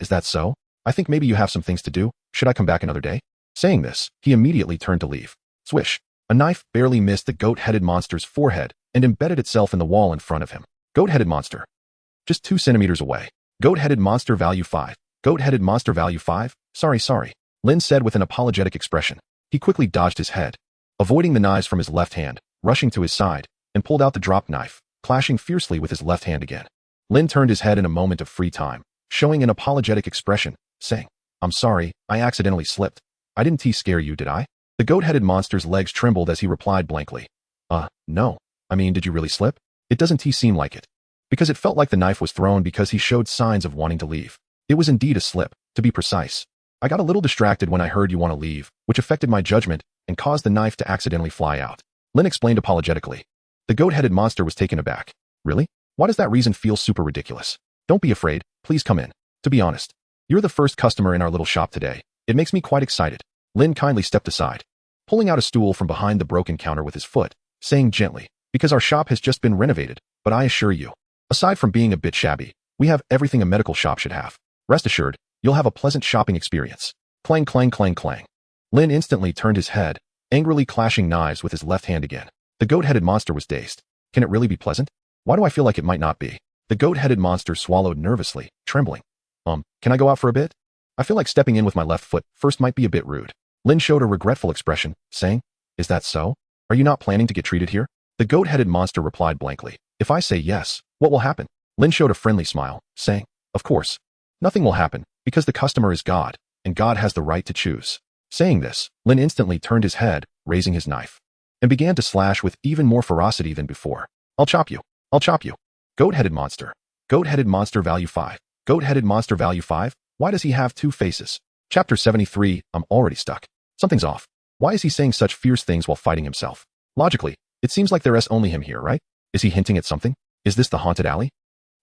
Is that so? I think maybe you have some things to do. Should I come back another day? Saying this, he immediately turned to leave. Swish. A knife barely missed the goat-headed monster's forehead and embedded itself in the wall in front of him. Goat-headed monster. Just 2 centimeters away. Goat-headed monster value 5. Goat-headed monster value 5? Sorry. Lin said with an apologetic expression. He quickly dodged his head, avoiding the knives from his left hand, rushing to his side, and pulled out the dropped knife, clashing fiercely with his left hand again. Lin turned his head in a moment of free time, showing an apologetic expression, saying, I'm sorry, I accidentally slipped. I didn't scare you, did I? The goat-headed monster's legs trembled as he replied blankly. No. I mean, did you really slip? It doesn't seem like it. Because it felt like the knife was thrown because he showed signs of wanting to leave. It was indeed a slip, to be precise. I got a little distracted when I heard you want to leave, which affected my judgment and caused the knife to accidentally fly out. Lin explained apologetically. The goat-headed monster was taken aback. Really? Why does that reason feel super ridiculous? Don't be afraid, please come in. To be honest, you're the first customer in our little shop today. It makes me quite excited. Lin kindly stepped aside, pulling out a stool from behind the broken counter with his foot, saying gently, because our shop has just been renovated, but I assure you, aside from being a bit shabby, we have everything a medical shop should have. Rest assured, you'll have a pleasant shopping experience. Clang, clang, clang, clang. Lin instantly turned his head, angrily clashing knives with his left hand again. The goat-headed monster was dazed. Can it really be pleasant? Why do I feel like it might not be? The goat-headed monster swallowed nervously, trembling. Can I go out for a bit? I feel like stepping in with my left foot first might be a bit rude. Lin showed a regretful expression, saying, Is that so? Are you not planning to get treated here? The goat-headed monster replied blankly. If I say yes, what will happen? Lin showed a friendly smile, saying, Of course, nothing will happen, because the customer is God, and God has the right to choose. Saying this, Lin instantly turned his head, raising his knife, and began to slash with even more ferocity than before. I'll chop you. I'll chop you. Goat-headed monster. Goat-headed monster value 5. Goat-headed monster value 5? Why does he have 2 faces? Chapter 73, I'm already stuck. Something's off. Why is he saying such fierce things while fighting himself? Logically, it seems like there is only him here, right? Is he hinting at something? Is this the haunted alley?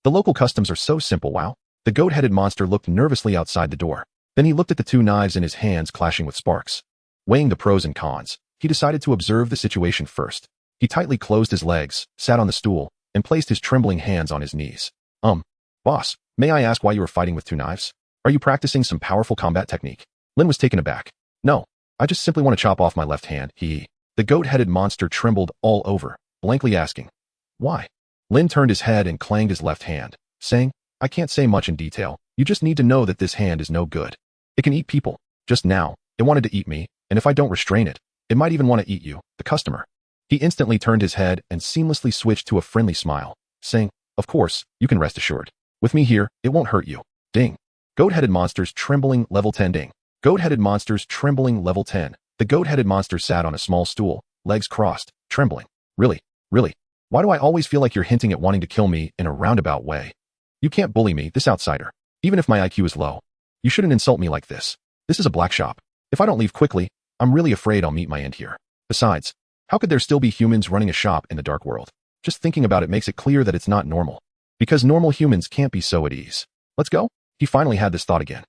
The local customs are so simple, wow. The goat-headed monster looked nervously outside the door. Then he looked at the 2 knives in his hands clashing with sparks. Weighing the pros and cons, he decided to observe the situation first. He tightly closed his legs, sat on the stool, and placed his trembling hands on his knees. Boss, may I ask why you are fighting with 2 knives? Are you practicing some powerful combat technique? Lin was taken aback. No, I just simply want to chop off my left hand, The goat-headed monster trembled all over, blankly asking, why? Lin turned his head and clanged his left hand, saying, I can't say much in detail, you just need to know that this hand is no good. It can eat people. Just now, it wanted to eat me, and if I don't restrain it, it might even want to eat you, the customer. He instantly turned his head and seamlessly switched to a friendly smile, saying, of course, you can rest assured. With me here, it won't hurt you. Ding. Goat-headed monsters trembling level 10 ding. Goat-headed monsters trembling level 10. The goat-headed monster sat on a small stool, legs crossed, trembling. Really? Why do I always feel like you're hinting at wanting to kill me in a roundabout way? You can't bully me, this outsider. Even if my IQ is low. You shouldn't insult me like this. This is a black shop. If I don't leave quickly, I'm really afraid I'll meet my end here. Besides, how could there still be humans running a shop in the dark world? Just thinking about it makes it clear that it's not normal. Because normal humans can't be so at ease. Let's go? He finally had this thought again.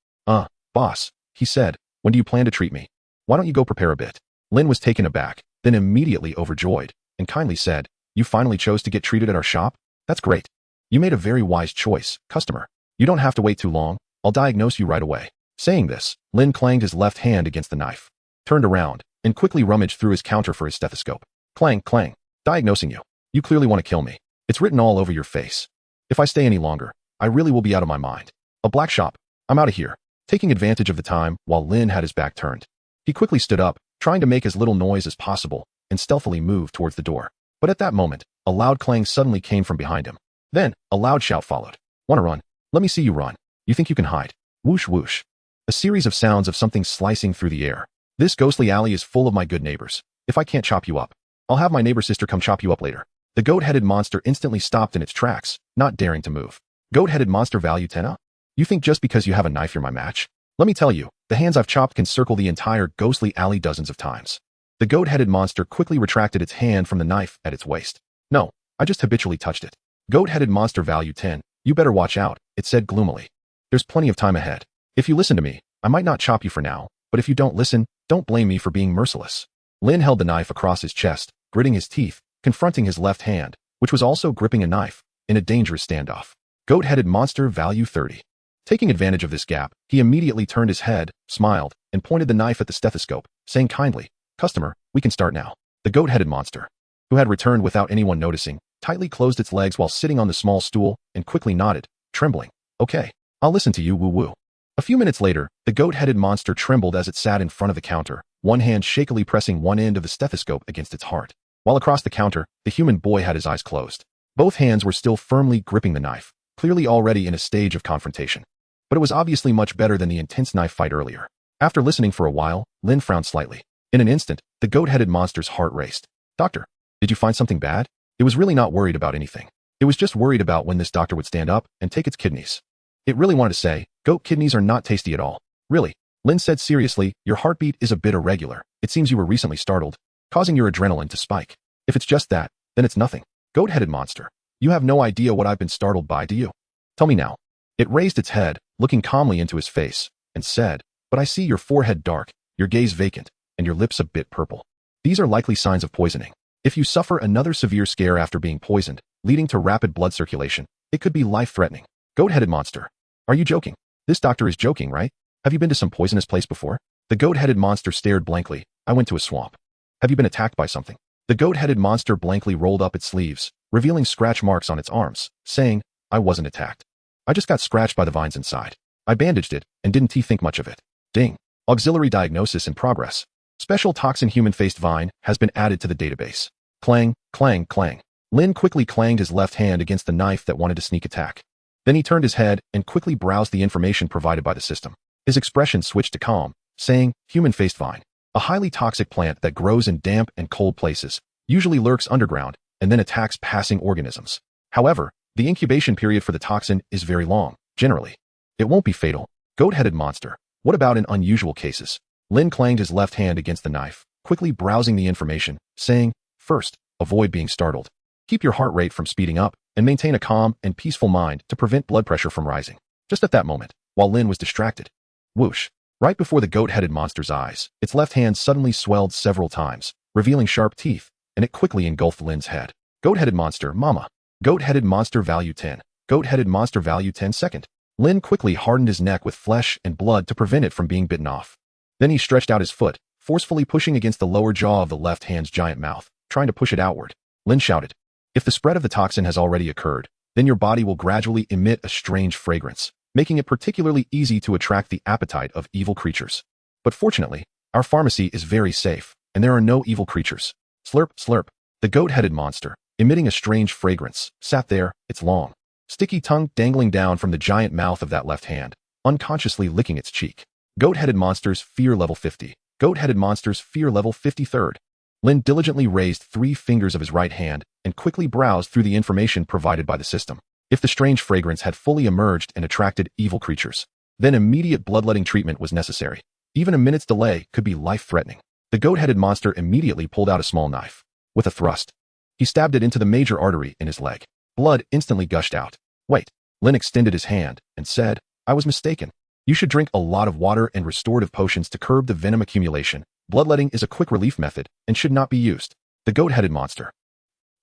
Boss, he said, when do you plan to treat me? Why don't you go prepare a bit? Lin was taken aback, then immediately overjoyed, and kindly said, you finally chose to get treated at our shop? That's great. You made a very wise choice, customer. You don't have to wait too long, I'll diagnose you right away. Saying this, Lin clanged his left hand against the knife, turned around, and quickly rummaged through his counter for his stethoscope. Clang, clang. Diagnosing you. You clearly want to kill me. It's written all over your face. If I stay any longer, I really will be out of my mind. A black shop. I'm out of here. Taking advantage of the time while Lin had his back turned. He quickly stood up, trying to make as little noise as possible, and stealthily moved towards the door. But at that moment, a loud clang suddenly came from behind him. Then, a loud shout followed. Wanna run? Let me see you run. You think you can hide? Whoosh whoosh. A series of sounds of something slicing through the air. This ghostly alley is full of my good neighbors. If I can't chop you up, I'll have my neighbor sister come chop you up later. The goat-headed monster instantly stopped in its tracks, not daring to move. Goat-headed monster value 10? You think just because you have a knife you're my match? Let me tell you, the hands I've chopped can circle the entire ghostly alley dozens of times. The goat-headed monster quickly retracted its hand from the knife at its waist. No, I just habitually touched it. Goat-headed monster value 10, you better watch out, it said gloomily. There's plenty of time ahead. If you listen to me, I might not chop you for now, but if you don't listen, don't blame me for being merciless. Lin held the knife across his chest, gritting his teeth, confronting his left hand, which was also gripping a knife, in a dangerous standoff. Goat-headed monster value 30. Taking advantage of this gap, he immediately turned his head, smiled, and pointed the knife at the stethoscope, saying kindly, customer, we can start now. The goat-headed monster, who had returned without anyone noticing, tightly closed its legs while sitting on the small stool, and quickly nodded, trembling. Okay, I'll listen to you, woo-woo. A few minutes later, the goat-headed monster trembled as it sat in front of the counter, one hand shakily pressing one end of the stethoscope against its heart. While across the counter, the human boy had his eyes closed. Both hands were still firmly gripping the knife, clearly already in a stage of confrontation. But it was obviously much better than the intense knife fight earlier. After listening for a while, Lin frowned slightly. In an instant, the goat-headed monster's heart raced. Doctor, did you find something bad? It was really not worried about anything. It was just worried about when this doctor would stand up and take its kidneys. It really wanted to say, goat kidneys are not tasty at all. Really. Lin said seriously, your heartbeat is a bit irregular. It seems you were recently startled, causing your adrenaline to spike. If it's just that, then it's nothing. Goat-headed monster, you have no idea what I've been startled by, do you? Tell me now. It raised its head, looking calmly into his face, and said, but I see your forehead dark, your gaze vacant, and your lips a bit purple. These are likely signs of poisoning. If you suffer another severe scare after being poisoned, leading to rapid blood circulation, it could be life-threatening. Goat-headed monster. Are you joking? This doctor is joking, right? Have you been to some poisonous place before? The goat-headed monster stared blankly. I went to a swamp. Have you been attacked by something? The goat-headed monster blankly rolled up its sleeves, revealing scratch marks on its arms, saying, I wasn't attacked. I just got scratched by the vines inside. I bandaged it, and didn't think much of it. Ding. Auxiliary diagnosis in progress. Special toxin human-faced vine has been added to the database. Clang, clang, clang. Lin quickly clanged his left hand against the knife that wanted to sneak attack. Then he turned his head and quickly browsed the information provided by the system. His expression switched to calm, saying, human-faced vine. A highly toxic plant that grows in damp and cold places, usually lurks underground, and then attacks passing organisms. However, the incubation period for the toxin is very long, generally. It won't be fatal. Goat-headed monster. What about in unusual cases? Lin clanged his left hand against the knife, quickly browsing the information, saying, first, avoid being startled. Keep your heart rate from speeding up, and maintain a calm and peaceful mind to prevent blood pressure from rising. Just at that moment, while Lin was distracted. Whoosh. Right before the goat-headed monster's eyes, its left hand suddenly swelled several times, revealing sharp teeth, and it quickly engulfed Lin's head. Goat-headed monster, mama. Goat-headed monster value 10. Goat-headed monster value 10 second. Lin quickly hardened his neck with flesh and blood to prevent it from being bitten off. Then he stretched out his foot, forcefully pushing against the lower jaw of the left hand's giant mouth, trying to push it outward. Lin shouted, if the spread of the toxin has already occurred, then your body will gradually emit a strange fragrance, making it particularly easy to attract the appetite of evil creatures. But fortunately, our pharmacy is very safe, and there are no evil creatures. Slurp, slurp. The goat-headed monster, emitting a strange fragrance, sat there, its long, sticky tongue dangling down from the giant mouth of that left hand, unconsciously licking its cheek. Goat-headed monsters fear level 50. Goat-headed monsters fear level 53rd. Lin diligently raised 3 fingers of his right hand and quickly browsed through the information provided by the system. If the strange fragrance had fully emerged and attracted evil creatures, then immediate bloodletting treatment was necessary. Even a minute's delay could be life-threatening. The goat-headed monster immediately pulled out a small knife. With a thrust, he stabbed it into the major artery in his leg. Blood instantly gushed out. Wait. Lin extended his hand and said, I was mistaken. You should drink a lot of water and restorative potions to curb the venom accumulation. Bloodletting is a quick relief method and should not be used. The goat-headed monster.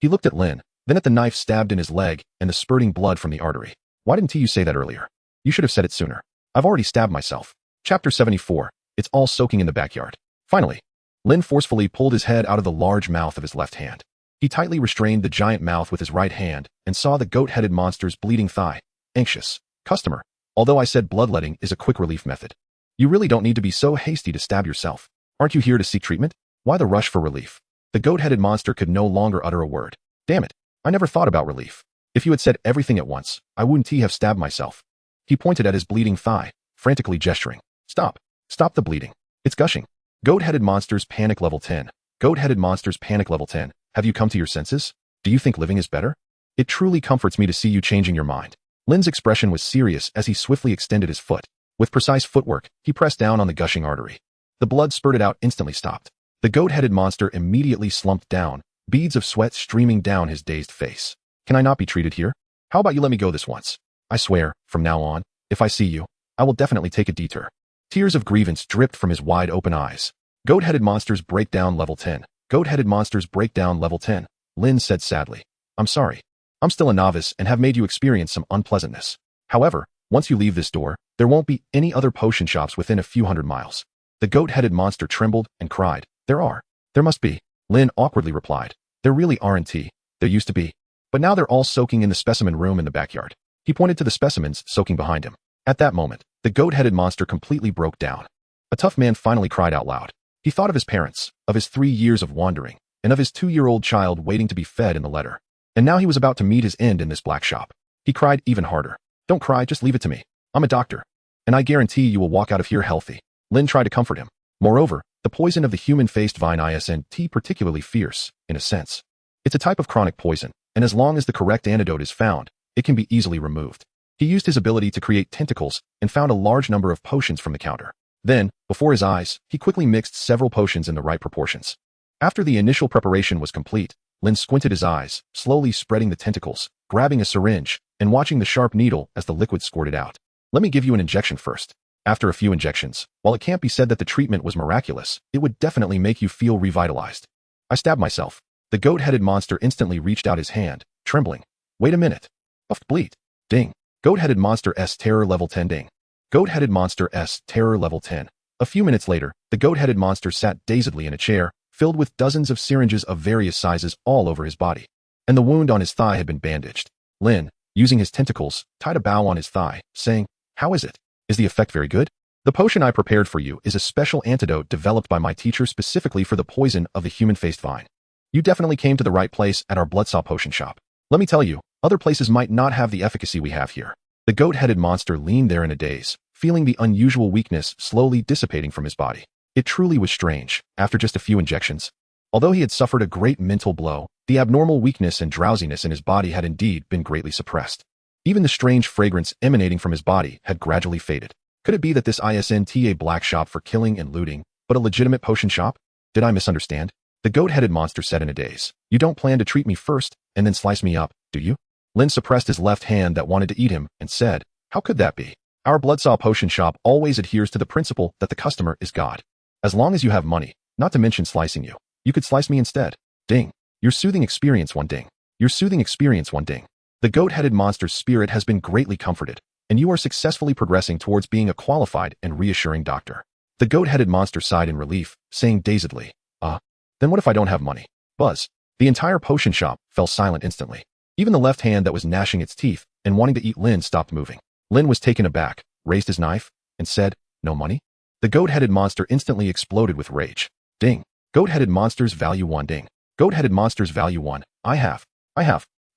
He looked at Lin, then at the knife stabbed in his leg and the spurting blood from the artery. Why didn't you say that earlier? You should have said it sooner. I've already stabbed myself. Chapter 74. It's all soaking in the backyard. Finally, Lin forcefully pulled his head out of the large mouth of his left hand. He tightly restrained the giant mouth with his right hand and saw the goat-headed monster's bleeding thigh. Anxious. Customer. Although I said bloodletting is a quick relief method, you really don't need to be so hasty to stab yourself. Aren't you here to seek treatment? Why the rush for relief? The goat-headed monster could no longer utter a word. Damn it. I never thought about relief. If you had said everything at once, I wouldn't have stabbed myself. He pointed at his bleeding thigh, frantically gesturing. Stop. Stop the bleeding. It's gushing. Goat-headed monsters panic level 10. Goat-headed monsters panic level 10. Have you come to your senses? Do you think living is better? It truly comforts me to see you changing your mind. Lin's expression was serious as he swiftly extended his foot. With precise footwork, he pressed down on the gushing artery. The blood spurted out instantly stopped. The goat-headed monster immediately slumped down, beads of sweat streaming down his dazed face. Can I not be treated here? How about you let me go this once? I swear, from now on, if I see you, I will definitely take a detour. Tears of grievance dripped from his wide-open eyes. Goat-headed monsters breakdown level 10. Goat-headed monsters breakdown level 10. Lin said sadly. I'm sorry. I'm still a novice and have made you experience some unpleasantness. However, once you leave this door, there won't be any other potion shops within a few hundred miles. The goat-headed monster trembled and cried. There are. There must be. Lin awkwardly replied. There really aren't. There used to be. But now they're all soaking in the specimen room in the backyard. He pointed to the specimens soaking behind him. At that moment, the goat-headed monster completely broke down. A tough man finally cried out loud. He thought of his parents, of his 3 years of wandering, and of his 2-year-old child waiting to be fed in the letter. And now he was about to meet his end in this black shop. He cried even harder. Don't cry, just leave it to me. I'm a doctor. And I guarantee you will walk out of here healthy. Lin tried to comfort him. Moreover, the poison of the human-faced vine isn't particularly fierce, in a sense. It's a type of chronic poison, and as long as the correct antidote is found, it can be easily removed. He used his ability to create tentacles and found a large number of potions from the counter. Then, before his eyes, he quickly mixed several potions in the right proportions. After the initial preparation was complete, Lin squinted his eyes, slowly spreading the tentacles, grabbing a syringe, and watching the sharp needle as the liquid squirted out. Let me give you an injection first. After a few injections, while it can't be said that the treatment was miraculous, it would definitely make you feel revitalized. I stabbed myself. The goat-headed monster instantly reached out his hand, trembling. Wait a minute. Puffed bleat. Ding. Goat-headed monster S terror level 10 ding. Goat-headed monster S terror level 10. A few minutes later, the goat-headed monster sat dazedly in a chair, filled with dozens of syringes of various sizes all over his body. And the wound on his thigh had been bandaged. Lin, using his tentacles, tied a bow on his thigh, saying, How is it? Is the effect very good? The potion I prepared for you is a special antidote developed by my teacher specifically for the poison of the human-faced vine. You definitely came to the right place at our Bloodsaw potion shop. Let me tell you, other places might not have the efficacy we have here. The goat-headed monster leaned there in a daze, feeling the unusual weakness slowly dissipating from his body. It truly was strange, after just a few injections. Although he had suffered a great mental blow, the abnormal weakness and drowsiness in his body had indeed been greatly suppressed. Even the strange fragrance emanating from his body had gradually faded. Could it be that this isn't a black shop for killing and looting, but a legitimate potion shop? Did I misunderstand? The goat-headed monster said in a daze. You don't plan to treat me first, and then slice me up, do you? Lin suppressed his left hand that wanted to eat him, and said, how could that be? Our Bloodsaw potion shop always adheres to the principle that the customer is God. As long as you have money, not to mention slicing you, you could slice me instead. Ding. Your soothing experience one ding. Your soothing experience one ding. The goat-headed monster's spirit has been greatly comforted, and you are successfully progressing towards being a qualified and reassuring doctor. The goat-headed monster sighed in relief, saying dazedly, then what if I don't have money? Buzz. The entire potion shop fell silent instantly. Even the left hand that was gnashing its teeth and wanting to eat Lin stopped moving. Lin was taken aback, raised his knife, and said, no money? The goat-headed monster instantly exploded with rage. Ding. Goat-headed monsters value 1 ding. Goat-headed monsters value 1. I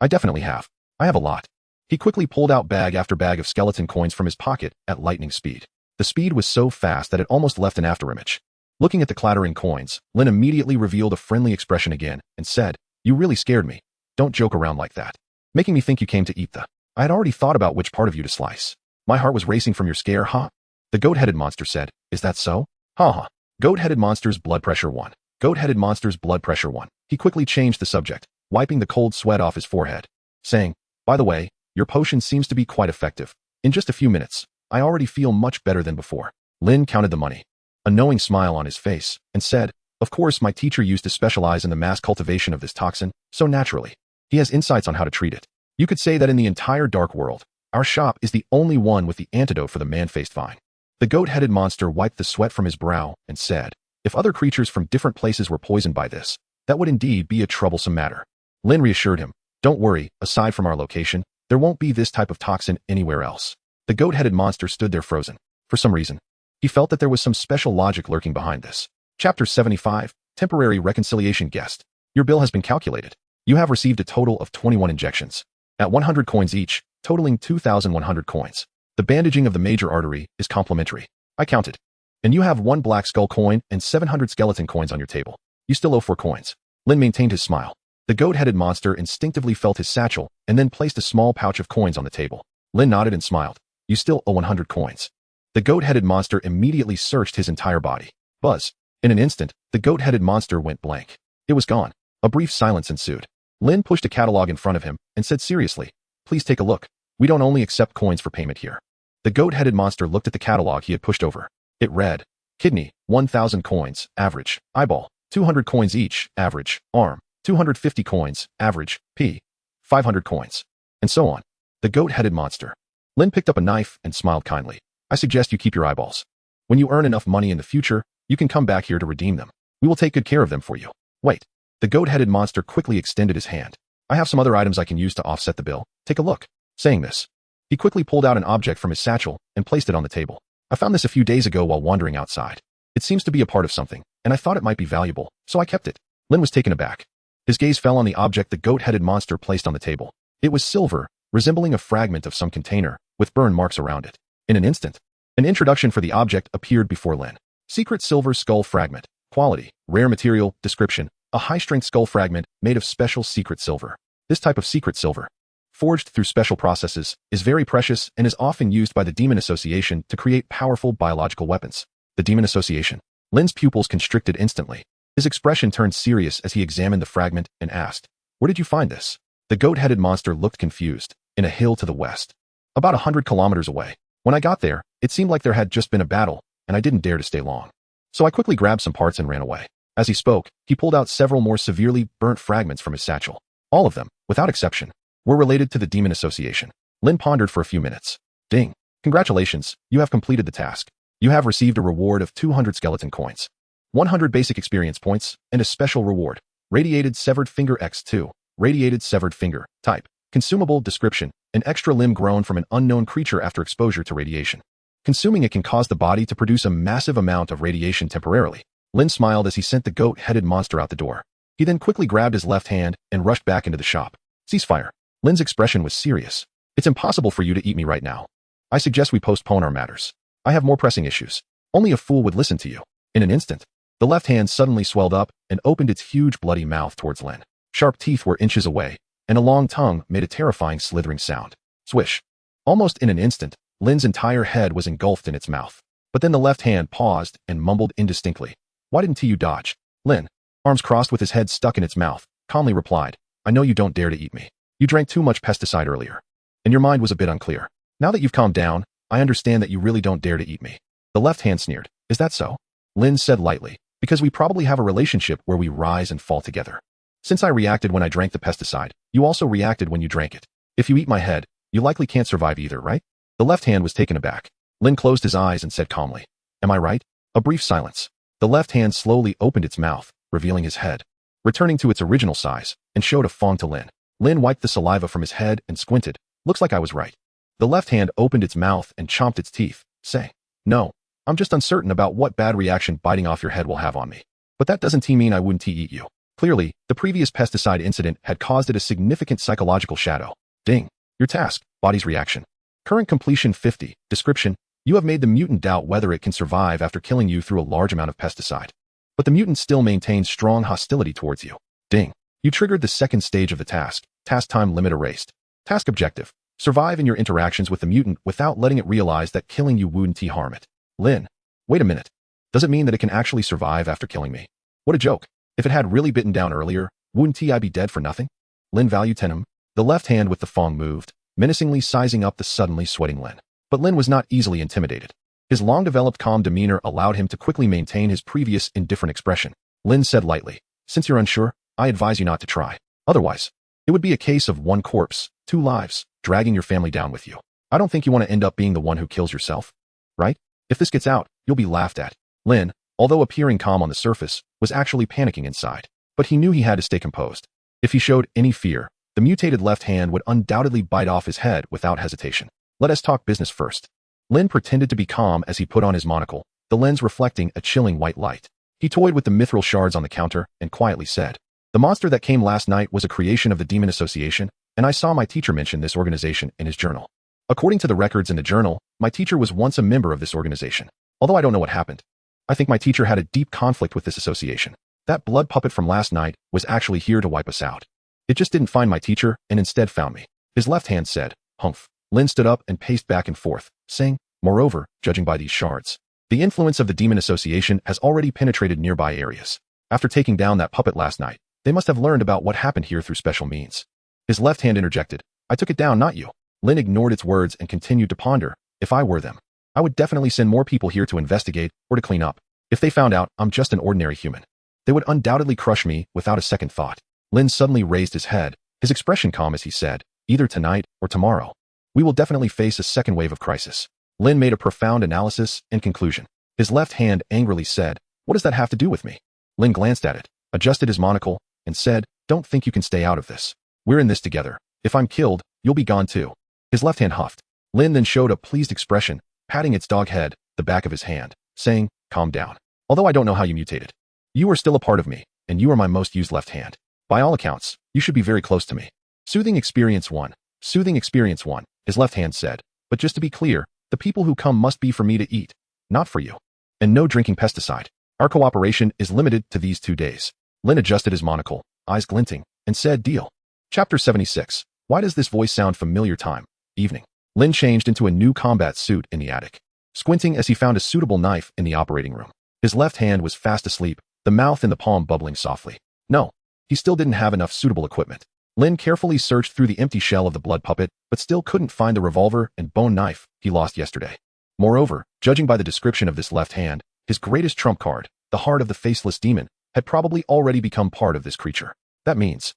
definitely have. I have a lot. He quickly pulled out bag after bag of skeleton coins from his pocket at lightning speed. The speed was so fast that it almost left an afterimage. Looking at the clattering coins, Lin immediately revealed a friendly expression again and said, you really scared me. Don't joke around like that. Making me think you came to eat the. I had already thought about which part of you to slice. My heart was racing from your scare, huh? The goat-headed monster said, is that so? Ha. Goat-headed monster's blood pressure 1. Goat-headed monster's blood pressure 1. He quickly changed the subject, wiping the cold sweat off his forehead, saying, by the way, your potion seems to be quite effective. In just a few minutes, I already feel much better than before. Lin counted the money, a knowing smile on his face, and said, of course my teacher used to specialize in the mass cultivation of this toxin, so naturally, he has insights on how to treat it. You could say that in the entire dark world, our shop is the only one with the antidote for the man-faced vine. The goat-headed monster wiped the sweat from his brow and said, if other creatures from different places were poisoned by this, that would indeed be a troublesome matter. Lin reassured him, don't worry, aside from our location, there won't be this type of toxin anywhere else. The goat-headed monster stood there frozen. For some reason, he felt that there was some special logic lurking behind this. Chapter 75, Temporary Reconciliation Guest. Your bill has been calculated. You have received a total of 21 injections, at 100 coins each, totaling 2,100 coins. The bandaging of the major artery is complimentary. I counted. And you have 1 black skull coin and 700 skeleton coins on your table. You still owe 4 coins. Lin maintained his smile. The goat-headed monster instinctively felt his satchel and then placed a small pouch of coins on the table. Lin nodded and smiled. You still owe 100 coins. The goat-headed monster immediately searched his entire body. Buzz. In an instant, the goat-headed monster went blank. It was gone. A brief silence ensued. Lin pushed a catalog in front of him and said seriously, please take a look. We don't only accept coins for payment here. The goat-headed monster looked at the catalog he had pushed over. It read, kidney, 1,000 coins, average, eyeball, 200 coins each, average, arm, 250 coins, average, p, 500 coins, and so on. The goat-headed monster. Lin picked up a knife and smiled kindly. I suggest you keep your eyeballs. When you earn enough money in the future, you can come back here to redeem them. We will take good care of them for you. Wait. The goat-headed monster quickly extended his hand. I have some other items I can use to offset the bill. Take a look. Saying this, he quickly pulled out an object from his satchel and placed it on the table. I found this a few days ago while wandering outside. It seems to be a part of something, and I thought it might be valuable, so I kept it. Lin was taken aback. His gaze fell on the object the goat-headed monster placed on the table. It was silver, resembling a fragment of some container, with burn marks around it. In an instant, an introduction for the object appeared before Lin. Secret silver skull fragment. Quality, rare material, description, a high-strength skull fragment made of special secret silver. This type of secret silver, forged through special processes, is very precious and is often used by the Demon Association to create powerful biological weapons. The Demon Association. Lin's pupils constricted instantly. His expression turned serious as he examined the fragment and asked, where did you find this? The goat-headed monster looked confused. In a hill to the west. About 100 kilometers away. When I got there, it seemed like there had just been a battle, and I didn't dare to stay long. So I quickly grabbed some parts and ran away. As he spoke, he pulled out several more severely burnt fragments from his satchel. All of them, without exception, were related to the Demon Association. Lin pondered for a few minutes. Ding. Congratulations, you have completed the task. You have received a reward of 200 skeleton coins, 100 basic experience points, and a special reward. Radiated Severed Finger X2. Radiated Severed Finger. Type. Consumable. Description. An extra limb grown from an unknown creature after exposure to radiation. Consuming it can cause the body to produce a massive amount of radiation temporarily. Lin smiled as he sent the goat-headed monster out the door. He then quickly grabbed his left hand and rushed back into the shop. Ceasefire. Lin's expression was serious. It's impossible for you to eat me right now. I suggest we postpone our matters. I have more pressing issues. Only a fool would listen to you. In an instant, the left hand suddenly swelled up and opened its huge bloody mouth towards Lin. Sharp teeth were inches away, and a long tongue made a terrifying slithering sound. Swish. Almost in an instant, Lin's entire head was engulfed in its mouth. But then the left hand paused and mumbled indistinctly. Why didn't you dodge? Lin, arms crossed with his head stuck in its mouth, calmly replied, I know you don't dare to eat me. You drank too much pesticide earlier, and your mind was a bit unclear. Now that you've calmed down, I understand that you really don't dare to eat me. The left hand sneered. Is that so? Lin said lightly, because we probably have a relationship where we rise and fall together. Since I reacted when I drank the pesticide, you also reacted when you drank it. If you eat my head, you likely can't survive either, right? The left hand was taken aback. Lin closed his eyes and said calmly, Am I right? A brief silence. The left hand slowly opened its mouth, revealing his head, returning to its original size, and showed a fong to Lin. Lin wiped the saliva from his head and squinted. Looks like I was right. The left hand opened its mouth and chomped its teeth, saying, No, I'm just uncertain about what bad reaction biting off your head will have on me. But that doesn't mean I wouldn't eat you. Clearly, the previous pesticide incident had caused it a significant psychological shadow. Ding. Your task, body's reaction. Current completion 50. Description. You have made the mutant doubt whether it can survive after killing you through a large amount of pesticide. But the mutant still maintains strong hostility towards you. Ding. You triggered the second stage of the task. Task time limit erased. Task objective. Survive in your interactions with the mutant without letting it realize that killing you wouldn't harm it. Lin. Wait a minute. Does it mean that it can actually survive after killing me? What a joke. If it had really bitten down earlier, wouldn't I be dead for nothing? Lin value tenem. The left hand with the fong moved, menacingly sizing up the suddenly sweating Lin. But Lin was not easily intimidated. His long-developed calm demeanor allowed him to quickly maintain his previous indifferent expression. Lin said lightly, Since you're unsure, I advise you not to try. Otherwise, it would be a case of one corpse, two lives, dragging your family down with you. I don't think you want to end up being the one who kills yourself. Right? If this gets out, you'll be laughed at. Lin, although appearing calm on the surface, was actually panicking inside. But he knew he had to stay composed. If he showed any fear, the mutated left hand would undoubtedly bite off his head without hesitation. Let us talk business first. Lin pretended to be calm as he put on his monocle, the lens reflecting a chilling white light. He toyed with the mithril shards on the counter and quietly said, The monster that came last night was a creation of the Demon Association, and I saw my teacher mention this organization in his journal. According to the records in the journal, my teacher was once a member of this organization. Although I don't know what happened. I think my teacher had a deep conflict with this association. That blood puppet from last night was actually here to wipe us out. It just didn't find my teacher and instead found me. His left hand said, Humph. Lin stood up and paced back and forth, saying, Moreover, judging by these shards, the influence of the Demon Association has already penetrated nearby areas. After taking down that puppet last night, they must have learned about what happened here through special means. His left hand interjected, I took it down, not you. Lin ignored its words and continued to ponder, If I were them, I would definitely send more people here to investigate or to clean up. If they found out I'm just an ordinary human, they would undoubtedly crush me without a second thought. Lin suddenly raised his head, his expression calm as he said, Either tonight or tomorrow, we will definitely face a second wave of crisis. Lin made a profound analysis and conclusion. His left hand angrily said, What does that have to do with me? Lin glanced at it, adjusted his monocle, and said, Don't think you can stay out of this. We're in this together. If I'm killed, you'll be gone too. His left hand huffed. Lin then showed a pleased expression, patting its dog head, the back of his hand, saying, Calm down. Although I don't know how you mutated, you are still a part of me, and you are my most used left hand. By all accounts, you should be very close to me. Soothing experience 1. Soothing experience 1, his left hand said, But just to be clear, the people who come must be for me to eat, not for you. And no drinking pesticide. Our cooperation is limited to these 2 days. Lin adjusted his monocle, eyes glinting, and said, Deal. Chapter 76. Why does this voice sound familiar? Time. Evening. Lin changed into a new combat suit in the attic, squinting as he found a suitable knife in the operating room. His left hand was fast asleep, the mouth in the palm bubbling softly. No, he still didn't have enough suitable equipment. Lin carefully searched through the empty shell of the blood puppet, but still couldn't find the revolver and bone knife he lost yesterday. Moreover, judging by the description of this left hand, his greatest trump card, the heart of the faceless demon, had probably already become part of this creature. That means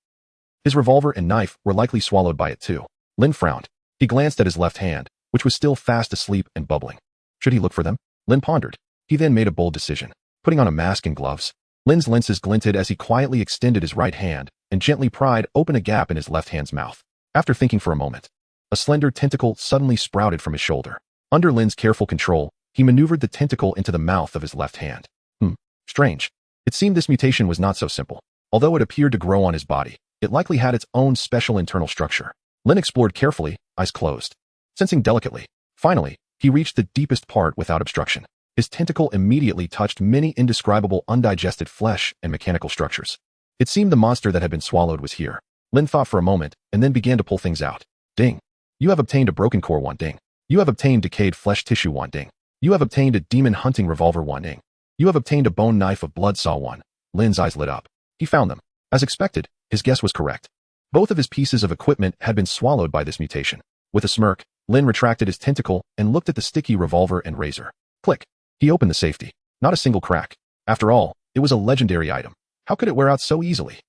his revolver and knife were likely swallowed by it too. Lin frowned. He glanced at his left hand, which was still fast asleep and bubbling. Should he look for them? Lin pondered. He then made a bold decision. Putting on a mask and gloves, Lin's lenses glinted as he quietly extended his right hand and gently pried open a gap in his left hand's mouth. After thinking for a moment, a slender tentacle suddenly sprouted from his shoulder. Under Lin's careful control, he maneuvered the tentacle into the mouth of his left hand. Strange. It seemed this mutation was not so simple. Although it appeared to grow on his body, it likely had its own special internal structure. Lin explored carefully, eyes closed, sensing delicately. Finally, he reached the deepest part without obstruction. His tentacle immediately touched many indescribable undigested flesh and mechanical structures. It seemed the monster that had been swallowed was here. Lin thought for a moment, and then began to pull things out. Ding. You have obtained a broken core 1 ding. You have obtained decayed flesh tissue 1 ding. You have obtained a demon hunting revolver 1 ding. You have obtained a bone knife of blood saw 1. Lin's eyes lit up. He found them. As expected, his guess was correct. Both of his pieces of equipment had been swallowed by this mutation. With a smirk, Lin retracted his tentacle and looked at the sticky revolver and razor. Click. He opened the safety. Not a single crack. After all, it was a legendary item. How could it wear out so easily?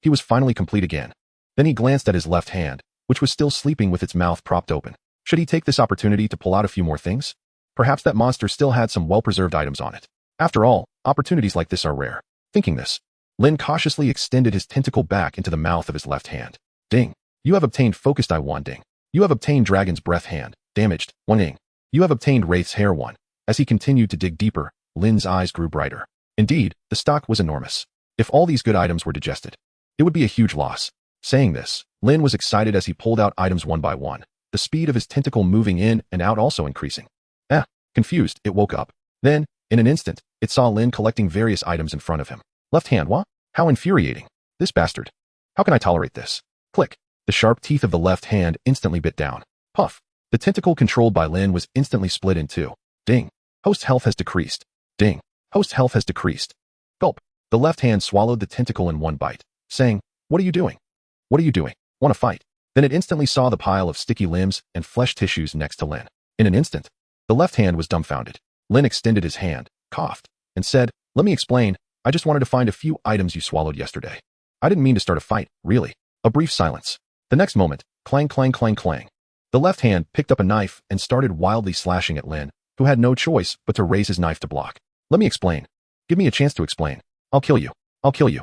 He was finally complete again. Then he glanced at his left hand, which was still sleeping with its mouth propped open. Should he take this opportunity to pull out a few more things? Perhaps that monster still had some well-preserved items on it. After all, opportunities like this are rare. Thinking this, Lin cautiously extended his tentacle back into the mouth of his left hand. Ding. You have obtained Focused Eye 1 ding. You have obtained Dragon's Breath hand, damaged, 1 ding. You have obtained Wraith's Hair 1. As he continued to dig deeper, Lin's eyes grew brighter. Indeed, the stock was enormous. If all these good items were digested, it would be a huge loss. Saying this, Lin was excited as he pulled out items one by one, the speed of his tentacle moving in and out also increasing. Confused, it woke up. Then, in an instant, it saw Lin collecting various items in front of him. Left hand, what? How infuriating. This bastard. How can I tolerate this? Click. The sharp teeth of the left hand instantly bit down. Puff. The tentacle controlled by Lin was instantly split in two. Ding. Host health has decreased. Ding. Host health has decreased. Gulp. The left hand swallowed the tentacle in one bite, saying, "What are you doing? What are you doing? Want to fight?" Then it instantly saw the pile of sticky limbs and flesh tissues next to Lin. In an instant, the left hand was dumbfounded. Lin extended his hand, coughed, and said, "Let me explain. I just wanted to find a few items you swallowed yesterday. I didn't mean to start a fight, really." A brief silence. The next moment, clang, clang, clang, clang. The left hand picked up a knife and started wildly slashing at Lin, who had no choice but to raise his knife to block. "Let me explain. Give me a chance to explain. I'll kill you. I'll kill you.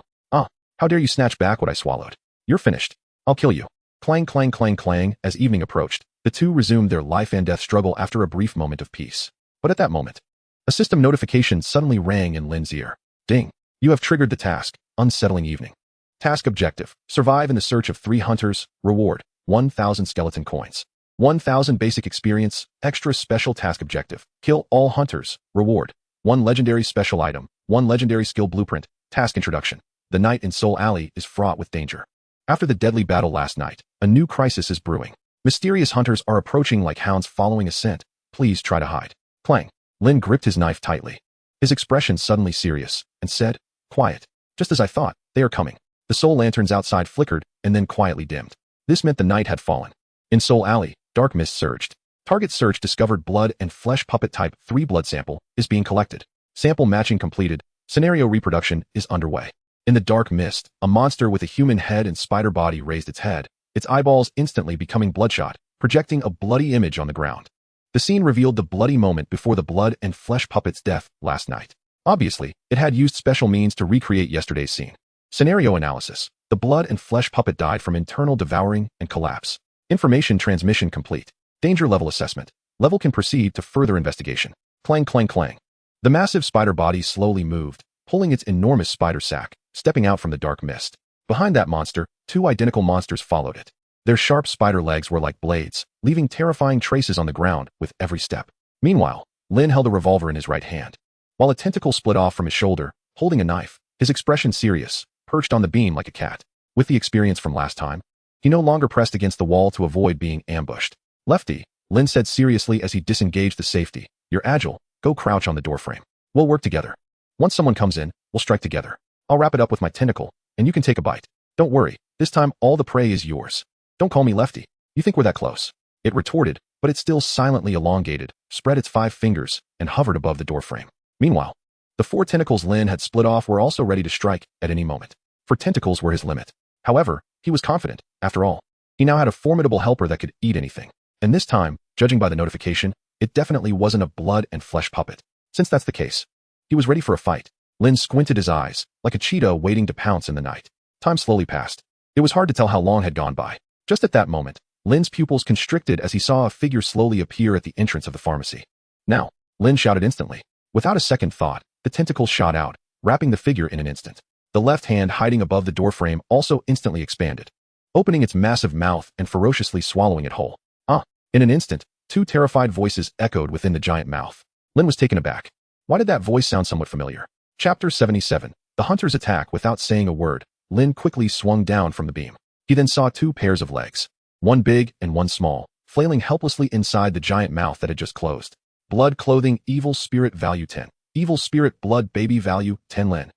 How dare you snatch back what I swallowed? You're finished. I'll kill you." Clang, clang, clang, clang. As evening approached, the two resumed their life and death struggle after a brief moment of peace. But at that moment, a system notification suddenly rang in Lin's ear. Ding. You have triggered the task, Unsettling Evening. Task objective, survive in the search of 3 hunters, reward, 1,000 skeleton coins. 1,000 basic experience, extra special task objective, kill all hunters, reward, 1 legendary special item, 1 legendary skill blueprint, task introduction. The night in Soul Alley is fraught with danger. After the deadly battle last night, a new crisis is brewing. Mysterious hunters are approaching like hounds following a scent. Please try to hide. Clang. Lin gripped his knife tightly. His expression suddenly serious, and said, "Quiet. Just as I thought, they are coming." The soul lanterns outside flickered and then quietly dimmed. This meant the night had fallen. In Soul Alley, dark mist surged. Target search discovered blood and flesh puppet type 3 blood sample is being collected. Sample matching completed. Scenario reproduction is underway. In the dark mist, a monster with a human head and spider body raised its head, its eyeballs instantly becoming bloodshot, projecting a bloody image on the ground. The scene revealed the bloody moment before the blood and flesh puppet's death last night. Obviously, it had used special means to recreate yesterday's scene. Scenario analysis. The blood and flesh puppet died from internal devouring and collapse. Information transmission complete. Danger level assessment. Level can proceed to further investigation. Clang, clang, clang. The massive spider body slowly moved, pulling its enormous spider sack, stepping out from the dark mist. Behind that monster, 2 identical monsters followed it. Their sharp spider legs were like blades, leaving terrifying traces on the ground with every step. Meanwhile, Lin held a revolver in his right hand, while a tentacle split off from his shoulder, holding a knife, his expression serious, perched on the beam like a cat. With the experience from last time, he no longer pressed against the wall to avoid being ambushed. "Lefty," Lin said seriously as he disengaged the safety. "You're agile, go crouch on the doorframe. We'll work together. Once someone comes in, we'll strike together. I'll wrap it up with my tentacle, and you can take a bite. Don't worry, this time all the prey is yours. Don't call me Lefty. You think we're that close?" It retorted, but it still silently elongated, spread its 5 fingers, and hovered above the doorframe. Meanwhile, the 4 tentacles Lin had split off were also ready to strike at any moment. For tentacles were his limit. However, he was confident, after all. He now had a formidable helper that could eat anything. And this time, judging by the notification, it definitely wasn't a blood and flesh puppet. Since that's the case, he was ready for a fight. Lin squinted his eyes, like a cheetah waiting to pounce in the night. Time slowly passed. It was hard to tell how long had gone by. Just at that moment, Lin's pupils constricted as he saw a figure slowly appear at the entrance of the pharmacy. "Now!" Lin shouted instantly. Without a second thought, the tentacle shot out, wrapping the figure in an instant. The left hand hiding above the doorframe also instantly expanded. opening its massive mouth and ferociously swallowing it whole. Ah! In an instant, two terrified voices echoed within the giant mouth. Lin was taken aback. Why did that voice sound somewhat familiar? Chapter 77. The hunters attack. Without saying a word, Lin quickly swung down from the beam. He then saw two pairs of legs, one big and one small, flailing helplessly inside the giant mouth that had just closed. Blood clothing, evil spirit, value 10. Evil spirit, blood baby, value 10 Lin.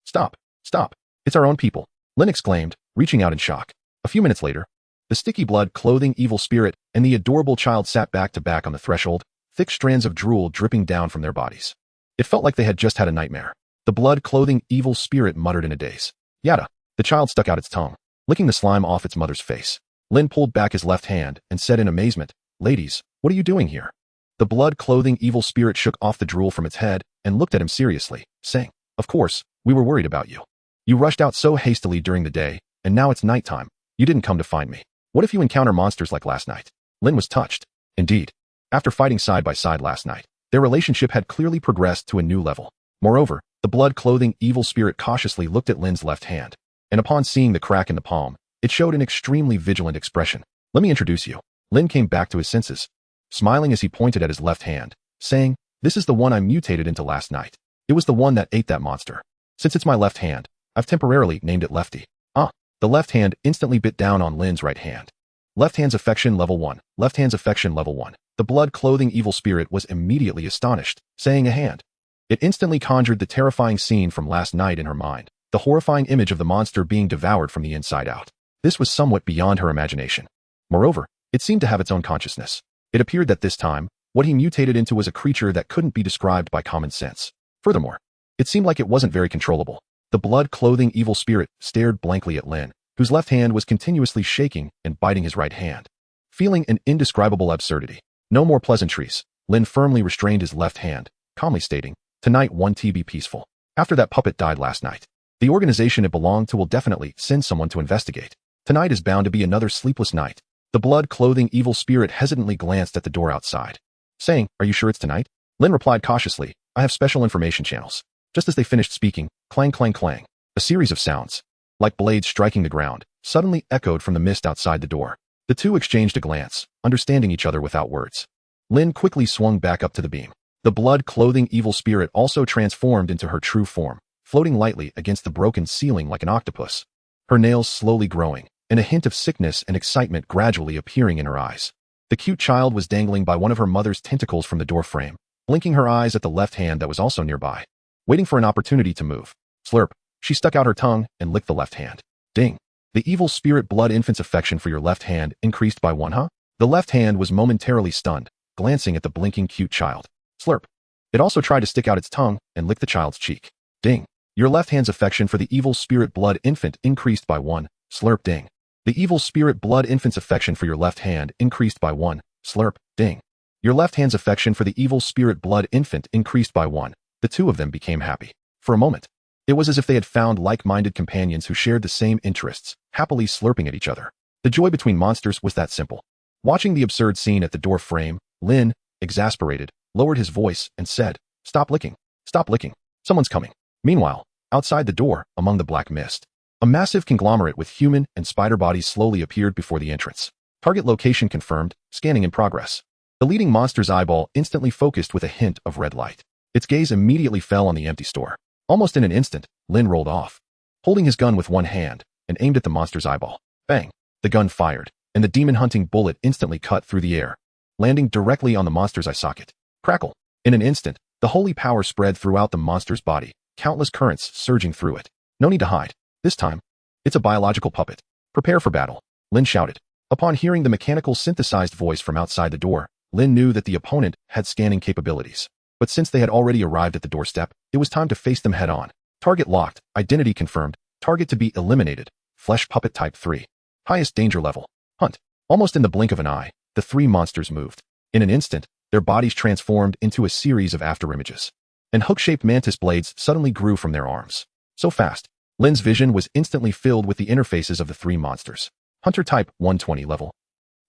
Stop! Stop! It's our own people, Lin exclaimed, reaching out in shock. A few minutes later, the sticky blood clothing evil spirit and the adorable child sat back to back on the threshold, thick strands of drool dripping down from their bodies. It felt like they had just had a nightmare. The blood clothing evil spirit muttered in a daze. Yada! The child stuck out its tongue, licking the slime off its mother's face. Lin pulled back his left hand and said in amazement, Ladies, what are you doing here? The blood clothing evil spirit shook off the drool from its head and looked at him seriously, saying, Of course, we were worried about you. You rushed out so hastily during the day, and now it's nighttime. You didn't come to find me. What if you encounter monsters like last night? Lin was touched. Indeed. After fighting side by side last night, their relationship had clearly progressed to a new level. Moreover, the blood-clothing evil spirit cautiously looked at Lin's left hand, and upon seeing the crack in the palm, it showed an extremely vigilant expression. Let me introduce you. Lin came back to his senses, smiling as he pointed at his left hand, saying, This is the one I mutated into last night. It was the one that ate that monster. Since it's my left hand, I've temporarily named it Lefty. Ah! The left hand instantly bit down on Lin's right hand. Left hand's affection level 1. Left hand's affection level 1. The blood-clothing evil spirit was immediately astonished, saying a hand. It instantly conjured the terrifying scene from last night in her mind, the horrifying image of the monster being devoured from the inside out. This was somewhat beyond her imagination. Moreover, it seemed to have its own consciousness. It appeared that this time, what he mutated into was a creature that couldn't be described by common sense. Furthermore, it seemed like it wasn't very controllable. The blood-clothing evil spirit stared blankly at Lin, whose left hand was continuously shaking and biting his right hand. Feeling an indescribable absurdity. No more pleasantries. Lin firmly restrained his left hand, calmly stating, Tonight won't be peaceful. After that puppet died last night, the organization it belonged to will definitely send someone to investigate. Tonight is bound to be another sleepless night. The blood-clothing evil spirit hesitantly glanced at the door outside, saying, Are you sure it's tonight? Lin replied cautiously, I have special information channels. Just as they finished speaking, clang clang clang, a series of sounds, like blades striking the ground, suddenly echoed from the mist outside the door. The two exchanged a glance, understanding each other without words. Lin quickly swung back up to the beam. The blood-clothing evil spirit also transformed into her true form, floating lightly against the broken ceiling like an octopus. Her nails slowly growing, and a hint of sickness and excitement gradually appearing in her eyes. The cute child was dangling by one of her mother's tentacles from the door frame, blinking her eyes at the left hand that was also nearby, waiting for an opportunity to move. Slurp. She stuck out her tongue and licked the left hand. Ding. The evil spirit blood infant's affection for your left hand increased by 1, huh? The left hand was momentarily stunned, glancing at the blinking cute child. Slurp. It also tried to stick out its tongue and lick the child's cheek. Ding. Your left hand's affection for the evil spirit blood infant increased by 1. Slurp. Ding. The evil spirit blood infant's affection for your left hand increased by 1. Slurp. Ding. Your left hand's affection for the evil spirit blood infant increased by 1. The two of them became happy. For a moment, it was as if they had found like-minded companions who shared the same interests, happily slurping at each other. The joy between monsters was that simple. Watching the absurd scene at the door frame, Lin, exasperated, lowered his voice and said, Stop licking. Stop licking. Someone's coming. Meanwhile, outside the door, among the black mist, a massive conglomerate with human and spider bodies slowly appeared before the entrance. Target location confirmed, scanning in progress. The leading monster's eyeball instantly focused with a hint of red light. Its gaze immediately fell on the empty store. Almost in an instant, Lin rolled off, holding his gun with one hand, and aimed at the monster's eyeball. Bang! The gun fired, and the demon-hunting bullet instantly cut through the air, landing directly on the monster's eye socket. Crackle! In an instant, the holy power spread throughout the monster's body, countless currents surging through it. No need to hide. This time, it's a biological puppet. Prepare for battle, Lin shouted. Upon hearing the mechanical synthesized voice from outside the door, Lin knew that the opponent had scanning capabilities. But since they had already arrived at the doorstep, it was time to face them head-on. Target locked, identity confirmed, target to be eliminated, flesh puppet type 3. Highest danger level. Hunt. Almost in the blink of an eye, the three monsters moved. In an instant, their bodies transformed into a series of afterimages, and hook-shaped mantis blades suddenly grew from their arms. So fast, Lin's vision was instantly filled with the interfaces of the three monsters. Hunter type 120 level.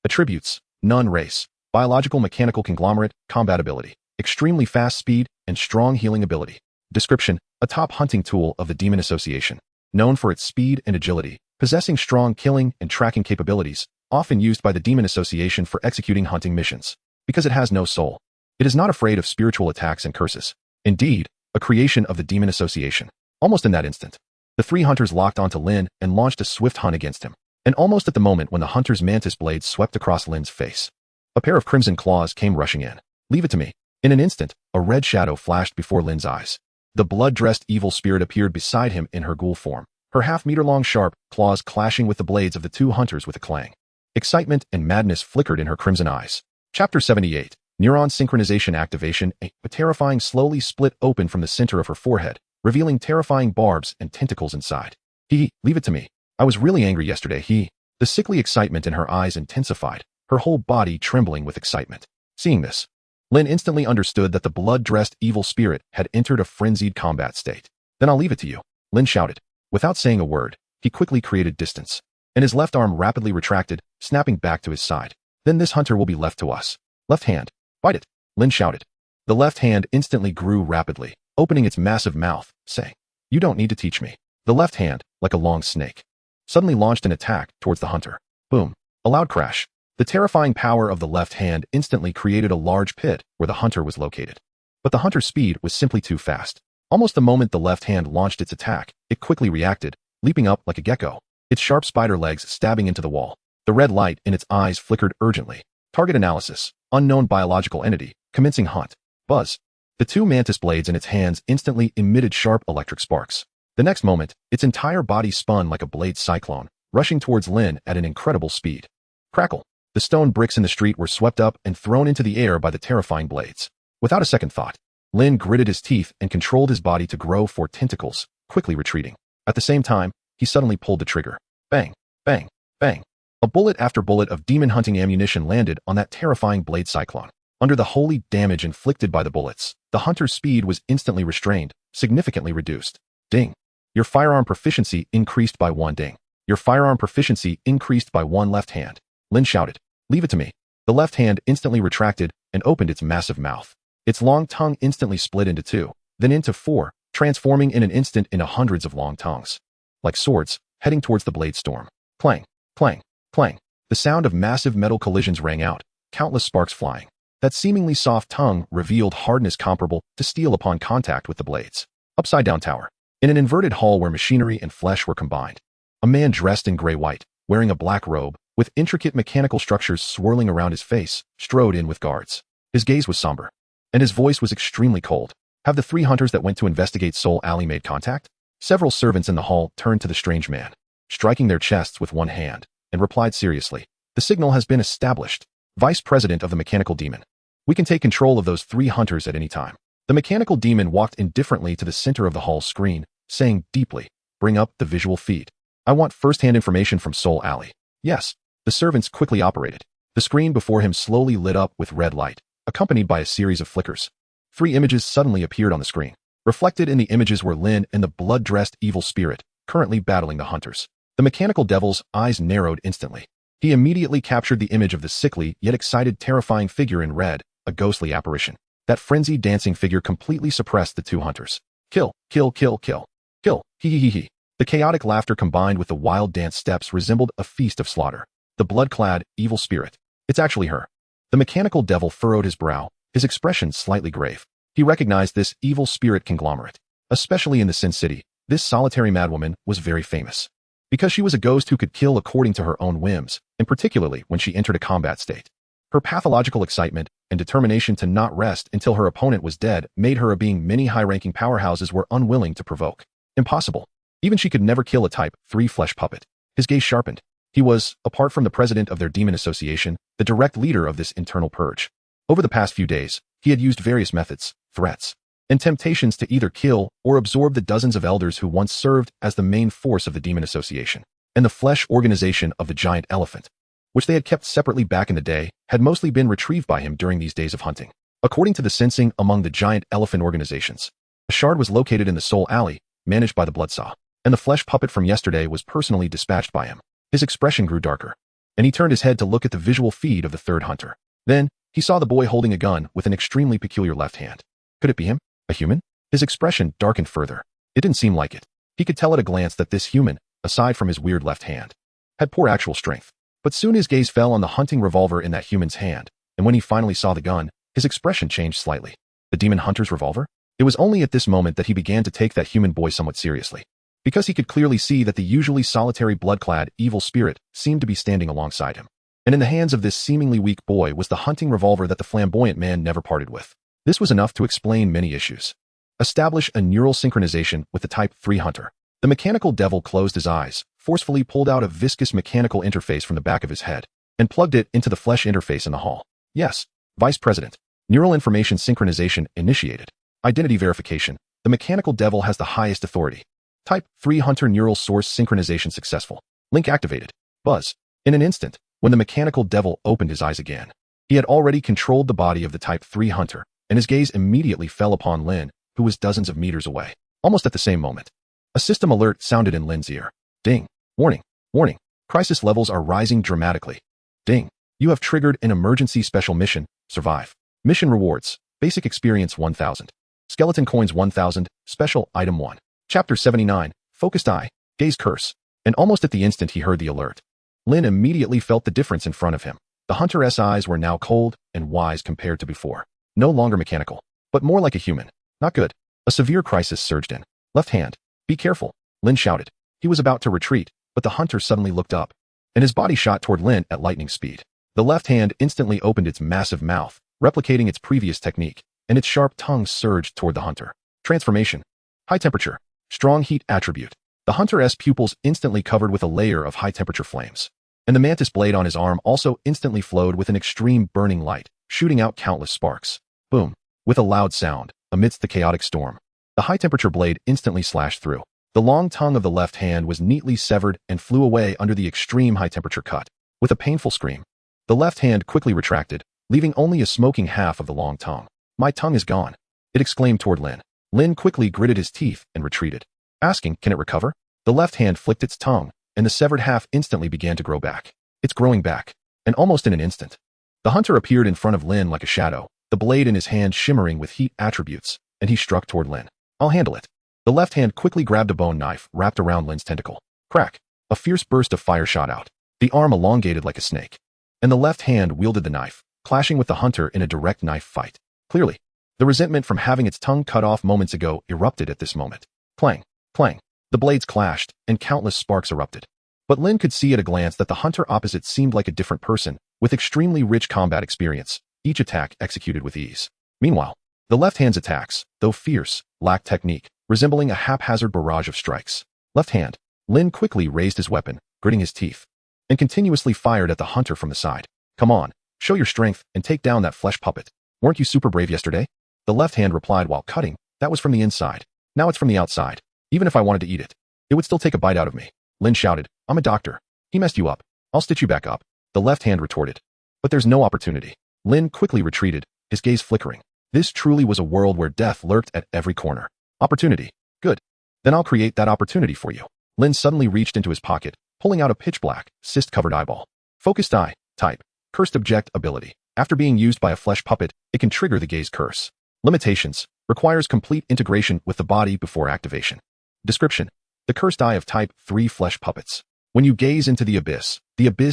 Attributes: none race, biological mechanical conglomerate, combat ability, extremely fast speed, and strong healing ability. Description: a top hunting tool of the Demon Association, known for its speed and agility, possessing strong killing and tracking capabilities, often used by the Demon Association for executing hunting missions. Because it has no soul, it is not afraid of spiritual attacks and curses. Indeed, a creation of the Demon Association. Almost in that instant, the three hunters locked onto Lin and launched a swift hunt against him. And almost at the moment when the hunter's mantis blades swept across Lin's face, a pair of crimson claws came rushing in. Leave it to me. In an instant, a red shadow flashed before Lin's eyes. The blood-dressed evil spirit appeared beside him in her ghoul form, her half-meter-long sharp claws clashing with the blades of the two hunters with a clang. Excitement and madness flickered in her crimson eyes. Chapter 78. Neuron Synchronization Activation. A terrifying slowly split open from the center of her forehead, revealing terrifying barbs and tentacles inside. Leave it to me. I was really angry yesterday. The sickly excitement in her eyes intensified, her whole body trembling with excitement. Seeing this, Lin instantly understood that the blood-dressed evil spirit had entered a frenzied combat state. Then I'll leave it to you, Lin shouted. Without saying a word, he quickly created distance, and his left arm rapidly retracted, snapping back to his side. Then this hunter will be left to us. Left hand, bite it, Lin shouted. The left hand instantly grew rapidly, opening its massive mouth, saying, "You don't need to teach me." The left hand, like a long snake, suddenly launched an attack towards the hunter. Boom. A loud crash. The terrifying power of the left hand instantly created a large pit where the hunter was located. But the hunter's speed was simply too fast. Almost the moment the left hand launched its attack, it quickly reacted, leaping up like a gecko, its sharp spider legs stabbing into the wall. The red light in its eyes flickered urgently. Target analysis. Unknown biological entity. Commencing hunt. Buzz. The two mantis blades in its hands instantly emitted sharp electric sparks. The next moment, its entire body spun like a blade cyclone, rushing towards Lin at an incredible speed. Crackle. The stone bricks in the street were swept up and thrown into the air by the terrifying blades. Without a second thought, Lin gritted his teeth and controlled his body to grow 4 tentacles, quickly retreating. At the same time, he suddenly pulled the trigger. Bang, bang, bang. A bullet after bullet of demon hunting ammunition landed on that terrifying blade cyclone. Under the holy damage inflicted by the bullets, the hunter's speed was instantly restrained, significantly reduced. Ding. Your firearm proficiency increased by 1 ding. Your firearm proficiency increased by 1 left hand. Lin shouted. Leave it to me. The left hand instantly retracted and opened its massive mouth. Its long tongue instantly split into 2, then into 4, transforming in an instant into hundreds of long tongues. Like swords, heading towards the blade storm. Clang, clang, clang. The sound of massive metal collisions rang out, countless sparks flying. That seemingly soft tongue revealed hardness comparable to steel upon contact with the blades. Upside down tower. In an inverted hall where machinery and flesh were combined, a man dressed in gray-white, wearing a black robe, with intricate mechanical structures swirling around his face, strode in with guards. His gaze was somber, and his voice was extremely cold. Have the 3 hunters that went to investigate Soul Alley made contact? Several servants in the hall turned to the strange man, striking their chests with one hand, and replied seriously. The signal has been established. Vice President of the Mechanical Demon. We can take control of those 3 hunters at any time. The mechanical demon walked indifferently to the center of the hall's screen, saying deeply, bring up the visual feed. I want first-hand information from Soul Alley. Yes. The servants quickly operated. The screen before him slowly lit up with red light, accompanied by a series of flickers. 3 images suddenly appeared on the screen. Reflected in the images were Lin and the blood-dressed evil spirit, currently battling the hunters. The mechanical devil's eyes narrowed instantly. He immediately captured the image of the sickly yet excited terrifying figure in red, a ghostly apparition. That frenzied dancing figure completely suppressed the 2 hunters. Kill, kill, kill, kill. Kill, he. The chaotic laughter combined with the wild dance steps resembled a feast of slaughter. The blood-clad, evil spirit. It's actually her. The mechanical devil furrowed his brow, his expression slightly grave. He recognized this evil spirit conglomerate. Especially in the Sin City, this solitary madwoman was very famous. Because she was a ghost who could kill according to her own whims, and particularly when she entered a combat state. Her pathological excitement and determination to not rest until her opponent was dead made her a being many high-ranking powerhouses were unwilling to provoke. Impossible. Even she could never kill a Type 3 flesh puppet. His gaze sharpened. He was, apart from the president of their demon association, the direct leader of this internal purge. Over the past few days, he had used various methods, threats, and temptations to either kill or absorb the dozens of elders who once served as the main force of the demon association, and the flesh organization of the giant elephant, which they had kept separately back in the day, had mostly been retrieved by him during these days of hunting. According to the sensing among the giant elephant organizations, a shard was located in the Soul Alley, managed by the Bloodsaw, and the flesh puppet from yesterday was personally dispatched by him. His expression grew darker, and he turned his head to look at the visual feed of the 3rd hunter. Then, he saw the boy holding a gun with an extremely peculiar left hand. Could it be him? A human? His expression darkened further. It didn't seem like it. He could tell at a glance that this human, aside from his weird left hand, had poor actual strength. But soon his gaze fell on the hunting revolver in that human's hand, and when he finally saw the gun, his expression changed slightly. The demon hunter's revolver? It was only at this moment that he began to take that human boy somewhat seriously, because he could clearly see that the usually solitary blood-clad evil spirit seemed to be standing alongside him. And in the hands of this seemingly weak boy was the hunting revolver that the flamboyant man never parted with. This was enough to explain many issues. Establish a neural synchronization with the Type 3 hunter. The mechanical devil closed his eyes, forcefully pulled out a viscous mechanical interface from the back of his head, and plugged it into the flesh interface in the hall. Yes, Vice President. Neural information synchronization initiated. Identity verification. The mechanical devil has the highest authority. Type 3 hunter neural source synchronization successful. Link activated. Buzz. In an instant, when the mechanical devil opened his eyes again, he had already controlled the body of the Type 3 hunter, and his gaze immediately fell upon Lin, who was dozens of meters away. Almost at the same moment, a system alert sounded in Lin's ear. Ding. Warning. Warning. Crisis levels are rising dramatically. Ding. You have triggered an emergency special mission. Survive. Mission rewards. Basic experience 1000. Skeleton coins 1000. Special item 1. Chapter 79. Focused eye. Gaze curse. And almost at the instant he heard the alert, Lin immediately felt the difference in front of him. The hunter's eyes were now cold and wise compared to before. No longer mechanical, but more like a human. Not good. A severe crisis surged in. Left hand. Be careful. Lin shouted. He was about to retreat, but the hunter suddenly looked up, and his body shot toward Lin at lightning speed. The left hand instantly opened its massive mouth, replicating its previous technique, and its sharp tongue surged toward the hunter. Transformation. High temperature. Strong heat attribute. The hunter's pupils instantly covered with a layer of high-temperature flames, and the mantis blade on his arm also instantly flowed with an extreme burning light, shooting out countless sparks. Boom. With a loud sound, amidst the chaotic storm, the high-temperature blade instantly slashed through. The long tongue of the left hand was neatly severed and flew away under the extreme high-temperature cut. With a painful scream, the left hand quickly retracted, leaving only a smoking half of the long tongue. My tongue is gone, it exclaimed toward Lin. Lin quickly gritted his teeth and retreated, asking, can it recover? The left hand flicked its tongue, and the severed half instantly began to grow back. It's growing back, and almost in an instant, the hunter appeared in front of Lin like a shadow, the blade in his hand shimmering with heat attributes, and he struck toward Lin. I'll handle it. The left hand quickly grabbed a bone knife wrapped around Lin's tentacle. Crack. A fierce burst of fire shot out, the arm elongated like a snake, and the left hand wielded the knife, clashing with the hunter in a direct knife fight. Clearly, the resentment from having its tongue cut off moments ago erupted at this moment. Clang. Clang. The blades clashed, and countless sparks erupted. But Lin could see at a glance that the hunter opposite seemed like a different person, with extremely rich combat experience, each attack executed with ease. Meanwhile, the left hand's attacks, though fierce, lacked technique, resembling a haphazard barrage of strikes. Left hand. Lin quickly raised his weapon, gritting his teeth, and continuously fired at the hunter from the side. Come on, show your strength and take down that flesh puppet. Weren't you super brave yesterday? The left hand replied while cutting. That was from the inside. Now it's from the outside. Even if I wanted to eat it, it would still take a bite out of me. Lin shouted. I'm a doctor. He messed you up. I'll stitch you back up. The left hand retorted. But there's no opportunity. Lin quickly retreated, his gaze flickering. This truly was a world where death lurked at every corner. Opportunity. Good. Then I'll create that opportunity for you. Lin suddenly reached into his pocket, pulling out a pitch-black, cyst-covered eyeball. Focused eye. Type. Cursed object ability. After being used by a flesh puppet, it can trigger the gaze curse. Limitations. Requires complete integration with the body before activation. Description. The cursed eye of Type 3 flesh puppets. When you gaze into the abyss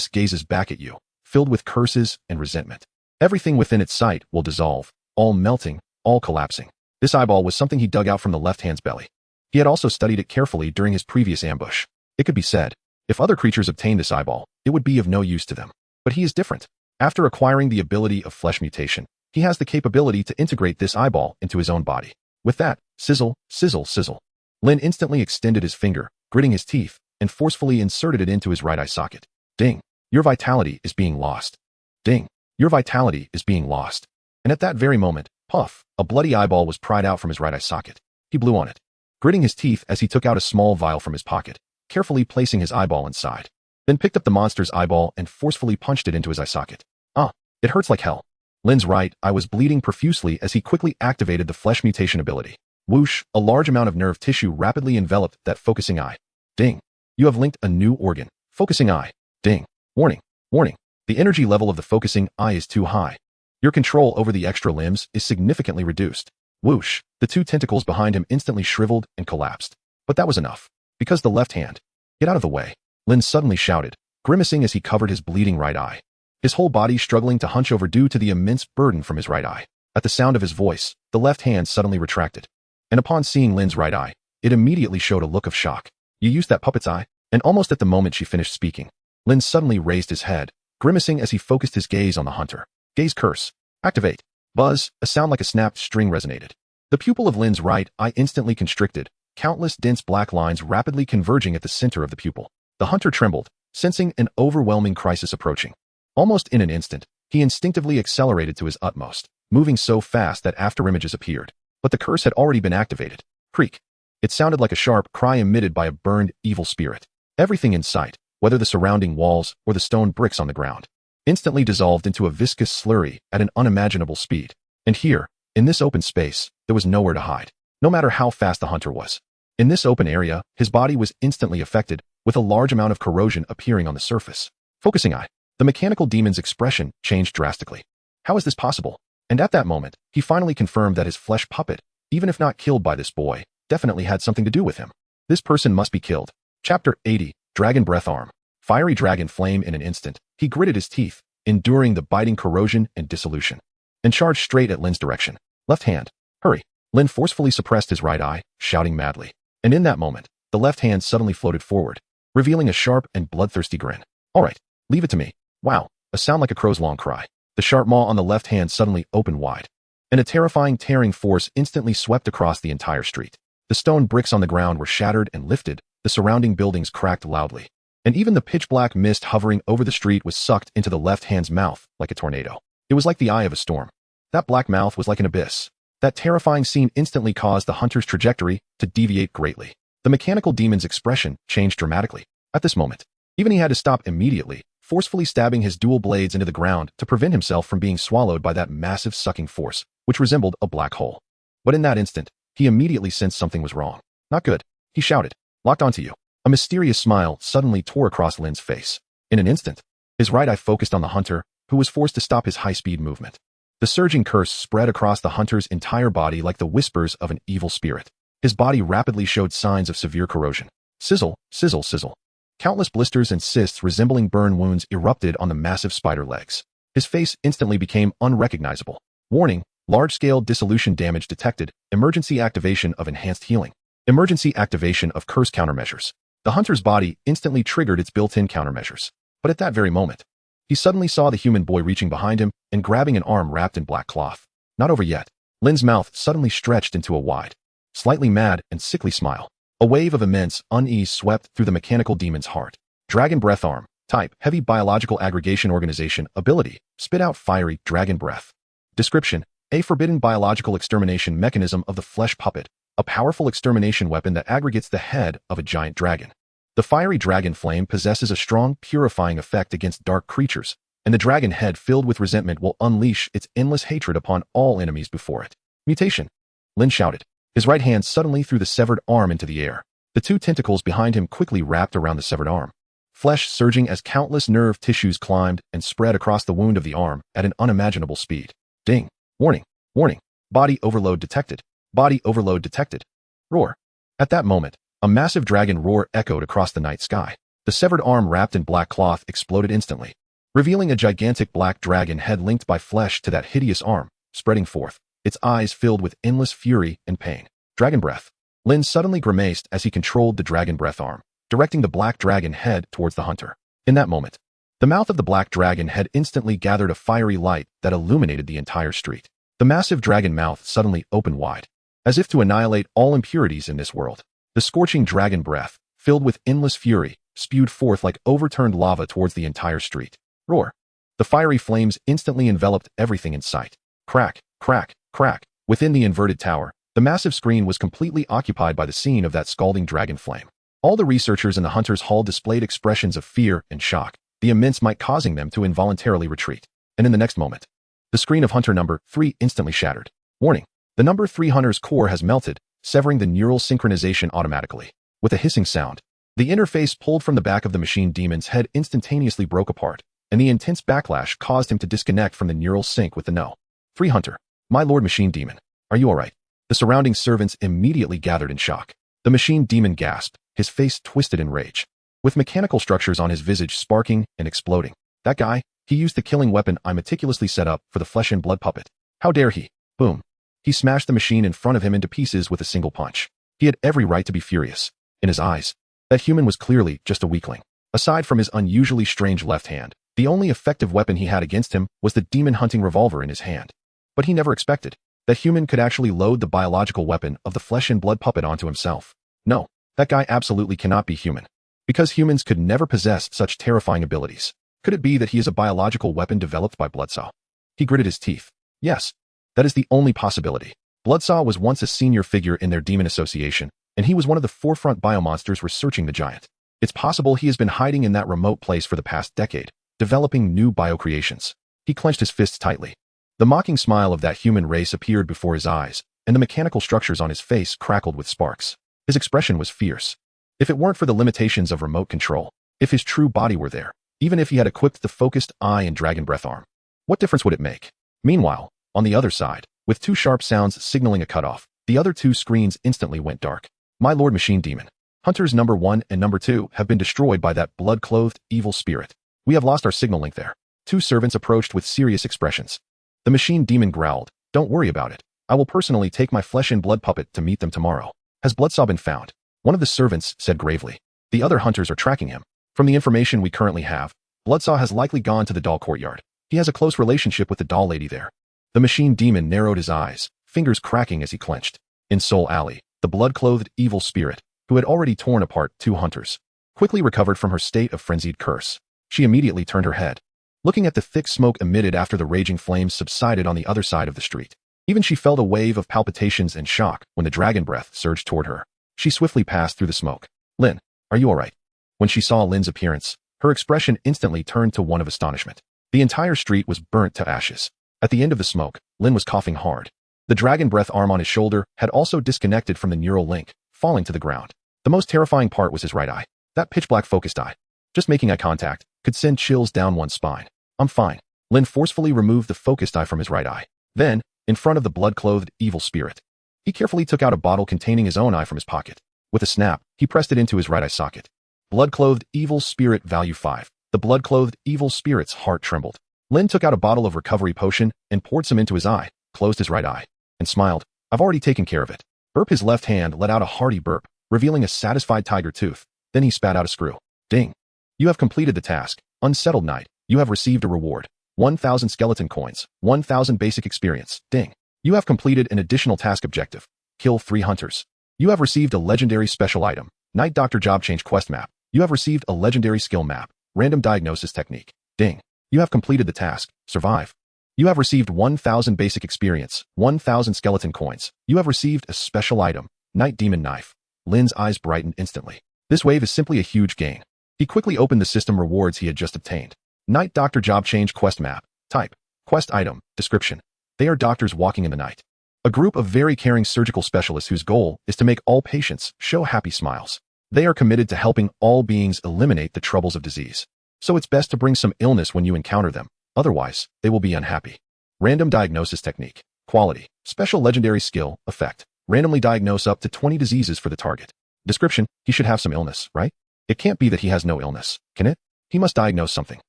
gazes back at you, filled with curses and resentment. Everything within its sight will dissolve, all melting, all collapsing. This eyeball was something he dug out from the left hand's belly. He had also studied it carefully during his previous ambush. It could be said, if other creatures obtained this eyeball, it would be of no use to them. But he is different. After acquiring the ability of flesh mutation, he has the capability to integrate this eyeball into his own body. With that, sizzle, sizzle, sizzle. Lin instantly extended his finger, gritting his teeth, and forcefully inserted it into his right eye socket. Ding. Your vitality is being lost. Ding. Your vitality is being lost. And at that very moment, puff, a bloody eyeball was pried out from his right eye socket. He blew on it, gritting his teeth as he took out a small vial from his pocket, carefully placing his eyeball inside. Then picked up the monster's eyeball and forcefully punched it into his eye socket. Ah, it hurts like hell. Lin's right eye was bleeding profusely as he quickly activated the flesh mutation ability. Whoosh, a large amount of nerve tissue rapidly enveloped that focusing eye. Ding. You have linked a new organ. Focusing eye. Ding. Warning. Warning. The energy level of the focusing eye is too high. Your control over the extra limbs is significantly reduced. Whoosh. The two tentacles behind him instantly shriveled and collapsed. But that was enough. Because the left hand. Get out of the way, Lin suddenly shouted, grimacing as he covered his bleeding right eye. His whole body struggling to hunch over due to the immense burden from his right eye. At the sound of his voice, the left hand suddenly retracted. And upon seeing Lin's right eye, it immediately showed a look of shock. You used that puppet's eye? And almost at the moment she finished speaking, Lin suddenly raised his head, grimacing as he focused his gaze on the hunter. Gaze curse. Activate. Buzz, a sound like a snapped string resonated. The pupil of Lin's right eye instantly constricted, countless dense black lines rapidly converging at the center of the pupil. The hunter trembled, sensing an overwhelming crisis approaching. Almost in an instant, he instinctively accelerated to his utmost, moving so fast that afterimages appeared. But the curse had already been activated. Creak. It sounded like a sharp cry emitted by a burned, evil spirit. Everything in sight, whether the surrounding walls or the stone bricks on the ground, instantly dissolved into a viscous slurry at an unimaginable speed. And here, in this open space, there was nowhere to hide, no matter how fast the hunter was. In this open area, his body was instantly affected, with a large amount of corrosion appearing on the surface. Focusing eye. The mechanical demon's expression changed drastically. How is this possible? And at that moment, he finally confirmed that his flesh puppet, even if not killed by this boy, definitely had something to do with him. This person must be killed. Chapter 80, Dragon Breath Arm. Fiery dragon flame in an instant, he gritted his teeth, enduring the biting corrosion and dissolution, and charged straight at Lin's direction. Left hand. Hurry. Lin forcefully suppressed his right eye, shouting madly. And in that moment, the left hand suddenly floated forward, revealing a sharp and bloodthirsty grin. All right, leave it to me. Wow, a sound like a crow's long cry. The sharp maw on the left hand suddenly opened wide, and a terrifying tearing force instantly swept across the entire street. The stone bricks on the ground were shattered and lifted, the surrounding buildings cracked loudly, and even the pitch-black mist hovering over the street was sucked into the left hand's mouth like a tornado. It was like the eye of a storm. That black mouth was like an abyss. That terrifying scene instantly caused the hunter's trajectory to deviate greatly. The mechanical demon's expression changed dramatically. At this moment, even he had to stop immediately, forcefully stabbing his dual blades into the ground to prevent himself from being swallowed by that massive sucking force, which resembled a black hole. But in that instant, he immediately sensed something was wrong. Not good. He shouted, locked onto you. A mysterious smile suddenly tore across Lin's face. In an instant, his right eye focused on the hunter, who was forced to stop his high-speed movement. The surging curse spread across the hunter's entire body like the whispers of an evil spirit. His body rapidly showed signs of severe corrosion. Sizzle, sizzle, sizzle. Countless blisters and cysts resembling burn wounds erupted on the massive spider legs. His face instantly became unrecognizable. Warning, large-scale dissolution damage detected, emergency activation of enhanced healing. Emergency activation of curse countermeasures. The hunter's body instantly triggered its built-in countermeasures. But at that very moment, he suddenly saw the human boy reaching behind him and grabbing an arm wrapped in black cloth. Not over yet. Lin's mouth suddenly stretched into a wide, slightly mad and sickly smile. A wave of immense unease swept through the mechanical demon's heart. Dragon Breath Arm. Type, Heavy Biological Aggregation Organization. Ability, Spit out fiery dragon breath. Description, a forbidden biological extermination mechanism of the flesh puppet, a powerful extermination weapon that aggregates the head of a giant dragon. The fiery dragon flame possesses a strong purifying effect against dark creatures, and the dragon head filled with resentment will unleash its endless hatred upon all enemies before it. Mutation. Lin shouted. His right hand suddenly threw the severed arm into the air. The two tentacles behind him quickly wrapped around the severed arm. Flesh surging as countless nerve tissues climbed and spread across the wound of the arm at an unimaginable speed. Ding. Warning. Warning. Body overload detected. Body overload detected. Roar. At that moment, a massive dragon roar echoed across the night sky. The severed arm wrapped in black cloth exploded instantly, revealing a gigantic black dragon head linked by flesh to that hideous arm, spreading forth, its eyes filled with endless fury and pain. Dragon breath. Lin suddenly grimaced as he controlled the dragon breath arm, directing the black dragon head towards the hunter. In that moment, the mouth of the black dragon head instantly gathered a fiery light that illuminated the entire street. The massive dragon mouth suddenly opened wide, as if to annihilate all impurities in this world. The scorching dragon breath, filled with endless fury, spewed forth like overturned lava towards the entire street. Roar. The fiery flames instantly enveloped everything in sight. Crack, crack, crack. Within the inverted tower, the massive screen was completely occupied by the scene of that scalding dragon flame. All the researchers in the hunter's hall displayed expressions of fear and shock, the immense might causing them to involuntarily retreat. And in the next moment, the screen of hunter number 3 instantly shattered. Warning. The number 3 hunter's core has melted, severing the neural synchronization automatically. With a hissing sound, the interface pulled from the back of the machine demon's head instantaneously broke apart, and the intense backlash caused him to disconnect from the neural sync with the no. 3 hunter. My lord machine demon. Are you alright? The surrounding servants immediately gathered in shock. The machine demon gasped, his face twisted in rage. with mechanical structures on his visage sparking and exploding. That guy, he used the killing weapon I meticulously set up for the flesh and blood puppet. How dare he? Boom. He smashed the machine in front of him into pieces with a single punch. He had every right to be furious. In his eyes, that human was clearly just a weakling. Aside from his unusually strange left hand, the only effective weapon he had against him was the demon-hunting revolver in his hand. But he never expected that human could actually load the biological weapon of the flesh and blood puppet onto himself. No, that guy absolutely cannot be human. Because humans could never possess such terrifying abilities. Could it be that he is a biological weapon developed by Bloodsaw? He gritted his teeth. Yes, that is the only possibility. Bloodsaw was once a senior figure in their demon association, and he was one of the forefront biomonsters researching the giant. It's possible he has been hiding in that remote place for the past decade, developing new biocreations. He clenched his fists tightly. The mocking smile of that human race appeared before his eyes, and the mechanical structures on his face crackled with sparks. His expression was fierce. If it weren't for the limitations of remote control, if his true body were there, even if he had equipped the focused eye and dragon breath arm, what difference would it make? Meanwhile, on the other side, with two sharp sounds signaling a cutoff, the other two screens instantly went dark. My Lord Machine Demon. Hunters number 1 and number 2 have been destroyed by that blood-clothed evil spirit. We have lost our signal link there. Two servants approached with serious expressions. The Machine Demon growled, "Don't worry about it. I will personally take my flesh and blood puppet to meet them tomorrow." Has Bloodsaw been found? One of the servants said gravely. The other hunters are tracking him. From the information we currently have, Bloodsaw has likely gone to the doll courtyard. He has a close relationship with the doll lady there. The Machine Demon narrowed his eyes, fingers cracking as he clenched. In Soul Alley, the blood-clothed evil spirit, who had already torn apart two hunters, quickly recovered from her state of frenzied curse. She immediately turned her head, looking at the thick smoke emitted after the raging flames subsided on the other side of the street. Even she felt a wave of palpitations and shock when the dragon breath surged toward her. She swiftly passed through the smoke. "Lin, are you all right?" When she saw Lin's appearance, her expression instantly turned to one of astonishment. The entire street was burnt to ashes. At the end of the smoke, Lin was coughing hard. The dragon breath arm on his shoulder had also disconnected from the neural link, falling to the ground. The most terrifying part was his right eye. That pitch-black focused eye. Just making eye contact could send chills down one's spine. "I'm fine." Lin forcefully removed the focused eye from his right eye. Then, in front of the blood-clothed evil spirit, he carefully took out a bottle containing his own eye from his pocket. With a snap, he pressed it into his right eye socket. Blood-clothed evil spirit value 5. The blood-clothed evil spirit's heart trembled. Lin took out a bottle of recovery potion and poured some into his eye, closed his right eye, and smiled. "I've already taken care of it." Burp. His left hand let out a hearty burp, revealing a satisfied tiger tooth. Then he spat out a screw. "Ding. You have completed the task. Unsettled Knight. You have received a reward. 1,000 skeleton coins. 1,000 basic experience. Ding. You have completed an additional task objective. Kill 3 hunters. You have received a legendary special item. Night Doctor Job Change Quest Map. You have received a legendary skill map. Random diagnosis technique. Ding. You have completed the task. Survive. You have received 1,000 basic experience. 1,000 skeleton coins. You have received a special item. Night Demon Knife. Lin's eyes brightened instantly. This wave is simply a huge gain. He quickly opened the system rewards he had just obtained. Night Doctor Job Change Quest Map. Type. Quest item. Description. They are doctors walking in the night. A group of very caring surgical specialists whose goal is to make all patients show happy smiles. They are committed to helping all beings eliminate the troubles of disease. So it's best to bring some illness when you encounter them. Otherwise, they will be unhappy. Random diagnosis technique. Quality. Special legendary skill. Effect. Randomly diagnose up to 20 diseases for the target. Description. He should have some illness, right? It can't be that he has no illness, can it? He must diagnose something.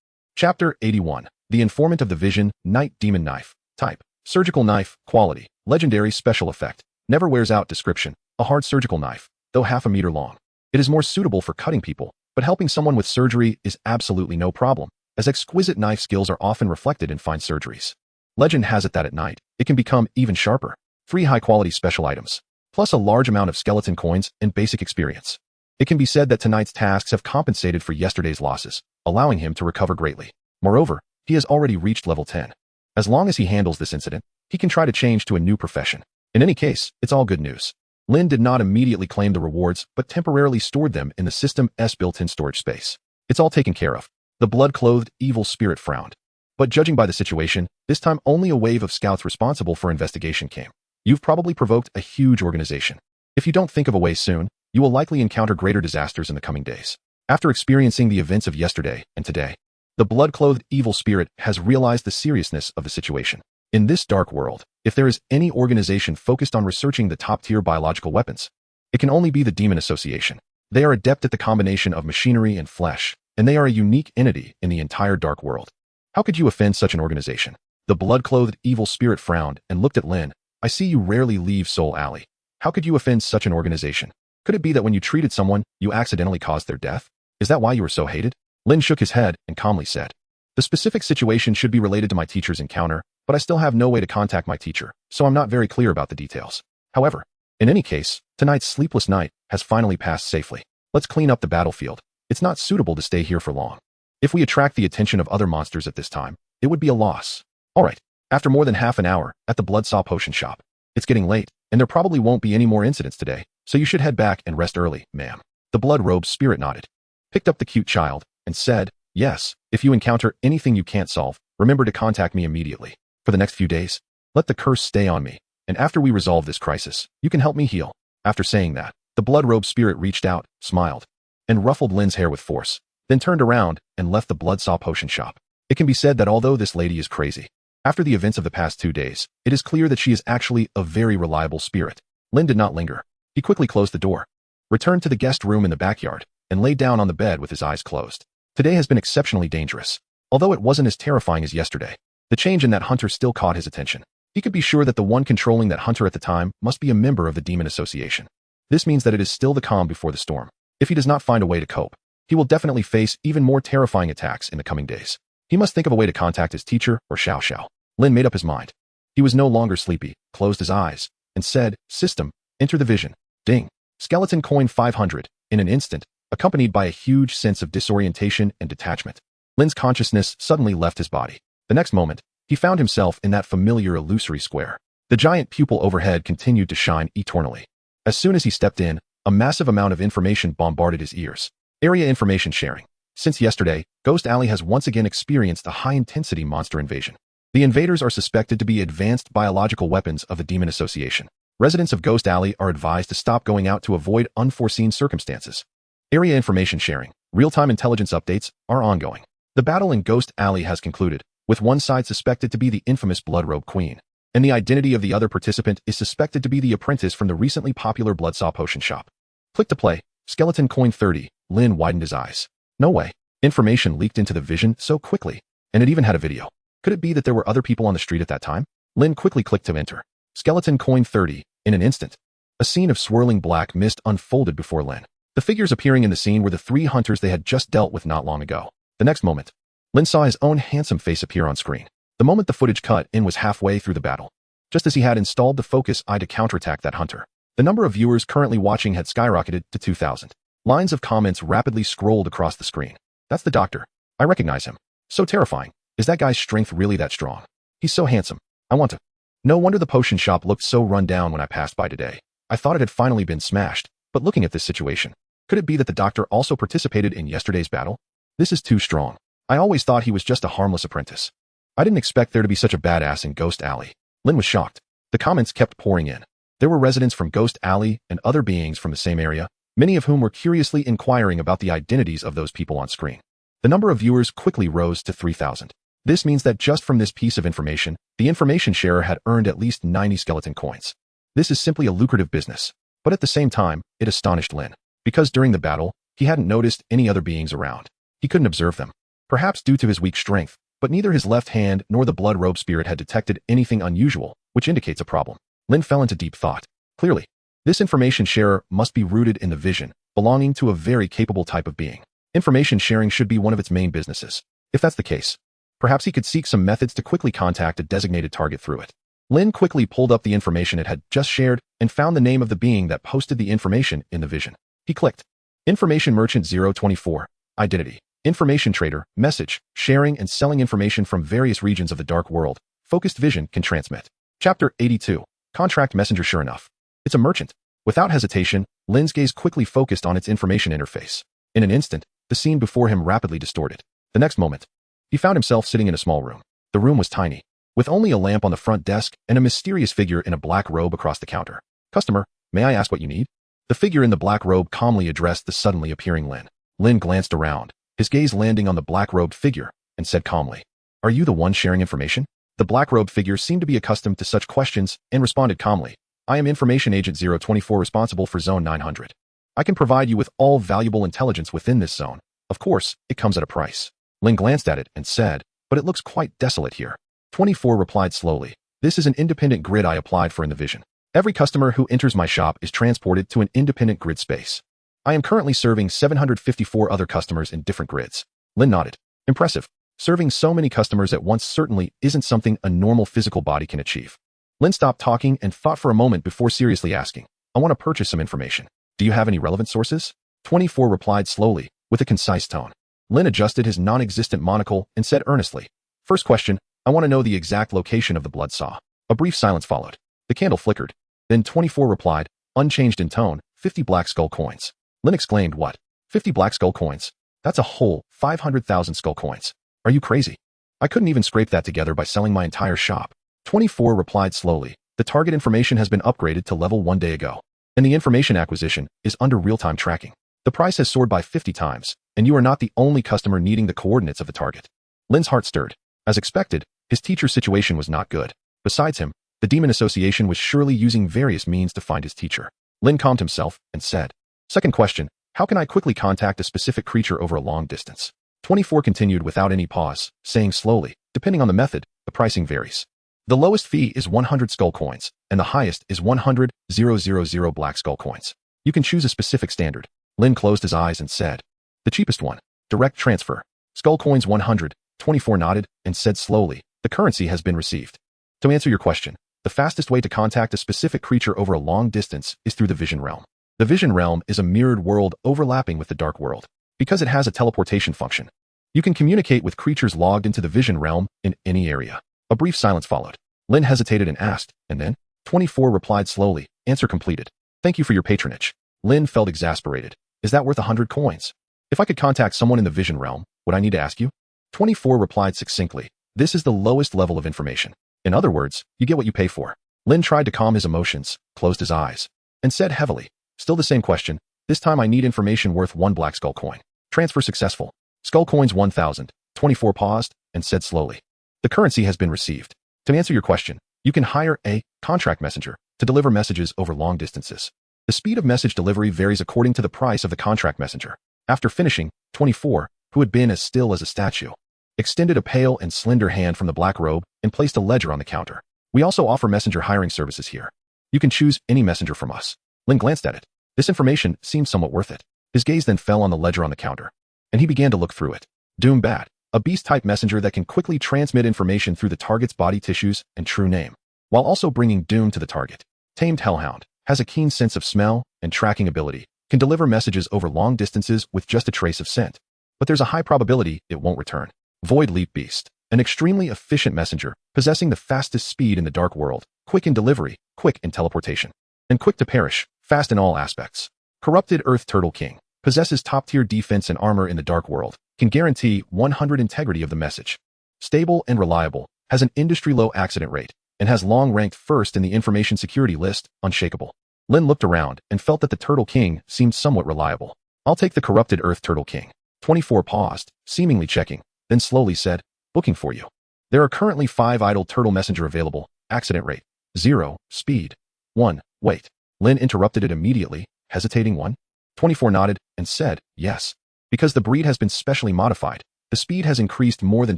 Chapter 81. The Informant of the Vision. Night Demon Knife. Type. Surgical knife. Quality. Legendary special effect. Never wears out. Description. A hard surgical knife, though half a meter long. It is more suitable for cutting people, but helping someone with surgery is absolutely no problem, as exquisite knife skills are often reflected in fine surgeries. Legend has it that at night, it can become even sharper. 3 high-quality special items, plus a large amount of skeleton coins and basic experience. It can be said that tonight's tasks have compensated for yesterday's losses, allowing him to recover greatly. Moreover, he has already reached level 10. As long as he handles this incident, he can try to change to a new profession. In any case, it's all good news. Lin did not immediately claim the rewards, but temporarily stored them in the system's built-in storage space. It's all taken care of. The blood-clothed evil spirit frowned. But judging by the situation, this time only a wave of scouts responsible for investigation came. You've probably provoked a huge organization. If you don't think of a way soon, you will likely encounter greater disasters in the coming days. After experiencing the events of yesterday and today, the blood-clothed evil spirit has realized the seriousness of the situation. In this dark world, if there is any organization focused on researching the top-tier biological weapons, it can only be the Demon Association. They are adept at the combination of machinery and flesh, and they are a unique entity in the entire dark world. How could you offend such an organization? The blood-clothed evil spirit frowned and looked at Lin. I see you rarely leave Soul Alley. How could you offend such an organization? Could it be that when you treated someone, you accidentally caused their death? Is that why you were so hated? Lin shook his head and calmly said, the specific situation should be related to my teacher's encounter, but I still have no way to contact my teacher, so I'm not very clear about the details. However, in any case, tonight's sleepless night has finally passed safely. Let's clean up the battlefield. It's not suitable to stay here for long. If we attract the attention of other monsters at this time, it would be a loss. All right, after more than half an hour at the Bloodsaw Potion Shop. It's getting late, and there probably won't be any more incidents today, so you should head back and rest early, ma'am. The blood-robed spirit nodded, picked up the cute child, and said, yes, if you encounter anything you can't solve, remember to contact me immediately. For the next few days, let the curse stay on me, and after we resolve this crisis, you can help me heal. After saying that, the blood-robed spirit reached out, smiled, and ruffled Lin's hair with force, then turned around and left the Bloodsaw Potion Shop. It can be said that although this lady is crazy, after the events of the past 2 days, it is clear that she is actually a very reliable spirit. Lin did not linger. He quickly closed the door, returned to the guest room in the backyard, and lay down on the bed with his eyes closed. Today has been exceptionally dangerous. Although it wasn't as terrifying as yesterday, the change in that hunter still caught his attention. He could be sure that the one controlling that hunter at the time must be a member of the Demon Association. This means that it is still the calm before the storm. If he does not find a way to cope, he will definitely face even more terrifying attacks in the coming days. He must think of a way to contact his teacher or Xiao Xiao. Lin made up his mind. He was no longer sleepy, closed his eyes, and said, system, enter the vision. Ding. Skeleton coin 500, in an instant, accompanied by a huge sense of disorientation and detachment. Lin's consciousness suddenly left his body. The next moment, he found himself in that familiar illusory square. The giant pupil overhead continued to shine eternally. As soon as he stepped in, a massive amount of information bombarded his ears. Area information sharing. Since yesterday, Ghost Alley has once again experienced a high-intensity monster invasion. The invaders are suspected to be advanced biological weapons of the Demon Association. Residents of Ghost Alley are advised to stop going out to avoid unforeseen circumstances. Area information sharing. Real-time intelligence updates are ongoing. The battle in Ghost Alley has concluded, with one side suspected to be the infamous Bloodrobe Queen, and the identity of the other participant is suspected to be the apprentice from the recently popular Bloodsaw Potion Shop. Click to play. Skeleton coin 30. Lin widened his eyes. No way. Information leaked into the vision so quickly, and it even had a video. Could it be that there were other people on the street at that time? Lin quickly clicked to enter. Skeleton coin 30. In an instant, a scene of swirling black mist unfolded before Lin. The figures appearing in the scene were the 3 hunters they had just dealt with not long ago. The next moment, Lin saw his own handsome face appear on screen. The moment the footage cut in was halfway through the battle, just as he had installed the focus eye to counterattack that hunter. The number of viewers currently watching had skyrocketed to 2,000. Lines of comments rapidly scrolled across the screen. That's the doctor. I recognize him. So terrifying. Is that guy's strength really that strong? He's so handsome. I want to. No wonder the potion shop looked so run down when I passed by today. I thought it had finally been smashed, but looking at this situation, could it be that the doctor also participated in yesterday's battle? This is too strong. I always thought he was just a harmless apprentice. I didn't expect there to be such a badass in Ghost Alley. Lin was shocked. The comments kept pouring in. There were residents from Ghost Alley and other beings from the same area, many of whom were curiously inquiring about the identities of those people on screen. The number of viewers quickly rose to 3,000. This means that just from this piece of information, the information sharer had earned at least 90 skeleton coins. This is simply a lucrative business, but at the same time, it astonished Lin. Because during the battle, he hadn't noticed any other beings around. He couldn't observe them. Perhaps due to his weak strength, but neither his left hand nor the blood robe spirit had detected anything unusual, which indicates a problem. Lin fell into deep thought. Clearly, this information sharer must be rooted in the vision, belonging to a very capable type of being. Information sharing should be one of its main businesses. If that's the case, perhaps he could seek some methods to quickly contact a designated target through it. Lin quickly pulled up the information it had just shared and found the name of the being that posted the information in the vision. He clicked. Information Merchant 024. Identity. Information Trader. Message. Sharing and selling information from various regions of the dark world. Focused vision can transmit. Chapter 82. Contract Messenger. Sure enough, it's a merchant. Without hesitation, Lin's gaze quickly focused on its information interface. In an instant, the scene before him rapidly distorted. The next moment, he found himself sitting in a small room. The room was tiny, with only a lamp on the front desk and a mysterious figure in a black robe across the counter. Customer, may I ask what you need? The figure in the black robe calmly addressed the suddenly appearing Lin. Lin glanced around, his gaze landing on the black-robed figure, and said calmly, "Are you the one sharing information?" The black-robed figure seemed to be accustomed to such questions and responded calmly, "I am Information Agent 024 responsible for Zone 900. I can provide you with all valuable intelligence within this zone. Of course, it comes at a price. Lin glanced at it and said, but it looks quite desolate here. 24 replied slowly. This is an independent grid I applied for in the vision. Every customer who enters my shop is transported to an independent grid space. I am currently serving 754 other customers in different grids. Lin nodded. Impressive. Serving so many customers at once certainly isn't something a normal physical body can achieve. Lin stopped talking and thought for a moment before seriously asking, I want to purchase some information. Do you have any relevant sources? 24 replied slowly, with a concise tone. Lin adjusted his non-existent monocle and said earnestly, First question, I want to know the exact location of the blood saw. A brief silence followed. The candle flickered. Then 24 replied, unchanged in tone, 50 black skull coins. Lin exclaimed, what? 50 black skull coins? That's a whole 500,000 skull coins. Are you crazy? I couldn't even scrape that together by selling my entire shop. 24 replied slowly, the target information has been upgraded to level 1 day ago, and the information acquisition is under real-time tracking. The price has soared by 50 times, and you are not the only customer needing the coordinates of the target. Lin's heart stirred. As expected, his teacher's situation was not good. Besides him, the Demon Association was surely using various means to find his teacher. Lin calmed himself and said, Second question, how can I quickly contact a specific creature over a long distance? 24 continued without any pause, saying slowly, depending on the method, the pricing varies. The lowest fee is 100 skull coins, and the highest is 100,000 black skull coins. You can choose a specific standard. Lin closed his eyes and said, The cheapest one, direct transfer. Skull coins 100. 24 nodded and said slowly, the currency has been received. To answer your question, the fastest way to contact a specific creature over a long distance is through the Vision Realm. The Vision Realm is a mirrored world overlapping with the Dark World. Because it has a teleportation function, you can communicate with creatures logged into the Vision Realm in any area. A brief silence followed. Lin hesitated and asked, and then? 24 replied slowly, answer completed. Thank you for your patronage. Lin felt exasperated. Is that worth 100 coins? If I could contact someone in the Vision Realm, would I need to ask you? 24 replied succinctly. This is the lowest level of information. In other words, you get what you pay for. Lin tried to calm his emotions, closed his eyes, and said heavily, still the same question. This time I need information worth 1 black skull coin. Transfer successful. Skull coins 1,000. 24 paused and said slowly, the currency has been received. To answer your question, you can hire a contract messenger to deliver messages over long distances. The speed of message delivery varies according to the price of the contract messenger. After finishing, 24, who had been as still as a statue, extended a pale and slender hand from the black robe and placed a ledger on the counter. We also offer messenger hiring services here. You can choose any messenger from us. Lin glanced at it. This information seemed somewhat worth it. His gaze then fell on the ledger on the counter, and he began to look through it. Doom Bat, a beast-type messenger that can quickly transmit information through the target's body tissues and true name, while also bringing doom to the target. Tamed Hellhound, has a keen sense of smell and tracking ability, can deliver messages over long distances with just a trace of scent, but there's a high probability it won't return. Void Leap Beast, an extremely efficient messenger, possessing the fastest speed in the Dark World, quick in delivery, quick in teleportation, and quick to perish, fast in all aspects. Corrupted Earth Turtle King, possesses top-tier defense and armor in the Dark World, can guarantee 100 integrity of the message. Stable and reliable, has an industry-low accident rate, and has long ranked first in the information security list, unshakable. Lin looked around and felt that the Turtle King seemed somewhat reliable. I'll take the Corrupted Earth Turtle King. 24 paused, seemingly checking, then slowly said, booking for you. There are currently 5 idle turtle messenger available, accident rate, 0, speed, 1, wait. Lin interrupted it immediately, hesitating 1. 24 nodded and said, yes. Because the breed has been specially modified, the speed has increased more than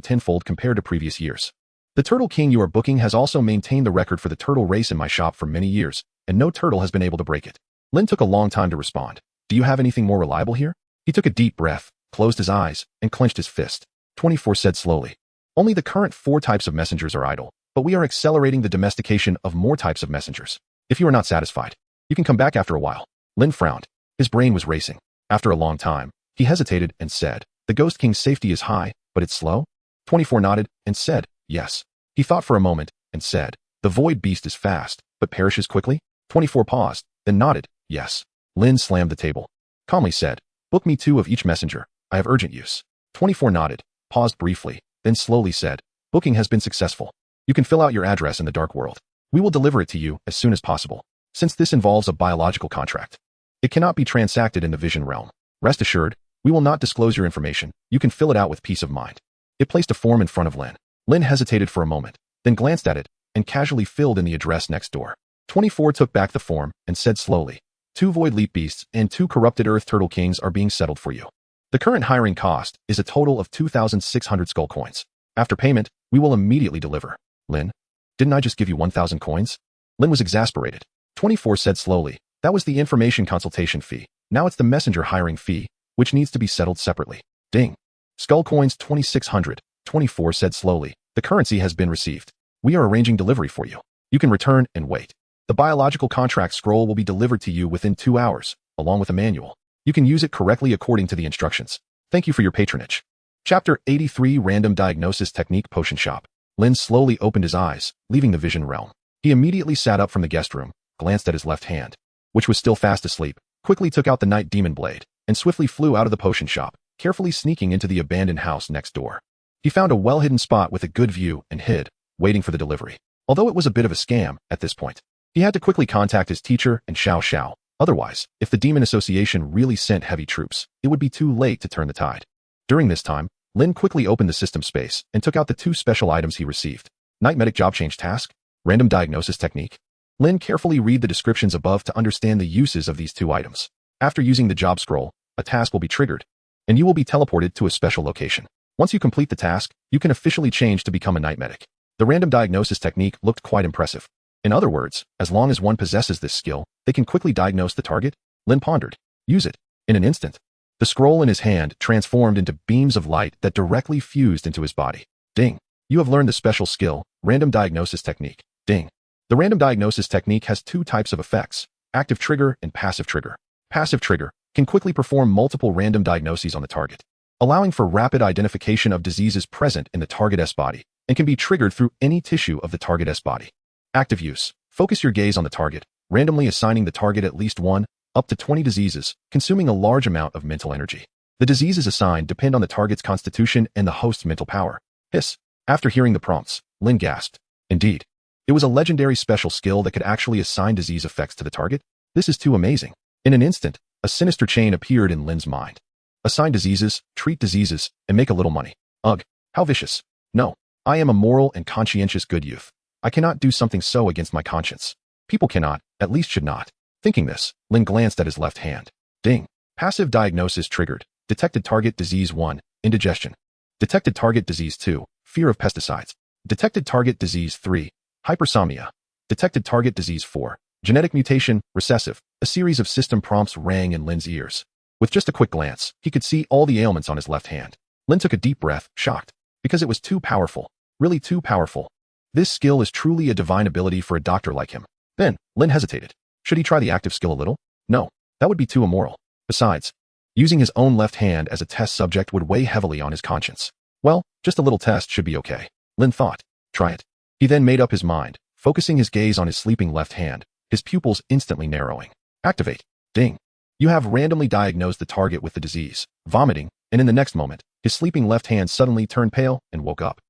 tenfold compared to previous years. The Turtle King you are booking has also maintained the record for the turtle race in my shop for many years, and no turtle has been able to break it. Lin took a long time to respond. Do you have anything more reliable here? He took a deep breath, closed his eyes, and clenched his fist. 24 said slowly, only the current 4 types of messengers are idle, but we are accelerating the domestication of more types of messengers. If you are not satisfied, you can come back after a while. Lin frowned. His brain was racing. After a long time, he hesitated and said, the Ghost King's safety is high, but it's slow? 24 nodded and said, yes. He thought for a moment and said, the Void Beast is fast, but perishes quickly? 24 paused, then nodded, yes. Lin slammed the table. Calmly said, book me 2 of each messenger. I have urgent use. 24 nodded, paused briefly, then slowly said, booking has been successful. You can fill out your address in the Dark World. We will deliver it to you as soon as possible. Since this involves a biological contract, it cannot be transacted in the Vision Realm. Rest assured, we will not disclose your information. You can fill it out with peace of mind. It placed a form in front of Lin. Lin hesitated for a moment, then glanced at it and casually filled in the address next door. 24 took back the form and said slowly, 2 Void Leap Beasts, and 2 Corrupted Earth Turtle Kings are being settled for you. The current hiring cost is a total of 2,600 skull coins. After payment, we will immediately deliver. Lin, didn't I just give you 1,000 coins? Lin was exasperated. 24 said slowly, that was the information consultation fee. Now it's the messenger hiring fee, which needs to be settled separately. Ding. Skull coins 2,600. 24 said slowly, the currency has been received. We are arranging delivery for you. You can return and wait. The biological contract scroll will be delivered to you within 2 hours, along with a manual. You can use it correctly according to the instructions. Thank you for your patronage. Chapter 83 Random Diagnosis Technique Potion Shop. Lin slowly opened his eyes, leaving the vision realm. He immediately sat up from the guest room, glanced at his left hand, which was still fast asleep, quickly took out the Night Demon Blade, and swiftly flew out of the potion shop, carefully sneaking into the abandoned house next door. He found a well-hidden spot with a good view and hid, waiting for the delivery. Although it was a bit of a scam at this point, he had to quickly contact his teacher and Xiao Xiao. Otherwise, if the Demon Association really sent heavy troops, it would be too late to turn the tide. During this time, Lin quickly opened the system space and took out the 2 special items he received. Night Medic Job Change Task, Random Diagnosis Technique. Lin carefully read the descriptions above to understand the uses of these 2 items. After using the job scroll, a task will be triggered, and you will be teleported to a special location. Once you complete the task, you can officially change to become a Night Medic. The random diagnosis technique looked quite impressive. In other words, as long as one possesses this skill, they can quickly diagnose the target. Lin pondered. Use it. In an instant, the scroll in his hand transformed into beams of light that directly fused into his body. Ding. You have learned the special skill, Random Diagnosis Technique. Ding. The random diagnosis technique has 2 types of effects, active trigger and passive trigger. Passive trigger can quickly perform multiple random diagnoses on the target, allowing for rapid identification of diseases present in the target's body, and can be triggered through any tissue of the target's body. Active use. Focus your gaze on the target, randomly assigning the target at least 1, up to 20 diseases, consuming a large amount of mental energy. The diseases assigned depend on the target's constitution and the host's mental power. Hiss. After hearing the prompts, Lin gasped. Indeed. It was a legendary special skill that could actually assign disease effects to the target. This is too amazing. In an instant, a sinister chain appeared in Lin's mind. Assign diseases, treat diseases, and make a little money. Ugh, how vicious. No, I am a moral and conscientious good youth. I cannot do something so against my conscience. People cannot, at least should not. Thinking this, Lin glanced at his left hand. Ding. Passive diagnosis triggered. Detected target disease 1, indigestion. Detected target disease 2, fear of pesticides. Detected target disease 3, hypersomnia. Detected target disease 4, genetic mutation, recessive. A series of system prompts rang in Lin's ears. With just a quick glance, he could see all the ailments on his left hand. Lin took a deep breath, shocked, because it was too powerful. Really too powerful. This skill is truly a divine ability for a doctor like him. Then, Lin hesitated. Should he try the active skill a little? No, that would be too immoral. Besides, using his own left hand as a test subject would weigh heavily on his conscience. Well, just a little test should be okay. Lin thought. Try it. He then made up his mind, focusing his gaze on his sleeping left hand, his pupils instantly narrowing. Activate. Ding. You have randomly diagnosed the target with the disease, vomiting, and in the next moment, his sleeping left hand suddenly turned pale and woke up.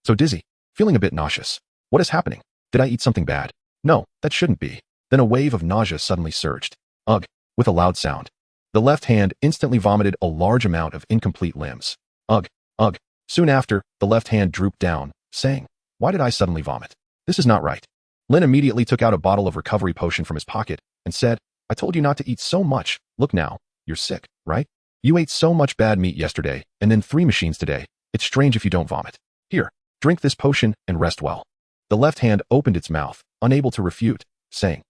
So dizzy. Feeling a bit nauseous. What is happening? Did I eat something bad? No, that shouldn't be. Then a wave of nausea suddenly surged. Ugh, with a loud sound. The left hand instantly vomited a large amount of incomplete limbs. Ugh, ugh. Soon after, the left hand drooped down, saying, why did I suddenly vomit? This is not right. Lin immediately took out a bottle of recovery potion from his pocket and said, I told you not to eat so much. Look now, you're sick, right? You ate so much bad meat yesterday and then 3 machines today. It's strange if you don't vomit. Here, drink this potion and rest well. The left hand opened its mouth, unable to refute, saying,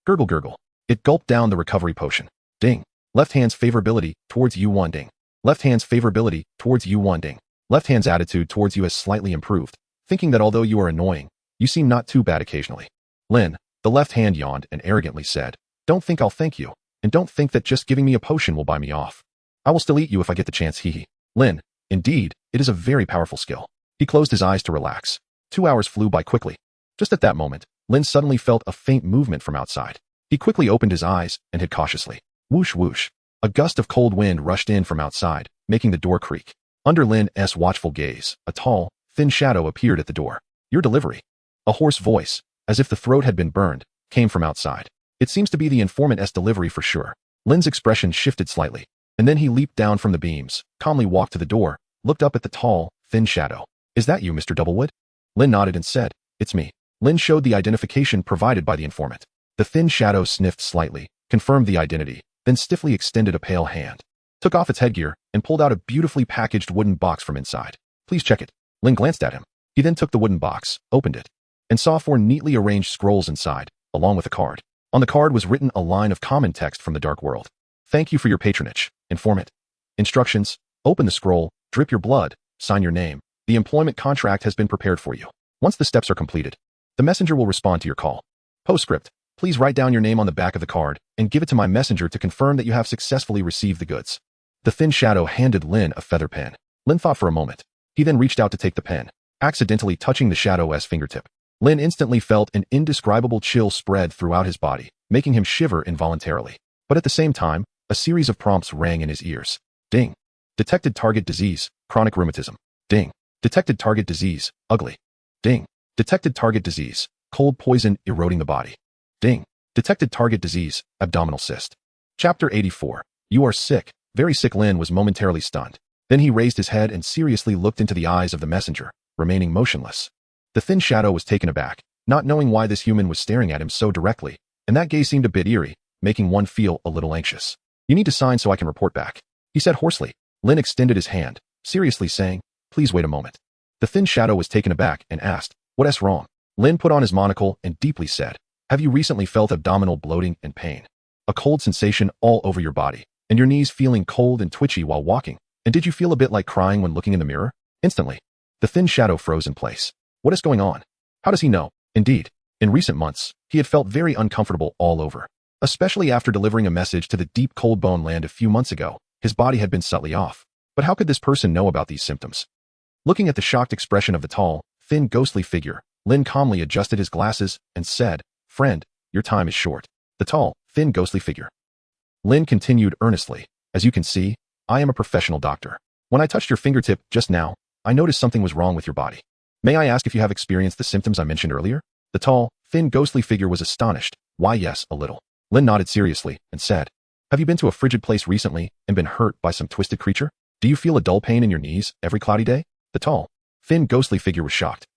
Gurgle gurgle. It gulped down the recovery potion. Ding. Left hand's favorability towards you 1 ding. Left hand's favorability towards you 1 ding. Left hand's attitude towards you has slightly improved, thinking that although you are annoying, you seem not too bad occasionally. Lin, the left hand yawned and arrogantly said, don't think I'll thank you, and don't think that just giving me a potion will buy me off. I will still eat you if I get the chance, hee hee. Lin, indeed, it is a very powerful skill. He closed his eyes to relax. 2 hours flew by quickly. Just at that moment, Lin suddenly felt a faint movement from outside. He quickly opened his eyes and hid cautiously. Whoosh whoosh. A gust of cold wind rushed in from outside, making the door creak. Under Lin's watchful gaze, a tall, thin shadow appeared at the door. Your delivery. A hoarse voice, as if the throat had been burned, came from outside. It seems to be the informant's delivery for sure. Lin's expression shifted slightly, and then he leaped down from the beams, calmly walked to the door, looked up at the tall, thin shadow. Is that you, Mr. Doublewood? Lin nodded and said, it's me. Lin showed the identification provided by the informant. The thin shadow sniffed slightly, confirmed the identity, then stiffly extended a pale hand, took off its headgear, and pulled out a beautifully packaged wooden box from inside. Please check it. Lin glanced at him. He then took the wooden box, opened it, and saw 4 neatly arranged scrolls inside, along with a card. On the card was written a line of common text from the dark world. Thank you for your patronage. Inform it. Instructions. Open the scroll, drip your blood, sign your name. The employment contract has been prepared for you. Once the steps are completed, the messenger will respond to your call. Postscript. Please write down your name on the back of the card and give it to my messenger to confirm that you have successfully received the goods. The thin shadow handed Lin a feather pen. Lin thought for a moment. He then reached out to take the pen, accidentally touching the shadow's fingertip. Lin instantly felt an indescribable chill spread throughout his body, making him shiver involuntarily. But at the same time, a series of prompts rang in his ears. Ding. Detected target disease, chronic rheumatism. Ding. Detected target disease, ugly. Ding. Detected target disease, cold poison eroding the body. Ding. Detected target disease, abdominal cyst. Chapter 84. You are sick. Very sick. Lin was momentarily stunned. Then he raised his head and seriously looked into the eyes of the messenger, remaining motionless. The thin shadow was taken aback, not knowing why this human was staring at him so directly, and that gaze seemed a bit eerie, making one feel a little anxious. You need to sign so I can report back, he said hoarsely. Lin extended his hand, seriously saying, please wait a moment. The thin shadow was taken aback and asked, what's wrong? Lin put on his monocle and deeply said, have you recently felt abdominal bloating and pain? A cold sensation all over your body, and your knees feeling cold and twitchy while walking? And did you feel a bit like crying when looking in the mirror? Instantly, the thin shadow froze in place. What is going on? How does he know? Indeed, in recent months, he had felt very uncomfortable all over. Especially after delivering a message to the deep cold bone land a few months ago, his body had been subtly off. But how could this person know about these symptoms? Looking at the shocked expression of the tall, thin ghostly figure, Lin calmly adjusted his glasses and said, friend, your time is short. The tall, thin ghostly figure. Lin continued earnestly, as you can see, I am a professional doctor. When I touched your fingertip just now, I noticed something was wrong with your body. May I ask if you have experienced the symptoms I mentioned earlier? The tall, thin ghostly figure was astonished. Why yes, a little. Lin nodded seriously and said, have you been to a frigid place recently and been hurt by some twisted creature? Do you feel a dull pain in your knees every cloudy day? The tall, thin ghostly figure was shocked.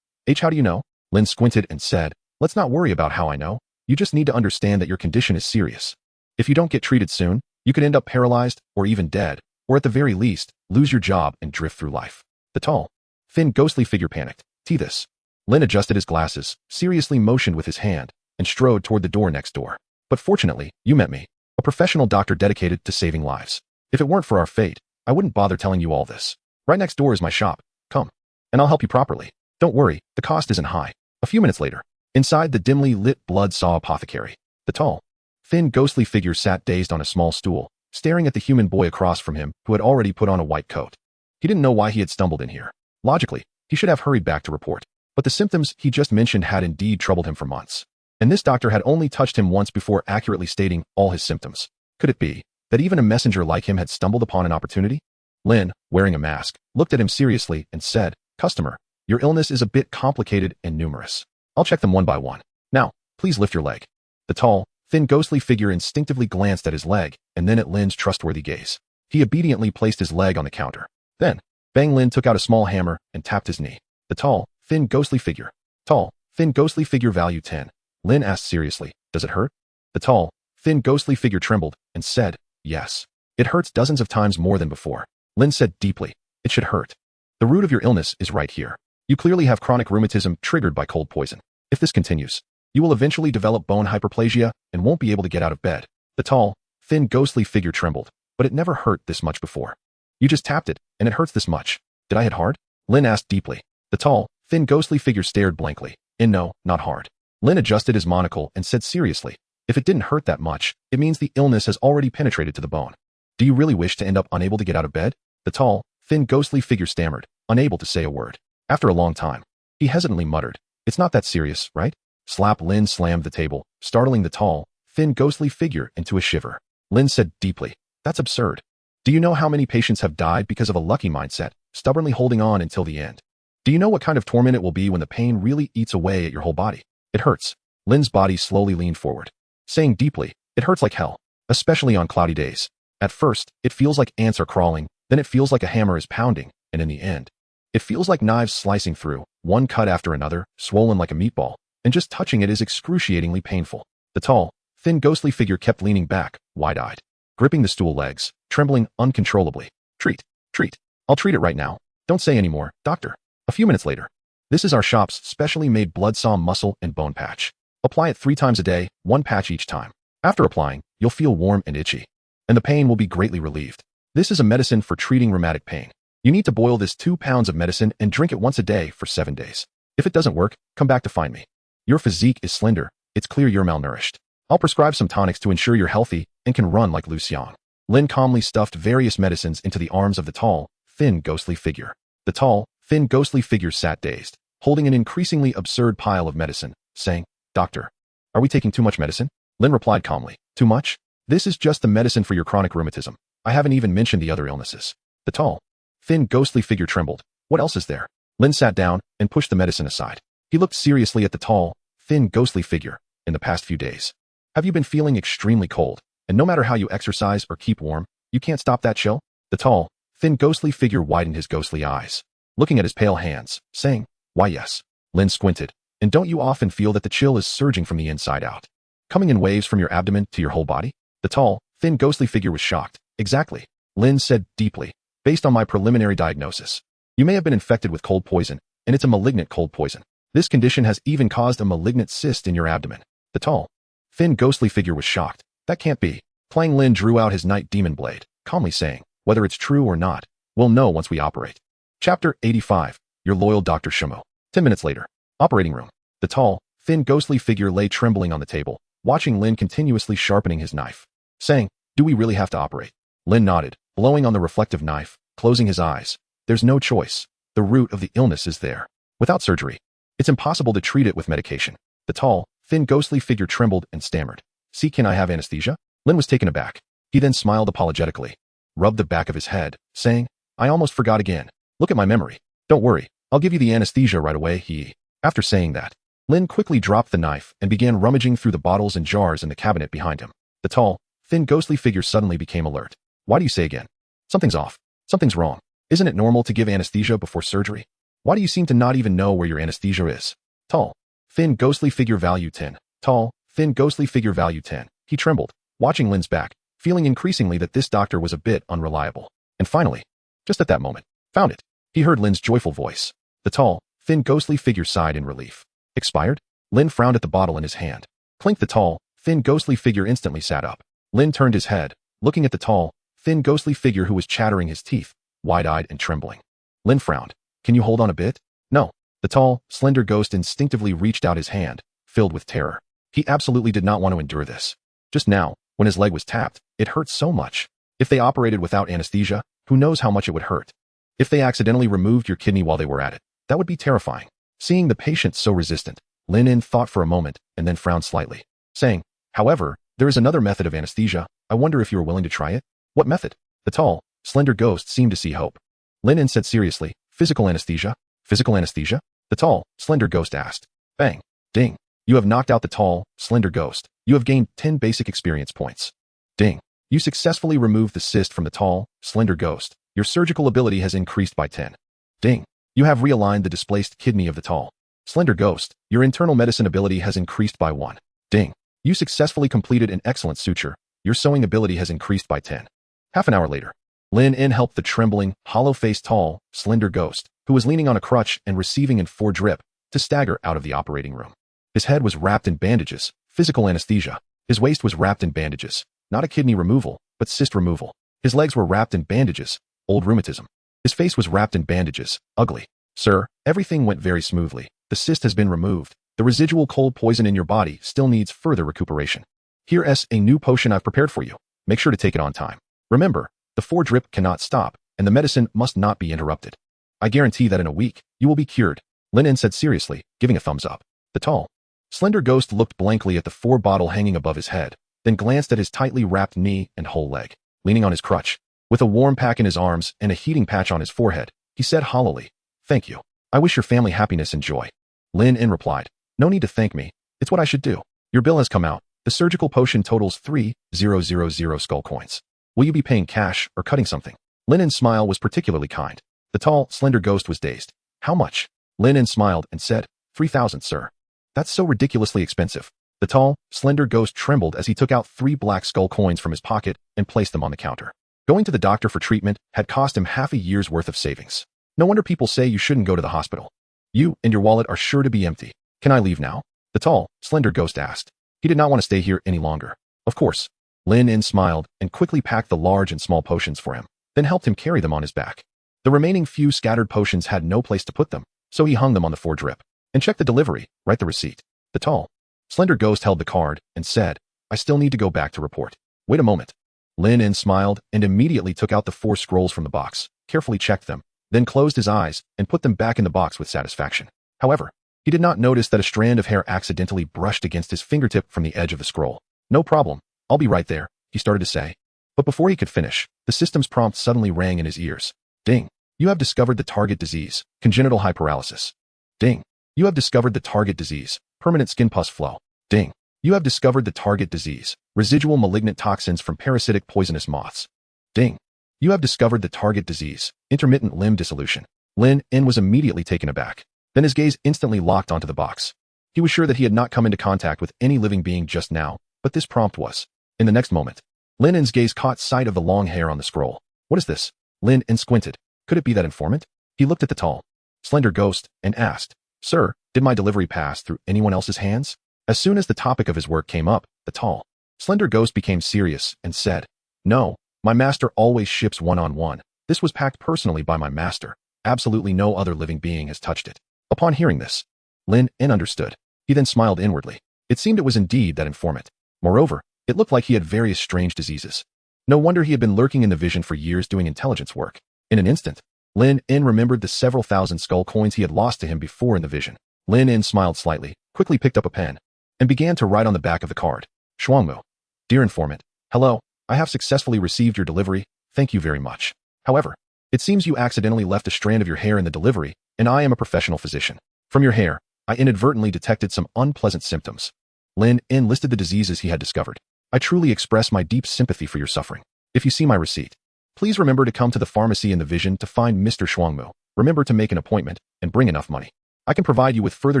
How do you know? Lin squinted and said, let's not worry about how I know. You just need to understand that your condition is serious. If you don't get treated soon, you could end up paralyzed or even dead, or at the very least, lose your job and drift through life. The tall, thin ghostly figure panicked. This. Lin adjusted his glasses, seriously motioned with his hand, and strode toward the door next door. But fortunately, you met me, a professional doctor dedicated to saving lives. If it weren't for our fate, I wouldn't bother telling you all this. Right next door is my shop. Come, and I'll help you properly. Don't worry, the cost isn't high. A few minutes later, inside the dimly lit blood-saw apothecary, the tall, thin ghostly figure sat dazed on a small stool, staring at the human boy across from him who had already put on a white coat. He didn't know why he had stumbled in here. Logically, he should have hurried back to report. But the symptoms he just mentioned had indeed troubled him for months. And this doctor had only touched him once before accurately stating all his symptoms. Could it be that even a messenger like him had stumbled upon an opportunity? Lin, wearing a mask, looked at him seriously and said, customer, your illness is a bit complicated and numerous. I'll check them one by one. Now, please lift your leg. The tall, thin ghostly figure instinctively glanced at his leg and then at Lin's trustworthy gaze. He obediently placed his leg on the counter. Then, bang, Lin took out a small hammer and tapped his knee. The tall, thin ghostly figure. Tall, thin ghostly figure value 10. Lin asked seriously, does it hurt? The tall, thin ghostly figure trembled and said, yes. It hurts dozens of times more than before. Lin said deeply, it should hurt. The root of your illness is right here. You clearly have chronic rheumatism triggered by cold poison. If this continues, you will eventually develop bone hyperplasia and won't be able to get out of bed. The tall, thin ghostly figure trembled, but it never hurt this much before. You just tapped it, and it hurts this much. Did I hit hard? Lin asked deeply. The tall, thin ghostly figure stared blankly. No, not hard. Lin adjusted his monocle and said seriously, if it didn't hurt that much, it means the illness has already penetrated to the bone. Do you really wish to end up unable to get out of bed? The tall, thin ghostly figure stammered, unable to say a word. After a long time, he hesitantly muttered, it's not that serious, right? Slap. Lin slammed the table, startling the tall, thin ghostly figure into a shiver. Lin said deeply, that's absurd. Do you know how many patients have died because of a lucky mindset, stubbornly holding on until the end? Do you know what kind of torment it will be when the pain really eats away at your whole body? It hurts. Lin's body slowly leaned forward, saying deeply, it hurts like hell, especially on cloudy days. At first, it feels like ants are crawling, then it feels like a hammer is pounding, and in the end, it feels like knives slicing through, one cut after another, swollen like a meatball, and just touching it is excruciatingly painful. The tall, thin ghostly figure kept leaning back, wide-eyed, gripping the stool legs, trembling uncontrollably. Treat, treat. I'll treat it right now. Don't say any more, doctor. A few minutes later. This is our shop's specially made Bloodsom muscle and bone patch. Apply it 3 times a day, 1 patch each time. After applying, you'll feel warm and itchy, and the pain will be greatly relieved. This is a medicine for treating rheumatic pain. You need to boil this 2 pounds of medicine and drink it once a day for 7 days. If it doesn't work, come back to find me. Your physique is slender. It's clear you're malnourished. I'll prescribe some tonics to ensure you're healthy and can run like Lu Xiang. Lin calmly stuffed various medicines into the arms of the tall, thin ghostly figure. The tall, thin ghostly figure sat dazed, holding an increasingly absurd pile of medicine, saying, Doctor, are we taking too much medicine? Lin replied calmly, Too much? This is just the medicine for your chronic rheumatism. I haven't even mentioned the other illnesses. The tall, thin ghostly figure trembled. What else is there? Lin sat down and pushed the medicine aside. He looked seriously at the tall, thin ghostly figure. In the past few days, have you been feeling extremely cold, and no matter how you exercise or keep warm, you can't stop that chill? The tall, thin ghostly figure widened his ghostly eyes, looking at his pale hands, saying, Why yes. Lin squinted. And don't you often feel that the chill is surging from the inside out, coming in waves from your abdomen to your whole body? The tall, thin ghostly figure was shocked. Exactly. Lin said deeply. Based on my preliminary diagnosis, you may have been infected with cold poison, and it's a malignant cold poison. This condition has even caused a malignant cyst in your abdomen. The tall, thin ghostly figure was shocked. That can't be. Clang Lin drew out his night demon blade, calmly saying, Whether it's true or not, we'll know once we operate. Chapter 85. Your loyal Dr. Shumo. 10 minutes later. Operating room. The tall, thin ghostly figure lay trembling on the table, watching Lin continuously sharpening his knife, saying, Do we really have to operate? Lin nodded, blowing on the reflective knife, closing his eyes. There's no choice. The root of the illness is there. Without surgery, it's impossible to treat it with medication. The tall, thin ghostly figure trembled and stammered. See, can I have anesthesia? Lin was taken aback. He then smiled apologetically, rubbed the back of his head, saying, I almost forgot again. Look at my memory. Don't worry. I'll give you the anesthesia right away. After saying that, Lin quickly dropped the knife and began rummaging through the bottles and jars in the cabinet behind him. The tall, thin ghostly figure suddenly became alert. Why do you say again? Something's off. Something's wrong. Isn't it normal to give anesthesia before surgery? Why do you seem to not even know where your anesthesia is? Tall, thin ghostly figure value 10. Tall, thin ghostly figure value 10. He trembled, watching Lin's back, feeling increasingly that this doctor was a bit unreliable. And finally, just at that moment, found it. He heard Lin's joyful voice. The tall, thin ghostly figure sighed in relief. Expired? Lin frowned at the bottle in his hand. Clink. The tall, thin ghostly figure instantly sat up. Lin turned his head, looking at the tall, thin ghostly figure who was chattering his teeth, wide-eyed and trembling. Lin frowned. Can you hold on a bit? No. The tall, slender ghost instinctively reached out his hand, filled with terror. He absolutely did not want to endure this. Just now, when his leg was tapped, it hurt so much. If they operated without anesthesia, who knows how much it would hurt? If they accidentally removed your kidney while they were at it, that would be terrifying. Seeing the patient so resistant, Lin thought for a moment and then frowned slightly, saying, However, there is another method of anesthesia. I wonder if you are willing to try it? What method? The tall, slender ghost seemed to see hope. Lin said seriously, Physical anesthesia? Physical anesthesia? The tall, slender ghost asked. Bang. Ding. You have knocked out the tall, slender ghost. You have gained 10 basic experience points. Ding. You successfully removed the cyst from the tall, slender ghost. Your surgical ability has increased by 10. Ding. You have realigned the displaced kidney of the tall, slender ghost. Your internal medicine ability has increased by 1. Ding. You successfully completed an excellent suture. Your sewing ability has increased by 10. Half an hour later, Lin helped the trembling, hollow-faced tall, slender ghost, who was leaning on a crutch and receiving an 4 drip, to stagger out of the operating room. His head was wrapped in bandages, physical anesthesia. His waist was wrapped in bandages, not a kidney removal, but cyst removal. His legs were wrapped in bandages, old rheumatism. His face was wrapped in bandages, ugly. Sir, everything went very smoothly. The cyst has been removed. The residual cold poison in your body still needs further recuperation. Here's a new potion I've prepared for you. Make sure to take it on time. Remember, the 4 drip cannot stop, and the medicine must not be interrupted. I guarantee that in a week, you will be cured. Lin said seriously, giving a thumbs up. The tall, slender ghost looked blankly at the 4 bottle hanging above his head, then glanced at his tightly wrapped knee and whole leg. Leaning on his crutch, with a warm pack in his arms and a heating patch on his forehead, he said hollowly, Thank you. I wish your family happiness and joy. Lin replied, No need to thank me. It's what I should do. Your bill has come out. The surgical potion totals 3,000 skull coins. Will you be paying cash or cutting something? Lin's smile was particularly kind. The tall, slender ghost was dazed. How much? Lin smiled and said, 3,000, sir. That's so ridiculously expensive. The tall, slender ghost trembled as he took out 3 black skull coins from his pocket and placed them on the counter. Going to the doctor for treatment had cost him half a year's worth of savings. No wonder people say you shouldn't go to the hospital. You and your wallet are sure to be empty. Can I leave now? The tall, slender ghost asked. He did not want to stay here any longer. Of course. Lin In smiled and quickly packed the large and small potions for him, then helped him carry them on his back. The remaining few scattered potions had no place to put them, so he hung them on the foredrip. And check the delivery, write the receipt. The tall, slender ghost held the card and said, I still need to go back to report. Wait a moment. Lin In smiled and immediately took out the 4 scrolls from the box, carefully checked them, then closed his eyes and put them back in the box with satisfaction. However, he did not notice that a strand of hair accidentally brushed against his fingertip from the edge of the scroll. No problem. I'll be right there, he started to say. But before he could finish, the system's prompt suddenly rang in his ears. Ding. You have discovered the target disease, congenital hyperalysis. Ding. You have discovered the target disease, permanent skin pus flow. Ding. You have discovered the target disease, residual malignant toxins from parasitic poisonous moths. Ding. You have discovered the target disease, intermittent limb dissolution. Lin In was immediately taken aback. Then his gaze instantly locked onto the box. He was sure that he had not come into contact with any living being just now, but this prompt was. In the next moment, Lin In's gaze caught sight of the long hair on the scroll. What is this? Lin In squinted. Could it be that informant? He looked at the tall, slender ghost and asked, Sir, did my delivery pass through anyone else's hands? As soon as the topic of his work came up, the tall, slender ghost became serious and said, No, my master always ships one-on-one. This was packed personally by my master. Absolutely no other living being has touched it. Upon hearing this, Lin In understood. He then smiled inwardly. It seemed it was indeed that informant. Moreover, it looked like he had various strange diseases. No wonder he had been lurking in the vision for years doing intelligence work. In an instant, Lin In remembered the several thousand skull coins he had lost to him before in the vision. Lin In smiled slightly, quickly picked up a pen, and began to write on the back of the card. Shuangmu. Dear informant, hello, I have successfully received your delivery, thank you very much. However, it seems you accidentally left a strand of your hair in the delivery, and I am a professional physician. From your hair, I inadvertently detected some unpleasant symptoms. Lin In listed the diseases he had discovered. I truly express my deep sympathy for your suffering. If you see my receipt, please remember to come to the pharmacy in the vision to find Mr. Shuangmu. Remember to make an appointment and bring enough money. I can provide you with further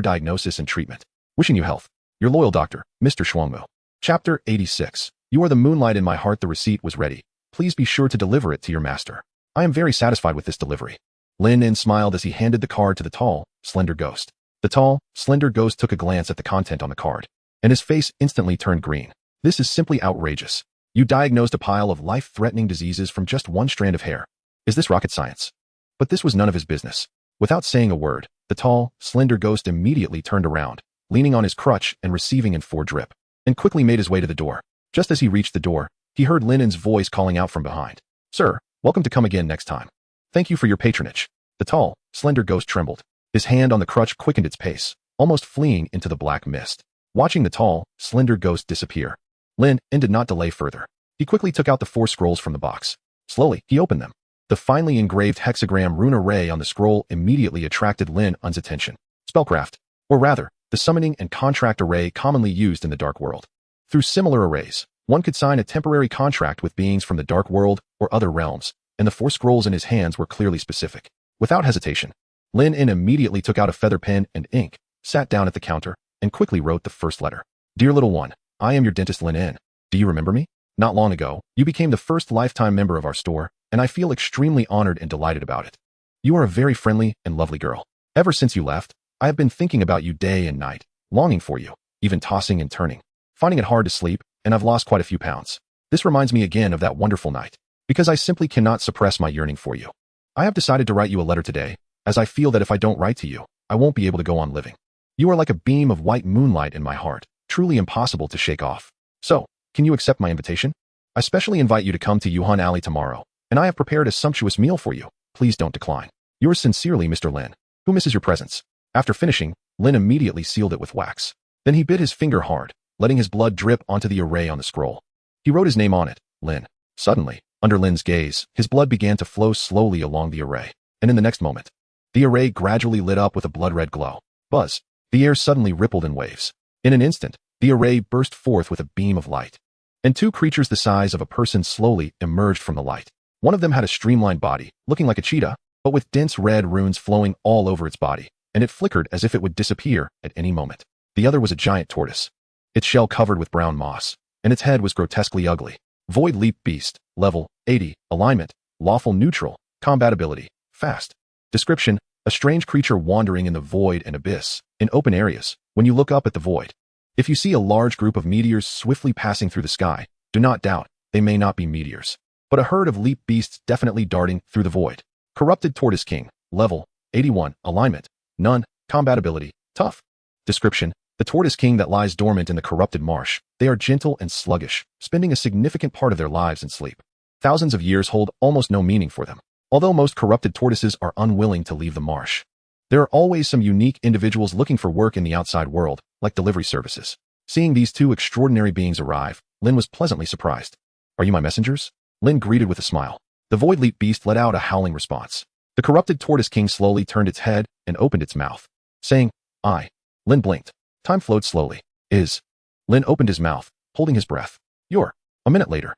diagnosis and treatment. Wishing you health. Your loyal doctor, Mr. Shuangmu. Chapter 86. You are the moonlight in my heart. The receipt was ready. Please be sure to deliver it to your master. I am very satisfied with this delivery. Lin In smiled as he handed the card to the tall, slender ghost. The tall, slender ghost took a glance at the content on the card, and his face instantly turned green. This is simply outrageous. You diagnosed a pile of life-threatening diseases from just one strand of hair. Is this rocket science? But this was none of his business. Without saying a word, the tall, slender ghost immediately turned around, leaning on his crutch and receiving in foredrip, and quickly made his way to the door. Just as he reached the door, he heard Lin In's voice calling out from behind. Sir, welcome to come again next time. Thank you for your patronage. The tall, slender ghost trembled. His hand on the crutch quickened its pace, almost fleeing into the black mist. Watching the tall, slender ghost disappear, Lin In did not delay further. He quickly took out the 4 scrolls from the box. Slowly, he opened them. The finely engraved hexagram rune array on the scroll immediately attracted Lin In's attention. Spellcraft, or rather, the summoning and contract array commonly used in the Dark World. Through similar arrays, one could sign a temporary contract with beings from the Dark World or other realms, and the 4 scrolls in his hands were clearly specific. Without hesitation, Lin In immediately took out a feather pen and ink, sat down at the counter, and quickly wrote the first letter. Dear little one, I am your dentist Lin In. Do you remember me? Not long ago, you became the first lifetime member of our store, and I feel extremely honored and delighted about it. You are a very friendly and lovely girl. Ever since you left, I have been thinking about you day and night, longing for you, even tossing and turning, finding it hard to sleep, and I've lost quite a few pounds. This reminds me again of that wonderful night, because I simply cannot suppress my yearning for you. I have decided to write you a letter today, as I feel that if I don't write to you, I won't be able to go on living. You are like a beam of white moonlight in my heart, truly impossible to shake off. So, can you accept my invitation? I specially invite you to come to Yuhan Alley tomorrow, and I have prepared a sumptuous meal for you. Please don't decline. Yours sincerely, Mr. Lin, who misses your presence. After finishing, Lin immediately sealed it with wax. Then he bit his finger hard, letting his blood drip onto the array on the scroll. He wrote his name on it, Lin. Suddenly, under Lin's gaze, his blood began to flow slowly along the array, and in the next moment, the array gradually lit up with a blood-red glow. Buzz! The air suddenly rippled in waves. In an instant, the array burst forth with a beam of light, and 2 creatures the size of a person slowly emerged from the light. One of them had a streamlined body, looking like a cheetah, but with dense red runes flowing all over its body, and it flickered as if it would disappear at any moment. The other was a giant tortoise. its shell covered with brown moss, and its head was grotesquely ugly. Void Leap Beast, level 80, alignment, lawful neutral, combatability, fast. Description: a strange creature wandering in the void and abyss, in open areas, when you look up at the void. If you see a large group of meteors swiftly passing through the sky, do not doubt, they may not be meteors, but a herd of leap beasts definitely darting through the void. Corrupted Tortoise King, level 81, alignment, none, combatability, tough. Description: the Tortoise King that lies dormant in the corrupted marsh. They are gentle and sluggish, spending a significant part of their lives in sleep. Thousands of years hold almost no meaning for them, although most corrupted tortoises are unwilling to leave the marsh. There are always some unique individuals looking for work in the outside world, like delivery services. Seeing these two extraordinary beings arrive, Lin was pleasantly surprised. "Are you my messengers?" Lin greeted with a smile. The Void Leap Beast let out a howling response. The corrupted Tortoise King slowly turned its head and opened its mouth, saying, "I." Lin blinked. Time flowed slowly. Lin opened his mouth, holding his breath. "You're." A minute later.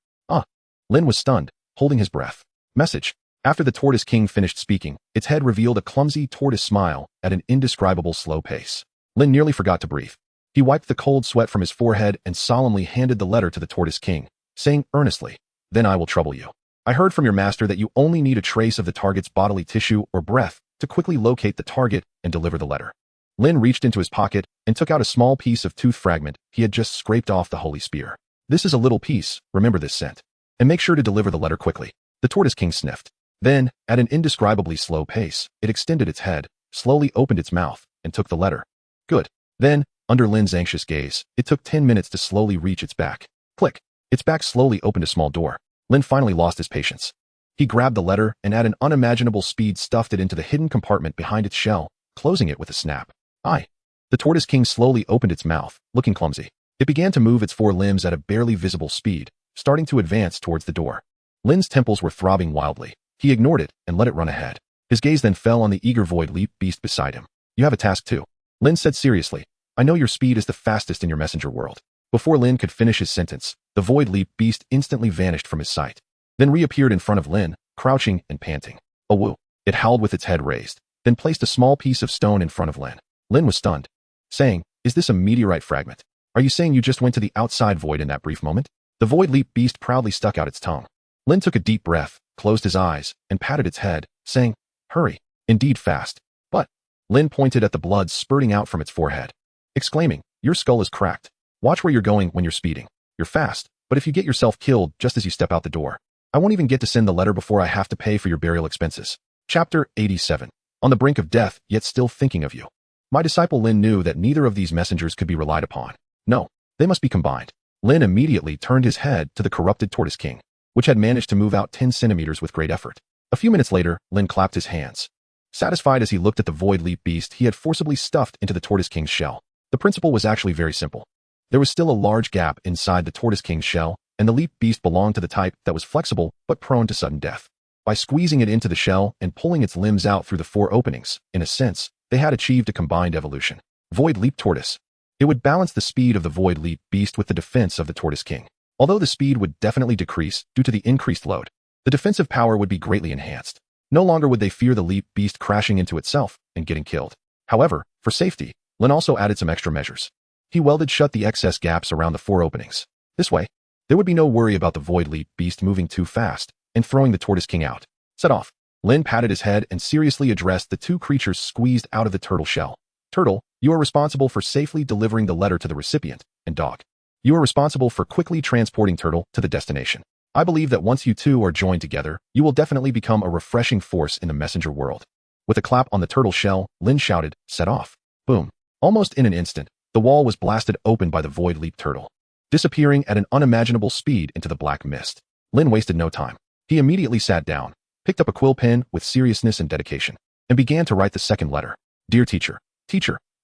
Lin was stunned, holding his breath. Message. After the Tortoise King finished speaking, its head revealed a clumsy tortoise smile at an indescribable slow pace. Lin nearly forgot to breathe. He wiped the cold sweat from his forehead and solemnly handed the letter to the Tortoise King, saying earnestly, "Then I will trouble you. I heard from your master that you only need a trace of the target's bodily tissue or breath to quickly locate the target and deliver the letter." Lin reached into his pocket and took out a small piece of tooth fragment he had just scraped off the holy spear. "This is a little piece, remember this scent. And make sure to deliver the letter quickly." The Tortoise King sniffed. Then, at an indescribably slow pace, it extended its head, slowly opened its mouth, and took the letter. "Good." Then, under Lin's anxious gaze, it took 10 minutes to slowly reach its back. Click. Its back slowly opened a small door. Lin finally lost his patience. He grabbed the letter and at an unimaginable speed stuffed it into the hidden compartment behind its shell, closing it with a snap. "I." The Tortoise King slowly opened its mouth, looking clumsy. It began to move its four limbs at a barely visible speed, starting to advance towards the door. Lin's temples were throbbing wildly. He ignored it and let it run ahead. His gaze then fell on the eager Void Leap Beast beside him. "You have a task too," Lin said seriously. "I know your speed is the fastest in your messenger world." Before Lin could finish his sentence, the Void Leap Beast instantly vanished from his sight, then reappeared in front of Lin, crouching and panting. "Oh woo." It howled with its head raised, then placed a small piece of stone in front of Lin. Lin was stunned, saying, "Is this a meteorite fragment? Are you saying you just went to the outside void in that brief moment?" The Void Leap Beast proudly stuck out its tongue. Lin took a deep breath, closed his eyes, and patted its head, saying, "Hurry." Indeed fast. "But." Lin pointed at the blood spurting out from its forehead, exclaiming, "Your skull is cracked. Watch where you're going when you're speeding. You're fast, but if you get yourself killed just as you step out the door, I won't even get to send the letter before I have to pay for your burial expenses." Chapter 87. On the brink of death, yet still thinking of you. My disciple Lin knew that neither of these messengers could be relied upon. No, they must be combined. Lin immediately turned his head to the corrupted Tortoise King, which had managed to move out 10 centimeters with great effort. A few minutes later, Lin clapped his hands, satisfied as he looked at the Void Leap Beast he had forcibly stuffed into the Tortoise King's shell. The principle was actually very simple. There was still a large gap inside the Tortoise King's shell, and the Leap Beast belonged to the type that was flexible but prone to sudden death. By squeezing it into the shell and pulling its limbs out through the 4 openings, in a sense, they had achieved a combined evolution. Void Leap Tortoise. It would balance the speed of the Void Leap Beast with the defense of the Tortoise King. Although the speed would definitely decrease due to the increased load, the defensive power would be greatly enhanced. No longer would they fear the Leap Beast crashing into itself and getting killed. However, for safety, Lin also added some extra measures. He welded shut the excess gaps around the 4 openings. This way, there would be no worry about the Void Leap Beast moving too fast and throwing the Tortoise King out. Set off. Lin patted his head and seriously addressed the 2 creatures squeezed out of the turtle shell. "Turtle, you are responsible for safely delivering the letter to the recipient, and Dog, you are responsible for quickly transporting Turtle to the destination. I believe that once you two are joined together, you will definitely become a refreshing force in the messenger world." With a clap on the turtle shell, Lin shouted, "Set off." Boom. Almost in an instant, the wall was blasted open by the Void Leap Turtle, disappearing at an unimaginable speed into the black mist. Lin wasted no time. He immediately sat down, picked up a quill pen with seriousness and dedication, and began to write the second letter. "Dear teacher,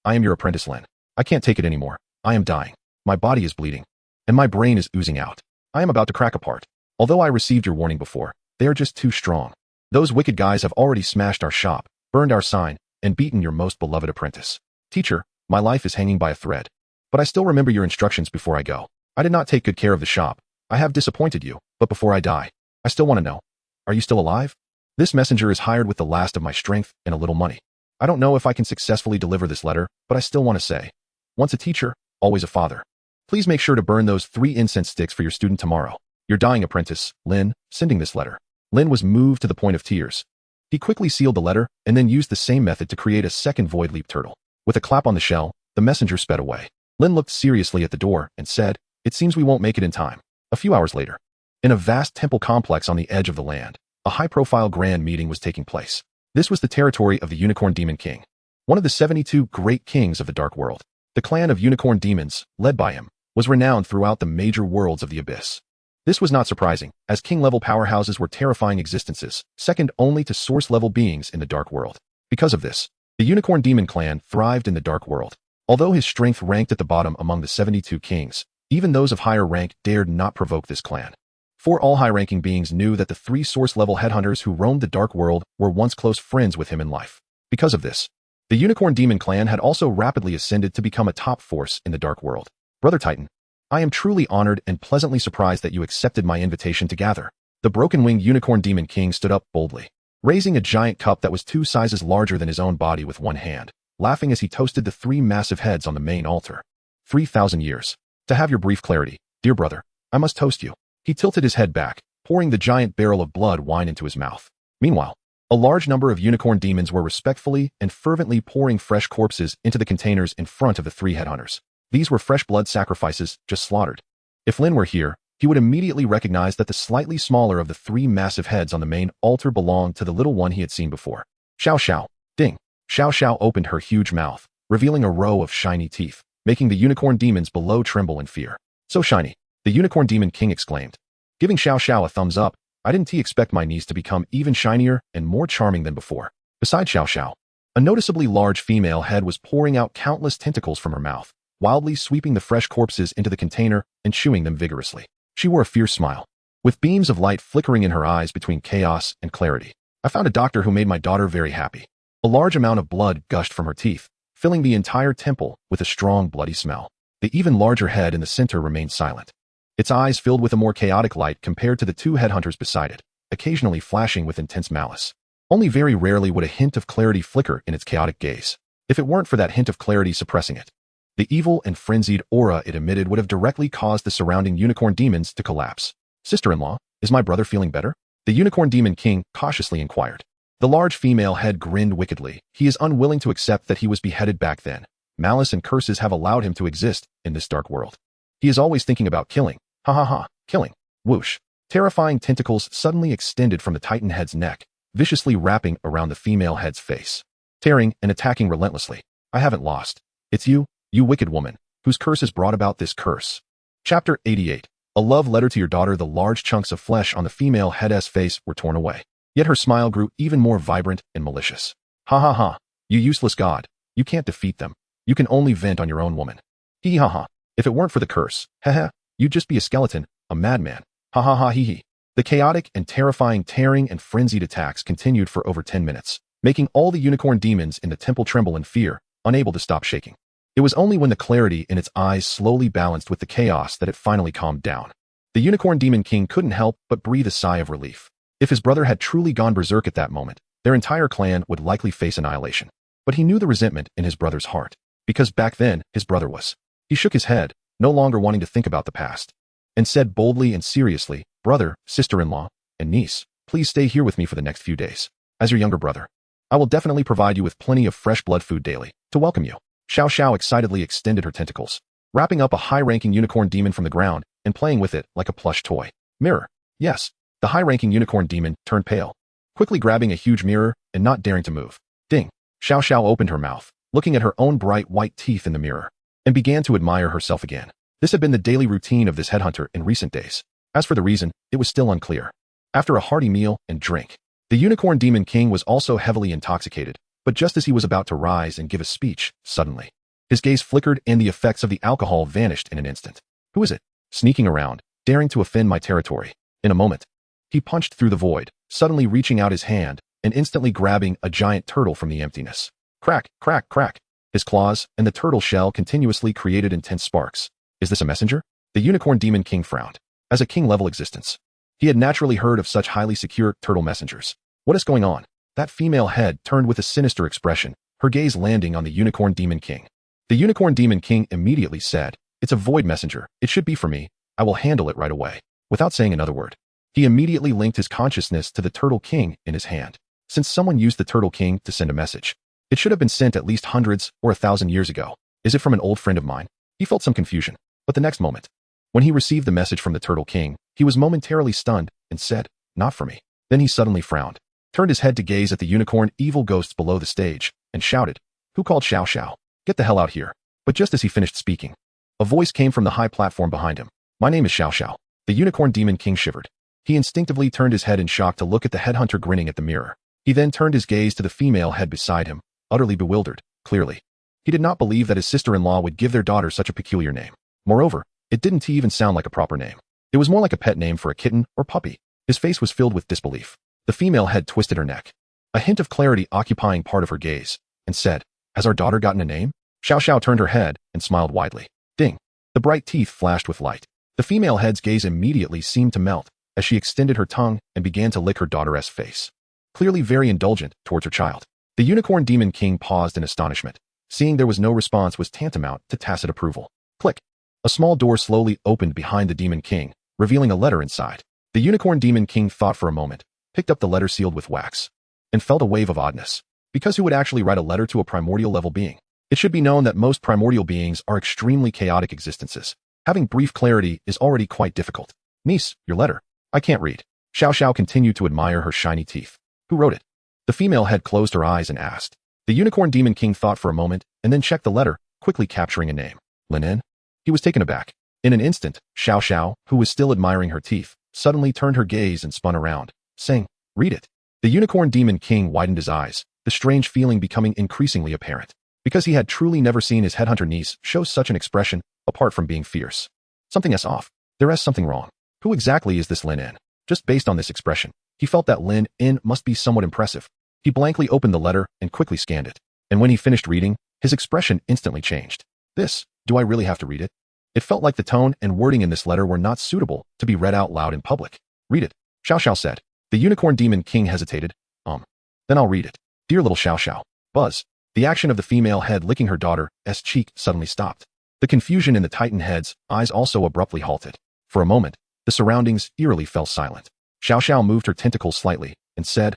I am your apprentice Lin. I can't take it anymore. I am dying. My body is bleeding, and my brain is oozing out. I am about to crack apart. Although I received your warning before, they are just too strong. Those wicked guys have already smashed our shop, burned our sign, and beaten your most beloved apprentice. Teacher, my life is hanging by a thread. But I still remember your instructions before I go. I did not take good care of the shop. I have disappointed you, but before I die, I still want to know, are you still alive? This messenger is hired with the last of my strength and a little money. I don't know if I can successfully deliver this letter, but I still want to say, once a teacher, always a father. Please make sure to burn those 3 incense sticks for your student tomorrow. Your dying apprentice, Lin, sending this letter. Lin was moved to the point of tears. He quickly sealed the letter and then used the same method to create a second void leap turtle. With a clap on the shell, the messenger sped away. Lin looked seriously at the door and said, "It seems we won't make it in time." A few hours later, in a vast temple complex on the edge of the land, a high-profile grand meeting was taking place. This was the territory of the Unicorn Demon King, one of the 72 great kings of the Dark World. The clan of unicorn demons, led by him, was renowned throughout the major worlds of the Abyss. This was not surprising, as king-level powerhouses were terrifying existences, second only to source-level beings in the Dark World. Because of this, the Unicorn Demon clan thrived in the Dark World. Although his strength ranked at the bottom among the 72 kings, even those of higher rank dared not provoke this clan. For all high-ranking beings knew that the 3 source-level headhunters who roamed the Dark World were once close friends with him in life. Because of this, the Unicorn Demon clan had also rapidly ascended to become a top force in the Dark World. Brother Titan, I am truly honored and pleasantly surprised that you accepted my invitation to gather. The broken-winged Unicorn Demon King stood up boldly, raising a giant cup that was 2 sizes larger than his own body with one hand, laughing as he toasted the 3 massive heads on the main altar. 3,000 years. To have your brief clarity, dear brother, I must toast you. He tilted his head back, pouring the giant barrel of blood wine into his mouth. Meanwhile, a large number of unicorn demons were respectfully and fervently pouring fresh corpses into the containers in front of the 3 headhunters. These were fresh blood sacrifices just slaughtered. If Lin were here, he would immediately recognize that the slightly smaller of the 3 massive heads on the main altar belonged to the little one he had seen before. Xiao Xiao. Ding. Xiao Xiao opened her huge mouth, revealing a row of shiny teeth, making the unicorn demons below tremble in fear. So shiny, the Unicorn Demon King exclaimed. Giving Xiao Xiao a thumbs up, I didn't expect my niece to become even shinier and more charming than before. Beside Xiao Xiao, a noticeably large female head was pouring out countless tentacles from her mouth, wildly sweeping the fresh corpses into the container and chewing them vigorously. She wore a fierce smile, with beams of light flickering in her eyes between chaos and clarity. I found a doctor who made my daughter very happy. A large amount of blood gushed from her teeth, filling the entire temple with a strong bloody smell. The even larger head in the center remained silent, its eyes filled with a more chaotic light compared to the 2 headhunters beside it, occasionally flashing with intense malice. Only very rarely would a hint of clarity flicker in its chaotic gaze. If it weren't for that hint of clarity suppressing it, the evil and frenzied aura it emitted would have directly caused the surrounding unicorn demons to collapse. Sister-in-law, is my brother feeling better? The Unicorn Demon King cautiously inquired. The large female head grinned wickedly. He is unwilling to accept that he was beheaded back then. Malice and curses have allowed him to exist in this dark world. He is always thinking about killing. Ha ha ha, killing. Whoosh. Terrifying tentacles suddenly extended from the Titan head's neck, viciously wrapping around the female head's face, tearing and attacking relentlessly. I haven't lost. It's you, you wicked woman, whose curse has brought about this curse. Chapter 88. A love letter to your daughter. The large chunks of flesh on the female head's face were torn away, yet her smile grew even more vibrant and malicious. Ha ha ha, you useless god. You can't defeat them. You can only vent on your own woman. Hee ha ha. If it weren't for the curse, heh, you'd just be a skeleton, a madman. Ha ha ha hee hee. The chaotic and terrifying tearing and frenzied attacks continued for over 10 minutes, making all the unicorn demons in the temple tremble in fear, unable to stop shaking. It was only when the clarity in its eyes slowly balanced with the chaos that it finally calmed down. The Unicorn Demon King couldn't help but breathe a sigh of relief. If his brother had truly gone berserk at that moment, their entire clan would likely face annihilation. But he knew the resentment in his brother's heart, because back then his brother was. He shook his head, no longer wanting to think about the past, and said boldly and seriously, "Brother, sister-in-law, and niece, please stay here with me for the next few days. As your younger brother, I will definitely provide you with plenty of fresh blood food daily to welcome you." Xiao Xiao excitedly extended her tentacles, wrapping up a high-ranking unicorn demon from the ground and playing with it like a plush toy. Mirror. Yes. The high-ranking unicorn demon turned pale, quickly grabbing a huge mirror and not daring to move. Ding. Xiao Xiao opened her mouth, looking at her own bright white teeth in the mirror, and began to admire herself again. This had been the daily routine of this headhunter in recent days. As for the reason, it was still unclear. After a hearty meal and drink, the Unicorn Demon King was also heavily intoxicated, but just as he was about to rise and give a speech, suddenly, his gaze flickered and the effects of the alcohol vanished in an instant. Who is it? Sneaking around, daring to offend my territory. In a moment, he punched through the void, suddenly reaching out his hand and instantly grabbing a giant turtle from the emptiness. Crack, crack, crack. His claws and the turtle shell continuously created intense sparks. Is this a messenger? The Unicorn Demon King frowned. As a king-level existence, he had naturally heard of such highly secure turtle messengers. What is going on? That female head turned with a sinister expression, her gaze landing on the Unicorn Demon King. The Unicorn Demon King immediately said, It's a void messenger. It should be for me. I will handle it right away. Without saying another word, he immediately linked his consciousness to the Turtle King in his hand. Since someone used the Turtle King to send a message, it should have been sent at least hundreds or 1,000 years ago. Is it from an old friend of mine? He felt some confusion, but the next moment, when he received the message from the Turtle King, he was momentarily stunned and said, "Not for me." Then he suddenly frowned, turned his head to gaze at the unicorn evil ghosts below the stage, and shouted, "Who called Xiao Xiao? Get the hell out here." But just as he finished speaking, a voice came from the high platform behind him. "My name is Xiao Xiao." The unicorn demon king shivered. He instinctively turned his head in shock to look at the headhunter grinning at the mirror. He then turned his gaze to the female head beside him, utterly bewildered, clearly. He did not believe that his sister-in-law would give their daughter such a peculiar name. Moreover, it didn't even sound like a proper name. It was more like a pet name for a kitten or puppy. His face was filled with disbelief. The female head twisted her neck, a hint of clarity occupying part of her gaze, and said, "Has our daughter gotten a name?" Xiao Xiao turned her head and smiled widely. Ding! The bright teeth flashed with light. The female head's gaze immediately seemed to melt as she extended her tongue and began to lick her daughter's face, clearly very indulgent towards her child. The unicorn demon king paused in astonishment. Seeing there was no response was tantamount to tacit approval. Click! A small door slowly opened behind the demon king, revealing a letter inside. The unicorn demon king thought for a moment, picked up the letter sealed with wax, and felt a wave of oddness. Because who would actually write a letter to a primordial level being? It should be known that most primordial beings are extremely chaotic existences. Having brief clarity is already quite difficult. "Niece, your letter." "I can't read." Xiao Xiao continued to admire her shiny teeth. "Who wrote it?" The female head closed her eyes and asked. The unicorn demon king thought for a moment and then checked the letter, quickly capturing a name. Lin En? He was taken aback. In an instant, Xiao Xiao, who was still admiring her teeth, suddenly turned her gaze and spun around, saying, "Read it." The unicorn demon king widened his eyes, the strange feeling becoming increasingly apparent. Because he had truly never seen his headhunter niece show such an expression, apart from being fierce. Something's off. There's something wrong. Who exactly is this Lin En? Just based on this expression, he felt that Lin En must be somewhat impressive. He blankly opened the letter and quickly scanned it. And when he finished reading, his expression instantly changed. Do I really have to read it? It felt like the tone and wording in this letter were not suitable to be read out loud in public. "Read it," Xiao Xiao said. The unicorn demon king hesitated. Then I'll read it. Dear little Xiao Xiao. Buzz. The action of the female head licking her daughter's cheek suddenly stopped. The confusion in the Titan head's eyes also abruptly halted. For a moment, the surroundings eerily fell silent. Xiao Xiao moved her tentacles slightly and said,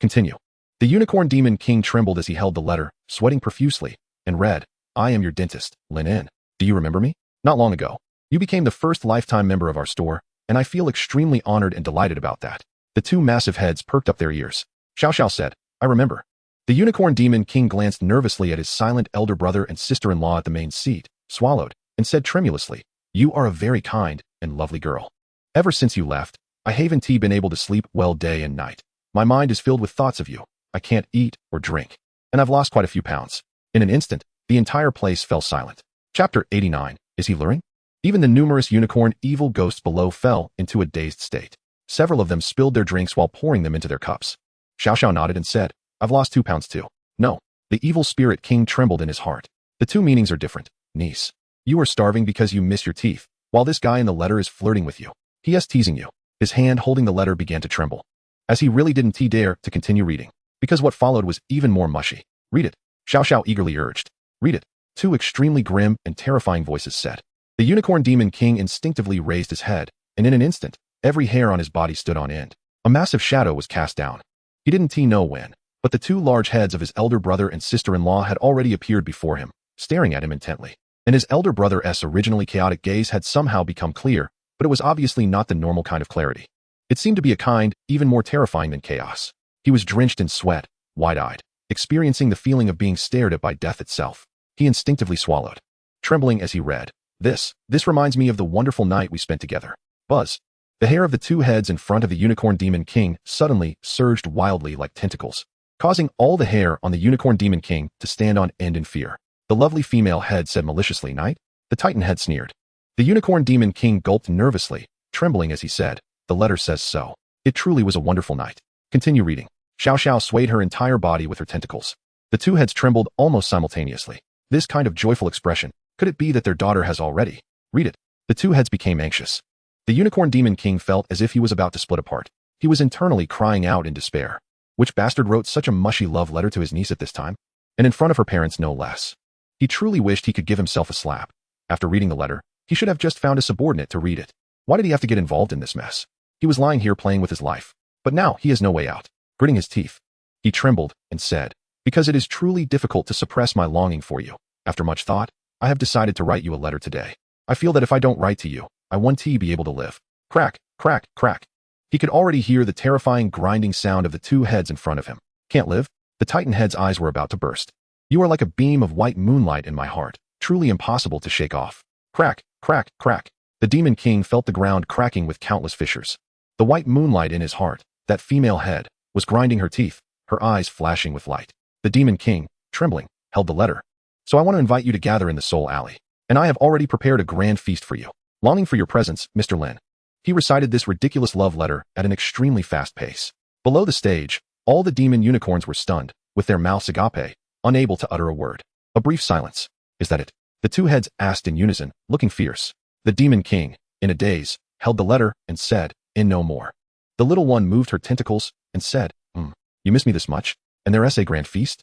continue. The unicorn demon king trembled as he held the letter, sweating profusely, and read, "I am your dentist, Lin En. Do you remember me? Not long ago, you became the first lifetime member of our store, and I feel extremely honored and delighted about that." The two massive heads perked up their ears. Xiao Xiao said, "I remember." The unicorn demon king glanced nervously at his silent elder brother and sister-in-law at the main seat, swallowed, and said tremulously, "You are a very kind and lovely girl. Ever since you left, I haven't been able to sleep well day and night. My mind is filled with thoughts of you. I can't eat or drink, and I've lost quite a few pounds." In an instant, the entire place fell silent. Chapter 89. Is he luring? Even the numerous unicorn evil ghosts below fell into a dazed state. Several of them spilled their drinks while pouring them into their cups. Xiao Xiao nodded and said, "I've lost 2 pounds too." "No." The evil spirit king trembled in his heart. "The two meanings are different, niece. You are starving because you miss your teeth, while this guy in the letter is flirting with you. He is teasing you." His hand holding the letter began to tremble, as he really didn't dare to continue reading, because what followed was even more mushy. "Read it," Xiao Xiao eagerly urged. "Read it," two extremely grim and terrifying voices said. The unicorn demon king instinctively raised his head, and in an instant, every hair on his body stood on end. A massive shadow was cast down. He didn't know when, but the two large heads of his elder brother and sister-in-law had already appeared before him, staring at him intently. And his elder brother's originally chaotic gaze had somehow become clear, but it was obviously not the normal kind of clarity. It seemed to be a kind, even more terrifying than chaos. He was drenched in sweat, wide-eyed, experiencing the feeling of being stared at by death itself. He instinctively swallowed, trembling as he read, This reminds me of the wonderful night we spent together. Buzz." The hair of the two heads in front of the unicorn demon king suddenly surged wildly like tentacles, causing all the hair on the unicorn demon king to stand on end in fear. The lovely female head said maliciously, "Night?" The Titan head sneered. The unicorn demon king gulped nervously, trembling as he said, "The letter says so. It truly was a wonderful night. Continue reading." Xiao Xiao swayed her entire body with her tentacles. The two heads trembled almost simultaneously. This kind of joyful expression, could it be that their daughter has already? "Read it." The two heads became anxious. The unicorn demon king felt as if he was about to split apart. He was internally crying out in despair. Which bastard wrote such a mushy love letter to his niece at this time? And in front of her parents no less. He truly wished he could give himself a slap. After reading the letter, he should have just found a subordinate to read it. Why did he have to get involved in this mess? He was lying here playing with his life. But now he has no way out. Gritting his teeth, he trembled and said, "Because it is truly difficult to suppress my longing for you. After much thought, I have decided to write you a letter today. I feel that if I don't write to you, I won't be able to live." Crack, crack, crack. He could already hear the terrifying grinding sound of the two heads in front of him. Can't live? The Titan head's eyes were about to burst. You are like a beam of white moonlight in my heart, truly impossible to shake off. Crack, crack, crack. The Demon King felt the ground cracking with countless fissures. The white moonlight in his heart, that female head, was grinding her teeth, her eyes flashing with light. The Demon King, trembling, held the letter. "So I want to invite you to gather in the Soul Alley. And I have already prepared a grand feast for you. Longing for your presence, Mr. Lin." He recited this ridiculous love letter at an extremely fast pace. Below the stage, all the demon unicorns were stunned, with their mouths agape, unable to utter a word. A brief silence. "Is that it?" The two heads asked in unison, looking fierce. The Demon King, in a daze, held the letter and said, "In no more." The little one moved her tentacles and said, "You miss me this much? And their essay grand feast?"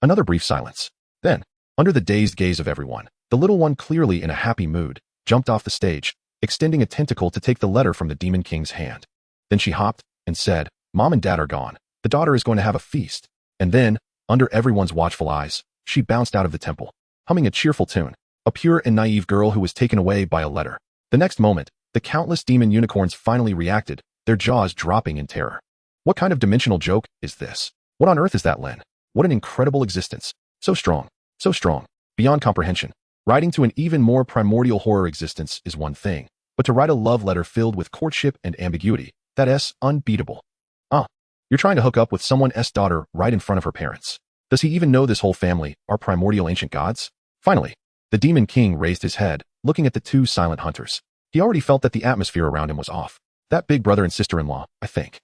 Another brief silence. Then, under the dazed gaze of everyone, the little one, clearly in a happy mood, jumped off the stage, extending a tentacle to take the letter from the Demon King's hand. Then she hopped and said, "Mom and Dad are gone. The daughter is going to have a feast." And then, under everyone's watchful eyes, she bounced out of the temple, humming a cheerful tune, a pure and naive girl who was taken away by a letter. The next moment, the countless demon unicorns finally reacted, their jaws dropping in terror. What kind of dimensional joke is this? What on earth is that, Lin? What an incredible existence. So strong, beyond comprehension. Writing to an even more primordial horror existence is one thing, but to write a love letter filled with courtship and ambiguity, that's unbeatable. You're trying to hook up with someone's daughter right in front of her parents. Does he even know this whole family are primordial ancient gods? Finally, the Demon King raised his head, looking at the two silent hunters. He already felt that the atmosphere around him was off. That big brother and sister-in-law, I think.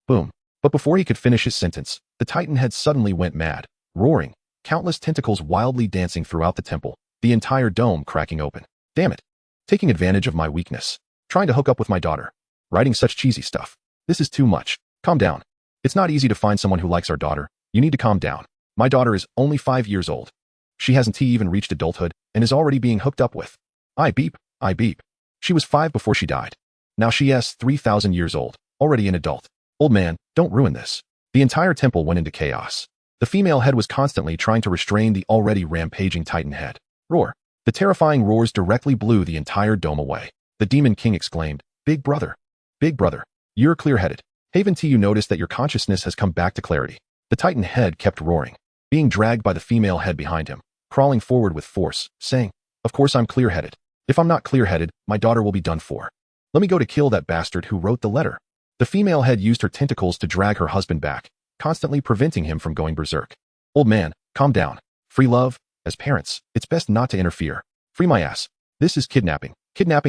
Boom. But before he could finish his sentence, the Titan head suddenly went mad, roaring, countless tentacles wildly dancing throughout the temple, the entire dome cracking open. Damn it. Taking advantage of my weakness. Trying to hook up with my daughter. Writing such cheesy stuff. This is too much. Calm down. It's not easy to find someone who likes our daughter. You need to calm down. My daughter is only 5 years old. She hasn't even reached adulthood and is already being hooked up with. I beep. She was 5 before she died. Now she is 3,000 years old, already an adult. Old man, don't ruin this. The entire temple went into chaos. The female head was constantly trying to restrain the already rampaging Titan head. Roar. The terrifying roars directly blew the entire dome away. The Demon King exclaimed, Big brother, you're clear-headed. Haven't you noticed that your consciousness has come back to clarity?" The Titan head kept roaring, being dragged by the female head behind him, crawling forward with force, saying, "Of course I'm clear-headed. If I'm not clear-headed, my daughter will be done for. Let me go to kill that bastard who wrote the letter." The female head used her tentacles to drag her husband back, constantly preventing him from going berserk. "Old man, calm down. Free love. As parents, it's best not to interfere. Free my ass. This is kidnapping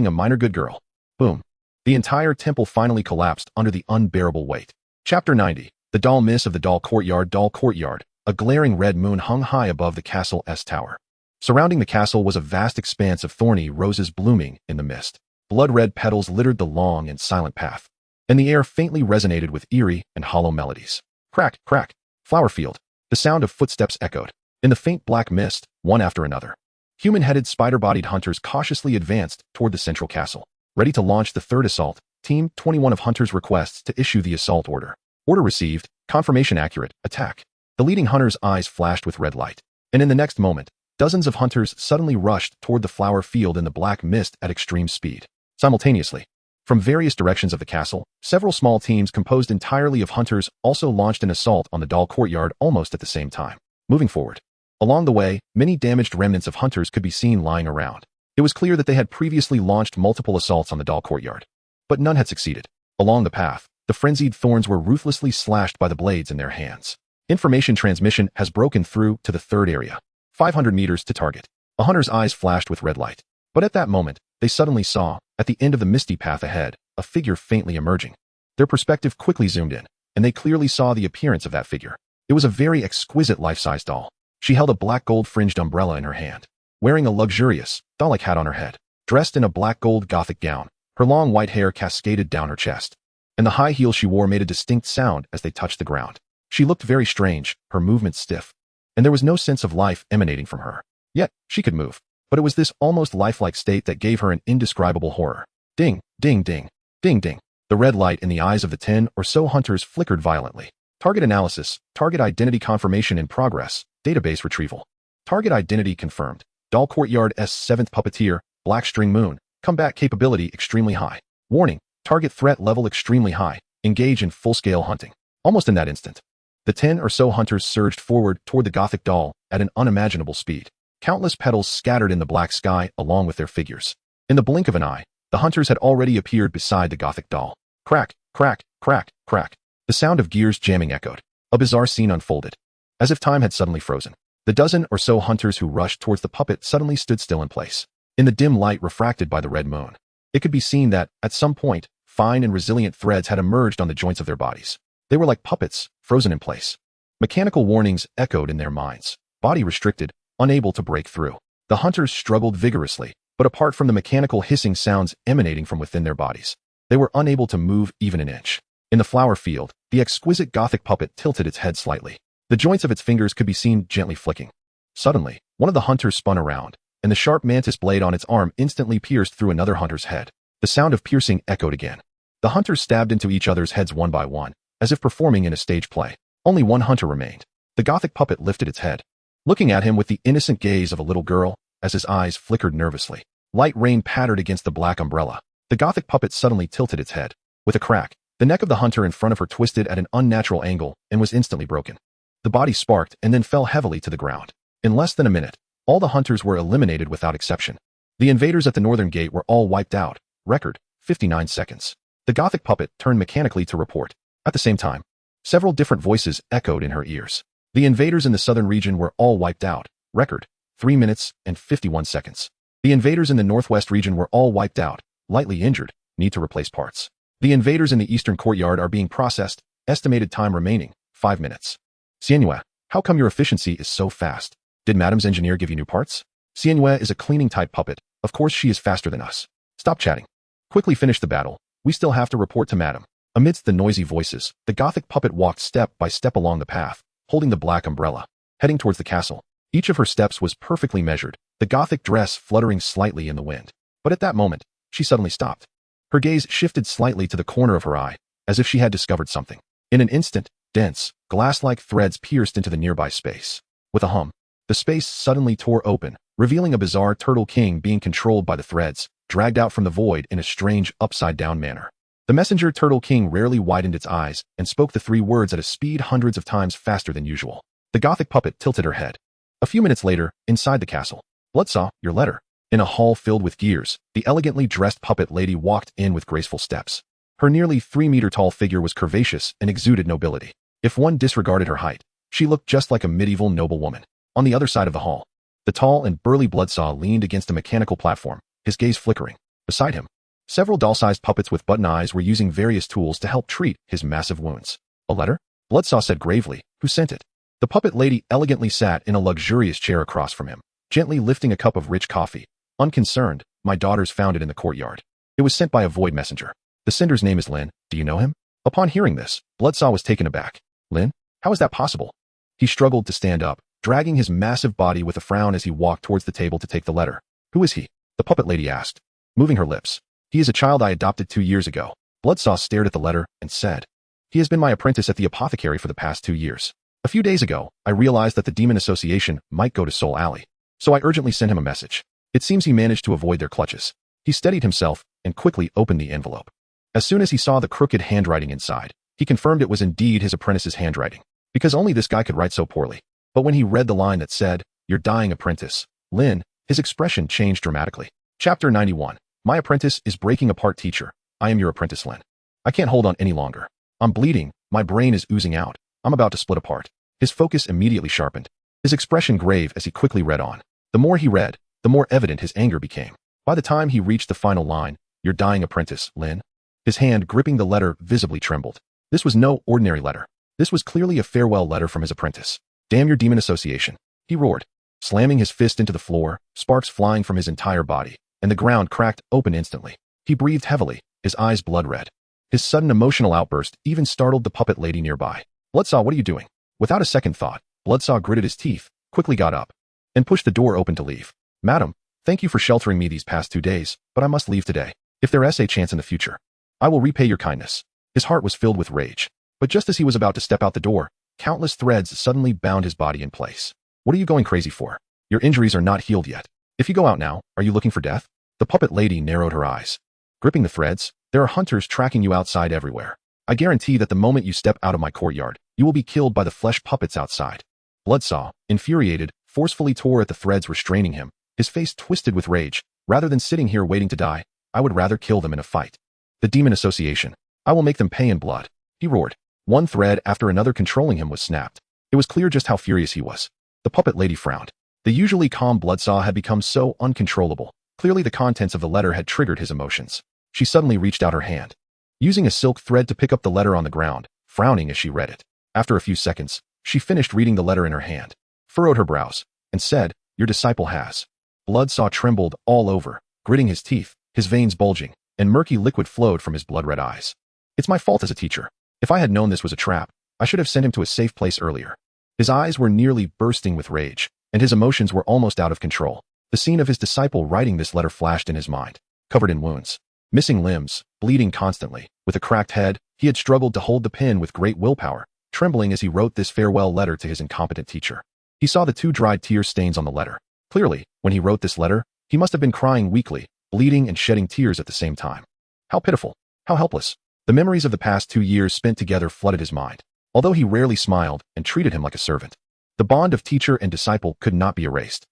a minor good girl." Boom. The entire temple finally collapsed under the unbearable weight. Chapter 90. The Dull Miss of the Dull Courtyard. A glaring red moon hung high above the castle's tower. Surrounding the castle was a vast expanse of thorny roses blooming in the mist. Blood-red petals littered the long and silent path, and the air faintly resonated with eerie and hollow melodies. Crack, crack. Flower field. The sound of footsteps echoed. In the faint black mist, one after another, human-headed spider-bodied hunters cautiously advanced toward the central castle. Ready to launch the third assault, Team 21 of Hunters requests to issue the assault order. Order received, confirmation accurate, attack. The leading hunter's eyes flashed with red light, and in the next moment, dozens of hunters suddenly rushed toward the flower field in the black mist at extreme speed. Simultaneously, from various directions of the castle, several small teams composed entirely of hunters also launched an assault on the Dull Courtyard almost at the same time. Moving forward. Along the way, many damaged remnants of hunters could be seen lying around. It was clear that they had previously launched multiple assaults on the Dull Courtyard, but none had succeeded. Along the path, the frenzied thorns were ruthlessly slashed by the blades in their hands. Information transmission has broken through to the third area. 500 meters to target. A hunter's eyes flashed with red light. But at that moment, they suddenly saw, at the end of the misty path ahead, a figure faintly emerging. Their perspective quickly zoomed in, and they clearly saw the appearance of that figure. It was a very exquisite life-size doll. She held a black gold-fringed umbrella in her hand, wearing a luxurious, doll-like hat on her head. Dressed in a black gold Gothic gown, her long white hair cascaded down her chest, and the high heels she wore made a distinct sound as they touched the ground. She looked very strange, her movements stiff, and there was no sense of life emanating from her. Yet, she could move. But it was this almost lifelike state that gave her an indescribable horror. Ding, ding, ding, ding, ding. The red light in the eyes of the 10 or so hunters flickered violently. Target analysis, target identity confirmation in progress, database retrieval. Target identity confirmed. Doll Courtyard S7th Puppeteer, Black String Moon, combat capability extremely high. Warning, target threat level extremely high. Engage in full-scale hunting. Almost in that instant, the 10 or so hunters surged forward toward the Gothic doll at an unimaginable speed. Countless petals scattered in the black sky along with their figures. In the blink of an eye, the hunters had already appeared beside the Gothic doll. Crack, crack, crack, crack. The sound of gears jamming echoed. A bizarre scene unfolded. As if time had suddenly frozen. The dozen or so hunters who rushed towards the puppet suddenly stood still in place. In the dim light refracted by the red moon, it could be seen that, at some point, fine and resilient threads had emerged on the joints of their bodies. They were like puppets, frozen in place. Mechanical warnings echoed in their minds. Body restricted, unable to break through. The hunters struggled vigorously, but apart from the mechanical hissing sounds emanating from within their bodies, they were unable to move even an inch. In the flower field, the exquisite Gothic puppet tilted its head slightly. The joints of its fingers could be seen gently flicking. Suddenly, one of the hunters spun around, and the sharp mantis blade on its arm instantly pierced through another hunter's head. The sound of piercing echoed again. The hunters stabbed into each other's heads one by one, as if performing in a stage play. Only one hunter remained. The Gothic puppet lifted its head, looking at him with the innocent gaze of a little girl, as his eyes flickered nervously. Light rain pattered against the black umbrella. The Gothic puppet suddenly tilted its head. With a crack, the neck of the hunter in front of her twisted at an unnatural angle and was instantly broken. The body sparked and then fell heavily to the ground. In less than a minute, all the hunters were eliminated without exception. The invaders at the northern gate were all wiped out. Record, 59 seconds. The Gothic puppet turned mechanically to report. At the same time, several different voices echoed in her ears. The invaders in the southern region were all wiped out. Record, 3 minutes and 51 seconds. The invaders in the northwest region were all wiped out. Lightly injured, need to replace parts. The invaders in the eastern courtyard are being processed. Estimated time remaining, 5 minutes. Xianyue, how come your efficiency is so fast? Did Madame's engineer give you new parts? Xianyue is a cleaning-type puppet. Of course she is faster than us. Stop chatting. Quickly finish the battle. We still have to report to Madame. Amidst the noisy voices, the Gothic puppet walked step by step along the path, holding the black umbrella, heading towards the castle. Each of her steps was perfectly measured, the Gothic dress fluttering slightly in the wind. But at that moment, she suddenly stopped. Her gaze shifted slightly to the corner of her eye, as if she had discovered something. In an instant, dense, glass-like threads pierced into the nearby space. With a hum, the space suddenly tore open, revealing a bizarre turtle king being controlled by the threads, dragged out from the void in a strange, upside-down manner. The messenger turtle king rarely widened its eyes and spoke the 3 words at a speed hundreds of times faster than usual. The Gothic puppet tilted her head. A few minutes later, inside the castle, Bloodsaw, your letter. In a hall filled with gears, the elegantly dressed puppet lady walked in with graceful steps. Her nearly 3-meter-tall figure was curvaceous and exuded nobility. If one disregarded her height, she looked just like a medieval noblewoman. On the other side of the hall, the tall and burly Bloodsaw leaned against a mechanical platform, his gaze flickering. Beside him, several doll-sized puppets with button eyes were using various tools to help treat his massive wounds. A letter? Bloodsaw said gravely. Who sent it? The puppet lady elegantly sat in a luxurious chair across from him, gently lifting a cup of rich coffee. Unconcerned, my daughters found it in the courtyard. It was sent by a void messenger. The sender's name is Lin. Do you know him? Upon hearing this, Bloodsaw was taken aback. Lin? How is that possible? He struggled to stand up, dragging his massive body with a frown as he walked towards the table to take the letter. Who is he? The puppet lady asked, moving her lips. He is a child I adopted 2 years ago. Bloodsaw stared at the letter and said, he has been my apprentice at the apothecary for the past 2 years. A few days ago, I realized that the Demon Association might go to Soul Alley, so I urgently sent him a message. It seems he managed to avoid their clutches. He steadied himself and quickly opened the envelope. As soon as he saw the crooked handwriting inside, he confirmed it was indeed his apprentice's handwriting, because only this guy could write so poorly. But when he read the line that said, your dying apprentice, Lin, his expression changed dramatically. Chapter 91. My apprentice is breaking apart teacher. I am your apprentice Lin. I can't hold on any longer. I'm bleeding, my brain is oozing out. I'm about to split apart. His focus immediately sharpened. His expression grave as he quickly read on. The more he read, the more evident his anger became. By the time he reached the final line, your dying apprentice, Lin, his hand gripping the letter visibly trembled. This was no ordinary letter. This was clearly a farewell letter from his apprentice. Damn your Demon Association, he roared, slamming his fist into the floor, sparks flying from his entire body, and the ground cracked open instantly. He breathed heavily, his eyes blood red. His sudden emotional outburst even startled the puppet lady nearby. Bloodsaw, what are you doing? Without a second thought, Bloodsaw gritted his teeth, quickly got up, and pushed the door open to leave. Madam, Thank you for sheltering me these past 2 days, but I must leave today. If there is a chance in the future, I will repay your kindness. His heart was filled with rage. But just as he was about to step out the door, countless threads suddenly bound his body in place. What are you going crazy for? Your injuries are not healed yet. If you go out now, are you looking for death? The puppet lady narrowed her eyes. Gripping the threads, there are hunters tracking you outside everywhere. I guarantee that the moment you step out of my courtyard, you will be killed by the flesh puppets outside. Bloodsaw, infuriated, forcefully tore at the threads restraining him, his face twisted with rage. Rather than sitting here waiting to die, I would rather kill them in a fight. The Demon Association. I will make them pay in blood. He roared. One thread after another controlling him was snapped. It was clear just how furious he was. The puppet lady frowned. The usually calm Bloodsaw had become so uncontrollable. Clearly the contents of the letter had triggered his emotions. She suddenly reached out her hand, using a silk thread to pick up the letter on the ground, frowning as she read it. After a few seconds, she finished reading the letter in her hand, furrowed her brows, and said, "Your disciple has." Bloodsaw trembled all over, gritting his teeth, his veins bulging, and murky liquid flowed from his blood-red eyes. It's my fault as a teacher. If I had known this was a trap, I should have sent him to a safe place earlier. His eyes were nearly bursting with rage, and his emotions were almost out of control. The scene of his disciple writing this letter flashed in his mind, covered in wounds, missing limbs, bleeding constantly. With a cracked head, he had struggled to hold the pen with great willpower, trembling as he wrote this farewell letter to his incompetent teacher. He saw the 2 dried tear stains on the letter. Clearly, when he wrote this letter, he must have been crying weakly, bleeding and shedding tears at the same time. How pitiful. How helpless. The memories of the past 2 years spent together flooded his mind, although he rarely smiled and treated him like a servant. The bond of teacher and disciple could not be erased.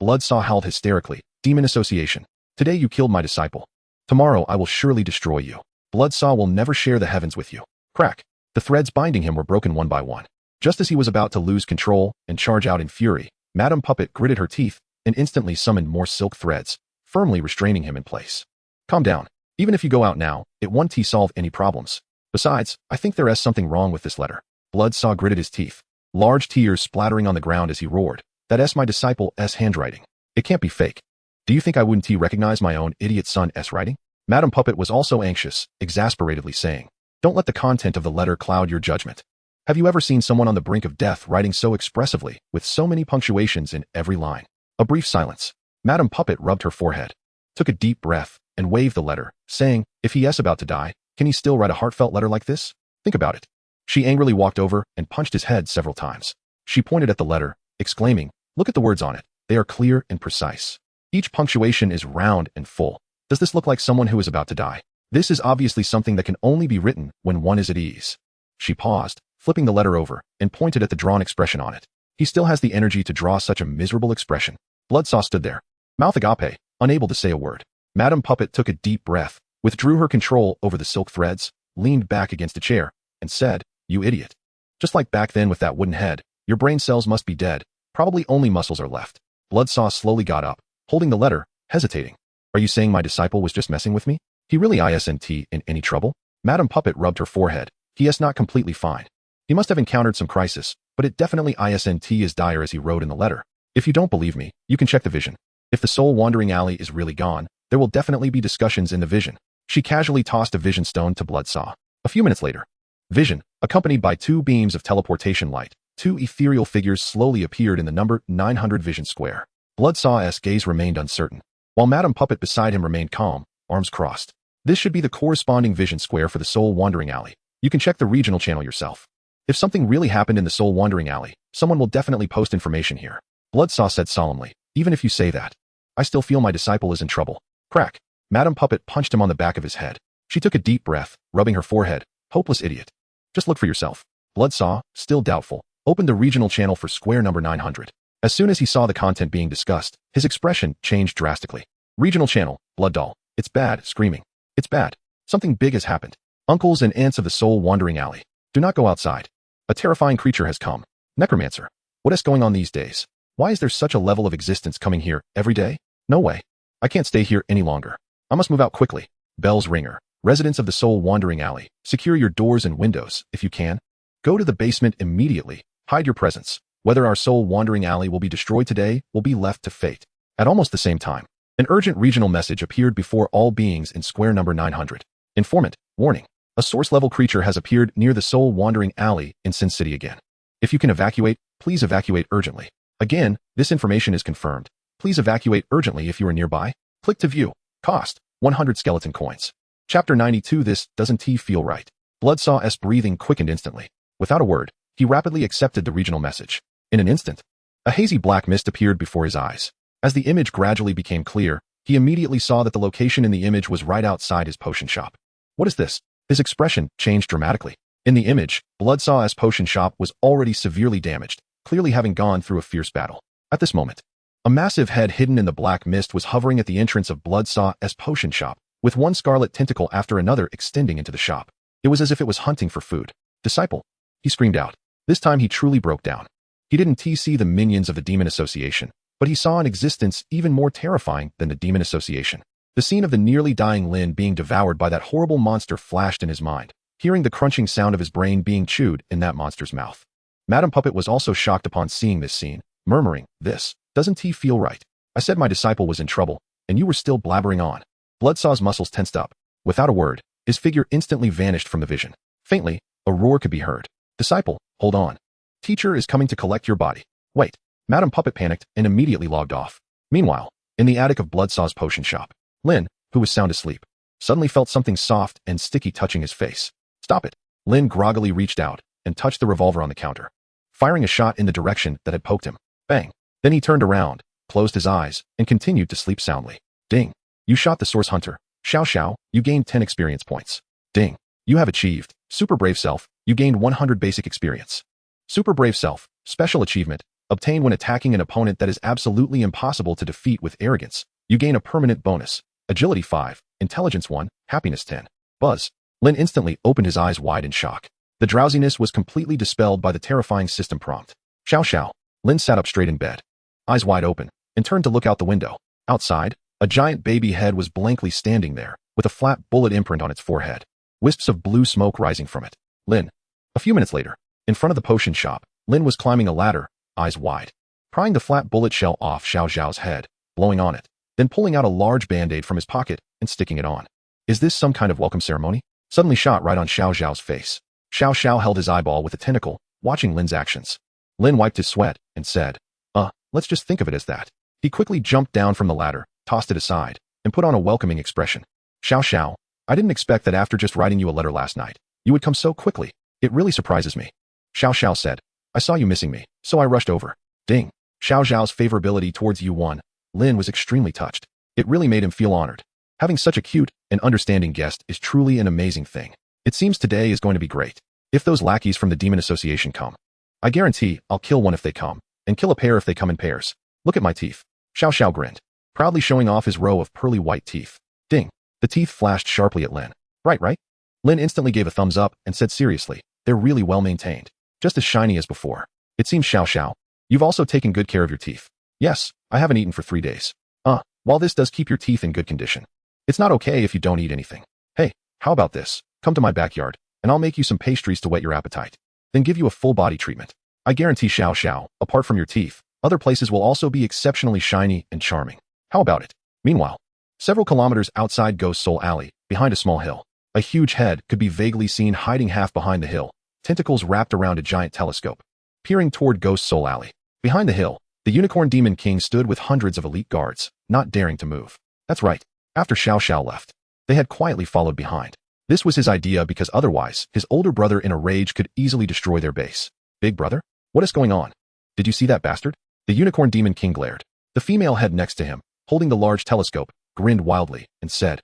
Bloodsaw howled hysterically. Demon Association. Today you killed my disciple. Tomorrow I will surely destroy you. Bloodsaw will never share the heavens with you. Crack. The threads binding him were broken one by one. Just as he was about to lose control and charge out in fury, Madame Puppet gritted her teeth and instantly summoned more silk threads, firmly restraining him in place. Calm down. Even if you go out now, it won't solve any problems. Besides, I think there is something wrong with this letter. Bloodsaw gritted his teeth, large tears splattering on the ground as he roared. That my disciple's handwriting. It can't be fake. Do you think I wouldn't recognize my own idiot son's writing? Madame Puppet was also anxious, exasperatedly saying, "Don't let the content of the letter cloud your judgment. Have you ever seen someone on the brink of death writing so expressively, with so many punctuations in every line?" A brief silence. Madame Puppet rubbed her forehead, took a deep breath, and waved the letter, saying, "If he is about to die, can he still write a heartfelt letter like this? Think about it." She angrily walked over and punched his head several times. She pointed at the letter, exclaiming, "Look at the words on it. They are clear and precise. Each punctuation is round and full. Does this look like someone who is about to die? This is obviously something that can only be written when one is at ease." She paused, flipping the letter over, and pointed at the drawn expression on it. He still has the energy to draw such a miserable expression. Bloodsaw stood there, mouth agape, unable to say a word. Madame Puppet took a deep breath, withdrew her control over the silk threads, leaned back against a chair, and said, "You idiot. Just like back then with that wooden head, your brain cells must be dead. Probably only muscles are left." Bloodsaw slowly got up, holding the letter, hesitating. "Are you saying my disciple was just messing with me? He really isn't in any trouble?" Madame Puppet rubbed her forehead. "He is not completely fine. He must have encountered some crisis, but it definitely isn't as dire as he wrote in the letter. If you don't believe me, you can check the vision. If the soul wandering alley is really gone, there will definitely be discussions in the vision." She casually tossed a vision stone to Bloodsaw. A few minutes later, vision, accompanied by 2 beams of teleportation light, 2 ethereal figures slowly appeared in the number 900 vision square. Bloodsaw's gaze remained uncertain, while Madame Puppet beside him remained calm, arms crossed. This should be the corresponding vision square for the soul wandering alley. You can check the regional channel yourself. If something really happened in the soul wandering alley, someone will definitely post information here. Bloodsaw said solemnly, "Even if you say that, I still feel my disciple is in trouble." Crack. Madame Puppet punched him on the back of his head. She took a deep breath, rubbing her forehead. "Hopeless idiot. Just look for yourself." Bloodsaw, still doubtful, opened the regional channel for square number 900. As soon as he saw the content being discussed, his expression changed drastically. Regional channel, Blood Doll. It's bad, screaming. It's bad. Something big has happened. Uncles and aunts of the soul wandering alley. Do not go outside. A terrifying creature has come. Necromancer. What is going on these days? Why is there such a level of existence coming here every day? No way. I can't stay here any longer. I must move out quickly. Bells ringer. Residents of the soul wandering alley, secure your doors and windows, if you can. Go to the basement immediately. Hide your presence. Whether our soul wandering alley will be destroyed today will be left to fate. At almost the same time, an urgent regional message appeared before all beings in square number 900. Informant, warning. A source-level creature has appeared near the soul wandering alley in Sin City again. If you can evacuate, please evacuate urgently. Again, this information is confirmed. Please evacuate urgently if you are nearby. Click to view. Cost, 100 skeleton coins. Chapter 92. This doesn't feel right. Bloodsaw's breathing quickened instantly. Without a word, he rapidly accepted the regional message. In an instant, a hazy black mist appeared before his eyes. As the image gradually became clear, he immediately saw that the location in the image was right outside his potion shop. What is this? His expression changed dramatically. In the image, Bloodsaw's potion shop was already severely damaged, clearly having gone through a fierce battle. At this moment, a massive head hidden in the black mist was hovering at the entrance of Bloodsaw's potion shop, with one scarlet tentacle after another extending into the shop. It was as if it was hunting for food. Disciple! He screamed out. This time he truly broke down. He didn't see the minions of the Demon Association, but he saw an existence even more terrifying than the Demon Association. The scene of the nearly dying Lin being devoured by that horrible monster flashed in his mind, hearing the crunching sound of his brain being chewed in that monster's mouth. Madame Puppet was also shocked upon seeing this scene, murmuring, "This doesn't feel right. I said my disciple was in trouble, and you were still blabbering on." Bloodsaw's muscles tensed up. Without a word, his figure instantly vanished from the vision. Faintly, a roar could be heard. "Disciple, hold on. Teacher is coming to collect your body." Wait. Madame Puppet panicked and immediately logged off. Meanwhile, in the attic of Bloodsaw's potion shop, Lin, who was sound asleep, suddenly felt something soft and sticky touching his face. "Stop it." Lin groggily reached out and touched the revolver on the counter, firing a shot in the direction that had poked him. Bang. Then he turned around, closed his eyes, and continued to sleep soundly. Ding. You shot the Source Hunter. Xiao Xiao, you gained 10 experience points. Ding. You have achieved Super Brave Self. You gained 100 basic experience. Super Brave Self, special achievement, obtained when attacking an opponent that is absolutely impossible to defeat with arrogance. You gain a permanent bonus. Agility 5, Intelligence 1, Happiness 10. Buzz. Lin instantly opened his eyes wide in shock. The drowsiness was completely dispelled by the terrifying system prompt. Xiao Xiao. Lin sat up straight in bed, eyes wide open, and turned to look out the window. Outside, a giant baby head was blankly standing there, with a flat bullet imprint on its forehead. Wisps of blue smoke rising from it. Lin. A few minutes later, in front of the potion shop, Lin was climbing a ladder, eyes wide, prying the flat bullet shell off Xiao Xiao's head, blowing on it, then pulling out a large band-aid from his pocket and sticking it on. Is this some kind of welcome ceremony? Suddenly shot right on Xiao Xiao's face. Xiao Xiao held his eyeball with a tentacle, watching Lin's actions. Lin wiped his sweat and said, let's just think of it as that. He quickly jumped down from the ladder, tossed it aside, and put on a welcoming expression. Xiao Xiao, I didn't expect that after just writing you a letter last night, you would come so quickly. It really surprises me. Xiao Xiao said, I saw you missing me, so I rushed over. Ding. Xiao Xiao's favorability towards Yu1, Lin was extremely touched. It really made him feel honored. Having such a cute and understanding guest is truly an amazing thing. It seems today is going to be great. If those lackeys from the Demon Association come, I guarantee I'll kill one if they come, and kill a pair if they come in pairs. Look at my teeth. Xiao Xiao grinned, proudly showing off his row of pearly white teeth. Ding. The teeth flashed sharply at Lin. Right? Lin instantly gave a thumbs up and said seriously, they're really well maintained. Just as shiny as before. It seems Xiao Xiao, you've also taken good care of your teeth. Yes, I haven't eaten for 3 days. While this does keep your teeth in good condition, it's not okay if you don't eat anything. Hey, how about this? Come to my backyard, and I'll make you some pastries to whet your appetite. Then give you a full body treatment. I guarantee Xiao Xiao, apart from your teeth, other places will also be exceptionally shiny and charming. How about it? Meanwhile, several kilometers outside Ghost Soul Alley, behind a small hill, a huge head could be vaguely seen hiding half behind the hill, tentacles wrapped around a giant telescope, peering toward Ghost Soul Alley. Behind the hill, the Unicorn Demon King stood with hundreds of elite guards, not daring to move. That's right. After Xiao Xiao left, they had quietly followed behind. This was his idea because otherwise, his older brother in a rage could easily destroy their base. Big brother? What is going on? Did you see that bastard? The Unicorn Demon King glared. The female head next to him, holding the large telescope, grinned wildly and said,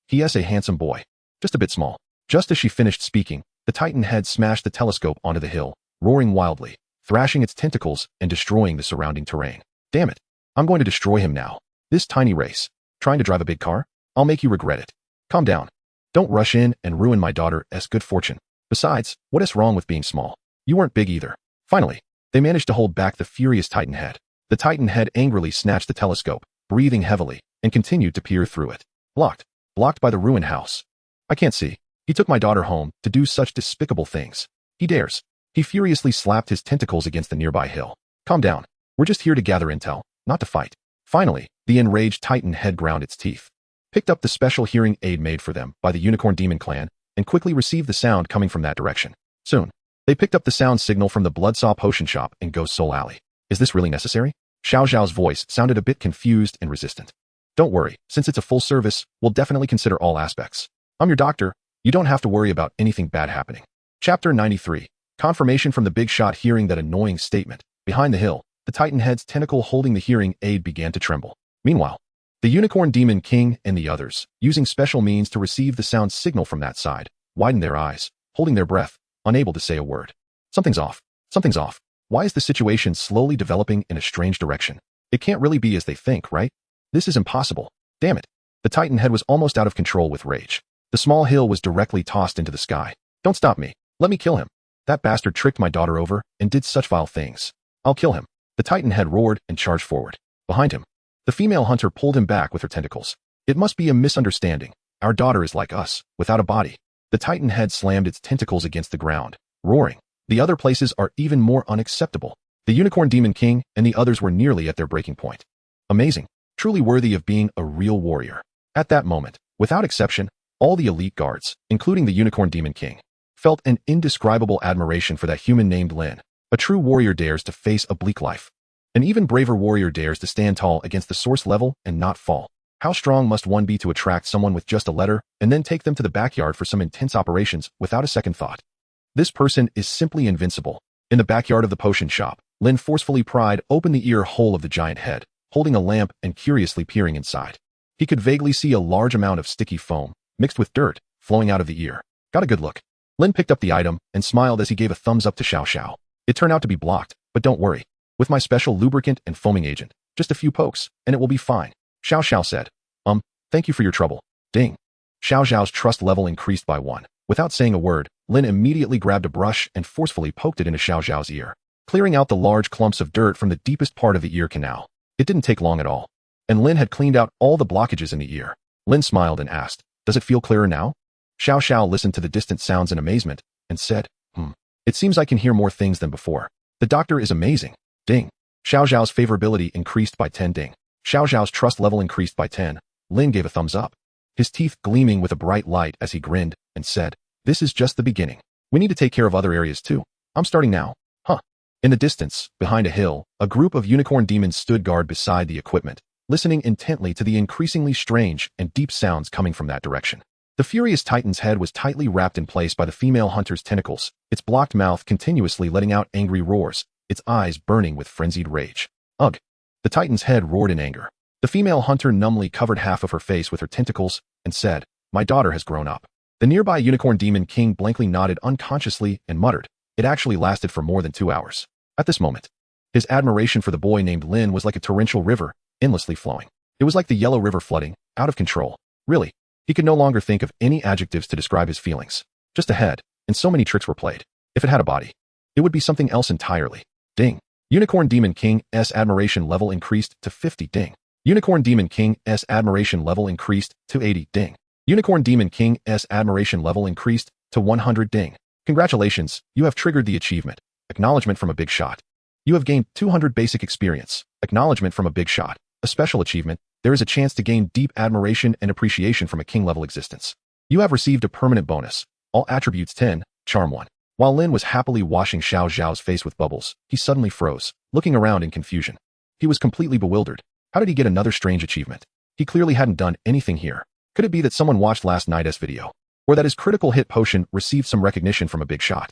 he is a handsome boy. Just a bit small. Just as she finished speaking, the Titan head smashed the telescope onto the hill, roaring wildly, thrashing its tentacles and destroying the surrounding terrain. Damn it. I'm going to destroy him now. This tiny race. Trying to drive a big car? I'll make you regret it. Calm down. Don't rush in and ruin my daughter's good fortune. Besides, what is wrong with being small? You weren't big either. Finally, they managed to hold back the furious Titan head. The Titan head angrily snatched the telescope, breathing heavily, and continued to peer through it. Blocked by the ruined house. I can't see. He took my daughter home to do such despicable things. He dares. He furiously slapped his tentacles against the nearby hill. Calm down. We're just here to gather intel, not to fight. Finally, the enraged Titan head ground its teeth, picked up the special hearing aid made for them by the Unicorn Demon Clan, and quickly received the sound coming from that direction. Soon, they picked up the sound signal from the Bloodsaw Potion Shop in Ghost Soul Alley. Is this really necessary? Xiao Zhao's voice sounded a bit confused and resistant. Don't worry, since it's a full service, we'll definitely consider all aspects. I'm your doctor. You don't have to worry about anything bad happening. Chapter 93. Confirmation from the big shot. Hearing that annoying statement, behind the hill, the Titan head's tentacle holding the hearing aid began to tremble. Meanwhile, the Unicorn Demon King and the others, using special means to receive the sound signal from that side, widened their eyes, holding their breath, unable to say a word. Something's off. Something's off. Why is the situation slowly developing in a strange direction? It can't really be as they think, right? This is impossible. Damn it. The Titan head was almost out of control with rage. The small hill was directly tossed into the sky. Don't stop me. Let me kill him. That bastard tricked my daughter over and did such vile things. I'll kill him. The Titan head roared and charged forward. Behind him, the female hunter pulled him back with her tentacles. It must be a misunderstanding. Our daughter is like us, without a body. The Titan head slammed its tentacles against the ground, roaring. The other places are even more unacceptable. The Unicorn Demon King and the others were nearly at their breaking point. Amazing. Truly worthy of being a real warrior. At that moment, without exception, all the elite guards, including the Unicorn Demon King, felt an indescribable admiration for that human named Lin. A true warrior dares to face a bleak life. An even braver warrior dares to stand tall against the source level and not fall. How strong must one be to attract someone with just a letter and then take them to the backyard for some intense operations without a second thought? This person is simply invincible. In the backyard of the potion shop, Lin forcefully pried open the ear hole of the giant head, holding a lamp and curiously peering inside. He could vaguely see a large amount of sticky foam, mixed with dirt, flowing out of the ear. Got a good look. Lin picked up the item and smiled as he gave a thumbs up to Xiao Xiao. It turned out to be blocked, but don't worry. With my special lubricant and foaming agent, just a few pokes, and it will be fine. Xiao Xiao said. Thank you for your trouble. Ding. Xiao Xiao's trust level increased by 1. Without saying a word, Lin immediately grabbed a brush and forcefully poked it into Xiao Xiao's ear, clearing out the large clumps of dirt from the deepest part of the ear canal. It didn't take long at all, and Lin had cleaned out all the blockages in the ear. Lin smiled and asked, "Does it feel clearer now?" Xiao Xiao listened to the distant sounds in amazement and said, It seems I can hear more things than before. The doctor is amazing. Ding. Xiao Xiao's favorability increased by 10. Ding. Xiao Xiao's trust level increased by 10. Lin gave a thumbs up, his teeth gleaming with a bright light as he grinned and said, "This is just the beginning. We need to take care of other areas too. I'm starting now." In the distance, behind a hill, a group of unicorn demons stood guard beside the equipment, listening intently to the increasingly strange and deep sounds coming from that direction. The furious Titan's head was tightly wrapped in place by the female hunter's tentacles, its blocked mouth continuously letting out angry roars, its eyes burning with frenzied rage. Ugh! The Titan's head roared in anger. The female hunter numbly covered half of her face with her tentacles and said, "My daughter has grown up." The nearby Unicorn Demon King blankly nodded unconsciously and muttered, "It actually lasted for more than 2 hours." At this moment, his admiration for the boy named Lin was like a torrential river, endlessly flowing. It was like the Yellow River flooding, out of control. Really, he could no longer think of any adjectives to describe his feelings. Just a head, and so many tricks were played. If it had a body, it would be something else entirely. Ding. Unicorn Demon King's admiration level increased to 50. Ding. Unicorn Demon King's admiration level increased to 80. Ding. Unicorn Demon King's admiration level increased to 100. Ding. Congratulations, you have triggered the achievement. Acknowledgement from a big shot. You have gained 200 basic experience. Acknowledgement from a big shot. A special achievement. There is a chance to gain deep admiration and appreciation from a king-level existence. You have received a permanent bonus. All attributes 10, charm 1. While Lin was happily washing Xiao Zhao's face with bubbles, he suddenly froze, looking around in confusion. He was completely bewildered. How did he get another strange achievement? He clearly hadn't done anything here. Could it be that someone watched last night's video? Or that his critical hit potion received some recognition from a big shot?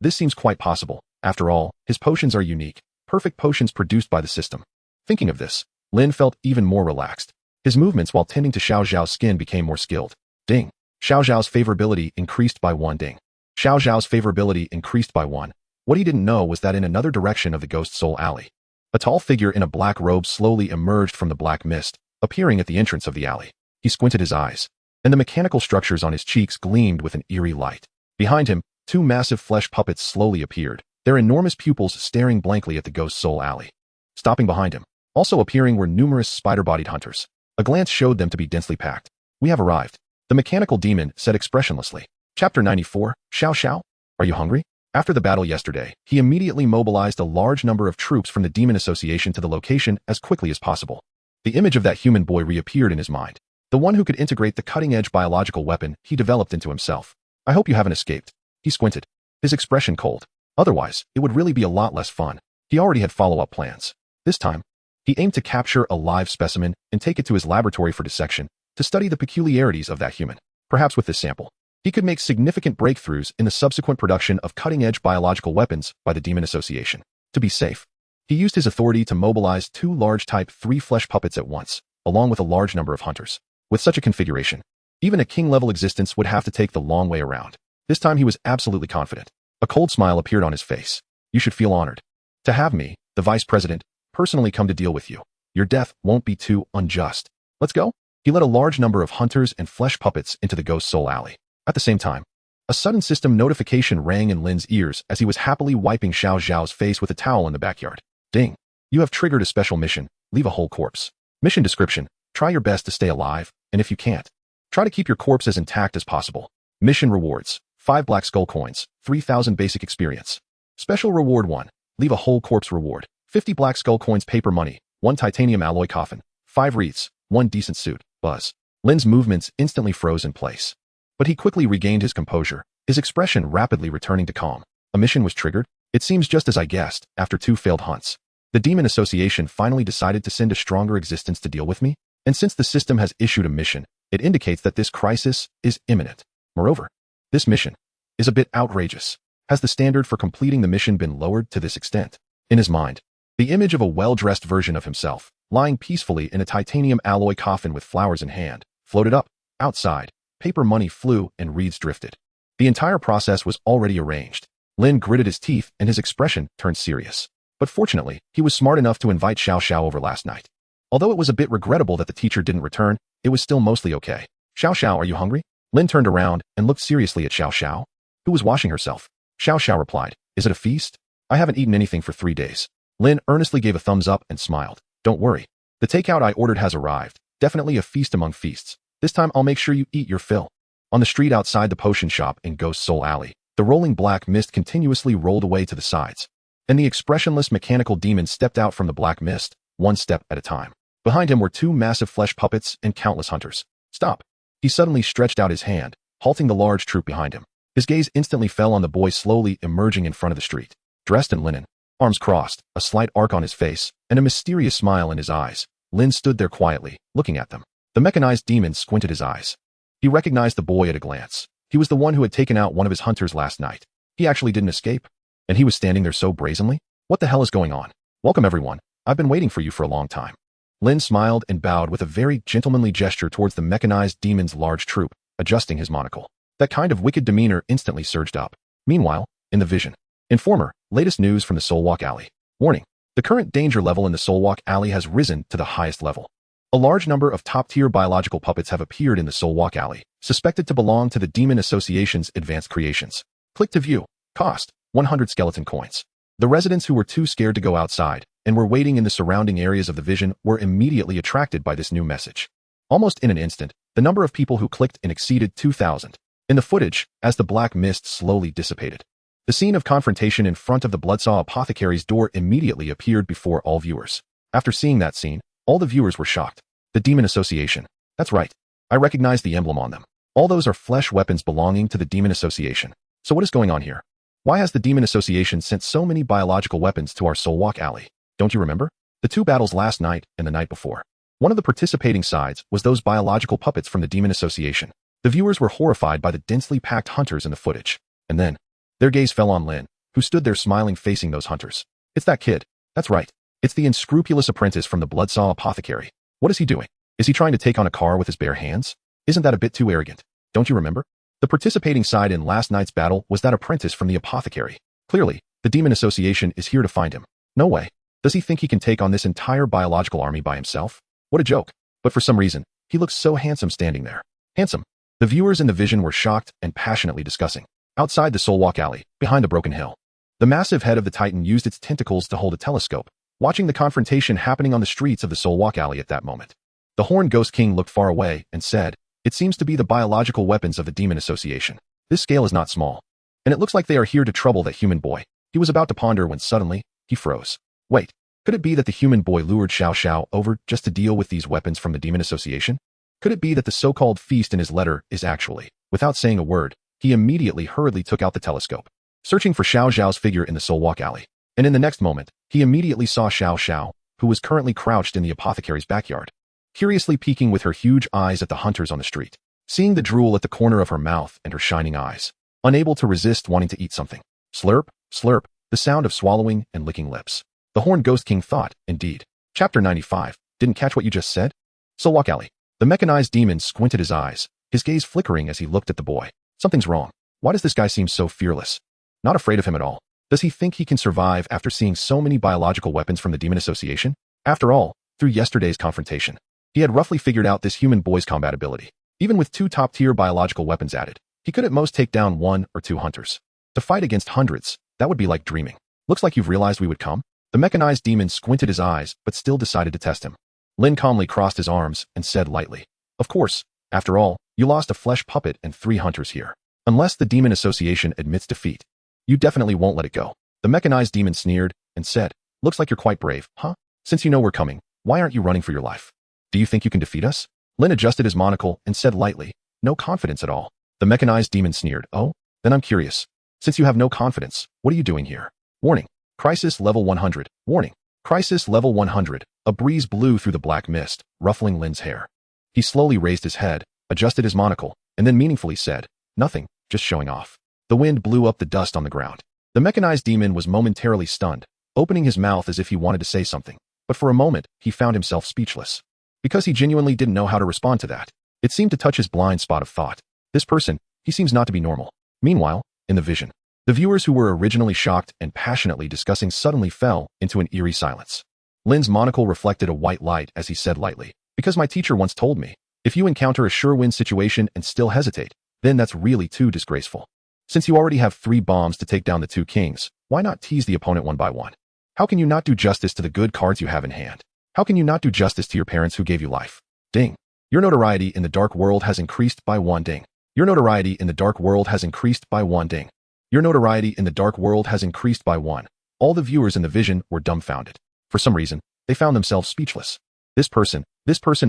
This seems quite possible. After all, his potions are unique, perfect potions produced by the system. Thinking of this, Lin felt even more relaxed. His movements while tending to Xiao Zhao's skin became more skilled. Ding. Xiao Zhao's favorability increased by 1. Ding. Xiao Zhao's favorability increased by 1. What he didn't know was that in another direction of the Ghost Soul Alley, a tall figure in a black robe slowly emerged from the black mist, appearing at the entrance of the alley. He squinted his eyes, and the mechanical structures on his cheeks gleamed with an eerie light. Behind him, 2 massive flesh puppets slowly appeared, their enormous pupils staring blankly at the Ghost Soul Alley. Stopping behind him, also appearing were numerous spider-bodied hunters. A glance showed them to be densely packed. "We have arrived," the mechanical demon said expressionlessly. Chapter 94, Xiao Xiao? Are you hungry? After the battle yesterday, he immediately mobilized a large number of troops from the Demon Association to the location as quickly as possible. The image of that human boy reappeared in his mind, the one who could integrate the cutting-edge biological weapon he developed into himself. "I hope you haven't escaped." He squinted, his expression cold. Otherwise, it would really be a lot less fun. He already had follow-up plans. This time, he aimed to capture a live specimen and take it to his laboratory for dissection to study the peculiarities of that human. Perhaps with this sample, he could make significant breakthroughs in the subsequent production of cutting-edge biological weapons by the Demon Association. To be safe, he used his authority to mobilize 2 large Type 3 flesh puppets at once, along with a large number of hunters. With such a configuration, even a king-level existence would have to take the long way around. This time he was absolutely confident. A cold smile appeared on his face. You should feel honored to have me, the vice president, personally come to deal with you. Your death won't be too unjust. Let's go. He led a large number of hunters and flesh puppets into the Ghost Soul Alley. At the same time, a sudden system notification rang in Lin's ears as he was happily wiping Xiao Zhao's face with a towel in the backyard. Ding. You have triggered a special mission. Leave a whole corpse. Mission description. Try your best to stay alive, and if you can't, try to keep your corpse as intact as possible. Mission rewards. 5 black skull coins, 3,000 basic experience. Special reward 1. Leave a whole corpse reward. 50 black skull coins paper money, 1 titanium alloy coffin, 5 wreaths, 1 decent suit. Buzz. Lin's movements instantly froze in place. But he quickly regained his composure, his expression rapidly returning to calm. A mission was triggered? It seems just as I guessed, after 2 failed hunts. The Demon Association finally decided to send a stronger existence to deal with me? And since the system has issued a mission, it indicates that this crisis is imminent. Moreover, this mission is a bit outrageous. Has the standard for completing the mission been lowered to this extent? In his mind, the image of a well-dressed version of himself, lying peacefully in a titanium alloy coffin with flowers in hand, floated up. Outside, paper money flew and wreaths drifted. The entire process was already arranged. Lin gritted his teeth and his expression turned serious. But fortunately, he was smart enough to invite Xiao Xiao over last night. Although it was a bit regrettable that the teacher didn't return, it was still mostly okay. Xiao Xiao, are you hungry? Lin turned around and looked seriously at Xiao Xiao, who was washing herself. Xiao Xiao replied, is it a feast? I haven't eaten anything for 3 days. Lin earnestly gave a thumbs up and smiled. Don't worry. The takeout I ordered has arrived. Definitely a feast among feasts. This time I'll make sure you eat your fill. On the street outside the potion shop in Ghost Soul Alley, the rolling black mist continuously rolled away to the sides, and the expressionless mechanical demon stepped out from the black mist, 1 step at a time. Behind him were 2 massive flesh puppets and countless hunters. Stop. He suddenly stretched out his hand, halting the large troop behind him. His gaze instantly fell on the boy slowly emerging in front of the street. Dressed in linen, arms crossed, a slight arc on his face, and a mysterious smile in his eyes, Lin stood there quietly, looking at them. The mechanized demon squinted his eyes. He recognized the boy at a glance. He was the one who had taken out one of his hunters last night. He actually didn't escape. And he was standing there so brazenly? What the hell is going on? Welcome everyone. I've been waiting for you for a long time. Lin smiled and bowed with a very gentlemanly gesture towards the mechanized demon's large troop, adjusting his monocle. That kind of wicked demeanor instantly surged up. Meanwhile, in the vision. Informer, latest news from the Soulwalk Alley. Warning. The current danger level in the Soulwalk Alley has risen to the highest level. A large number of top-tier biological puppets have appeared in the Soulwalk Alley, suspected to belong to the Demon Association's advanced creations. Click to view. Cost, 100 skeleton coins. The residents who were too scared to go outside and were waiting in the surrounding areas of the vision were immediately attracted by this new message. Almost in an instant, the number of people who clicked in exceeded 2,000. In the footage, as the black mist slowly dissipated, the scene of confrontation in front of the Bloodsaw Apothecary's door immediately appeared before all viewers. After seeing that scene, all the viewers were shocked. The Demon Association. That's right. I recognize the emblem on them. All those are flesh weapons belonging to the Demon Association. So what is going on here? Why has the Demon Association sent so many biological weapons to our Soulwalk Alley? Don't you remember? The 2 battles last night and the night before. One of the participating sides was those biological puppets from the Demon Association. The viewers were horrified by the densely packed hunters in the footage. And then, their gaze fell on Lin, who stood there smiling facing those hunters. It's that kid. That's right. It's the unscrupulous apprentice from the Bloodsaw Apothecary. What is he doing? Is he trying to take on a car with his bare hands? Isn't that a bit too arrogant? Don't you remember? The participating side in last night's battle was that apprentice from the apothecary. Clearly, the Demon Association is here to find him. No way. Does he think he can take on this entire biological army by himself? What a joke. But for some reason, he looks so handsome standing there. Handsome. The viewers in the vision were shocked and passionately discussing. Outside the Soulwalk Alley, behind the broken hill, the massive head of the Titan used its tentacles to hold a telescope, watching the confrontation happening on the streets of the Soulwalk Alley at that moment. The Horned Ghost King looked far away and said, it seems to be the biological weapons of the Demon Association. This scale is not small. And it looks like they are here to trouble that human boy. He was about to ponder when suddenly, he froze. Wait, could it be that the human boy lured Xiao Xiao over just to deal with these weapons from the Demon Association? Could it be that the so-called feast in his letter is actually, without saying a word, he immediately hurriedly took out the telescope, searching for Xiao Xiao's figure in the Soulwalk Alley. And in the next moment, he immediately saw Xiao Xiao, who was currently crouched in the apothecary's backyard, curiously peeking with her huge eyes at the hunters on the street, seeing the drool at the corner of her mouth and her shining eyes, unable to resist wanting to eat something. Slurp, slurp, the sound of swallowing and licking lips. The Horned Ghost King thought, indeed. Chapter 95. Didn't catch what you just said? Solwak Alley. The mechanized demon squinted his eyes, his gaze flickering as he looked at the boy. Something's wrong. Why does this guy seem so fearless? Not afraid of him at all. Does he think he can survive after seeing so many biological weapons from the Demon Association? After all, through yesterday's confrontation, he had roughly figured out this human boy's combat ability. Even with 2 top-tier biological weapons added, he could at most take down 1 or 2 hunters. To fight against hundreds, that would be like dreaming. Looks like you've realized we would come? The mechanized demon squinted his eyes, but still decided to test him. Lin calmly crossed his arms and said lightly, "Of course, after all, you lost a flesh puppet and 3 hunters here. Unless the Demon Association admits defeat, you definitely won't let it go." The mechanized demon sneered and said, "Looks like you're quite brave, huh? Since you know we're coming, why aren't you running for your life? Do you think you can defeat us?" Lin adjusted his monocle and said lightly, "No confidence at all." The mechanized demon sneered, "Oh, then I'm curious. Since you have no confidence, what are you doing here?" Warning. Crisis level 100. Warning. Crisis level 100. A breeze blew through the black mist, ruffling Lin's hair. He slowly raised his head, adjusted his monocle, and then meaningfully said, "Nothing, just showing off." The wind blew up the dust on the ground. The mechanized demon was momentarily stunned, opening his mouth as if he wanted to say something, but for a moment, he found himself speechless. Because he genuinely didn't know how to respond to that. It seemed to touch his blind spot of thought. This person, he seems not to be normal. Meanwhile, in the vision, the viewers who were originally shocked and passionately discussing suddenly fell into an eerie silence. Lin's monocle reflected a white light as he said lightly, "Because my teacher once told me, if you encounter a sure-win situation and still hesitate, then that's really too disgraceful. Since you already have 3 bombs to take down the 2 kings, why not tease the opponent one by one? How can you not do justice to the good cards you have in hand? How can you not do justice to your parents who gave you life? Ding. Your notoriety in the dark world has increased by 1 ding. Your notoriety in the dark world has increased by 1 ding. Your notoriety in the dark world has increased by 1. All the viewers in the vision were dumbfounded. For some reason, they found themselves speechless. This person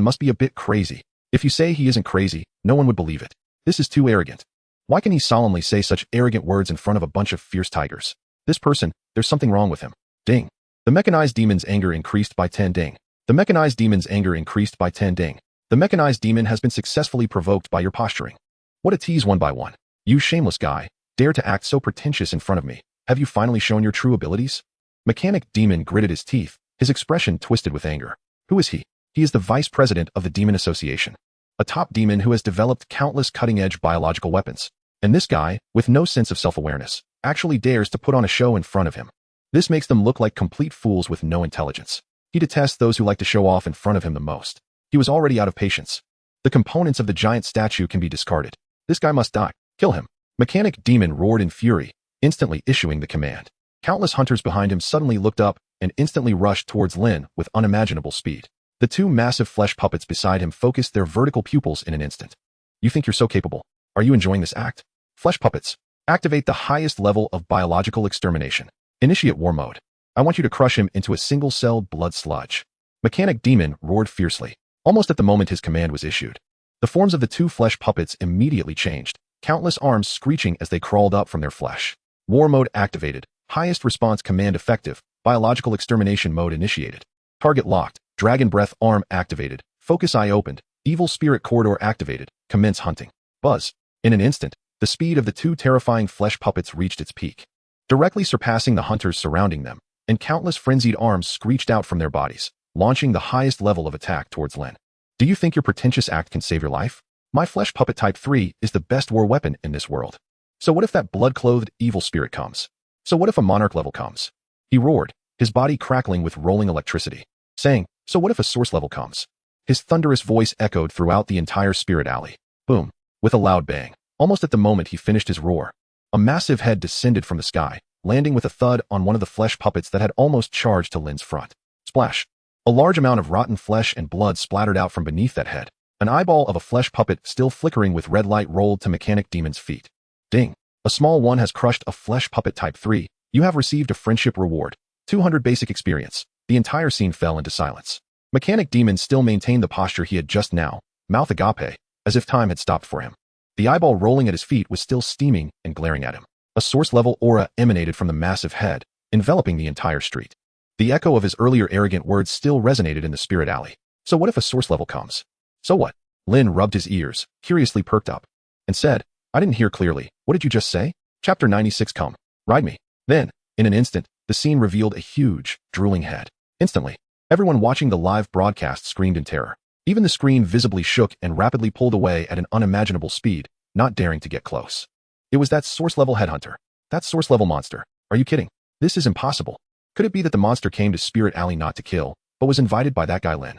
must be a bit crazy. If you say he isn't crazy, no one would believe it. This is too arrogant. Why can he solemnly say such arrogant words in front of a bunch of fierce tigers? This person, there's something wrong with him. Ding. The mechanized demon's anger increased by 10 ding. The mechanized demon's anger increased by 10 ding. The mechanized demon has been successfully provoked by your posturing. What a tease one by one. You shameless guy, dare to act so pretentious in front of me. Have you finally shown your true abilities? Mechanic Demon gritted his teeth, his expression twisted with anger. Who is he? He is the vice president of the Demon Association. A top demon who has developed countless cutting-edge biological weapons. And this guy, with no sense of self-awareness, actually dares to put on a show in front of him. This makes them look like complete fools with no intelligence. He detests those who like to show off in front of him the most. He was already out of patience. The components of the giant statue can be discarded. This guy must die. Kill him. Mechanic Demon roared in fury, instantly issuing the command. Countless hunters behind him suddenly looked up and instantly rushed towards Lin with unimaginable speed. The 2 massive flesh puppets beside him focused their vertical pupils in an instant. You think you're so capable? Are you enjoying this act? Flesh puppets, activate the highest level of biological extermination. Initiate war mode. I want you to crush him into a single-celled blood sludge. Mechanic Demon roared fiercely, almost at the moment his command was issued. The forms of the 2 flesh puppets immediately changed, countless arms screeching as they crawled up from their flesh. War mode activated, highest response command effective, biological extermination mode initiated. Target locked, dragon breath arm activated, focus eye opened, evil spirit corridor activated, commence hunting. Buzz. In an instant, the speed of the 2 terrifying flesh puppets reached its peak, directly surpassing the hunters surrounding them, and countless frenzied arms screeched out from their bodies, launching the highest level of attack towards Lin. Do you think your pretentious act can save your life? My flesh puppet type 3 is the best war weapon in this world. So what if that blood-clothed evil spirit comes? So what if a monarch level comes? He roared, his body crackling with rolling electricity, saying, so what if a source level comes? His thunderous voice echoed throughout the entire spirit alley. Boom. With a loud bang, almost at the moment he finished his roar, a massive head descended from the sky, landing with a thud on one of the flesh puppets that had almost charged to Lin's front. Splash. A large amount of rotten flesh and blood splattered out from beneath that head. An eyeball of a flesh puppet still flickering with red light rolled to Mechanic Demon's feet. Ding. A small one has crushed a flesh puppet type 3. You have received a friendship reward. 200 basic experience. The entire scene fell into silence. Mechanic Demon still maintained the posture he had just now, mouth agape, as if time had stopped for him. The eyeball rolling at his feet was still steaming and glaring at him. A source-level aura emanated from the massive head, enveloping the entire street. The echo of his earlier arrogant words still resonated in the spirit alley. So what if a source level comes? So what? Lin rubbed his ears, curiously perked up, and said, I didn't hear clearly. What did you just say? Chapter 96 Come. Ride me. Then, in an instant, the scene revealed a huge, drooling head. Instantly, everyone watching the live broadcast screamed in terror. Even the screen visibly shook and rapidly pulled away at an unimaginable speed, not daring to get close. It was that source-level headhunter. That source-level monster. Are you kidding? This is impossible. Could it be that the monster came to Spirit Alley not to kill, but was invited by that guy Lin?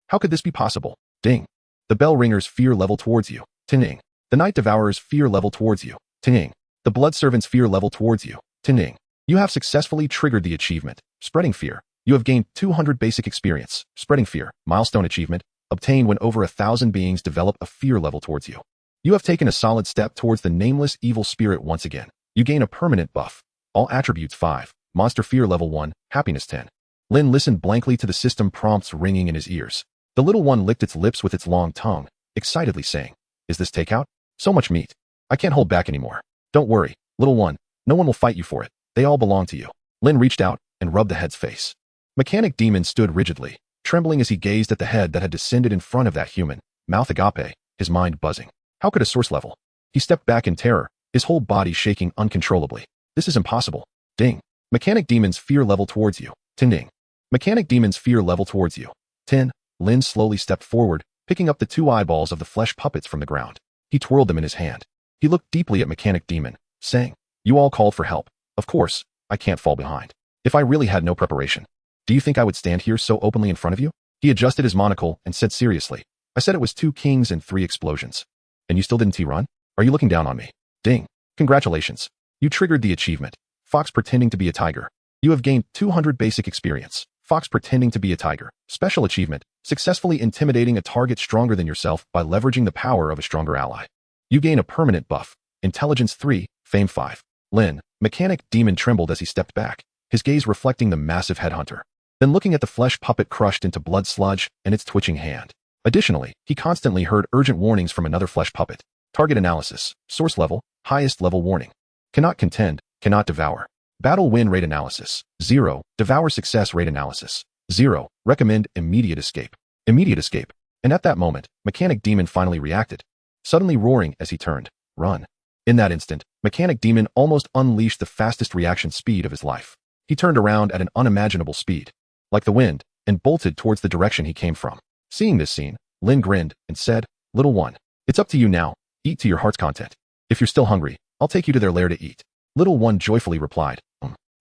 How could this be possible? Ding. The bell ringer's fear level towards you. Ting. The night devourer's fear level towards you. Ting. The blood servant's fear level towards you. Ting. You have successfully triggered the achievement, Spreading Fear. You have gained 200 basic experience, Spreading Fear, milestone achievement, obtained when over 1,000 beings develop a fear level towards you. You have taken a solid step towards the nameless evil spirit once again. You gain a permanent buff. All attributes 5. Monster Fear Level 1, Happiness 10. Lin listened blankly to the system prompts ringing in his ears. The little one licked its lips with its long tongue, excitedly saying, Is this takeout? So much meat. I can't hold back anymore. Don't worry, little one. No one will fight you for it. They all belong to you. Lin reached out and rubbed the head's face. Mechanic Demon stood rigidly, trembling as he gazed at the head that had descended in front of that human, mouth agape, his mind buzzing. How could a source level? He stepped back in terror, his whole body shaking uncontrollably. This is impossible. Ding. Mechanic Demon's fear level towards you. Ting ding. Mechanic Demon's fear level towards you. 10. Lin slowly stepped forward, picking up the 2 eyeballs of the flesh puppets from the ground. He twirled them in his hand. He looked deeply at Mechanic Demon, saying, You all called for help. Of course, I can't fall behind. If I really had no preparation, do you think I would stand here so openly in front of you? He adjusted his monocle and said seriously, I said it was 2 kings and 3 explosions. And you still didn't run? Are you looking down on me? Ding. Congratulations. You triggered the achievement. Fox pretending to be a tiger. You have gained 200 basic experience. Fox pretending to be a tiger. Special achievement. Successfully intimidating a target stronger than yourself by leveraging the power of a stronger ally. You gain a permanent buff. Intelligence 3, Fame 5. Lin, Mechanic Demon trembled as he stepped back, his gaze reflecting the massive headhunter. Then looking at the flesh puppet crushed into blood sludge and its twitching hand. Additionally, he constantly heard urgent warnings from another flesh puppet. Target analysis. Source level. Highest level warning. Cannot contend. Cannot devour. Battle win rate analysis. 0. Devour success rate analysis. 0. Recommend immediate escape. Immediate escape. And at that moment, Mechanic Demon finally reacted, suddenly roaring as he turned. Run. In that instant, Mechanic Demon almost unleashed the fastest reaction speed of his life. He turned around at an unimaginable speed, like the wind, and bolted towards the direction he came from. Seeing this scene, Lin grinned and said, Little one, it's up to you now. Eat to your heart's content. If you're still hungry, I'll take you to their lair to eat. Little one joyfully replied.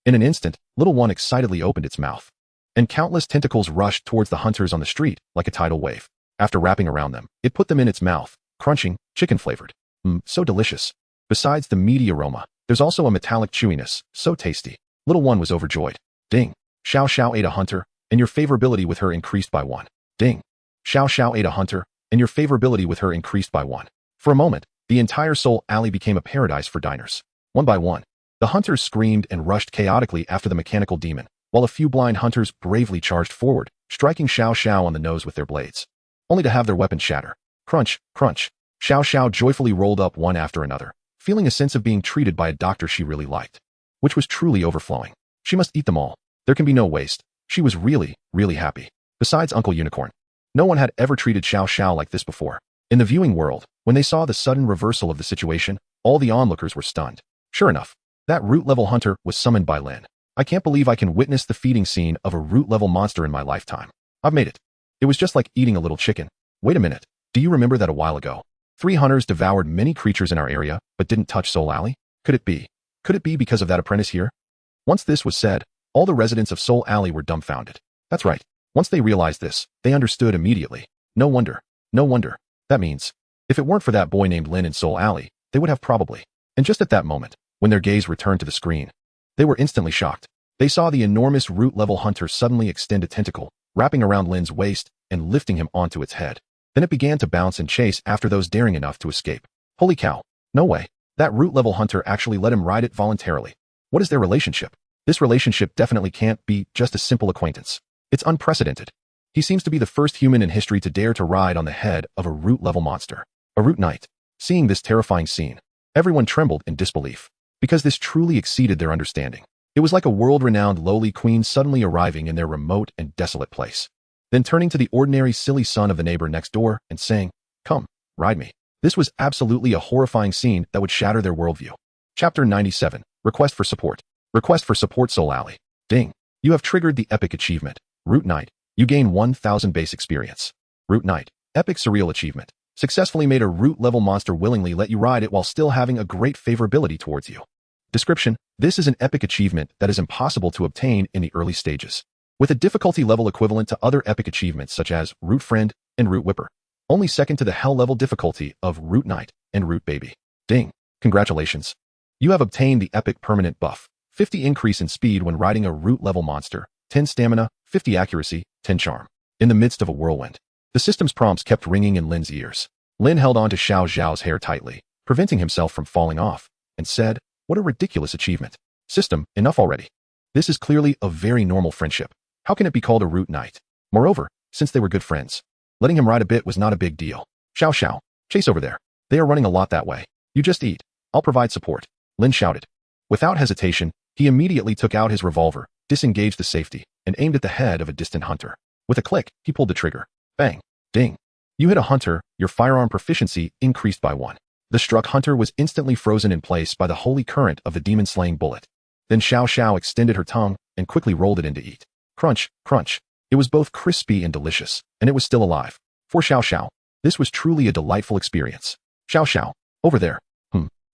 In an instant, Little one excitedly opened its mouth, and countless tentacles rushed towards the hunters on the street like a tidal wave. After wrapping around them, it put them in its mouth, crunching, chicken-flavored. So delicious. Besides the meaty aroma, there's also a metallic chewiness, so tasty. Little one was overjoyed. Ding. Xiao Xiao ate a hunter, and your favorability with her increased by 1. Ding. Xiao Xiao ate a hunter, and your favorability with her increased by 1. For a moment, the entire Soul Alley became a paradise for diners. One by one, the hunters screamed and rushed chaotically after the mechanical demon, while a few blind hunters bravely charged forward, striking Xiao Xiao on the nose with their blades, only to have their weapons shatter. Crunch, crunch. Xiao Xiao joyfully rolled up one after another, feeling a sense of being treated by a doctor she really liked, which was truly overflowing. She must eat them all. There can be no waste. She was really, really happy. Besides Uncle Unicorn, no one had ever treated Xiao Xiao like this before. In the viewing world, when they saw the sudden reversal of the situation, all the onlookers were stunned. Sure enough, that root-level hunter was summoned by Lin. I can't believe I can witness the feeding scene of a root-level monster in my lifetime. I've made it. It was just like eating a little chicken. Wait a minute. Do you remember that a while ago? 3 hunters devoured many creatures in our area, but didn't touch Soul Alley? Could it be? Could it be because of that apprentice here? Once this was said, all the residents of Soul Alley were dumbfounded. That's right. Once they realized this, they understood immediately. No wonder. No wonder. That means, if it weren't for that boy named Lin in Soul Alley, they would have probably. And just at that moment, when their gaze returned to the screen, they were instantly shocked. They saw the enormous root-level hunter suddenly extend a tentacle, wrapping around Lin's waist and lifting him onto its head. Then it began to bounce and chase after those daring enough to escape. Holy cow. No way. That root-level hunter actually let him ride it voluntarily. What is their relationship? This relationship definitely can't be just a simple acquaintance. It's unprecedented. He seems to be the first human in history to dare to ride on the head of a root-level monster. A root knight. Seeing this terrifying scene, everyone trembled in disbelief, because this truly exceeded their understanding. It was like a world-renowned lowly queen suddenly arriving in their remote and desolate place. Then turning to the ordinary silly son of the neighbor next door and saying, "Come, ride me." This was absolutely a horrifying scene that would shatter their worldview. Chapter 97. Request for support. Request for support Soul Alley. Ding. You have triggered the epic achievement. Root Knight. You gain 1000 base experience. Root Knight. Epic surreal achievement. Successfully made a root level monster willingly let you ride it while still having a great favorability towards you. Description. This is an epic achievement that is impossible to obtain in the early stages, with a difficulty level equivalent to other epic achievements such as Root Friend and Root Whipper, only second to the hell level difficulty of Root Knight and Root Baby. Ding. Congratulations. You have obtained the epic permanent buff. 50 increase in speed when riding a root level monster, 10 stamina, 50 accuracy, 10 charm. In the midst of a whirlwind, the system's prompts kept ringing in Lin's ears. Lin held on to Xiao Zhao's hair tightly, preventing himself from falling off, and said, "What a ridiculous achievement. System, enough already. This is clearly a very normal friendship. How can it be called a root knight? Moreover, since they were good friends, letting him ride a bit was not a big deal. Xiao Xiao, chase over there. They are running a lot that way. You just eat. I'll provide support," Lin shouted. Without hesitation, he immediately took out his revolver, disengaged the safety, and aimed at the head of a distant hunter. With a click, he pulled the trigger. Bang. Ding. You hit a hunter, your firearm proficiency increased by 1. The struck hunter was instantly frozen in place by the holy current of the demon-slaying bullet. Then Xiao Xiao extended her tongue and quickly rolled it in to eat. Crunch, crunch. It was both crispy and delicious, and it was still alive. For Xiao Xiao, this was truly a delightful experience. Xiao Xiao, over there.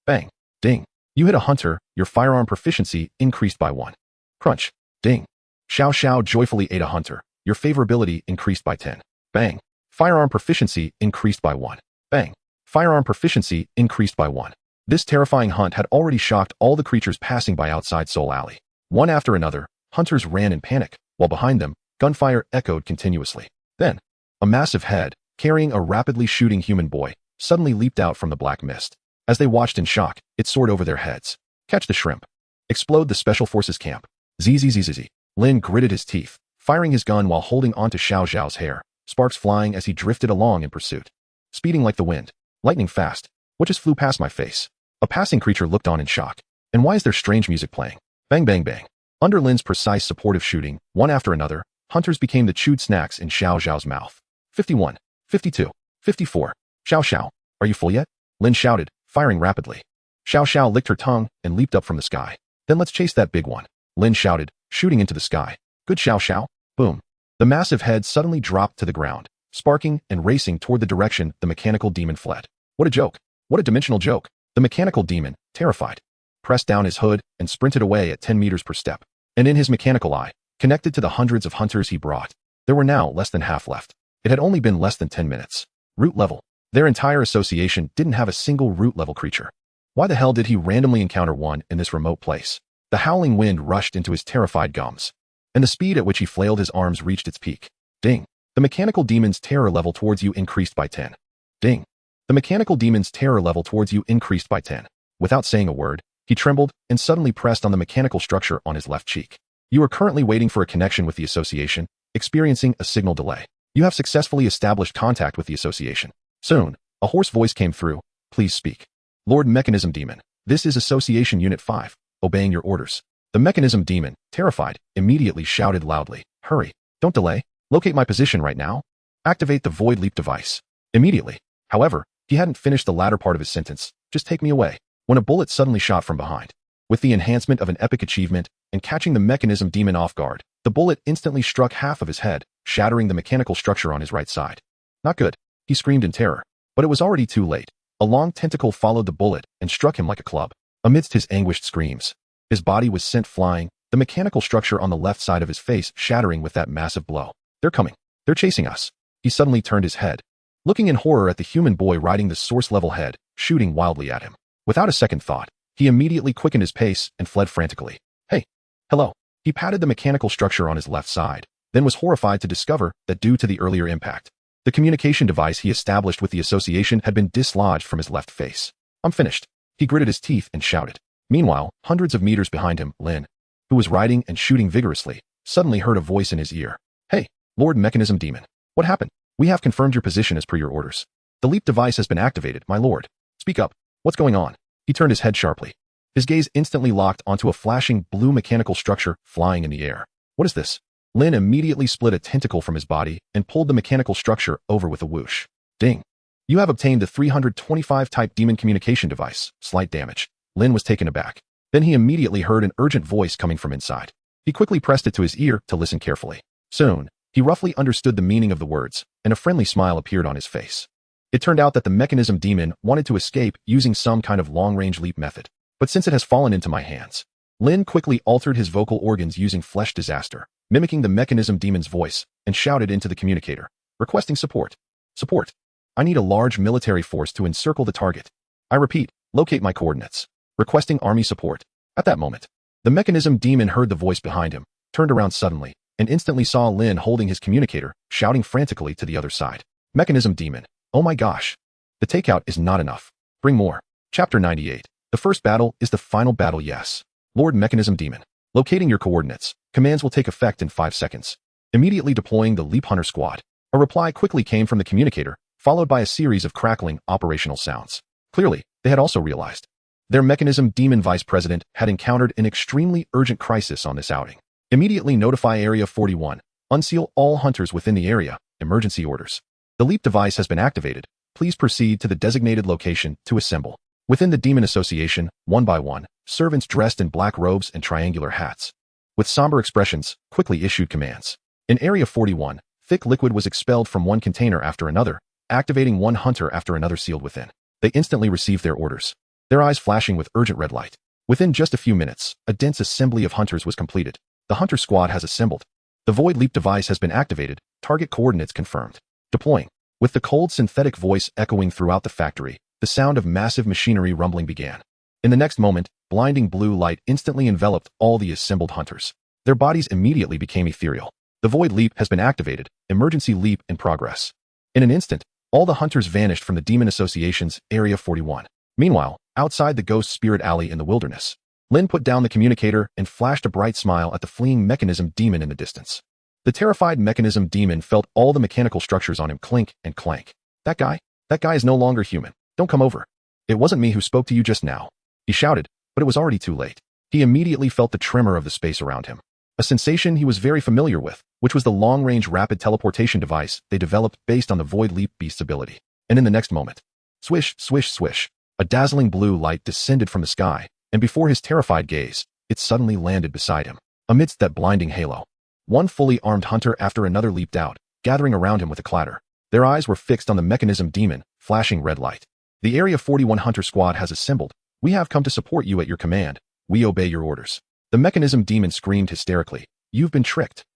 Bang. Ding. You hit a hunter, your firearm proficiency increased by 1. Crunch. Ding. Xiao Xiao joyfully ate a hunter, your favorability increased by 10. Bang. Firearm proficiency increased by 1. Bang. Firearm proficiency increased by 1. This terrifying hunt had already shocked all the creatures passing by outside Soul Alley. One after another, hunters ran in panic, while behind them, gunfire echoed continuously. Then, a massive head, carrying a rapidly shooting human boy, suddenly leaped out from the black mist. As they watched in shock, it soared over their heads. Catch the shrimp. Explode the Special Forces camp. Zzz. Lin gritted his teeth, firing his gun while holding onto Xiao Zhao's hair, sparks flying as he drifted along in pursuit. Speeding like the wind. Lightning fast. What just flew past my face? A passing creature looked on in shock. And why is there strange music playing? Bang bang bang. Under Lin's precise supportive shooting, one after another, hunters became the chewed snacks in Xiao Zhao's mouth. 51. 52. 54. Xiao Xiao, are you full yet? Lin shouted, firing rapidly. Xiao Xiao licked her tongue and leaped up from the sky. Then let's chase that big one, Lin shouted, shooting into the sky. Good Xiao Xiao. Boom. The massive head suddenly dropped to the ground, sparking and racing toward the direction the mechanical demon fled. What a joke. What a dimensional joke. The mechanical demon, terrified, pressed down his hood and sprinted away at 10 meters per step. And in his mechanical eye, connected to the hundreds of hunters he brought, there were now less than half left. It had only been less than 10 minutes. Root level. Their entire association didn't have a single root level creature. Why the hell did he randomly encounter one in this remote place? The howling wind rushed into his terrified gums, and the speed at which he flailed his arms reached its peak. Ding. The mechanical demon's terror level towards you increased by 10. Ding. The mechanical demon's terror level towards you increased by 10. Without saying a word, he trembled and suddenly pressed on the mechanical structure on his left cheek. You are currently waiting for a connection with the association, experiencing a signal delay. You have successfully established contact with the association. Soon, a hoarse voice came through. Please speak. Lord Mechanism Demon, this is Association Unit 5, obeying your orders. The Mechanism Demon, terrified, immediately shouted loudly. Hurry. Don't delay. Locate my position right now. Activate the Void Leap device. Immediately. However, he hadn't finished the latter part of his sentence. Just take me away. When a bullet suddenly shot from behind. With the enhancement of an epic achievement and catching the Mechanism Demon off guard, the bullet instantly struck half of his head, shattering the mechanical structure on his right side. Not good. He screamed in terror. But it was already too late. A long tentacle followed the bullet and struck him like a club. Amidst his anguished screams, his body was sent flying, the mechanical structure on the left side of his face shattering with that massive blow. They're coming. They're chasing us. He suddenly turned his head, looking in horror at the human boy riding the source-level head, shooting wildly at him. Without a second thought, he immediately quickened his pace and fled frantically. Hey. Hello. He patted the mechanical structure on his left side, then was horrified to discover that due to the earlier impact, the communication device he established with the association had been dislodged from his left face. I'm finished. He gritted his teeth and shouted. Meanwhile, hundreds of meters behind him, Lin, who was riding and shooting vigorously, suddenly heard a voice in his ear. Hey, Lord Mechanism Demon. What happened? We have confirmed your position as per your orders. The leap device has been activated, my lord. Speak up. What's going on? He turned his head sharply. His gaze instantly locked onto a flashing blue mechanical structure flying in the air. What is this? Lin immediately split a tentacle from his body and pulled the mechanical structure over with a whoosh. Ding. You have obtained the 325 type demon communication device. Slight damage. Lin was taken aback. Then he immediately heard an urgent voice coming from inside. He quickly pressed it to his ear to listen carefully. Soon, he roughly understood the meaning of the words, and a friendly smile appeared on his face. It turned out that the mechanism demon wanted to escape using some kind of long-range leap method. But since it has fallen into my hands, Lin quickly altered his vocal organs using Flesh Disaster, mimicking the mechanism demon's voice, and shouted into the communicator, requesting support. Support. I need a large military force to encircle the target. I repeat, locate my coordinates. Requesting army support. At that moment, the mechanism demon heard the voice behind him, turned around suddenly, and instantly saw Lin holding his communicator, shouting frantically to the other side. Mechanism demon. Oh my gosh. The takeout is not enough. Bring more. Chapter 98. The first battle is the final battle. Yes. Lord Mechanism Demon. Locating your coordinates. Commands will take effect in 5 seconds. Immediately deploying the Leap Hunter squad. A reply quickly came from the communicator, followed by a series of crackling, operational sounds. Clearly, they had also realized their Mechanism Demon Vice President had encountered an extremely urgent crisis on this outing. Immediately notify Area 41. Unseal all hunters within the area. Emergency orders. The Leap device has been activated. Please proceed to the designated location to assemble. Within the Demon Association, one by one, servants dressed in black robes and triangular hats, with somber expressions, quickly issued commands. In Area 41, thick liquid was expelled from one container after another, activating one hunter after another sealed within. They instantly received their orders, their eyes flashing with urgent red light. Within just a few minutes, a dense assembly of hunters was completed. The hunter squad has assembled. The Void Leap device has been activated, target coordinates confirmed. Deploying. With the cold synthetic voice echoing throughout the factory, the sound of massive machinery rumbling began. In the next moment, blinding blue light instantly enveloped all the assembled hunters. Their bodies immediately became ethereal. The Void Leap has been activated, emergency leap in progress. In an instant, all the hunters vanished from the Demon Association's Area 41. Meanwhile, outside the Ghost Spirit Alley in the wilderness, Lin put down the communicator and flashed a bright smile at the fleeing mechanism demon in the distance. The terrified mechanism demon felt all the mechanical structures on him clink and clank. That guy is no longer human. Don't come over. It wasn't me who spoke to you just now. He shouted, but it was already too late. He immediately felt the tremor of the space around him. A sensation he was very familiar with, which was the long-range rapid teleportation device they developed based on the Void Leap beast's ability. And in the next moment, swish, swish, swish, a dazzling blue light descended from the sky, and before his terrified gaze, it suddenly landed beside him. Amidst that blinding halo, one fully armed hunter after another leaped out, gathering around him with a clatter. Their eyes were fixed on the mechanism demon, flashing red light. The Area 41 Hunter Squad has assembled. We have come to support you at your command. We obey your orders. The mechanism demon screamed hysterically. You've been tricked.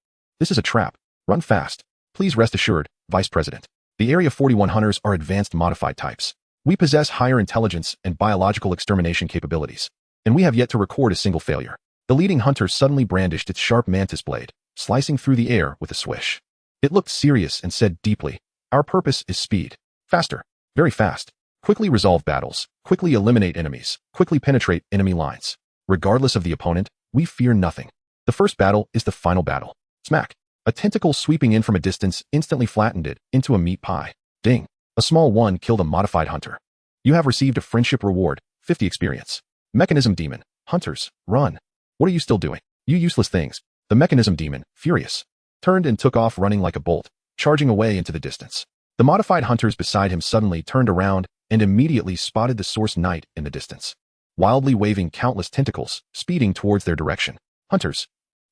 This is a trap. Run fast. Please rest assured, Vice President. The Area 41 Hunters are advanced modified types. We possess higher intelligence and biological extermination capabilities, and we have yet to record a single failure. The leading hunter suddenly brandished its sharp mantis blade, slicing through the air with a swish. It looked serious and said deeply, our purpose is speed. Faster. Very fast. Quickly resolve battles, quickly eliminate enemies, quickly penetrate enemy lines. Regardless of the opponent, we fear nothing. The first battle is the final battle. Smack. A tentacle sweeping in from a distance instantly flattened it into a meat pie. Ding. A small one killed a modified hunter. You have received a friendship reward, 50 experience. Mechanism demon. Hunters, run. What are you still doing? You useless things. The mechanism demon, furious, turned and took off running like a bolt, charging away into the distance. The modified hunters beside him suddenly turned around and immediately spotted the Source Knight in the distance, wildly waving countless tentacles, speeding towards their direction. Hunters.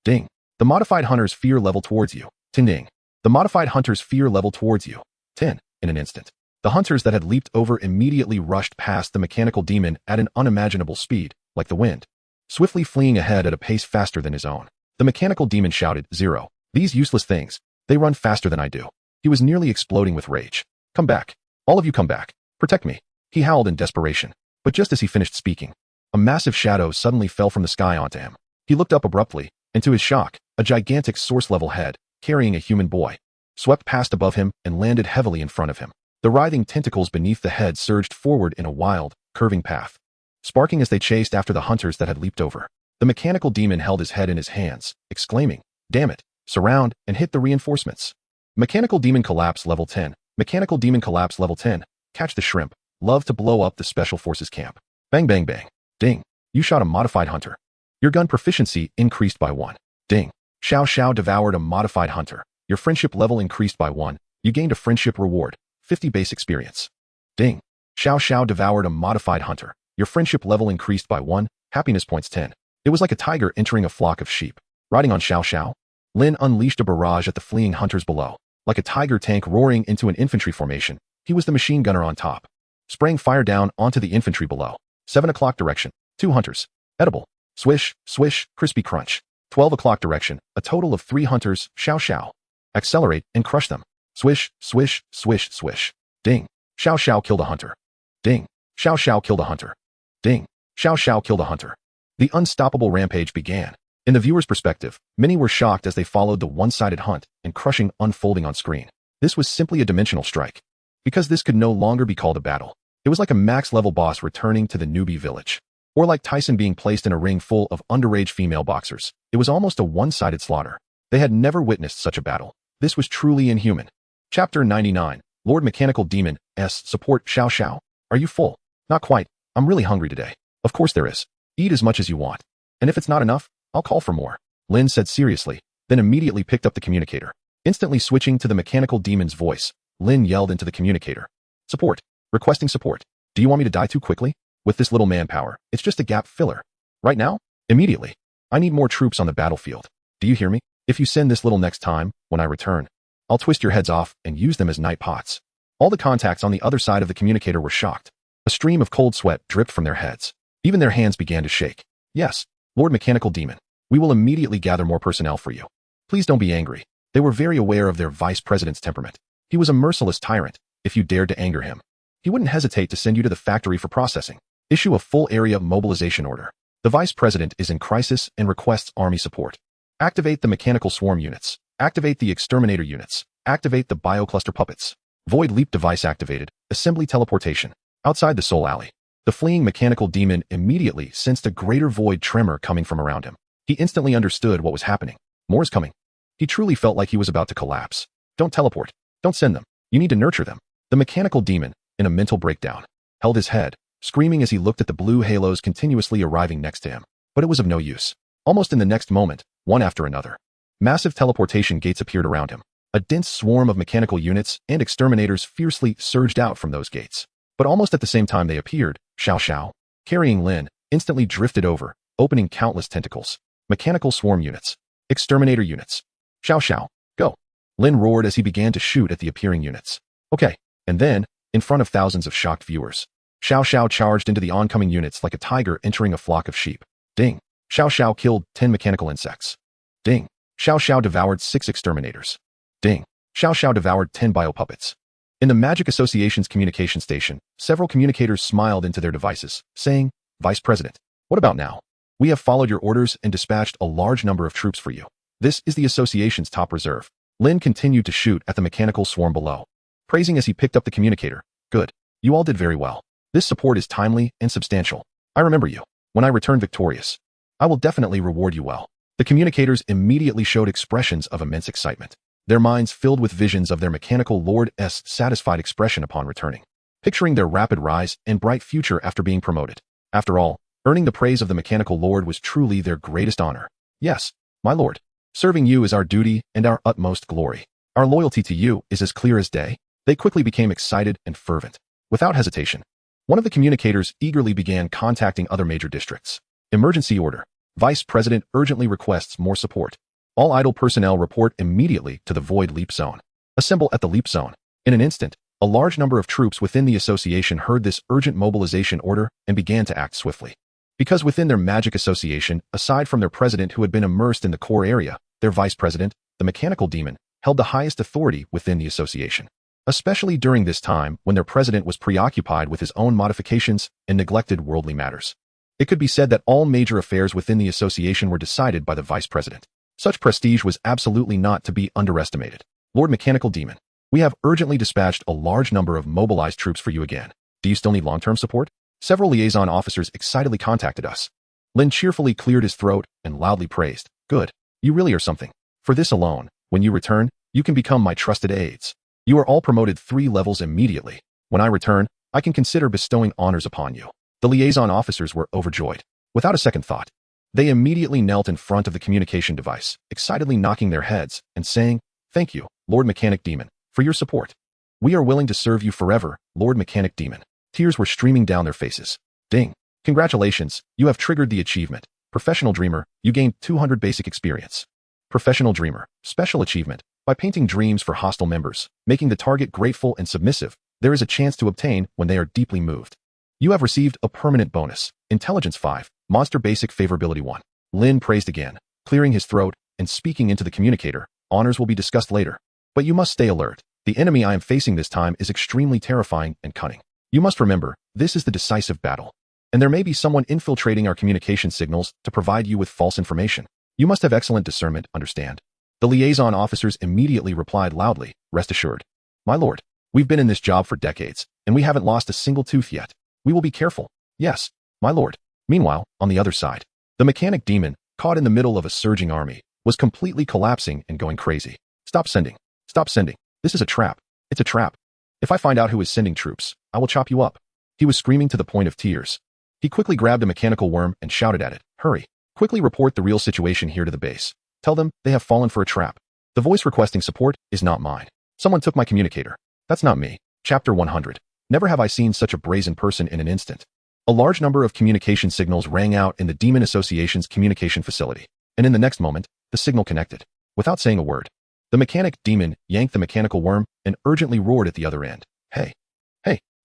Ding. The modified hunters fear level towards you. Tin ding. The modified hunters fear level towards you. 10. In an instant, the hunters that had leaped over immediately rushed past the mechanical demon at an unimaginable speed, like the wind, swiftly fleeing ahead at a pace faster than his own. The mechanical demon shouted, Zero. These useless things. They run faster than I do. He was nearly exploding with rage. Come back. All of you come back. Protect me. He howled in desperation. But just as he finished speaking, a massive shadow suddenly fell from the sky onto him. He looked up abruptly, and to his shock, a gigantic source-level head, carrying a human boy, swept past above him and landed heavily in front of him. The writhing tentacles beneath the head surged forward in a wild, curving path, sparking as they chased after the hunters that had leaped over. The mechanical demon held his head in his hands, exclaiming, Damn it, surround and hit the reinforcements. Mechanical demon collapse level 10. Mechanical demon collapse level 10. Catch the shrimp. Love to blow up the special forces camp. Bang bang bang. Ding. You shot a modified hunter. Your gun proficiency increased by 1. Ding. Xiao Xiao devoured a modified hunter. Your friendship level increased by 1. You gained a friendship reward, 50 base experience. Ding. Xiao Xiao devoured a modified hunter. Your friendship level increased by 1, happiness points 10. It was like a tiger entering a flock of sheep. Riding on Xiao Xiao, Lin unleashed a barrage at the fleeing hunters below. Like a tiger tank roaring into an infantry formation, he was the machine gunner on top. Spraying fire down onto the infantry below. 7 o'clock direction, 2 hunters. Edible. Swish, swish, crispy crunch. 12 o'clock direction, a total of 3 hunters, Xiao Xiao. Accelerate and crush them. Swish, swish, swish, swish. Ding. Xiao Xiao killed a hunter. Ding. Xiao Xiao killed a hunter. Ding. Xiao Xiao killed a hunter. The unstoppable rampage began. In the viewer's perspective, many were shocked as they followed the one-sided hunt and crushing unfolding on screen. This was simply a dimensional strike. Because this could no longer be called a battle. It was like a max-level boss returning to the newbie village. Or like Tyson being placed in a ring full of underage female boxers. It was almost a one-sided slaughter. They had never witnessed such a battle. This was truly inhuman. Chapter 99, Lord Mechanical Demon, S. Support Xiao Xiao. Are you full? Not quite. I'm really hungry today. Of course there is. Eat as much as you want. And if it's not enough, I'll call for more. Lin said seriously, then immediately picked up the communicator. Instantly switching to the mechanical demon's voice, Lin yelled into the communicator. Support. Requesting support. Do you want me to die too quickly? With this little manpower, it's just a gap filler. Right now? Immediately. I need more troops on the battlefield. Do you hear me? If you send this little next time, when I return, I'll twist your heads off and use them as night pots. All the contacts on the other side of the communicator were shocked. A stream of cold sweat dripped from their heads. Even their hands began to shake. Yes, Lord Mechanical Demon. We will immediately gather more personnel for you. Please don't be angry. They were very aware of their vice president's temperament. He was a merciless tyrant. If you dared to anger him, he wouldn't hesitate to send you to the factory for processing. Issue a full area mobilization order. The vice president is in crisis and requests army support. Activate the mechanical swarm units. Activate the exterminator units. Activate the biocluster puppets. Void leap device activated. Assembly teleportation. Outside the soul alley, the fleeing mechanical demon immediately sensed a greater void tremor coming from around him. He instantly understood what was happening. More is coming. He truly felt like he was about to collapse. Don't teleport. Don't send them. You need to nurture them. The mechanical demon, in a mental breakdown, held his head, screaming as he looked at the blue halos continuously arriving next to him. But it was of no use. Almost in the next moment, one after another, massive teleportation gates appeared around him. A dense swarm of mechanical units and exterminators fiercely surged out from those gates. But almost at the same time they appeared, Xiao Xiao, carrying Lin, instantly drifted over, opening countless tentacles. Mechanical swarm units. Exterminator units. Xiao Xiao, go. Lin roared as he began to shoot at the appearing units. Okay. And then, in front of thousands of shocked viewers, Xiao Xiao charged into the oncoming units like a tiger entering a flock of sheep. Ding. Xiao Xiao killed 10 mechanical insects. Ding. Xiao Xiao devoured 6 exterminators. Ding. Xiao Xiao devoured 10 biopuppets. In the Magic Association's communication station, several communicators smiled into their devices, saying, Vice President, what about now? We have followed your orders and dispatched a large number of troops for you. This is the association's top reserve. Lin continued to shoot at the mechanical swarm below, praising as he picked up the communicator. Good. You all did very well. This support is timely and substantial. I remember you. When I return victorious, I will definitely reward you well. The communicators immediately showed expressions of immense excitement, their minds filled with visions of their mechanical lord's satisfied expression upon returning, picturing their rapid rise and bright future after being promoted. After all, earning the praise of the mechanical lord was truly their greatest honor. Yes, my lord. Serving you is our duty and our utmost glory. Our loyalty to you is as clear as day. They quickly became excited and fervent. Without hesitation, one of the communicators eagerly began contacting other major districts. Emergency order. Vice President urgently requests more support. All idle personnel report immediately to the Void Leap Zone. Assemble at the Leap Zone. In an instant, a large number of troops within the association heard this urgent mobilization order and began to act swiftly. Because within their magic association, aside from their president who had been immersed in the core area, their vice president, the mechanical demon, held the highest authority within the association. Especially during this time when their president was preoccupied with his own modifications and neglected worldly matters. It could be said that all major affairs within the association were decided by the vice president. Such prestige was absolutely not to be underestimated. Lord Mechanical Demon, we have urgently dispatched a large number of mobilized troops for you again. Do you still need long-term support? Several liaison officers excitedly contacted us. Lin cheerfully cleared his throat and loudly praised. Good. You really are something. For this alone, when you return, you can become my trusted aides. You are all promoted 3 levels immediately. When I return, I can consider bestowing honors upon you. The liaison officers were overjoyed. Without a second thought, they immediately knelt in front of the communication device, excitedly knocking their heads and saying, "Thank you, Lord Mechanic Demon, for your support. We are willing to serve you forever, Lord Mechanic Demon." Tears were streaming down their faces. Ding. Congratulations, you have triggered the achievement. Professional Dreamer, you gained 200 basic experience. Professional Dreamer, special achievement. By painting dreams for hostile members, making the target grateful and submissive, there is a chance to obtain when they are deeply moved. You have received a permanent bonus. Intelligence 5, Monster Basic Favorability 1. Lin praised again, clearing his throat and speaking into the communicator. Honors will be discussed later. But you must stay alert. The enemy I am facing this time is extremely terrifying and cunning. You must remember, this is the decisive battle. And there may be someone infiltrating our communication signals to provide you with false information. You must have excellent discernment, understand? The liaison officers immediately replied loudly, "Rest assured. My lord, we've been in this job for decades, and we haven't lost a single tooth yet. We will be careful. Yes, my lord." Meanwhile, on the other side, the Mechanic Demon, caught in the middle of a surging army, was completely collapsing and going crazy. "Stop sending. Stop sending. This is a trap. It's a trap. If I find out who is sending troops, I will chop you up." He was screaming to the point of tears. He quickly grabbed a mechanical worm and shouted at it, "Hurry. Quickly report the real situation here to the base. Tell them they have fallen for a trap. The voice requesting support is not mine. Someone took my communicator. That's not me." Chapter 100. Never have I seen such a brazen person in an instant. A large number of communication signals rang out in the Demon Association's communication facility, and in the next moment, the signal connected. Without saying a word, the Mechanic Demon yanked the mechanical worm and urgently roared at the other end, "Hey,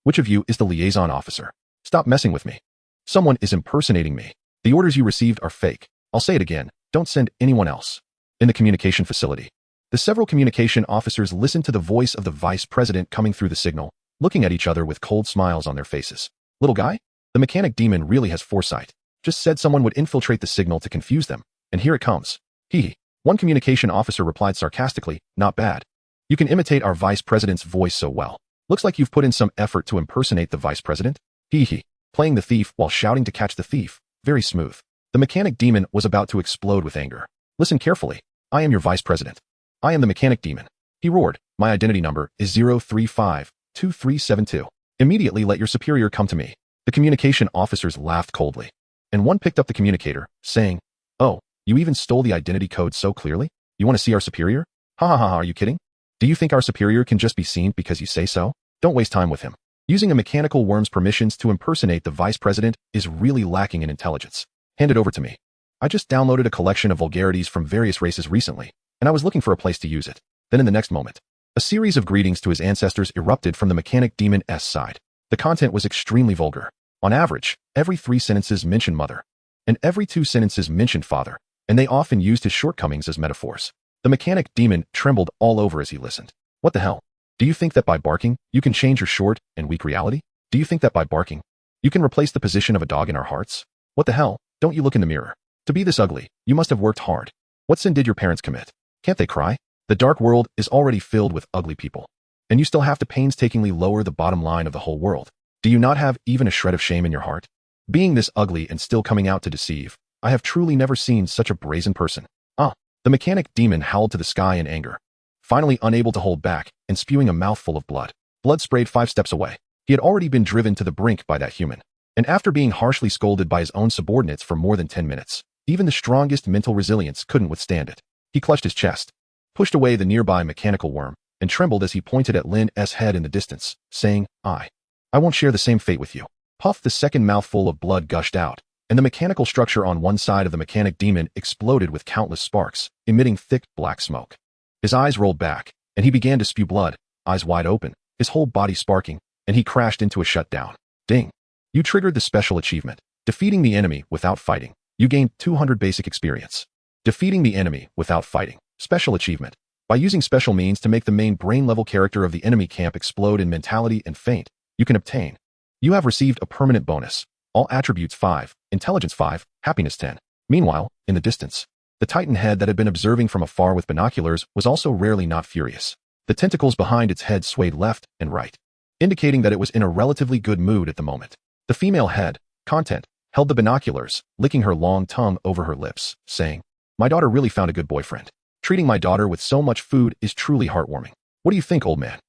which of you is the liaison officer? Stop messing with me. Someone is impersonating me. The orders you received are fake. I'll say it again, don't send anyone else." In the communication facility, the several communication officers listened to the voice of the vice president coming through the signal, looking at each other with cold smiles on their faces. "Little guy? The Mechanic Demon really has foresight. Just said someone would infiltrate the signal to confuse them, and here it comes. Hee." One communication officer replied sarcastically, "Not bad. You can imitate our vice president's voice so well. Looks like you've put in some effort to impersonate the vice president." Hee. Playing the thief while shouting to catch the thief. Very smooth. The Mechanic Demon was about to explode with anger. "Listen carefully. I am your vice president. I am the Mechanic Demon." He roared, "My identity number is 0352372. Immediately let your superior come to me." The communication officers laughed coldly, and one picked up the communicator, saying, "Oh, you even stole the identity code so clearly? You want to see our superior? Ha ha ha, are you kidding? Do you think our superior can just be seen because you say so? Don't waste time with him. Using a mechanical worm's permissions to impersonate the vice president is really lacking in intelligence. Hand it over to me. I just downloaded a collection of vulgarities from various races recently, and I was looking for a place to use it." Then in the next moment, a series of greetings to his ancestors erupted from the Mechanic Demon's side. The content was extremely vulgar. On average, every 3 sentences mentioned mother, and every 2 sentences mentioned father, and they often used his shortcomings as metaphors. The Mechanic Demon trembled all over as he listened. What the hell? Do you think that by barking, you can change your short and weak reality? Do you think that by barking, you can replace the position of a dog in our hearts? What the hell? Don't you look in the mirror? To be this ugly, you must have worked hard. What sin did your parents commit? Can't they cry? The dark world is already filled with ugly people, and you still have to painstakingly lower the bottom line of the whole world. Do you not have even a shred of shame in your heart? Being this ugly and still coming out to deceive, I have truly never seen such a brazen person. Ah! The Mechanic Demon howled to the sky in anger, finally unable to hold back and spewing a mouthful of blood. Blood sprayed 5 steps away. He had already been driven to the brink by that human, and after being harshly scolded by his own subordinates for more than 10 minutes, even the strongest mental resilience couldn't withstand it. He clutched his chest, pushed away the nearby mechanical worm, and trembled as he pointed at Lin's head in the distance, saying, I won't share the same fate with you." Puff! The second mouthful of blood gushed out, and the mechanical structure on one side of the Mechanic Demon exploded with countless sparks, emitting thick black smoke. His eyes rolled back, and he began to spew blood, eyes wide open, his whole body sparking, and he crashed into a shutdown. Ding! You triggered the special achievement, defeating the enemy without fighting. You gained 200 basic experience. Defeating the enemy without fighting. Special achievement. By using special means to make the main brain-level character of the enemy camp explode in mentality and faint, you can obtain. You have received a permanent bonus. All attributes 5, intelligence 5, happiness 10. Meanwhile, in the distance, the Titan head that had been observing from afar with binoculars was also rarely not furious. The tentacles behind its head swayed left and right, indicating that it was in a relatively good mood at the moment. The female head, Content, held the binoculars, licking her long tongue over her lips, saying, My daughter really found a good boyfriend. Treating my daughter with so much food is truly heartwarming. What do you think, old man?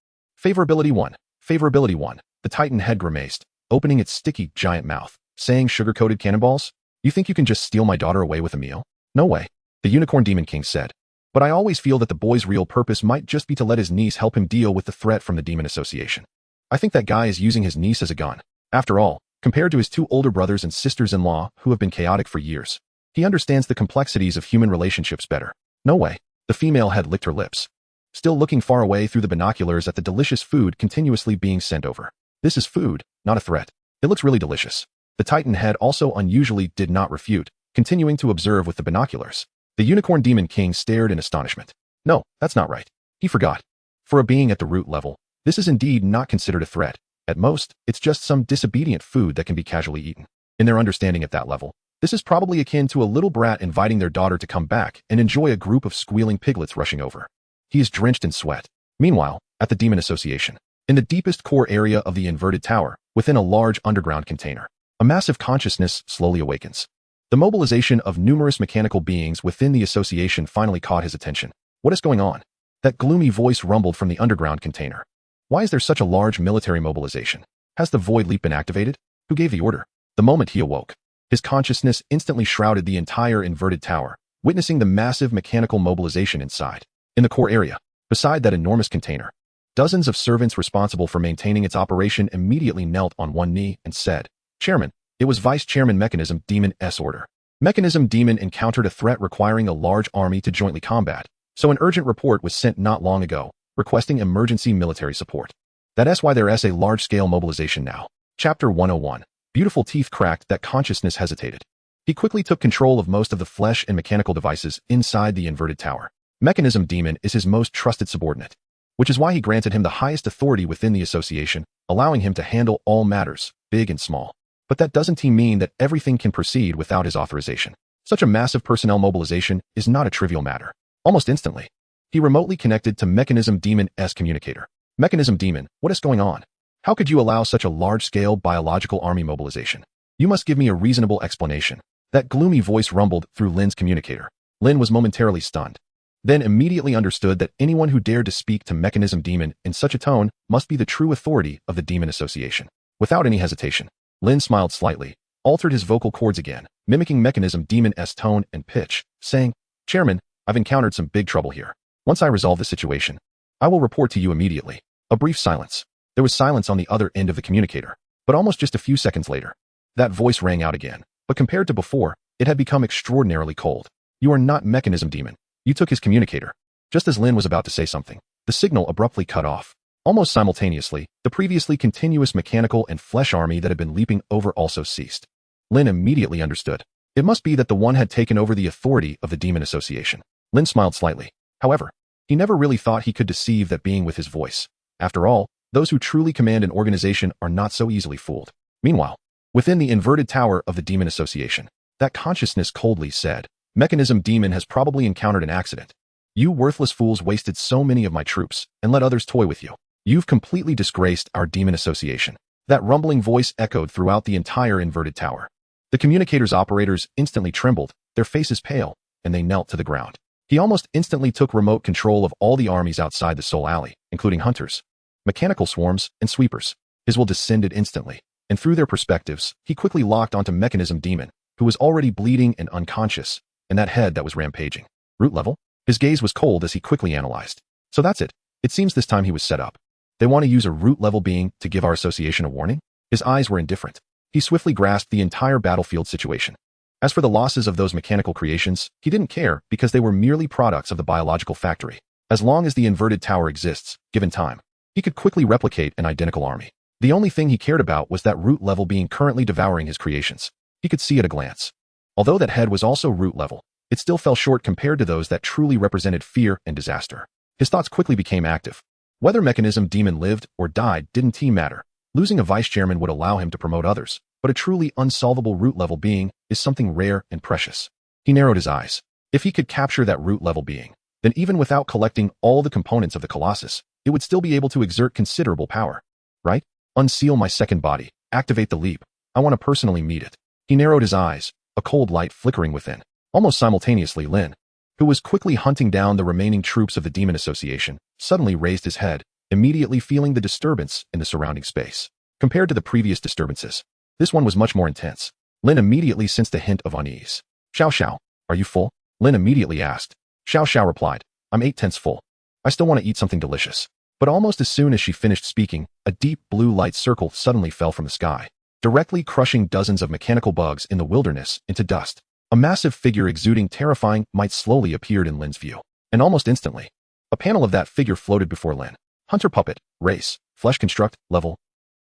Favorability 1. Favorability 1. The Titan head grimaced, opening its sticky, giant mouth, saying sugar-coated cannonballs? You think you can just steal my daughter away with a meal? No way, the Unicorn Demon King said. But I always feel that the boy's real purpose might just be to let his niece help him deal with the threat from the Demon Association. I think that guy is using his niece as a gun. After all, compared to his two older brothers and sisters-in-law who have been chaotic for years, he understands the complexities of human relationships better. No way. The female had licked her lips, still looking far away through the binoculars at the delicious food continuously being sent over. This is food, not a threat. It looks really delicious. The Titan head also unusually did not refute, continuing to observe with the binoculars. The Unicorn Demon King stared in astonishment. No, that's not right. He forgot. For a being at the root level, this is indeed not considered a threat. At most, it's just some disobedient food that can be casually eaten. In their understanding at that level, this is probably akin to a little brat inviting their daughter to come back and enjoy a group of squealing piglets rushing over. He is drenched in sweat. Meanwhile, at the Demon Association, in the deepest core area of the inverted tower, within a large underground container, a massive consciousness slowly awakens. The mobilization of numerous mechanical beings within the association finally caught his attention. What is going on? That gloomy voice rumbled from the underground container. Why is there such a large military mobilization? Has the Void Leap been activated? Who gave the order? The moment he awoke, his consciousness instantly shrouded the entire inverted tower, witnessing the massive mechanical mobilization inside. In the core area, beside that enormous container, dozens of servants responsible for maintaining its operation immediately knelt on one knee and said, "Chairman, it was Vice Chairman Mechanism Demon's order. Mechanism Demon encountered a threat requiring a large army to jointly combat, so an urgent report was sent not long ago, requesting emergency military support. That's why there is a large-scale mobilization now." Chapter 101. Beautiful teeth cracked that consciousness hesitated. He quickly took control of most of the flesh and mechanical devices inside the inverted tower. Mechanism Demon is his most trusted subordinate, which is why he granted him the highest authority within the association, allowing him to handle all matters, big and small. But that doesn't mean that everything can proceed without his authorization. Such a massive personnel mobilization is not a trivial matter. Almost instantly, he remotely connected to Mechanism Demon's communicator. "Mechanism Demon, what is going on? How could you allow such a large-scale biological army mobilization? You must give me a reasonable explanation." That gloomy voice rumbled through Lin's communicator. Lin was momentarily stunned, then immediately understood that anyone who dared to speak to Mechanism Demon in such a tone must be the true authority of the Demon Association. Without any hesitation, Lin smiled slightly, altered his vocal cords again, mimicking Mechanism Demon's tone and pitch, saying, "Chairman, I've encountered some big trouble here. Once I resolve the situation, I will report to you immediately." A brief silence. There was silence on the other end of the communicator, but almost just a few seconds later, that voice rang out again. But compared to before, it had become extraordinarily cold. "You are not Mechanism Demon. You took his communicator." Just as Lin was about to say something, the signal abruptly cut off. Almost simultaneously, the previously continuous mechanical and flesh army that had been leaping over also ceased. Lin immediately understood. It must be that the one had taken over the authority of the Demon Association. Lin smiled slightly. However, he never really thought he could deceive that being with his voice. After all, those who truly command an organization are not so easily fooled. Meanwhile, within the inverted tower of the Demon Association, that consciousness coldly said, "Mechanism Demon has probably encountered an accident. You worthless fools wasted so many of my troops and let others toy with you. You've completely disgraced our Demon Association." That rumbling voice echoed throughout the entire inverted tower. The communicator's operators instantly trembled, their faces pale, and they knelt to the ground. He almost instantly took remote control of all the armies outside the Soul Alley, including hunters, mechanical swarms, and sweepers. His will descended instantly, and through their perspectives, he quickly locked onto Mechanism Demon, who was already bleeding and unconscious, and that head that was rampaging. Root level? His gaze was cold as he quickly analyzed. So that's it. It seems this time he was set up. They want to use a root level being to give our association a warning? His eyes were indifferent. He swiftly grasped the entire battlefield situation. As for the losses of those mechanical creations, he didn't care because they were merely products of the biological factory. As long as the inverted tower exists, given time, he could quickly replicate an identical army. The only thing he cared about was that root level being currently devouring his creations. He could see at a glance. Although that head was also root level, it still fell short compared to those that truly represented fear and disaster. His thoughts quickly became active. Whether Mechanism Demon lived or died didn't matter. Losing a vice chairman would allow him to promote others, but a truly unsolvable root level being is something rare and precious. He narrowed his eyes. If he could capture that root level being, then even without collecting all the components of the Colossus, it would still be able to exert considerable power. Right? Unseal my second body. Activate the leap. I want to personally meet it. He narrowed his eyes, a cold light flickering within. Almost simultaneously, Lin, who was quickly hunting down the remaining troops of the Demon Association, suddenly raised his head, immediately feeling the disturbance in the surrounding space. Compared to the previous disturbances, this one was much more intense. Lin immediately sensed a hint of unease. Xiao Xiao, are you full? Lin immediately asked. Xiao Xiao replied, I'm 8/10 full. I still want to eat something delicious. But almost as soon as she finished speaking, a deep blue light circle suddenly fell from the sky, directly crushing dozens of mechanical bugs in the wilderness into dust. A massive figure exuding terrifying might slowly appeared in Lin's view. And almost instantly, a panel of that figure floated before Lin. Hunter puppet, race, flesh construct, level.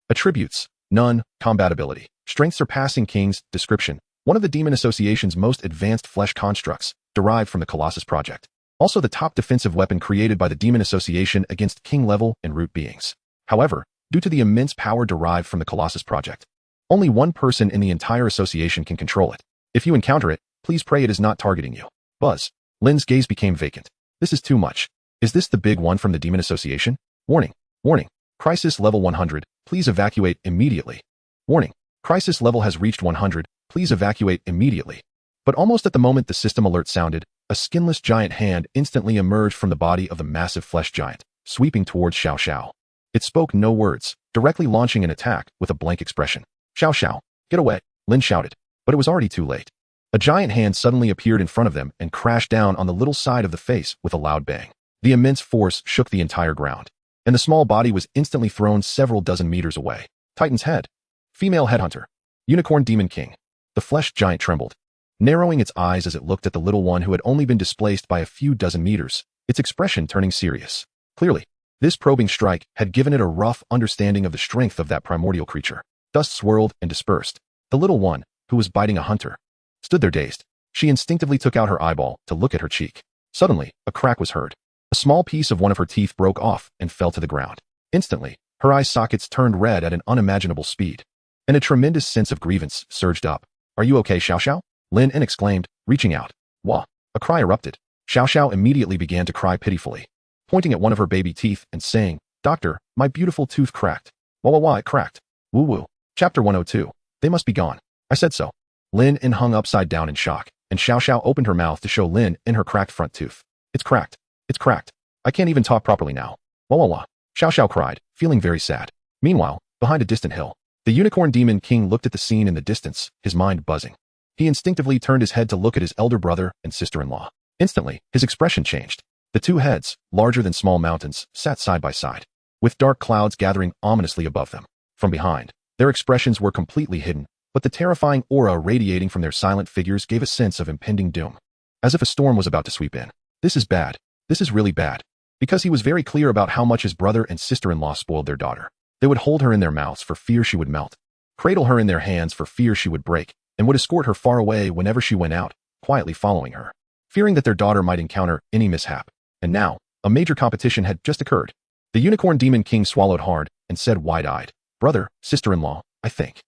Attributes, none, combatability, strength surpassing kings, description, one of the Demon Association's most advanced flesh constructs, derived from the Colossus Project. Also the top defensive weapon created by the Demon Association against king-level and root beings. However, due to the immense power derived from the Colossus Project, only one person in the entire association can control it. If you encounter it, please pray it is not targeting you. Buzz. Lin's gaze became vacant. This is too much. Is this the big one from the Demon Association? Warning. Warning. Crisis level 100. Please evacuate immediately. Warning. Crisis level has reached 100. Please evacuate immediately. But almost at the moment the system alert sounded, a skinless giant hand instantly emerged from the body of the massive flesh giant, sweeping towards Xiao Xiao. It spoke no words, directly launching an attack with a blank expression. Xiao Xiao, get away, Lin shouted. But it was already too late. A giant hand suddenly appeared in front of them and crashed down on the little side of the face with a loud bang. The immense force shook the entire ground, and the small body was instantly thrown several dozen meters away. Titan's head. Female headhunter. Unicorn Demon King. The flesh giant trembled, narrowing its eyes as it looked at the little one who had only been displaced by a few dozen meters, its expression turning serious. Clearly, this probing strike had given it a rough understanding of the strength of that primordial creature. Dust swirled and dispersed. The little one, who was biting a hunter, stood there dazed. She instinctively took out her eyeball to look at her cheek. Suddenly, a crack was heard. A small piece of one of her teeth broke off and fell to the ground. Instantly, her eye sockets turned red at an unimaginable speed, and a tremendous sense of grievance surged up. Are you okay, Xiao Xiao? Lin exclaimed, reaching out. Wah! A cry erupted. Xiao Xiao immediately began to cry pitifully, pointing at one of her baby teeth and saying, Doctor, my beautiful tooth cracked. Wah wah wah, it cracked. Woo woo. Chapter 102. They must be gone. I said so. Lin hung upside down in shock, and Xiao Xiao opened her mouth to show Lin her cracked front tooth. It's cracked. It's cracked. I can't even talk properly now. Wah wah wah. Xiao Xiao cried, feeling very sad. Meanwhile, behind a distant hill, the Unicorn Demon King looked at the scene in the distance, his mind buzzing. He instinctively turned his head to look at his elder brother and sister-in-law. Instantly, his expression changed. The two heads, larger than small mountains, sat side by side, with dark clouds gathering ominously above them. From behind, their expressions were completely hidden, but the terrifying aura radiating from their silent figures gave a sense of impending doom, as if a storm was about to sweep in. This is bad. This is really bad. Because he was very clear about how much his brother and sister-in-law spoiled their daughter. They would hold her in their mouths for fear she would melt, cradle her in their hands for fear she would break, and would escort her far away whenever she went out, quietly following her, fearing that their daughter might encounter any mishap. And now, a major competition had just occurred. The Unicorn Demon King swallowed hard and said wide-eyed, Brother, sister-in-law, I think.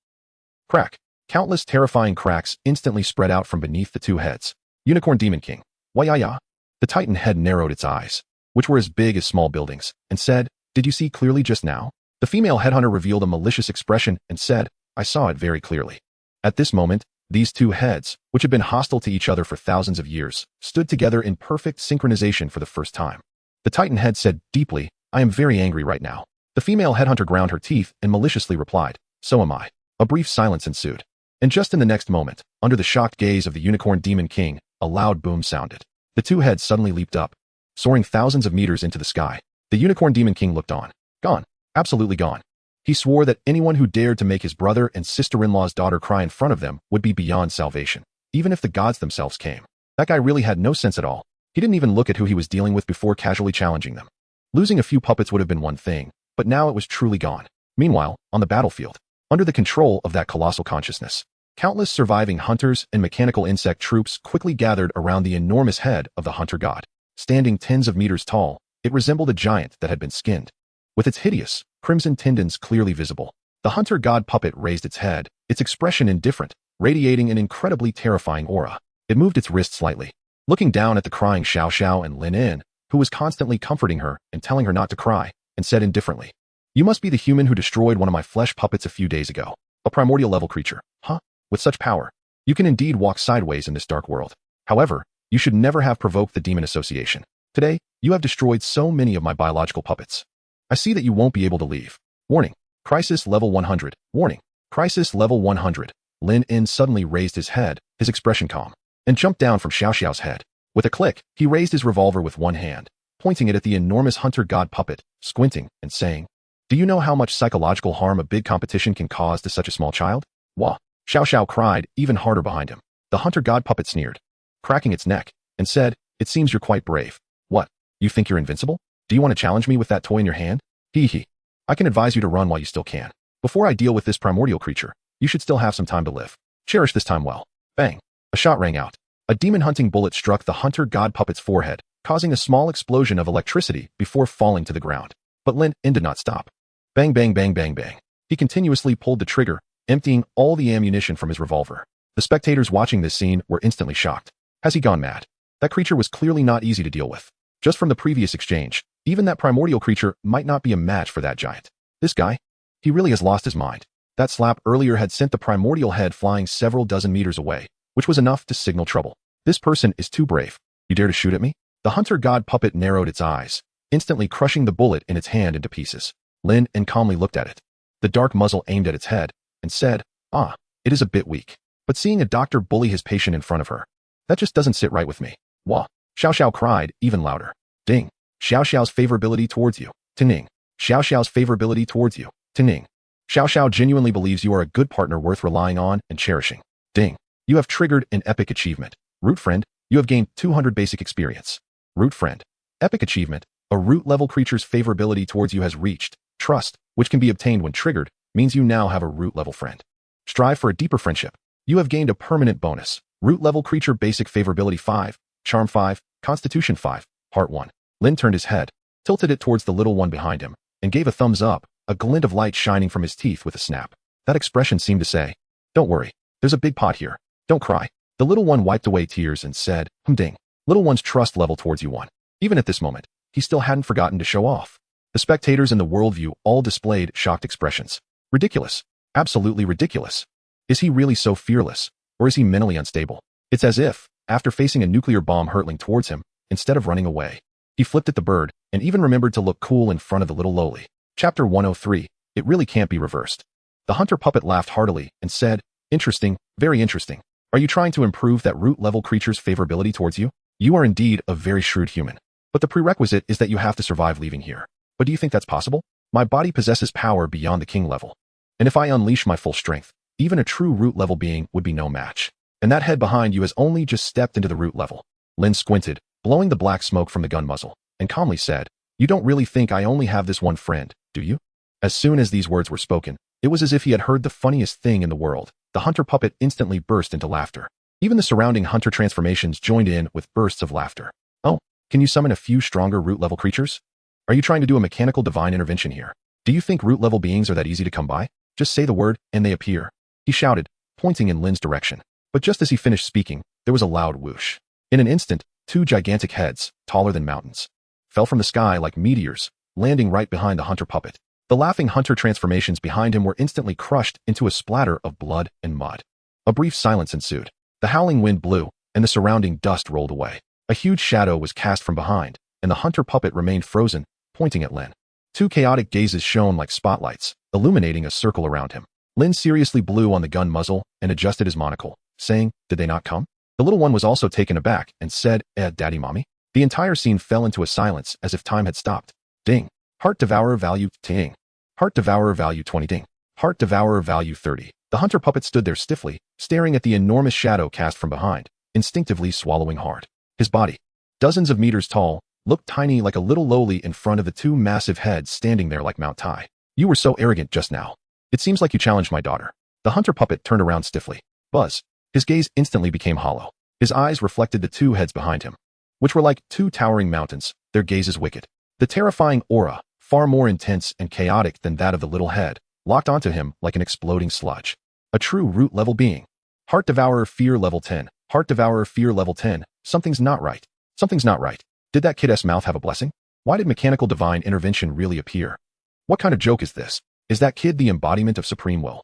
Crack. Countless terrifying cracks instantly spread out from beneath the two heads. Unicorn Demon King. Why-ya-ya. The Titan head narrowed its eyes, which were as big as small buildings, and said, Did you see clearly just now? The female headhunter revealed a malicious expression and said, I saw it very clearly. At this moment, these two heads, which had been hostile to each other for thousands of years, stood together in perfect synchronization for the first time. The Titan head said deeply, I am very angry right now. The female headhunter ground her teeth and maliciously replied, So am I. A brief silence ensued. And just in the next moment, under the shocked gaze of the Unicorn Demon King, a loud boom sounded. The two heads suddenly leaped up, soaring thousands of meters into the sky. The Unicorn Demon King looked on. Gone. Absolutely gone. He swore that anyone who dared to make his brother and sister-in-law's daughter cry in front of them would be beyond salvation, even if the gods themselves came. That guy really had no sense at all. He didn't even look at who he was dealing with before casually challenging them. Losing a few puppets would have been one thing, but now it was truly gone. Meanwhile, on the battlefield, under the control of that colossal consciousness, countless surviving hunters and mechanical insect troops quickly gathered around the enormous head of the hunter god. Standing tens of meters tall, it resembled a giant that had been skinned, with its hideous, crimson tendons clearly visible. The hunter god puppet raised its head, its expression indifferent, radiating an incredibly terrifying aura. It moved its wrist slightly, looking down at the crying Xiao Xiao and Lin, who was constantly comforting her and telling her not to cry, and said indifferently, You must be the human who destroyed one of my flesh puppets a few days ago. A primordial level creature, huh? With such power, you can indeed walk sideways in this dark world. However, you should never have provoked the Demon Association. Today, you have destroyed so many of my biological puppets. I see that you won't be able to leave. Warning. Crisis level 100. Warning. Crisis level 100. Lin En suddenly raised his head, his expression calm, and jumped down from Xiao Xiao's head. With a click, he raised his revolver with one hand, pointing it at the enormous hunter god puppet, squinting and saying, "Do you know how much psychological harm a big competition can cause to such a small child?" Wah! Xiao Xiao cried, even harder behind him. The hunter god puppet sneered, cracking its neck, and said, "It seems you're quite brave. What? You think you're invincible? Do you want to challenge me with that toy in your hand? Hee hee. I can advise you to run while you still can. Before I deal with this primordial creature, you should still have some time to live. Cherish this time well." Bang! A shot rang out. A demon-hunting bullet struck the hunter god puppet's forehead, causing a small explosion of electricity before falling to the ground. But Lin En did not stop. Bang bang bang bang bang. He continuously pulled the trigger, emptying all the ammunition from his revolver. The spectators watching this scene were instantly shocked. Has he gone mad? That creature was clearly not easy to deal with. Just from the previous exchange, even that primordial creature might not be a match for that giant. This guy? He really has lost his mind. That slap earlier had sent the primordial head flying several dozen meters away, which was enough to signal trouble. This person is too brave. You dare to shoot at me? The hunter god puppet narrowed its eyes, instantly crushing the bullet in its hand into pieces. Lin En calmly looked at it. The dark muzzle aimed at its head, and said, "Ah, it is a bit weak. But seeing a doctor bully his patient in front of her, that just doesn't sit right with me." Wah! Xiao Xiao cried, even louder. Ding! Xiao Xiao's favorability towards you. Ting. Xiao Xiao's favorability towards you. Ting. Xiao Xiao genuinely believes you are a good partner worth relying on and cherishing. Ding! You have triggered an epic achievement. Root Friend, you have gained 200 basic experience. Root Friend. Epic achievement. A root level creature's favorability towards you has reached. Trust, which can be obtained when triggered, means you now have a root level friend. Strive for a deeper friendship. You have gained a permanent bonus. Root level creature basic favorability 5, charm 5, constitution 5, heart 1. Lin turned his head, tilted it towards the little one behind him, and gave a thumbs up, a glint of light shining from his teeth with a snap. That expression seemed to say, "Don't worry, there's a big pot here. Don't cry." The little one wiped away tears and said, "Ding." Little one's trust level towards you won. Even at this moment, he still hadn't forgotten to show off. The spectators in the worldview all displayed shocked expressions. Ridiculous. Absolutely ridiculous. Is he really so fearless, or is he mentally unstable? It's as if, after facing a nuclear bomb hurtling towards him, instead of running away, he flipped at the bird and even remembered to look cool in front of the little lowly. Chapter 103, It Really Can't Be Reversed. The hunter puppet laughed heartily and said, "Interesting, very interesting. Are you trying to improve that root level creature's favorability towards you? You are indeed a very shrewd human. But the prerequisite is that you have to survive leaving here. But do you think that's possible? My body possesses power beyond the king level. And if I unleash my full strength, even a true root level being would be no match. And that head behind you has only just stepped into the root level." Lin squinted, blowing the black smoke from the gun muzzle, and calmly said, "You don't really think I only have this one friend, do you?" As soon as these words were spoken, it was as if he had heard the funniest thing in the world. The hunter puppet instantly burst into laughter. Even the surrounding hunter transformations joined in with bursts of laughter. "Oh, can you summon a few stronger root level creatures? Are you trying to do a mechanical divine intervention here? Do you think root level beings are that easy to come by? Just say the word, and they appear," he shouted, pointing in Lin's direction. But just as he finished speaking, there was a loud whoosh. In an instant, 2 gigantic heads, taller than mountains, fell from the sky like meteors, landing right behind the hunter puppet. The laughing hunter transformations behind him were instantly crushed into a splatter of blood and mud. A brief silence ensued. The howling wind blew, and the surrounding dust rolled away. A huge shadow was cast from behind, and the hunter puppet remained frozen, pointing at Lin. 2 chaotic gazes shone like spotlights, illuminating a circle around him. Lin seriously blew on the gun muzzle and adjusted his monocle, saying, "Did they not come?" The little one was also taken aback and said, "Daddy, mommy?" The entire scene fell into a silence as if time had stopped. Ding. Heart Devourer value, ting. Heart Devourer value 20, ding. Heart Devourer value 30. The hunter puppet stood there stiffly, staring at the enormous shadow cast from behind, instinctively swallowing hard. His body, dozens of meters tall, looked tiny like a little lowly in front of the 2 massive heads standing there like Mount Tai. "You were so arrogant just now. It seems like you challenged my daughter." The hunter puppet turned around stiffly. Buzz. His gaze instantly became hollow. His eyes reflected the 2 heads behind him, which were like 2 towering mountains, their gazes wicked. The terrifying aura, far more intense and chaotic than that of the little head, locked onto him like an exploding sludge. A true root level being. Heart Devourer fear level 10. Heart Devourer fear level 10. Something's not right. Something's not right. Did that kid's mouth have a blessing? Why did mechanical divine intervention really appear? What kind of joke is this? Is that kid the embodiment of supreme will?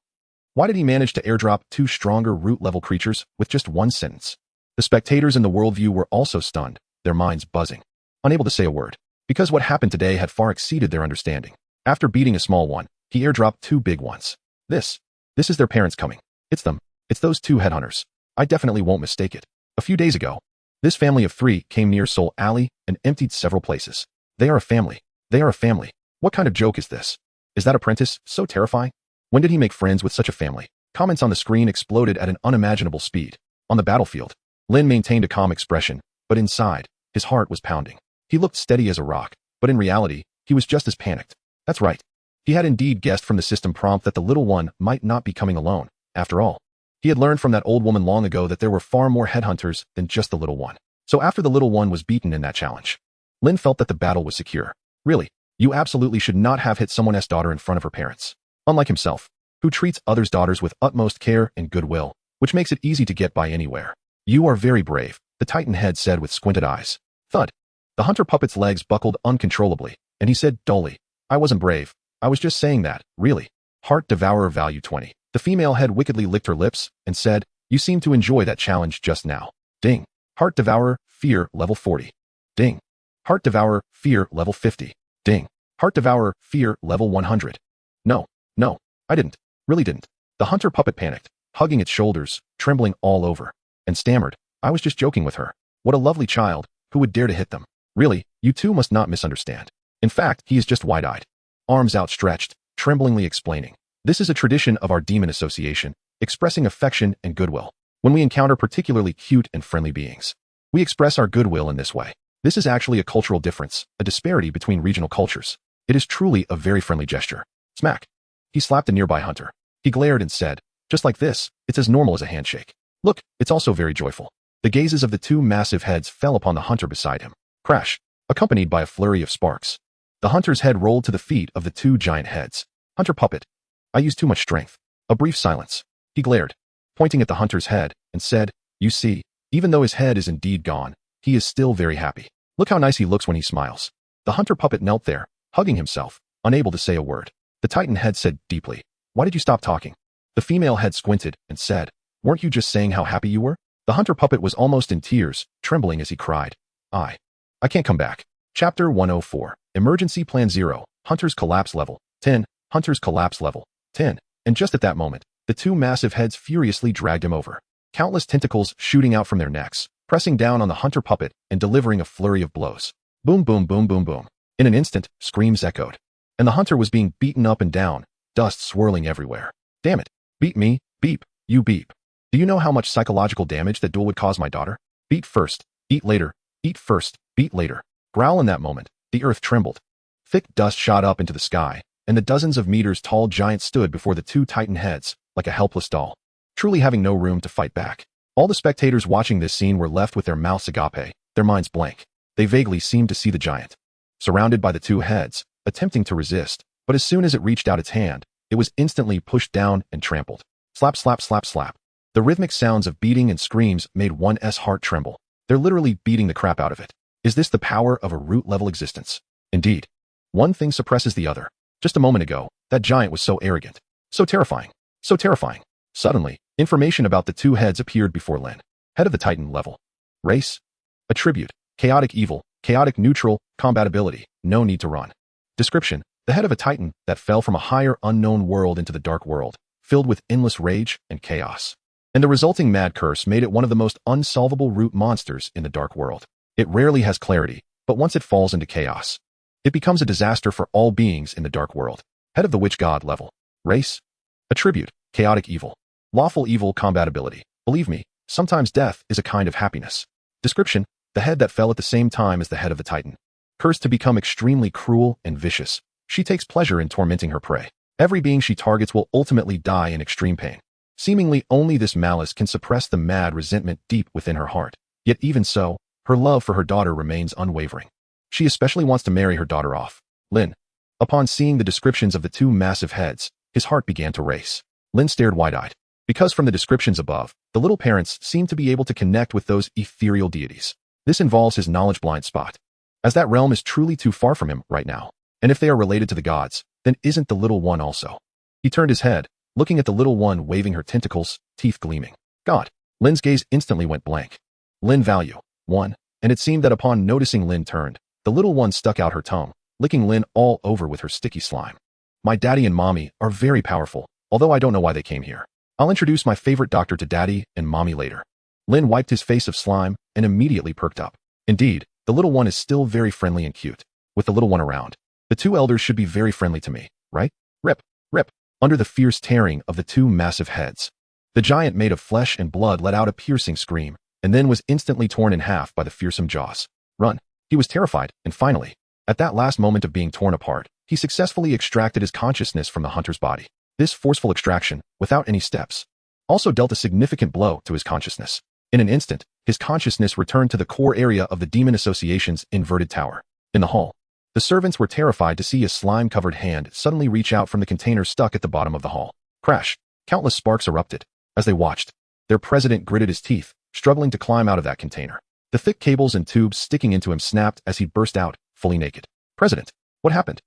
Why did he manage to airdrop 2 stronger root level creatures with just 1 sentence? The spectators in the worldview were also stunned, their minds buzzing, unable to say a word, because what happened today had far exceeded their understanding. After beating a small one, he airdropped 2 big ones. This is their parents coming. It's them. It's those two headhunters. I definitely won't mistake it. A few days ago, this family of three came near Seoul Alley and emptied several places. They are a family. They are a family. What kind of joke is this? Is that apprentice so terrifying? When did he make friends with such a family? Comments on the screen exploded at an unimaginable speed. On the battlefield, Lin maintained a calm expression, but inside, his heart was pounding. He looked steady as a rock, but in reality, he was just as panicked. That's right. He had indeed guessed from the system prompt that the little one might not be coming alone. After all, he had learned from that old woman long ago that there were far more headhunters than just the little one. So after the little one was beaten in that challenge, Lin felt that the battle was secure. Really, you absolutely should not have hit someone's daughter in front of her parents. Unlike himself, who treats others' daughters with utmost care and goodwill, which makes it easy to get by anywhere. You are very brave, the Titan head said with squinted eyes. Thud. The hunter puppet's legs buckled uncontrollably, and he said dully, I wasn't brave. I was just saying that, really. Heart Devourer value 20. The female head wickedly licked her lips and said, you seem to enjoy that challenge just now. Ding. Heart Devourer, Fear, level 40. Ding. Heart Devourer, Fear, level 50. Ding. Heart Devourer, Fear, level 100. No, I didn't. Really didn't. The hunter puppet panicked, hugging its shoulders, trembling all over, and stammered, I was just joking with her. What a lovely child, who would dare to hit them? Really, you two must not misunderstand. In fact, he is just wide-eyed. Arms outstretched, tremblingly explaining. This is a tradition of our demon association, expressing affection and goodwill. When we encounter particularly cute and friendly beings, we express our goodwill in this way. This is actually a cultural difference, a disparity between regional cultures. It is truly a very friendly gesture. Smack. He slapped a nearby hunter. He glared and said, just like this, it's as normal as a handshake. Look, it's also very joyful. The gazes of the two massive heads fell upon the hunter beside him. Crash, accompanied by a flurry of sparks. The hunter's head rolled to the feet of the two giant heads. Hunter puppet. I used too much strength. A brief silence. He glared, pointing at the hunter's head, and said, you see, even though his head is indeed gone, he is still very happy. Look how nice he looks when he smiles. The hunter puppet knelt there, hugging himself, unable to say a word. The Titan head said deeply, why did you stop talking? The female head squinted and said, weren't you just saying how happy you were? The hunter puppet was almost in tears, trembling as he cried, I can't come back. Chapter 104. Emergency Plan 0. Hunter's Collapse Level 10. Hunter's Collapse Level 10. And just at that moment, the two massive heads furiously dragged him over. Countless tentacles shooting out from their necks, pressing down on the hunter puppet and delivering a flurry of blows. Boom, boom, boom, boom, boom. In an instant, screams echoed. And the hunter was being beaten up and down, dust swirling everywhere. Damn it. Beat me, beep, you beep. Do you know how much psychological damage that duel would cause my daughter? Beat first, eat later, eat first, beat later. Growl in that moment, the earth trembled. Thick dust shot up into the sky, and the dozens of meters tall giant stood before the two Titan heads, like a helpless doll, truly having no room to fight back. All the spectators watching this scene were left with their mouths agape, their minds blank. They vaguely seemed to see the giant, surrounded by the two heads, attempting to resist, but as soon as it reached out its hand, it was instantly pushed down and trampled. Slap, slap, slap, slap. The rhythmic sounds of beating and screams made one's heart tremble. They're literally beating the crap out of it. Is this the power of a root-level existence? Indeed. One thing suppresses the other. Just a moment ago, that giant was so arrogant. So terrifying. So terrifying. Suddenly, information about the two heads appeared before Lin. Head of the Titan level. Race. Attribute. Chaotic evil. Chaotic neutral. Combatability. No need to run. Description. The head of a Titan that fell from a higher unknown world into the dark world, filled with endless rage and chaos. And the resulting mad curse made it one of the most unsolvable root monsters in the dark world. It rarely has clarity, but once it falls into chaos, it becomes a disaster for all beings in the dark world. Head of the Witch God level. Race. Attribute. Chaotic evil. Lawful evil combatability. Believe me, sometimes death is a kind of happiness. Description. The head that fell at the same time as the head of the Titan. Cursed to become extremely cruel and vicious. She takes pleasure in tormenting her prey. Every being she targets will ultimately die in extreme pain. Seemingly only this malice can suppress the mad resentment deep within her heart. Yet even so, her love for her daughter remains unwavering. She especially wants to marry her daughter off. Lin. Upon seeing the descriptions of the two massive heads, his heart began to race. Lin stared wide-eyed. Because from the descriptions above, the little parents seemed to be able to connect with those ethereal deities. This involves his knowledge blind spot, as that realm is truly too far from him right now. And if they are related to the gods, then isn't the little one also? He turned his head, looking at the little one waving her tentacles, teeth gleaming. God. Lin's gaze instantly went blank. Lin value 1, and it seemed that upon noticing Lin turned, the little one stuck out her tongue, licking Lin all over with her sticky slime. My daddy and mommy are very powerful, although I don't know why they came here. I'll introduce my favorite doctor to Daddy and Mommy later. Lin wiped his face of slime and immediately perked up. Indeed, the little one is still very friendly and cute. With the little one around, the two elders should be very friendly to me, right? Rip, rip. Under the fierce tearing of the two massive heads, the giant made of flesh and blood let out a piercing scream, and then was instantly torn in half by the fearsome jaws. Run. He was terrified, and finally, at that last moment of being torn apart, he successfully extracted his consciousness from the hunter's body. This forceful extraction, without any steps, also dealt a significant blow to his consciousness. In an instant, his consciousness returned to the core area of the Demon Association's inverted tower. In the hall, the servants were terrified to see a slime-covered hand suddenly reach out from the container stuck at the bottom of the hall. Crash! Countless sparks erupted. As they watched, their president gritted his teeth, struggling to climb out of that container. The thick cables and tubes sticking into him snapped as he burst out, fully naked. President, what happened?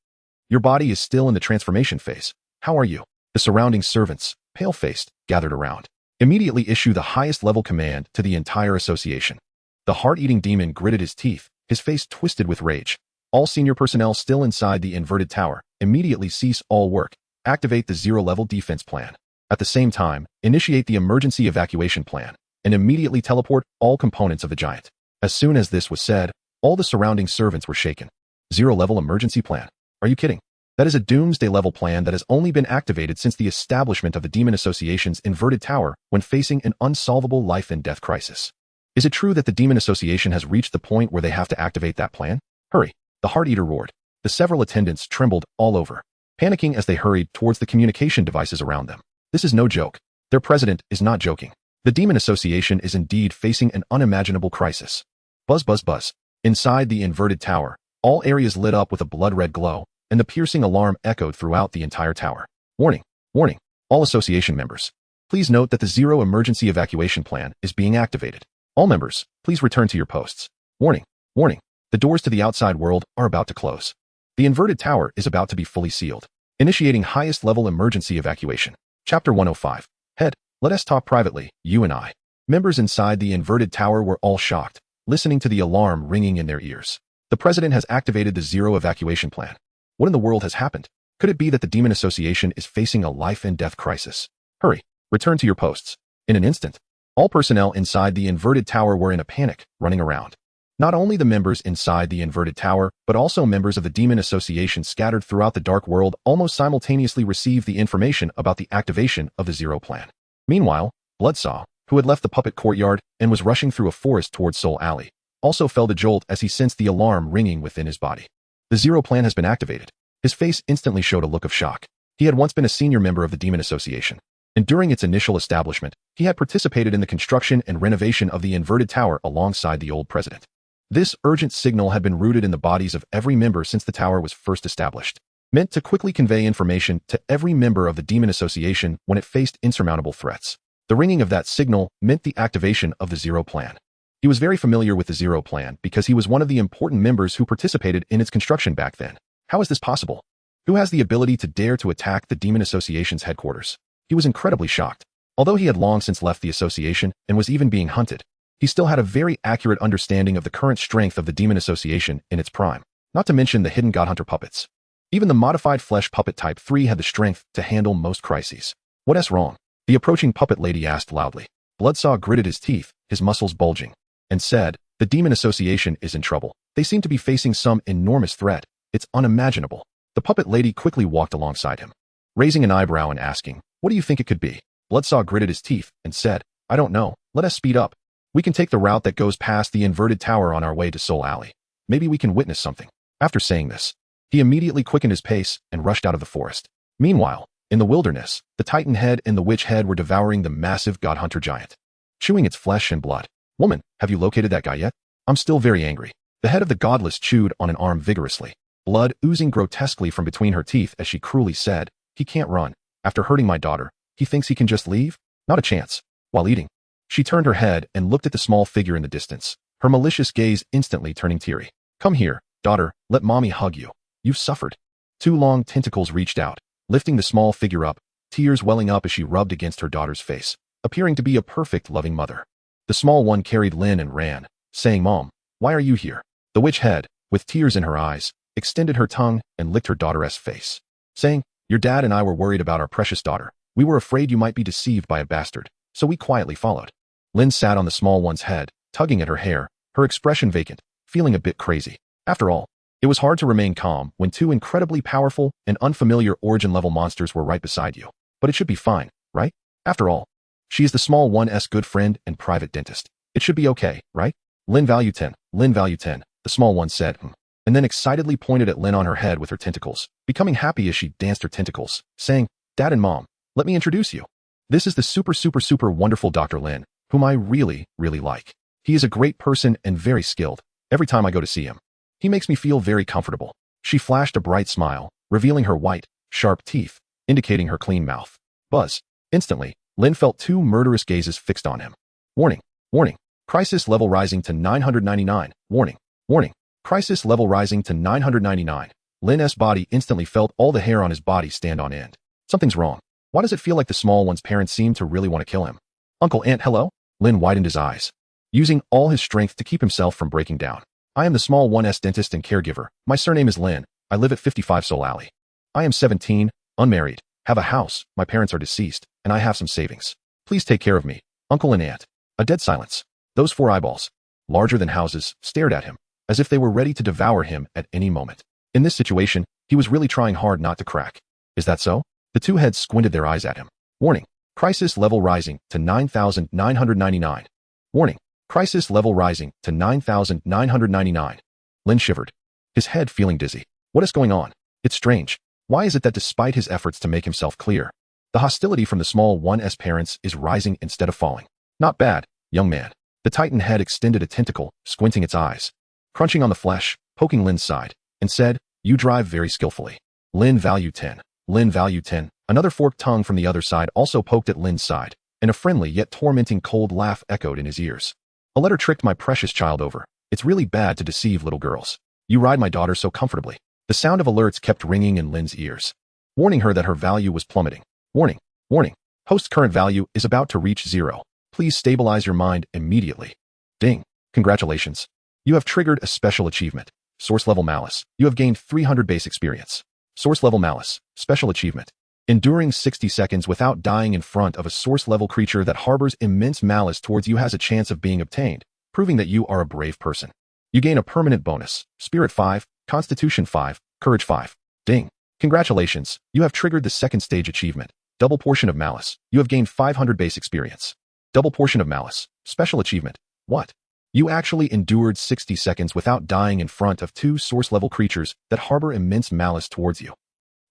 Your body is still in the transformation phase. How are you? The surrounding servants, pale-faced, gathered around. Immediately issue the highest level command to the entire association. The heart-eating demon gritted his teeth, his face twisted with rage. All senior personnel still inside the inverted tower, immediately cease all work. Activate the zero-level defense plan. At the same time, initiate the emergency evacuation plan, and immediately teleport all components of the giant. As soon as this was said, all the surrounding servants were shaken. Zero-level emergency plan? Are you kidding? That is a doomsday-level plan that has only been activated since the establishment of the Demon Association's inverted tower when facing an unsolvable life-and-death crisis. Is it true that the Demon Association has reached the point where they have to activate that plan? Hurry! The Heart-Eater roared. The several attendants trembled all over, panicking as they hurried towards the communication devices around them. This is no joke. Their president is not joking. The Demon Association is indeed facing an unimaginable crisis. Buzz, buzz, buzz. Inside the inverted tower, all areas lit up with a blood-red glow, and the piercing alarm echoed throughout the entire tower. Warning, warning, all association members. Please note that the Zero Emergency Evacuation Plan is being activated. All members, please return to your posts. Warning, warning, the doors to the outside world are about to close. The inverted tower is about to be fully sealed. Initiating highest level emergency evacuation. Chapter 105. Head, let us talk privately, you and I. Members inside the inverted tower were all shocked, listening to the alarm ringing in their ears. The president has activated the Zero Evacuation Plan. What in the world has happened? Could it be that the Demon Association is facing a life-and-death crisis? Hurry, return to your posts. In an instant, all personnel inside the inverted tower were in a panic, running around. Not only the members inside the inverted tower, but also members of the Demon Association scattered throughout the dark world almost simultaneously received the information about the activation of the Zero Plan. Meanwhile, Bloodsaw, who had left the puppet courtyard and was rushing through a forest towards Soul Alley, also felt a jolt as he sensed the alarm ringing within his body. The Zero Plan has been activated. His face instantly showed a look of shock. He had once been a senior member of the Demon Association, and during its initial establishment, he had participated in the construction and renovation of the inverted tower alongside the old president. This urgent signal had been rooted in the bodies of every member since the tower was first established, meant to quickly convey information to every member of the Demon Association when it faced insurmountable threats. The ringing of that signal meant the activation of the Zero Plan. He was very familiar with the Zero Plan because he was one of the important members who participated in its construction back then. How is this possible? Who has the ability to dare to attack the Demon Association's headquarters? He was incredibly shocked. Although he had long since left the association and was even being hunted, he still had a very accurate understanding of the current strength of the Demon Association in its prime, not to mention the hidden Godhunter puppets. Even the modified flesh puppet type 3 had the strength to handle most crises. What's wrong? The approaching puppet lady asked loudly. Bloodsaw gritted his teeth, his muscles bulging, and said, the Demon Association is in trouble. They seem to be facing some enormous threat. It's unimaginable. The puppet lady quickly walked alongside him, raising an eyebrow and asking, what do you think it could be? Bloodsaw gritted his teeth and said, I don't know. Let us speed up. We can take the route that goes past the inverted tower on our way to Soul Alley. Maybe we can witness something. After saying this, he immediately quickened his pace and rushed out of the forest. Meanwhile, in the wilderness, the Titan head and the witch head were devouring the massive Godhunter giant, chewing its flesh and blood. Woman, have you located that guy yet? I'm still very angry. The head of the godless chewed on an arm vigorously, blood oozing grotesquely from between her teeth as she cruelly said, he can't run. After hurting my daughter, he thinks he can just leave? Not a chance. While eating, she turned her head and looked at the small figure in the distance, her malicious gaze instantly turning teary. Come here, daughter, let mommy hug you. You've suffered. Two long tentacles reached out, lifting the small figure up, tears welling up as she rubbed against her daughter's face, appearing to be a perfect loving mother. The small one carried Lin and ran, saying, Mom, why are you here? The witch head, with tears in her eyes, extended her tongue and licked her daughter's face, saying, Your dad and I were worried about our precious daughter. We were afraid you might be deceived by a bastard, so we quietly followed. Lin sat on the small one's head, tugging at her hair, her expression vacant, feeling a bit crazy. After all, it was hard to remain calm when two incredibly powerful and unfamiliar origin-level monsters were right beside you. But it should be fine, right? After all, she is the small one's good friend and private dentist. It should be okay, right? Lin value 10, Lin value 10, the small one said, and then excitedly pointed at Lin on her head with her tentacles, becoming happy as she danced her tentacles, saying, Dad and Mom, let me introduce you. This is the super wonderful Dr. Lin, whom I really like. He is a great person and very skilled. Every time I go to see him, he makes me feel very comfortable. She flashed a bright smile, revealing her white, sharp teeth, indicating her clean mouth. Buzz. Instantly, Lin felt two murderous gazes fixed on him. Warning. Warning. Crisis level rising to 999. Warning. Warning. Crisis level rising to 999. Lin's body instantly felt all the hair on his body stand on end. Something's wrong. Why does it feel like the small one's parents seem to really want to kill him? Uncle Aunt, hello? Lin widened his eyes, using all his strength to keep himself from breaking down. I am the small one's dentist and caregiver. My surname is Lin. I live at 55 Seoul Alley. I am 17, unmarried, have a house, my parents are deceased, and I have some savings. Please take care of me, Uncle and Aunt. A dead silence. Those four eyeballs, larger than houses, stared at him, as if they were ready to devour him at any moment. In this situation, he was really trying hard not to crack. Is that so? The two heads squinted their eyes at him. Warning. Crisis level rising to 9,999. Warning. Crisis level rising to 9,999. Lin shivered, his head feeling dizzy. What is going on? It's strange. Why is it that despite his efforts to make himself clear, the hostility from the small one's parents is rising instead of falling? Not bad, young man. The Titan head extended a tentacle, squinting its eyes, crunching on the flesh, poking Lin's side, and said, You drive very skillfully. Lin value 10. Lin value 10. Another forked tongue from the other side also poked at Lin's side, and a friendly yet tormenting cold laugh echoed in his ears. A letter tricked my precious child over. It's really bad to deceive little girls. You ride my daughter so comfortably. The sound of alerts kept ringing in Lin's ears, warning her that her value was plummeting. Warning. Warning. Host current value is about to reach 0. Please stabilize your mind immediately. Ding. Congratulations. You have triggered a special achievement. Source level malice. You have gained 300 base experience. Source level malice. Special achievement. Enduring 60 seconds without dying in front of a source level creature that harbors immense malice towards you has a chance of being obtained, proving that you are a brave person. You gain a permanent bonus. Spirit 5, Constitution 5, Courage 5. Ding. Congratulations. You have triggered the second stage achievement. Double portion of malice. You have gained 500 base experience. Double portion of malice. Special achievement. What? You actually endured 60 seconds without dying in front of two source-level creatures that harbor immense malice towards you.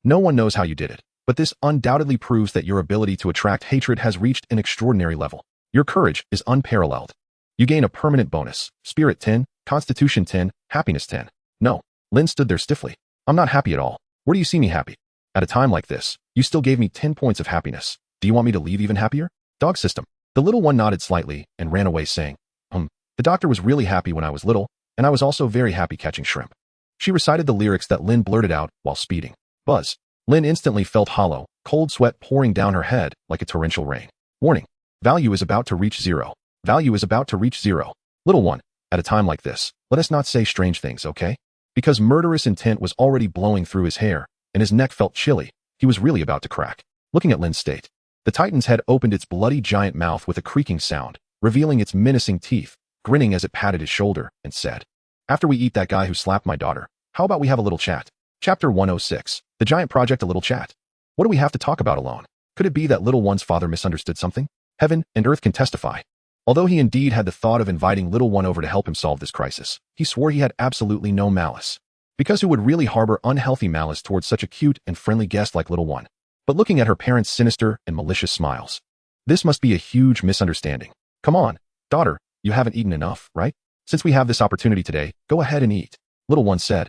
No one knows how you did it, but this undoubtedly proves that your ability to attract hatred has reached an extraordinary level. Your courage is unparalleled. You gain a permanent bonus. Spirit 10, Constitution 10, Happiness 10. No. Lin stood there stiffly. I'm not happy at all. Where do you see me happy? At a time like this, you still gave me 10 points of happiness. Do you want me to leave even happier? Dog system. The little one nodded slightly and ran away saying, The doctor was really happy when I was little, and I was also very happy catching shrimp. She recited the lyrics that Lin blurted out while speeding. Buzz. Lin instantly felt hollow, cold sweat pouring down her head like a torrential rain. Warning. Value is about to reach 0. Value is about to reach 0. Little one, at a time like this, let us not say strange things, okay? Because murderous intent was already blowing through his hair, and his neck felt chilly, he was really about to crack. Looking at Lin's state, the Titan's head opened its bloody giant mouth with a creaking sound, revealing its menacing teeth, grinning as it patted his shoulder, and said, After we eat that guy who slapped my daughter, how about we have a little chat? Chapter 106. The Giant Project. A little chat. What do we have to talk about alone? Could it be that little one's father misunderstood something? Heaven and earth can testify. Although he indeed had the thought of inviting little one over to help him solve this crisis, he swore he had absolutely no malice. Because who would really harbor unhealthy malice towards such a cute and friendly guest like little one? But looking at her parents' sinister and malicious smiles, this must be a huge misunderstanding. Come on, daughter, you haven't eaten enough, right? Since we have this opportunity today, go ahead and eat. Little one said.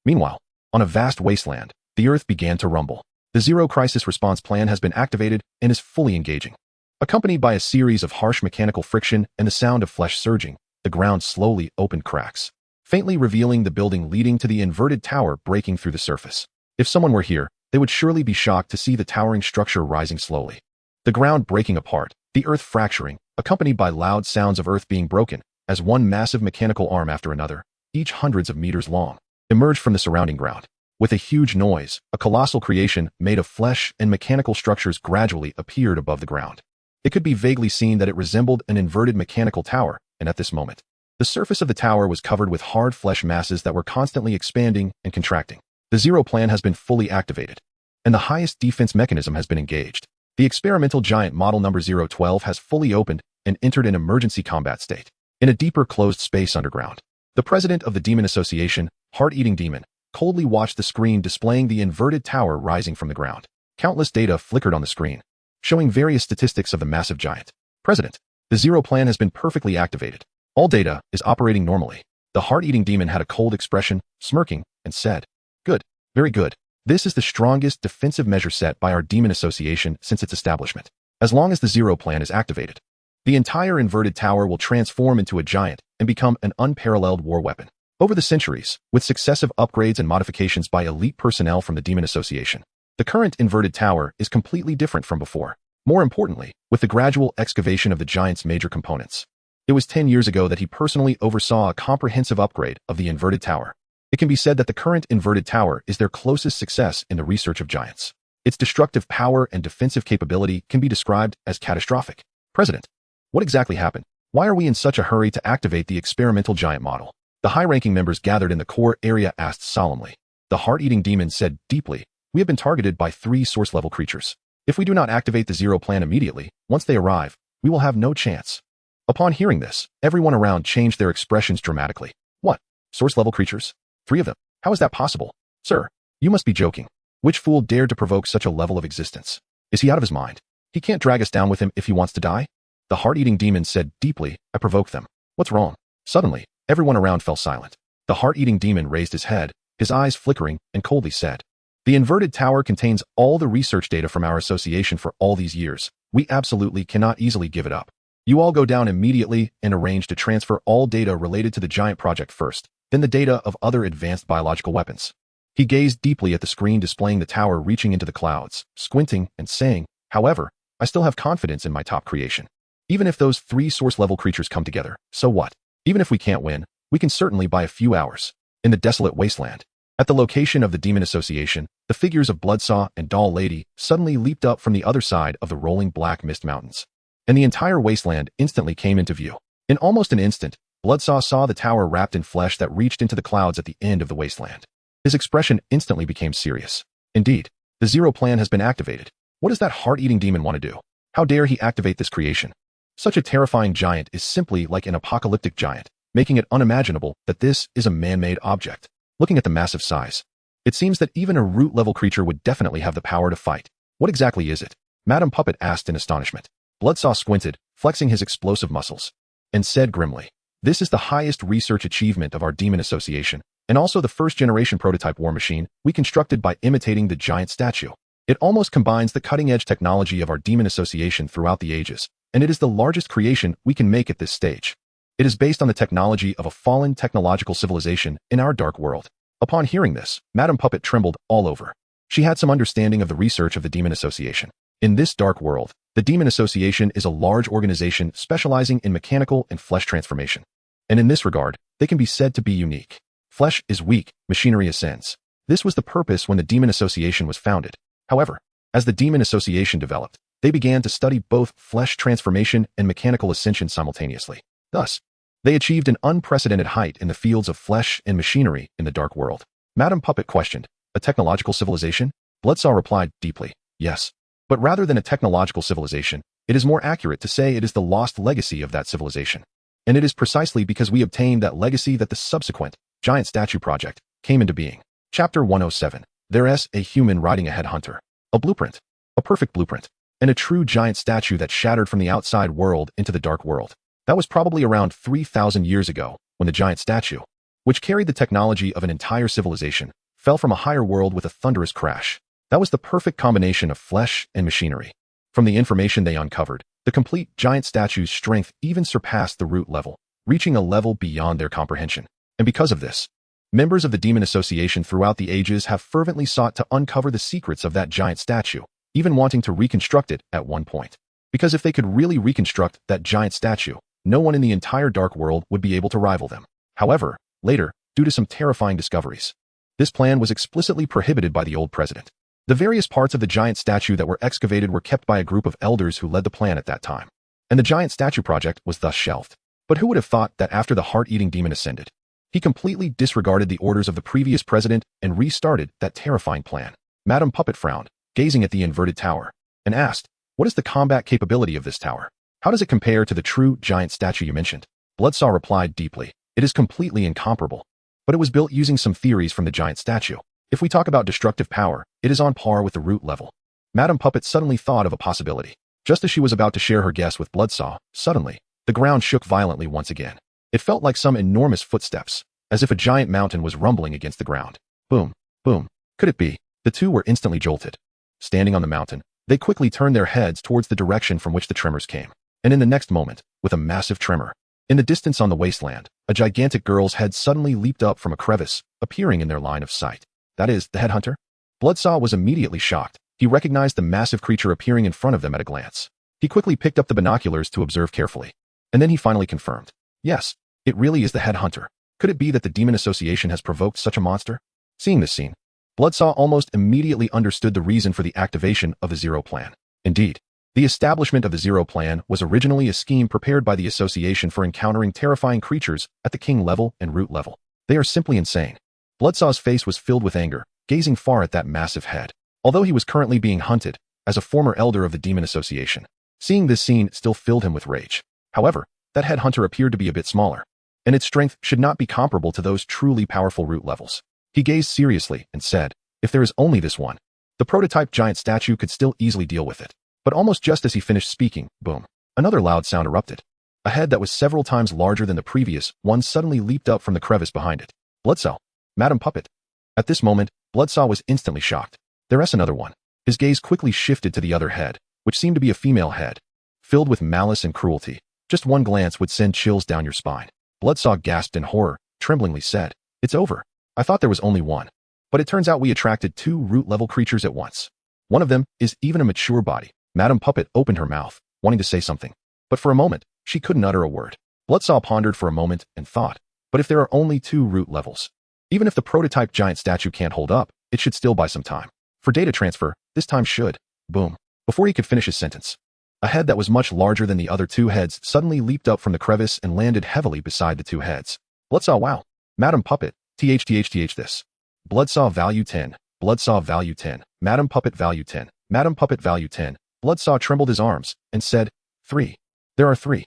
Meanwhile, on a vast wasteland, the earth began to rumble. The Zero Crisis Response Plan has been activated and is fully engaging. Accompanied by a series of harsh mechanical friction and the sound of flesh surging, the ground slowly opened cracks, faintly revealing the building leading to the inverted tower breaking through the surface. If someone were here, they would surely be shocked to see the towering structure rising slowly. The ground breaking apart, the earth fracturing, accompanied by loud sounds of earth being broken, as one massive mechanical arm after another, each hundreds of meters long, emerged from the surrounding ground. With a huge noise, a colossal creation made of flesh and mechanical structures gradually appeared above the ground. It could be vaguely seen that it resembled an inverted mechanical tower, and at this moment, the surface of the tower was covered with hard flesh masses that were constantly expanding and contracting. The Zero Plan has been fully activated, and the highest defense mechanism has been engaged. The experimental giant model number 012 has fully opened and entered an emergency combat state. In a deeper closed space underground, the president of the Demon Association, Heart-Eating Demon, coldly watched the screen displaying the inverted tower rising from the ground. Countless data flickered on the screen, showing various statistics of the massive giant. President, the Zero Plan has been perfectly activated. All data is operating normally. The Heart-Eating Demon had a cold expression, smirking, and said, "Good, very good. This is the strongest defensive measure set by our Demon Association since its establishment. As long as the Zero Plan is activated, the entire inverted tower will transform into a giant and become an unparalleled war weapon." Over the centuries, with successive upgrades and modifications by elite personnel from the Demon Association, the current inverted tower is completely different from before. More importantly, with the gradual excavation of the giant's major components. It was 10 years ago that he personally oversaw a comprehensive upgrade of the inverted tower. It can be said that the current inverted tower is their closest success in the research of giants. Its destructive power and defensive capability can be described as catastrophic. President, what exactly happened? Why are we in such a hurry to activate the experimental giant model? The high-ranking members gathered in the core area asked solemnly. The Heart-Eating Demon said deeply, "We have been targeted by 3 source-level creatures. If we do not activate the Zero Plan immediately, once they arrive, we will have no chance." Upon hearing this, everyone around changed their expressions dramatically. What? Source-level creatures? 3 of them? How is that possible? Sir, you must be joking. Which fool dared to provoke such a level of existence? Is he out of his mind? He can't drag us down with him if he wants to die? The Heart-Eating Demon said deeply, "I provoked them. What's wrong?" Suddenly, everyone around fell silent. The Heart-Eating Demon raised his head, his eyes flickering, and coldly said, "The inverted tower contains all the research data from our association for all these years. We absolutely cannot easily give it up. You all go down immediately and arrange to transfer all data related to the giant project first, then the data of other advanced biological weapons." He gazed deeply at the screen displaying the tower reaching into the clouds, squinting and saying, "However, I still have confidence in my top creation. Even if those 3 source-level creatures come together, so what? Even if we can't win, we can certainly buy a few hours." In the desolate wasteland, at the location of the Demon Association, the figures of Bloodsaw and Doll Lady suddenly leaped up from the other side of the rolling black mist mountains, and the entire wasteland instantly came into view. In almost an instant, Bloodsaw saw the tower wrapped in flesh that reached into the clouds at the end of the wasteland. His expression instantly became serious. Indeed, the Zero Plan has been activated. What does that Heart-Eating Demon want to do? How dare he activate this creation? Such a terrifying giant is simply like an apocalyptic giant, making it unimaginable that this is a man-made object. Looking at the massive size, it seems that even a root-level creature would definitely have the power to fight. What exactly is it? Madam Puppet asked in astonishment. Bloodsaw squinted, flexing his explosive muscles, and said grimly, "This is the highest research achievement of our Demon Association, and also the first-generation prototype war machine we constructed by imitating the giant statue. It almost combines the cutting-edge technology of our Demon Association throughout the ages, and it is the largest creation we can make at this stage. It is based on the technology of a fallen technological civilization in our dark world." Upon hearing this, Madam Puppet trembled all over. She had some understanding of the research of the Demon Association. In this dark world, the Demon Association is a large organization specializing in mechanical and flesh transformation. And in this regard, they can be said to be unique. Flesh is weak, machinery ascends. This was the purpose when the Demon Association was founded. However, as the Demon Association developed, they began to study both flesh transformation and mechanical ascension simultaneously. Thus, they achieved an unprecedented height in the fields of flesh and machinery in the dark world. Madam Puppet questioned, "A technological civilization?" Bloodsaw replied deeply, "Yes. But rather than a technological civilization, it is more accurate to say it is the lost legacy of that civilization. And it is precisely because we obtained that legacy that the subsequent Giant Statue Project came into being." Chapter 107. There's a human riding a headhunter. A blueprint. A perfect blueprint. And a true giant statue that shattered from the outside world into the dark world. That was probably around 3,000 years ago when the giant statue, which carried the technology of an entire civilization, fell from a higher world with a thunderous crash. That was the perfect combination of flesh and machinery. From the information they uncovered, the complete giant statue's strength even surpassed the root level, reaching a level beyond their comprehension. And because of this, members of the Demon Association throughout the ages have fervently sought to uncover the secrets of that giant statue, even wanting to reconstruct it at one point. Because if they could really reconstruct that giant statue, no one in the entire dark world would be able to rival them. However, later, due to some terrifying discoveries, This plan was explicitly prohibited by the old president. The various parts of the giant statue that were excavated were kept by a group of elders who led the plan at that time, and the giant statue project was thus shelved. But who would have thought that after the heart-eating demon ascended, he completely disregarded the orders of the previous president and restarted that terrifying plan? Madame Puppet frowned, gazing at the inverted tower, and asked, "What is the combat capability of this tower? How does it compare to the true giant statue you mentioned?" Bloodsaw replied deeply, "It is completely incomparable. But it was built using some theories from the giant statue. If we talk about destructive power, it is on par with the root level." Madame Puppet suddenly thought of a possibility. Just as she was about to share her guess with Bloodsaw, suddenly, the ground shook violently once again. It felt like some enormous footsteps, as if a giant mountain was rumbling against the ground. Boom, boom. Could it be? The two were instantly jolted. Standing on the mountain, they quickly turned their heads towards the direction from which the tremors came. And in the next moment, with a massive tremor, in the distance on the wasteland, a gigantic girl's head suddenly leaped up from a crevice, appearing in their line of sight. That is, the headhunter? Bloodsaw was immediately shocked. He recognized the massive creature appearing in front of them at a glance. He quickly picked up the binoculars to observe carefully. And then he finally confirmed. Yes, it really is the headhunter. Could it be that the Demon Association has provoked such a monster? Seeing this scene, Bloodsaw almost immediately understood the reason for the activation of the Zero Plan. Indeed, the establishment of the Zero Plan was originally a scheme prepared by the Association for encountering terrifying creatures at the king level and root level. They are simply insane. Bloodsaw's face was filled with anger, gazing far at that massive head. Although he was currently being hunted, as a former elder of the Demon Association, seeing this scene still filled him with rage. However, that headhunter appeared to be a bit smaller, and its strength should not be comparable to those truly powerful root levels. He gazed seriously and said, "If there is only this one, the prototype giant statue could still easily deal with it." But almost just as he finished speaking, boom, another loud sound erupted. A head that was several times larger than the previous one suddenly leaped up from the crevice behind it. Bloodsaw, Madame Puppet. At this moment, Bloodsaw was instantly shocked. There's another one. His gaze quickly shifted to the other head, which seemed to be a female head, filled with malice and cruelty. Just one glance would send chills down your spine. Bloodsaw gasped in horror, tremblingly said, "It's over. I thought there was only one. But it turns out we attracted two root-level creatures at once. One of them is even a mature body." Madame Puppet opened her mouth, wanting to say something. But for a moment, she couldn't utter a word. Bloodsaw pondered for a moment and thought, but if there are only two root levels, even if the prototype giant statue can't hold up, it should still buy some time. For data transfer, this time should. Boom. Before he could finish his sentence, a head that was much larger than the other two heads suddenly leaped up from the crevice and landed heavily beside the two heads. Bloodsaw, wow. Madame Puppet, THTHTH this. Bloodsaw value 10. Bloodsaw value 10. Madame Puppet value 10. Madame Puppet value 10. Bloodsaw trembled his arms and said, 3. There are 3.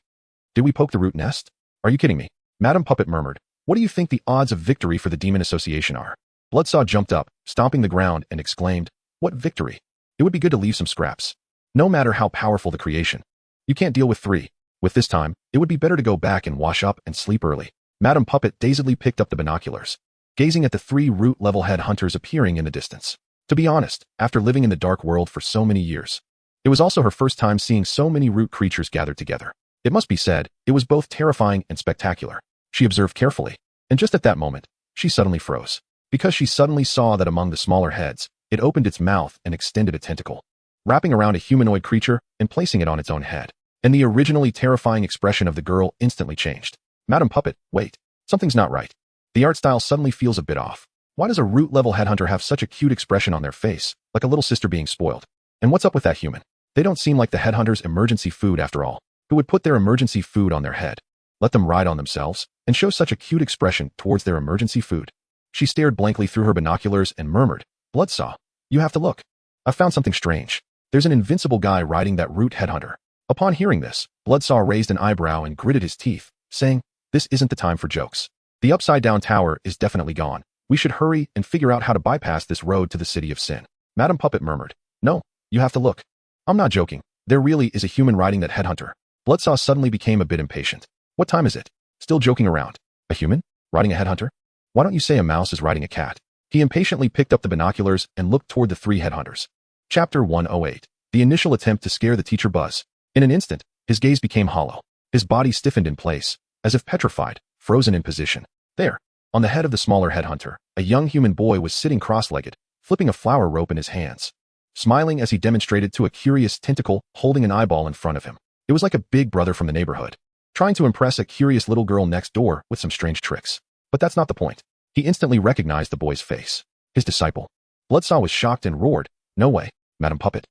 Did we poke the root nest? Are you kidding me? Madame Puppet murmured, "What do you think the odds of victory for the Demon Association are?" Bloodsaw jumped up, stomping the ground, and exclaimed, "What victory? It would be good to leave some scraps. No matter how powerful the creation, you can't deal with 3. With this time, it would be better to go back and wash up and sleep early." Madame Puppet dazedly picked up the binoculars, gazing at the 3 root-level head hunters appearing in the distance. To be honest, after living in the dark world for so many years, it was also her first time seeing so many root creatures gathered together. It must be said, it was both terrifying and spectacular. She observed carefully, and just at that moment, she suddenly froze. Because she suddenly saw that among the smaller heads, it opened its mouth and extended a tentacle, wrapping around a humanoid creature and placing it on its own head. And the originally terrifying expression of the girl instantly changed. Madame Puppet, wait, something's not right. The art style suddenly feels a bit off. Why does a root-level headhunter have such a cute expression on their face, like a little sister being spoiled? And what's up with that human? They don't seem like the headhunter's emergency food after all. Who would put their emergency food on their head, let them ride on themselves, and show such a cute expression towards their emergency food? She stared blankly through her binoculars and murmured, "Bloodsaw, you have to look. I've found something strange. There's an invincible guy riding that root headhunter." Upon hearing this, Bloodsaw raised an eyebrow and gritted his teeth, saying, "This isn't the time for jokes. The upside-down tower is definitely gone. We should hurry and figure out how to bypass this road to the City of Sin." Madame Puppet murmured, "No, you have to look. I'm not joking. There really is a human riding that headhunter." Bloodsaw suddenly became a bit impatient. What time is it? Still joking around? A human? Riding a headhunter? Why don't you say a mouse is riding a cat? He impatiently picked up the binoculars and looked toward the 3 headhunters. Chapter 108. The initial attempt to scare the teacher Buzz. In an instant, his gaze became hollow. His body stiffened in place, as if petrified, frozen in position. There, on the head of the smaller headhunter, a young human boy was sitting cross-legged, flipping a flower rope in his hands, smiling as he demonstrated to a curious tentacle holding an eyeball in front of him. It was like a big brother from the neighborhood, trying to impress a curious little girl next door with some strange tricks. But that's not the point. He instantly recognized the boy's face. His disciple. Bloodsaw was shocked and roared, "No way, Madam Puppet.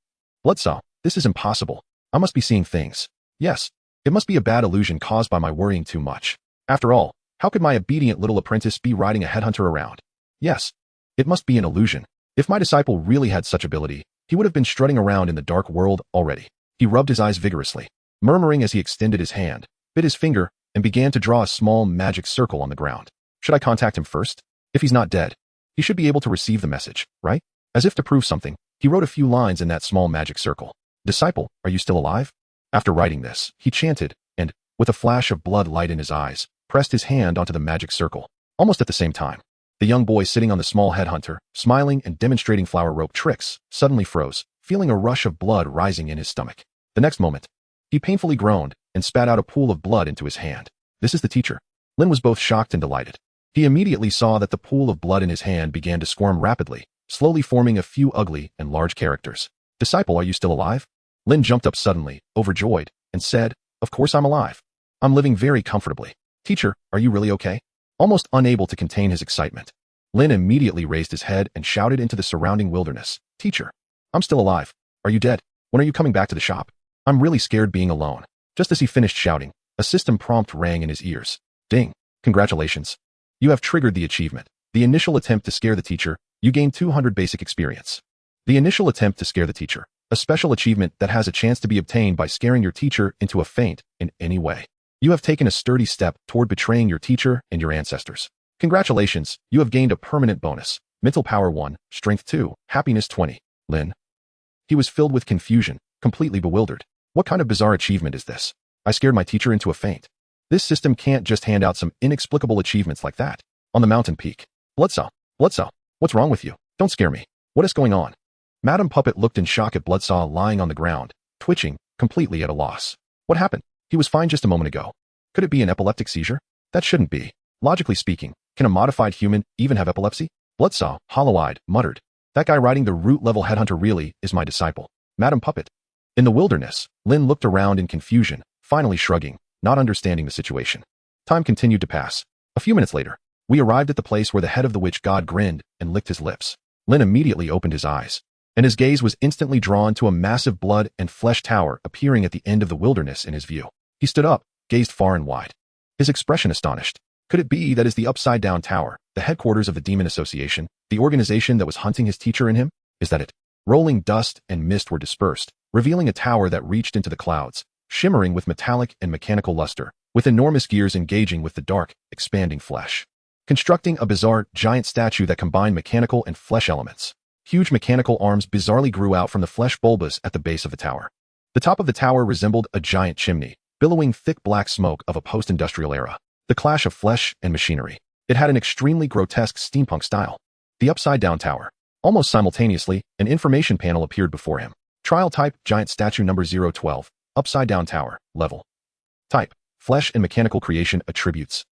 Bloodsaw, this is impossible. I must be seeing things. Yes, it must be a bad illusion caused by my worrying too much. After all, how could my obedient little apprentice be riding a headhunter around? Yes, it must be an illusion. If my disciple really had such ability, he would have been strutting around in the dark world already." He rubbed his eyes vigorously, murmuring as he extended his hand, bit his finger, and began to draw a small magic circle on the ground. Should I contact him first? If he's not dead, he should be able to receive the message, right? As if to prove something, he wrote a few lines in that small magic circle. "Disciple, are you still alive?" After writing this, he chanted, and, with a flash of blood light in his eyes, pressed his hand onto the magic circle. Almost at the same time, the young boy sitting on the small headhunter, smiling and demonstrating flower rope tricks, suddenly froze, feeling a rush of blood rising in his stomach. The next moment, he painfully groaned and spat out a pool of blood into his hand. "This is the teacher." Lin was both shocked and delighted. He immediately saw that the pool of blood in his hand began to squirm rapidly, slowly forming a few ugly and large characters. "Disciple, are you still alive?" Lin jumped up suddenly, overjoyed, and said, "Of course I'm alive. I'm living very comfortably. Teacher, are you really okay?" Almost unable to contain his excitement, Lin immediately raised his head and shouted into the surrounding wilderness, "Teacher, I'm still alive. Are you dead? When are you coming back to the shop? I'm really scared being alone." Just as he finished shouting, a system prompt rang in his ears. "Ding. Congratulations. You have triggered the achievement. The initial attempt to scare the teacher. You gain 200 basic experience." The initial attempt to scare the teacher. A special achievement that has a chance to be obtained by scaring your teacher into a faint in any way. You have taken a sturdy step toward betraying your teacher and your ancestors. Congratulations, you have gained a permanent bonus. Mental power 1, strength 2, happiness 20. Lin. He was filled with confusion, completely bewildered. What kind of bizarre achievement is this? I scared my teacher into a faint. This system can't just hand out some inexplicable achievements like that. On the mountain peak. Bloodsaw, what's wrong with you? Don't scare me. What is going on? Madam Puppet looked in shock at Bloodsaw lying on the ground, twitching, completely at a loss. What happened? He was fine just a moment ago. Could it be an epileptic seizure? That shouldn't be. Logically speaking, can a modified human even have epilepsy? Bloodsaw, hollow-eyed, muttered. That guy riding the root-level headhunter really is my disciple. Madam Puppet. In the wilderness, Lin looked around in confusion, finally shrugging, not understanding the situation. Time continued to pass. A few minutes later, we arrived at the place where the head of the witch god grinned and licked his lips. Lin immediately opened his eyes, and his gaze was instantly drawn to a massive blood and flesh tower appearing at the end of the wilderness in his view. He stood up, gazed far and wide, his expression astonished. Could it be that is the upside-down tower, the headquarters of the Demon Association, the organization that was hunting his teacher in him? Is that it? Rolling dust and mist were dispersed, revealing a tower that reached into the clouds, shimmering with metallic and mechanical luster, with enormous gears engaging with the dark, expanding flesh. Constructing a bizarre, giant statue that combined mechanical and flesh elements. Huge mechanical arms bizarrely grew out from the flesh bulbous at the base of the tower. The top of the tower resembled a giant chimney, billowing thick black smoke of a post-industrial era. The clash of flesh and machinery. It had an extremely grotesque steampunk style. The upside-down tower. Almost simultaneously, an information panel appeared before him. Trial type, giant statue number 012, upside-down tower, level. Type, flesh and mechanical creation attributes.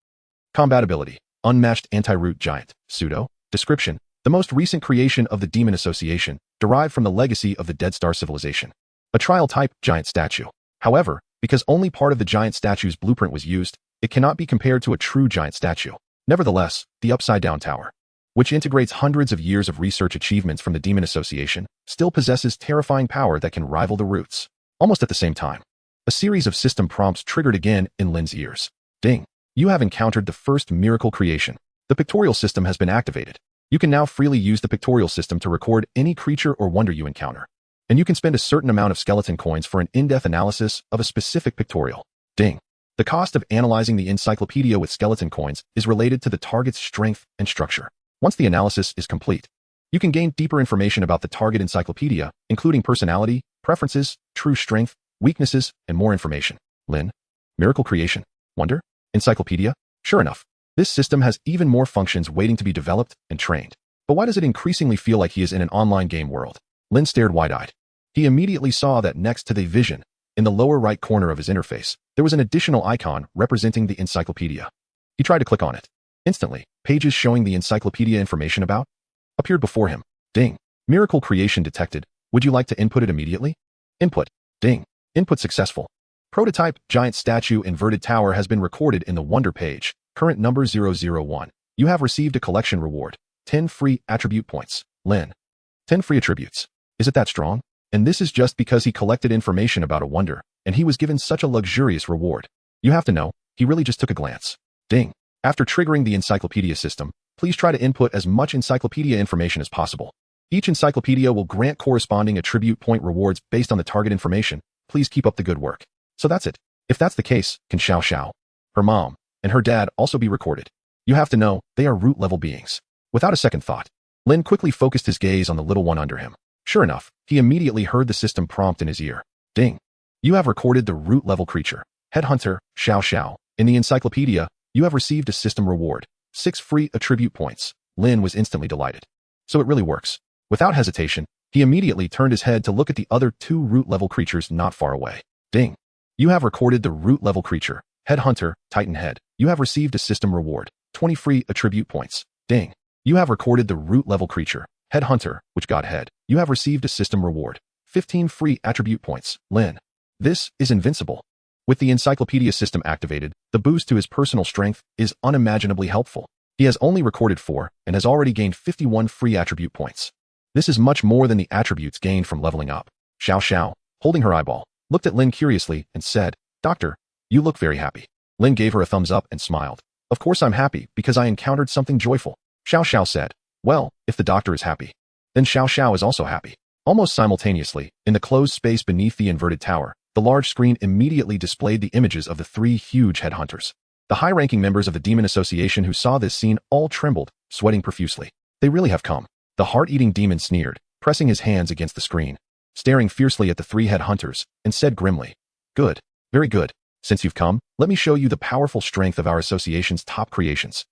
Compatibility, unmatched anti-root giant, pseudo. Description, the most recent creation of the Demon Association, derived from the legacy of the Dead Star civilization. A trial type, giant statue. However, because only part of the giant statue's blueprint was used, it cannot be compared to a true giant statue. Nevertheless, the upside-down tower, which integrates hundreds of years of research achievements from the Demon Association, still possesses terrifying power that can rival the roots. Almost at the same time, a series of system prompts triggered again in Lin's ears. Ding! You have encountered the first miracle creation. The pictorial system has been activated. You can now freely use the pictorial system to record any creature or wonder you encounter. And you can spend a certain amount of skeleton coins for an in-depth analysis of a specific pictorial. Ding! The cost of analyzing the encyclopedia with skeleton coins is related to the target's strength and structure. Once the analysis is complete, you can gain deeper information about the target encyclopedia, including personality, preferences, true strength, weaknesses, and more information. Lin? Miracle creation? Wonder? Encyclopedia? Sure enough, this system has even more functions waiting to be developed and trained. But why does it increasingly feel like he is in an online game world? Lin stared wide-eyed. He immediately saw that next to the vision, in the lower right corner of his interface, there was an additional icon representing the encyclopedia. He tried to click on it. Instantly, pages showing the encyclopedia information about appeared before him. Ding! Miracle creation detected. Would you like to input it immediately? Input. Ding! Input successful. Prototype, giant statue inverted tower has been recorded in the Wonder page. Current number 001. You have received a collection reward. 10 free attribute points. Lin. 10 free attributes. Is it that strong? And this is just because he collected information about a wonder, and he was given such a luxurious reward. You have to know, he really just took a glance. Ding. After triggering the encyclopedia system, please try to input as much encyclopedia information as possible. Each encyclopedia will grant corresponding attribute point rewards based on the target information. Please keep up the good work. So that's it. If that's the case, can Xiao Xiao, her mom, and her dad also be recorded? You have to know, they are root level beings. Without a second thought, Lin quickly focused his gaze on the little one under him. Sure enough, he immediately heard the system prompt in his ear. Ding. You have recorded the root level creature, Headhunter, Xiao Xiao. In the encyclopedia, you have received a system reward. 6 free attribute points. Lin was instantly delighted. So it really works. Without hesitation, he immediately turned his head to look at the other 2 root-level creatures not far away. Ding. You have recorded the root-level creature, Headhunter, Titan Head. You have received a system reward. 20 free attribute points. Ding. You have recorded the root-level creature, Headhunter, which got head. You have received a system reward. 15 free attribute points. Lin. This is invincible. With the encyclopedia system activated, the boost to his personal strength is unimaginably helpful. He has only recorded 4 and has already gained 51 free attribute points. This is much more than the attributes gained from leveling up. Xiao Xiao, holding her eyeball, looked at Lin curiously and said, Doctor, you look very happy. Lin gave her a thumbs up and smiled. Of course I'm happy because I encountered something joyful. Xiao Xiao said, well, if the doctor is happy, then Xiao Xiao is also happy. Almost simultaneously, in the closed space beneath the inverted tower, the large screen immediately displayed the images of the 3 huge headhunters. The high-ranking members of the Demon Association who saw this scene all trembled, sweating profusely. They really have come. The heart-eating demon sneered, pressing his hands against the screen, staring fiercely at the 3 headhunters, and said grimly, Good, very good. Since you've come, let me show you the powerful strength of our association's top creations.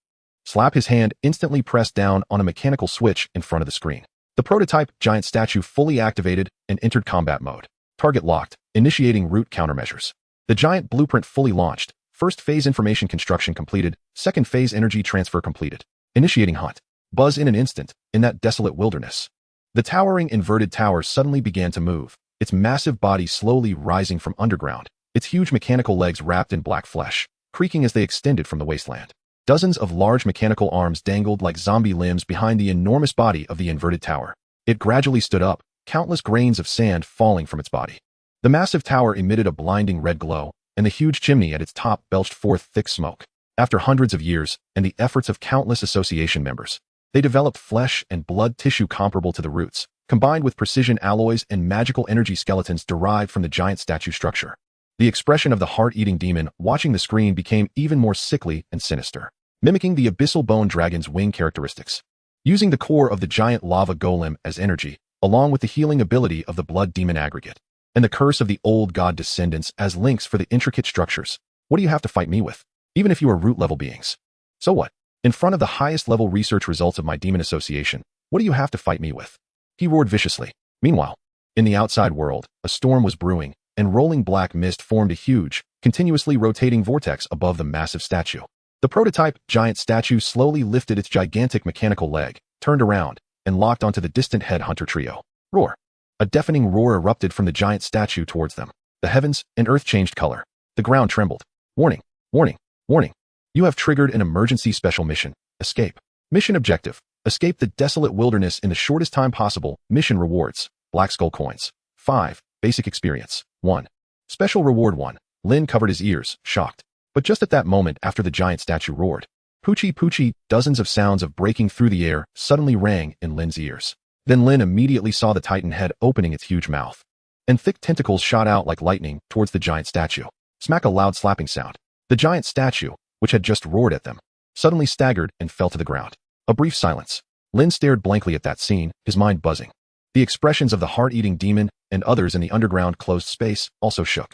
Slap his hand instantly pressed down on a mechanical switch in front of the screen. The prototype giant statue fully activated and entered combat mode. Target locked, initiating root countermeasures. The giant blueprint fully launched. First phase information construction completed. Second phase energy transfer completed. Initiating hunt. Buzz in an instant, in that desolate wilderness. The towering inverted tower suddenly began to move, its massive body slowly rising from underground, its huge mechanical legs wrapped in black flesh, creaking as they extended from the wasteland. Dozens of large mechanical arms dangled like zombie limbs behind the enormous body of the inverted tower. It gradually stood up, countless grains of sand falling from its body. The massive tower emitted a blinding red glow, and the huge chimney at its top belched forth thick smoke. After hundreds of years, and the efforts of countless association members, they developed flesh and blood tissue comparable to the roots, combined with precision alloys and magical energy skeletons derived from the giant statue structure. The expression of the heart-eating demon watching the screen became even more sickly and sinister, mimicking the abyssal bone dragon's wing characteristics. Using the core of the giant lava golem as energy, along with the healing ability of the blood demon aggregate, and the curse of the old god descendants as links for the intricate structures. What do you have to fight me with? Even if you are root-level beings. So what? In front of the highest-level research results of my demon association, what do you have to fight me with? He roared viciously. Meanwhile, in the outside world, a storm was brewing, and rolling black mist formed a huge, continuously rotating vortex above the massive statue. The prototype giant statue slowly lifted its gigantic mechanical leg, turned around, and locked onto the distant headhunter trio. Roar! A deafening roar erupted from the giant statue towards them. The heavens and earth changed color. The ground trembled. Warning! Warning! Warning! You have triggered an emergency special mission. Escape. Mission objective. Escape the desolate wilderness in the shortest time possible. Mission rewards. Black Skull coins. 5. Basic experience. 1. Special reward 1. Lin covered his ears, shocked. But just at that moment after the giant statue roared, Poochie Poochie, dozens of sounds of breaking through the air suddenly rang in Lin's ears. Then Lin immediately saw the titan head opening its huge mouth, and thick tentacles shot out like lightning towards the giant statue. Smack, a loud slapping sound. The giant statue, which had just roared at them, suddenly staggered and fell to the ground. A brief silence. Lin stared blankly at that scene, his mind buzzing. The expressions of the heart-eating demon and others in the underground closed space also shook.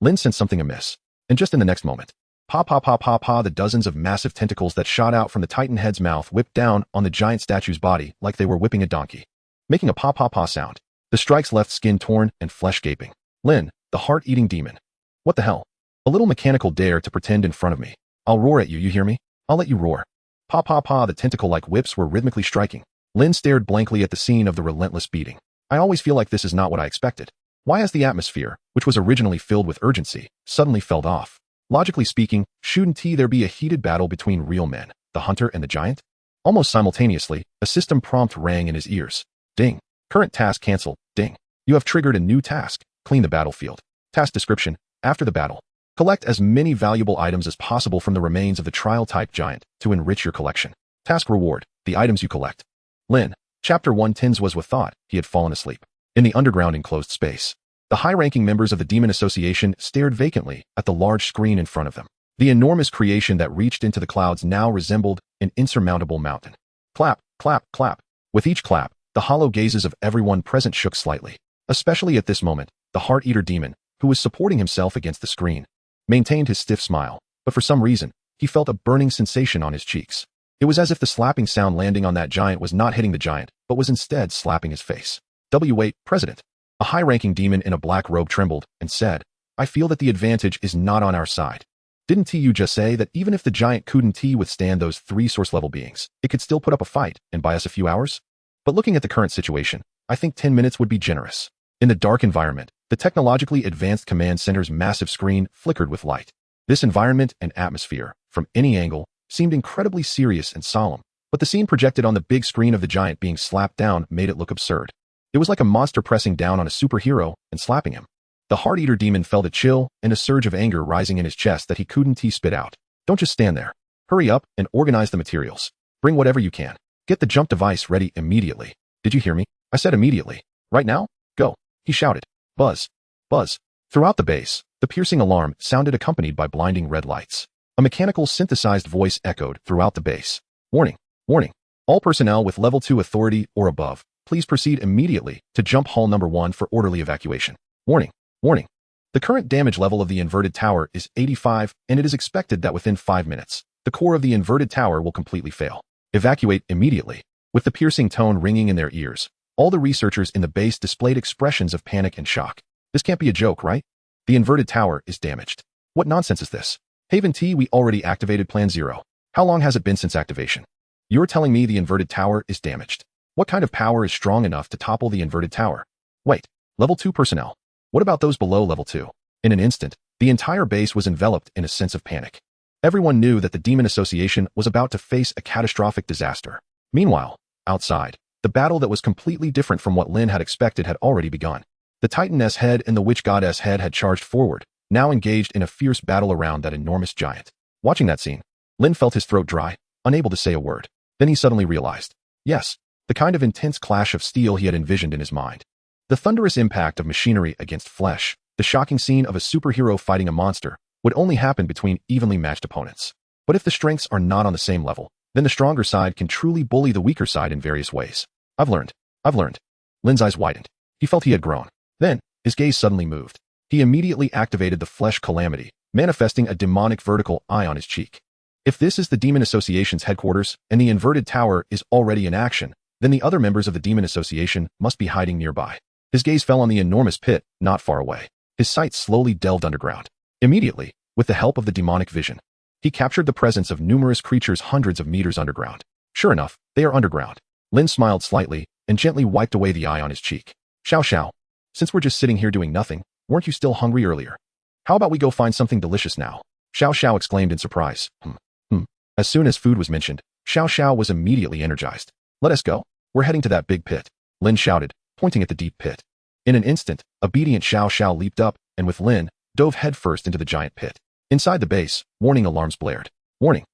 Lin sensed something amiss. And just in the next moment, the dozens of massive tentacles that shot out from the titan head's mouth whipped down on the giant statue's body like they were whipping a donkey, making a pa sound. The strikes left skin torn and flesh gaping. Lin, the heart-eating demon. What the hell? A little mechanical dare to pretend in front of me. I'll roar at you, you hear me? I'll let you roar. The tentacle-like whips were rhythmically striking. Lin stared blankly at the scene of the relentless beating. I always feel like this is not what I expected. Why has the atmosphere, which was originally filled with urgency, suddenly fell off? Logically speaking, shouldn't there be a heated battle between real men? the hunter and the giant? Almost simultaneously, a system prompt rang in his ears. Ding. Current task cancelled. Ding. You have triggered a new task. Clean the battlefield. Task description. After the battle, collect as many valuable items as possible from the remains of the trial-type giant to enrich your collection. Task reward. The items you collect. Lin. Chapter 1 Tins was with thought. He had fallen asleep. In the underground enclosed space, the high-ranking members of the Demon Association stared vacantly at the large screen in front of them. The enormous creation that reached into the clouds now resembled an insurmountable mountain. Clap, clap, clap. With each clap, the hollow gazes of everyone present shook slightly. Especially at this moment, the Heart-Eater demon, who was supporting himself against the screen, maintained his stiff smile, but for some reason, he felt a burning sensation on his cheeks. It was as if the slapping sound landing on that giant was not hitting the giant, but was instead slapping his face. W8, President. A high-ranking demon in a black robe trembled and said, I feel that the advantage is not on our side. Didn't you just say that even if the giant couldn't withstand those 3 source-level beings, it could still put up a fight and buy us a few hours? But looking at the current situation, I think 10 minutes would be generous. In the dark environment, the technologically advanced command center's massive screen flickered with light. This environment and atmosphere, from any angle, seemed incredibly serious and solemn, but the scene projected on the big screen of the giant being slapped down made it look absurd. It was like a monster pressing down on a superhero and slapping him. The Heart-Eater demon felt a chill and a surge of anger rising in his chest that he couldn't spit out. Don't just stand there. Hurry up and organize the materials. Bring whatever you can. Get the jump device ready immediately. Did you hear me? I said immediately. Right now? Go. He shouted. Buzz. Buzz. Throughout the base, the piercing alarm sounded accompanied by blinding red lights. A mechanical synthesized voice echoed throughout the base. Warning. Warning. All personnel with level 2 authority or above, please proceed immediately to jump hall number 1 for orderly evacuation. Warning. Warning. The current damage level of the inverted tower is 85, and it is expected that within 5 minutes, the core of the inverted tower will completely fail. Evacuate immediately. With the piercing tone ringing in their ears, all the researchers in the base displayed expressions of panic and shock. This can't be a joke, right? The inverted tower is damaged. What nonsense is this? Haven T, we already activated Plan 0. How long has it been since activation? You're telling me the inverted tower is damaged. What kind of power is strong enough to topple the inverted tower? Wait, level 2 personnel. What about those below level 2? In an instant, the entire base was enveloped in a sense of panic. Everyone knew that the Demon Association was about to face a catastrophic disaster. Meanwhile, outside, the battle that was completely different from what Lin had expected had already begun. The Titaness head and the Witch Goddess head had charged forward, now engaged in a fierce battle around that enormous giant. Watching that scene, Lin felt his throat dry, unable to say a word. Then he suddenly realized. Yes, the kind of intense clash of steel he had envisioned in his mind. The thunderous impact of machinery against flesh, the shocking scene of a superhero fighting a monster, would only happen between evenly matched opponents. But if the strengths are not on the same level, then the stronger side can truly bully the weaker side in various ways. I've learned. Lin's eyes widened. He felt he had grown. Then, his gaze suddenly moved. He immediately activated the Flesh Calamity, manifesting a demonic vertical eye on his cheek. If this is the Demon Association's headquarters and the inverted tower is already in action, then the other members of the Demon Association must be hiding nearby. His gaze fell on the enormous pit, not far away. His sight slowly delved underground. Immediately, with the help of the demonic vision, he captured the presence of numerous creatures hundreds of meters underground. Sure enough, they are underground. Lin smiled slightly and gently wiped away the eye on his cheek. Xiao, since we're just sitting here doing nothing, weren't you still hungry earlier? How about we go find something delicious now? Xiao exclaimed in surprise. As soon as food was mentioned, Xiao was immediately energized. Let us go. We're heading to that big pit. Lin shouted, pointing at the deep pit. In an instant, obedient Xiao leaped up and with Lin, dove headfirst into the giant pit. Inside the base, warning alarms blared. Warning.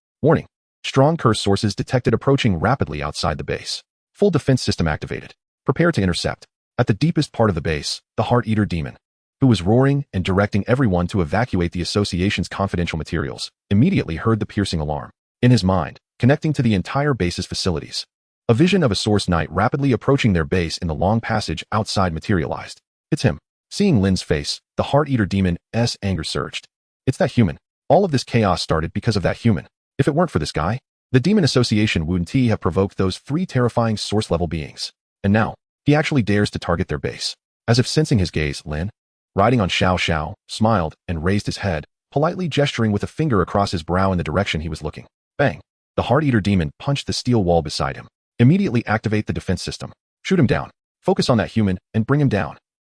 Strong curse sources detected approaching rapidly outside the base. Full defense system activated. Prepare to intercept. At the deepest part of the base, the Heart-Eater demon, who was roaring and directing everyone to evacuate the association's confidential materials, immediately heard the piercing alarm. In his mind, connecting to the entire base's facilities, a vision of a Source Knight rapidly approaching their base in the long passage outside materialized. It's him. Seeing Lin's face, the Heart-Eater demon's anger surged. It's that human. All of this chaos started because of that human. If it weren't for this guy, the Demon Association wouldn't have provoked those 3 terrifying source-level beings. And now, he actually dares to target their base. As if sensing his gaze, Lin, riding on Xiao, smiled and raised his head, politely gesturing with a finger across his brow in the direction he was looking. Bang! The Heart-Eater demon punched the steel wall beside him. Immediately activate the defense system. Shoot him down. Focus on that human and bring him down.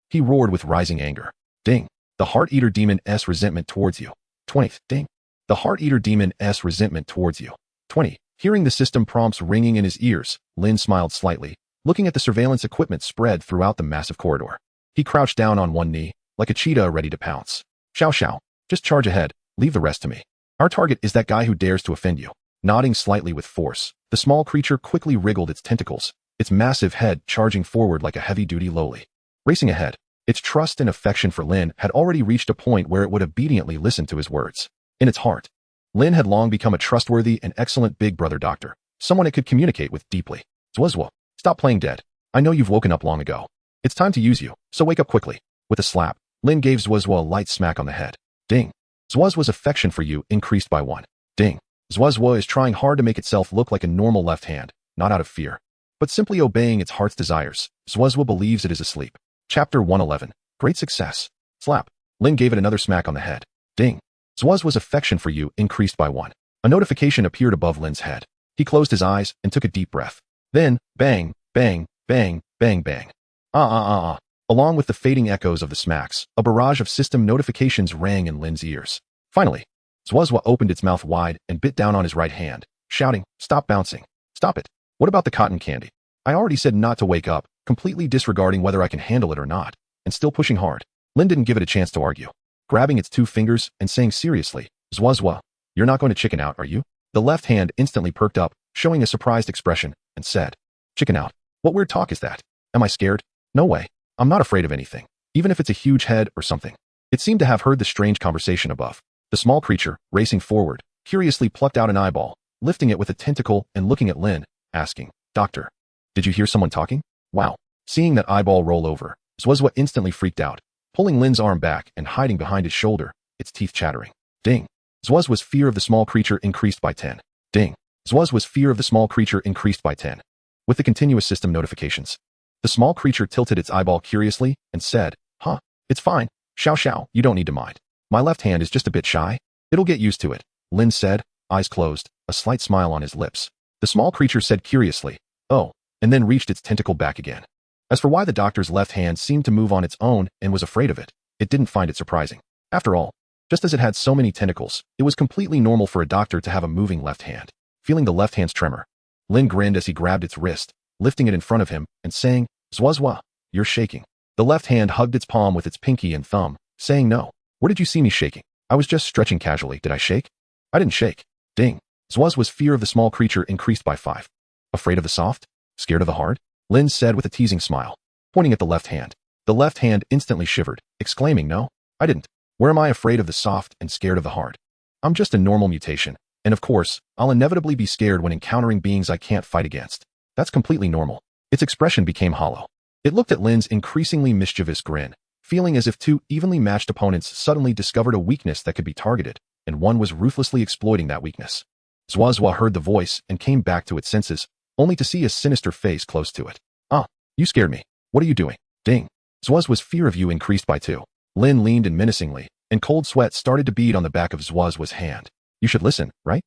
He roared with rising anger. Ding! The Heart-Eater demon's resentment towards you. 20. Ding! The Heart-Eater demon's resentment towards you. 20. Hearing the system prompts ringing in his ears, Lin smiled slightly, looking at the surveillance equipment spread throughout the massive corridor. He crouched down on one knee, like a cheetah ready to pounce. Xiao Xiao, just charge ahead, leave the rest to me. Our target is that guy who dares to offend you. Nodding slightly with force, the small creature quickly wriggled its tentacles, its massive head charging forward like a heavy-duty loli. Racing ahead, its trust and affection for Lin had already reached a point where it would obediently listen to his words. In its heart, Lin had long become a trustworthy and excellent big brother doctor, someone it could communicate with deeply. Zuozhuo, stop playing dead. I know you've woken up long ago. It's time to use you, so wake up quickly. With a slap, Lin gave Zuozhuo a light smack on the head. Ding. Zuozhuo's affection for you increased by 1. Ding. Zuozhuo is trying hard to make itself look like a normal left hand, not out of fear, but simply obeying its heart's desires. Zuozhuo believes it is asleep. Chapter 111. Great success. Slap. Lin gave it another smack on the head. Ding. Zuozhuo's affection for you increased by 1. A notification appeared above Lin's head. He closed his eyes and took a deep breath. Then, bang, bang, bang, bang, bang. Along with the fading echoes of the smacks, a barrage of system notifications rang in Lin's ears. Finally, Zuozhuo opened its mouth wide and bit down on his right hand, shouting, "Stop bouncing. Stop it. What about the cotton candy? I already said not to wake up," completely disregarding whether I can handle it or not, and still pushing hard. Lin didn't give it a chance to argue. Grabbing its 2 fingers and saying seriously, "Zuozhuo, you're not going to chicken out, are you?" The left hand instantly perked up, showing a surprised expression, and said, "Chicken out? What weird talk is that? Am I scared? No way. I'm not afraid of anything, even if it's a huge head or something." It seemed to have heard the strange conversation above. The small creature, racing forward, curiously plucked out an eyeball, lifting it with a tentacle and looking at Lin, asking, "Doctor, did you hear someone talking?" Wow. Seeing that eyeball roll over, Zuozhuo instantly freaked out, pulling Lin's arm back and hiding behind his shoulder, its teeth chattering. Ding. Zuozhuo's fear of the small creature increased by 10. Ding. Zuozhuo's fear of the small creature increased by 10. With the continuous system notifications, the small creature tilted its eyeball curiously and said, "Huh, it's fine. Xiao Xiao, you don't need to mind. My left hand is just a bit shy. It'll get used to it," Lin said, eyes closed, a slight smile on his lips. The small creature said curiously, "Oh," and then reached its tentacle back again. As for why the doctor's left hand seemed to move on its own and was afraid of it, it didn't find it surprising. After all, just as it had so many tentacles, it was completely normal for a doctor to have a moving left hand. Feeling the left hand's tremor, Lin grinned as he grabbed its wrist, lifting it in front of him and saying, "Zuozhuo, you're shaking." The left hand hugged its palm with its pinky and thumb, saying, "No. Where did you see me shaking? I was just stretching casually. Did I shake?" "I didn't shake." Ding. Zuozhuo's fear of the small creature increased by 5. "Afraid of the soft? Scared of the hard?" Lin said with a teasing smile, pointing at the left hand. The left hand instantly shivered, exclaiming, "No, I didn't. Where am I afraid of the soft and scared of the hard? I'm just a normal mutation, and of course, I'll inevitably be scared when encountering beings I can't fight against. That's completely normal." Its expression became hollow. It looked at Lin's increasingly mischievous grin, feeling as if 2 evenly matched opponents suddenly discovered a weakness that could be targeted, and one was ruthlessly exploiting that weakness. Zuozhuo heard the voice and came back to its senses, only to see a sinister face close to it. "Ah, you scared me. What are you doing?" Ding. Zuozhuo's fear of you increased by 2. Lin leaned in menacingly, and cold sweat started to bead on the back of Zuozhuo's hand. "You should listen, right?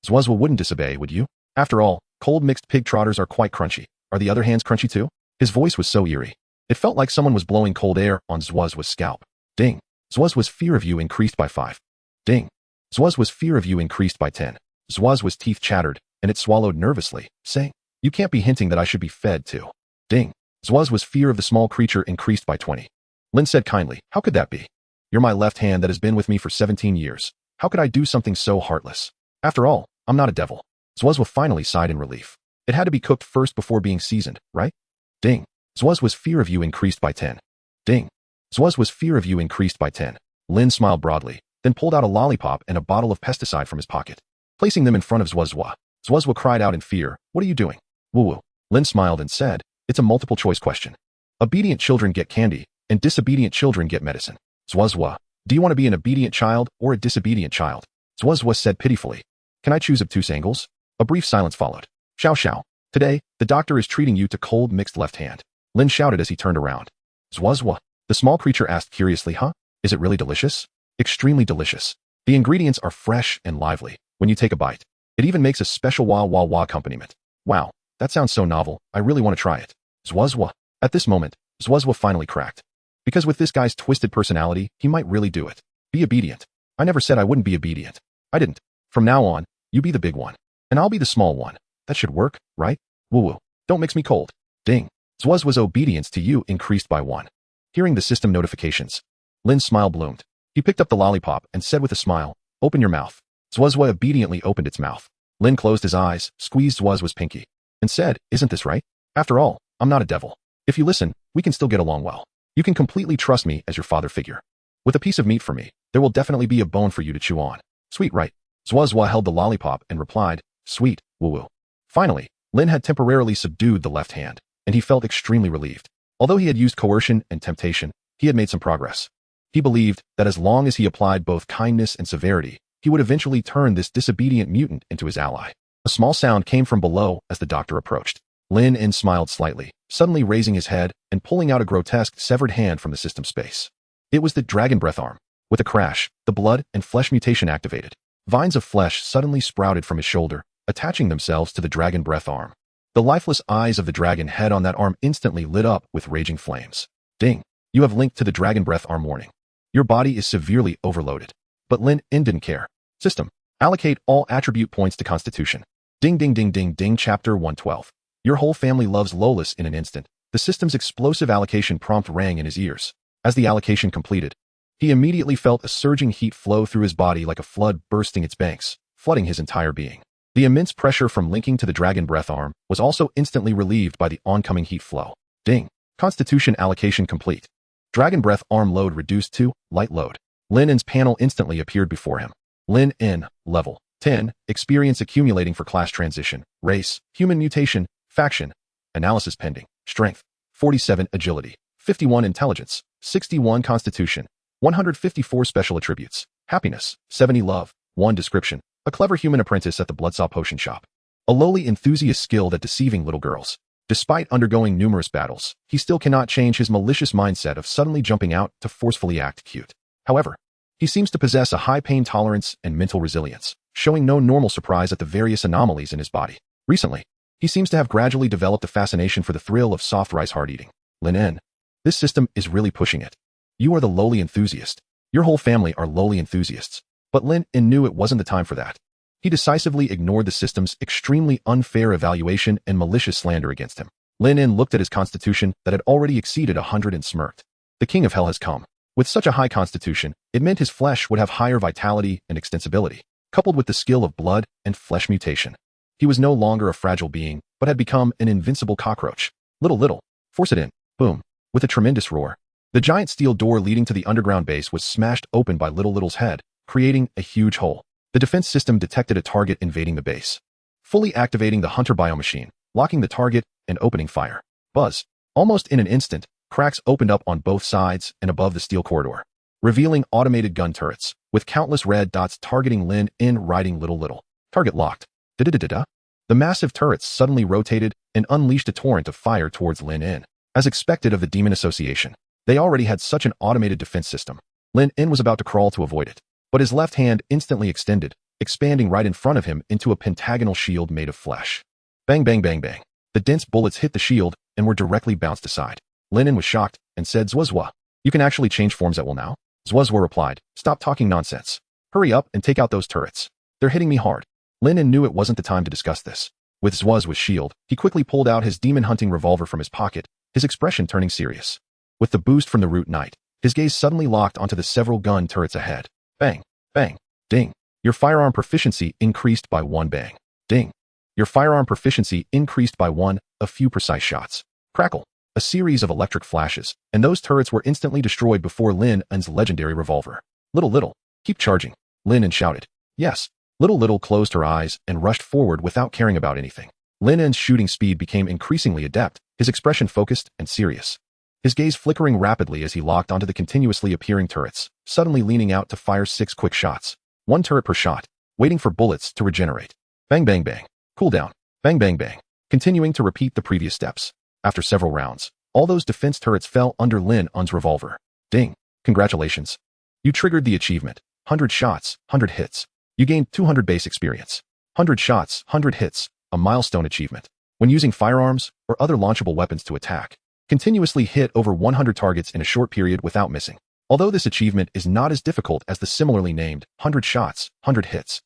Zuozhuo wouldn't disobey, would you? After all, cold mixed pig trotters are quite crunchy. Are the other hands crunchy too?" His voice was so eerie. It felt like someone was blowing cold air on Zuozhuo's scalp. Ding. Zuozhuo's fear of you increased by 5. Ding. Zuozhuo's fear of you increased by 10. Zuozhuo's teeth chattered, and it swallowed nervously, saying, "You can't be hinting that I should be fed too." Ding. Zuozhuo's fear of the small creature increased by 20. Lin said kindly, "How could that be? You're my left hand that has been with me for 17 years. How could I do something so heartless? After all, I'm not a devil." Zuozhuo finally sighed in relief. It had to be cooked first before being seasoned, right? Ding. Zuozhuo's fear of you increased by 10. Ding. Zuozhuo's fear of you increased by 10. Lin smiled broadly, then pulled out a lollipop and a bottle of pesticide from his pocket. Placing them in front of Zuozhuo, Zuozhuo cried out in fear, "What are you doing?" "Woo-woo." Lin smiled and said, "It's a multiple choice question. Obedient children get candy, and disobedient children get medicine." "Zuozhuo, do you want to be an obedient child or a disobedient child?" Zuozhuo said pitifully. "Can I choose obtuse angles?" A brief silence followed. "Xiao Xiao, today, the doctor is treating you to cold mixed left hand." Lin shouted as he turned around. "Zuozhuo?" The small creature asked curiously, "Huh? Is it really delicious?" "Extremely delicious. The ingredients are fresh and lively. When you take a bite, it even makes a special wah wah wah accompaniment." "Wow, that sounds so novel. I really want to try it." "Zuozhuo." At this moment, Zuozhuo finally cracked. Because with this guy's twisted personality, he might really do it. "Be obedient." "I never said I wouldn't be obedient. I didn't. From now on, you be the big one." And I'll be the small one. That should work, right? Woo-woo. Don't mix me cold. Ding. Zwazwa's obedience to you increased by 1. Hearing the system notifications, Lin's smile bloomed. He picked up the lollipop and said with a smile, "Open your mouth." Zwazwa obediently opened its mouth. Lin closed his eyes, squeezed Zwazwa's pinky, and said, "Isn't this right? After all, I'm not a devil. If you listen, we can still get along well. You can completely trust me as your father figure. With a piece of meat for me, there will definitely be a bone for you to chew on. Sweet, right?" Zwazwa held the lollipop and replied, "Sweet, woo-woo." Finally, Lin had temporarily subdued the left hand, and he felt extremely relieved. Although he had used coercion and temptation, he had made some progress. He believed that as long as he applied both kindness and severity, he would eventually turn this disobedient mutant into his ally. A small sound came from below as the doctor approached. Lin In smiled slightly, suddenly raising his head and pulling out a grotesque severed hand from the system space. It was the dragon breath arm. With a crash, the blood and flesh mutation activated. Vines of flesh suddenly sprouted from his shoulder, attaching themselves to the dragon breath arm. The lifeless eyes of the dragon head on that arm instantly lit up with raging flames. Ding. You have linked to the dragon breath arm warning. Your body is severely overloaded. But Lin In didn't care. System. Allocate all attribute points to Constitution. Ding ding ding ding ding. Chapter 112. Your whole family loves Lolis. In an instant, the system's explosive allocation prompt rang in his ears. As the allocation completed, he immediately felt a surging heat flow through his body like a flood bursting its banks, flooding his entire being. The immense pressure from linking to the dragon breath arm was also instantly relieved by the oncoming heat flow. Ding. Constitution allocation complete. Dragon breath arm load reduced to light load. Lin In's panel instantly appeared before him. Lin In, level 10, experience accumulating for class transition, race, human mutation, faction, analysis pending, strength, 47 agility, 51 intelligence, 61 constitution, 154 special attributes, happiness, 70 love, 1 description, a clever human apprentice at the Bloodsaw Potion Shop. A lowly enthusiast skilled at deceiving little girls. Despite undergoing numerous battles, he still cannot change his malicious mindset of suddenly jumping out to forcefully act cute. However, he seems to possess a high pain tolerance and mental resilience, showing no normal surprise at the various anomalies in his body. Recently, he seems to have gradually developed a fascination for the thrill of soft rice hard eating. Lin In. This system is really pushing it. You are the lowly enthusiast. Your whole family are lowly enthusiasts. But Lin In knew it wasn't the time for that. He decisively ignored the system's extremely unfair evaluation and malicious slander against him. Lin In looked at his constitution that had already exceeded 100 and smirked. The King of Hell has come. With such a high constitution, it meant his flesh would have higher vitality and extensibility, coupled with the skill of blood and flesh mutation. He was no longer a fragile being, but had become an invincible cockroach. Little, force it in. Boom. With a tremendous roar, the giant steel door leading to the underground base was smashed open by Little's head, creating a huge hole. The defense system detected a target invading the base, fully activating the Hunter biomachine, locking the target and opening fire. Buzz. Almost in an instant, cracks opened up on both sides and above the steel corridor, revealing automated gun turrets, with countless red dots targeting Lin In riding Little. Target locked. Da-da-da-da-da. The massive turrets suddenly rotated and unleashed a torrent of fire towards Lin In. As expected of the Demon Association, they already had such an automated defense system. Lin In was about to crawl to avoid it, but his left hand instantly extended, expanding right in front of him into a pentagonal shield made of flesh. Bang bang bang bang. The dense bullets hit the shield and were directly bounced aside. Lin In was shocked and said, "Zwazwa, you can actually change forms at will now?" Zwazwa replied, "Stop talking nonsense. Hurry up and take out those turrets. They're hitting me hard." Lin In knew it wasn't the time to discuss this. With Zwazwa's shield, he quickly pulled out his demon-hunting revolver from his pocket, his expression turning serious. With the boost from the Root Knight, his gaze suddenly locked onto the several gun turrets ahead. Bang, bang, ding. Your firearm proficiency increased by 1 bang. Ding. Your firearm proficiency increased by 1, a few precise shots. Crackle. A series of electric flashes, and those turrets were instantly destroyed before Lin In's legendary revolver. Little, keep charging. Lin In shouted. Yes. Little closed her eyes and rushed forward without caring about anything. Lin In's shooting speed became increasingly adept, his expression focused and serious. His gaze flickering rapidly as he locked onto the continuously appearing turrets, suddenly leaning out to fire 6 quick shots. 1 turret per shot, waiting for bullets to regenerate. Bang bang bang. Cool down. Bang bang bang. Continuing to repeat the previous steps. After several rounds, all those defense turrets fell under Lin In's revolver. Ding. Congratulations. You triggered the achievement. 100 shots, 100 hits. You gained 200 base experience. 100 shots, 100 hits, a milestone achievement. When using firearms or other launchable weapons to attack, continuously hit over 100 targets in a short period without missing. Although this achievement is not as difficult as the similarly named 100 shots, 100 hits,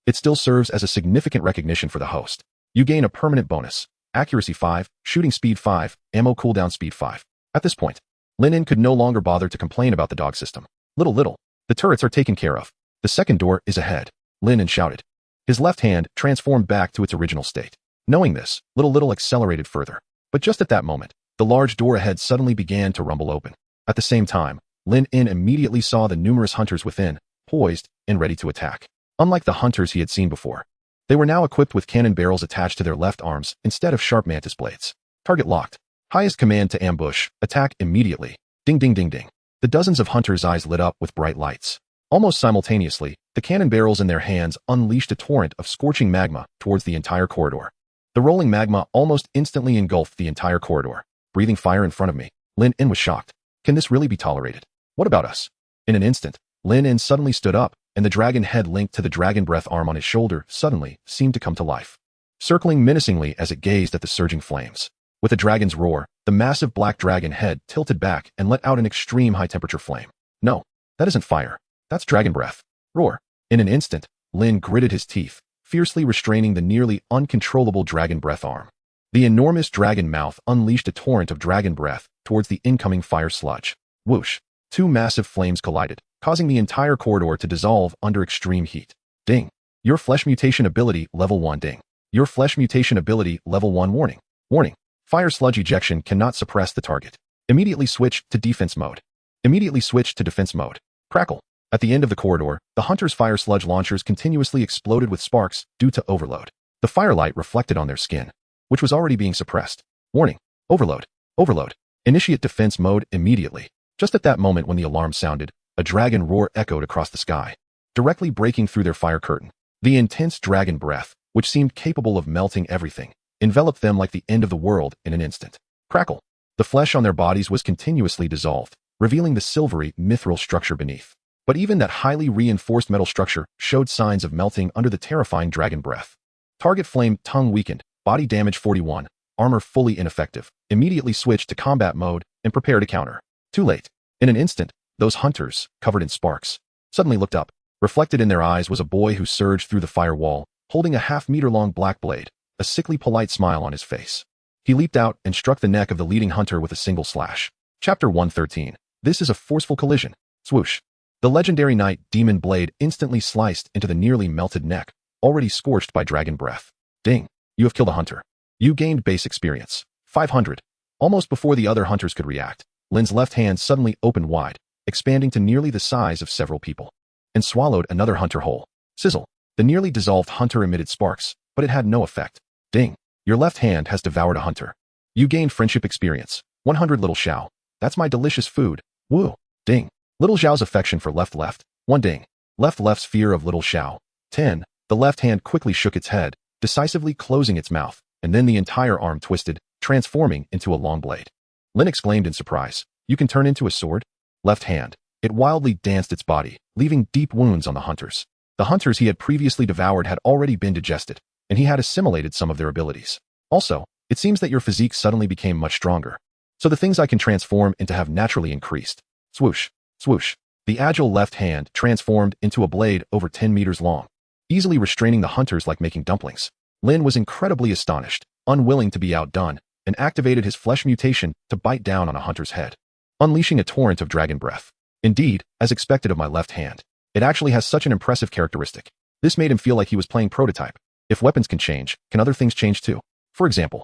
it still serves as a significant recognition for the host. You gain a permanent bonus. Accuracy 5, shooting speed 5, ammo cooldown speed 5. At this point, Lin En could no longer bother to complain about the dog system. Little, the turrets are taken care of. The second door is ahead. Lin En shouted. His left hand transformed back to its original state. Knowing this, Little accelerated further. But just at that moment, the large door ahead suddenly began to rumble open. At the same time, Lin En immediately saw the numerous hunters within, poised and ready to attack. Unlike the hunters he had seen before, they were now equipped with cannon barrels attached to their left arms instead of sharp mantis blades. Target locked. Highest command to ambush. Attack immediately. Ding ding ding ding. The dozens of hunters' eyes lit up with bright lights. Almost simultaneously, the cannon barrels in their hands unleashed a torrent of scorching magma towards the entire corridor. The rolling magma almost instantly engulfed the entire corridor. Breathing fire in front of me, Lin En was shocked. Can this really be tolerated? What about us? In an instant, Lin En suddenly stood up, and the dragon head linked to the dragon breath arm on his shoulder suddenly seemed to come to life, circling menacingly as it gazed at the surging flames. With a dragon's roar, the massive black dragon head tilted back and let out an extreme high-temperature flame. No, that isn't fire. That's dragon breath. Roar. In an instant, Lin gritted his teeth, fiercely restraining the nearly uncontrollable dragon breath arm. The enormous dragon mouth unleashed a torrent of dragon breath towards the incoming fire sludge. Whoosh. Two massive flames collided, causing the entire corridor to dissolve under extreme heat. Ding. Your flesh mutation ability level 1 ding. Your flesh mutation ability level 1 warning. Warning. Fire sludge ejection cannot suppress the target. Immediately switch to defense mode. Immediately switch to defense mode. Crackle. At the end of the corridor, the hunters' fire sludge launchers continuously exploded with sparks due to overload. The firelight reflected on their skin, which was already being suppressed. Warning. Overload. Overload. Initiate defense mode immediately. Just at that moment when the alarm sounded, a dragon roar echoed across the sky, directly breaking through their fire curtain. The intense dragon breath, which seemed capable of melting everything, enveloped them like the end of the world in an instant. Crackle. The flesh on their bodies was continuously dissolved, revealing the silvery, mithril structure beneath. But even that highly reinforced metal structure showed signs of melting under the terrifying dragon breath. Target flame tongue weakened, body damage 41, armor fully ineffective. Immediately switch to combat mode and prepare to counter. Too late. In an instant, those hunters, covered in sparks, suddenly looked up. Reflected in their eyes was a boy who surged through the firewall, holding a half-meter-long black blade, a sickly polite smile on his face. He leaped out and struck the neck of the leading hunter with a single slash. Chapter 113. This is a forceful collision. Swoosh. The legendary knight demon blade instantly sliced into the nearly melted neck, already scorched by dragon breath. Ding. You have killed a hunter. You gained base experience. 500. Almost before the other hunters could react, Lin's left hand suddenly opened wide, expanding to nearly the size of several people, and swallowed another hunter whole. Sizzle. The nearly dissolved hunter emitted sparks, but it had no effect. Ding. Your left hand has devoured a hunter. You gained friendship experience. 100 Little Xiao. That's my delicious food. Woo. Ding. Little Xiao's affection for left. 1 ding. Left's fear of Little Xiao. 10. The left hand quickly shook its head, decisively closing its mouth, and then the entire arm twisted, transforming into a long blade. Lin exclaimed in surprise. You can turn into a sword? Left hand. It wildly danced its body, leaving deep wounds on the hunters. The hunters he had previously devoured had already been digested, and he had assimilated some of their abilities. Also, it seems that your physique suddenly became much stronger. So the things I can transform into have naturally increased. Swoosh. Swoosh. The agile left hand transformed into a blade over 10 meters long, easily restraining the hunters like making dumplings. Lin was incredibly astonished, unwilling to be outdone, and activated his flesh mutation to bite down on a hunter's head, unleashing a torrent of dragon breath. Indeed, as expected of my left hand, it actually has such an impressive characteristic. This made him feel like he was playing prototype. If weapons can change, can other things change too? For example,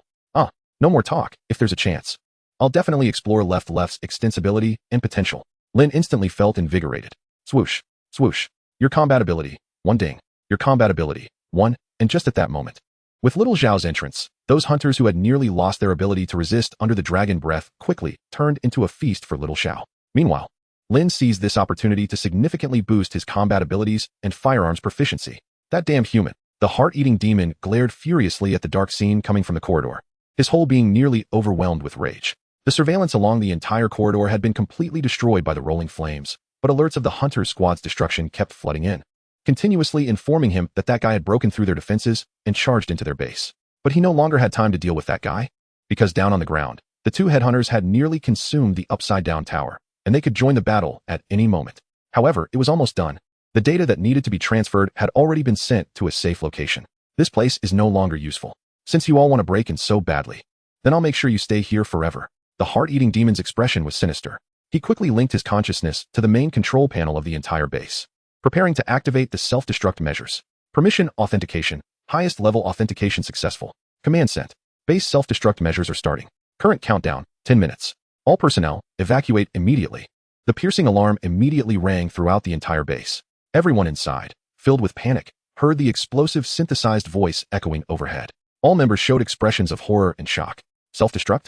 no more talk, if there's a chance. I'll definitely explore left's extensibility and potential. Lin instantly felt invigorated. Swoosh. Swoosh. Your combat ability. 1 ding. Your combat ability. 1, and just at that moment, with Little Xiao's entrance, those hunters who had nearly lost their ability to resist under the dragon breath quickly turned into a feast for Little Xiao. Meanwhile, Lin seized this opportunity to significantly boost his combat abilities and firearms proficiency. That damn human. The heart-eating demon glared furiously at the dark scene coming from the corridor, his whole being nearly overwhelmed with rage. The surveillance along the entire corridor had been completely destroyed by the rolling flames, but alerts of the hunter squad's destruction kept flooding in, continuously informing him that that guy had broken through their defenses and charged into their base. But he no longer had time to deal with that guy, because down on the ground, the two headhunters had nearly consumed the upside-down tower, and they could join the battle at any moment. However, it was almost done. The data that needed to be transferred had already been sent to a safe location. This place is no longer useful. Since you all want to break in so badly, then I'll make sure you stay here forever. The heart-eating demon's expression was sinister. He quickly linked his consciousness to the main control panel of the entire base, preparing to activate the self-destruct measures. Permission authentication. Highest level authentication successful. Command sent. Base self-destruct measures are starting. Current countdown, 10 minutes. All personnel, evacuate immediately. The piercing alarm immediately rang throughout the entire base. Everyone inside, filled with panic, heard the explosive synthesized voice echoing overhead. All members showed expressions of horror and shock. Self-destruct?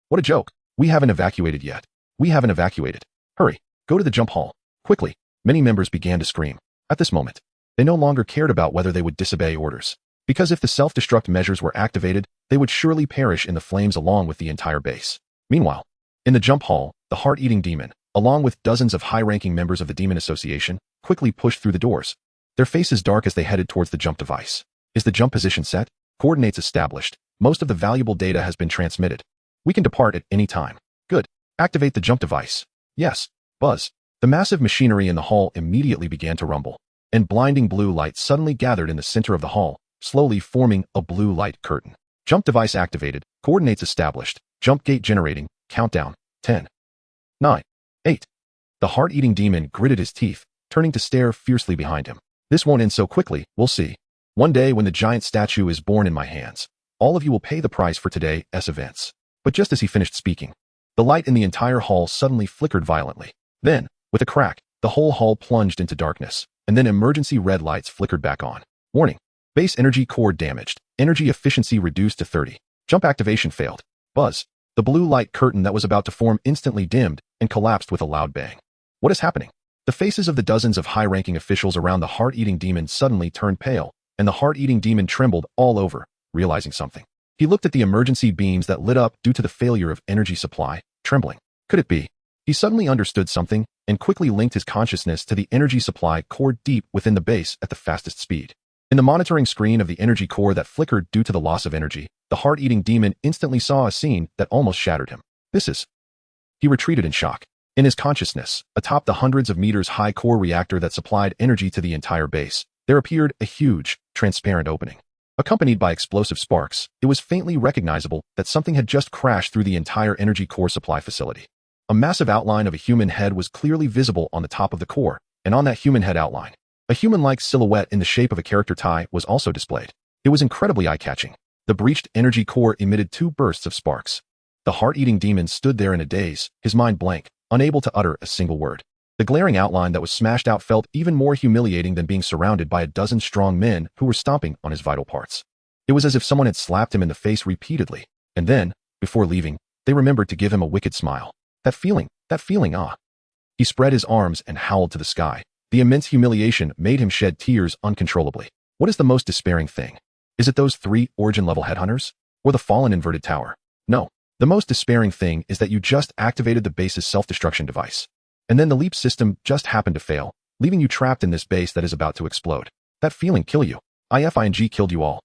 What a joke. We haven't evacuated yet. We haven't evacuated. Hurry, go to the jump hall. Quickly. Many members began to scream. At this moment, they no longer cared about whether they would disobey orders, because if the self-destruct measures were activated, they would surely perish in the flames along with the entire base. Meanwhile, in the jump hall, the heart-eating demon, along with dozens of high-ranking members of the Demon Association, quickly pushed through the doors, their faces dark as they headed towards the jump device. Is the jump position set? Coordinates established. Most of the valuable data has been transmitted. We can depart at any time. Good. Activate the jump device. Yes. Buzz. The massive machinery in the hall immediately began to rumble, and blinding blue light suddenly gathered in the center of the hall, slowly forming a blue light curtain. Jump device activated. Coordinates established. Jump gate generating. Countdown. 10. 9. 8. The heart-eating demon gritted his teeth, turning to stare fiercely behind him. This won't end so quickly, we'll see. One day when the giant statue is born in my hands, all of you will pay the price for today's events. But just as he finished speaking, the light in the entire hall suddenly flickered violently. Then, with a crack, the whole hall plunged into darkness, and then emergency red lights flickered back on. Warning. Base energy core damaged. Energy efficiency reduced to 30. Jump activation failed. Buzz. The blue light curtain that was about to form instantly dimmed and collapsed with a loud bang. What is happening? The faces of the dozens of high-ranking officials around the heart-eating demon suddenly turned pale, and the heart-eating demon trembled all over, realizing something. He looked at the emergency beams that lit up due to the failure of energy supply, trembling. Could it be? He suddenly understood something and quickly linked his consciousness to the energy supply core deep within the base at the fastest speed. In the monitoring screen of the energy core that flickered due to the loss of energy, the heart-eating demon instantly saw a scene that almost shattered him. He retreated in shock. In his consciousness, atop the hundreds of meters high core reactor that supplied energy to the entire base, there appeared a huge, transparent opening. Accompanied by explosive sparks, it was faintly recognizable that something had just crashed through the entire energy core supply facility. A massive outline of a human head was clearly visible on the top of the core, and on that human head outline, a human-like silhouette in the shape of a character tie was also displayed. It was incredibly eye-catching. The breached energy core emitted 2 bursts of sparks. The heart-eating demon stood there in a daze, his mind blank, unable to utter a single word. The glaring outline that was smashed out felt even more humiliating than being surrounded by a dozen strong men who were stomping on his vital parts. It was as if someone had slapped him in the face repeatedly, and then, before leaving, they remembered to give him a wicked smile. That feeling, ah. He spread his arms and howled to the sky. The immense humiliation made him shed tears uncontrollably. What is the most despairing thing? Is it those 3 origin-level headhunters? Or the fallen inverted tower? No. The most despairing thing is that you just activated the base's self-destruction device. And then the leap system just happened to fail, leaving you trapped in this base that is about to explode. That feeling kill you. IFING killed you all.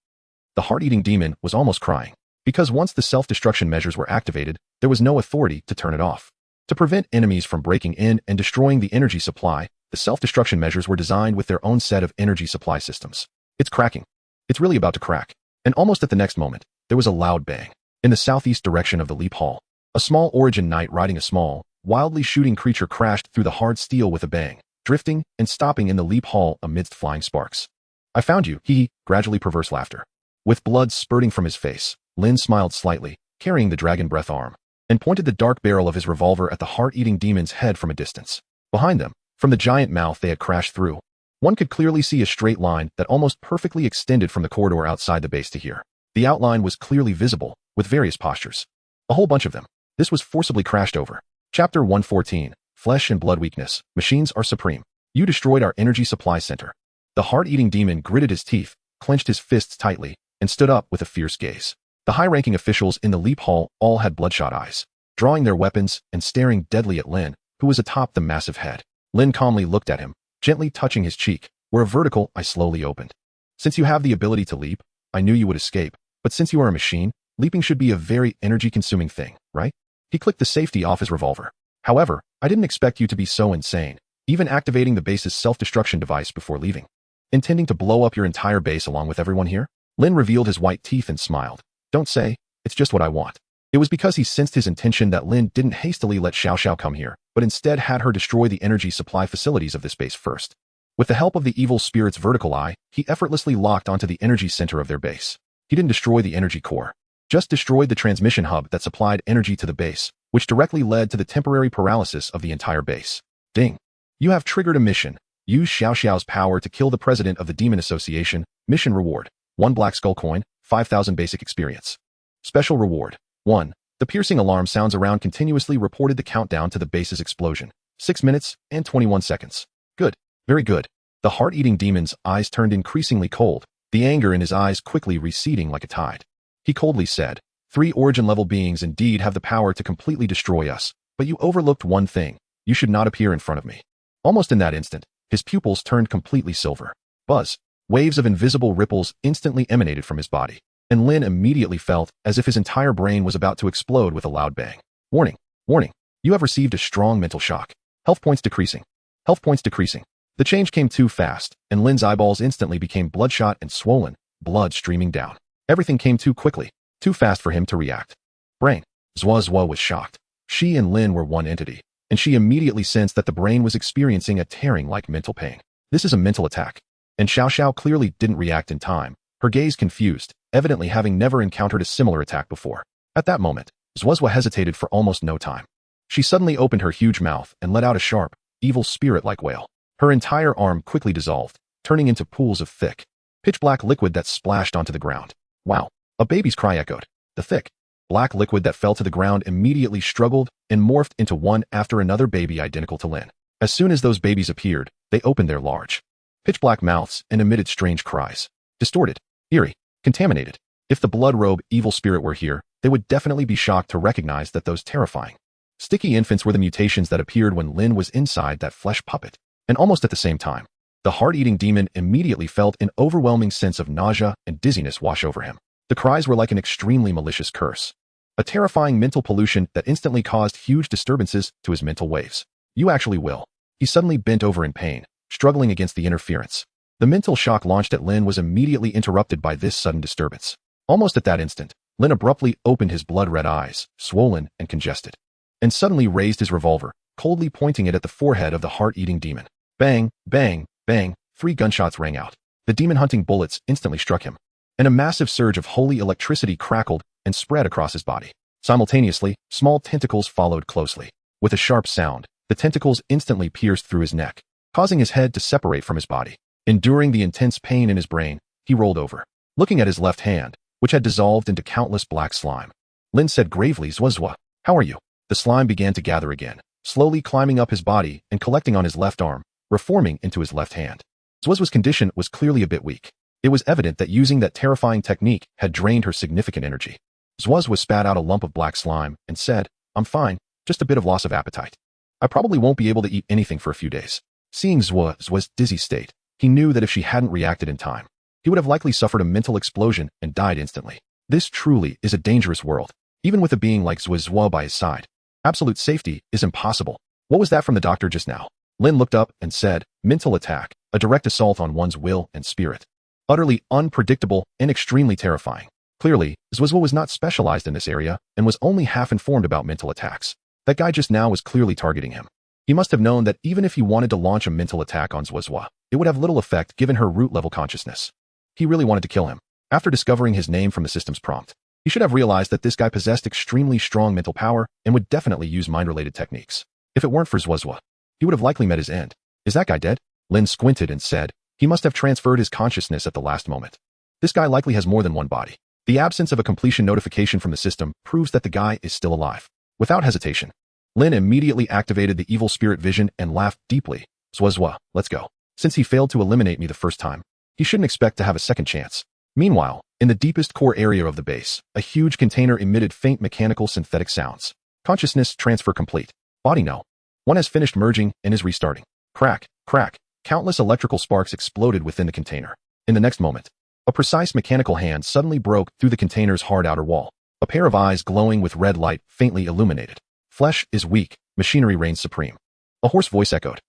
The heart-eating demon was almost crying, because once the self-destruction measures were activated, there was no authority to turn it off. To prevent enemies from breaking in and destroying the energy supply, the self-destruction measures were designed with their own set of energy supply systems. It's cracking. It's really about to crack. And almost at the next moment, there was a loud bang. In the southeast direction of the leap hall, a small origin knight riding a small, wildly shooting creature crashed through the hard steel with a bang, drifting and stopping in the leap hall amidst flying sparks. I found you, gradually perverse laughter. With blood spurting from his face, Lin smiled slightly, carrying the dragon breath arm, and pointed the dark barrel of his revolver at the heart-eating demon's head from a distance. Behind them, from the giant mouth they had crashed through, one could clearly see a straight line that almost perfectly extended from the corridor outside the base to here. The outline was clearly visible, with various postures. A whole bunch of them. This was forcibly crashed over. Chapter 114, Flesh and Blood Weakness. Machines are supreme. You destroyed our energy supply center. The heart-eating demon gritted his teeth, clenched his fists tightly, and stood up with a fierce gaze. The high-ranking officials in the leap hall all had bloodshot eyes, drawing their weapons and staring deadly at Lin, who was atop the massive head. Lin calmly looked at him, gently touching his cheek, where a vertical eye slowly opened. Since you have the ability to leap, I knew you would escape, but since you are a machine, leaping should be a very energy-consuming thing, right? He clicked the safety off his revolver. However, I didn't expect you to be so insane. even activating the base's self-destruction device before leaving. Intending to blow up your entire base along with everyone here? Lin revealed his white teeth and smiled. Don't say, it's just what I want. It was because he sensed his intention that Lin didn't hastily let Xiao Xiao come here, but instead had her destroy the energy supply facilities of this base first. With the help of the evil spirit's vertical eye, he effortlessly locked onto the energy center of their base. He didn't destroy the energy core, just destroyed the transmission hub that supplied energy to the base, which directly led to the temporary paralysis of the entire base. Ding. You have triggered a mission. Use Xiao Xiao's power to kill the president of the Demon Association. Mission reward: 1 Black Skull Coin, 5,000 basic experience. Special reward: 1. The piercing alarm sounds around continuously reported the countdown to the base's explosion. 6 minutes and 21 seconds. Good. Very good. The heart-eating demon's eyes turned increasingly cold, the anger in his eyes quickly receding like a tide. He coldly said, 3 origin-level beings indeed have the power to completely destroy us, but you overlooked one thing. You should not appear in front of me. Almost in that instant, his pupils turned completely silver. Buzz. Waves of invisible ripples instantly emanated from his body, and Lin immediately felt as if his entire brain was about to explode with a loud bang. Warning. Warning. You have received a strong mental shock. Health points decreasing. Health points decreasing. The change came too fast, and Lin's eyeballs instantly became bloodshot and swollen, blood streaming down. Everything came too quickly, too fast for him to react. Brain. Zhuo was shocked. She and Lin were one entity, and she immediately sensed that the brain was experiencing a tearing-like mental pain. This is a mental attack. And Xiao Xiao clearly didn't react in time, her gaze confused, evidently having never encountered a similar attack before. At that moment, Zhuo hesitated for almost no time. She suddenly opened her huge mouth and let out a sharp, evil spirit-like wail. Her entire arm quickly dissolved, turning into pools of thick, pitch-black liquid that splashed onto the ground. Wow! A baby's cry echoed. The thick, black liquid that fell to the ground immediately struggled and morphed into one after another baby identical to Lin. As soon as those babies appeared, they opened their large, pitch-black mouths and emitted strange cries. Distorted, eerie, contaminated. If the blood robe evil spirit were here, they would definitely be shocked to recognize that those terrifying, sticky infants were the mutations that appeared when Lin was inside that flesh puppet. And almost at the same time, the heart-eating demon immediately felt an overwhelming sense of nausea and dizziness wash over him. The cries were like an extremely malicious curse, a terrifying mental pollution that instantly caused huge disturbances to his mental waves. You actually will. He suddenly bent over in pain, struggling against the interference. The mental shock launched at Lin was immediately interrupted by this sudden disturbance. Almost at that instant, Lin abruptly opened his blood-red eyes, swollen and congested, and suddenly raised his revolver, coldly pointing it at the forehead of the heart-eating demon. Bang, bang, bang, 3 gunshots rang out. The demon-hunting bullets instantly struck him, and a massive surge of holy electricity crackled and spread across his body. Simultaneously, small tentacles followed closely. With a sharp sound, the tentacles instantly pierced through his neck, causing his head to separate from his body. Enduring the intense pain in his brain, he rolled over, looking at his left hand, which had dissolved into countless black slime. Lin said gravely, Zhuo, how are you? The slime began to gather again, slowly climbing up his body and collecting on his left arm, reforming into his left hand. Zhuo's condition was clearly a bit weak. It was evident that using that terrifying technique had drained her significant energy. Zhuo spat out a lump of black slime and said, I'm fine, just a bit of loss of appetite. I probably won't be able to eat anything for a few days. Seeing Zhuo's dizzy state, he knew that if she hadn't reacted in time, he would have likely suffered a mental explosion and died instantly. This truly is a dangerous world, even with a being like Zhuo by his side. Absolute safety is impossible. What was that from the doctor just now? Lin looked up and said, mental attack, a direct assault on one's will and spirit. Utterly unpredictable and extremely terrifying. Clearly, Zhuo was not specialized in this area and was only half informed about mental attacks. That guy just now was clearly targeting him. He must have known that even if he wanted to launch a mental attack on Zhuo, it would have little effect given her root-level consciousness. He really wanted to kill him. After discovering his name from the system's prompt, he should have realized that this guy possessed extremely strong mental power and would definitely use mind-related techniques. If it weren't for Zhuo, he would have likely met his end. Is that guy dead? Lin squinted and said, he must have transferred his consciousness at the last moment. This guy likely has more than one body. The absence of a completion notification from the system proves that the guy is still alive. Without hesitation, Lin immediately activated the evil spirit vision and laughed deeply. Zhuo, let's go. Since he failed to eliminate me the first time, he shouldn't expect to have a second chance. Meanwhile, in the deepest core area of the base, a huge container emitted faint mechanical synthetic sounds. Consciousness transfer complete. Body no. One has finished merging and is restarting. Crack, crack. Countless electrical sparks exploded within the container. In the next moment, a precise mechanical hand suddenly broke through the container's hard outer wall. A pair of eyes glowing with red light faintly illuminated. Flesh is weak, machinery reigns supreme. A hoarse voice echoed.